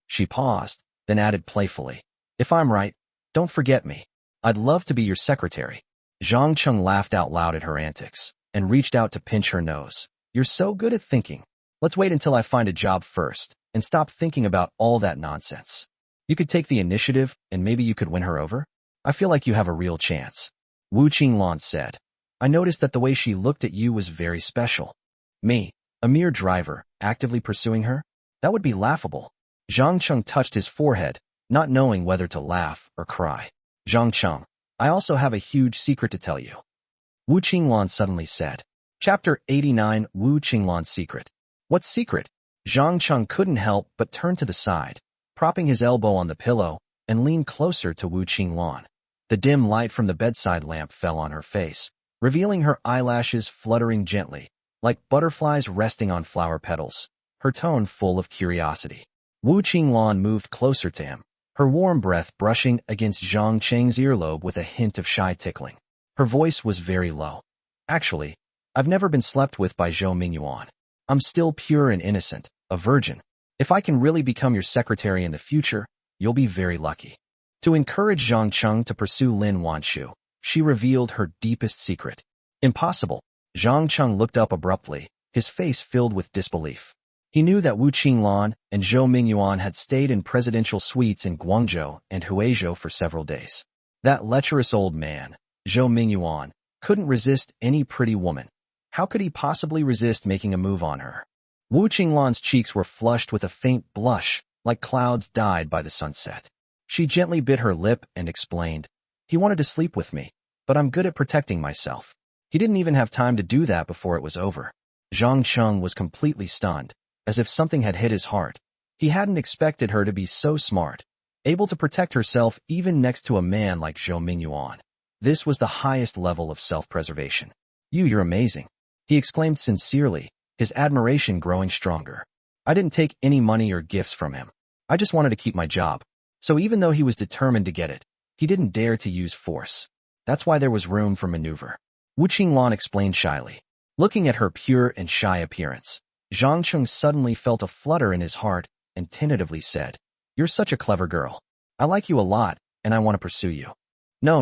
She paused, then added playfully, if I'm right, don't forget me. I'd love to be your secretary. Zhang Cheng laughed out loud at her antics and reached out to pinch her nose. You're so good at thinking. Let's wait until I find a job first and stop thinking about all that nonsense. You could take the initiative and maybe you could win her over. I feel like you have a real chance. Wu Qinglan said. I noticed that the way she looked at you was very special. Me, a mere driver, actively pursuing her? That would be laughable. Zhang Cheng touched his forehead, not knowing whether to laugh or cry. Zhang Cheng, I also have a huge secret to tell you. Wu Qinglan suddenly said. Chapter 89 Wu Qinglan's Secret. What secret? Zhang Cheng couldn't help but turn to the side, propping his elbow on the pillow, and leaned closer to Wu Qinglan. The dim light from the bedside lamp fell on her face, revealing her eyelashes fluttering gently, like butterflies resting on flower petals, her tone full of curiosity. Wu Qinglan moved closer to him, her warm breath brushing against Zhang Cheng's earlobe with a hint of shy tickling. Her voice was very low. Actually, I've never been slept with by Zhou Mingyuan. I'm still pure and innocent, a virgin. If I can really become your secretary in the future, you'll be very lucky. To encourage Zhang Cheng to pursue Lin Wanshu, she revealed her deepest secret. Impossible. Zhang Cheng looked up abruptly, his face filled with disbelief. He knew that Wu Qinglan and Zhou Mingyuan had stayed in presidential suites in Guangzhou and Huizhou for several days. That lecherous old man, Zhou Mingyuan, couldn't resist any pretty woman. How could he possibly resist making a move on her? Wu Qinglan's cheeks were flushed with a faint blush, like clouds dyed by the sunset. She gently bit her lip and explained, he wanted to sleep with me, but I'm good at protecting myself. He didn't even have time to do that before it was over. Zhang Cheng was completely stunned, as if something had hit his heart. He hadn't expected her to be so smart, able to protect herself even next to a man like Zhou Mingyuan. This was the highest level of self-preservation. You're amazing, he exclaimed sincerely, his admiration growing stronger. I didn't take any money or gifts from him. I just wanted to keep my job. So even though he was determined to get it, he didn't dare to use force. That's why there was room for maneuver. Wu Qinglan explained shyly. Looking at her pure and shy appearance, Zhang Cheng suddenly felt a flutter in his heart and tentatively said, You're such a clever girl. I like you a lot, and I want to pursue you. No.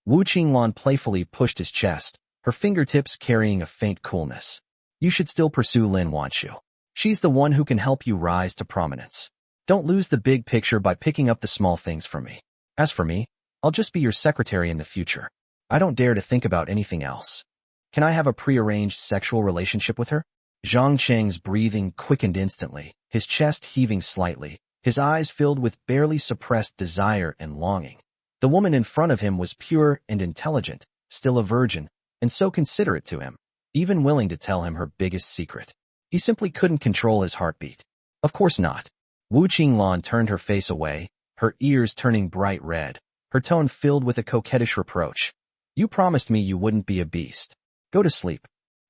Wu Qinglan playfully pushed his chest, her fingertips carrying a faint coolness. You should still pursue Lin Wanshu. She's the one who can help you rise to prominence. Don't lose the big picture by picking up the small things for me. As for me, I'll just be your secretary in the future. I don't dare to think about anything else. Can I have a prearranged sexual relationship with her? Zhang Cheng's breathing quickened instantly, his chest heaving slightly, his eyes filled with barely suppressed desire and longing. The woman in front of him was pure and intelligent, still a virgin, and so considerate to him, even willing to tell him her biggest secret. He simply couldn't control his heartbeat. Of course not. Wu Qinglan turned her face away, her ears turning bright red, her tone filled with a coquettish reproach. You promised me you wouldn't be a beast. Go to sleep.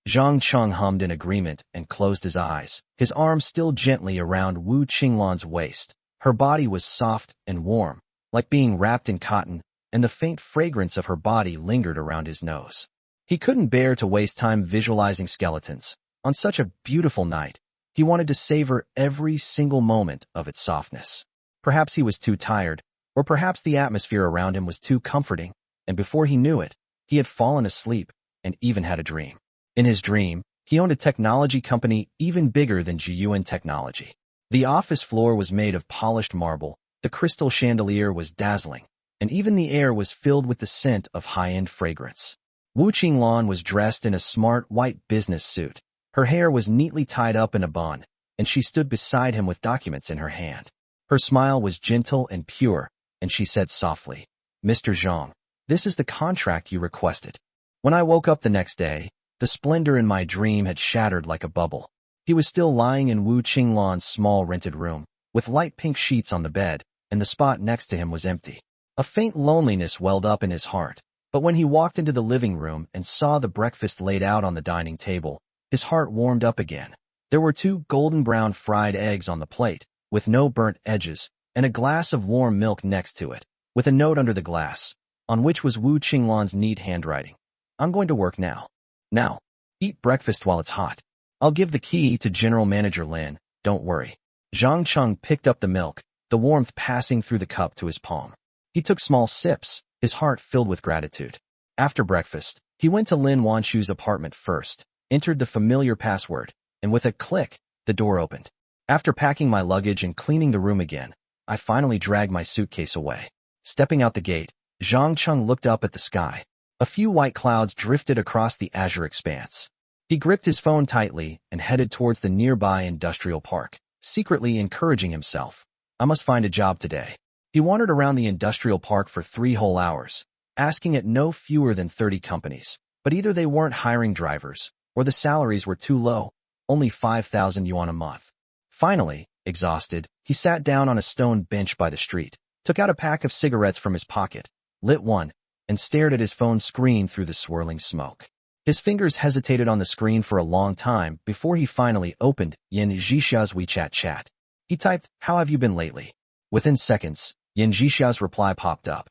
Zhang Cheng hummed in agreement and closed his eyes, his arm still gently around Wu Qinglan's waist. Her body was soft and warm, like being wrapped in cotton, and the faint fragrance of her body lingered around his nose. He couldn't bear to waste time visualizing skeletons. On such a beautiful night, he wanted to savor every single moment of its softness. Perhaps he was too tired, or perhaps the atmosphere around him was too comforting, and before he knew it, he had fallen asleep and even had a dream. In his dream, he owned a technology company even bigger than Yuan Technology. The office floor was made of polished marble, the crystal chandelier was dazzling, and even the air was filled with the scent of high-end fragrance. Wu Qinglan was dressed in a smart white business suit. Her hair was neatly tied up in a bun, and she stood beside him with documents in her hand. Her smile was gentle and pure, and she said softly, "Mr. Zhang, this is the contract you requested." When I woke up the next day, the splendor in my dream had shattered like a bubble. He was still lying in Wu Qinglan's small rented room, with light pink sheets on the bed, and the spot next to him was empty. A faint loneliness welled up in his heart, but when he walked into the living room and saw the breakfast laid out on the dining table, his heart warmed up again. There were 2 golden brown fried eggs on the plate, with no burnt edges, and a glass of warm milk next to it, with a note under the glass, on which was Wu Qinglan's neat handwriting. "I'm going to work now. Now, eat breakfast while it's hot. I'll give the key to General Manager Lin, don't worry." Zhang picked up the milk, the warmth passing through the cup to his palm. He took small sips, his heart filled with gratitude. After breakfast, he went to Lin Wanshu's apartment first, entered the familiar password, and with a click, the door opened. After packing my luggage and cleaning the room again, I finally dragged my suitcase away. Stepping out the gate, Zhang looked up at the sky. A few white clouds drifted across the azure expanse. He gripped his phone tightly and headed towards the nearby industrial park, secretly encouraging himself, "I must find a job today." He wandered around the industrial park for 3 whole hours, asking at no fewer than 30 companies, but either they weren't hiring drivers, or the salaries were too low, only 5,000 yuan a month. Finally, exhausted, he sat down on a stone bench by the street, took out a pack of cigarettes from his pocket, lit one, and stared at his phone screen through the swirling smoke. His fingers hesitated on the screen for a long time before he finally opened Yan Zhixia's WeChat chat. He typed, "How have you been lately?" Within seconds, Yan Zhixia's reply popped up.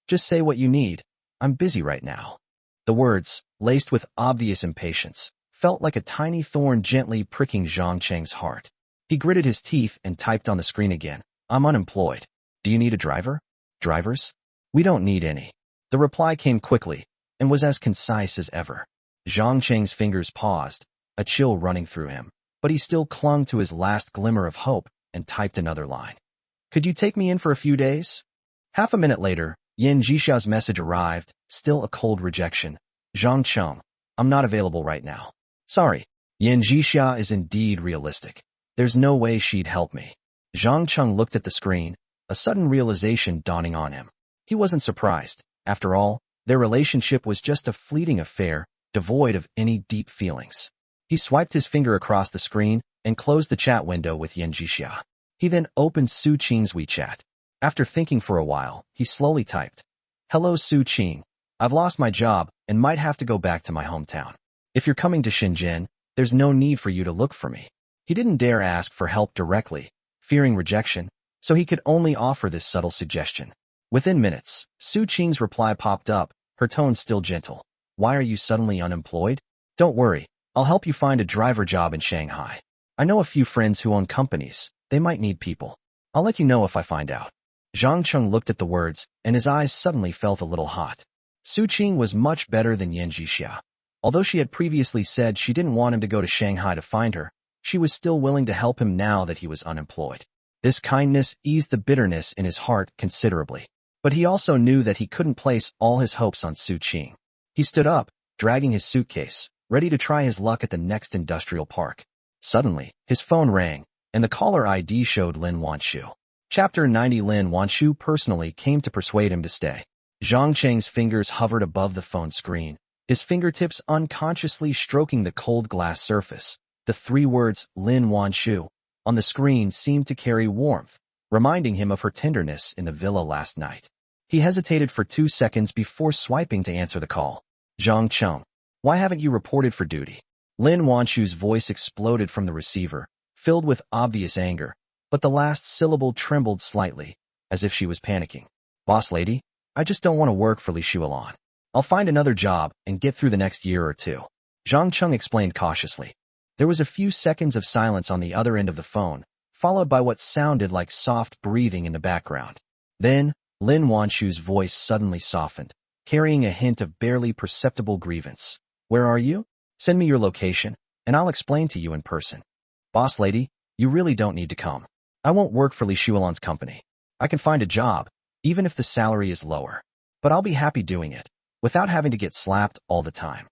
"Just say what you need. I'm busy right now." The words, laced with obvious impatience, felt like a tiny thorn gently pricking Zhang Cheng's heart. He gritted his teeth and typed on the screen again, "I'm unemployed. Do you need a driver? Drivers? We don't need any." The reply came quickly, and was as concise as ever. Zhang Cheng's fingers paused, a chill running through him, but he still clung to his last glimmer of hope and typed another line. "Could you take me in for a few days?" Half a minute later, Yan Zhixia's message arrived, still a cold rejection. "Zhang, I'm not available right now. Sorry." Yan Zhixia is indeed realistic. There's no way she'd help me. Zhang looked at the screen, a sudden realization dawning on him. He wasn't surprised. After all, their relationship was just a fleeting affair, devoid of any deep feelings. He swiped his finger across the screen and closed the chat window with Yan Zhixia. He then opened Su Qing's WeChat. After thinking for a while, he slowly typed, "Hello Su Qing. I've lost my job and might have to go back to my hometown. If you're coming to Shenzhen, there's no need for you to look for me." He didn't dare ask for help directly, fearing rejection, so he could only offer this subtle suggestion. Within minutes, Su Qing's reply popped up, her tone still gentle. "Why are you suddenly unemployed? Don't worry, I'll help you find a driver job in Shanghai. I know a few friends who own companies. They might need people. I'll let you know if I find out." Zhang looked at the words, and his eyes suddenly felt a little hot. Su Qing was much better than Yan Zhixia. Although she had previously said she didn't want him to go to Shanghai to find her, she was still willing to help him now that he was unemployed. This kindness eased the bitterness in his heart considerably. But he also knew that he couldn't place all his hopes on Su Qing. He stood up, dragging his suitcase, ready to try his luck at the next industrial park. Suddenly, his phone rang, and the caller ID showed Lin Wanshu. Chapter 90. Lin Wanshu personally came to persuade him to stay. Zhang Cheng's fingers hovered above the phone screen, his fingertips unconsciously stroking the cold glass surface. The 3 words, Lin Wanshu, on the screen seemed to carry warmth, reminding him of her tenderness in the villa last night. He hesitated for 2 seconds before swiping to answer the call. "Zhang, why haven't you reported for duty?" Lin Wanshu's voice exploded from the receiver, filled with obvious anger, but the last syllable trembled slightly, as if she was panicking. "Boss lady, I just don't want to work for Li Shualon. I'll find another job and get through the next year or two. Zhang Cheng explained cautiously. There was a few seconds of silence on the other end of the phone, followed by what sounded like soft breathing in the background. Then, Lin Wanshu's voice suddenly softened, carrying a hint of barely perceptible grievance. Where are you? Send me your location, and I'll explain to you in person. Boss lady, you really don't need to come. I won't work for Li Shuolan's company. I can find a job, even if the salary is lower. But I'll be happy doing it, without having to get slapped all the time.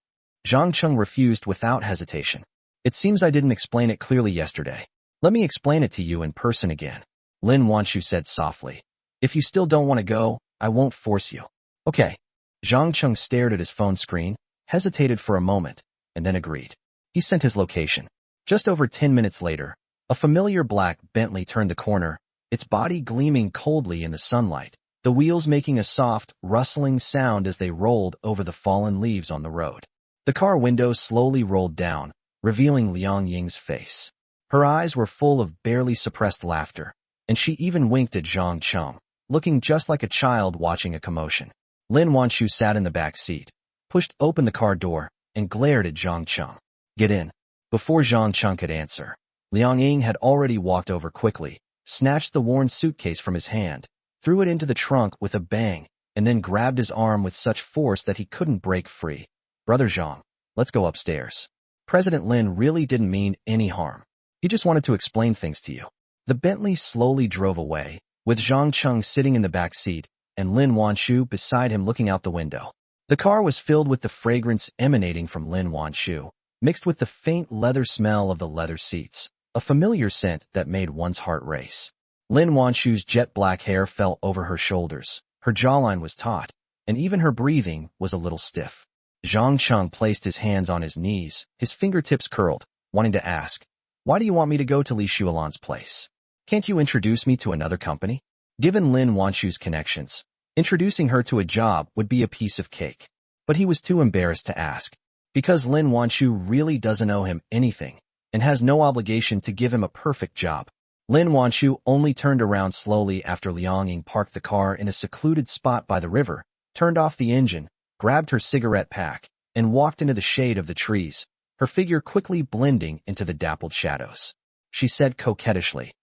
Zhang Cheng refused without hesitation. It seems I didn't explain it clearly yesterday. Let me explain it to you in person again. Lin Wanshu said softly. If you still don't want to go, I won't force you. Okay. Zhang Cheng stared at his phone screen, hesitated for a moment, and then agreed. He sent his location. Just over 10 minutes later, a familiar black Bentley turned the corner, its body gleaming coldly in the sunlight, the wheels making a soft, rustling sound as they rolled over the fallen leaves on the road. The car window slowly rolled down, revealing Liang Ying's face. Her eyes were full of barely suppressed laughter, and she even winked at Zhang Cheng, looking just like a child watching a commotion. Lin Wanshu sat in the back seat, pushed open the car door, and glared at Zhang Cheng. Get in. Before Zhang Cheng could answer, Liang Ying had already walked over quickly, snatched the worn suitcase from his hand, threw it into the trunk with a bang, and then grabbed his arm with such force that he couldn't break free. Brother Zhang, let's go upstairs. President Lin really didn't mean any harm. He just wanted to explain things to you. The Bentley slowly drove away, with Zhang Cheng sitting in the back seat and Lin Wanshu beside him looking out the window. The car was filled with the fragrance emanating from Lin Wanshu, mixed with the faint leather smell of the leather seats, a familiar scent that made one's heart race. Lin Wanshu's jet black hair fell over her shoulders, her jawline was taut, and even her breathing was a little stiff. Zhang Cheng placed his hands on his knees, his fingertips curled, wanting to ask, why do you want me to go to Li Shuolan's place? Can't you introduce me to another company? Given Lin Wanshu's connections, introducing her to a job would be a piece of cake. But he was too embarrassed to ask, because Lin Wanshu really doesn't owe him anything, and has no obligation to give him a perfect job. Lin Wanshu only turned around slowly after Liang Ying parked the car in a secluded spot by the river, turned off the engine, grabbed her cigarette pack, and walked into the shade of the trees, her figure quickly blending into the dappled shadows. She said coquettishly,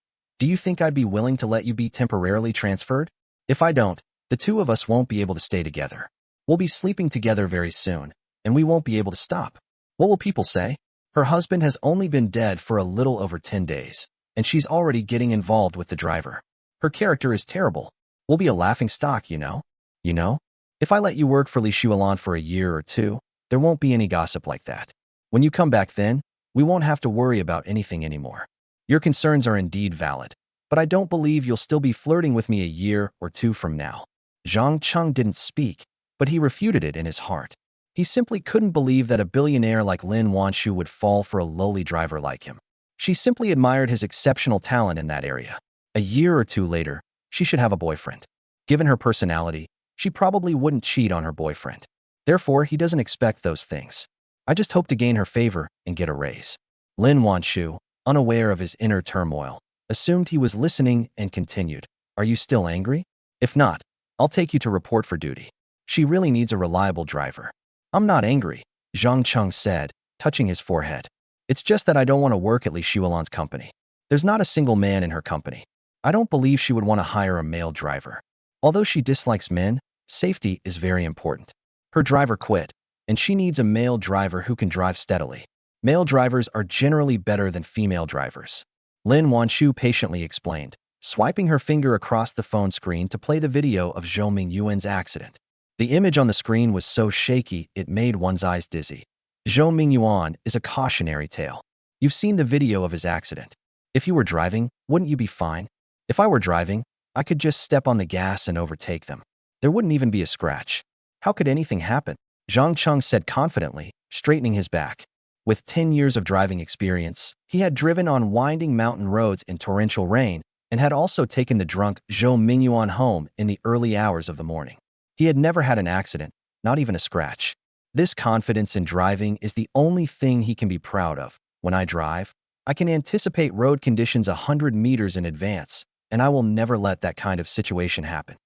do you think I'd be willing to let you be temporarily transferred? If I don't, the two of us won't be able to stay together. We'll be sleeping together very soon, and we won't be able to stop. What will people say? Her husband has only been dead for a little over 10 days, and she's already getting involved with the driver. Her character is terrible. We'll be a laughing stock, you know? You know? If I let you work for Li Shuolan for a year or two, there won't be any gossip like that. When you come back then, we won't have to worry about anything anymore. Your concerns are indeed valid, but I don't believe you'll still be flirting with me a year or two from now. Zhang Cheng didn't speak, but he refuted it in his heart. He simply couldn't believe that a billionaire like Lin Wanshu would fall for a lowly driver like him. She simply admired his exceptional talent in that area. A year or two later, she should have a boyfriend. Given her personality, she probably wouldn't cheat on her boyfriend. Therefore, he doesn't expect those things. I just hope to gain her favor and get a raise. Lin Wanshu, unaware of his inner turmoil, assumed he was listening and continued. Are you still angry? If not, I'll take you to report for duty. She really needs a reliable driver. I'm not angry, Zhang Cheng said, touching his forehead. It's just that I don't want to work at Li Shuolan's company. There's not a single man in her company. I don't believe she would want to hire a male driver. Although she dislikes men, safety is very important. Her driver quit, and she needs a male driver who can drive steadily. Male drivers are generally better than female drivers. Lin Wanshu patiently explained, swiping her finger across the phone screen to play the video of Zhou Yuan's accident. The image on the screen was so shaky it made one's eyes dizzy. Zhou Yuan is a cautionary tale. You've seen the video of his accident. If you were driving, wouldn't you be fine? If I were driving, I could just step on the gas and overtake them. There wouldn't even be a scratch. How could anything happen? Zhang Cheng said confidently, straightening his back. With 10 years of driving experience, he had driven on winding mountain roads in torrential rain and had also taken the drunk Zhou Yuan home in the early hours of the morning. He had never had an accident, not even a scratch. This confidence in driving is the only thing he can be proud of. When I drive, I can anticipate road conditions 100 meters in advance, and I will never let that kind of situation happen.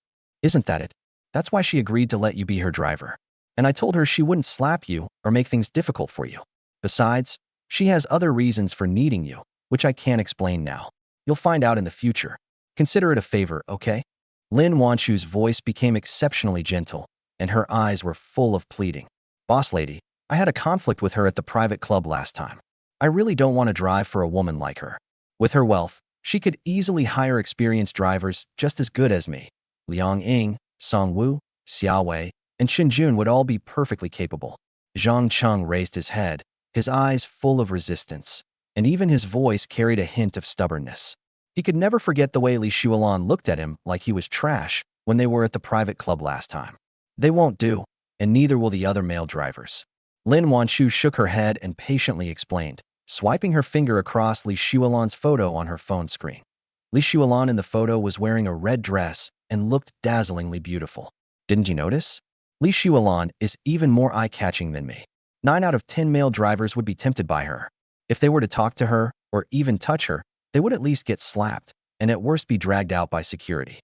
Isn't that it? That's why she agreed to let you be her driver. and I told her she wouldn't slap you or make things difficult for you. Besides, she has other reasons for needing you, which I can't explain now. You'll find out in the future. Consider it a favor, okay? Lin Wanshu's voice became exceptionally gentle, and her eyes were full of pleading. Boss lady, I had a conflict with her at the private club last time. I really don't want to drive for a woman like her. With her wealth, she could easily hire experienced drivers just as good as me. Liang Ying, Song Wu, Xia Wei, and Qin Jun would all be perfectly capable. Zhang Cheng raised his head, his eyes full of resistance, and even his voice carried a hint of stubbornness. He could never forget the way Li Shuolan looked at him like he was trash when they were at the private club last time. They won't do, and neither will the other male drivers. Lin Wanshu shook her head and patiently explained, swiping her finger across Li Shuolan's photo on her phone screen. Li Shuolan in the photo was wearing a red dress and looked dazzlingly beautiful. Didn't you notice? Li Shuolan is even more eye-catching than me. 9 out of 10 male drivers would be tempted by her. If they were to talk to her or even touch her, they would at least get slapped and at worst be dragged out by security.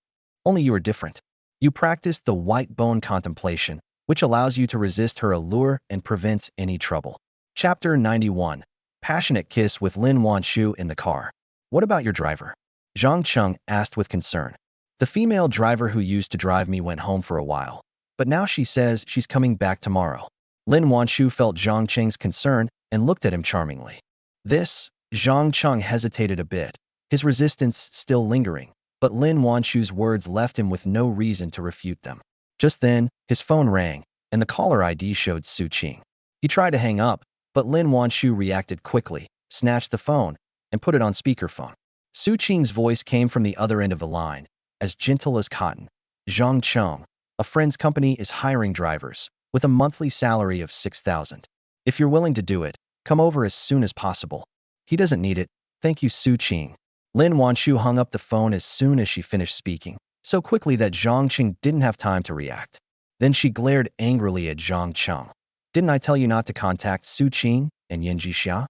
Only you are different. You practice the white bone contemplation, which allows you to resist her allure and prevents any trouble. Chapter 91. Passionate Kiss with Lin Wanshu in the car. What about your driver? Zhang Cheng asked with concern. The female driver who used to drive me went home for a while, but now she says she's coming back tomorrow. Lin Wanshu felt Zhang Cheng's concern and looked at him charmingly. Zhang Cheng hesitated a bit, his resistance still lingering, but Lin Wanshu's words left him with no reason to refute them. Just then, his phone rang, and the caller ID showed Su Qing. He tried to hang up, but Lin Wanshu reacted quickly, snatched the phone, and put it on speakerphone. Su Qing's voice came from the other end of the line, as gentle as cotton. Zhang Cheng, a friend's company is hiring drivers, with a monthly salary of 6,000. If you're willing to do it, come over as soon as possible. He doesn't need it, thank you, Su Qing. Lin Wanshu hung up the phone as soon as she finished speaking, so quickly that Zhang Cheng didn't have time to react. Then she glared angrily at Zhang Cheng. Didn't I tell you not to contact Su Qing and Yanji Xia?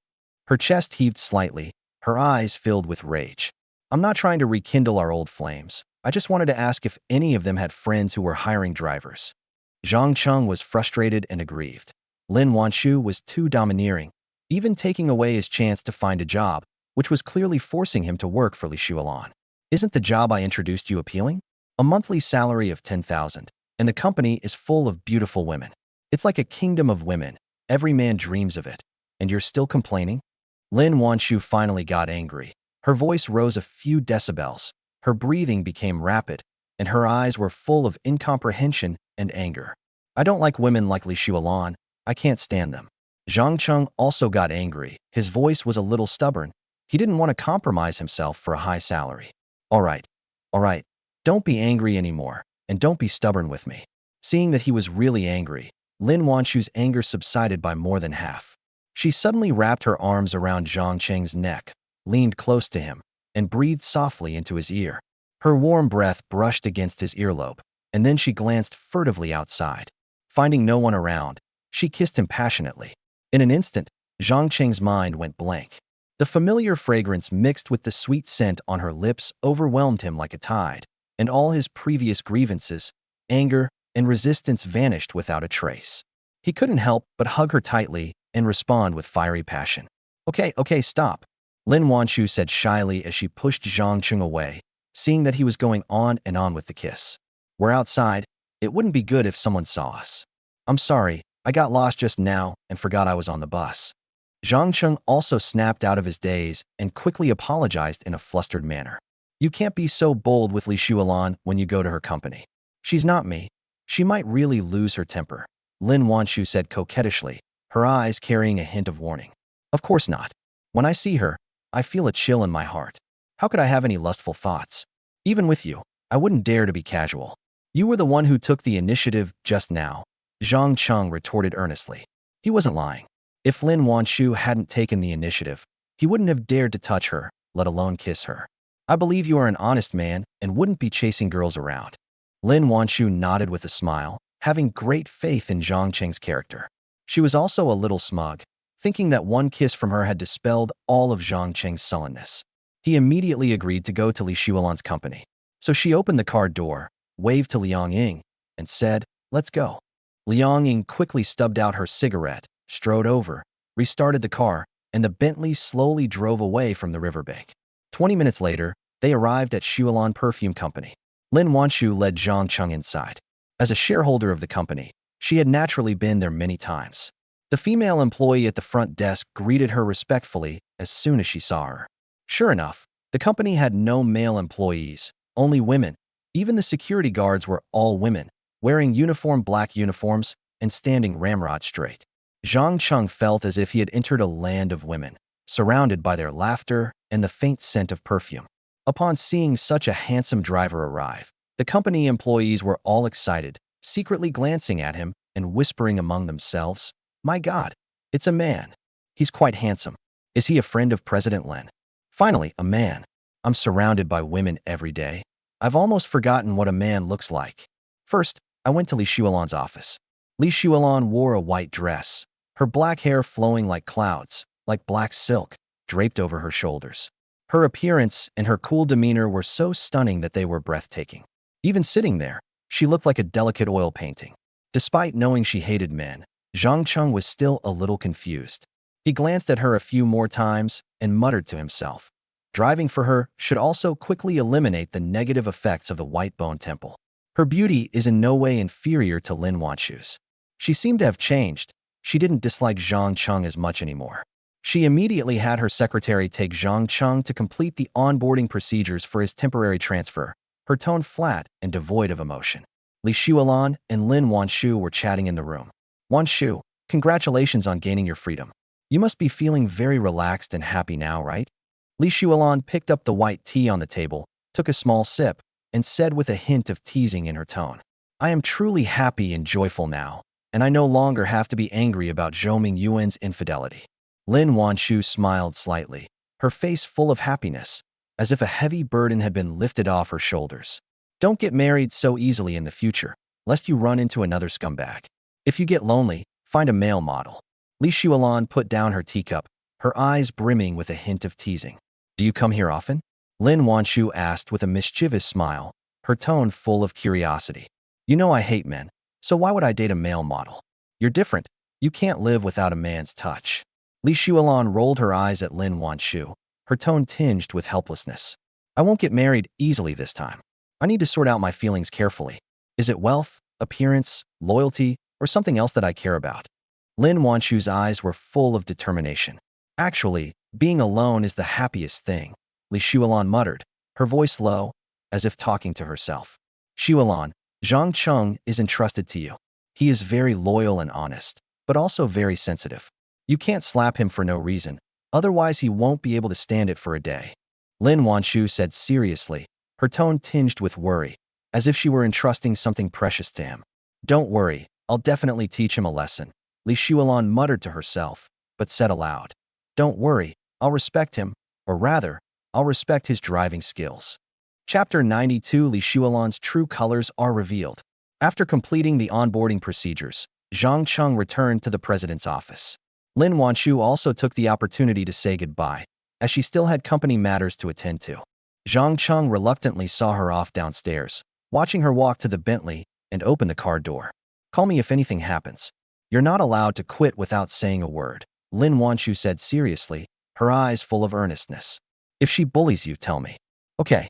Her chest heaved slightly, her eyes filled with rage. I'm not trying to rekindle our old flames. I just wanted to ask if any of them had friends who were hiring drivers. Zhang Cheng was frustrated and aggrieved. Lin Wanshu was too domineering, even taking away his chance to find a job, which was clearly forcing him to work for Li Shuolan. Isn't the job I introduced you appealing? A monthly salary of 10,000, and the company is full of beautiful women. It's like a kingdom of women. Every man dreams of it. And you're still complaining? Lin Wanshu finally got angry. Her voice rose a few decibels. Her breathing became rapid, and her eyes were full of incomprehension and anger. I don't like women like Li Shuolan. I can't stand them. Zhang Cheng also got angry. His voice was a little stubborn. He didn't want to compromise himself for a high salary. All right. Don't be angry anymore, and don't be stubborn with me. Seeing that he was really angry, Lin Wanshu's anger subsided by more than half. She suddenly wrapped her arms around Zhang Cheng's neck, leaned close to him, and breathed softly into his ear. Her warm breath brushed against his earlobe, and then she glanced furtively outside. Finding no one around, she kissed him passionately. In an instant, Zhang Cheng's mind went blank. The familiar fragrance mixed with the sweet scent on her lips overwhelmed him like a tide, and all his previous grievances, anger, and resistance vanished without a trace. He couldn't help but hug her tightly and respond with fiery passion. Okay, stop, Lin Wanshu said shyly as she pushed Zhang Cheng away, seeing that he was going on and on with the kiss. We're outside. It wouldn't be good if someone saw us. I'm sorry, I got lost just now and forgot I was on the bus. Zhang Cheng also snapped out of his daze and quickly apologized in a flustered manner. You can't be so bold with Li Shuolan when you go to her company. She's not me. She might really lose her temper, Lin Wanshu said coquettishly, her eyes carrying a hint of warning. Of course not. When I see her, I feel a chill in my heart. How could I have any lustful thoughts? Even with you, I wouldn't dare to be casual. You were the one who took the initiative just now, Zhang Cheng retorted earnestly. He wasn't lying. If Lin Wanshu hadn't taken the initiative, he wouldn't have dared to touch her, let alone kiss her. I believe you are an honest man and wouldn't be chasing girls around. Lin Wanshu nodded with a smile, having great faith in Zhang Cheng's character. She was also a little smug, thinking that one kiss from her had dispelled all of Zhang Cheng's sullenness. He immediately agreed to go to Li Shuolan's company. So she opened the car door, waved to Liang Ying, and said, "Let's go." Liang Ying quickly stubbed out her cigarette, strode over, restarted the car, and the Bentley slowly drove away from the riverbank. 20 minutes later, they arrived at Xuelan Perfume Company. Lin Wanshu led Zhang Cheng inside. As a shareholder of the company, she had naturally been there many times. The female employee at the front desk greeted her respectfully as soon as she saw her. Sure enough, the company had no male employees, only women. Even the security guards were all women, wearing uniform black uniforms and standing ramrod straight. Zhang Cheng felt as if he had entered a land of women, surrounded by their laughter and the faint scent of perfume. Upon seeing such a handsome driver arrive, the company employees were all excited, secretly glancing at him and whispering among themselves, "My God, it's a man. He's quite handsome. Is he a friend of President Lin? Finally, a man. I'm surrounded by women every day. I've almost forgotten what a man looks like." First, I went to Li Xuelan's office. Li Xuelan wore a white dress, her black hair flowing like clouds, like black silk, draped over her shoulders. Her appearance and her cool demeanor were so stunning that they were breathtaking. Even sitting there, she looked like a delicate oil painting. Despite knowing she hated men, Zhang Cheng was still a little confused. He glanced at her a few more times and muttered to himself. Driving for her should also quickly eliminate the negative effects of the White Bone Temple. Her beauty is in no way inferior to Lin Wanshu's. She seemed to have changed. She didn't dislike Zhang Cheng as much anymore. She immediately had her secretary take Zhang Cheng to complete the onboarding procedures for his temporary transfer, her tone flat and devoid of emotion. Li Xuelan and Lin Wanshu were chatting in the room. "Wanshu, congratulations on gaining your freedom. You must be feeling very relaxed and happy now, right?" Li Xuelan picked up the white tea on the table, took a small sip, and said with a hint of teasing in her tone, "I am truly happy and joyful now, and I no longer have to be angry about Zhou Yuan's infidelity." Lin Wanshu smiled slightly, her face full of happiness, as if a heavy burden had been lifted off her shoulders. "Don't get married so easily in the future, lest you run into another scumbag. If you get lonely, find a male model." Li Xuelan put down her teacup, her eyes brimming with a hint of teasing. "Do you come here often?" Lin Wanshu asked with a mischievous smile, her tone full of curiosity. "You know I hate men, so why would I date a male model? You're different. You can't live without a man's touch." Li Xuelan rolled her eyes at Lin Wanshu, her tone tinged with helplessness. "I won't get married easily this time. I need to sort out my feelings carefully. Is it wealth, appearance, loyalty, or something else that I care about?" Lin Wanshu's eyes were full of determination. "Actually, being alone is the happiest thing," Li Xuelan muttered, her voice low, as if talking to herself. "Xuelan, Zhang Cheng is entrusted to you. He is very loyal and honest, but also very sensitive. You can't slap him for no reason, otherwise he won't be able to stand it for a day." Lin Wanshu said seriously, her tone tinged with worry, as if she were entrusting something precious to him. "Don't worry, I'll definitely teach him a lesson," Li Xuelan muttered to herself, but said aloud, "Don't worry, I'll respect him, or rather, I'll respect his driving skills." Chapter 92. Li Xuelan's true colors are revealed. After completing the onboarding procedures, Zhang Cheng returned to the president's office. Lin Wanshu also took the opportunity to say goodbye, as she still had company matters to attend to. Zhang Cheng reluctantly saw her off downstairs, watching her walk to the Bentley and open the car door. "Call me if anything happens. You're not allowed to quit without saying a word," Lin Wanshu said seriously, her eyes full of earnestness. "If she bullies you, tell me." "Okay."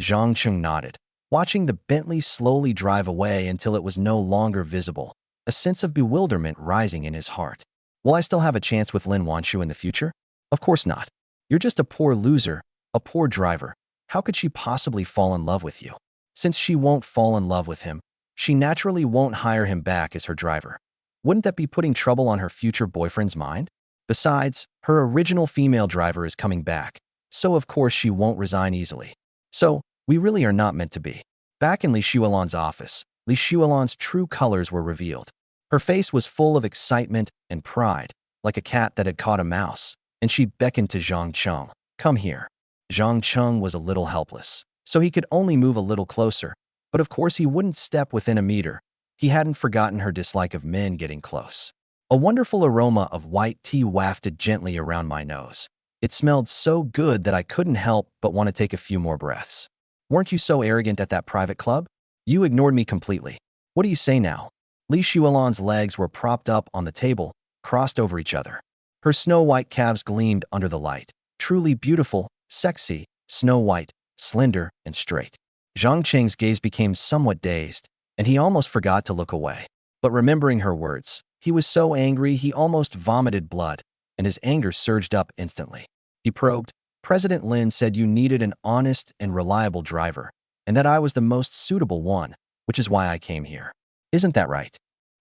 Zhang Cheng nodded, watching the Bentley slowly drive away until it was no longer visible, a sense of bewilderment rising in his heart. "Will I still have a chance with Lin Wanshu in the future?" "Of course not. You're just a poor loser, a poor driver. How could she possibly fall in love with you? Since she won't fall in love with him, she naturally won't hire him back as her driver. Wouldn't that be putting trouble on her future boyfriend's mind? Besides, her original female driver is coming back, so of course she won't resign easily. So, we really are not meant to be." Back in Li Xuelan's office, Li Xuelan's true colors were revealed. Her face was full of excitement and pride, like a cat that had caught a mouse, and she beckoned to Zhang Cheng. "Come here." Zhang Cheng was a little helpless, so he could only move a little closer, but of course he wouldn't step within a meter. He hadn't forgotten her dislike of men getting close. A wonderful aroma of white tea wafted gently around my nose. It smelled so good that I couldn't help but want to take a few more breaths. "Weren't you so arrogant at that private club? You ignored me completely. What do you say now?" Li Shuolan's legs were propped up on the table, crossed over each other. Her snow-white calves gleamed under the light. Truly beautiful, sexy, snow-white, slender, and straight. Zhang Cheng's gaze became somewhat dazed, and he almost forgot to look away. But remembering her words, he was so angry he almost vomited blood, and his anger surged up instantly. He probed, "President Lin said you needed an honest and reliable driver, and that I was the most suitable one, which is why I came here. Isn't that right?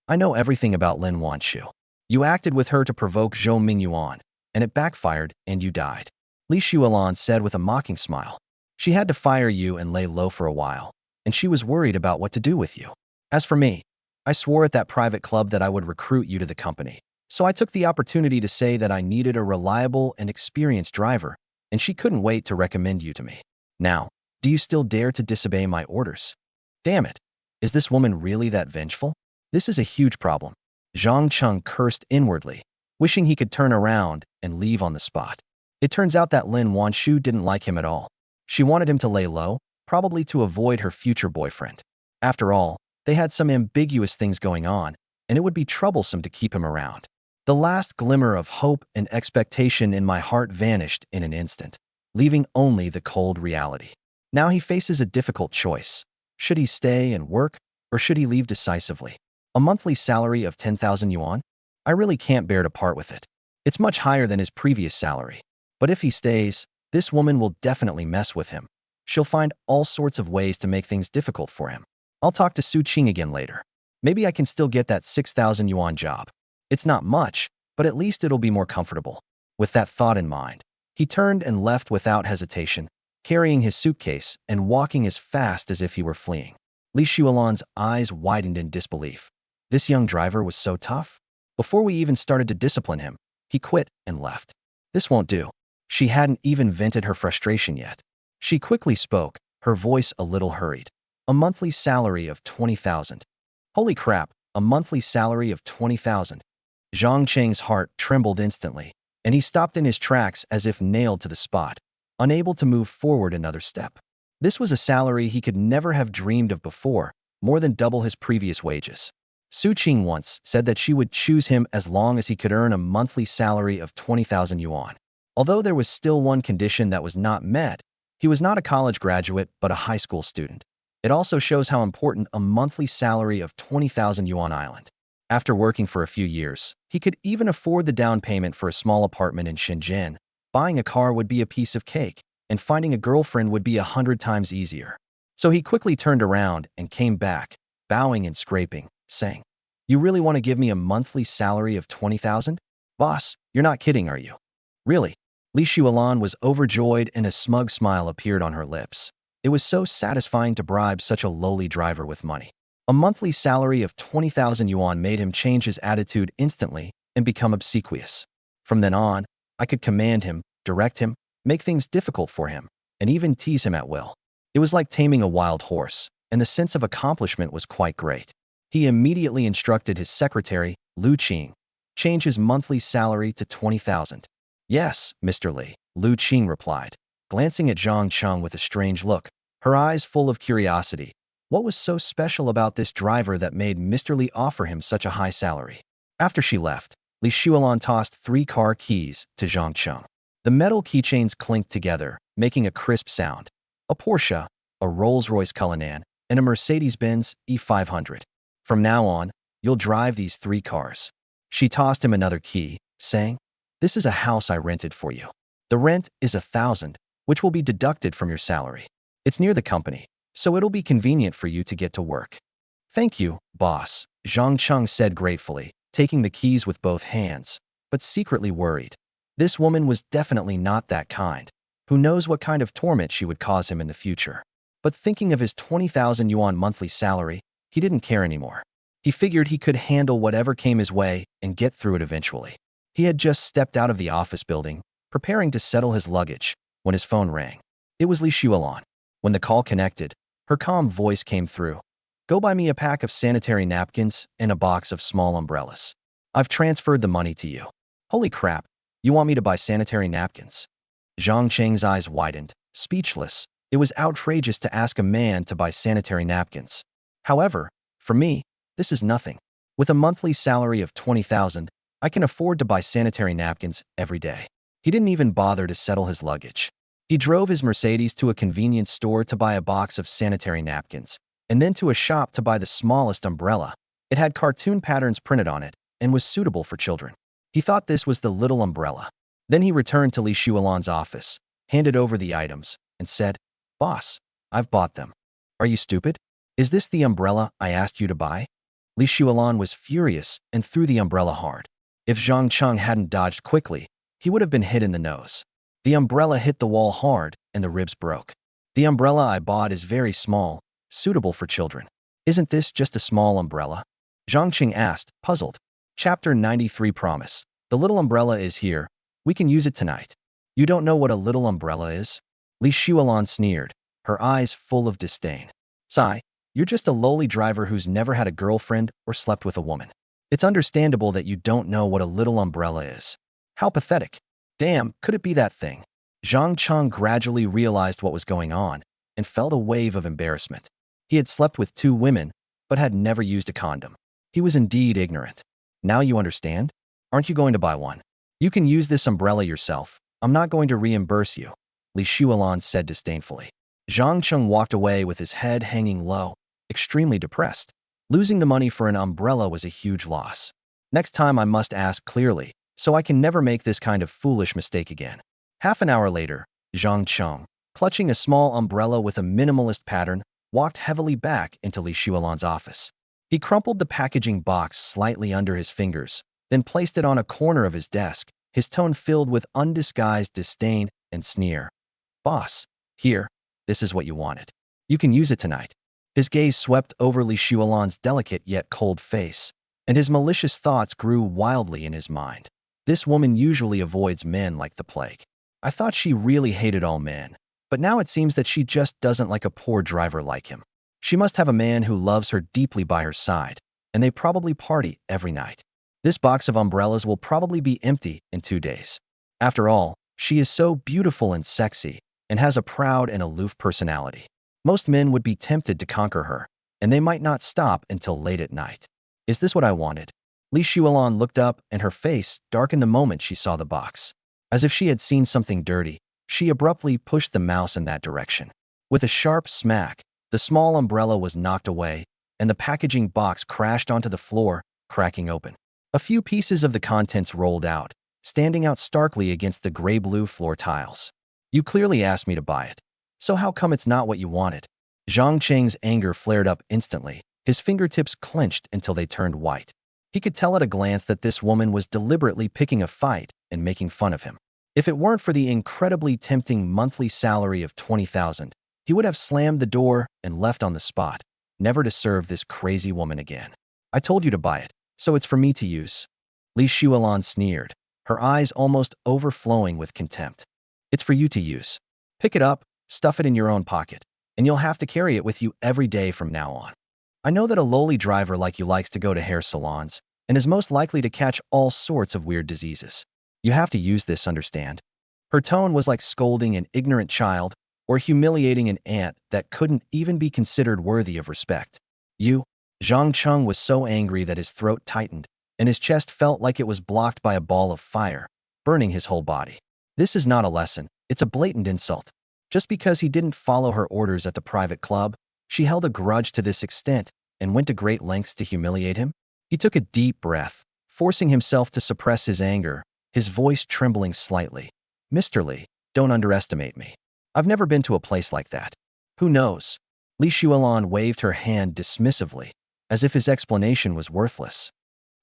I know everything about Lin Wanshu. You acted with her to provoke Zhou Mingyuan, and it backfired, and you died." Li Shuolan said with a mocking smile. "She had to fire you and lay low for a while, and she was worried about what to do with you. As for me, I swore at that private club that I would recruit you to the company. So I took the opportunity to say that I needed a reliable and experienced driver, and she couldn't wait to recommend you to me. Now, do you still dare to disobey my orders? Damn it. Is this woman really that vengeful? This is a huge problem." Zhang Cheng cursed inwardly, wishing he could turn around and leave on the spot. It turns out that Lin Wanshu didn't like him at all. She wanted him to lay low, probably to avoid her future boyfriend. After all, they had some ambiguous things going on, and it would be troublesome to keep him around. The last glimmer of hope and expectation in my heart vanished in an instant, leaving only the cold reality. Now he faces a difficult choice. Should he stay and work, or should he leave decisively? A monthly salary of 10,000 yuan? I really can't bear to part with it. It's much higher than his previous salary. But if he stays, this woman will definitely mess with him. She'll find all sorts of ways to make things difficult for him. I'll talk to Su Qing again later. Maybe I can still get that 6,000 yuan job. It's not much, but at least it'll be more comfortable. With that thought in mind, he turned and left without hesitation, carrying his suitcase and walking as fast as if he were fleeing. Li Shuolan's eyes widened in disbelief. This young driver was so tough. Before we even started to discipline him, he quit and left. This won't do. She hadn't even vented her frustration yet. She quickly spoke, her voice a little hurried. A monthly salary of 20,000. Holy crap, a monthly salary of 20,000. Zhang Cheng's heart trembled instantly, and he stopped in his tracks as if nailed to the spot, unable to move forward another step. This was a salary he could never have dreamed of before, more than double his previous wages. Su Qing once said that she would choose him as long as he could earn a monthly salary of 20,000 yuan. Although there was still one condition that was not met, he was not a college graduate but a high school student. It also shows how important a monthly salary of 20,000 yuan island. After working for a few years, he could even afford the down payment for a small apartment in Shenzhen. Buying a car would be a piece of cake, and finding a girlfriend would be 100 times easier. So he quickly turned around and came back, bowing and scraping, saying, "You really want to give me a monthly salary of 20,000? Boss, you're not kidding, are you?" "Really?" Li Shuolan was overjoyed and a smug smile appeared on her lips. It was so satisfying to bribe such a lowly driver with money. A monthly salary of 20,000 yuan made him change his attitude instantly and become obsequious. From then on, I could command him, direct him, make things difficult for him, and even tease him at will. It was like taming a wild horse, and the sense of accomplishment was quite great. He immediately instructed his secretary, Lu Qing, change his monthly salary to 20,000. "Yes, Mr. Li," Lu Qing replied, glancing at Zhang Cheng with a strange look, her eyes full of curiosity. What was so special about this driver that made Mr. Li offer him such a high salary? After she left, Li Shuolan tossed 3 car keys to Zhang Cheng. The metal keychains clinked together, making a crisp sound. A Porsche, a Rolls-Royce Cullinan, and a Mercedes-Benz E500. "From now on, you'll drive these 3 cars. She tossed him another key, saying, "This is a house I rented for you. The rent is 1,000, which will be deducted from your salary. It's near the company, so it'll be convenient for you to get to work." "Thank you, boss," Zhang Cheng said gratefully, taking the keys with both hands, but secretly worried. This woman was definitely not that kind. Who knows what kind of torment she would cause him in the future. But thinking of his 20,000 yuan monthly salary, he didn't care anymore. He figured he could handle whatever came his way and get through it eventually. He had just stepped out of the office building, preparing to settle his luggage, when his phone rang. It was Li Shuolan. When the call connected, her calm voice came through. "Go buy me a pack of sanitary napkins and a box of small umbrellas. I've transferred the money to you." "Holy crap, you want me to buy sanitary napkins?" Zhang Cheng's eyes widened, speechless. It was outrageous to ask a man to buy sanitary napkins. However, for me, this is nothing. With a monthly salary of 20,000, I can afford to buy sanitary napkins every day. He didn't even bother to settle his luggage. He drove his Mercedes to a convenience store to buy a box of sanitary napkins, and then to a shop to buy the smallest umbrella. It had cartoon patterns printed on it and was suitable for children. He thought this was the little umbrella. Then he returned to Li Shuolan's office, handed over the items, and said, "Boss, I've bought them. Are you stupid? Is this the umbrella I asked you to buy?" Li Shuolan was furious and threw the umbrella hard. If Zhang Cheng hadn't dodged quickly, he would have been hit in the nose. The umbrella hit the wall hard and the ribs broke. "The umbrella I bought is very small, suitable for children. Isn't this just a small umbrella?" Zhang Cheng asked, puzzled. Chapter 93 Promise. The little umbrella is here. We can use it tonight. You don't know what a little umbrella is? Li Shuolan sneered, her eyes full of disdain. "Sigh, you're just a lowly driver who's never had a girlfriend or slept with a woman. It's understandable that you don't know what a little umbrella is. How pathetic. Damn, could it be that thing?" Zhang Cheng gradually realized what was going on and felt a wave of embarrassment. He had slept with 2 women, but had never used a condom. He was indeed ignorant. "Now you understand? Aren't you going to buy one? You can use this umbrella yourself. I'm not going to reimburse you," Li Shuolan said disdainfully. Zhang Cheng walked away with his head hanging low, extremely depressed. Losing the money for an umbrella was a huge loss. Next time I must ask clearly, so I can never make this kind of foolish mistake again. Half an hour later, Zhang Cheng, clutching a small umbrella with a minimalist pattern, walked heavily back into Li Shuolan's office. He crumpled the packaging box slightly under his fingers, then placed it on a corner of his desk, his tone filled with undisguised disdain and sneer. "Boss, here, this is what you wanted. You can use it tonight." His gaze swept over Li Shuolan's delicate yet cold face, and his malicious thoughts grew wildly in his mind. This woman usually avoids men like the plague. I thought she really hated all men, but now it seems that she just doesn't like a poor driver like him. She must have a man who loves her deeply by her side, and they probably party every night. This box of umbrellas will probably be empty in 2 days. After all, she is so beautiful and sexy, and has a proud and aloof personality. Most men would be tempted to conquer her, and they might not stop until late at night. Is this what I wanted? Li Shuolan looked up, and her face darkened the moment she saw the box. As if she had seen something dirty, she abruptly pushed the mouse in that direction. With a sharp smack, the small umbrella was knocked away, and the packaging box crashed onto the floor, cracking open. A few pieces of the contents rolled out, standing out starkly against the gray-blue floor tiles. "You clearly asked me to buy it. So how come it's not what you wanted?" Zhang Cheng's anger flared up instantly. His fingertips clenched until they turned white. He could tell at a glance that this woman was deliberately picking a fight and making fun of him. If it weren't for the incredibly tempting monthly salary of 20,000, he would have slammed the door and left on the spot, never to serve this crazy woman again. "I told you to buy it, so it's for me to use." Li Shuolan sneered, her eyes almost overflowing with contempt. "It's for you to use. Pick it up, stuff it in your own pocket, and you'll have to carry it with you every day from now on. I know that a lowly driver like you likes to go to hair salons and is most likely to catch all sorts of weird diseases. You have to use this, understand?" Her tone was like scolding an ignorant child or humiliating an ant that couldn't even be considered worthy of respect. "You?" Zhang Cheng was so angry that his throat tightened, and his chest felt like it was blocked by a ball of fire, burning his whole body. This is not a lesson, it's a blatant insult. Just because he didn't follow her orders at the private club, she held a grudge to this extent and went to great lengths to humiliate him? He took a deep breath, forcing himself to suppress his anger, his voice trembling slightly. "Mr. Li, don't underestimate me. I've never been to a place like that. Who knows?" Li Shuolan waved her hand dismissively, as if his explanation was worthless.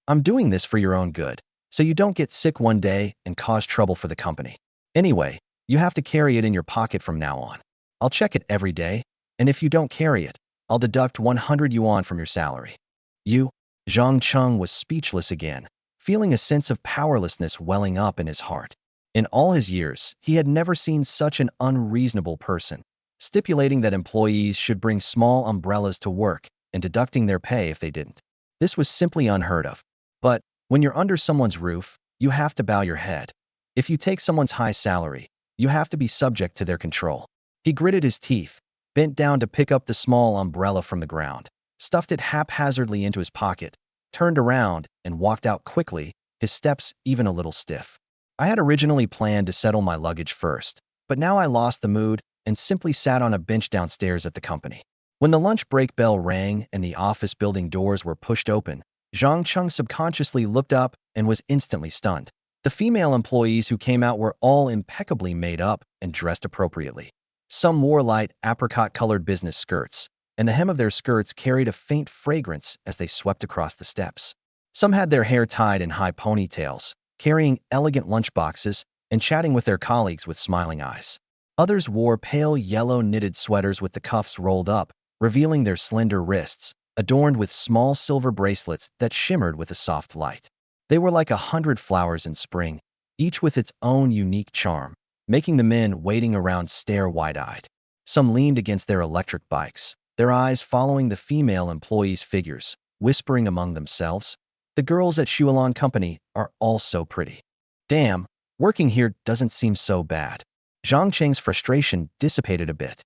"I'm doing this for your own good, so you don't get sick one day and cause trouble for the company. Anyway, you have to carry it in your pocket from now on. I'll check it every day, and if you don't carry it, I'll deduct 100 yuan from your salary." "You?" Zhang Cheng was speechless again, feeling a sense of powerlessness welling up in his heart. In all his years, he had never seen such an unreasonable person, stipulating that employees should bring small umbrellas to work and deducting their pay if they didn't. This was simply unheard of. But when you're under someone's roof, you have to bow your head. If you take someone's high salary, you have to be subject to their control. He gritted his teeth, bent down to pick up the small umbrella from the ground, stuffed it haphazardly into his pocket, turned around, and walked out quickly, his steps even a little stiff. I had originally planned to settle my luggage first, but now I lost the mood and simply sat on a bench downstairs at the company. When the lunch break bell rang and the office building doors were pushed open, Zhang subconsciously looked up and was instantly stunned. The female employees who came out were all impeccably made up and dressed appropriately. Some wore light apricot-colored business skirts, and the hem of their skirts carried a faint fragrance as they swept across the steps. Some had their hair tied in high ponytails, carrying elegant lunchboxes and chatting with their colleagues with smiling eyes. Others wore pale yellow knitted sweaters with the cuffs rolled up, revealing their slender wrists, adorned with small silver bracelets that shimmered with a soft light. They were like 100 flowers in spring, each with its own unique charm, making the men waiting around stare wide-eyed. Some leaned against their electric bikes, their eyes following the female employees' figures, whispering among themselves, "The girls at Yuan Company are all so pretty. Damn, working here doesn't seem so bad." Cheng's frustration dissipated a bit.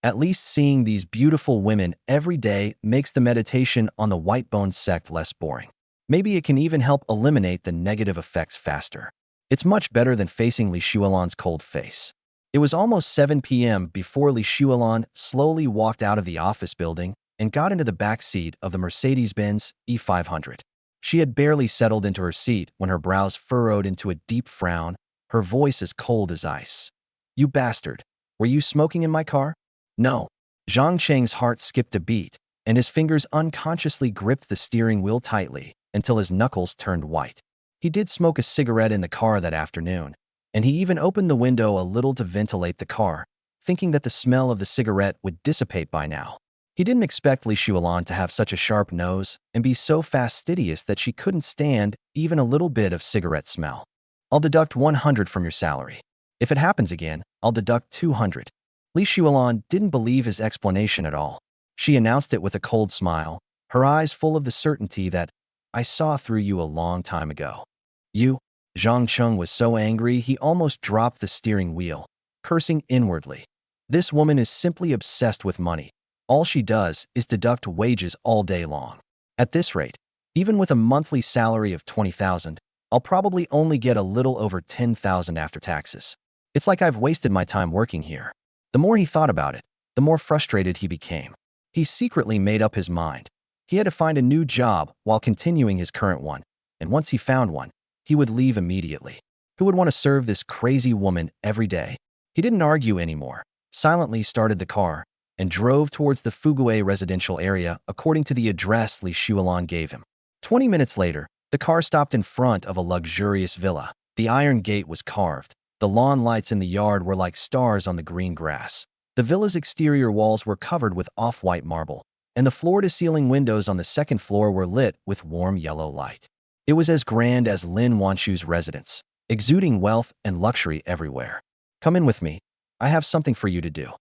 At least seeing these beautiful women every day makes the meditation on the white-bone sect less boring. Maybe it can even help eliminate the negative effects faster. It's much better than facing Li Shuolan's cold face. It was almost 7 p.m. before Li Shuolan slowly walked out of the office building and got into the back seat of the Mercedes-Benz E500. She had barely settled into her seat when her brows furrowed into a deep frown, her voice as cold as ice. "You bastard, were you smoking in my car?" "No." Cheng's heart skipped a beat, and his fingers unconsciously gripped the steering wheel tightly until his knuckles turned white. He did smoke a cigarette in the car that afternoon, and he even opened the window a little to ventilate the car, thinking that the smell of the cigarette would dissipate by now. He didn't expect Li Shuolan to have such a sharp nose and be so fastidious that she couldn't stand even a little bit of cigarette smell. "I'll deduct 100 from your salary. If it happens again, I'll deduct 200. Li Shuolan didn't believe his explanation at all. She announced it with a cold smile, her eyes full of the certainty that, "I saw through you a long time ago." "You?" Cheng was so angry he almost dropped the steering wheel, cursing inwardly. This woman is simply obsessed with money. All she does is deduct wages all day long. At this rate, even with a monthly salary of 20,000, I'll probably only get a little over 10,000 after taxes. It's like I've wasted my time working here. The more he thought about it, the more frustrated he became. He secretly made up his mind. He had to find a new job while continuing his current one, and once he found one, he would leave immediately. Who would want to serve this crazy woman every day? He didn't argue anymore, silently started the car, and drove towards the Fugue residential area according to the address Li Shuolan gave him. 20 minutes later, the car stopped in front of a luxurious villa. The iron gate was carved. The lawn lights in the yard were like stars on the green grass. The villa's exterior walls were covered with off-white marble, and the floor-to-ceiling windows on the second floor were lit with warm yellow light. It was as grand as Lin Wanshu's residence, exuding wealth and luxury everywhere. "Come in with me. I have something for you to do."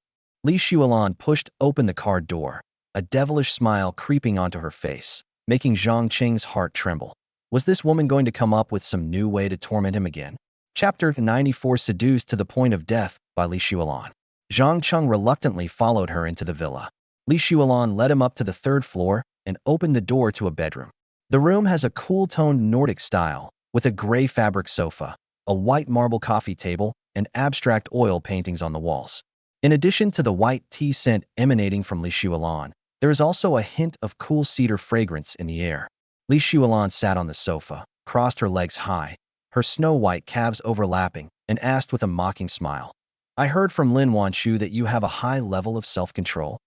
Li Shuolan pushed open the car door, a devilish smile creeping onto her face, making Cheng's heart tremble. Was this woman going to come up with some new way to torment him again? Chapter 94, Seduced to the Point of Death by Li Shuolan. Cheng reluctantly followed her into the villa. Li Shuolan led him up to the third floor and opened the door to a bedroom. The room has a cool-toned Nordic style, with a gray fabric sofa, a white marble coffee table, and abstract oil paintings on the walls. In addition to the white tea scent emanating from Li Shuolan, there is also a hint of cool cedar fragrance in the air. Li Shuolan sat on the sofa, crossed her legs high, her snow-white calves overlapping, and asked with a mocking smile, "I heard from Lin Wanshu that you have a high level of self-control.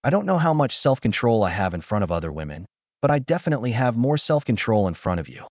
I don't know how much self-control I have in front of other women, but I definitely have more self-control in front of you."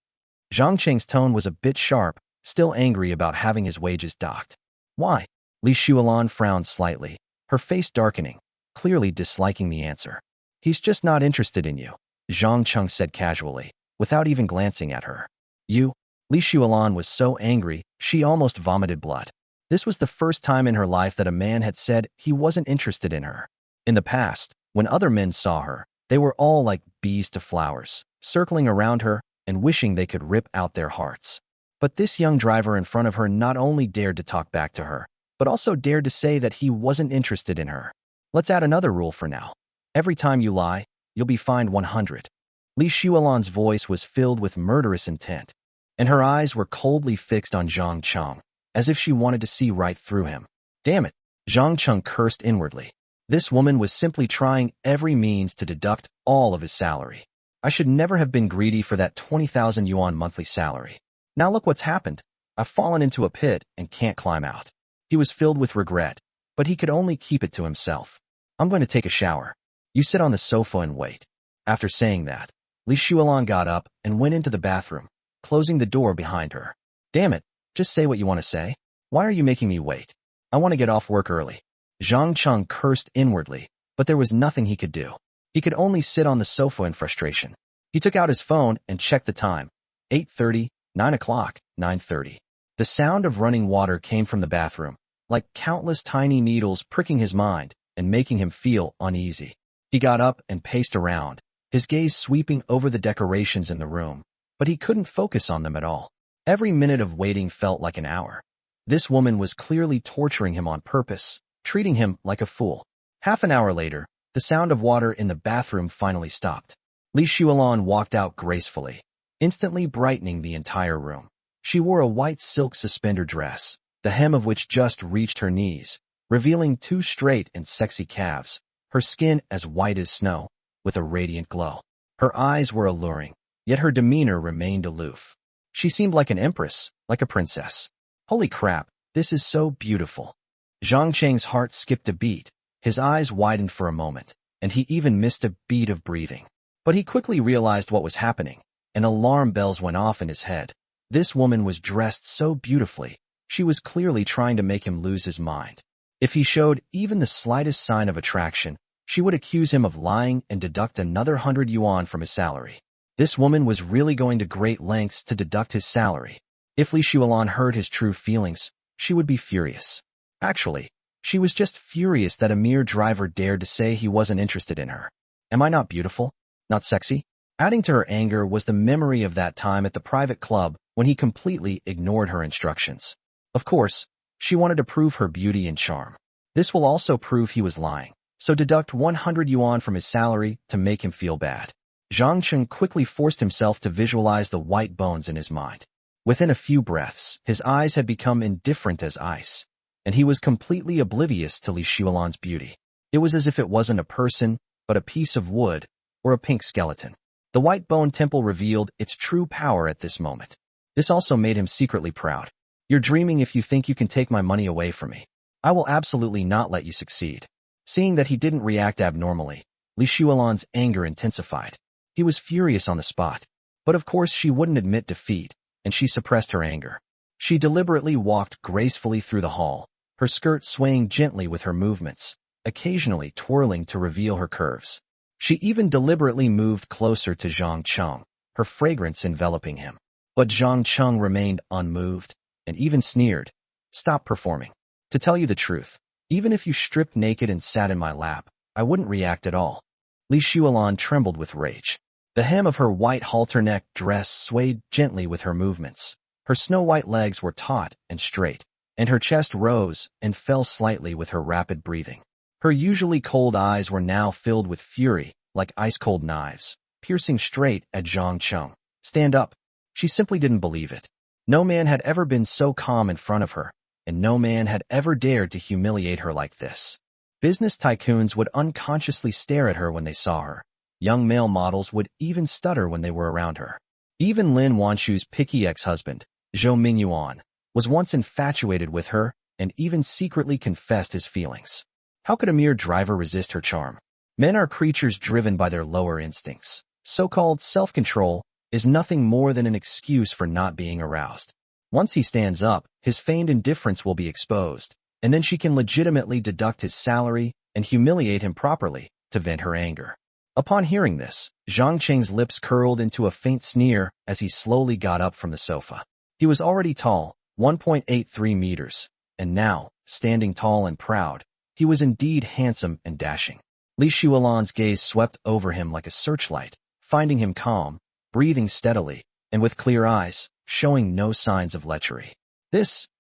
Cheng's tone was a bit sharp, still angry about having his wages docked. "Why?" Li Shuolan frowned slightly, her face darkening, clearly disliking the answer. "He's just not interested in you," Cheng said casually, without even glancing at her. "You?" Li Shuolan was so angry, she almost vomited blood. This was the first time in her life that a man had said he wasn't interested in her. In the past, when other men saw her, they were all like bees to flowers, circling around her and wishing they could rip out their hearts. But this young driver in front of her not only dared to talk back to her, but also dared to say that he wasn't interested in her. "Let's add another rule for now. Every time you lie, you'll be fined 100. Li Shuolan's voice was filled with murderous intent, and her eyes were coldly fixed on Zhang Cheng, as if she wanted to see right through him. Damn it, Zhang Cheng cursed inwardly. This woman was simply trying every means to deduct all of his salary. I should never have been greedy for that 20,000 yuan monthly salary. Now look what's happened. I've fallen into a pit and can't climb out. He was filled with regret, but he could only keep it to himself. I'm going to take a shower. You sit on the sofa and wait. After saying that, Li Shuolan got up and went into the bathroom, closing the door behind her. Damn it, just say what you want to say. Why are you making me wait? I want to get off work early. Zhang Cheng cursed inwardly, but there was nothing he could do. He could only sit on the sofa in frustration. He took out his phone and checked the time. 8:30, 9 o'clock, 9:30. The sound of running water came from the bathroom, like countless tiny needles pricking his mind and making him feel uneasy. He got up and paced around, his gaze sweeping over the decorations in the room, but he couldn't focus on them at all. Every minute of waiting felt like an hour. This woman was clearly torturing him on purpose, treating him like a fool. Half an hour later, the sound of water in the bathroom finally stopped. Li Shuolan walked out gracefully, instantly brightening the entire room. She wore a white silk suspender dress, the hem of which just reached her knees, revealing two straight and sexy calves, her skin as white as snow, with a radiant glow. Her eyes were alluring, yet her demeanor remained aloof. She seemed like an empress, like a princess. Holy crap, this is so beautiful. Zhang Cheng's heart skipped a beat, his eyes widened for a moment, and he even missed a beat of breathing. But he quickly realized what was happening, and alarm bells went off in his head. This woman was dressed so beautifully, she was clearly trying to make him lose his mind. If he showed even the slightest sign of attraction, she would accuse him of lying and deduct another 100 yuan from his salary. This woman was really going to great lengths to deduct his salary. If Li Shuolan heard his true feelings, she would be furious. Actually, she was just furious that a mere driver dared to say he wasn't interested in her. Am I not beautiful? Not sexy? Adding to her anger was the memory of that time at the private club when he completely ignored her instructions. Of course, she wanted to prove her beauty and charm. This will also prove he was lying, so deduct 100 yuan from his salary to make him feel bad. Zhang Cheng quickly forced himself to visualize the white bones in his mind. Within a few breaths, his eyes had become indifferent as ice, and he was completely oblivious to Li Shuolan's beauty. It was as if it wasn't a person, but a piece of wood, or a pink skeleton. The white bone temple revealed its true power at this moment. This also made him secretly proud. You're dreaming if you think you can take my money away from me. I will absolutely not let you succeed. Seeing that he didn't react abnormally, Li Shuolan's anger intensified. He was furious on the spot. But of course she wouldn't admit defeat, and she suppressed her anger. She deliberately walked gracefully through the hall, her skirt swaying gently with her movements, occasionally twirling to reveal her curves. She even deliberately moved closer to Zhang Cheng, her fragrance enveloping him. But Zhang Cheng remained unmoved, and even sneered. Stop performing. To tell you the truth, even if you stripped naked and sat in my lap, I wouldn't react at all. Li Shuolan trembled with rage. The hem of her white halter-neck dress swayed gently with her movements. Her snow-white legs were taut and straight, and her chest rose and fell slightly with her rapid breathing. Her usually cold eyes were now filled with fury, like ice-cold knives, piercing straight at Zhang Cheng. Stand up. She simply didn't believe it. No man had ever been so calm in front of her, and no man had ever dared to humiliate her like this. Business tycoons would unconsciously stare at her when they saw her. Young male models would even stutter when they were around her. Even Lin Wanshu's picky ex-husband, Zhou Yuan, was once infatuated with her and even secretly confessed his feelings. How could a mere driver resist her charm? Men are creatures driven by their lower instincts. So-called self-control is nothing more than an excuse for not being aroused. Once he stands up, his feigned indifference will be exposed, and then she can legitimately deduct his salary and humiliate him properly to vent her anger. Upon hearing this, Zhang Cheng's lips curled into a faint sneer as he slowly got up from the sofa. He was already tall, 1.83 meters, and now, standing tall and proud, he was indeed handsome and dashing. Li Shuolan's gaze swept over him like a searchlight, finding him calm, breathing steadily, and with clear eyes, showing no signs of lechery.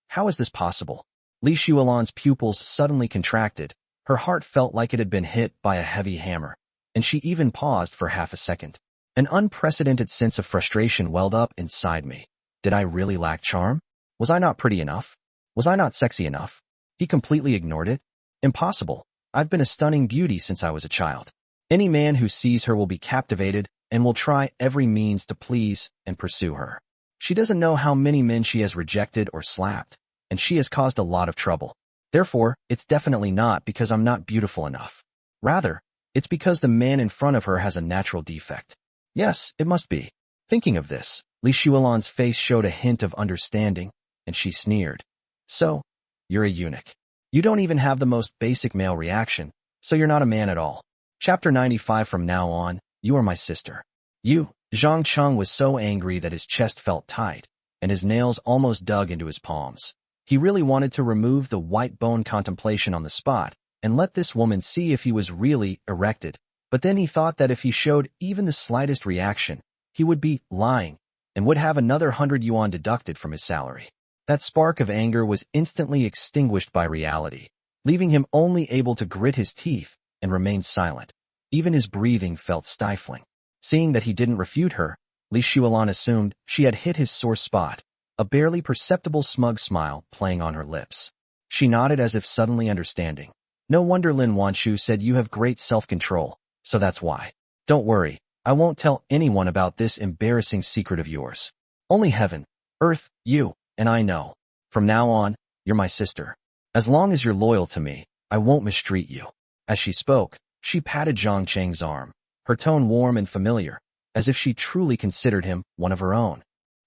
How is this possible? Li Shuolan's pupils suddenly contracted, her heart felt like it had been hit by a heavy hammer, and she even paused for half a second. An unprecedented sense of frustration welled up inside me. Did I really lack charm? Was I not pretty enough? Was I not sexy enough? He completely ignored it. Impossible. I've been a stunning beauty since I was a child. Any man who sees her will be captivated and will try every means to please and pursue her. She doesn't know how many men she has rejected or slapped, and she has caused a lot of trouble. Therefore, it's definitely not because I'm not beautiful enough. Rather, it's because the man in front of her has a natural defect. Yes, it must be. Thinking of this, Li Shuolan's face showed a hint of understanding, and she sneered. So, you're a eunuch. You don't even have the most basic male reaction, so you're not a man at all. Chapter 95. From now on, you are my sister. You. Zhang was so angry that his chest felt tight, and his nails almost dug into his palms. He really wanted to remove the white bone contemplation on the spot and let this woman see if he was really erected, but then he thought that if he showed even the slightest reaction, he would be lying and would have another 100 yuan deducted from his salary. That spark of anger was instantly extinguished by reality, leaving him only able to grit his teeth and remain silent. Even his breathing felt stifling. Seeing that he didn't refute her, Li Shuolan assumed she had hit his sore spot, a barely perceptible smug smile playing on her lips. She nodded as if suddenly understanding. No wonder Lin Wanshu said you have great self-control, so that's why. Don't worry, I won't tell anyone about this embarrassing secret of yours. Only heaven, earth, you, and I know. From now on, you're my sister. As long as you're loyal to me, I won't mistreat you. As she spoke, she patted Zhang Cheng's arm, her tone warm and familiar, as if she truly considered him one of her own.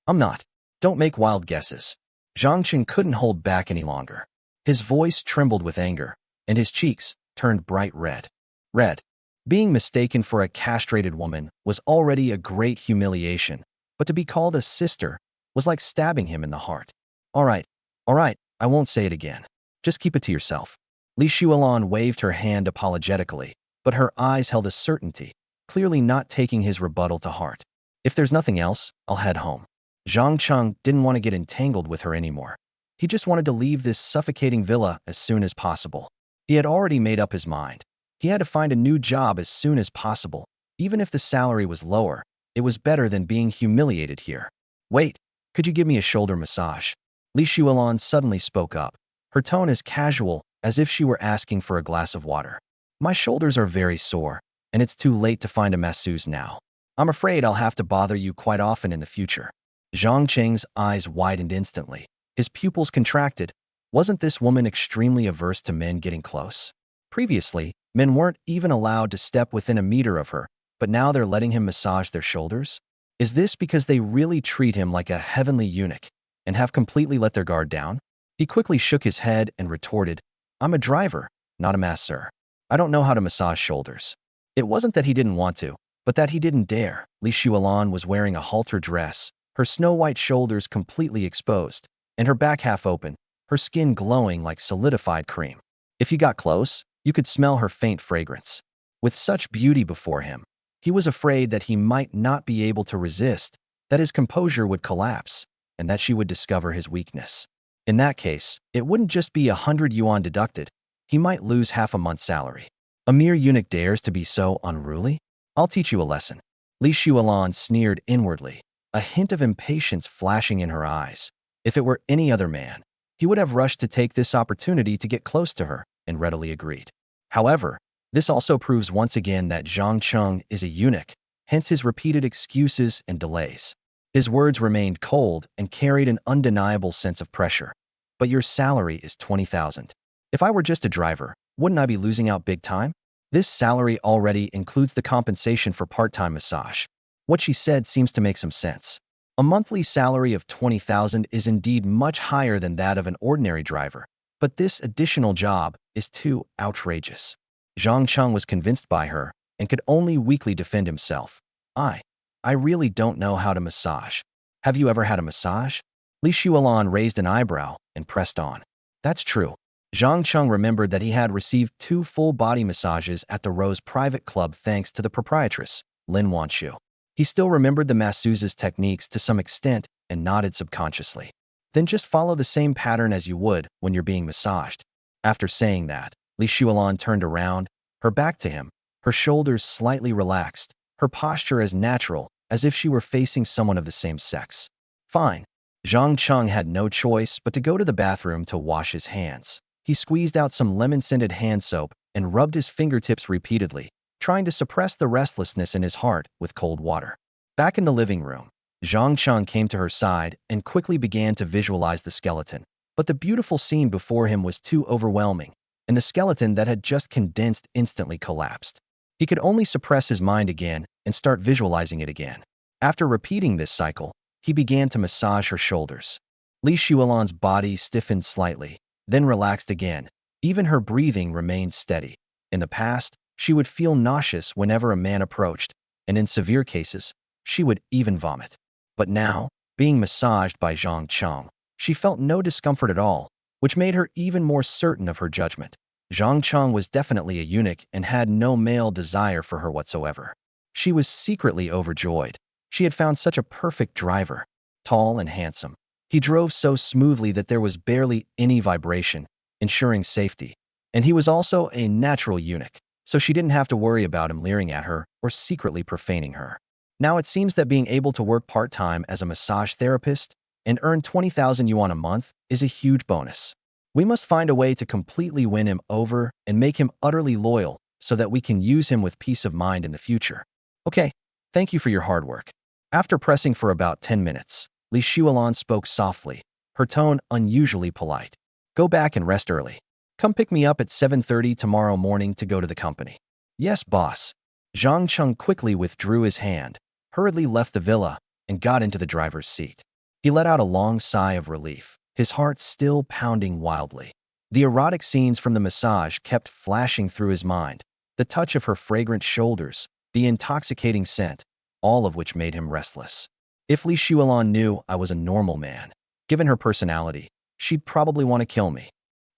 I'm not. Don't make wild guesses. Zhang Cheng couldn't hold back any longer. His voice trembled with anger, and his cheeks turned bright red. Red. Being mistaken for a castrated woman was already a great humiliation, but to be called a sister was like stabbing him in the heart. All right, I won't say it again. Just keep it to yourself. Li Shuolan waved her hand apologetically, but her eyes held a certainty, clearly not taking his rebuttal to heart. If there's nothing else, I'll head home. Zhang Cheng didn't want to get entangled with her anymore. He just wanted to leave this suffocating villa as soon as possible. He had already made up his mind. He had to find a new job as soon as possible. Even if the salary was lower, it was better than being humiliated here. Wait, could you give me a shoulder massage? Li Shuolan suddenly spoke up, her tone as casual as if she were asking for a glass of water. My shoulders are very sore, and it's too late to find a masseuse now. I'm afraid I'll have to bother you quite often in the future. Zhang Cheng's eyes widened instantly. His pupils contracted. Wasn't this woman extremely averse to men getting close? Previously, men weren't even allowed to step within a meter of her, but now they're letting him massage their shoulders? Is this because they really treat him like a heavenly eunuch and have completely let their guard down? He quickly shook his head and retorted, I'm a driver, not a masseur. I don't know how to massage shoulders. It wasn't that he didn't want to, but that he didn't dare. Li Shuolan was wearing a halter dress, her snow-white shoulders completely exposed, and her back half open, her skin glowing like solidified cream. If you got close, you could smell her faint fragrance. With such beauty before him, he was afraid that he might not be able to resist, that his composure would collapse, and that she would discover his weakness. In that case, it wouldn't just be 100 yuan deducted, he might lose half a month's salary. A mere eunuch dares to be so unruly? I'll teach you a lesson. Li Shuolan sneered inwardly, a hint of impatience flashing in her eyes. If it were any other man, he would have rushed to take this opportunity to get close to her and readily agreed. However, this also proves once again that Zhang Cheng is a eunuch, hence his repeated excuses and delays. His words remained cold and carried an undeniable sense of pressure. But your salary is 20,000. If I were just a driver, wouldn't I be losing out big time? This salary already includes the compensation for part-time massage. What she said seems to make some sense. A monthly salary of 20,000 is indeed much higher than that of an ordinary driver, but this additional job is too outrageous. Zhang Cheng was convinced by her and could only weakly defend himself. I really don't know how to massage. Have you ever had a massage? Li Shuolan raised an eyebrow and pressed on. That's true. Zhang Cheng remembered that he had received 2 full-body massages at the Rose private club thanks to the proprietress, Lin Wanshu. He still remembered the masseuse's techniques to some extent and nodded subconsciously. Then just follow the same pattern as you would when you're being massaged. After saying that, Li Shuolan turned around, her back to him, her shoulders slightly relaxed, her posture as natural as if she were facing someone of the same sex. Fine. Cheng had no choice but to go to the bathroom to wash his hands. He squeezed out some lemon-scented hand soap and rubbed his fingertips repeatedly, trying to suppress the restlessness in his heart with cold water. Back in the living room, Cheng came to her side and quickly began to visualize the skeleton. But the beautiful scene before him was too overwhelming, and the skeleton that had just condensed instantly collapsed. He could only suppress his mind again and start visualizing it again. After repeating this cycle, he began to massage her shoulders. Li Shuolan's body stiffened slightly, then relaxed again. Even her breathing remained steady. In the past, she would feel nauseous whenever a man approached, and in severe cases, she would even vomit. But now, being massaged by Cheng, she felt no discomfort at all, which made her even more certain of her judgment. Cheng was definitely a eunuch and had no male desire for her whatsoever. She was secretly overjoyed. She had found such a perfect driver, tall and handsome. He drove so smoothly that there was barely any vibration, ensuring safety. And he was also a natural eunuch, so she didn't have to worry about him leering at her or secretly profaning her. Now it seems that being able to work part-time as a massage therapist and earn 20,000 yuan a month is a huge bonus. We must find a way to completely win him over and make him utterly loyal so that we can use him with peace of mind in the future. Okay, thank you for your hard work. After pressing for about 10 minutes, Li Shuolan spoke softly, her tone unusually polite. Go back and rest early. Come pick me up at 7:30 tomorrow morning to go to the company. Yes, boss. Cheng quickly withdrew his hand, hurriedly left the villa, and got into the driver's seat. He let out a long sigh of relief, his heart still pounding wildly. The erotic scenes from the massage kept flashing through his mind, the touch of her fragrant shoulders, the intoxicating scent, all of which made him restless. If Li Shuolan knew I was a normal man, given her personality, she'd probably want to kill me.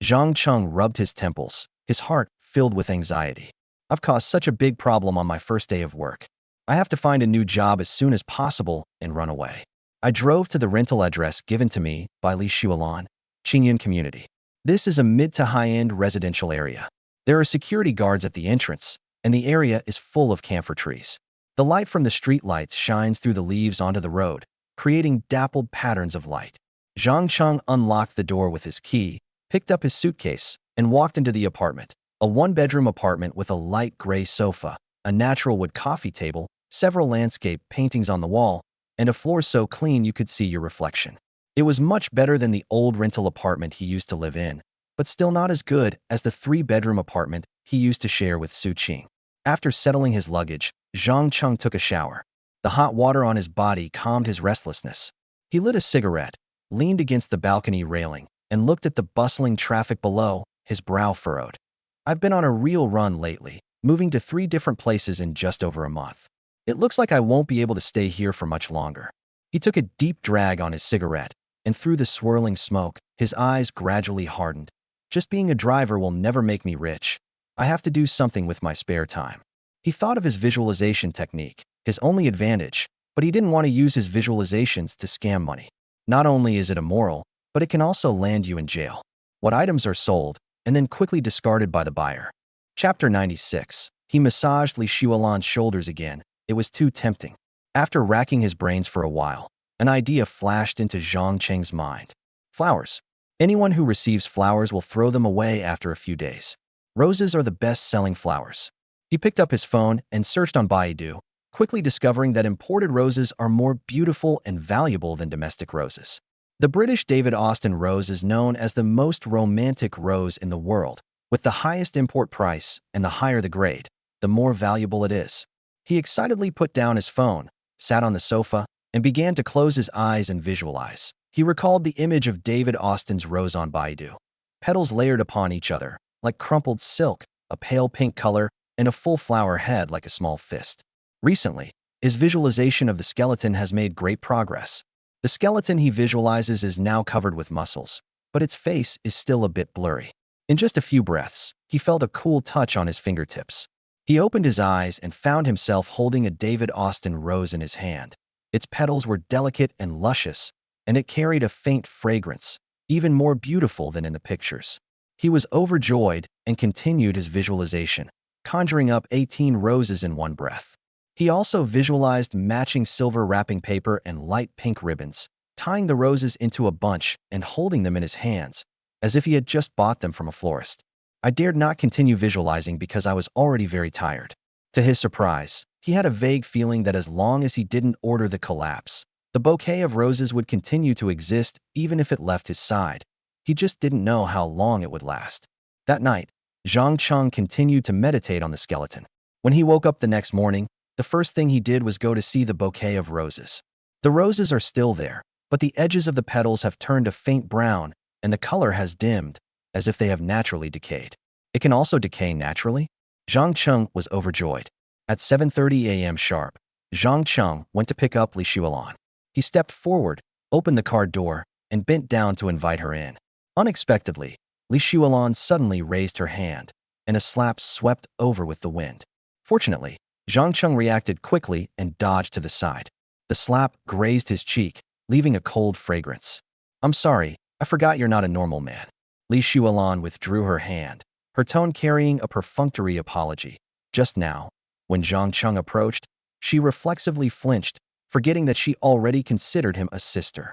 Cheng rubbed his temples, his heart filled with anxiety. I've caused such a big problem on my first day of work. I have to find a new job as soon as possible and run away. I drove to the rental address given to me by Li Shuolan, Qingyun Community. This is a mid to high-end residential area. There are security guards at the entrance, and the area is full of camphor trees. The light from the street lights shines through the leaves onto the road, creating dappled patterns of light. Cheng unlocked the door with his key, picked up his suitcase, and walked into the apartment. A one-bedroom apartment with a light gray sofa, a natural wood coffee table, several landscape paintings on the wall, and a floor so clean you could see your reflection. It was much better than the old rental apartment he used to live in, but still not as good as the three-bedroom apartment he used to share with Su Qing. After settling his luggage, Cheng took a shower. The hot water on his body calmed his restlessness. He lit a cigarette, leaned against the balcony railing, and looked at the bustling traffic below, his brow furrowed. I've been on a real run lately, moving to 3 different places in just over a month. It looks like I won't be able to stay here for much longer. He took a deep drag on his cigarette, and through the swirling smoke, his eyes gradually hardened. Just being a driver will never make me rich. I have to do something with my spare time. He thought of his visualization technique, his only advantage, but he didn't want to use his visualizations to scam money. Not only is it immoral, but it can also land you in jail. What items are sold, and then quickly discarded by the buyer. Chapter 96. He massaged Li Shuolan's shoulders again. It was too tempting. After racking his brains for a while, an idea flashed into Cheng's mind. Flowers. Anyone who receives flowers will throw them away after a few days. Roses are the best-selling flowers. He picked up his phone and searched on Baidu, quickly discovering that imported roses are more beautiful and valuable than domestic roses. The British David Austin rose is known as the most romantic rose in the world, with the highest import price, and the higher the grade, the more valuable it is. He excitedly put down his phone, sat on the sofa, and began to close his eyes and visualize. He recalled the image of David Austin's rose on Baidu. Petals layered upon each other, like crumpled silk, a pale pink color, and a full flower head like a small fist. Recently, his visualization of the skeleton has made great progress. The skeleton he visualizes is now covered with muscles, but its face is still a bit blurry. In just a few breaths, he felt a cool touch on his fingertips. He opened his eyes and found himself holding a David Austin rose in his hand. Its petals were delicate and luscious, and it carried a faint fragrance, even more beautiful than in the pictures. He was overjoyed and continued his visualization, conjuring up 18 roses in one breath. He also visualized matching silver wrapping paper and light pink ribbons, tying the roses into a bunch and holding them in his hands, as if he had just bought them from a florist. I dared not continue visualizing because I was already very tired. To his surprise, he had a vague feeling that as long as he didn't order the collapse, the bouquet of roses would continue to exist even if it left his side. He just didn't know how long it would last. That night, Cheng continued to meditate on the skeleton. When he woke up the next morning, the first thing he did was go to see the bouquet of roses. The roses are still there, but the edges of the petals have turned a faint brown, and the color has dimmed, as if they have naturally decayed. It can also decay naturally? Cheng was overjoyed. At 7:30 a.m. sharp, Cheng went to pick up Li Xuelan. He stepped forward, opened the car door, and bent down to invite her in. Unexpectedly, Li Xuelan suddenly raised her hand, and a slap swept over with the wind. Fortunately, Cheng reacted quickly and dodged to the side. The slap grazed his cheek, leaving a cold fragrance. "I'm sorry, I forgot you're not a normal man." Li Xuelan withdrew her hand, her tone carrying a perfunctory apology. Just now, when Cheng approached, she reflexively flinched, forgetting that she already considered him a sister.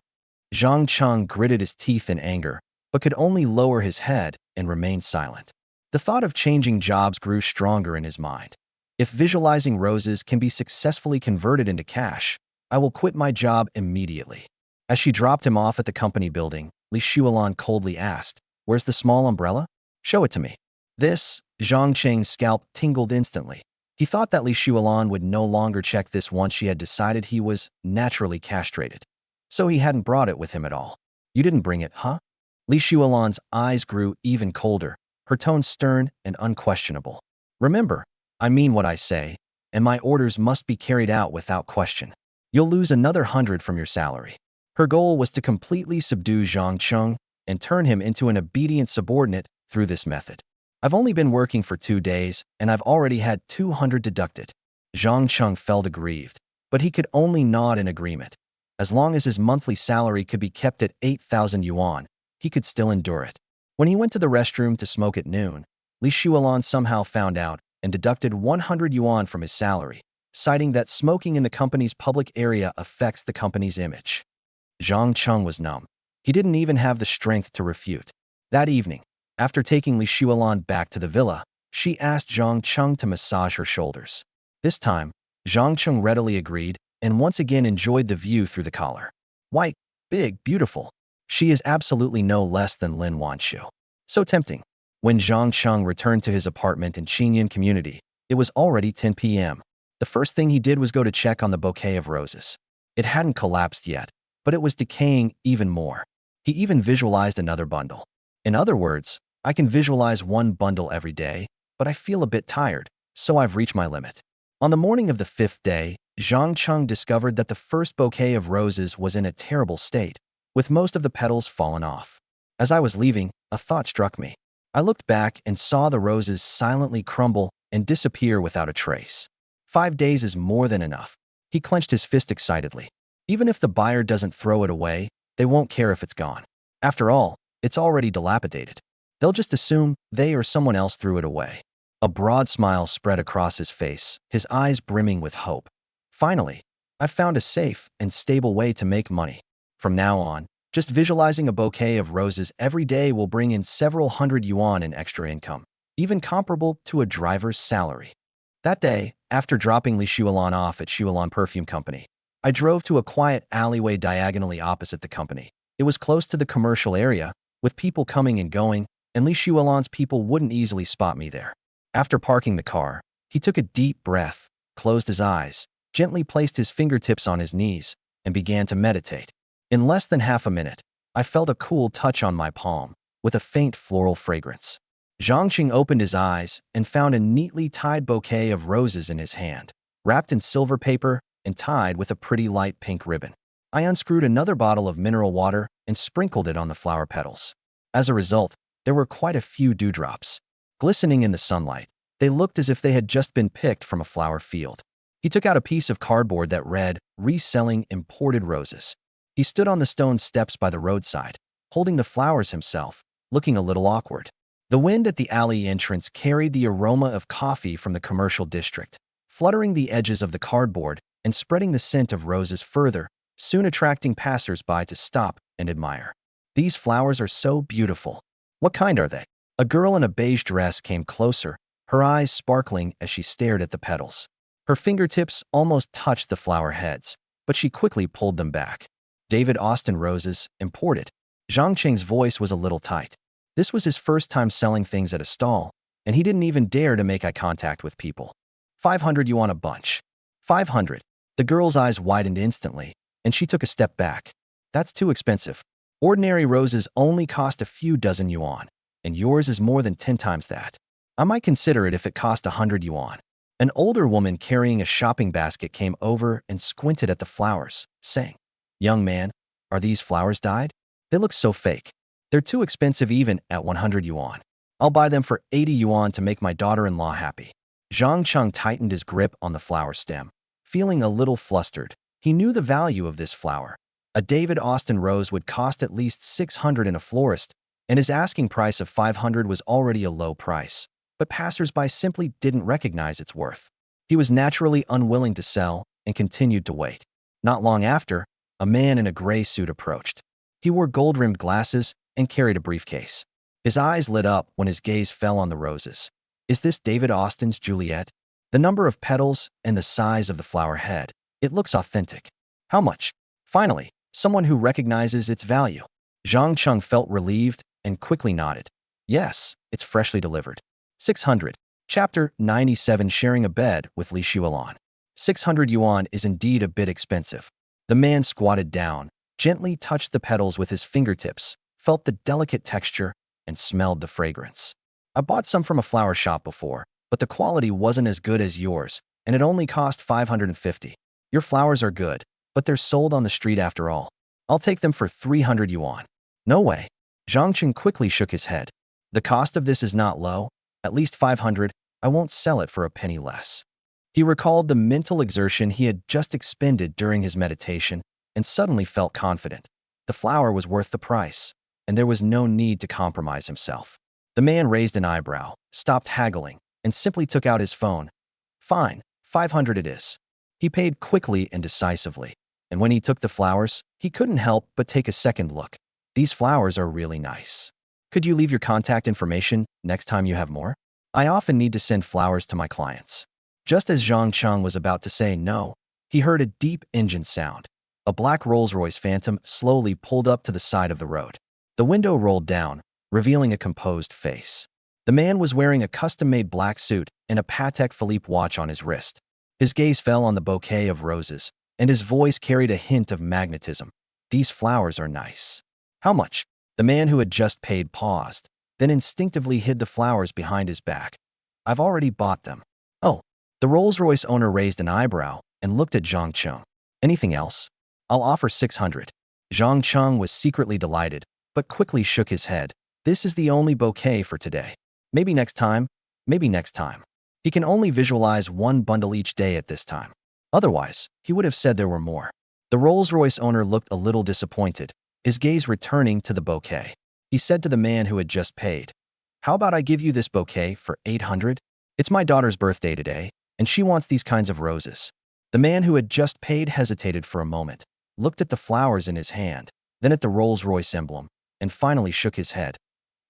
Cheng gritted his teeth in anger, but could only lower his head and remain silent. The thought of changing jobs grew stronger in his mind. If visualizing roses can be successfully converted into cash, I will quit my job immediately. As she dropped him off at the company building, Li Xuelan coldly asked, "Where's the small umbrella? Show it to me." Cheng's scalp tingled instantly. He thought that Li Xuelan would no longer check this once she had decided he was naturally castrated. So he hadn't brought it with him at all. "You didn't bring it, huh?" Li Xuelan's eyes grew even colder, her tone stern and unquestionable. "Remember, I mean what I say, and my orders must be carried out without question. You'll lose another 100 from your salary." Her goal was to completely subdue Cheng and turn him into an obedient subordinate through this method. "I've only been working for 2 days, and I've already had 200 deducted." Cheng felt aggrieved, but he could only nod in agreement. As long as his monthly salary could be kept at 8,000 yuan, he could still endure it. When he went to the restroom to smoke at noon, Li Xuelan somehow found out and deducted 100 yuan from his salary, citing that smoking in the company's public area affects the company's image. Cheng was numb. He didn't even have the strength to refute. That evening, after taking Li Xuelan back to the villa, she asked Cheng to massage her shoulders. This time, Cheng readily agreed and once again enjoyed the view through the collar. White, big, beautiful. She is absolutely no less than Lin Wanshu. So tempting. When Cheng returned to his apartment in Qingyan community, it was already 10 p.m. The first thing he did was go to check on the bouquet of roses. It hadn't collapsed yet, but it was decaying even more. He even visualized another bundle. In other words, I can visualize one bundle every day, but I feel a bit tired, so I've reached my limit. On the morning of the 5th day, Cheng discovered that the first bouquet of roses was in a terrible state, with most of the petals fallen off. As I was leaving, a thought struck me. I looked back and saw the roses silently crumble and disappear without a trace. 5 days is more than enough. He clenched his fist excitedly. Even if the buyer doesn't throw it away, they won't care if it's gone. After all, it's already dilapidated. They'll just assume they or someone else threw it away. A broad smile spread across his face, his eyes brimming with hope. Finally, I've found a safe and stable way to make money. From now on, just visualizing a bouquet of roses every day will bring in several hundred yuan in extra income, even comparable to a driver's salary. That day, after dropping Li Xuelan off at Xuelan Perfume Company, I drove to a quiet alleyway diagonally opposite the company. It was close to the commercial area, with people coming and going, and Li Xuelan's people wouldn't easily spot me there. After parking the car, he took a deep breath, closed his eyes, gently placed his fingertips on his knees, and began to meditate. In less than half a minute, I felt a cool touch on my palm, with a faint floral fragrance. Cheng opened his eyes and found a neatly tied bouquet of roses in his hand, wrapped in silver paper and tied with a pretty light pink ribbon. I unscrewed another bottle of mineral water and sprinkled it on the flower petals. As a result, there were quite a few dewdrops. Glistening in the sunlight, they looked as if they had just been picked from a flower field. He took out a piece of cardboard that read, "Reselling imported roses." He stood on the stone steps by the roadside, holding the flowers himself, looking a little awkward. The wind at the alley entrance carried the aroma of coffee from the commercial district, fluttering the edges of the cardboard and spreading the scent of roses further, soon attracting passers-by to stop and admire. These flowers are so beautiful. What kind are they? A girl in a beige dress came closer, her eyes sparkling as she stared at the petals. Her fingertips almost touched the flower heads, but she quickly pulled them back. David Austin roses, imported. Zhang Cheng's voice was a little tight. This was his first time selling things at a stall, and he didn't even dare to make eye contact with people. 500 yuan a bunch. 500. The girl's eyes widened instantly, and she took a step back. That's too expensive. Ordinary roses only cost a few dozen yuan, and yours is more than 10 times that. I might consider it if it cost 100 yuan. An older woman carrying a shopping basket came over and squinted at the flowers, saying, "Young man, are these flowers dyed? They look so fake. They're too expensive even at 100 yuan. I'll buy them for 80 yuan to make my daughter-in-law happy." Zhang Cheng tightened his grip on the flower stem. Feeling a little flustered, he knew the value of this flower. A David Austin rose would cost at least 600 in a florist, and his asking price of 500 was already a low price, but passers-by simply didn't recognize its worth. He was naturally unwilling to sell and continued to wait. Not long after, a man in a gray suit approached. He wore gold-rimmed glasses and carried a briefcase. His eyes lit up when his gaze fell on the roses. Is this David Austin's Juliet? The number of petals and the size of the flower head. It looks authentic. How much? Finally, someone who recognizes its value. Zhang Cheng felt relieved and quickly nodded. Yes, it's freshly delivered. 600. Chapter 97. Sharing a bed with Li Xuelan. 600 yuan is indeed a bit expensive. The man squatted down, gently touched the petals with his fingertips, felt the delicate texture, and smelled the fragrance. I bought some from a flower shop before, but the quality wasn't as good as yours, and it only cost 550. Your flowers are good, but they're sold on the street after all. I'll take them for 300 yuan. No way. Zhang Cheng quickly shook his head. The cost of this is not low. At least 500. I won't sell it for a penny less. He recalled the mental exertion he had just expended during his meditation and suddenly felt confident. The flower was worth the price, and there was no need to compromise himself. The man raised an eyebrow, stopped haggling, and simply took out his phone. Fine, 500 it is. He paid quickly and decisively, and when he took the flowers, he couldn't help but take a second look. These flowers are really nice. Could you leave your contact information next time you have more? I often need to send flowers to my clients. Just as Zhang Cheng was about to say no, he heard a deep engine sound. A black Rolls-Royce Phantom slowly pulled up to the side of the road. The window rolled down, revealing a composed face. The man was wearing a custom-made black suit and a Patek Philippe watch on his wrist. His gaze fell on the bouquet of roses, and his voice carried a hint of magnetism. These flowers are nice. How much? The man who had just paid paused, then instinctively hid the flowers behind his back. I've already bought them. Oh. The Rolls-Royce owner raised an eyebrow and looked at Zhang Cheng. Anything else? I'll offer 600. Zhang Cheng was secretly delighted, but quickly shook his head. This is the only bouquet for today. Maybe next time. Maybe next time. He can only visualize one bundle each day at this time. Otherwise, he would have said there were more. The Rolls-Royce owner looked a little disappointed, his gaze returning to the bouquet. He said to the man who had just paid, "How about I give you this bouquet for 800? It's my daughter's birthday today, and she wants these kinds of roses." The man who had just paid hesitated for a moment, looked at the flowers in his hand, then at the Rolls-Royce emblem, and finally shook his head.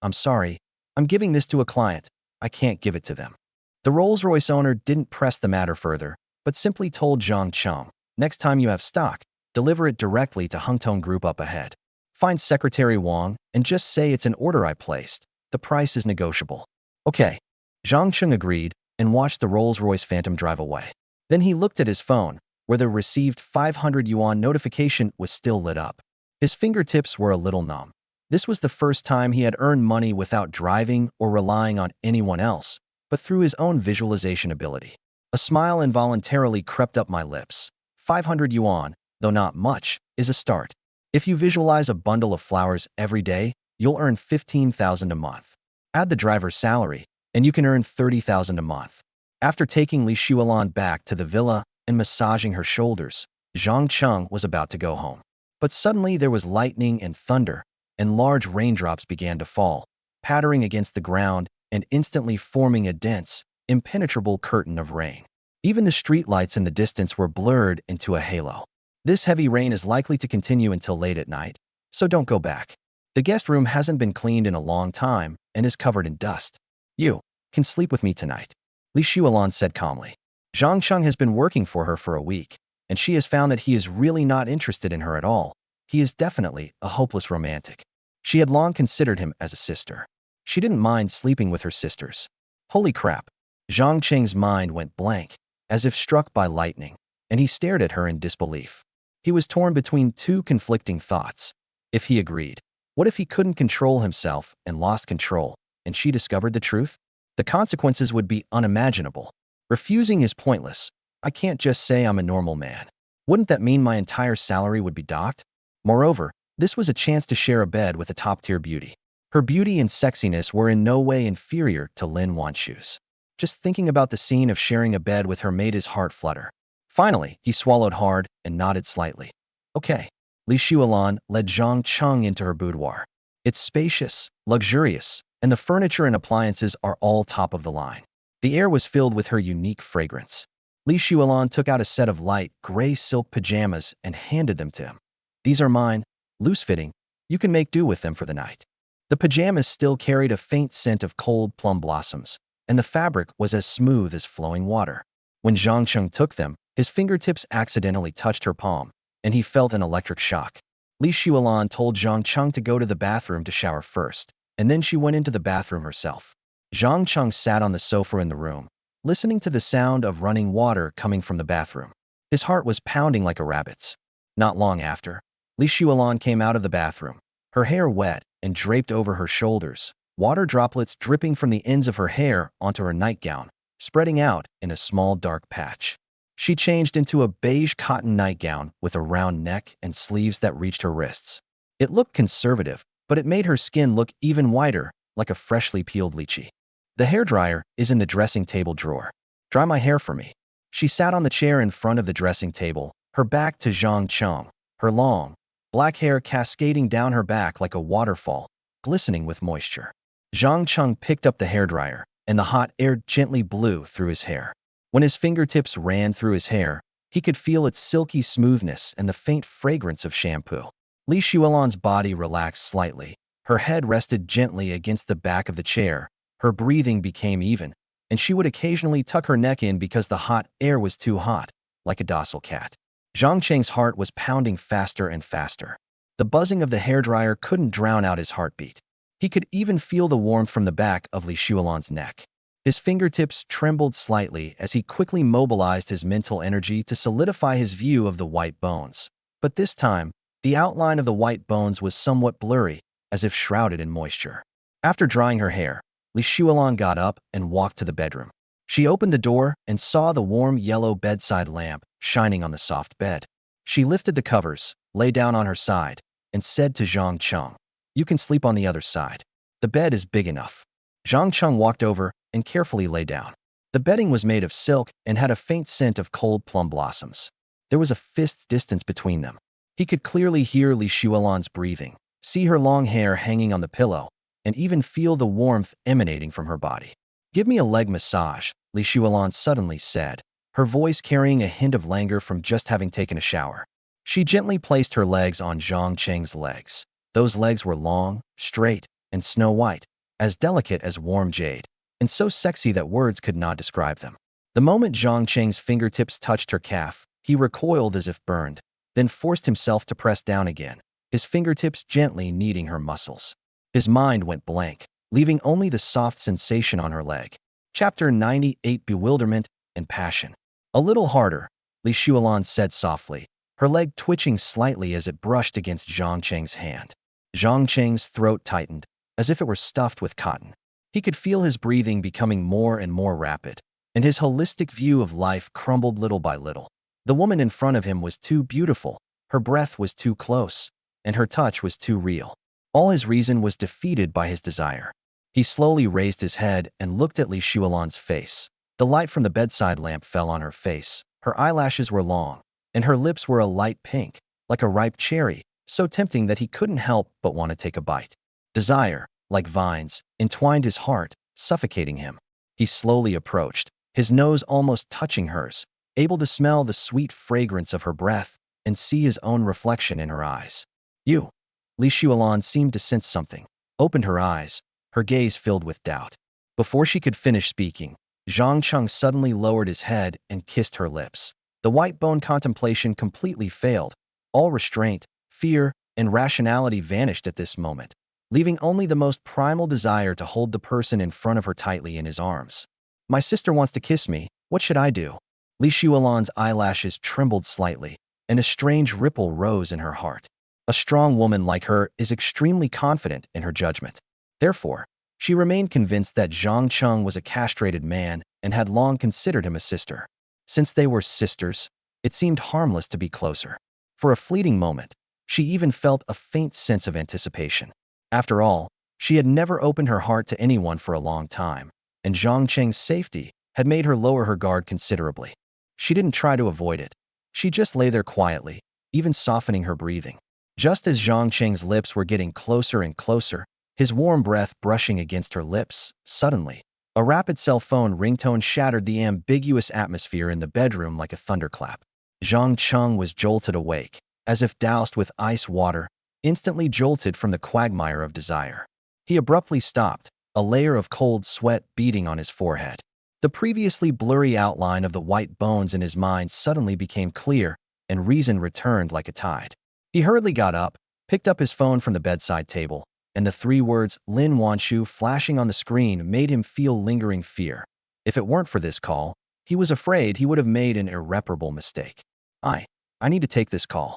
"I'm sorry. I'm giving this to a client. I can't give it to them." The Rolls-Royce owner didn't press the matter further, but simply told Zhang Cheng, "Next time you have stock, deliver it directly to Hungtong Group up ahead. Find Secretary Wang and just say it's an order I placed. The price is negotiable." Okay. Zhang Cheng agreed and watched the Rolls-Royce Phantom drive away. Then he looked at his phone, where the received 500 yuan notification was still lit up. His fingertips were a little numb. This was the first time he had earned money without driving or relying on anyone else, but through his own visualization ability. A smile involuntarily crept up my lips. 500 yuan, though not much, is a start. If you visualize a bundle of flowers every day, you'll earn 15,000 a month. Add the driver's salary, and you can earn 30,000 a month. After taking Li Xuelan back to the villa and massaging her shoulders, Zhang Cheng was about to go home. But suddenly there was lightning and thunder, and large raindrops began to fall, pattering against the ground and instantly forming a dense, impenetrable curtain of rain. Even the street lights in the distance were blurred into a halo. This heavy rain is likely to continue until late at night, so don't go back. The guest room hasn't been cleaned in a long time and is covered in dust. You can sleep with me tonight, Li Shualan said calmly. Zhang Cheng has been working for her for a week, and she has found that he is really not interested in her at all. He is definitely a hopeless romantic. She had long considered him as a sister. She didn't mind sleeping with her sisters. Holy crap! Zhang Cheng's mind went blank, as if struck by lightning, and he stared at her in disbelief. He was torn between two conflicting thoughts. If he agreed, what if he couldn't control himself and lost control, and she discovered the truth? The consequences would be unimaginable. Refusing is pointless. I can't just say I'm a normal man. Wouldn't that mean my entire salary would be docked? Moreover, this was a chance to share a bed with a top-tier beauty. Her beauty and sexiness were in no way inferior to Lin Wanshu's. Just thinking about the scene of sharing a bed with her made his heart flutter. Finally, he swallowed hard and nodded slightly. Okay. Li Shualan led Zhang Cheng into her boudoir. It's spacious, luxurious, and the furniture and appliances are all top of the line. The air was filled with her unique fragrance. Li Shualan took out a set of light, gray silk pajamas and handed them to him. These are mine, loose-fitting. You can make do with them for the night. The pajamas still carried a faint scent of cold plum blossoms, and the fabric was as smooth as flowing water. When Zhang Cheng took them, his fingertips accidentally touched her palm, and he felt an electric shock. Li Shualan told Zhang Cheng to go to the bathroom to shower first, and then she went into the bathroom herself. Zhang Cheng sat on the sofa in the room, listening to the sound of running water coming from the bathroom. His heart was pounding like a rabbit's. Not long after, Li Shualan came out of the bathroom, her hair wet and draped over her shoulders, water droplets dripping from the ends of her hair onto her nightgown, spreading out in a small dark patch. She changed into a beige cotton nightgown with a round neck and sleeves that reached her wrists. It looked conservative, but it made her skin look even whiter, like a freshly peeled lychee. The hairdryer is in the dressing table drawer. Dry my hair for me. She sat on the chair in front of the dressing table, her back to Zhang Cheng, her long, black hair cascading down her back like a waterfall, glistening with moisture. Zhang Cheng picked up the hairdryer, and the hot air gently blew through his hair. When his fingertips ran through his hair, he could feel its silky smoothness and the faint fragrance of shampoo. Li Shualan's body relaxed slightly. Her head rested gently against the back of the chair. Her breathing became even, and she would occasionally tuck her neck in because the hot air was too hot, like a docile cat. Zhang Cheng's heart was pounding faster and faster. The buzzing of the hairdryer couldn't drown out his heartbeat. He could even feel the warmth from the back of Li Shualan's neck. His fingertips trembled slightly as he quickly mobilized his mental energy to solidify his view of the white bones. But this time, the outline of the white bones was somewhat blurry, as if shrouded in moisture. After drying her hair, Li Shualan got up and walked to the bedroom. She opened the door and saw the warm yellow bedside lamp shining on the soft bed. She lifted the covers, lay down on her side, and said to Zhang Cheng, "You can sleep on the other side. The bed is big enough." Zhang Cheng walked over and carefully lay down. The bedding was made of silk and had a faint scent of cold plum blossoms. There was a fist's distance between them. He could clearly hear Li Shualan's breathing, see her long hair hanging on the pillow, and even feel the warmth emanating from her body. "Give me a leg massage," Li Shualan suddenly said, her voice carrying a hint of languor from just having taken a shower. She gently placed her legs on Zhang Cheng's legs. Those legs were long, straight, and snow-white, as delicate as warm jade, and so sexy that words could not describe them. The moment Zhang Cheng's fingertips touched her calf, he recoiled as if burned, then forced himself to press down again, his fingertips gently kneading her muscles. His mind went blank, leaving only the soft sensation on her leg. Chapter 98: Bewilderment and Passion. "A little harder," Li Shualan said softly, her leg twitching slightly as it brushed against Zhang Cheng's hand. Zhang Cheng's throat tightened, as if it were stuffed with cotton. He could feel his breathing becoming more and more rapid, and his holistic view of life crumbled little by little. The woman in front of him was too beautiful, her breath was too close, and her touch was too real. All his reason was defeated by his desire. He slowly raised his head and looked at Li Shualan's face. The light from the bedside lamp fell on her face. Her eyelashes were long, and her lips were a light pink, like a ripe cherry, so tempting that he couldn't help but want to take a bite. Desire, like vines, entwined his heart, suffocating him. He slowly approached, his nose almost touching hers, able to smell the sweet fragrance of her breath and see his own reflection in her eyes. You. Li Shuolan seemed to sense something, opened her eyes, her gaze filled with doubt. Before she could finish speaking, Zhang Cheng suddenly lowered his head and kissed her lips. The white bone contemplation completely failed. All restraint, fear, and rationality vanished at this moment, leaving only the most primal desire to hold the person in front of her tightly in his arms. My sister wants to kiss me. What should I do? Li Shuolan's eyelashes trembled slightly, and a strange ripple rose in her heart. A strong woman like her is extremely confident in her judgment. Therefore, she remained convinced that Zhang Cheng was a castrated man and had long considered him a sister. Since they were sisters, it seemed harmless to be closer. For a fleeting moment, she even felt a faint sense of anticipation. After all, she had never opened her heart to anyone for a long time, and Zhang Cheng's safety had made her lower her guard considerably. She didn't try to avoid it. She just lay there quietly, even softening her breathing. Just as Zhang Cheng's lips were getting closer and closer, his warm breath brushing against her lips, suddenly, a rapid cell phone ringtone shattered the ambiguous atmosphere in the bedroom like a thunderclap. Zhang Cheng was jolted awake, as if doused with ice water, instantly jolted from the quagmire of desire. He abruptly stopped, a layer of cold sweat beading on his forehead. The previously blurry outline of the white bones in his mind suddenly became clear, and reason returned like a tide. He hurriedly got up, picked up his phone from the bedside table, and the three words Lin Wanshu flashing on the screen made him feel lingering fear. If it weren't for this call, he was afraid he would have made an irreparable mistake. I need to take this call.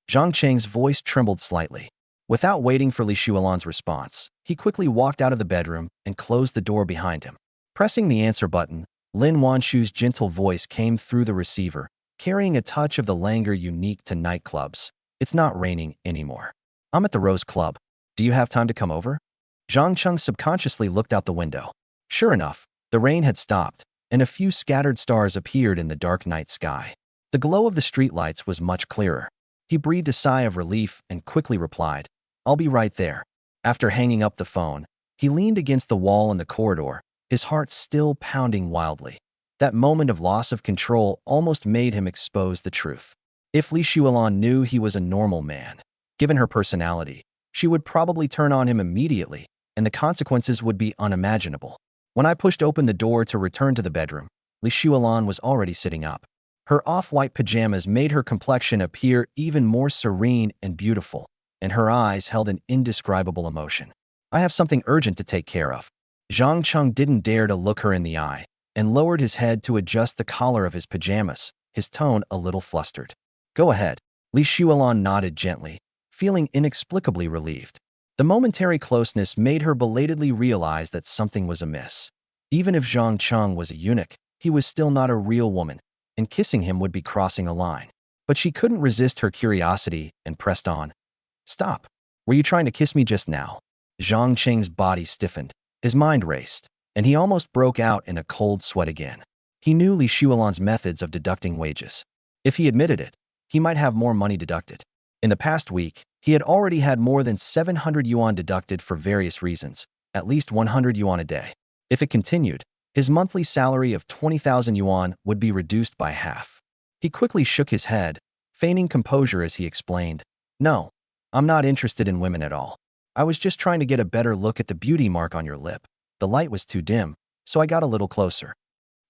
Zhang Cheng's voice trembled slightly. Without waiting for Li Shuolan's response, he quickly walked out of the bedroom and closed the door behind him. Pressing the answer button, Lin Wanshu's gentle voice came through the receiver, carrying a touch of the languor unique to nightclubs. It's not raining anymore. I'm at the Rose Club. Do you have time to come over? Zhang Cheng subconsciously looked out the window. Sure enough, the rain had stopped, and a few scattered stars appeared in the dark night sky. The glow of the streetlights was much clearer. He breathed a sigh of relief and quickly replied, I'll be right there. After hanging up the phone, he leaned against the wall in the corridor, his heart still pounding wildly. That moment of loss of control almost made him expose the truth. If Li Shuolan knew he was a normal man, given her personality, she would probably turn on him immediately, and the consequences would be unimaginable. When I pushed open the door to return to the bedroom, Li Shuolan was already sitting up. Her off-white pajamas made her complexion appear even more serene and beautiful, and her eyes held an indescribable emotion. I have something urgent to take care of. Zhang Cheng didn't dare to look her in the eye, and lowered his head to adjust the collar of his pajamas, his tone a little flustered. Go ahead. Li Shuolan nodded gently, feeling inexplicably relieved. The momentary closeness made her belatedly realize that something was amiss. Even if Zhang Cheng was a eunuch, he was still not a real woman, and kissing him would be crossing a line. But she couldn't resist her curiosity and pressed on. Stop. Were you trying to kiss me just now? Zhang Cheng's body stiffened, his mind raced, and he almost broke out in a cold sweat again. He knew Li Shuolan's methods of deducting wages. If he admitted it, he might have more money deducted. In the past week, he had already had more than 700 yuan deducted for various reasons, at least 100 yuan a day. If it continued, his monthly salary of 20,000 yuan would be reduced by half. He quickly shook his head, feigning composure as he explained, No, I'm not interested in women at all. I was just trying to get a better look at the beauty mark on your lip. The light was too dim, so I got a little closer.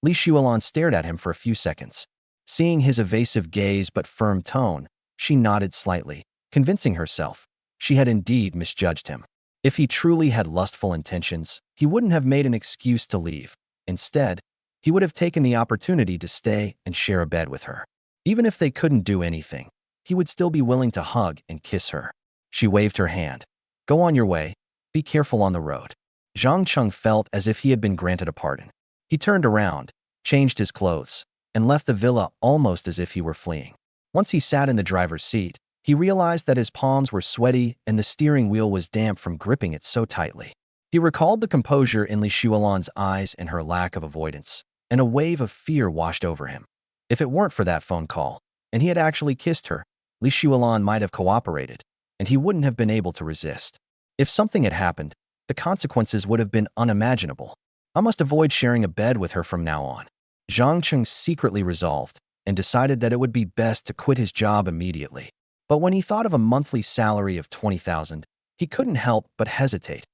Li Shuolan stared at him for a few seconds. Seeing his evasive gaze but firm tone, she nodded slightly, convincing herself she had indeed misjudged him. If he truly had lustful intentions, he wouldn't have made an excuse to leave. Instead, he would have taken the opportunity to stay and share a bed with her. Even if they couldn't do anything, he would still be willing to hug and kiss her. She waved her hand. Go on your way. Be careful on the road. Zhang Cheng felt as if he had been granted a pardon. He turned around, changed his clothes, and left the villa almost as if he were fleeing. Once he sat in the driver's seat, he realized that his palms were sweaty and the steering wheel was damp from gripping it so tightly. He recalled the composure in Li Shuolan's eyes and her lack of avoidance, and a wave of fear washed over him. If it weren't for that phone call, and he had actually kissed her, Li Shuolan might have cooperated, and he wouldn't have been able to resist. If something had happened, the consequences would have been unimaginable. I must avoid sharing a bed with her from now on. Cheng secretly resolved and decided that it would be best to quit his job immediately. But when he thought of a monthly salary of 20,000, he couldn't help but hesitate.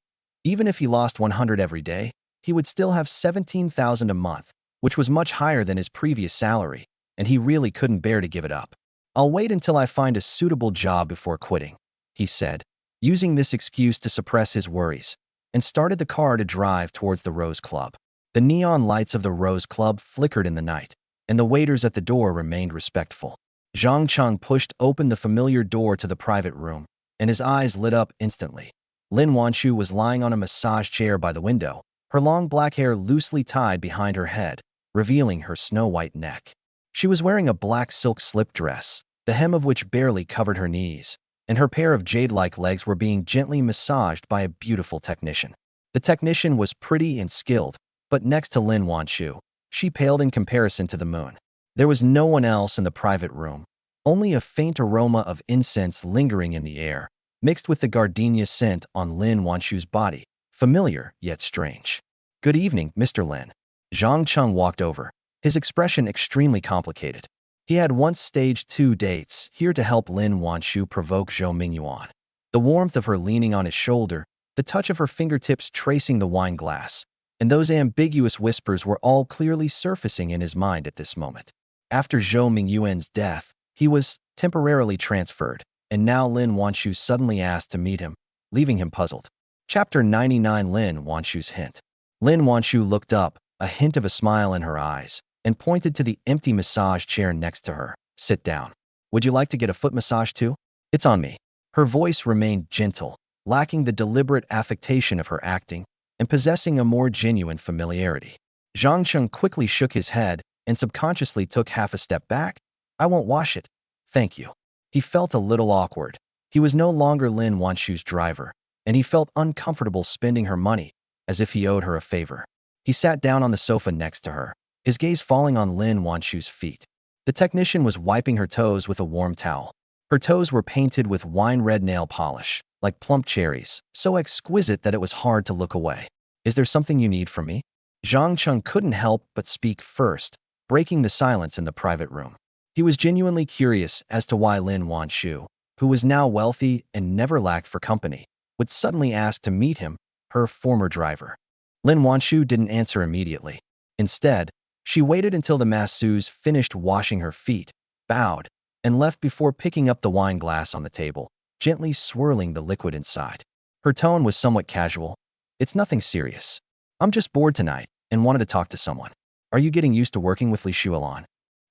Even if he lost 100 every day, he would still have 17,000 a month, which was much higher than his previous salary, and he really couldn't bear to give it up. "I'll wait until I find a suitable job before quitting," he said, using this excuse to suppress his worries, and started the car to drive towards the Rose Club. The neon lights of the Rose Club flickered in the night, and the waiters at the door remained respectful. Cheng pushed open the familiar door to the private room, and his eyes lit up instantly. Lin Wanshu was lying on a massage chair by the window, her long black hair loosely tied behind her head, revealing her snow-white neck. She was wearing a black silk slip dress, the hem of which barely covered her knees, and her pair of jade-like legs were being gently massaged by a beautiful technician. The technician was pretty and skilled, but next to Lin Wanshu, she paled in comparison to the moon. There was no one else in the private room, only a faint aroma of incense lingering in the air, mixed with the gardenia scent on Lin Wanshu's body, familiar yet strange. "Good evening, Mr. Lin." Cheng walked over, his expression extremely complicated. He had once staged 2 dates here to help Lin Wanshu provoke Zhou Yuan. The warmth of her leaning on his shoulder, the touch of her fingertips tracing the wine glass, and those ambiguous whispers were all clearly surfacing in his mind at this moment. After Zhou Yuan's death, he was temporarily transferred, and now Lin Wanshu suddenly asked to meet him, leaving him puzzled. Chapter 99: Lin Wanshu's Hint. Lin Wanshu looked up, a hint of a smile in her eyes, and pointed to the empty massage chair next to her. "Sit down. Would you like to get a foot massage too? It's on me." Her voice remained gentle, lacking the deliberate affectation of her acting, and possessing a more genuine familiarity. Cheng quickly shook his head and subconsciously took half a step back. "I won't wash it. Thank you." He felt a little awkward. He was no longer Lin Wanshu's driver, and he felt uncomfortable spending her money, as if he owed her a favor. He sat down on the sofa next to her, his gaze falling on Lin Wanshu's feet. The technician was wiping her toes with a warm towel. Her toes were painted with wine-red nail polish, like plump cherries, so exquisite that it was hard to look away. "Is there something you need from me?" Cheng couldn't help but speak first, breaking the silence in the private room. He was genuinely curious as to why Lin Wanshu, who was now wealthy and never lacked for company, would suddenly ask to meet him, her former driver. Lin Wanshu didn't answer immediately. Instead, she waited until the masseuse finished washing her feet, bowed, and left before picking up the wine glass on the table, gently swirling the liquid inside. Her tone was somewhat casual. "It's nothing serious. I'm just bored tonight and wanted to talk to someone. Are you getting used to working with Li Shualan?"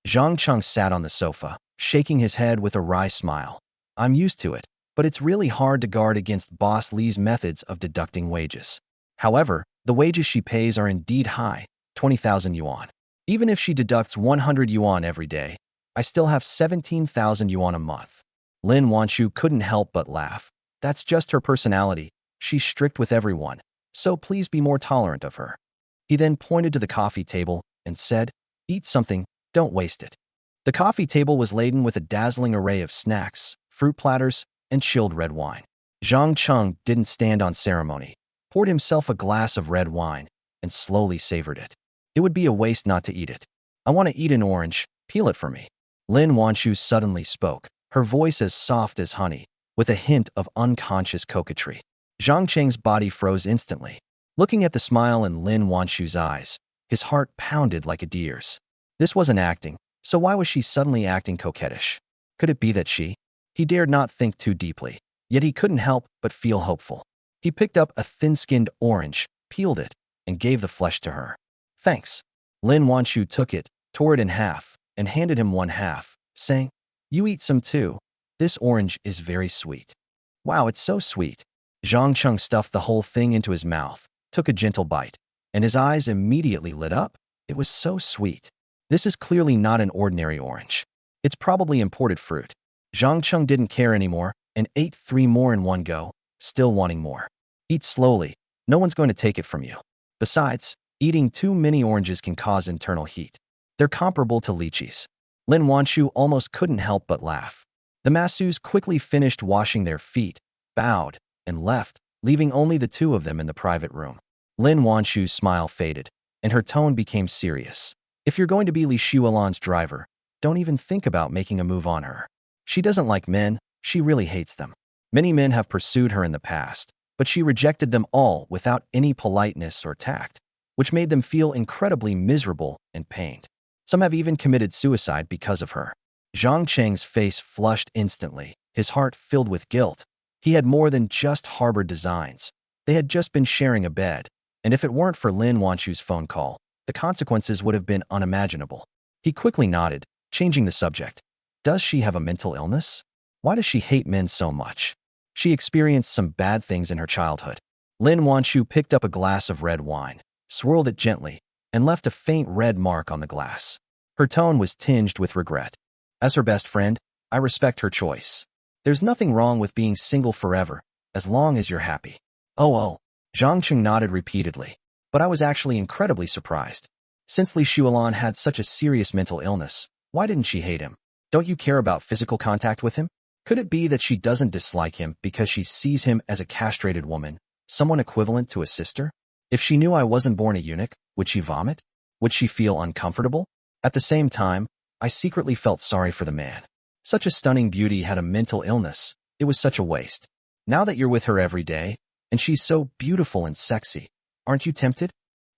Cheng sat on the sofa, shaking his head with a wry smile. "I'm used to it, but it's really hard to guard against Boss Li's methods of deducting wages. However, the wages she pays are indeed high, 20,000 yuan. Even if she deducts 100 yuan every day, I still have 17,000 yuan a month." Lin Wanshu couldn't help but laugh. "That's just her personality. She's strict with everyone, so please be more tolerant of her." He then pointed to the coffee table and said, "Eat something, don't waste it." The coffee table was laden with a dazzling array of snacks, fruit platters, and chilled red wine. Cheng didn't stand on ceremony, poured himself a glass of red wine, and slowly savored it. "It would be a waste not to eat it. I want to eat an orange, peel it for me." Lin Wanshu suddenly spoke, her voice as soft as honey, with a hint of unconscious coquetry. Cheng's body froze instantly. Looking at the smile in Lin Wanshu's eyes, his heart pounded like a deer's. This wasn't acting, so why was she suddenly acting coquettish? Could it be that she? He dared not think too deeply, yet he couldn't help but feel hopeful. He picked up a thin-skinned orange, peeled it, and gave the flesh to her. "Thanks." Lin Wanshu took it, tore it in half, and handed him one half, saying, "You eat some too. This orange is very sweet." "Wow, it's so sweet." Cheng stuffed the whole thing into his mouth, took a gentle bite, and his eyes immediately lit up. It was so sweet. This is clearly not an ordinary orange. It's probably imported fruit. Cheng didn't care anymore and ate 3 more in one go, still wanting more. "Eat slowly. No one's going to take it from you. Besides, eating too many oranges can cause internal heat. They're comparable to lychees." Lin Wanshu almost couldn't help but laugh. The masseuse quickly finished washing their feet, bowed, and left, leaving only the two of them in the private room. Lin Wanshu's smile faded, and her tone became serious. If you're going to be Li Shuolan's driver, don't even think about making a move on her. She doesn't like men, she really hates them. Many men have pursued her in the past, but she rejected them all without any politeness or tact, which made them feel incredibly miserable and pained. Some have even committed suicide because of her. Zhang Cheng's face flushed instantly, his heart filled with guilt. He had more than just harbored designs. They had just been sharing a bed, and if it weren't for Lin Wanchu's phone call, the consequences would have been unimaginable. He quickly nodded, changing the subject. Does she have a mental illness? Why does she hate men so much? She experienced some bad things in her childhood. Lin Wanchu picked up a glass of red wine, swirled it gently, and left a faint red mark on the glass. Her tone was tinged with regret. As her best friend, I respect her choice. There's nothing wrong with being single forever, as long as you're happy. Oh. Zhang Cheng nodded repeatedly, but I was actually incredibly surprised. Since Li Shuolan had such a serious mental illness, why didn't she hate him? Don't you care about physical contact with him? Could it be that she doesn't dislike him because she sees him as a castrated woman, someone equivalent to a sister? If she knew I wasn't born a eunuch, would she vomit? Would she feel uncomfortable? At the same time, I secretly felt sorry for the man. Such a stunning beauty had a mental illness. It was such a waste. Now that you're with her every day, and she's so beautiful and sexy, aren't you tempted?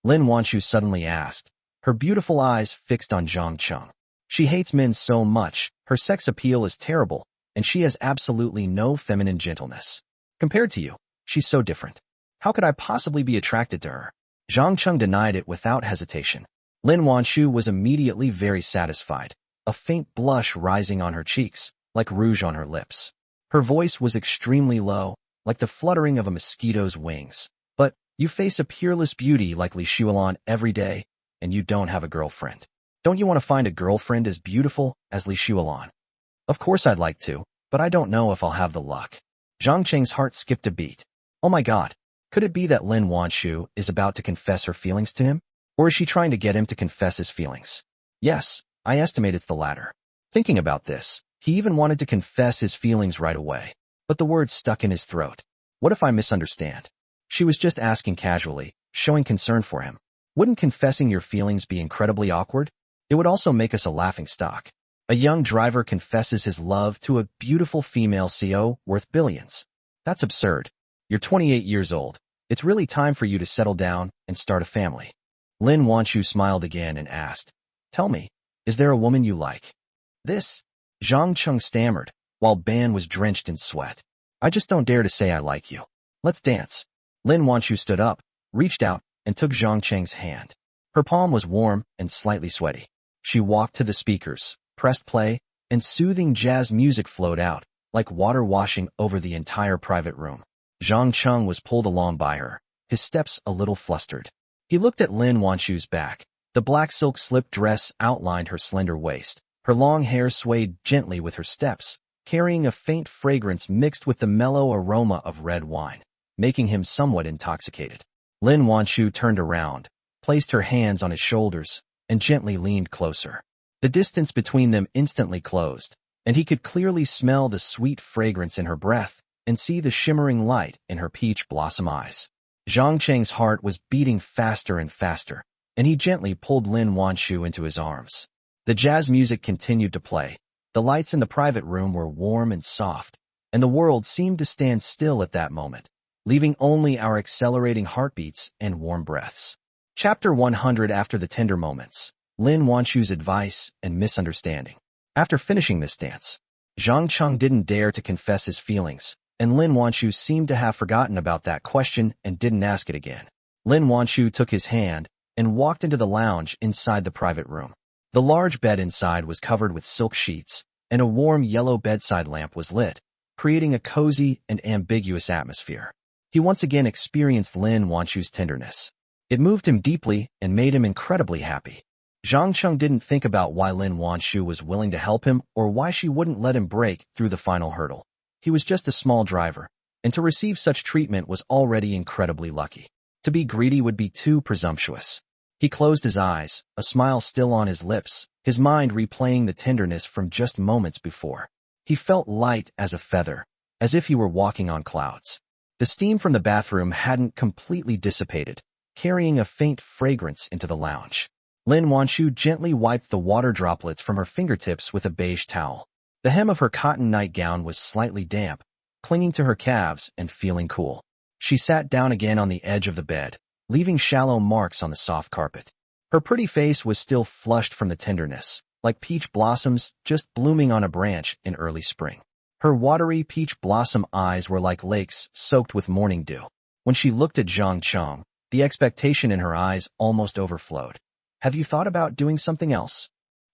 Lin Wanchu suddenly asked, her beautiful eyes fixed on Zhang Cheng. She hates men so much, her sex appeal is terrible, and she has absolutely no feminine gentleness. Compared to you, she's so different. How could I possibly be attracted to her? Zhang Cheng denied it without hesitation. Lin Wanchu was immediately very satisfied, a faint blush rising on her cheeks, like rouge on her lips. Her voice was extremely low, like the fluttering of a mosquito's wings. But you face a peerless beauty like Li Shuolan every day, and you don't have a girlfriend. Don't you want to find a girlfriend as beautiful as Li Shuolan? Of course I'd like to, but I don't know if I'll have the luck. Zhang Cheng's heart skipped a beat. Oh my god, could it be that Lin Wanchu is about to confess her feelings to him? Or is she trying to get him to confess his feelings? Yes, I estimate it's the latter. Thinking about this, he even wanted to confess his feelings right away. But the words stuck in his throat. What if I misunderstand? She was just asking casually, showing concern for him. Wouldn't confessing your feelings be incredibly awkward? It would also make us a laughing stock. A young driver confesses his love to a beautiful female CO worth billions. That's absurd. You're 28 years old. It's really time for you to settle down and start a family. Lin Wanchu smiled again and asked, tell me, is there a woman you like? This? Zhang Cheng stammered, while Ban was drenched in sweat. I just don't dare to say I like you. Let's dance. Lin Wanchu stood up, reached out, and took Zhang Cheng's hand. Her palm was warm and slightly sweaty. She walked to the speakers, pressed play, and soothing jazz music flowed out, like water washing over the entire private room. Zhang Cheng was pulled along by her, his steps a little flustered. He looked at Lin Wanchu's back. The black silk slip dress outlined her slender waist. Her long hair swayed gently with her steps, carrying a faint fragrance mixed with the mellow aroma of red wine, making him somewhat intoxicated. Lin Wanchu turned around, placed her hands on his shoulders, and gently leaned closer. The distance between them instantly closed, and he could clearly smell the sweet fragrance in her breath and see the shimmering light in her peach blossom eyes. Zhang Cheng's heart was beating faster and faster, and he gently pulled Lin Wanchu into his arms. The jazz music continued to play. The lights in the private room were warm and soft, and the world seemed to stand still at that moment, leaving only our accelerating heartbeats and warm breaths. Chapter 100. After the tender moments, Lin Wanchu's advice and misunderstanding. After finishing this dance, Zhang Cheng didn't dare to confess his feelings, and Lin Wanchu seemed to have forgotten about that question and didn't ask it again. Lin Wanchu took his hand and walked into the lounge inside the private room. The large bed inside was covered with silk sheets, and a warm yellow bedside lamp was lit, creating a cozy and ambiguous atmosphere. He once again experienced Lin Wanchu's tenderness. It moved him deeply and made him incredibly happy. Zhang Cheng didn't think about why Lin Wanchu was willing to help him or why she wouldn't let him break through the final hurdle. He was just a small driver, and to receive such treatment was already incredibly lucky. To be greedy would be too presumptuous. He closed his eyes, a smile still on his lips, his mind replaying the tenderness from just moments before. He felt light as a feather, as if he were walking on clouds. The steam from the bathroom hadn't completely dissipated, carrying a faint fragrance into the lounge. Lin Wanshu gently wiped the water droplets from her fingertips with a beige towel. The hem of her cotton nightgown was slightly damp, clinging to her calves and feeling cool. She sat down again on the edge of the bed, leaving shallow marks on the soft carpet. Her pretty face was still flushed from the tenderness, like peach blossoms just blooming on a branch in early spring. Her watery peach blossom eyes were like lakes soaked with morning dew. When she looked at Zhang, the expectation in her eyes almost overflowed. Have you thought about doing something else?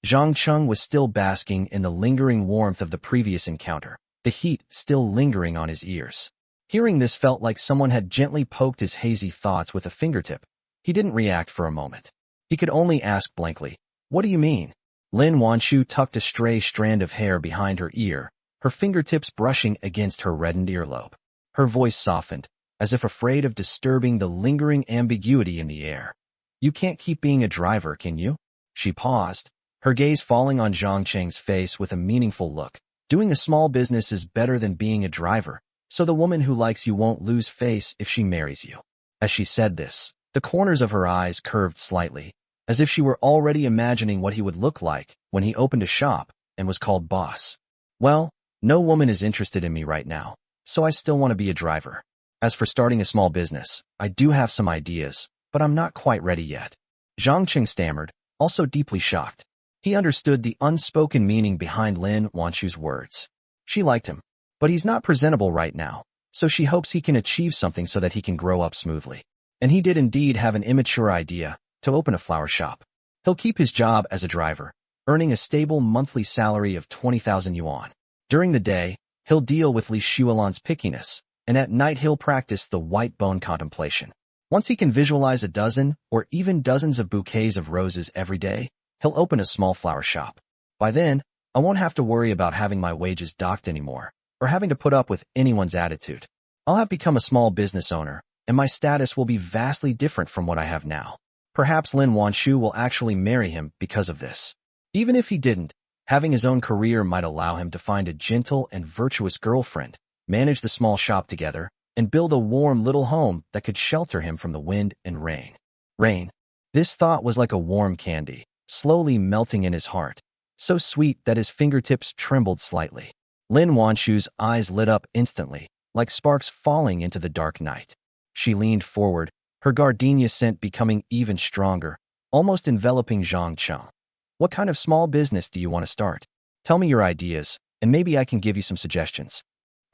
Zhang was still basking in the lingering warmth of the previous encounter, the heat still lingering on his ears. Hearing this felt like someone had gently poked his hazy thoughts with a fingertip. He didn't react for a moment. He could only ask blankly, "What do you mean?" Lin Wanshu tucked a stray strand of hair behind her ear, her fingertips brushing against her reddened earlobe. Her voice softened, as if afraid of disturbing the lingering ambiguity in the air. "You can't keep being a driver, can you?" She paused, her gaze falling on Cheng's face with a meaningful look. "Doing a small business is better than being a driver, so the woman who likes you won't lose face if she marries you." As she said this, the corners of her eyes curved slightly, as if she were already imagining what he would look like when he opened a shop and was called boss. "Well, no woman is interested in me right now, so I still want to be a driver. As for starting a small business, I do have some ideas, but I'm not quite ready yet." Cheng stammered, also deeply shocked. He understood the unspoken meaning behind Lin Wanshu's words. She liked him, but he's not presentable right now, so she hopes he can achieve something so that he can grow up smoothly. And he did indeed have an immature idea to open a flower shop. He'll keep his job as a driver, earning a stable monthly salary of 20,000 yuan. During the day, he'll deal with Li Shuolan's pickiness, and at night he'll practice the white bone contemplation. Once he can visualize a dozen or even dozens of bouquets of roses every day, he'll open a small flower shop. By then, I won't have to worry about having my wages docked anymore, or having to put up with anyone's attitude. I'll have become a small business owner, and my status will be vastly different from what I have now. Perhaps Lin Wanshu will actually marry him because of this. Even if he didn't, having his own career might allow him to find a gentle and virtuous girlfriend, manage the small shop together, and build a warm little home that could shelter him from the wind and rain. This thought was like a warm candy, slowly melting in his heart, so sweet that his fingertips trembled slightly. Lin Wanshu's eyes lit up instantly, like sparks falling into the dark night. She leaned forward, her gardenia scent becoming even stronger, almost enveloping Zhang. "What kind of small business do you want to start? Tell me your ideas, and maybe I can give you some suggestions."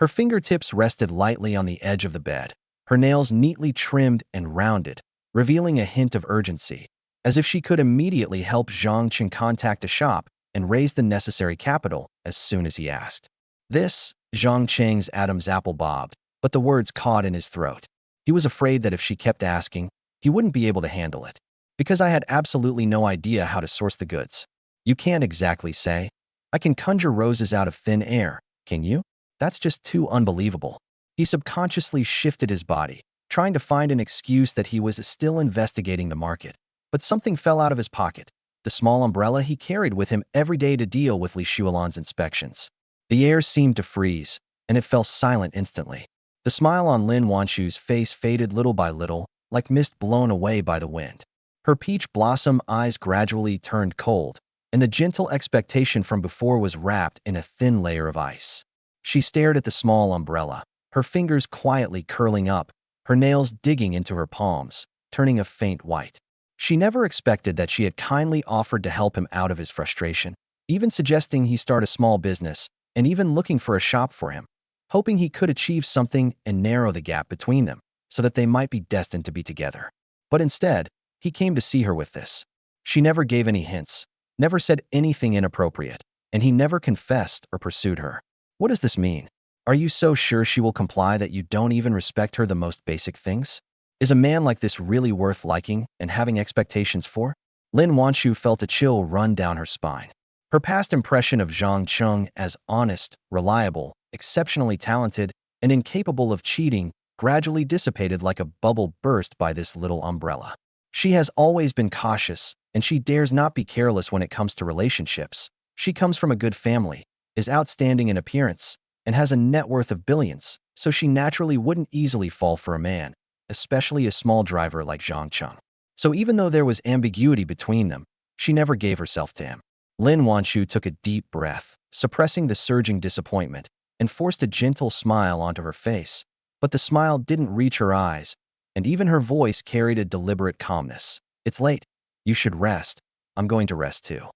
Her fingertips rested lightly on the edge of the bed, her nails neatly trimmed and rounded, revealing a hint of urgency, as if she could immediately help Zhang contact a shop and raise the necessary capital as soon as he asked. This, Cheng's Adam's apple bobbed, but the words caught in his throat. He was afraid that if she kept asking, he wouldn't be able to handle it. "Because I had absolutely no idea how to source the goods." "You can't exactly say. I can conjure roses out of thin air, can you? That's just too unbelievable." He subconsciously shifted his body, trying to find an excuse that he was still investigating the market. But something fell out of his pocket, the small umbrella he carried with him every day to deal with Li Shuolan's inspections. The air seemed to freeze, and it fell silent instantly. The smile on Lin Wanshu's face faded little by little, like mist blown away by the wind. Her peach blossom eyes gradually turned cold, and the gentle expectation from before was wrapped in a thin layer of ice. She stared at the small umbrella, her fingers quietly curling up, her nails digging into her palms, turning a faint white. She never expected that she had kindly offered to help him out of his frustration, even suggesting he start a small business, and even looking for a shop for him, hoping he could achieve something and narrow the gap between them, so that they might be destined to be together. But instead, he came to see her with this. She never gave any hints, never said anything inappropriate, and he never confessed or pursued her. What does this mean? Are you so sure she will comply that you don't even respect her the most basic things? Is a man like this really worth liking and having expectations for? Lin Wanshu felt a chill run down her spine. Her past impression of Zhang as honest, reliable, exceptionally talented, and incapable of cheating gradually dissipated like a bubble burst by this little umbrella. She has always been cautious, and she dares not be careless when it comes to relationships. She comes from a good family, is outstanding in appearance, and has a net worth of billions, so she naturally wouldn't easily fall for a man, especially a small driver like Zhang. So even though there was ambiguity between them, she never gave herself to him. Lin Wanshu took a deep breath, suppressing the surging disappointment, and forced a gentle smile onto her face. But the smile didn't reach her eyes, and even her voice carried a deliberate calmness. It's late. You should rest. I'm going to rest too.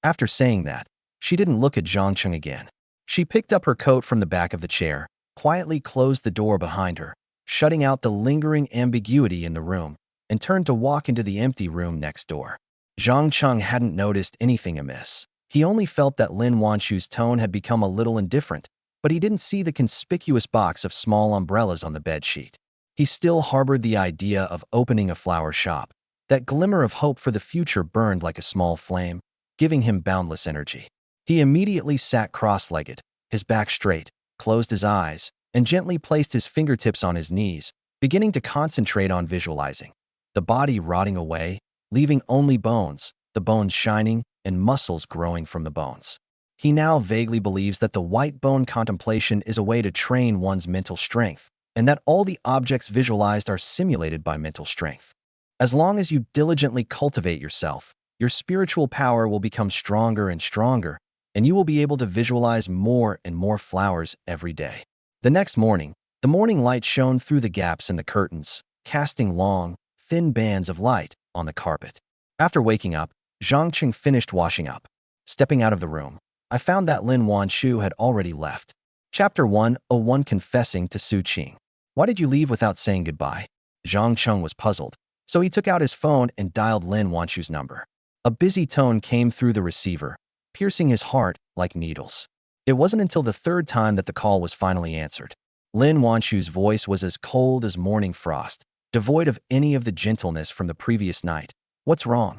After saying that, she didn't look at Cheng again. She picked up her coat from the back of the chair, quietly closed the door behind her, shutting out the lingering ambiguity in the room, and turned to walk into the empty room next door. Cheng hadn't noticed anything amiss. He only felt that Lin Wanshu's tone had become a little indifferent, but he didn't see the conspicuous box of small umbrellas on the bedsheet. He still harbored the idea of opening a flower shop. That glimmer of hope for the future burned like a small flame, giving him boundless energy. He immediately sat cross-legged, his back straight, closed his eyes, and gently placed his fingertips on his knees, beginning to concentrate on visualizing the body rotting away, leaving only bones, the bones shining, and muscles growing from the bones. He now vaguely believes that the white bone contemplation is a way to train one's mental strength, and that all the objects visualized are simulated by mental strength. As long as you diligently cultivate yourself, your spiritual power will become stronger and stronger, and you will be able to visualize more and more flowers every day. The next morning, the morning light shone through the gaps in the curtains, casting long, thin bands of light on the carpet. After waking up, Cheng finished washing up. Stepping out of the room, I found that Lin Wanshu had already left. Chapter 101 Confessing to Su Qing. Why did you leave without saying goodbye? Cheng was puzzled, so he took out his phone and dialed Lin Wanshu's number. A busy tone came through the receiver, piercing his heart like needles. It wasn't until the third time that the call was finally answered. Lin Wanshu's voice was as cold as morning frost, devoid of any of the gentleness from the previous night. What's wrong?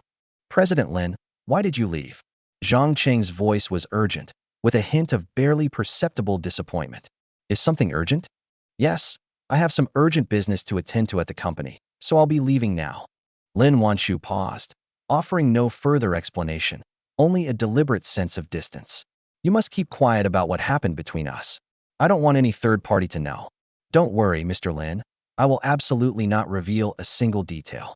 President Lin, why did you leave? Zhang Cheng's voice was urgent, with a hint of barely perceptible disappointment. Is something urgent? Yes, I have some urgent business to attend to at the company, so I'll be leaving now. Lin Wanshu paused, offering no further explanation, only a deliberate sense of distance. You must keep quiet about what happened between us. I don't want any third party to know. Don't worry, Mr. Lin. I will absolutely not reveal a single detail.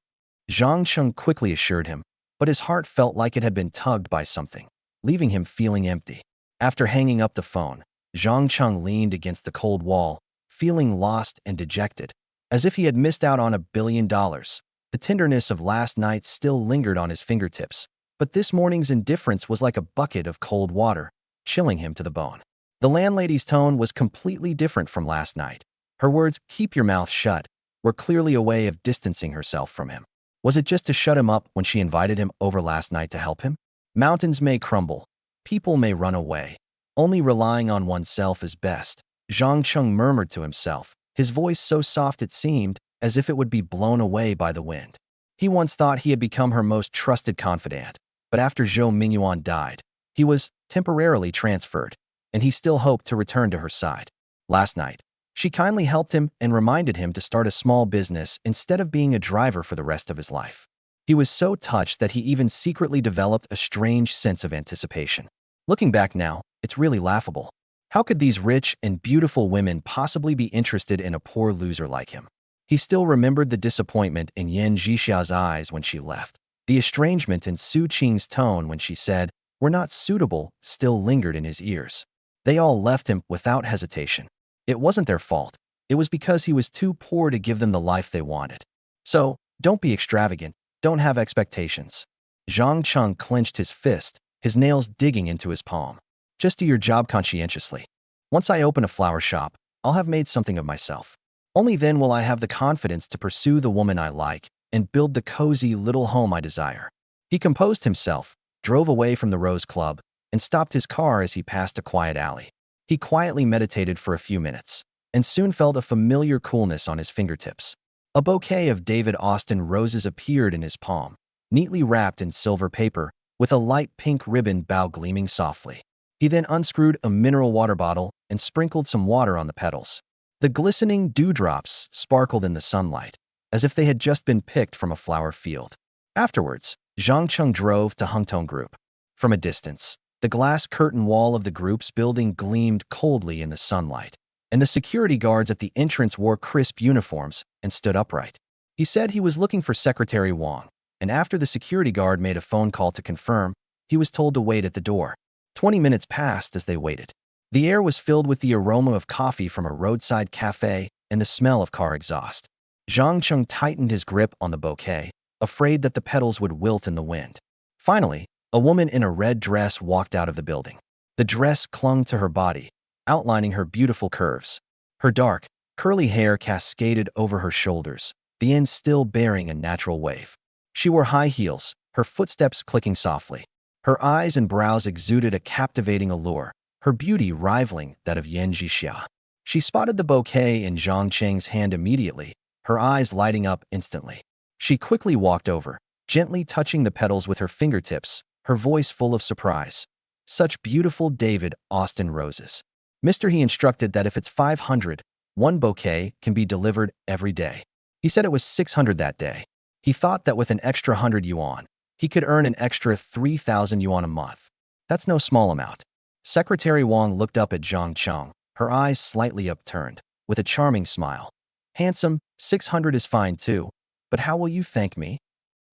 Cheng quickly assured him, but his heart felt like it had been tugged by something, leaving him feeling empty. After hanging up the phone, Cheng leaned against the cold wall, feeling lost and dejected, as if he had missed out on $1 billion. The tenderness of last night still lingered on his fingertips, but this morning's indifference was like a bucket of cold water, chilling him to the bone. The landlady's tone was completely different from last night. Her words, "Keep your mouth shut," were clearly a way of distancing herself from him. Was it just to shut him up when she invited him over last night to help him? Mountains may crumble, people may run away. Only relying on oneself is best, Cheng murmured to himself, his voice so soft it seemed as if it would be blown away by the wind. He once thought he had become her most trusted confidant, but after Zhou Mingyuan died, he was temporarily transferred, and he still hoped to return to her side. Last night, she kindly helped him and reminded him to start a small business instead of being a driver for the rest of his life. He was so touched that he even secretly developed a strange sense of anticipation. Looking back now, it's really laughable. How could these rich and beautiful women possibly be interested in a poor loser like him? He still remembered the disappointment in Yan Zhixia's eyes when she left. The estrangement in Su Qing's tone when she said, "We're not suitable," still lingered in his ears. They all left him without hesitation. It wasn't their fault. It was because he was too poor to give them the life they wanted. So, don't be extravagant. Don't have expectations. Cheng clenched his fist, his nails digging into his palm. Just do your job conscientiously. Once I open a flower shop, I'll have made something of myself. Only then will I have the confidence to pursue the woman I like and build the cozy little home I desire. He composed himself, drove away from the Rose Club, and stopped his car as he passed a quiet alley. He quietly meditated for a few minutes, and soon felt a familiar coolness on his fingertips. A bouquet of David Austin roses appeared in his palm, neatly wrapped in silver paper, with a light pink ribbon bow gleaming softly. He then unscrewed a mineral water bottle and sprinkled some water on the petals. The glistening dewdrops sparkled in the sunlight, as if they had just been picked from a flower field. Afterwards, Cheng drove to Hungtong Group. From a distance, the glass curtain wall of the group's building gleamed coldly in the sunlight, and the security guards at the entrance wore crisp uniforms and stood upright. He said he was looking for Secretary Wang, and after the security guard made a phone call to confirm, he was told to wait at the door. 20 minutes passed as they waited. The air was filled with the aroma of coffee from a roadside cafe and the smell of car exhaust. Zhang tightened his grip on the bouquet, afraid that the petals would wilt in the wind. Finally, a woman in a red dress walked out of the building. The dress clung to her body, outlining her beautiful curves. Her dark, curly hair cascaded over her shoulders, the ends still bearing a natural wave. She wore high heels, her footsteps clicking softly. Her eyes and brows exuded a captivating allure, her beauty rivaling that of Yan Jixia. She spotted the bouquet in Zhang Cheng's hand immediately, her eyes lighting up instantly. She quickly walked over, gently touching the petals with her fingertips, her voice full of surprise. Such beautiful David Austin roses. Mr. He instructed that if it's 500, one bouquet can be delivered every day. He said it was 600 that day. He thought that with an extra 100 yuan, he could earn an extra 3,000 yuan a month. That's no small amount. Secretary Wang looked up at Zhang Cheng, her eyes slightly upturned, with a charming smile. Handsome, 600 is fine too, but how will you thank me?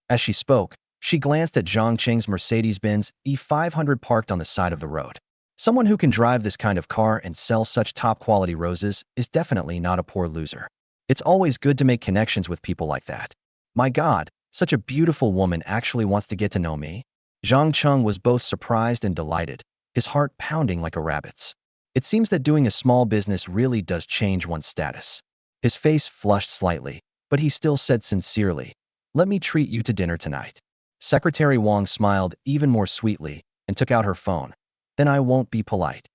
As she spoke, she glanced at Zhang Cheng's Mercedes-Benz E500 parked on the side of the road. Someone who can drive this kind of car and sell such top-quality roses is definitely not a poor loser. It's always good to make connections with people like that. My God, such a beautiful woman actually wants to get to know me. Zhang Cheng was both surprised and delighted, his heart pounding like a rabbit's. It seems that doing a small business really does change one's status. His face flushed slightly, but he still said sincerely, "Let me treat you to dinner tonight." Secretary Wang smiled even more sweetly and took out her phone. "Then I won't be polite."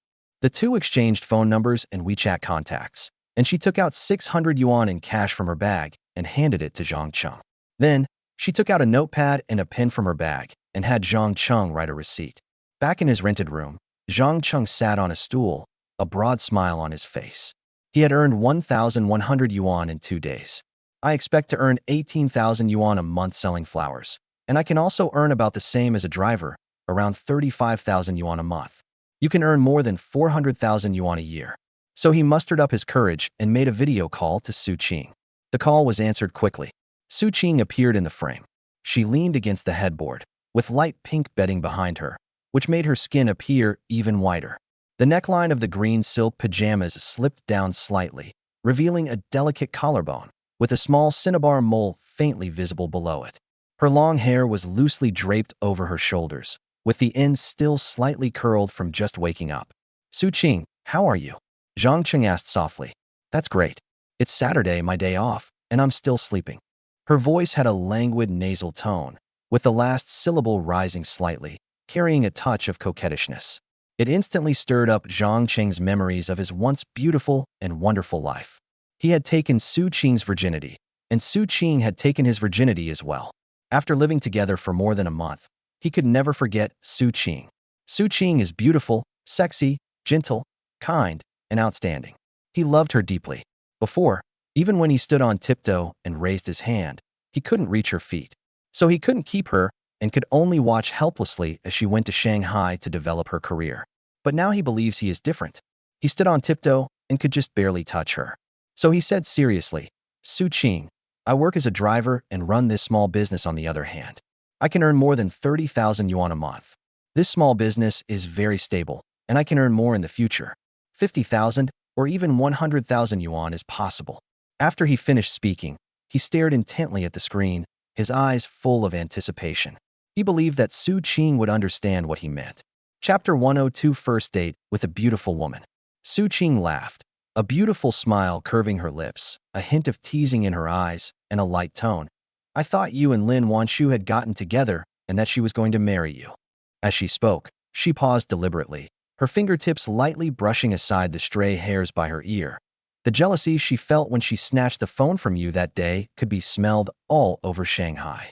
The two exchanged phone numbers and WeChat contacts, and she took out 600 yuan in cash from her bag and handed it to Zhang Cheng. Then, she took out a notepad and a pen from her bag and had Zhang Cheng write a receipt. Back in his rented room, Zhang Cheng sat on a stool, a broad smile on his face. He had earned 1,100 yuan in 2 days. I expect to earn 18,000 yuan a month selling flowers, and I can also earn about the same as a driver, around 35,000 yuan a month. You can earn more than 400,000 yuan a year. So he mustered up his courage and made a video call to Su Qing. The call was answered quickly. Su Qing appeared in the frame. She leaned against the headboard, with light pink bedding behind her, which made her skin appear even whiter. The neckline of the green silk pajamas slipped down slightly, revealing a delicate collarbone, with a small cinnabar mole faintly visible below it. Her long hair was loosely draped over her shoulders, with the ends still slightly curled from just waking up. "Su Qing, how are you?" Zhang Cheng asked softly. "That's great. It's Saturday, my day off, and I'm still sleeping." Her voice had a languid nasal tone, with the last syllable rising slightly, carrying a touch of coquettishness. It instantly stirred up Zhang Cheng's memories of his once beautiful and wonderful life. He had taken Su Qing's virginity, and Su Qing had taken his virginity as well. After living together for more than a month, he could never forget Su Qing. Su Qing is beautiful, sexy, gentle, kind, and outstanding. He loved her deeply. Before, even when he stood on tiptoe and raised his hand, he couldn't reach her feet. So he couldn't keep her and could only watch helplessly as she went to Shanghai to develop her career. But now he believes he is different. He stood on tiptoe and could just barely touch her. So he said seriously, "Su Qing, I work as a driver and run this small business on the other hand. I can earn more than 30,000 yuan a month. This small business is very stable, and I can earn more in the future. 50,000 or even 100,000 yuan is possible." After he finished speaking, he stared intently at the screen, his eyes full of anticipation. He believed that Su Qing would understand what he meant. Chapter 102 First Date with a Beautiful Woman. Su Qing laughed, a beautiful smile curving her lips, a hint of teasing in her eyes, and a light tone. "I thought you and Lin Wanshu had gotten together and that she was going to marry you." As she spoke, she paused deliberately, her fingertips lightly brushing aside the stray hairs by her ear. "The jealousy she felt when she snatched the phone from you that day could be smelled all over Shanghai."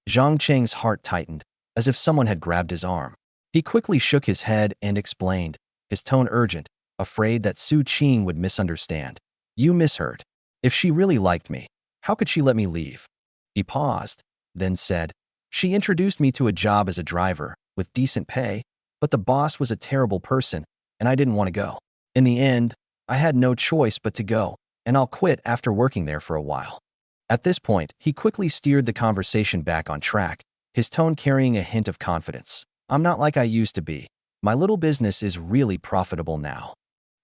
Zhang Cheng's heart tightened, as if someone had grabbed his arm. He quickly shook his head and explained, his tone urgent, afraid that Su Qing would misunderstand. "You misheard. If she really liked me, how could she let me leave?" He paused, then said, "She introduced me to a job as a driver, with decent pay, but the boss was a terrible person, and I didn't want to go. In the end, I had no choice but to go, and I'll quit after working there for a while." At this point, he quickly steered the conversation back on track, his tone carrying a hint of confidence. I'm not like I used to be. My little business is really profitable now.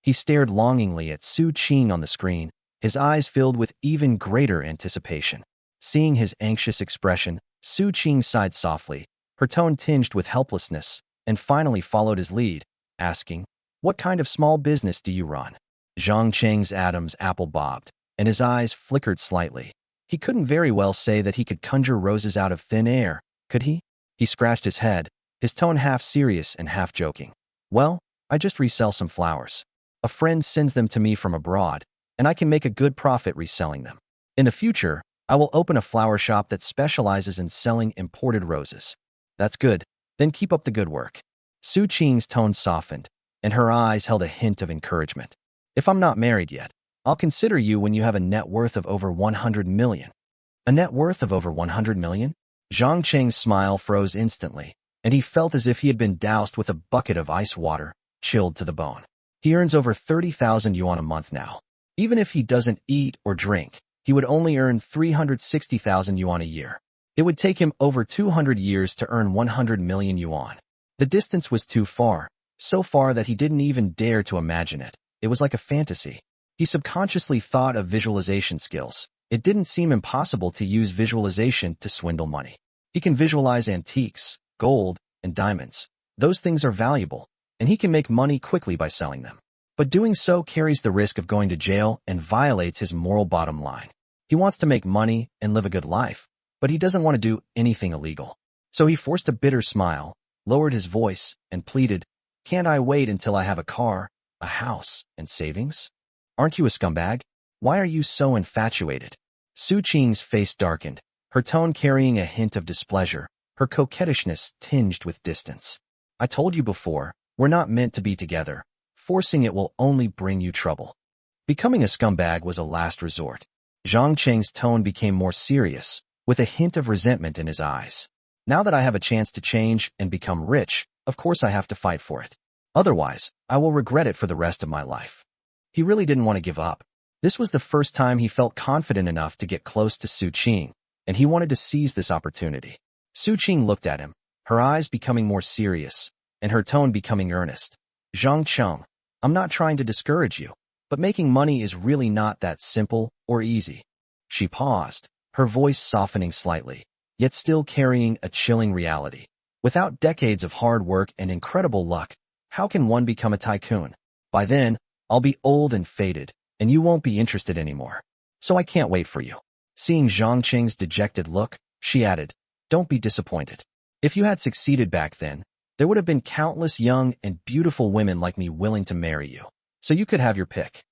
He stared longingly at Su Qing on the screen, his eyes filled with even greater anticipation. Seeing his anxious expression, Su Qing sighed softly, her tone tinged with helplessness, and finally followed his lead, asking, "What kind of small business do you run?" Zhang Cheng's Adam's apple bobbed, and his eyes flickered slightly. He couldn't very well say that he could conjure roses out of thin air, could he? He scratched his head, his tone half serious and half joking. "Well, I just resell some flowers. A friend sends them to me from abroad, and I can make a good profit reselling them. In the future, I will open a flower shop that specializes in selling imported roses." "That's good. Then keep up the good work." Su Qing's tone softened, and her eyes held a hint of encouragement. "If I'm not married yet, I'll consider you when you have a net worth of over 100 million. A net worth of over 100 million? Zhang Cheng's smile froze instantly, and he felt as if he had been doused with a bucket of ice water, chilled to the bone. He earns over 30,000 yuan a month now. Even if he doesn't eat or drink, he would only earn 360,000 yuan a year. It would take him over 200 years to earn 100 million yuan. The distance was too far, so far that he didn't even dare to imagine it. It was like a fantasy. He subconsciously thought of visualization skills. It didn't seem impossible to use visualization to swindle money. He can visualize antiques, gold, and diamonds. Those things are valuable, and he can make money quickly by selling them. But doing so carries the risk of going to jail and violates his moral bottom line. He wants to make money and live a good life, but he doesn't want to do anything illegal. So he forced a bitter smile, lowered his voice, and pleaded, "Can't I wait until I have a car, a house, and savings? Aren't you a scumbag? Why are you so infatuated?" Su Qing's face darkened, her tone carrying a hint of displeasure, her coquettishness tinged with distance. "I told you before, we're not meant to be together. Forcing it will only bring you trouble." Becoming a scumbag was a last resort. Zhang Cheng's tone became more serious, with a hint of resentment in his eyes. "Now that I have a chance to change and become rich, of course I have to fight for it. Otherwise, I will regret it for the rest of my life." He really didn't want to give up. This was the first time he felt confident enough to get close to Su Qing, and he wanted to seize this opportunity. Su Qing looked at him, her eyes becoming more serious, and her tone becoming earnest. "Zhang Cheng, I'm not trying to discourage you, but making money is really not that simple or easy." She paused, her voice softening slightly, yet still carrying a chilling reality. "Without decades of hard work and incredible luck, how can one become a tycoon? By then, I'll be old and faded, and you won't be interested anymore. So I can't wait for you." Seeing Zhang Qing's dejected look, she added, "Don't be disappointed. If you had succeeded back then, there would have been countless young and beautiful women like me willing to marry you, so you could have your pick."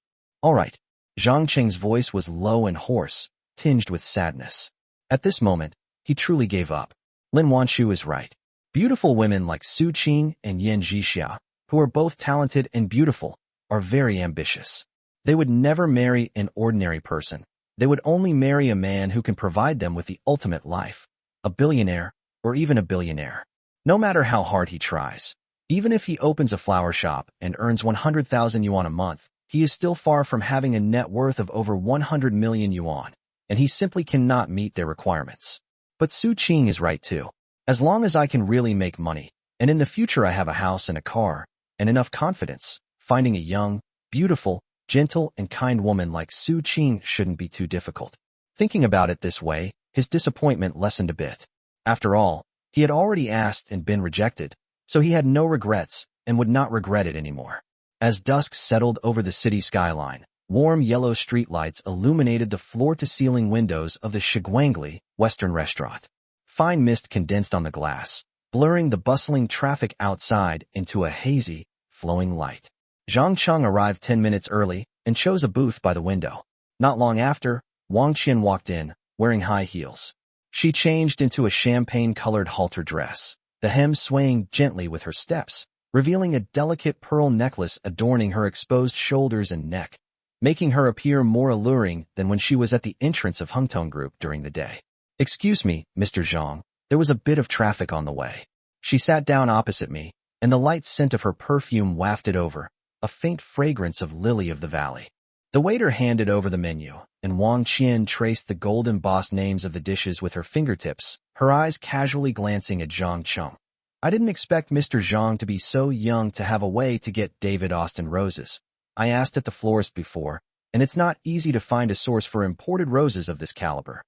"All right." Zhang Qing's voice was low and hoarse, tinged with sadness. At this moment, he truly gave up. Lin Wanshu is right. Beautiful women like Su Qing and Yan Zhixia, who are both talented and beautiful, are very ambitious. They would never marry an ordinary person. They would only marry a man who can provide them with the ultimate life, a billionaire or even a billionaire. No matter how hard he tries, even if he opens a flower shop and earns 100,000 yuan a month, he is still far from having a net worth of over 100 million yuan, and he simply cannot meet their requirements. But Su Qing is right too. As long as I can really make money, and in the future I have a house and a car, and enough confidence, finding a young, beautiful, gentle, and kind woman like Su Qing shouldn't be too difficult. Thinking about it this way, his disappointment lessened a bit. After all, he had already asked and been rejected, so he had no regrets and would not regret it anymore. As dusk settled over the city skyline, warm yellow streetlights illuminated the floor-to-ceiling windows of the Shiguangli Western restaurant. Fine mist condensed on the glass, blurring the bustling traffic outside into a hazy, flowing light. Zhang Cheng arrived 10 minutes early and chose a booth by the window. Not long after, Wang Qian walked in, wearing high heels. She changed into a champagne-colored halter dress, the hem swaying gently with her steps, revealing a delicate pearl necklace adorning her exposed shoulders and neck, making her appear more alluring than when she was at the entrance of Hengtong Group during the day. "Excuse me, Mr. Zhang, there was a bit of traffic on the way." She sat down opposite me, and the light scent of her perfume wafted over, a faint fragrance of lily of the valley. The waiter handed over the menu, and Wang Qian traced the gold embossed names of the dishes with her fingertips, her eyes casually glancing at Zhang Cheng. I didn't expect Mr. Zhang to be so young to have a way to get David Austin roses. I asked at the florist before, and it's not easy to find a source for imported roses of this caliber.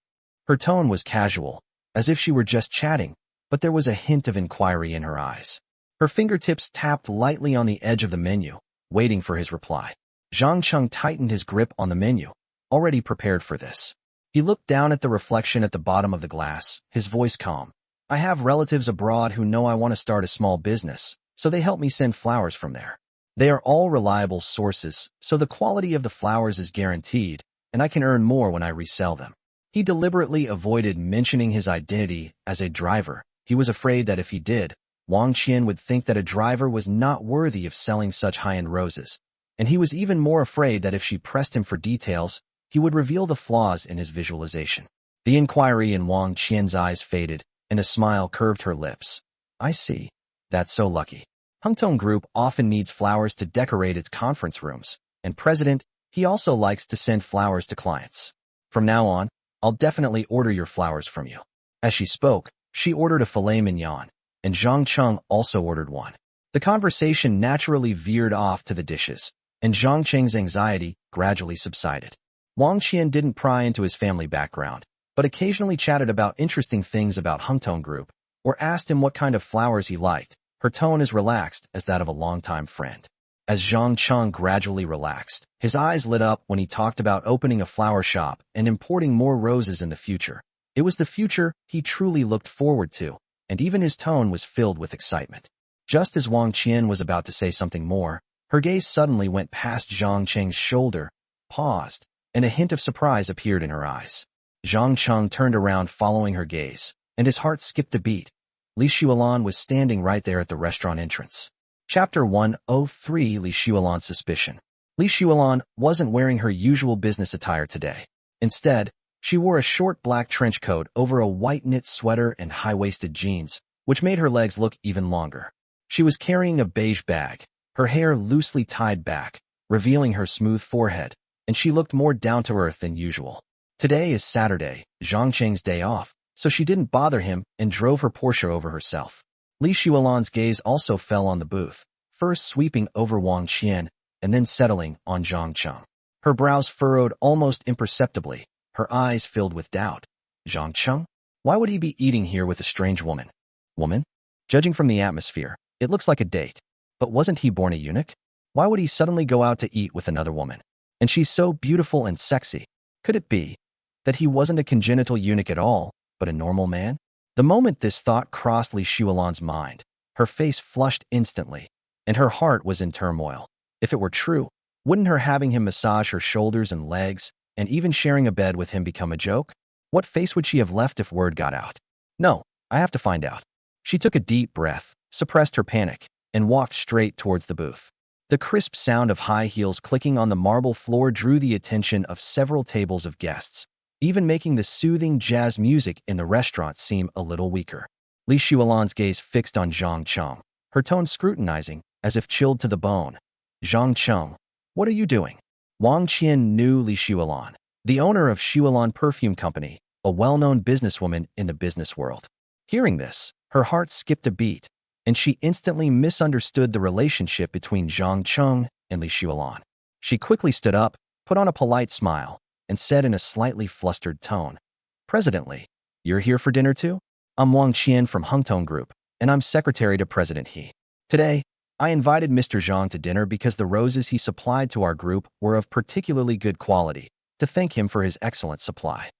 Her tone was casual, as if she were just chatting, but there was a hint of inquiry in her eyes. Her fingertips tapped lightly on the edge of the menu, waiting for his reply. Zhang Cheng tightened his grip on the menu, already prepared for this. He looked down at the reflection at the bottom of the glass, his voice calm. I have relatives abroad who know I want to start a small business, so they help me send flowers from there. They are all reliable sources, so the quality of the flowers is guaranteed, and I can earn more when I resell them. He deliberately avoided mentioning his identity as a driver. He was afraid that if he did, Wang Qian would think that a driver was not worthy of selling such high-end roses, and he was even more afraid that if she pressed him for details, he would reveal the flaws in his visualization. The inquiry in Wang Qian's eyes faded, and a smile curved her lips. I see. That's so lucky. Hungtong Group often needs flowers to decorate its conference rooms, and President, he also likes to send flowers to clients. From now on, I'll definitely order your flowers from you. As she spoke, she ordered a filet mignon, and Zhang Cheng also ordered one. The conversation naturally veered off to the dishes, and Zhang Cheng's anxiety gradually subsided. Wang Qian didn't pry into his family background, but occasionally chatted about interesting things about Hungtong Group, or asked him what kind of flowers he liked. Her tone as relaxed as that of a longtime friend. As Zhang Cheng gradually relaxed, his eyes lit up when he talked about opening a flower shop and importing more roses in the future. It was the future he truly looked forward to, and even his tone was filled with excitement. Just as Wang Qian was about to say something more, her gaze suddenly went past Zhang Cheng's shoulder, paused, and a hint of surprise appeared in her eyes. Zhang Cheng turned around following her gaze, and his heart skipped a beat. Li Xuelan was standing right there at the restaurant entrance. Chapter 103 Li Xuelan's Suspicion. Li Xuelan wasn't wearing her usual business attire today. Instead, she wore a short black trench coat over a white knit sweater and high-waisted jeans, which made her legs look even longer. She was carrying a beige bag, her hair loosely tied back, revealing her smooth forehead, and she looked more down-to-earth than usual. Today is Saturday, Zhang Cheng's day off, so she didn't bother him and drove her Porsche over herself. Li Xuelan's gaze also fell on the booth, first sweeping over Wang Qian and then settling on Zhang Cheng. Her brows furrowed almost imperceptibly, her eyes filled with doubt. Zhang Cheng? Why would he be eating here with a strange woman? Woman? Judging from the atmosphere, it looks like a date. But wasn't he born a eunuch? Why would he suddenly go out to eat with another woman? And she's so beautiful and sexy. Could it be that he wasn't a congenital eunuch at all, but a normal man? The moment this thought crossed Li Xuelan's mind, her face flushed instantly, and her heart was in turmoil. If it were true, wouldn't her having him massage her shoulders and legs, and even sharing a bed with him become a joke? What face would she have left if word got out? No, I have to find out. She took a deep breath, suppressed her panic, and walked straight towards the booth. The crisp sound of high heels clicking on the marble floor drew the attention of several tables of guests, even making the soothing jazz music in the restaurant seem a little weaker. Li Xuelan's gaze fixed on Zhang Cheng, her tone scrutinizing, as if chilled to the bone. Zhang Cheng, what are you doing? Wang Qian knew Li Xuelan, the owner of Xuelan Perfume Company, a well-known businesswoman in the business world. Hearing this, her heart skipped a beat, and she instantly misunderstood the relationship between Zhang Cheng and Li Xuelan. She quickly stood up, put on a polite smile, and said in a slightly flustered tone, President Li, you're here for dinner too? I'm Wang Qian from Hungtong Group, and I'm secretary to President He. Today, I invited Mr. Zhang to dinner because the roses he supplied to our group were of particularly good quality, to thank him for his excellent supply.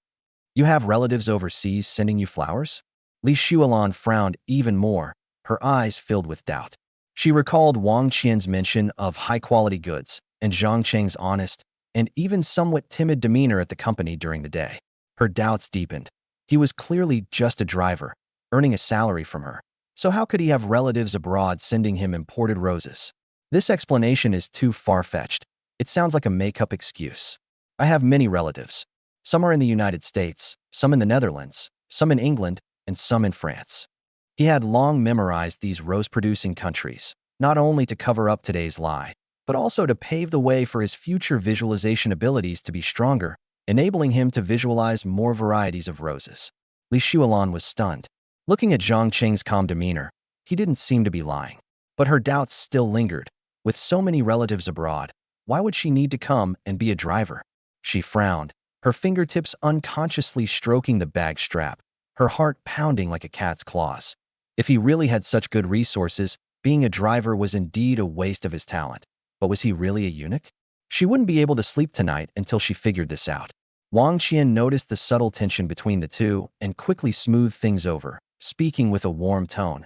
You have relatives overseas sending you flowers? Li Xuelan frowned even more, her eyes filled with doubt. She recalled Wang Qian's mention of high-quality goods and Zhang Cheng's honest and even somewhat timid demeanor at the company during the day. Her doubts deepened. He was clearly just a driver, earning a salary from her. So how could he have relatives abroad sending him imported roses? This explanation is too far-fetched. It sounds like a make-up excuse. I have many relatives. Some are in the United States, some in the Netherlands, some in England, and some in France. He had long memorized these rose-producing countries, not only to cover up today's lie, but also to pave the way for his future visualization abilities to be stronger enabling him to visualize more varieties of roses. Li Xuelan was stunned. Looking at Zhang Cheng's calm demeanor, he didn't seem to be lying. But her doubts still lingered. With so many relatives abroad, why would she need to come and be a driver? She frowned, her fingertips unconsciously stroking the bag strap, her heart pounding like a cat's claws. If he really had such good resources, being a driver was indeed a waste of his talent. But was he really a eunuch? She wouldn't be able to sleep tonight until she figured this out. Wang Qian noticed the subtle tension between the two and quickly smoothed things over, speaking with a warm tone.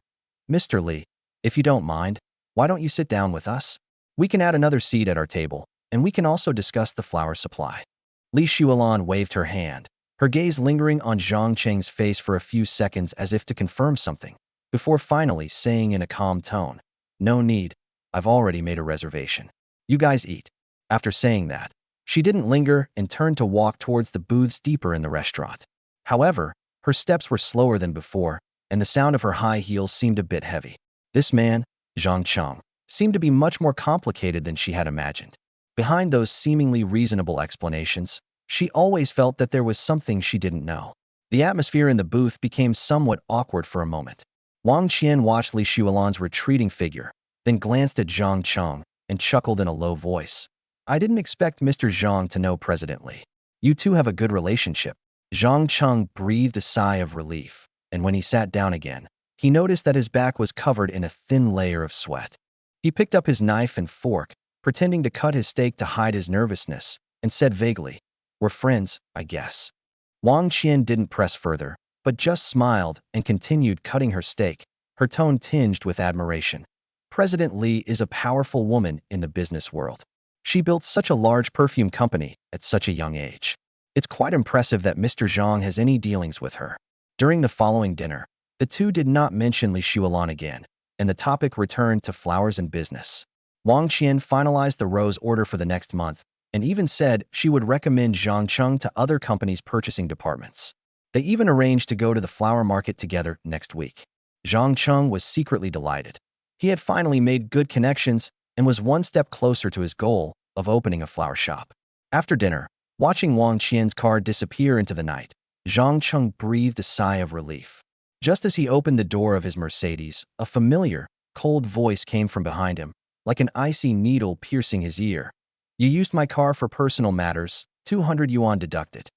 Mr. Li, if you don't mind, why don't you sit down with us? We can add another seat at our table, and we can also discuss the flower supply. Li Xuelan waved her hand, her gaze lingering on Zhang Cheng's face for a few seconds as if to confirm something, before finally saying in a calm tone, "No need, I've already made a reservation. You guys eat." After saying that, she didn't linger and turned to walk towards the booths deeper in the restaurant. However, her steps were slower than before, and the sound of her high heels seemed a bit heavy. This man, Zhang Cheng, seemed to be much more complicated than she had imagined. Behind those seemingly reasonable explanations, she always felt that there was something she didn't know. The atmosphere in the booth became somewhat awkward for a moment. Wang Qian watched Li Xuelan's retreating figure, then glanced at Zhang Cheng and chuckled in a low voice. "I didn't expect Mr. Zhang to know President Li. You two have a good relationship." Zhang Cheng breathed a sigh of relief, and when he sat down again, he noticed that his back was covered in a thin layer of sweat. He picked up his knife and fork, pretending to cut his steak to hide his nervousness, and said vaguely, "We're friends, I guess." Wang Qian didn't press further, but just smiled and continued cutting her steak, her tone tinged with admiration. President Li is a powerful woman in the business world. She built such a large perfume company at such a young age. It's quite impressive that Mr. Zhang has any dealings with her. During the following dinner, the two did not mention Li Xuelan again, and the topic returned to flowers and business. Wang Qian finalized the rose order for the next month, and even said she would recommend Zhang Cheng to other companies' purchasing departments. They even arranged to go to the flower market together next week. Zhang Cheng was secretly delighted. He had finally made good connections and was one step closer to his goal of opening a flower shop. After dinner, watching Wang Qian's car disappear into the night, Zhang Cheng breathed a sigh of relief. Just as he opened the door of his Mercedes, a familiar, cold voice came from behind him, like an icy needle piercing his ear. "You used my car for personal matters, 200 yuan deducted."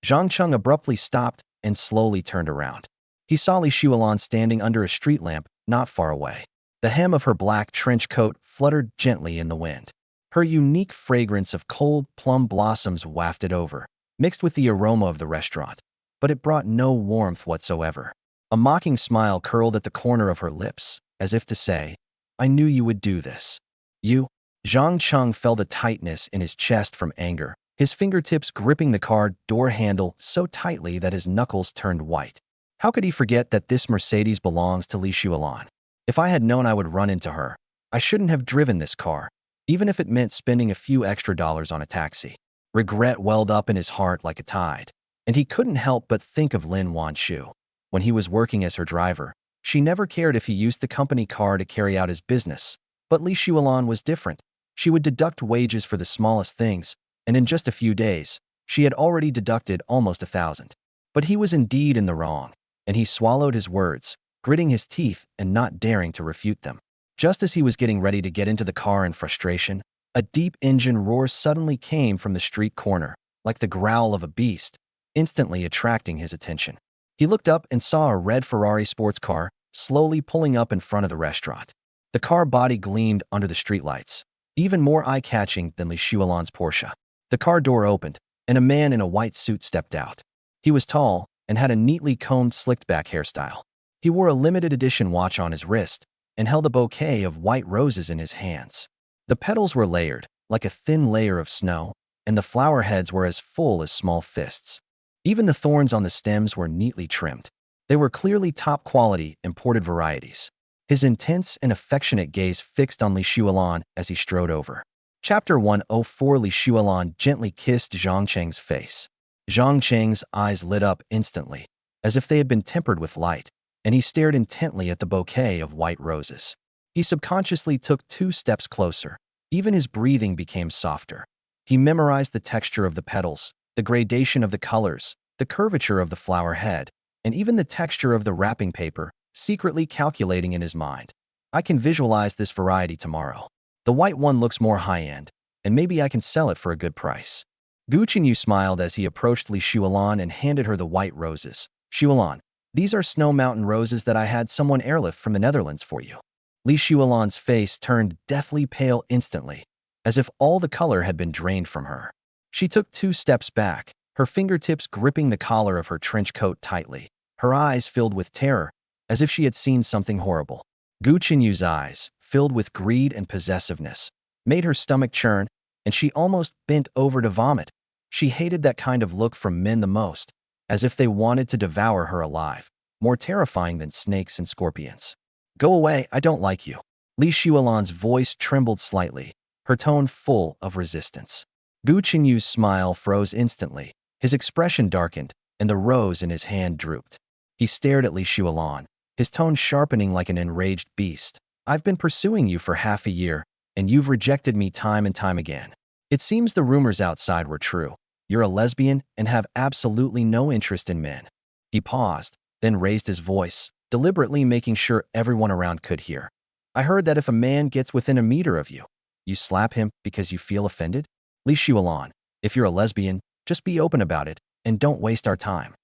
Zhang Cheng abruptly stopped and slowly turned around. He saw Li Xuelan standing under a street lamp not far away. The hem of her black trench coat fluttered gently in the wind. Her unique fragrance of cold plum blossoms wafted over, mixed with the aroma of the restaurant, but it brought no warmth whatsoever. A mocking smile curled at the corner of her lips, as if to say, "I knew you would do this." "You?" Zhang Cheng felt a tightness in his chest from anger, his fingertips gripping the car door handle so tightly that his knuckles turned white. How could he forget that this Mercedes belongs to Li Xuelan? If I had known I would run into her, I shouldn't have driven this car, even if it meant spending a few extra dollars on a taxi. Regret welled up in his heart like a tide, and he couldn't help but think of Lin Wanshu. When he was working as her driver, she never cared if he used the company car to carry out his business. But Li Xuelan was different. She would deduct wages for the smallest things, and in just a few days, she had already deducted almost 1,000. But he was indeed in the wrong, and he swallowed his words, gritting his teeth and not daring to refute them. Just as he was getting ready to get into the car in frustration, a deep engine roar suddenly came from the street corner, like the growl of a beast, instantly attracting his attention. He looked up and saw a red Ferrari sports car slowly pulling up in front of the restaurant. The car body gleamed under the streetlights, even more eye-catching than Li Xuelan's Porsche. The car door opened, and a man in a white suit stepped out. He was tall and had a neatly combed slicked-back hairstyle. He wore a limited edition watch on his wrist and held a bouquet of white roses in his hands. The petals were layered, like a thin layer of snow, and the flower heads were as full as small fists. Even the thorns on the stems were neatly trimmed. They were clearly top-quality, imported varieties. His intense and affectionate gaze fixed on Li Xuelan as he strode over. Chapter 104. Li Xuelan gently kissed Zhang Cheng's face. Zhang Cheng's eyes lit up instantly, as if they had been tempered with light, and he stared intently at the bouquet of white roses. He subconsciously took 2 steps closer. Even his breathing became softer. He memorized the texture of the petals, The gradation of the colors, the curvature of the flower head, and even the texture of the wrapping paper, secretly calculating in his mind. I can visualize this variety tomorrow. The white one looks more high-end, and maybe I can sell it for a good price. Gu Qinyu smiled as he approached Li Shuolan and handed her the white roses. Shuolan, these are snow mountain roses that I had someone airlift from the Netherlands for you. Li Shuolan's face turned deathly pale instantly, as if all the color had been drained from her. She took 2 steps back, her fingertips gripping the collar of her trench coat tightly, her eyes filled with terror, as if she had seen something horrible. Gu Qinyu's eyes, filled with greed and possessiveness, made her stomach churn, and she almost bent over to vomit. She hated that kind of look from men the most, as if they wanted to devour her alive, more terrifying than snakes and scorpions. Go away, I don't like you. Li Shuolan's voice trembled slightly, her tone full of resistance. Gu Qinyu's smile froze instantly, his expression darkened, and the rose in his hand drooped. He stared at Li Shuolan, his tone sharpening like an enraged beast. I've been pursuing you for half a year, and you've rejected me time and time again. It seems the rumors outside were true. You're a lesbian and have absolutely no interest in men. He paused, then raised his voice, deliberately making sure everyone around could hear. I heard that if a man gets within a meter of you, you slap him because you feel offended? Li Shuolan, if you're a lesbian, just be open about it, and don't waste our time.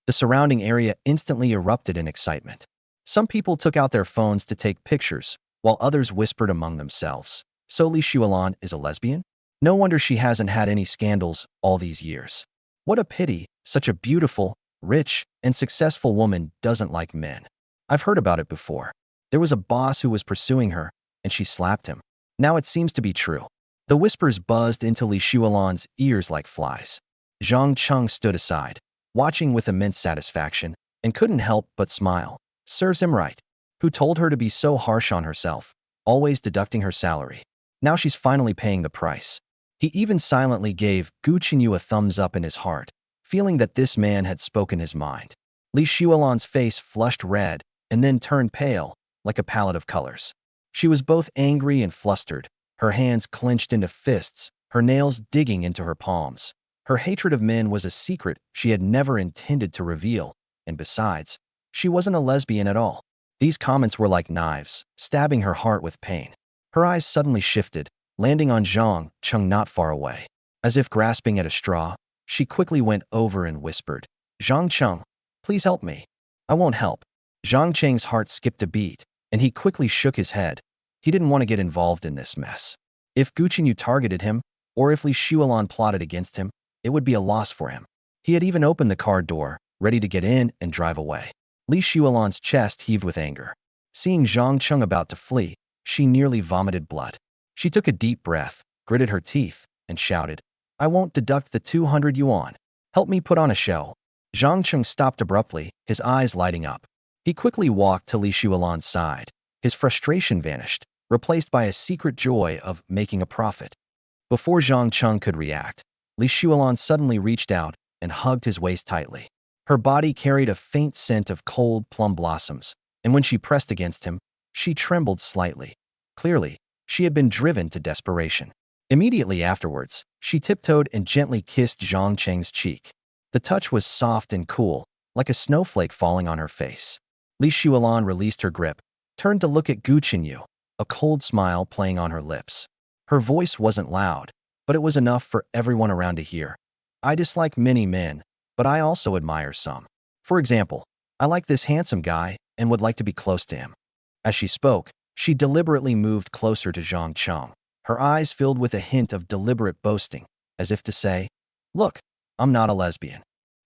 The surrounding area instantly erupted in excitement. Some people took out their phones to take pictures, while others whispered among themselves. So Li Shuolan is a lesbian? No wonder she hasn't had any scandals all these years. What a pity, such a beautiful, rich, and successful woman doesn't like men. I've heard about it before. There was a boss who was pursuing her, and she slapped him. Now it seems to be true. The whispers buzzed into Li Shuolan's ears like flies. Cheng stood aside, watching with immense satisfaction, and couldn't help but smile. Serves him right. Who told her to be so harsh on herself, always deducting her salary? Now she's finally paying the price. He even silently gave Gu Qinyu a thumbs up in his heart, feeling that this man had spoken his mind. Li Shuolan's face flushed red and then turned pale, like a palette of colors. She was both angry and flustered, her hands clenched into fists, her nails digging into her palms. Her hatred of men was a secret she had never intended to reveal, and besides, she wasn't a lesbian at all. These comments were like knives, stabbing her heart with pain. Her eyes suddenly shifted, landing on Cheng not far away. As if grasping at a straw, she quickly went over and whispered, Cheng, please help me. I won't help. Cheng's heart skipped a beat, and he quickly shook his head. He didn't want to get involved in this mess. If Gu Qinyu targeted him, or if Li Shuolan plotted against him, it would be a loss for him. He had even opened the car door, ready to get in and drive away. Li Shuolan's chest heaved with anger. Seeing Cheng about to flee, she nearly vomited blood. She took a deep breath, gritted her teeth, and shouted, I won't deduct the 200 yuan. Help me put on a show. Cheng stopped abruptly, his eyes lighting up. He quickly walked to Li Shuolan's side. His frustration vanished, replaced by a secret joy of making a profit. Before Cheng could react, Li Shuolan suddenly reached out and hugged his waist tightly. Her body carried a faint scent of cold plum blossoms, and when she pressed against him, she trembled slightly. Clearly, she had been driven to desperation. Immediately afterwards, she tiptoed and gently kissed Cheng's cheek. The touch was soft and cool, like a snowflake falling on her face. Li Shuolan released her grip, turned to look at Gu Qinyu, a cold smile playing on her lips. Her voice wasn't loud, but it was enough for everyone around to hear. I dislike many men, but I also admire some. For example, I like this handsome guy and would like to be close to him. As she spoke, she deliberately moved closer to Cheng, her eyes filled with a hint of deliberate boasting, as if to say, look, I'm not a lesbian.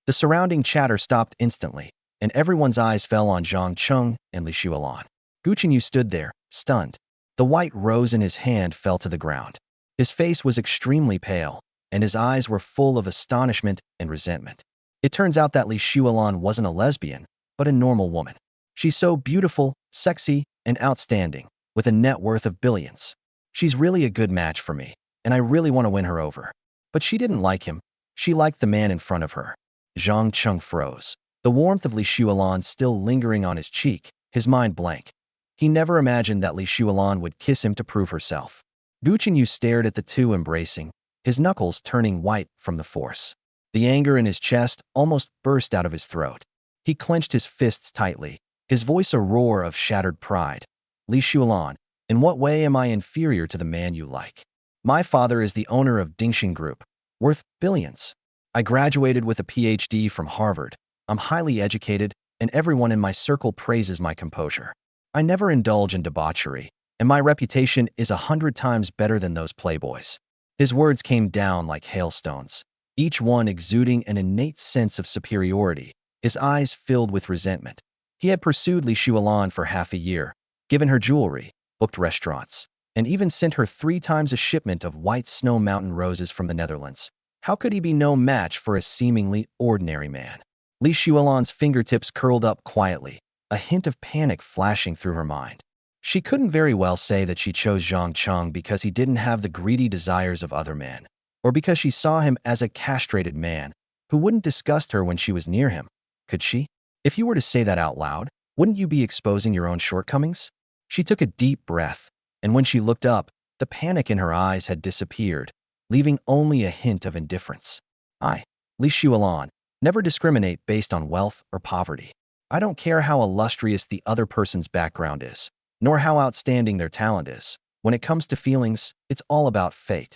The surrounding chatter stopped instantly, and everyone's eyes fell on Cheng and Li Shuolan. Gu Qinyu stood there, stunned. The white rose in his hand fell to the ground. His face was extremely pale, and his eyes were full of astonishment and resentment. It turns out that Li Shuolan wasn't a lesbian, but a normal woman. She's so beautiful, sexy, and outstanding, with a net worth of billions. She's really a good match for me, and I really want to win her over. But she didn't like him. She liked the man in front of her. Cheng froze, the warmth of Li Shuolan still lingering on his cheek, his mind blank. He never imagined that Li Shuolan would kiss him to prove herself. Gu Qinyu stared at the two embracing, his knuckles turning white from the force. The anger in his chest almost burst out of his throat. He clenched his fists tightly, his voice a roar of shattered pride. Li Shulan, in what way am I inferior to the man you like? My father is the owner of Dingxing Group, worth billions. I graduated with a PhD from Harvard. I'm highly educated, and everyone in my circle praises my composure. I never indulge in debauchery, and my reputation is 100 times better than those playboys. His words came down like hailstones, each one exuding an innate sense of superiority, his eyes filled with resentment. He had pursued Li Shulan for half a year, given her jewelry, booked restaurants, and even sent her 3 times a shipment of white snow mountain roses from the Netherlands. How could he be no match for a seemingly ordinary man? Li Shulan's fingertips curled up quietly, a hint of panic flashing through her mind. She couldn't very well say that she chose Zhang because he didn't have the greedy desires of other men, or because she saw him as a castrated man who wouldn't disgust her when she was near him. Could she? If you were to say that out loud, wouldn't you be exposing your own shortcomings? She took a deep breath, and when she looked up, the panic in her eyes had disappeared, leaving only a hint of indifference. I, Li Shulan, never discriminate based on wealth or poverty. I don't care how illustrious the other person's background is, nor how outstanding their talent is. When it comes to feelings, it's all about fate.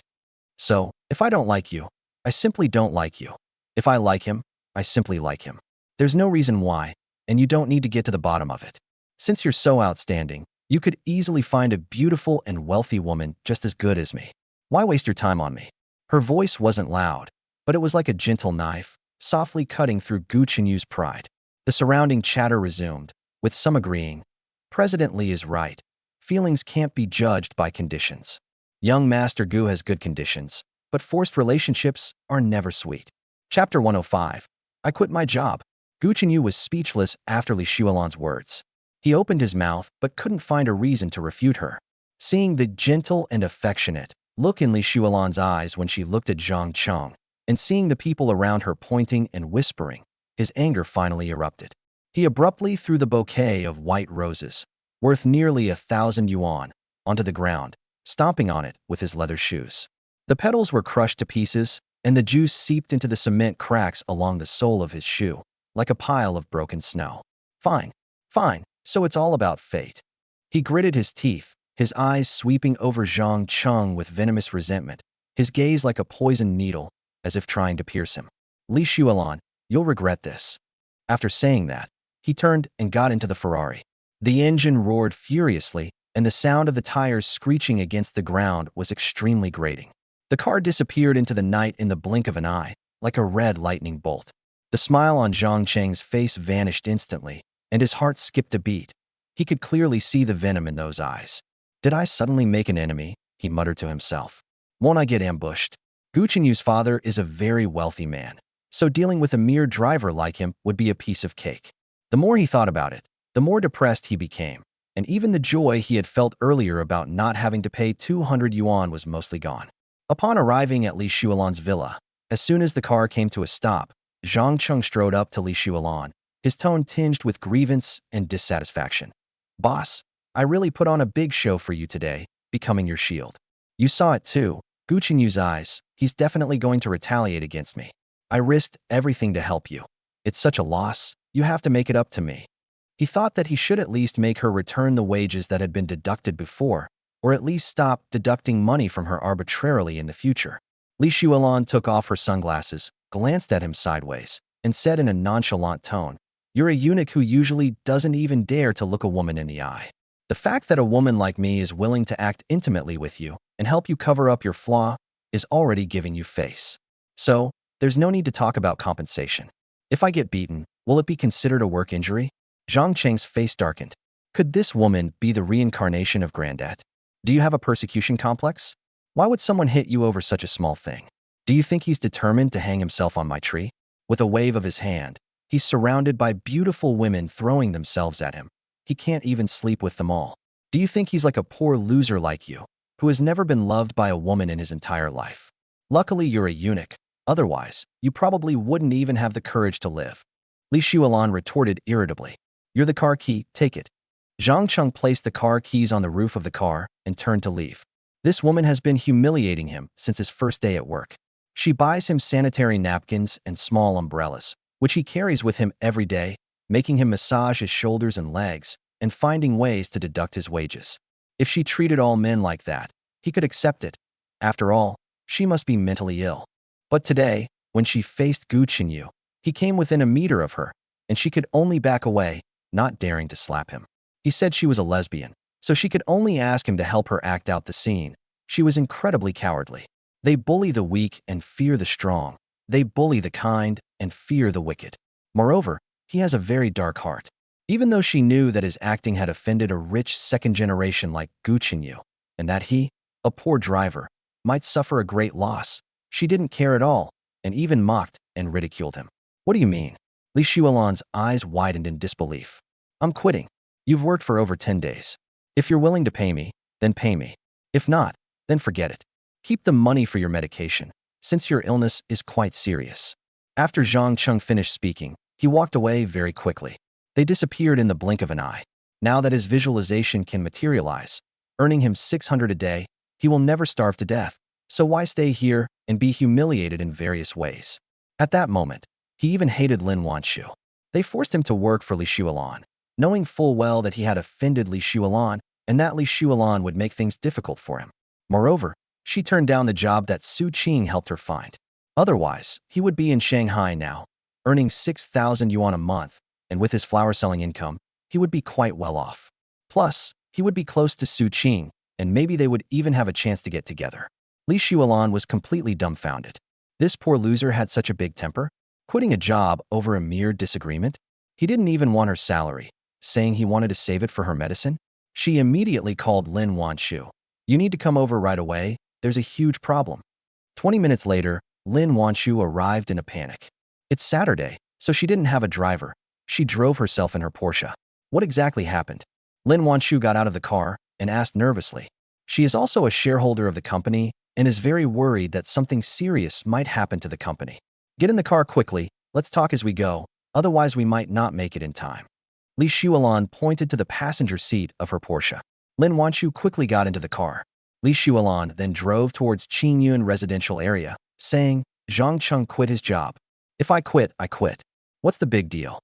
So, if I don't like you, I simply don't like you. If I like him, I simply like him. There's no reason why, and you don't need to get to the bottom of it. Since you're so outstanding, you could easily find a beautiful and wealthy woman just as good as me. Why waste your time on me? Her voice wasn't loud, but it was like a gentle knife, softly cutting through Gu Chenyu's pride. The surrounding chatter resumed, with some agreeing. President Li is right. Feelings can't be judged by conditions. Young Master Gu has good conditions, but forced relationships are never sweet. Chapter 105. I quit my job. Gu Chenyu was speechless after Li Shulan's words. He opened his mouth but couldn't find a reason to refute her. Seeing the gentle and affectionate look in Li Shulan's eyes when she looked at Zhang, and seeing the people around her pointing and whispering, his anger finally erupted. He abruptly threw the bouquet of white roses, worth nearly 1,000 yuan, onto the ground, stomping on it with his leather shoes. The petals were crushed to pieces, and the juice seeped into the cement cracks along the sole of his shoe, like a pile of broken snow. Fine, so it's all about fate. He gritted his teeth, his eyes sweeping over Zhang with venomous resentment, his gaze like a poisoned needle, as if trying to pierce him. Li Shulan, you'll regret this. After saying that, he turned and got into the Ferrari. The engine roared furiously, and the sound of the tires screeching against the ground was extremely grating. The car disappeared into the night in the blink of an eye, like a red lightning bolt. The smile on Zhang Cheng's face vanished instantly, and his heart skipped a beat. He could clearly see the venom in those eyes. Did I suddenly make an enemy? He muttered to himself. Won't I get ambushed? Gu Chenyu's father is a very wealthy man, so dealing with a mere driver like him would be a piece of cake. The more he thought about it, the more depressed he became, and even the joy he had felt earlier about not having to pay 200 yuan was mostly gone. Upon arriving at Li Shulan's villa, as soon as the car came to a stop, Zhang Cheng strode up to Li Shulan, his tone tinged with grievance and dissatisfaction. Boss, I really put on a big show for you today, becoming your shield. You saw it too, Gu Chenyu's eyes. He's definitely going to retaliate against me. I risked everything to help you. It's such a loss, you have to make it up to me. He thought that he should at least make her return the wages that had been deducted before, or at least stop deducting money from her arbitrarily in the future. Li Shulan took off her sunglasses, glanced at him sideways, and said in a nonchalant tone, You're a eunuch who usually doesn't even dare to look a woman in the eye. The fact that a woman like me is willing to act intimately with you and help you cover up your flaw is already giving you face. So, there's no need to talk about compensation. If I get beaten, will it be considered a work injury? Zhang Cheng's face darkened. Could this woman be the reincarnation of Granddad? Do you have a persecution complex? Why would someone hit you over such a small thing? Do you think he's determined to hang himself on my tree? With a wave of his hand, he's surrounded by beautiful women throwing themselves at him. He can't even sleep with them all. Do you think he's like a poor loser like you, who has never been loved by a woman in his entire life? Luckily, you're a eunuch. Otherwise, you probably wouldn't even have the courage to live. Li Shulan retorted irritably. You're the car key, take it. Zhang Cheng placed the car keys on the roof of the car and turned to leave. This woman has been humiliating him since his first day at work. She buys him sanitary napkins and small umbrellas, which he carries with him every day, making him massage his shoulders and legs, and finding ways to deduct his wages. If she treated all men like that, he could accept it. After all, she must be mentally ill. But today, when she faced Gu Qinyu, he came within a meter of her, and she could only back away, not daring to slap him. He said she was a lesbian, so she could only ask him to help her act out the scene. She was incredibly cowardly. They bully the weak and fear the strong. They bully the kind and fear the wicked. Moreover, he has a very dark heart. Even though she knew that his acting had offended a rich second generation like Gu Qinyu, and that he, a poor driver, might suffer a great loss, she didn't care at all, and even mocked and ridiculed him. What do you mean? Li Shuolan's eyes widened in disbelief. I'm quitting. You've worked for over 10 days. If you're willing to pay me, then pay me. If not, then forget it. Keep the money for your medication, since your illness is quite serious. After Cheng finished speaking, he walked away very quickly. They disappeared in the blink of an eye. Now that his visualization can materialize, earning him 600 a day, he will never starve to death. So why stay here and be humiliated in various ways? At that moment, he even hated Lin Wanshu. They forced him to work for Li Shuolan, knowing full well that he had offended Li Shuolan and that Li Shuolan would make things difficult for him. Moreover, she turned down the job that Su Qing helped her find. Otherwise, he would be in Shanghai now, earning 6,000 yuan a month, and with his flower selling income, he would be quite well off. Plus, he would be close to Su Qing, and maybe they would even have a chance to get together. Li Shuolan was completely dumbfounded. This poor loser had such a big temper, quitting a job over a mere disagreement. He didn't even want her salary, saying he wanted to save it for her medicine. She immediately called Lin Wanshu. You need to come over right away. There's a huge problem. 20 minutes later, Lin Wanshu arrived in a panic. It's Saturday, so she didn't have a driver. She drove herself in her Porsche. What exactly happened? Lin Wanshu got out of the car and asked nervously. She is also a shareholder of the company and is very worried that something serious might happen to the company. Get in the car quickly. Let's talk as we go. Otherwise, we might not make it in time. Li Shuolan pointed to the passenger seat of her Porsche. Lin Wanshu quickly got into the car. Li Shuolan then drove towards Yuan residential area, saying, Cheng quit his job. If I quit, I quit. What's the big deal?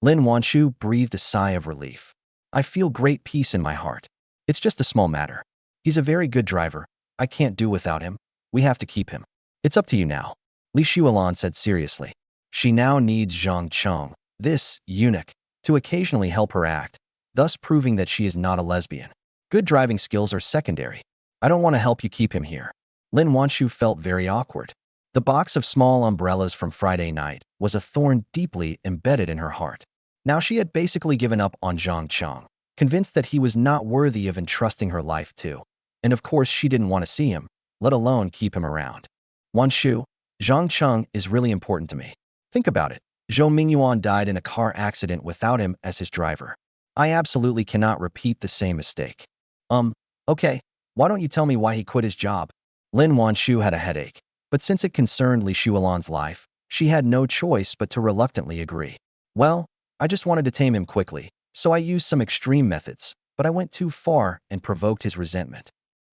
Lin Wanshu breathed a sigh of relief. I feel great peace in my heart. It's just a small matter. He's a very good driver. I can't do without him. We have to keep him. It's up to you now. Li Shuolan said seriously. She now needs Cheng, this eunuch, to occasionally help her act, thus proving that she is not a lesbian. Good driving skills are secondary. I don't want to help you keep him here. Lin Wanshu felt very awkward. The box of small umbrellas from Friday night was a thorn deeply embedded in her heart. Now she had basically given up on Cheng, convinced that he was not worthy of entrusting her life to. And of course she didn't want to see him, let alone keep him around. Wanshu, Cheng is really important to me. Think about it. Zhou Yuan died in a car accident without him as his driver. I absolutely cannot repeat the same mistake. Okay, why don't you tell me why he quit his job? Lin Wanshu had a headache, but since it concerned Li Shuolan's life, she had no choice but to reluctantly agree. Well, I just wanted to tame him quickly, so I used some extreme methods, but I went too far and provoked his resentment.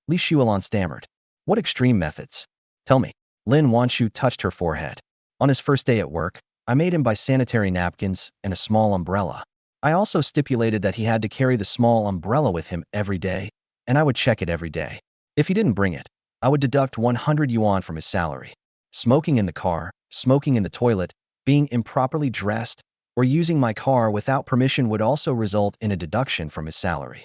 Li Shuolan stammered. What extreme methods? Tell me. Lin Wanshu touched her forehead. On his first day at work, I made him buy sanitary napkins and a small umbrella. I also stipulated that he had to carry the small umbrella with him every day, and I would check it every day. If he didn't bring it, I would deduct 100 yuan from his salary. Smoking in the car, smoking in the toilet, being improperly dressed, or using my car without permission would also result in a deduction from his salary.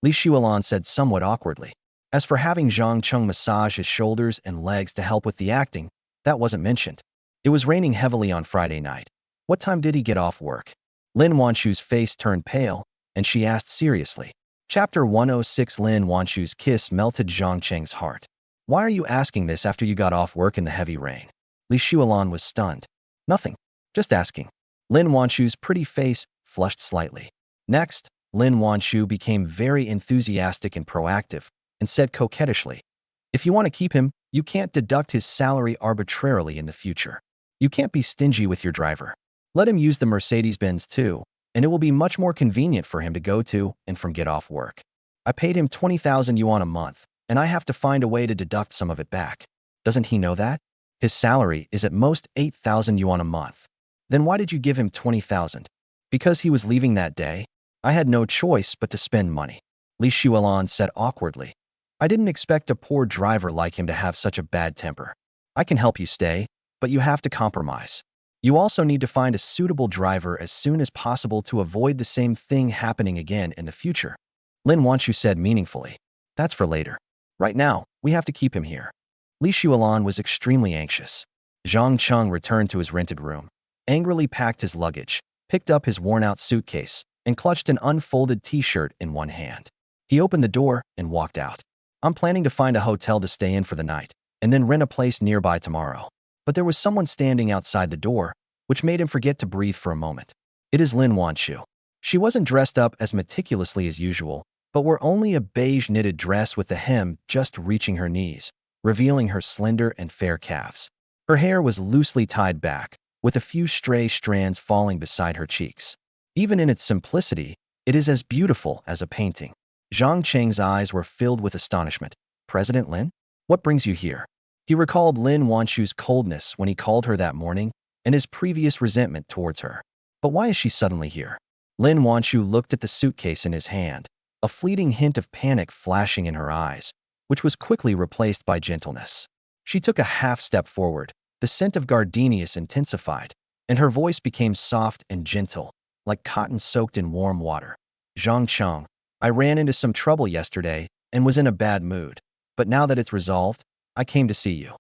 Li Shuolan said somewhat awkwardly. As for having Cheng massage his shoulders and legs to help with the acting, that wasn't mentioned. It was raining heavily on Friday night. What time did he get off work? Lin Wanshu's face turned pale, and she asked seriously. Chapter 106. Lin Wanshu's kiss melted Cheng's heart. Why are you asking this after you got off work in the heavy rain? Li Shuolan was stunned. Nothing. Just asking. Lin Wanshu's pretty face flushed slightly. Next, Lin Wanshu became very enthusiastic and proactive, and said coquettishly, if you want to keep him, you can't deduct his salary arbitrarily in the future. You can't be stingy with your driver. Let him use the Mercedes-Benz too, and it will be much more convenient for him to go to and from get off work. I paid him 20,000 yuan a month, and I have to find a way to deduct some of it back. Doesn't he know that? His salary is at most 8,000 yuan a month. Then why did you give him 20,000? Because he was leaving that day? I had no choice but to spend money. Li Shuilan said awkwardly. I didn't expect a poor driver like him to have such a bad temper. I can help you stay, but you have to compromise. You also need to find a suitable driver as soon as possible to avoid the same thing happening again in the future. Lin Wanshu said meaningfully. That's for later. Right now, we have to keep him here. Li Shuilan was extremely anxious. Zhang Cheng returned to his rented room, angrily packed his luggage, picked up his worn-out suitcase, and clutched an unfolded t-shirt in one hand. He opened the door and walked out. I'm planning to find a hotel to stay in for the night, and then rent a place nearby tomorrow. But there was someone standing outside the door, which made him forget to breathe for a moment. It is Lin Wanshu. She wasn't dressed up as meticulously as usual, but wore only a beige knitted dress with the hem just reaching her knees, revealing her slender and fair calves. Her hair was loosely tied back, with a few stray strands falling beside her cheeks. Even in its simplicity, it is as beautiful as a painting. Zhang Cheng's eyes were filled with astonishment. President Lin? What brings you here? He recalled Lin Wanshu's coldness when he called her that morning and his previous resentment towards her. But why is she suddenly here? Lin Wanshu looked at the suitcase in his hand, a fleeting hint of panic flashing in her eyes, which was quickly replaced by gentleness. She took a half step forward, the scent of gardenias intensified, and her voice became soft and gentle, like cotton soaked in warm water. Zhang Cheng, I ran into some trouble yesterday and was in a bad mood, but now that it's resolved, I came to see you.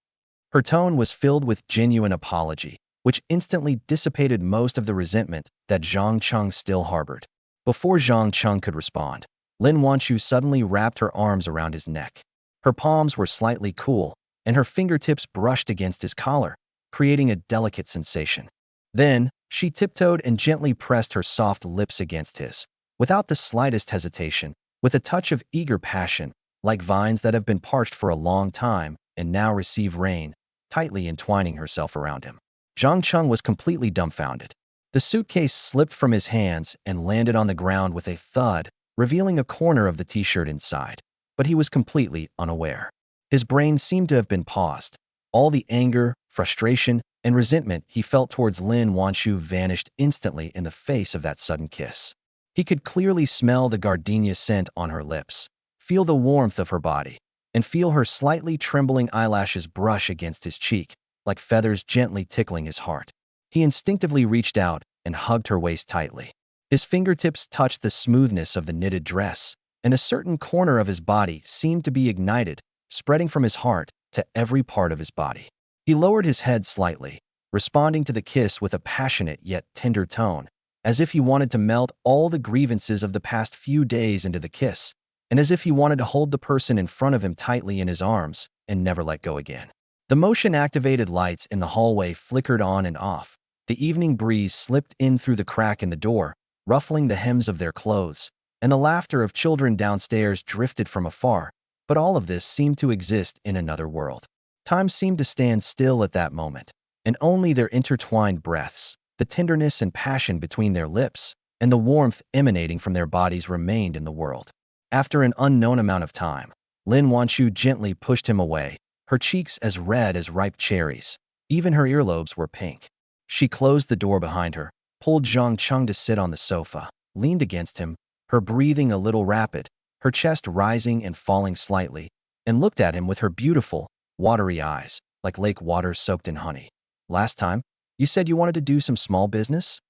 Her tone was filled with genuine apology, which instantly dissipated most of the resentment that Zhang Cheng still harbored. Before Zhang Cheng could respond, Lin Wanshu suddenly wrapped her arms around his neck. Her palms were slightly cool, and her fingertips brushed against his collar, creating a delicate sensation. Then, she tiptoed and gently pressed her soft lips against his, without the slightest hesitation, with a touch of eager passion, like vines that have been parched for a long time and now receive rain, tightly entwining herself around him. Zhang Cheng was completely dumbfounded. The suitcase slipped from his hands and landed on the ground with a thud, revealing a corner of the t-shirt inside. But he was completely unaware. His brain seemed to have been paused. All the anger, frustration, and resentment he felt towards Lin Wanshu vanished instantly in the face of that sudden kiss. He could clearly smell the gardenia scent on her lips, feel the warmth of her body, and feel her slightly trembling eyelashes brush against his cheek, like feathers gently tickling his heart. He instinctively reached out and hugged her waist tightly. His fingertips touched the smoothness of the knitted dress, and a certain corner of his body seemed to be ignited, spreading from his heart to every part of his body. He lowered his head slightly, responding to the kiss with a passionate yet tender tone, as if he wanted to melt all the grievances of the past few days into the kiss, and as if he wanted to hold the person in front of him tightly in his arms and never let go again. The motion-activated lights in the hallway flickered on and off. The evening breeze slipped in through the crack in the door, ruffling the hems of their clothes, and the laughter of children downstairs drifted from afar, but all of this seemed to exist in another world. Time seemed to stand still at that moment, and only their intertwined breaths, the tenderness and passion between their lips, and the warmth emanating from their bodies remained in the world. After an unknown amount of time, Lin Wanshu gently pushed him away, her cheeks as red as ripe cherries. Even her earlobes were pink. She closed the door behind her, pulled Zhang Cheng to sit on the sofa, leaned against him, her breathing a little rapid, her chest rising and falling slightly, and looked at him with her beautiful, watery eyes, like lake water soaked in honey. Last time, you said you wanted to do some small business?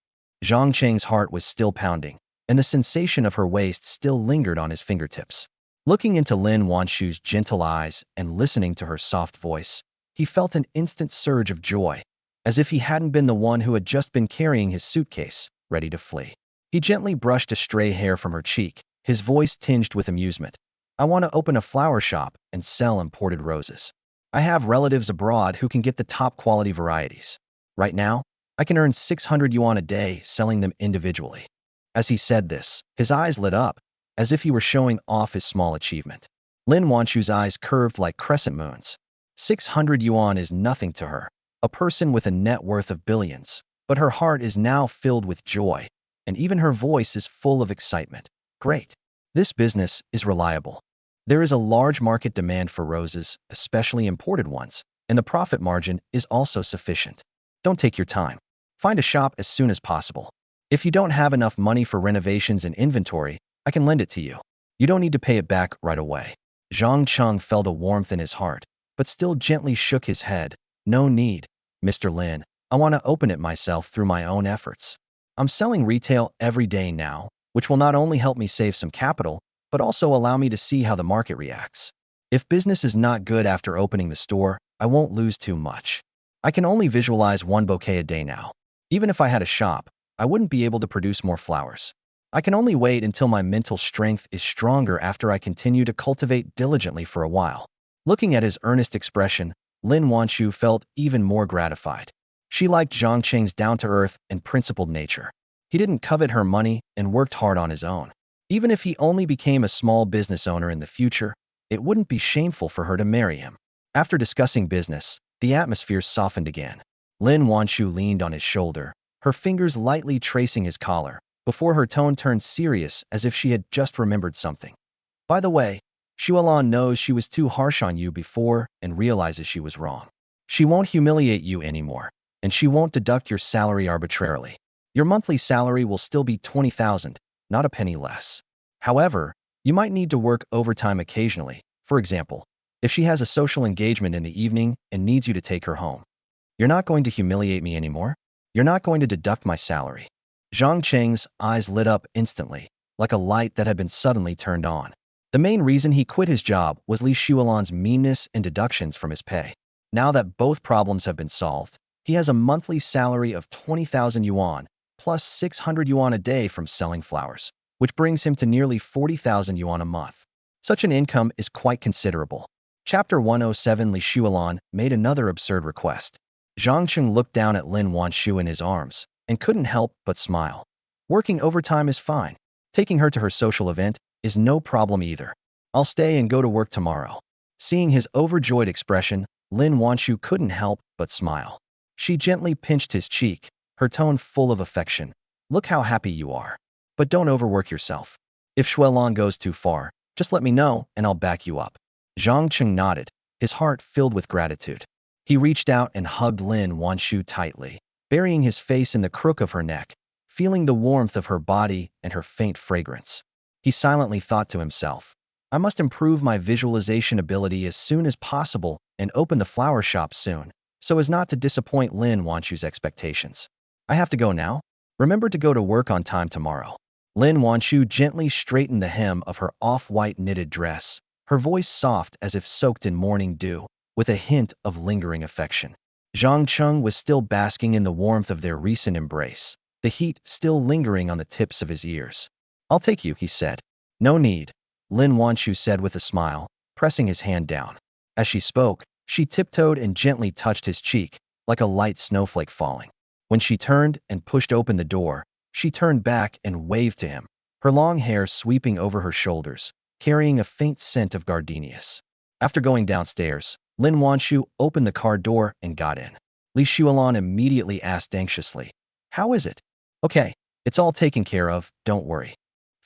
Zhang Cheng's heart was still pounding, and the sensation of her waist still lingered on his fingertips. Looking into Lin Wanshu's gentle eyes and listening to her soft voice, he felt an instant surge of joy, as if he hadn't been the one who had just been carrying his suitcase, ready to flee. He gently brushed a stray hair from her cheek, his voice tinged with amusement. I want to open a flower shop and sell imported roses. I have relatives abroad who can get the top quality varieties. Right now, I can earn 600 yuan a day selling them individually. As he said this, his eyes lit up, as if he were showing off his small achievement. Lin Wanshu's eyes curved like crescent moons. 600 yuan is nothing to her, a person with a net worth of billions, but her heart is now filled with joy, and even her voice is full of excitement. Great. This business is reliable. There is a large market demand for roses, especially imported ones, and the profit margin is also sufficient. Don't take your time. Find a shop as soon as possible. If you don't have enough money for renovations and inventory, I can lend it to you. You don't need to pay it back right away. Cheng felt a warmth in his heart, but still gently shook his head. No need, Mr. Lin. I want to open it myself through my own efforts. I'm selling retail every day now, which will not only help me save some capital, but also allow me to see how the market reacts. If business is not good after opening the store, I won't lose too much. I can only visualize 1 bouquet a day now. Even if I had a shop, I wouldn't be able to produce more flowers. I can only wait until my mental strength is stronger after I continue to cultivate diligently for a while. Looking at his earnest expression, Lin Wanshu felt even more gratified. She liked Zhang Cheng's down-to-earth and principled nature. He didn't covet her money and worked hard on his own. Even if he only became a small business owner in the future, it wouldn't be shameful for her to marry him. After discussing business, the atmosphere softened again. Lin Wanshu leaned on his shoulder, her fingers lightly tracing his collar, before her tone turned serious as if she had just remembered something. By the way, Xuelan knows she was too harsh on you before and realizes she was wrong. She won't humiliate you anymore, and she won't deduct your salary arbitrarily. Your monthly salary will still be 20,000, not a penny less. However, you might need to work overtime occasionally. For example, if she has a social engagement in the evening and needs you to take her home. You're not going to humiliate me anymore? You're not going to deduct my salary. Zhang Cheng's eyes lit up instantly, like a light that had been suddenly turned on. The main reason he quit his job was Li Xuelan's meanness and deductions from his pay. Now that both problems have been solved, he has a monthly salary of 20,000 yuan, plus 600 yuan a day from selling flowers, which brings him to nearly 40,000 yuan a month. Such an income is quite considerable. Chapter 107. Li Xuelan made another absurd request. Zhang Cheng looked down at Lin Wanshu in his arms and couldn't help but smile. Working overtime is fine. Taking her to her social event is no problem either. I'll stay and go to work tomorrow. Seeing his overjoyed expression, Lin Wanshu couldn't help but smile. She gently pinched his cheek, her tone full of affection. Look how happy you are. But don't overwork yourself. If Xuelan goes too far, just let me know and I'll back you up. Zhang Cheng nodded, his heart filled with gratitude. He reached out and hugged Lin Wanshu tightly, burying his face in the crook of her neck, feeling the warmth of her body and her faint fragrance. He silently thought to himself, I must improve my visualization ability as soon as possible and open the flower shop soon, so as not to disappoint Lin Wanshu's expectations. I have to go now. Remember to go to work on time tomorrow. Lin Wanshu gently straightened the hem of her off-white knitted dress, her voice soft as if soaked in morning dew, with a hint of lingering affection. Zhang Cheng was still basking in the warmth of their recent embrace, the heat still lingering on the tips of his ears. I'll take you, he said. No need, Lin Wanshu said with a smile, pressing his hand down. As she spoke, she tiptoed and gently touched his cheek, like a light snowflake falling. When she turned and pushed open the door, she turned back and waved to him, her long hair sweeping over her shoulders, carrying a faint scent of gardenias. After going downstairs, Lin Wanshu opened the car door and got in. Li Xuelan immediately asked anxiously, How is it? Okay, it's all taken care of, don't worry.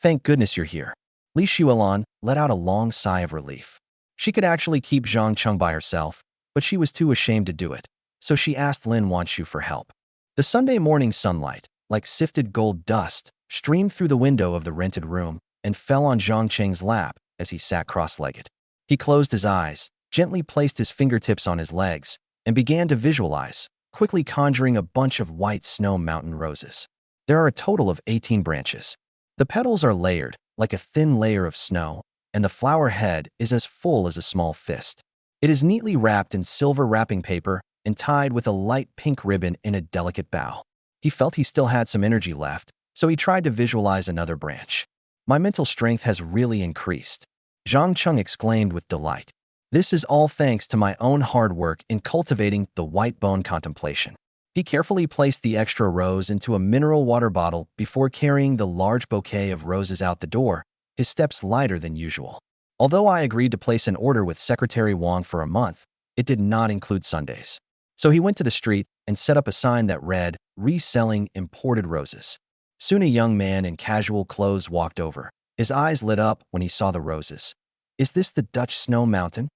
Thank goodness you're here. Li Xuelan let out a long sigh of relief. She could actually keep Zhang Cheng by herself, but she was too ashamed to do it, so she asked Lin Wanshu for help. The Sunday morning sunlight, like sifted gold dust, streamed through the window of the rented room and fell on Zhang Cheng's lap as he sat cross-legged. He closed his eyes, gently placed his fingertips on his legs, and began to visualize, quickly conjuring a bunch of white snow mountain roses. There are a total of 18 branches. The petals are layered, like a thin layer of snow, and the flower head is as full as a small fist. It is neatly wrapped in silver wrapping paper and tied with a light pink ribbon in a delicate bow. He felt he still had some energy left, so he tried to visualize another branch. My mental strength has really increased, Zhang Cheng exclaimed with delight. This is all thanks to my own hard work in cultivating the white bone contemplation. He carefully placed the extra rose into a mineral water bottle before carrying the large bouquet of roses out the door, his steps lighter than usual. Although I agreed to place an order with Secretary Wang for a month, it did not include Sundays. So he went to the street and set up a sign that read, Reselling Imported Roses. Soon a young man in casual clothes walked over. His eyes lit up when he saw the roses. Is this the Dutch snow mountain?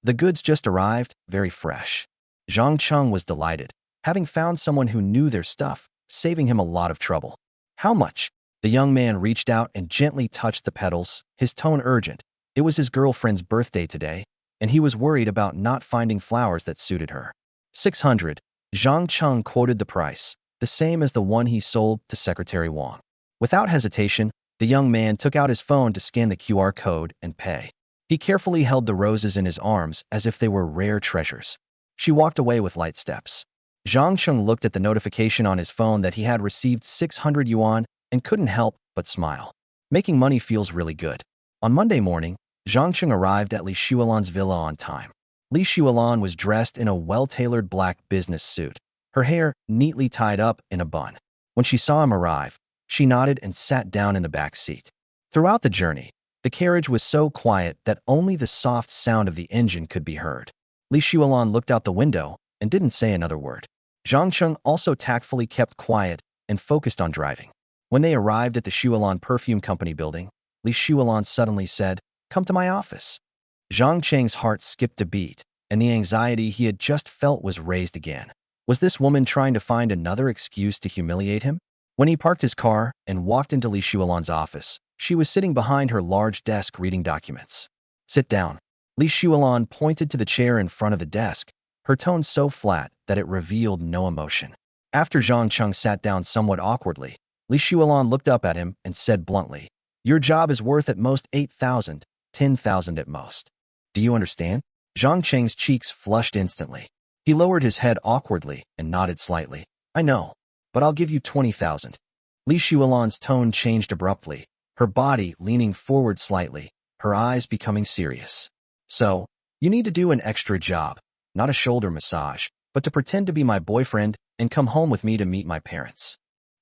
The goods just arrived, very fresh. Zhang Cheng was delighted, having found someone who knew their stuff, saving him a lot of trouble. How much? The young man reached out and gently touched the petals, his tone urgent. It was his girlfriend's birthday today, and he was worried about not finding flowers that suited her. 600. Zhang Cheng quoted the price, the same as the one he sold to Secretary Wang. Without hesitation, the young man took out his phone to scan the QR code and pay. He carefully held the roses in his arms as if they were rare treasures. She walked away with light steps. Zhang Cheng looked at the notification on his phone that he had received 600 yuan and couldn't help but smile. Making money feels really good. On Monday morning, Zhang Cheng arrived at Li Shuolan's villa on time. Li Shuolan was dressed in a well-tailored black business suit, her hair neatly tied up in a bun. When she saw him arrive, she nodded and sat down in the back seat. Throughout the journey, the carriage was so quiet that only the soft sound of the engine could be heard. Li Shuolan looked out the window and didn't say another word. Zhang Cheng also tactfully kept quiet and focused on driving. When they arrived at the Shuolan Perfume Company building, Li Shuolan suddenly said, "Come to my office." Zhang Cheng's heart skipped a beat, and the anxiety he had just felt was raised again. Was this woman trying to find another excuse to humiliate him? When he parked his car and walked into Li Shuolan's office, she was sitting behind her large desk reading documents. "Sit down." Li Shuolan pointed to the chair in front of the desk, her tone so flat that it revealed no emotion. After Zhang Cheng sat down somewhat awkwardly, Li Shuolan looked up at him and said bluntly, "Your job is worth at most 8,000, 10,000 at most. Do you understand?" Zhang Cheng's cheeks flushed instantly. He lowered his head awkwardly and nodded slightly. "I know, but I'll give you 20,000. Li Shuolan's tone changed abruptly, her body leaning forward slightly, her eyes becoming serious. "So, you need to do an extra job, not a shoulder massage, but to pretend to be my boyfriend and come home with me to meet my parents."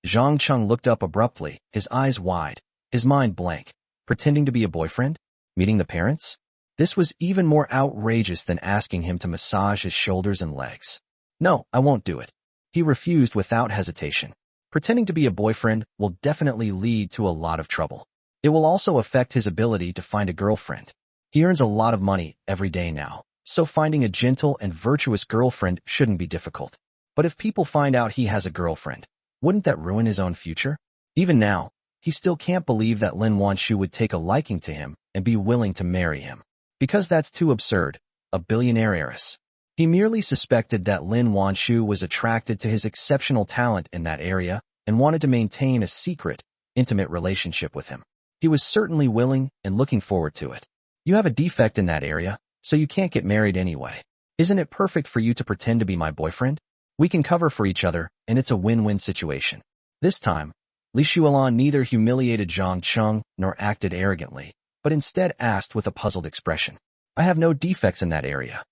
Zhang Cheng looked up abruptly, his eyes wide, his mind blank. Pretending to be a boyfriend? Meeting the parents? This was even more outrageous than asking him to massage his shoulders and legs. "No, I won't do it." He refused without hesitation. Pretending to be a boyfriend will definitely lead to a lot of trouble. It will also affect his ability to find a girlfriend. He earns a lot of money every day now, so finding a gentle and virtuous girlfriend shouldn't be difficult. But if people find out he has a girlfriend, wouldn't that ruin his own future? Even now, he still can't believe that Lin Wanshu would take a liking to him and be willing to marry him. Because that's too absurd, a billionaire heiress. He merely suspected that Lin Wanshu was attracted to his exceptional talent in that area and wanted to maintain a secret, intimate relationship with him. He was certainly willing and looking forward to it. "You have a defect in that area, so you can't get married anyway. Isn't it perfect for you to pretend to be my boyfriend? We can cover for each other, and it's a win-win situation." This time, Li Shuolan neither humiliated Zhang Cheng nor acted arrogantly, but instead asked with a puzzled expression, "I have no defects in that area."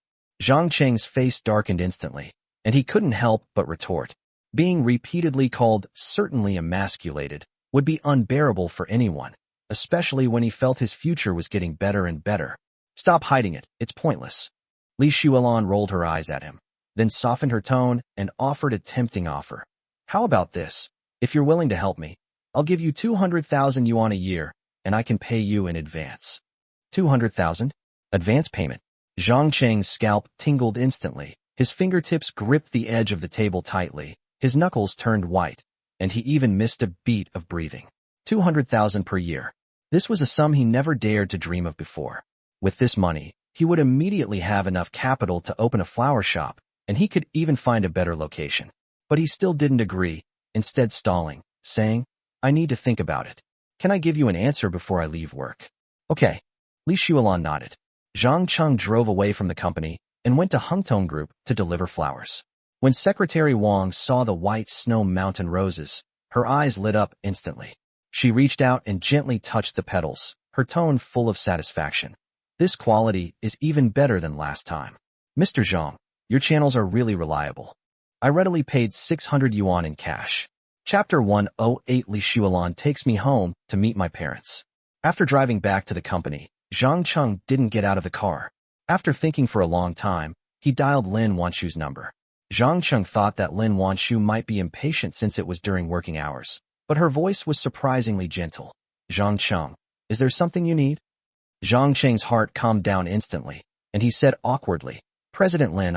Zhang Cheng's face darkened instantly, and he couldn't help but retort. Being repeatedly called certainly emasculated would be unbearable for anyone, especially when he felt his future was getting better and better. "Stop hiding it, it's pointless." Li Shuolan rolled her eyes at him, then softened her tone and offered a tempting offer. "How about this? If you're willing to help me, I'll give you 200,000 yuan a year, and I can pay you in advance." 200,000? Advance payment? Zhang Cheng's scalp tingled instantly. His fingertips gripped the edge of the table tightly. His knuckles turned white, and he even missed a beat of breathing. 200,000 per year. This was a sum he never dared to dream of before. With this money, he would immediately have enough capital to open a flower shop, and he could even find a better location. But he still didn't agree, instead stalling, saying, "I need to think about it. Can I give you an answer before I leave work?" "Okay." Li Shuolan nodded. Zhang Cheng drove away from the company and went to Hungtong Group to deliver flowers. When Secretary Wang saw the white snow mountain roses, her eyes lit up instantly. She reached out and gently touched the petals, her tone full of satisfaction. "This quality is even better than last time. Mr. Zhang, your channels are really reliable." I readily paid 600 yuan in cash. Chapter 108. Li Shuolan takes me home to meet my parents. After driving back to the company, Zhang Cheng didn't get out of the car. After thinking for a long time, he dialed Lin Wanshu's number. Zhang Cheng thought that Lin Wanshu might be impatient since it was during working hours, but her voice was surprisingly gentle. "Zhang Cheng, is there something you need?" Zhang Cheng's heart calmed down instantly, and he said awkwardly, "President Lin,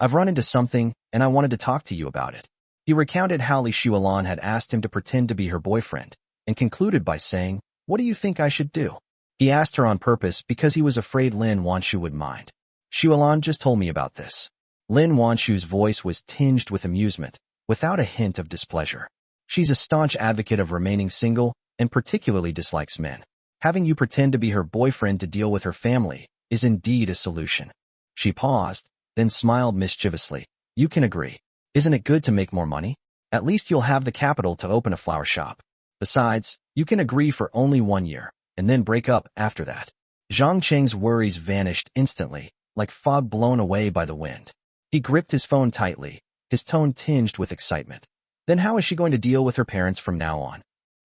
I've run into something, and I wanted to talk to you about it. He recounted how Li Xuelan had asked him to pretend to be her boyfriend, and concluded by saying, "What do you think I should do?" He asked her on purpose because he was afraid Lin Wanshu would mind. "Xuelan just told me about this." Lin Wanshu's voice was tinged with amusement, without a hint of displeasure. She's a staunch advocate of remaining single, and particularly dislikes men. Having you pretend to be her boyfriend to deal with her family is indeed a solution. She paused, then smiled mischievously. "You can agree. Isn't it good to make more money? At least you'll have the capital to open a flower shop. Besides, you can agree for only 1 year, and then break up after that." Zhang Cheng's worries vanished instantly, like fog blown away by the wind. He gripped his phone tightly, his tone tinged with excitement. Then how is she going to deal with her parents from now on?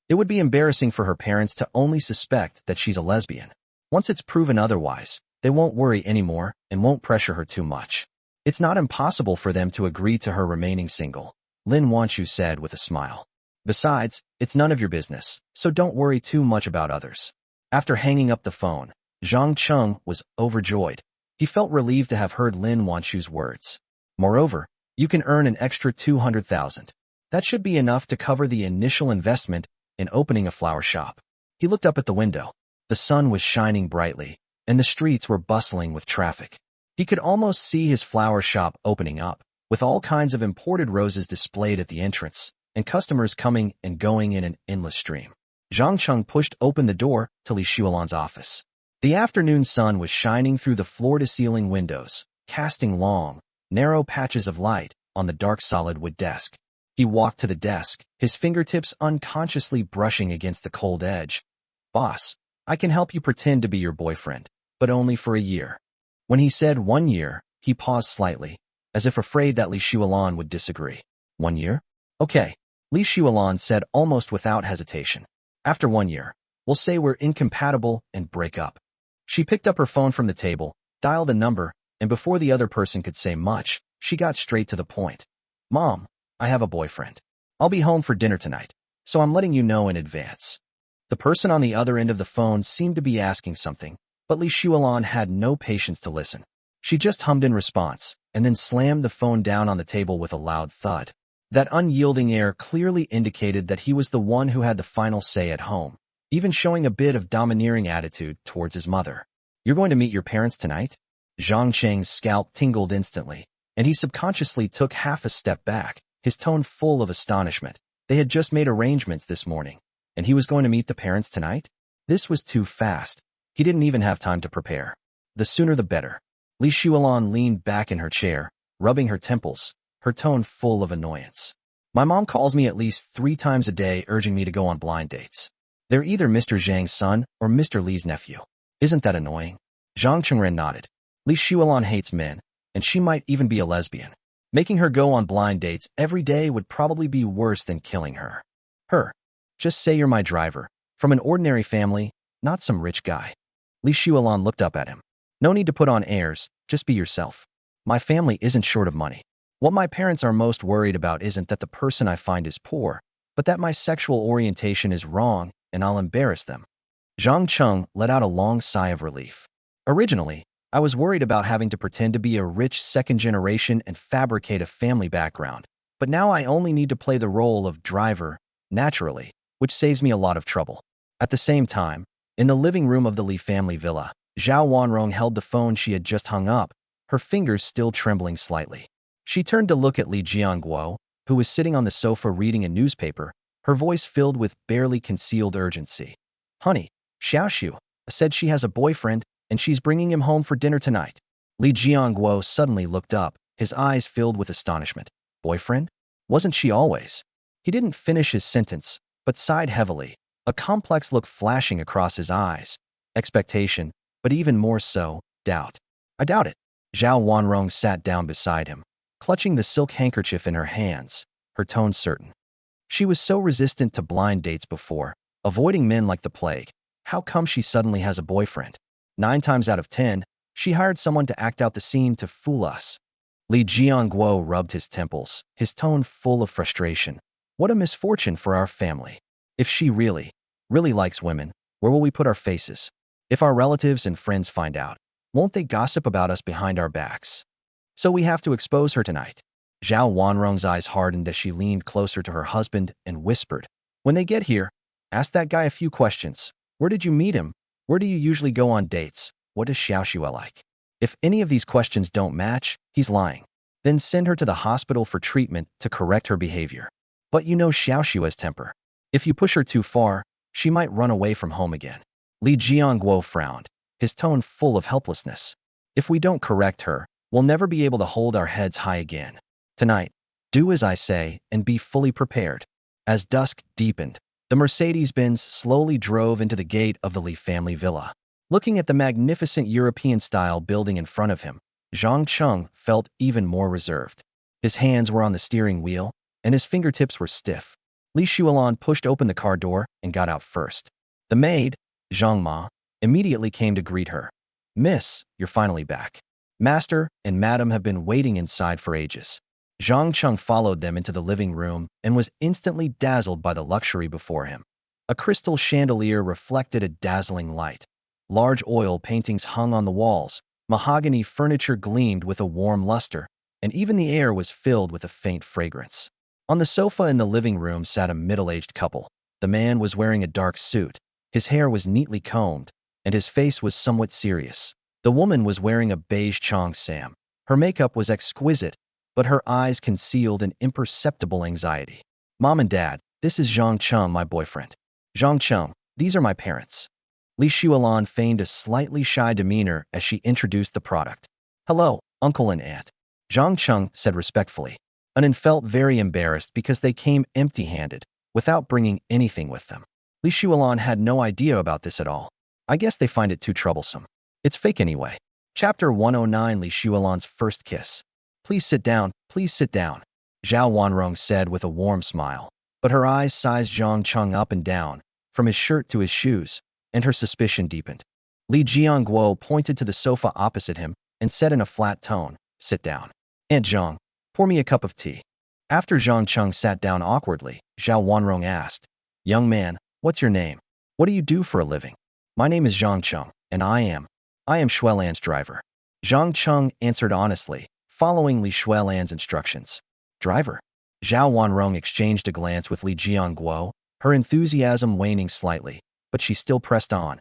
It would be embarrassing for her parents to only suspect that she's a lesbian. Once it's proven otherwise, they won't worry anymore and won't pressure her too much. It's not impossible for them to agree to her remaining single, Lin Wanshu said with a smile. Besides, it's none of your business, so don't worry too much about others. After hanging up the phone, Zhang Cheng was overjoyed. He felt relieved to have heard Lin Wanshu's words. Moreover, you can earn an extra 200,000. That should be enough to cover the initial investment in opening a flower shop. He looked up at the window. The sun was shining brightly, and the streets were bustling with traffic. He could almost see his flower shop opening up, with all kinds of imported roses displayed at the entrance, and customers coming and going in an endless stream. Zhang Cheng pushed open the door to Li Xuelan's office. The afternoon sun was shining through the floor-to-ceiling windows, casting long, narrow patches of light on the dark solid wood desk. He walked to the desk, his fingertips unconsciously brushing against the cold edge. "Boss, I can help you pretend to be your boyfriend, but only for a year." When he said 1 year, he paused slightly, as if afraid that Li Xuelan would disagree. 1 year? Okay, Li Xuelan said almost without hesitation. "After 1 year, we'll say we're incompatible and break up." She picked up her phone from the table, dialed a number, and before the other person could say much, she got straight to the point. "Mom, I have a boyfriend. I'll be home for dinner tonight, so I'm letting you know in advance." The person on the other end of the phone seemed to be asking something, but Li Xuelan had no patience to listen. She just hummed in response, and then slammed the phone down on the table with a loud thud. That unyielding air clearly indicated that he was the one who had the final say at home, even showing a bit of domineering attitude towards his mother. "You're going to meet your parents tonight?" Zhang Cheng's scalp tingled instantly, and he subconsciously took half a step back, his tone full of astonishment. They had just made arrangements this morning, and he was going to meet the parents tonight? This was too fast. He didn't even have time to prepare. The sooner the better. Li Xuelan leaned back in her chair, rubbing her temples, her tone full of annoyance. "My mom calls me at least 3 times a day urging me to go on blind dates. They're either Mr. Zhang's son or Mr. Li's nephew. Isn't that annoying?" Zhang Chengren nodded. Li Xuelan hates men, and she might even be a lesbian. Making her go on blind dates every day would probably be worse than killing her. Just say you're my driver, from an ordinary family, not some rich guy." Li Xuelan looked up at him. "No need to put on airs, just be yourself. My family isn't short of money. What my parents are most worried about isn't that the person I find is poor, but that my sexual orientation is wrong and I'll embarrass them." Zhang Cheng let out a long sigh of relief. "Originally, I was worried about having to pretend to be a rich second generation and fabricate a family background, but now I only need to play the role of driver, naturally, which saves me a lot of trouble." At the same time, in the living room of the Li family villa, Zhao Wanrong held the phone she had just hung up, her fingers still trembling slightly. She turned to look at Li Jianguo, who was sitting on the sofa reading a newspaper, her voice filled with barely concealed urgency. "Honey, Xiaoxiu said she has a boyfriend and she's bringing him home for dinner tonight." Li Jianguo suddenly looked up, his eyes filled with astonishment. "Boyfriend? Wasn't she always?" He didn't finish his sentence, but sighed heavily, a complex look flashing across his eyes. Expectation, but even more so, doubt. "I doubt it." Zhao Wanrong sat down beside him, clutching the silk handkerchief in her hands, her tone certain. She was so resistant to blind dates before, avoiding men like the plague. How come she suddenly has a boyfriend? 9 times out of 10, she hired someone to act out the scene to fool us. Li Jianguo rubbed his temples, his tone full of frustration. "What a misfortune for our family. If she really likes women, where will we put our faces? If our relatives and friends find out, won't they gossip about us behind our backs?" So we have to expose her tonight. Zhao Wanrong's eyes hardened as she leaned closer to her husband and whispered, when they get here, ask that guy a few questions. Where did you meet him? Where do you usually go on dates? What does Xiaoxua like? If any of these questions don't match, he's lying. Then send her to the hospital for treatment to correct her behavior. But you know Xiaoxua's temper. If you push her too far, she might run away from home again. Li Jiangguo frowned, his tone full of helplessness. If we don't correct her, we'll never be able to hold our heads high again. Tonight, do as I say and be fully prepared. As dusk deepened, the Mercedes-Benz slowly drove into the gate of the Li family villa. Looking at the magnificent European-style building in front of him, Zhang Cheng felt even more reserved. His hands were on the steering wheel, and his fingertips were stiff. Li Shuolan pushed open the car door and got out first. The maid, Zhang Ma, immediately came to greet her. Miss, you're finally back. Master and Madam have been waiting inside for ages. Zhang Cheng followed them into the living room and was instantly dazzled by the luxury before him. A crystal chandelier reflected a dazzling light. Large oil paintings hung on the walls, mahogany furniture gleamed with a warm luster, and even the air was filled with a faint fragrance. On the sofa in the living room sat a middle-aged couple. The man was wearing a dark suit, his hair was neatly combed, and his face was somewhat serious. The woman was wearing a beige cheongsam. Her makeup was exquisite, but her eyes concealed an imperceptible anxiety. Mom and Dad, this is Zhang Cheng, my boyfriend. Zhang Cheng, these are my parents. Li Shuolan feigned a slightly shy demeanor as she introduced the product. Hello, uncle and aunt. Zhang Cheng said respectfully. Anan felt very embarrassed because they came empty-handed, without bringing anything with them. Li Shuolan had no idea about this at all. I guess they find it too troublesome. It's fake anyway. Chapter 109, Li Shuolan's first kiss. Please sit down, please sit down, Zhao Wanrong said with a warm smile. But her eyes sized Zhang Cheng up and down, from his shirt to his shoes, and her suspicion deepened. Li Jiangguo pointed to the sofa opposite him and said in a flat tone, sit down. Aunt Zhang, pour me a cup of tea. After Zhang Cheng sat down awkwardly, Zhao Wanrong asked, young man, what's your name? What do you do for a living? My name is Zhang Cheng, and I am Shuelan's driver. Zhang Cheng answered honestly, following Li Shuelan's instructions. Driver? Zhao Wanrong exchanged a glance with Li Jiangguo, her enthusiasm waning slightly, but she still pressed on.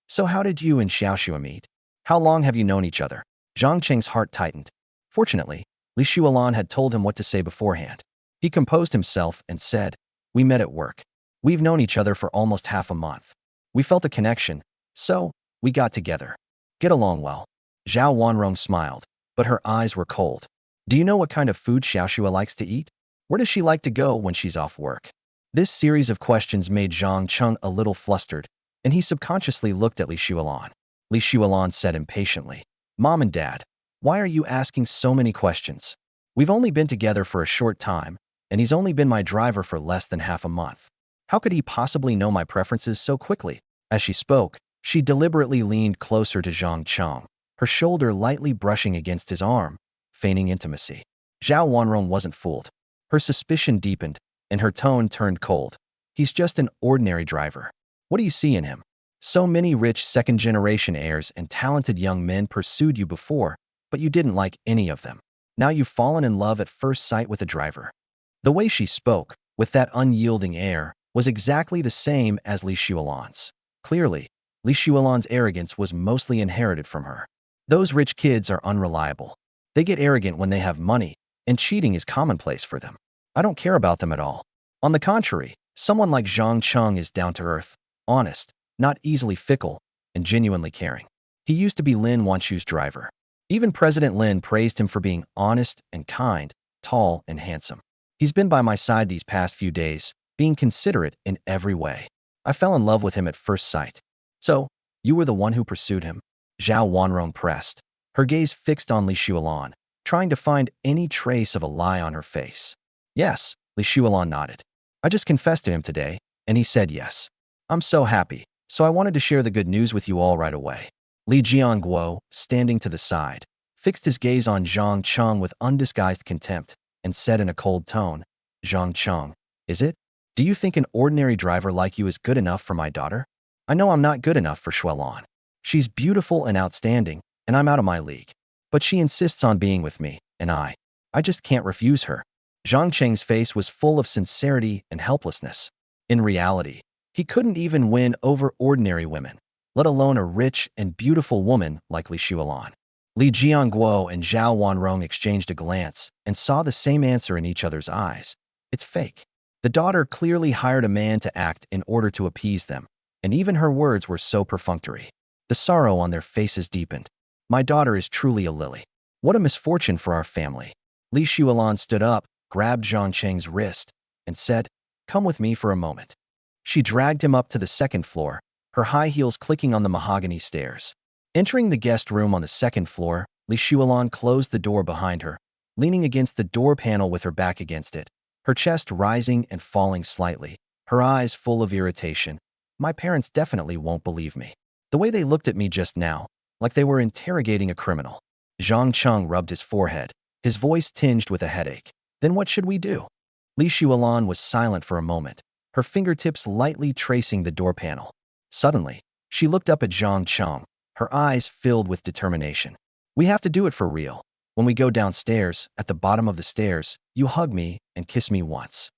So how did you and Xiaoxua meet? How long have you known each other? Zhang Cheng's heart tightened. Fortunately, Li Shuolan had told him what to say beforehand. He composed himself and said, we met at work. We've known each other for almost half a month. We felt a connection, so we got together. Get along well. Zhao Wanrong smiled, but her eyes were cold. Do you know what kind of food Xiaoxua likes to eat? Where does she like to go when she's off work? This series of questions made Zhang Cheng a little flustered, and he subconsciously looked at Li Shuolan. Li Shuolan said impatiently, Mom and Dad, why are you asking so many questions? We've only been together for a short time, and he's only been my driver for less than half a month. How could he possibly know my preferences so quickly? As she spoke, she deliberately leaned closer to Zhang Cheng, her shoulder lightly brushing against his arm, feigning intimacy. Zhao Wanrong wasn't fooled. Her suspicion deepened, and her tone turned cold. He's just an ordinary driver. What do you see in him? So many rich second-generation heirs and talented young men pursued you before, but you didn't like any of them. Now you've fallen in love at first sight with a driver. The way she spoke, with that unyielding air, was exactly the same as Li Shuolan's. Clearly, Li Shuolan's arrogance was mostly inherited from her. Those rich kids are unreliable. They get arrogant when they have money, and cheating is commonplace for them. I don't care about them at all. On the contrary, someone like Zhang Cheng is down-to-earth, honest, not easily fickle, and genuinely caring. He used to be Lin Wanchu's driver. Even President Lin praised him for being honest and kind, tall and handsome. He's been by my side these past few days, being considerate in every way. I fell in love with him at first sight. So, you were the one who pursued him? Zhao Wanrong pressed, her gaze fixed on Li Shuolan, trying to find any trace of a lie on her face. Yes, Li Shuolan nodded. I just confessed to him today, and he said yes. I'm so happy, so I wanted to share the good news with you all right away. Li Jiangguo, standing to the side, fixed his gaze on Zhang Cheng with undisguised contempt and said in a cold tone, Zhang Cheng, is it? Do you think an ordinary driver like you is good enough for my daughter? I know I'm not good enough for Shuolan. She's beautiful and outstanding, and I'm out of my league. But she insists on being with me, and I just can't refuse her. Zhang Cheng's face was full of sincerity and helplessness. In reality, he couldn't even win over ordinary women, let alone a rich and beautiful woman like Li Xuelan. Li Jianguo and Zhao Wanrong exchanged a glance and saw the same answer in each other's eyes. It's fake. The daughter clearly hired a man to act in order to appease them, and even her words were so perfunctory. The sorrow on their faces deepened. My daughter is truly a lily. What a misfortune for our family. Li Xuelan stood up, grabbed Zhang Cheng's wrist, and said, "Come with me for a moment." She dragged him up to the second floor, her high heels clicking on the mahogany stairs. Entering the guest room on the second floor, Li Xuelan closed the door behind her, leaning against the door panel with her back against it, her chest rising and falling slightly, her eyes full of irritation. My parents definitely won't believe me. The way they looked at me just now, like they were interrogating a criminal. Zhang Cheng rubbed his forehead, his voice tinged with a headache. Then what should we do? Li Xuelan was silent for a moment, her fingertips lightly tracing the door panel. Suddenly, she looked up at Zhang Cheng, her eyes filled with determination. We have to do it for real. When we go downstairs, at the bottom of the stairs, you hug me and kiss me once.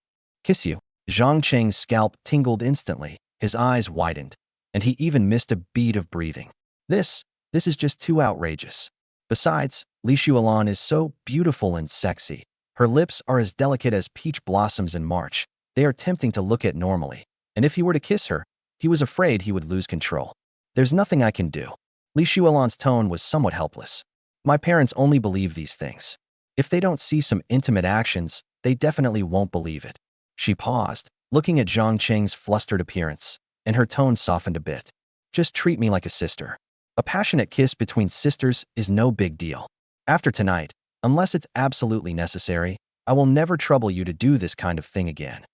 Kiss you? Zhang Cheng's scalp tingled instantly, his eyes widened, and he even missed a beat of breathing. This is just too outrageous. Besides, Li Xuelan is so beautiful and sexy. Her lips are as delicate as peach blossoms in March. They are tempting to look at normally, and if he were to kiss her, he was afraid he would lose control. There's nothing I can do. Li Xuelan's tone was somewhat helpless. My parents only believe these things. If they don't see some intimate actions, they definitely won't believe it. She paused, looking at Zhang Cheng's flustered appearance, and her tone softened a bit. Just treat me like a sister. A passionate kiss between sisters is no big deal. After tonight, unless it's absolutely necessary, I will never trouble you to do this kind of thing again.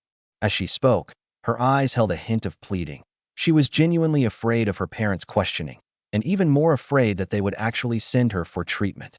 As she spoke, her eyes held a hint of pleading. She was genuinely afraid of her parents' questioning, and even more afraid that they would actually send her for treatment.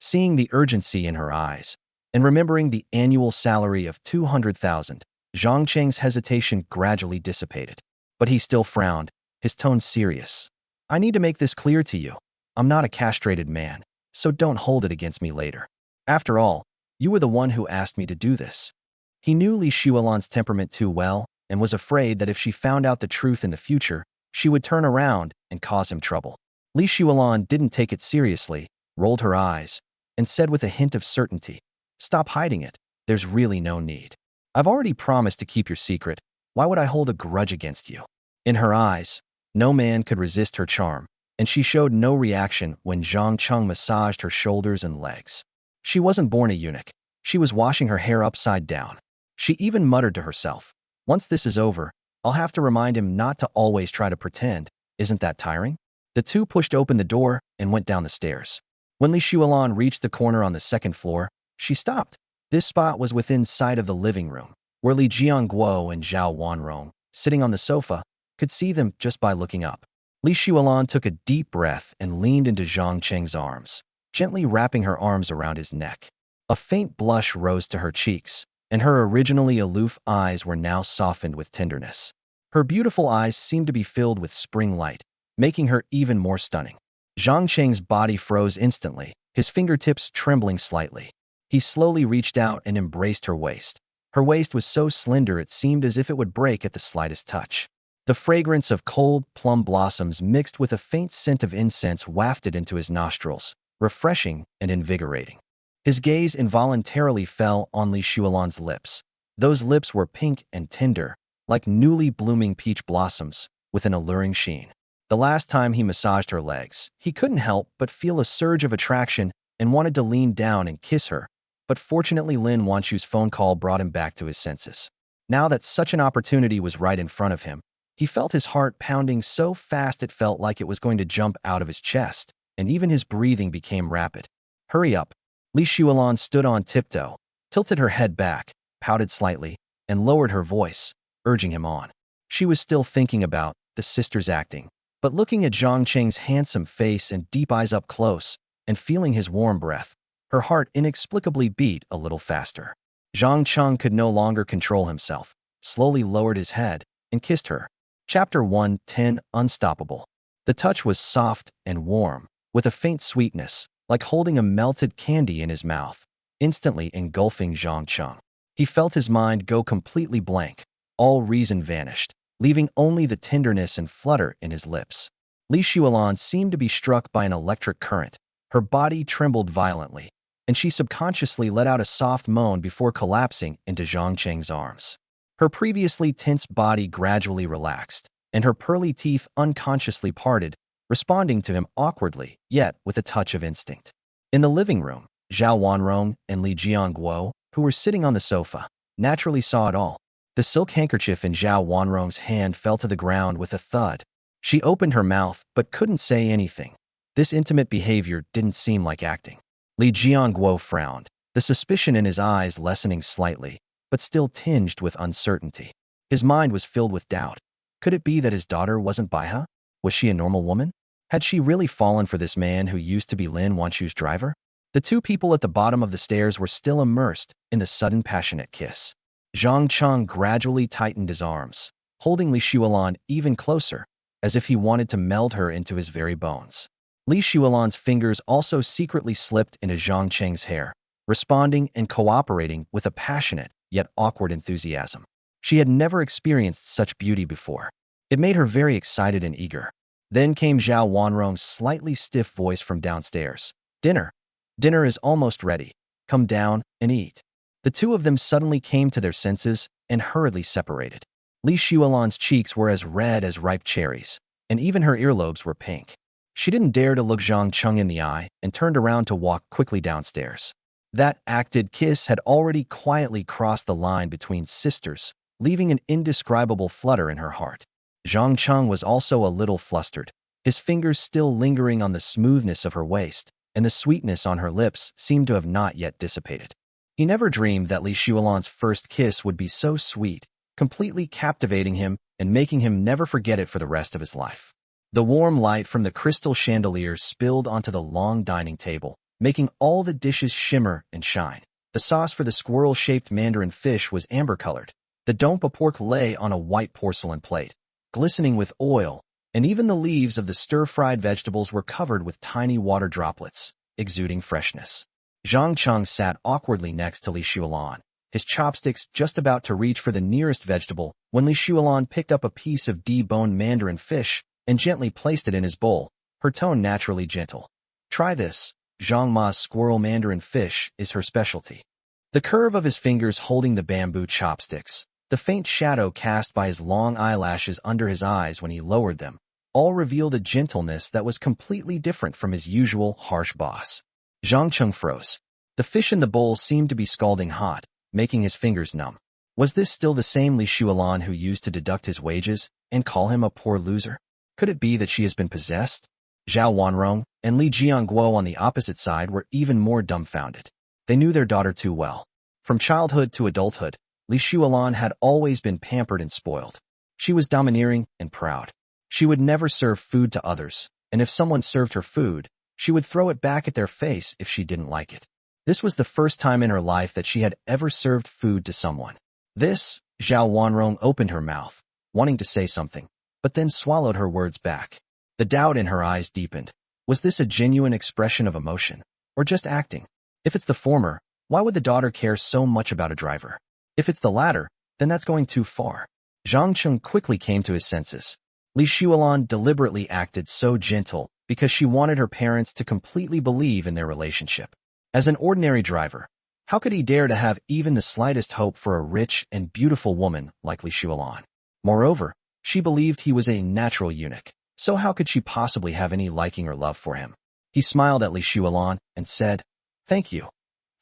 Seeing the urgency in her eyes, and remembering the annual salary of 200,000, Zhang Cheng's hesitation gradually dissipated. But he still frowned, his tone serious. I need to make this clear to you. I'm not a castrated man, so don't hold it against me later. After all, you were the one who asked me to do this. He knew Li Xuelan's temperament too well, and was afraid that if she found out the truth in the future, she would turn around and cause him trouble. Li Xuelan didn't take it seriously, rolled her eyes, and said with a hint of certainty, "Stop hiding it. There's really no need. I've already promised to keep your secret. Why would I hold a grudge against you?" In her eyes, no man could resist her charm, and she showed no reaction when Zhang Cheng massaged her shoulders and legs. She wasn't born a eunuch. She was washing her hair upside down. She even muttered to herself, "Once this is over, I'll have to remind him not to always try to pretend. Isn't that tiring?" The two pushed open the door and went down the stairs. When Li Xuelan reached the corner on the second floor, she stopped. This spot was within sight of the living room, where Li Jianguo and Zhao Wanrong, sitting on the sofa, could see them just by looking up. Li Xuelan took a deep breath and leaned into Zhang Cheng's arms, gently wrapping her arms around his neck. A faint blush rose to her cheeks, and her originally aloof eyes were now softened with tenderness. Her beautiful eyes seemed to be filled with spring light, making her even more stunning. Zhang Cheng's body froze instantly, his fingertips trembling slightly. He slowly reached out and embraced her waist. Her waist was so slender it seemed as if it would break at the slightest touch. The fragrance of cold plum blossoms mixed with a faint scent of incense wafted into his nostrils, refreshing and invigorating. His gaze involuntarily fell on Li Xuelan's lips. Those lips were pink and tender, like newly blooming peach blossoms, with an alluring sheen. The last time he massaged her legs, he couldn't help but feel a surge of attraction and wanted to lean down and kiss her, but fortunately Lin Wanchu's phone call brought him back to his senses. Now that such an opportunity was right in front of him, he felt his heart pounding so fast it felt like it was going to jump out of his chest, and even his breathing became rapid. "Hurry up." Li Xuelan stood on tiptoe, tilted her head back, pouted slightly, and lowered her voice, urging him on. She was still thinking about the sisters acting, but looking at Zhang Cheng's handsome face and deep eyes up close, and feeling his warm breath, her heart inexplicably beat a little faster. Zhang Cheng could no longer control himself, slowly lowered his head, and kissed her. Chapter 110 Unstoppable. The touch was soft and warm, with a faint sweetness, like holding a melted candy in his mouth, instantly engulfing Zhang Cheng. He felt his mind go completely blank. All reason vanished, leaving only the tenderness and flutter in his lips. Li Xuelan seemed to be struck by an electric current. Her body trembled violently, and she subconsciously let out a soft moan before collapsing into Zhang Cheng's arms. Her previously tense body gradually relaxed, and her pearly teeth unconsciously parted, responding to him awkwardly, yet with a touch of instinct. In the living room, Zhao Wanrong and Li Jianguo, who were sitting on the sofa, naturally saw it all. The silk handkerchief in Zhao Wanrong's hand fell to the ground with a thud. She opened her mouth but couldn't say anything. This intimate behavior didn't seem like acting. Li Jianguo frowned, the suspicion in his eyes lessening slightly, but still tinged with uncertainty. His mind was filled with doubt. Could it be that his daughter wasn't Baihe? Was she a normal woman? Had she really fallen for this man who used to be Lin Wanchu's driver? The two people at the bottom of the stairs were still immersed in the sudden passionate kiss. Zhang Cheng gradually tightened his arms, holding Li Xuelan even closer, as if he wanted to meld her into his very bones. Li Xuelan's fingers also secretly slipped into Zhang Cheng's hair, responding and cooperating with a passionate yet awkward enthusiasm. She had never experienced such beauty before. It made her very excited and eager. Then came Zhao Wanrong's slightly stiff voice from downstairs. Dinner is almost ready. Come down and eat. The two of them suddenly came to their senses and hurriedly separated. Li Xuelan's cheeks were as red as ripe cherries, and even her earlobes were pink. She didn't dare to look Zhang Cheng in the eye and turned around to walk quickly downstairs. That acted kiss had already quietly crossed the line between sisters, leaving an indescribable flutter in her heart. Zhang Cheng was also a little flustered, his fingers still lingering on the smoothness of her waist, and the sweetness on her lips seemed to have not yet dissipated. He never dreamed that Li Xuelan's first kiss would be so sweet, completely captivating him and making him never forget it for the rest of his life. The warm light from the crystal chandelier spilled onto the long dining table, making all the dishes shimmer and shine. The sauce for the squirrel-shaped mandarin fish was amber-colored. The dompa pork lay on a white porcelain plate, glistening with oil, and even the leaves of the stir-fried vegetables were covered with tiny water droplets, exuding freshness. Zhang Cheng sat awkwardly next to Li Xuelan, his chopsticks just about to reach for the nearest vegetable when Li Xuelan picked up a piece of deboned mandarin fish and gently placed it in his bowl, her tone naturally gentle. Try this. Zhang Ma's squirrel mandarin fish is her specialty. The curve of his fingers holding the bamboo chopsticks, the faint shadow cast by his long eyelashes under his eyes when he lowered them, all revealed a gentleness that was completely different from his usual harsh boss. Zhang Cheng froze. The fish in the bowl seemed to be scalding hot, making his fingers numb. Was this still the same Li Xuelan who used to deduct his wages and call him a poor loser? Could it be that she has been possessed? Zhao Wanrong and Li Jianguo on the opposite side were even more dumbfounded. They knew their daughter too well. From childhood to adulthood, Li Xuelan had always been pampered and spoiled. She was domineering and proud. She would never serve food to others, and if someone served her food, she would throw it back at their face if she didn't like it. This was the first time in her life that she had ever served food to someone. Zhao Wanrong opened her mouth, wanting to say something, but then swallowed her words back. The doubt in her eyes deepened. Was this a genuine expression of emotion, or just acting? If it's the former, why would the daughter care so much about a driver? If it's the latter, then that's going too far. Zhang Cheng quickly came to his senses. Li Xuelan deliberately acted so gentle because she wanted her parents to completely believe in their relationship. As an ordinary driver, how could he dare to have even the slightest hope for a rich and beautiful woman like Li Xuelan? Moreover, she believed he was a natural eunuch, so how could she possibly have any liking or love for him? He smiled at Li Xuelan and said, Thank you,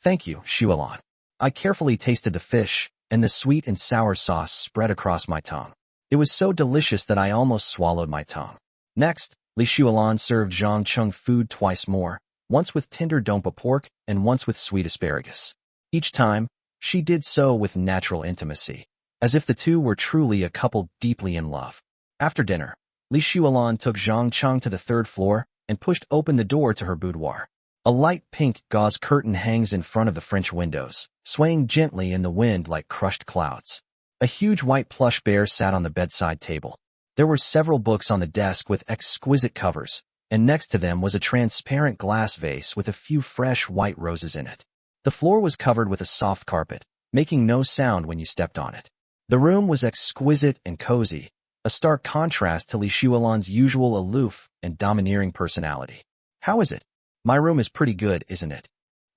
Xuelan. I carefully tasted the fish, and the sweet and sour sauce spread across my tongue. It was so delicious that I almost swallowed my tongue. Next, Li Xuelan served Zhang Cheng food twice more, once with tender dompa pork and once with sweet asparagus. Each time, she did so with natural intimacy, as if the two were truly a couple deeply in love. After dinner, Li Xuelan took Zhang Cheng to the third floor and pushed open the door to her boudoir. A light pink gauze curtain hangs in front of the French windows, swaying gently in the wind like crushed clouds. A huge white plush bear sat on the bedside table. There were several books on the desk with exquisite covers, and next to them was a transparent glass vase with a few fresh white roses in it. The floor was covered with a soft carpet, making no sound when you stepped on it. The room was exquisite and cozy, a stark contrast to Li Shuolan's usual aloof and domineering personality. How is it? My room is pretty good, isn't it?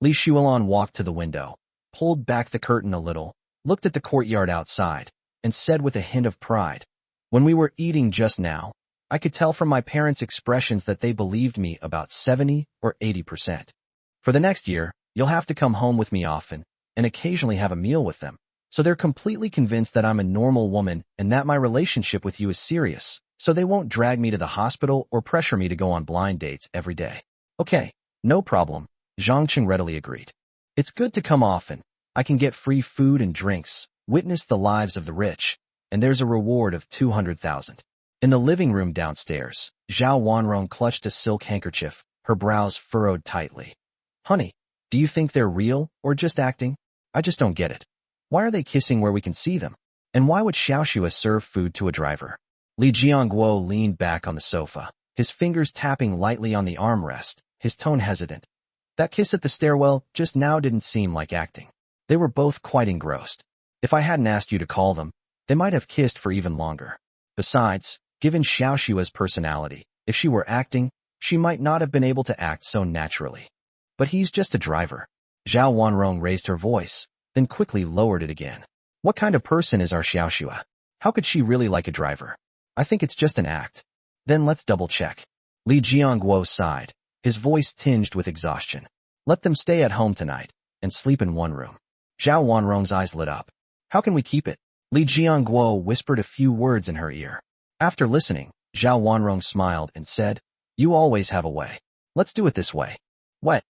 Li Shuolan walked to the window, pulled back the curtain a little, looked at the courtyard outside, and said with a hint of pride, "When we were eating just now, I could tell from my parents' expressions that they believed me about 70 or 80%. For the next year, you'll have to come home with me often and occasionally have a meal with them. So they're completely convinced that I'm a normal woman and that my relationship with you is serious, so they won't drag me to the hospital or pressure me to go on blind dates every day." "Okay, no problem," Cheng readily agreed. "It's good to come often. I can get free food and drinks, witness the lives of the rich, and there's a reward of 200,000. In the living room downstairs, Zhao Wanrong clutched a silk handkerchief, her brows furrowed tightly. "Honey, do you think they're real or just acting? I just don't get it. Why are they kissing where we can see them? And why would Xiaoxua serve food to a driver?" Li Jiangguo leaned back on the sofa, his fingers tapping lightly on the armrest, his tone hesitant. "That kiss at the stairwell just now didn't seem like acting. They were both quite engrossed. If I hadn't asked you to call them, they might have kissed for even longer. Besides, given Xiaoxua's personality, if she were acting, she might not have been able to act so naturally. But he's just a driver." Zhao Wanrong raised her voice, then quickly lowered it again. "What kind of person is our Xiaoxua? How could she really like a driver? I think it's just an act. Then let's double-check." Li Jiangguo sighed, his voice tinged with exhaustion. "Let them stay at home tonight and sleep in one room." Zhao Wanrong's eyes lit up. "How can we keep it?" Li Jiangguo whispered a few words in her ear. After listening, Zhao Wanrong smiled and said, "You always have a way. Let's do it this way." "What?"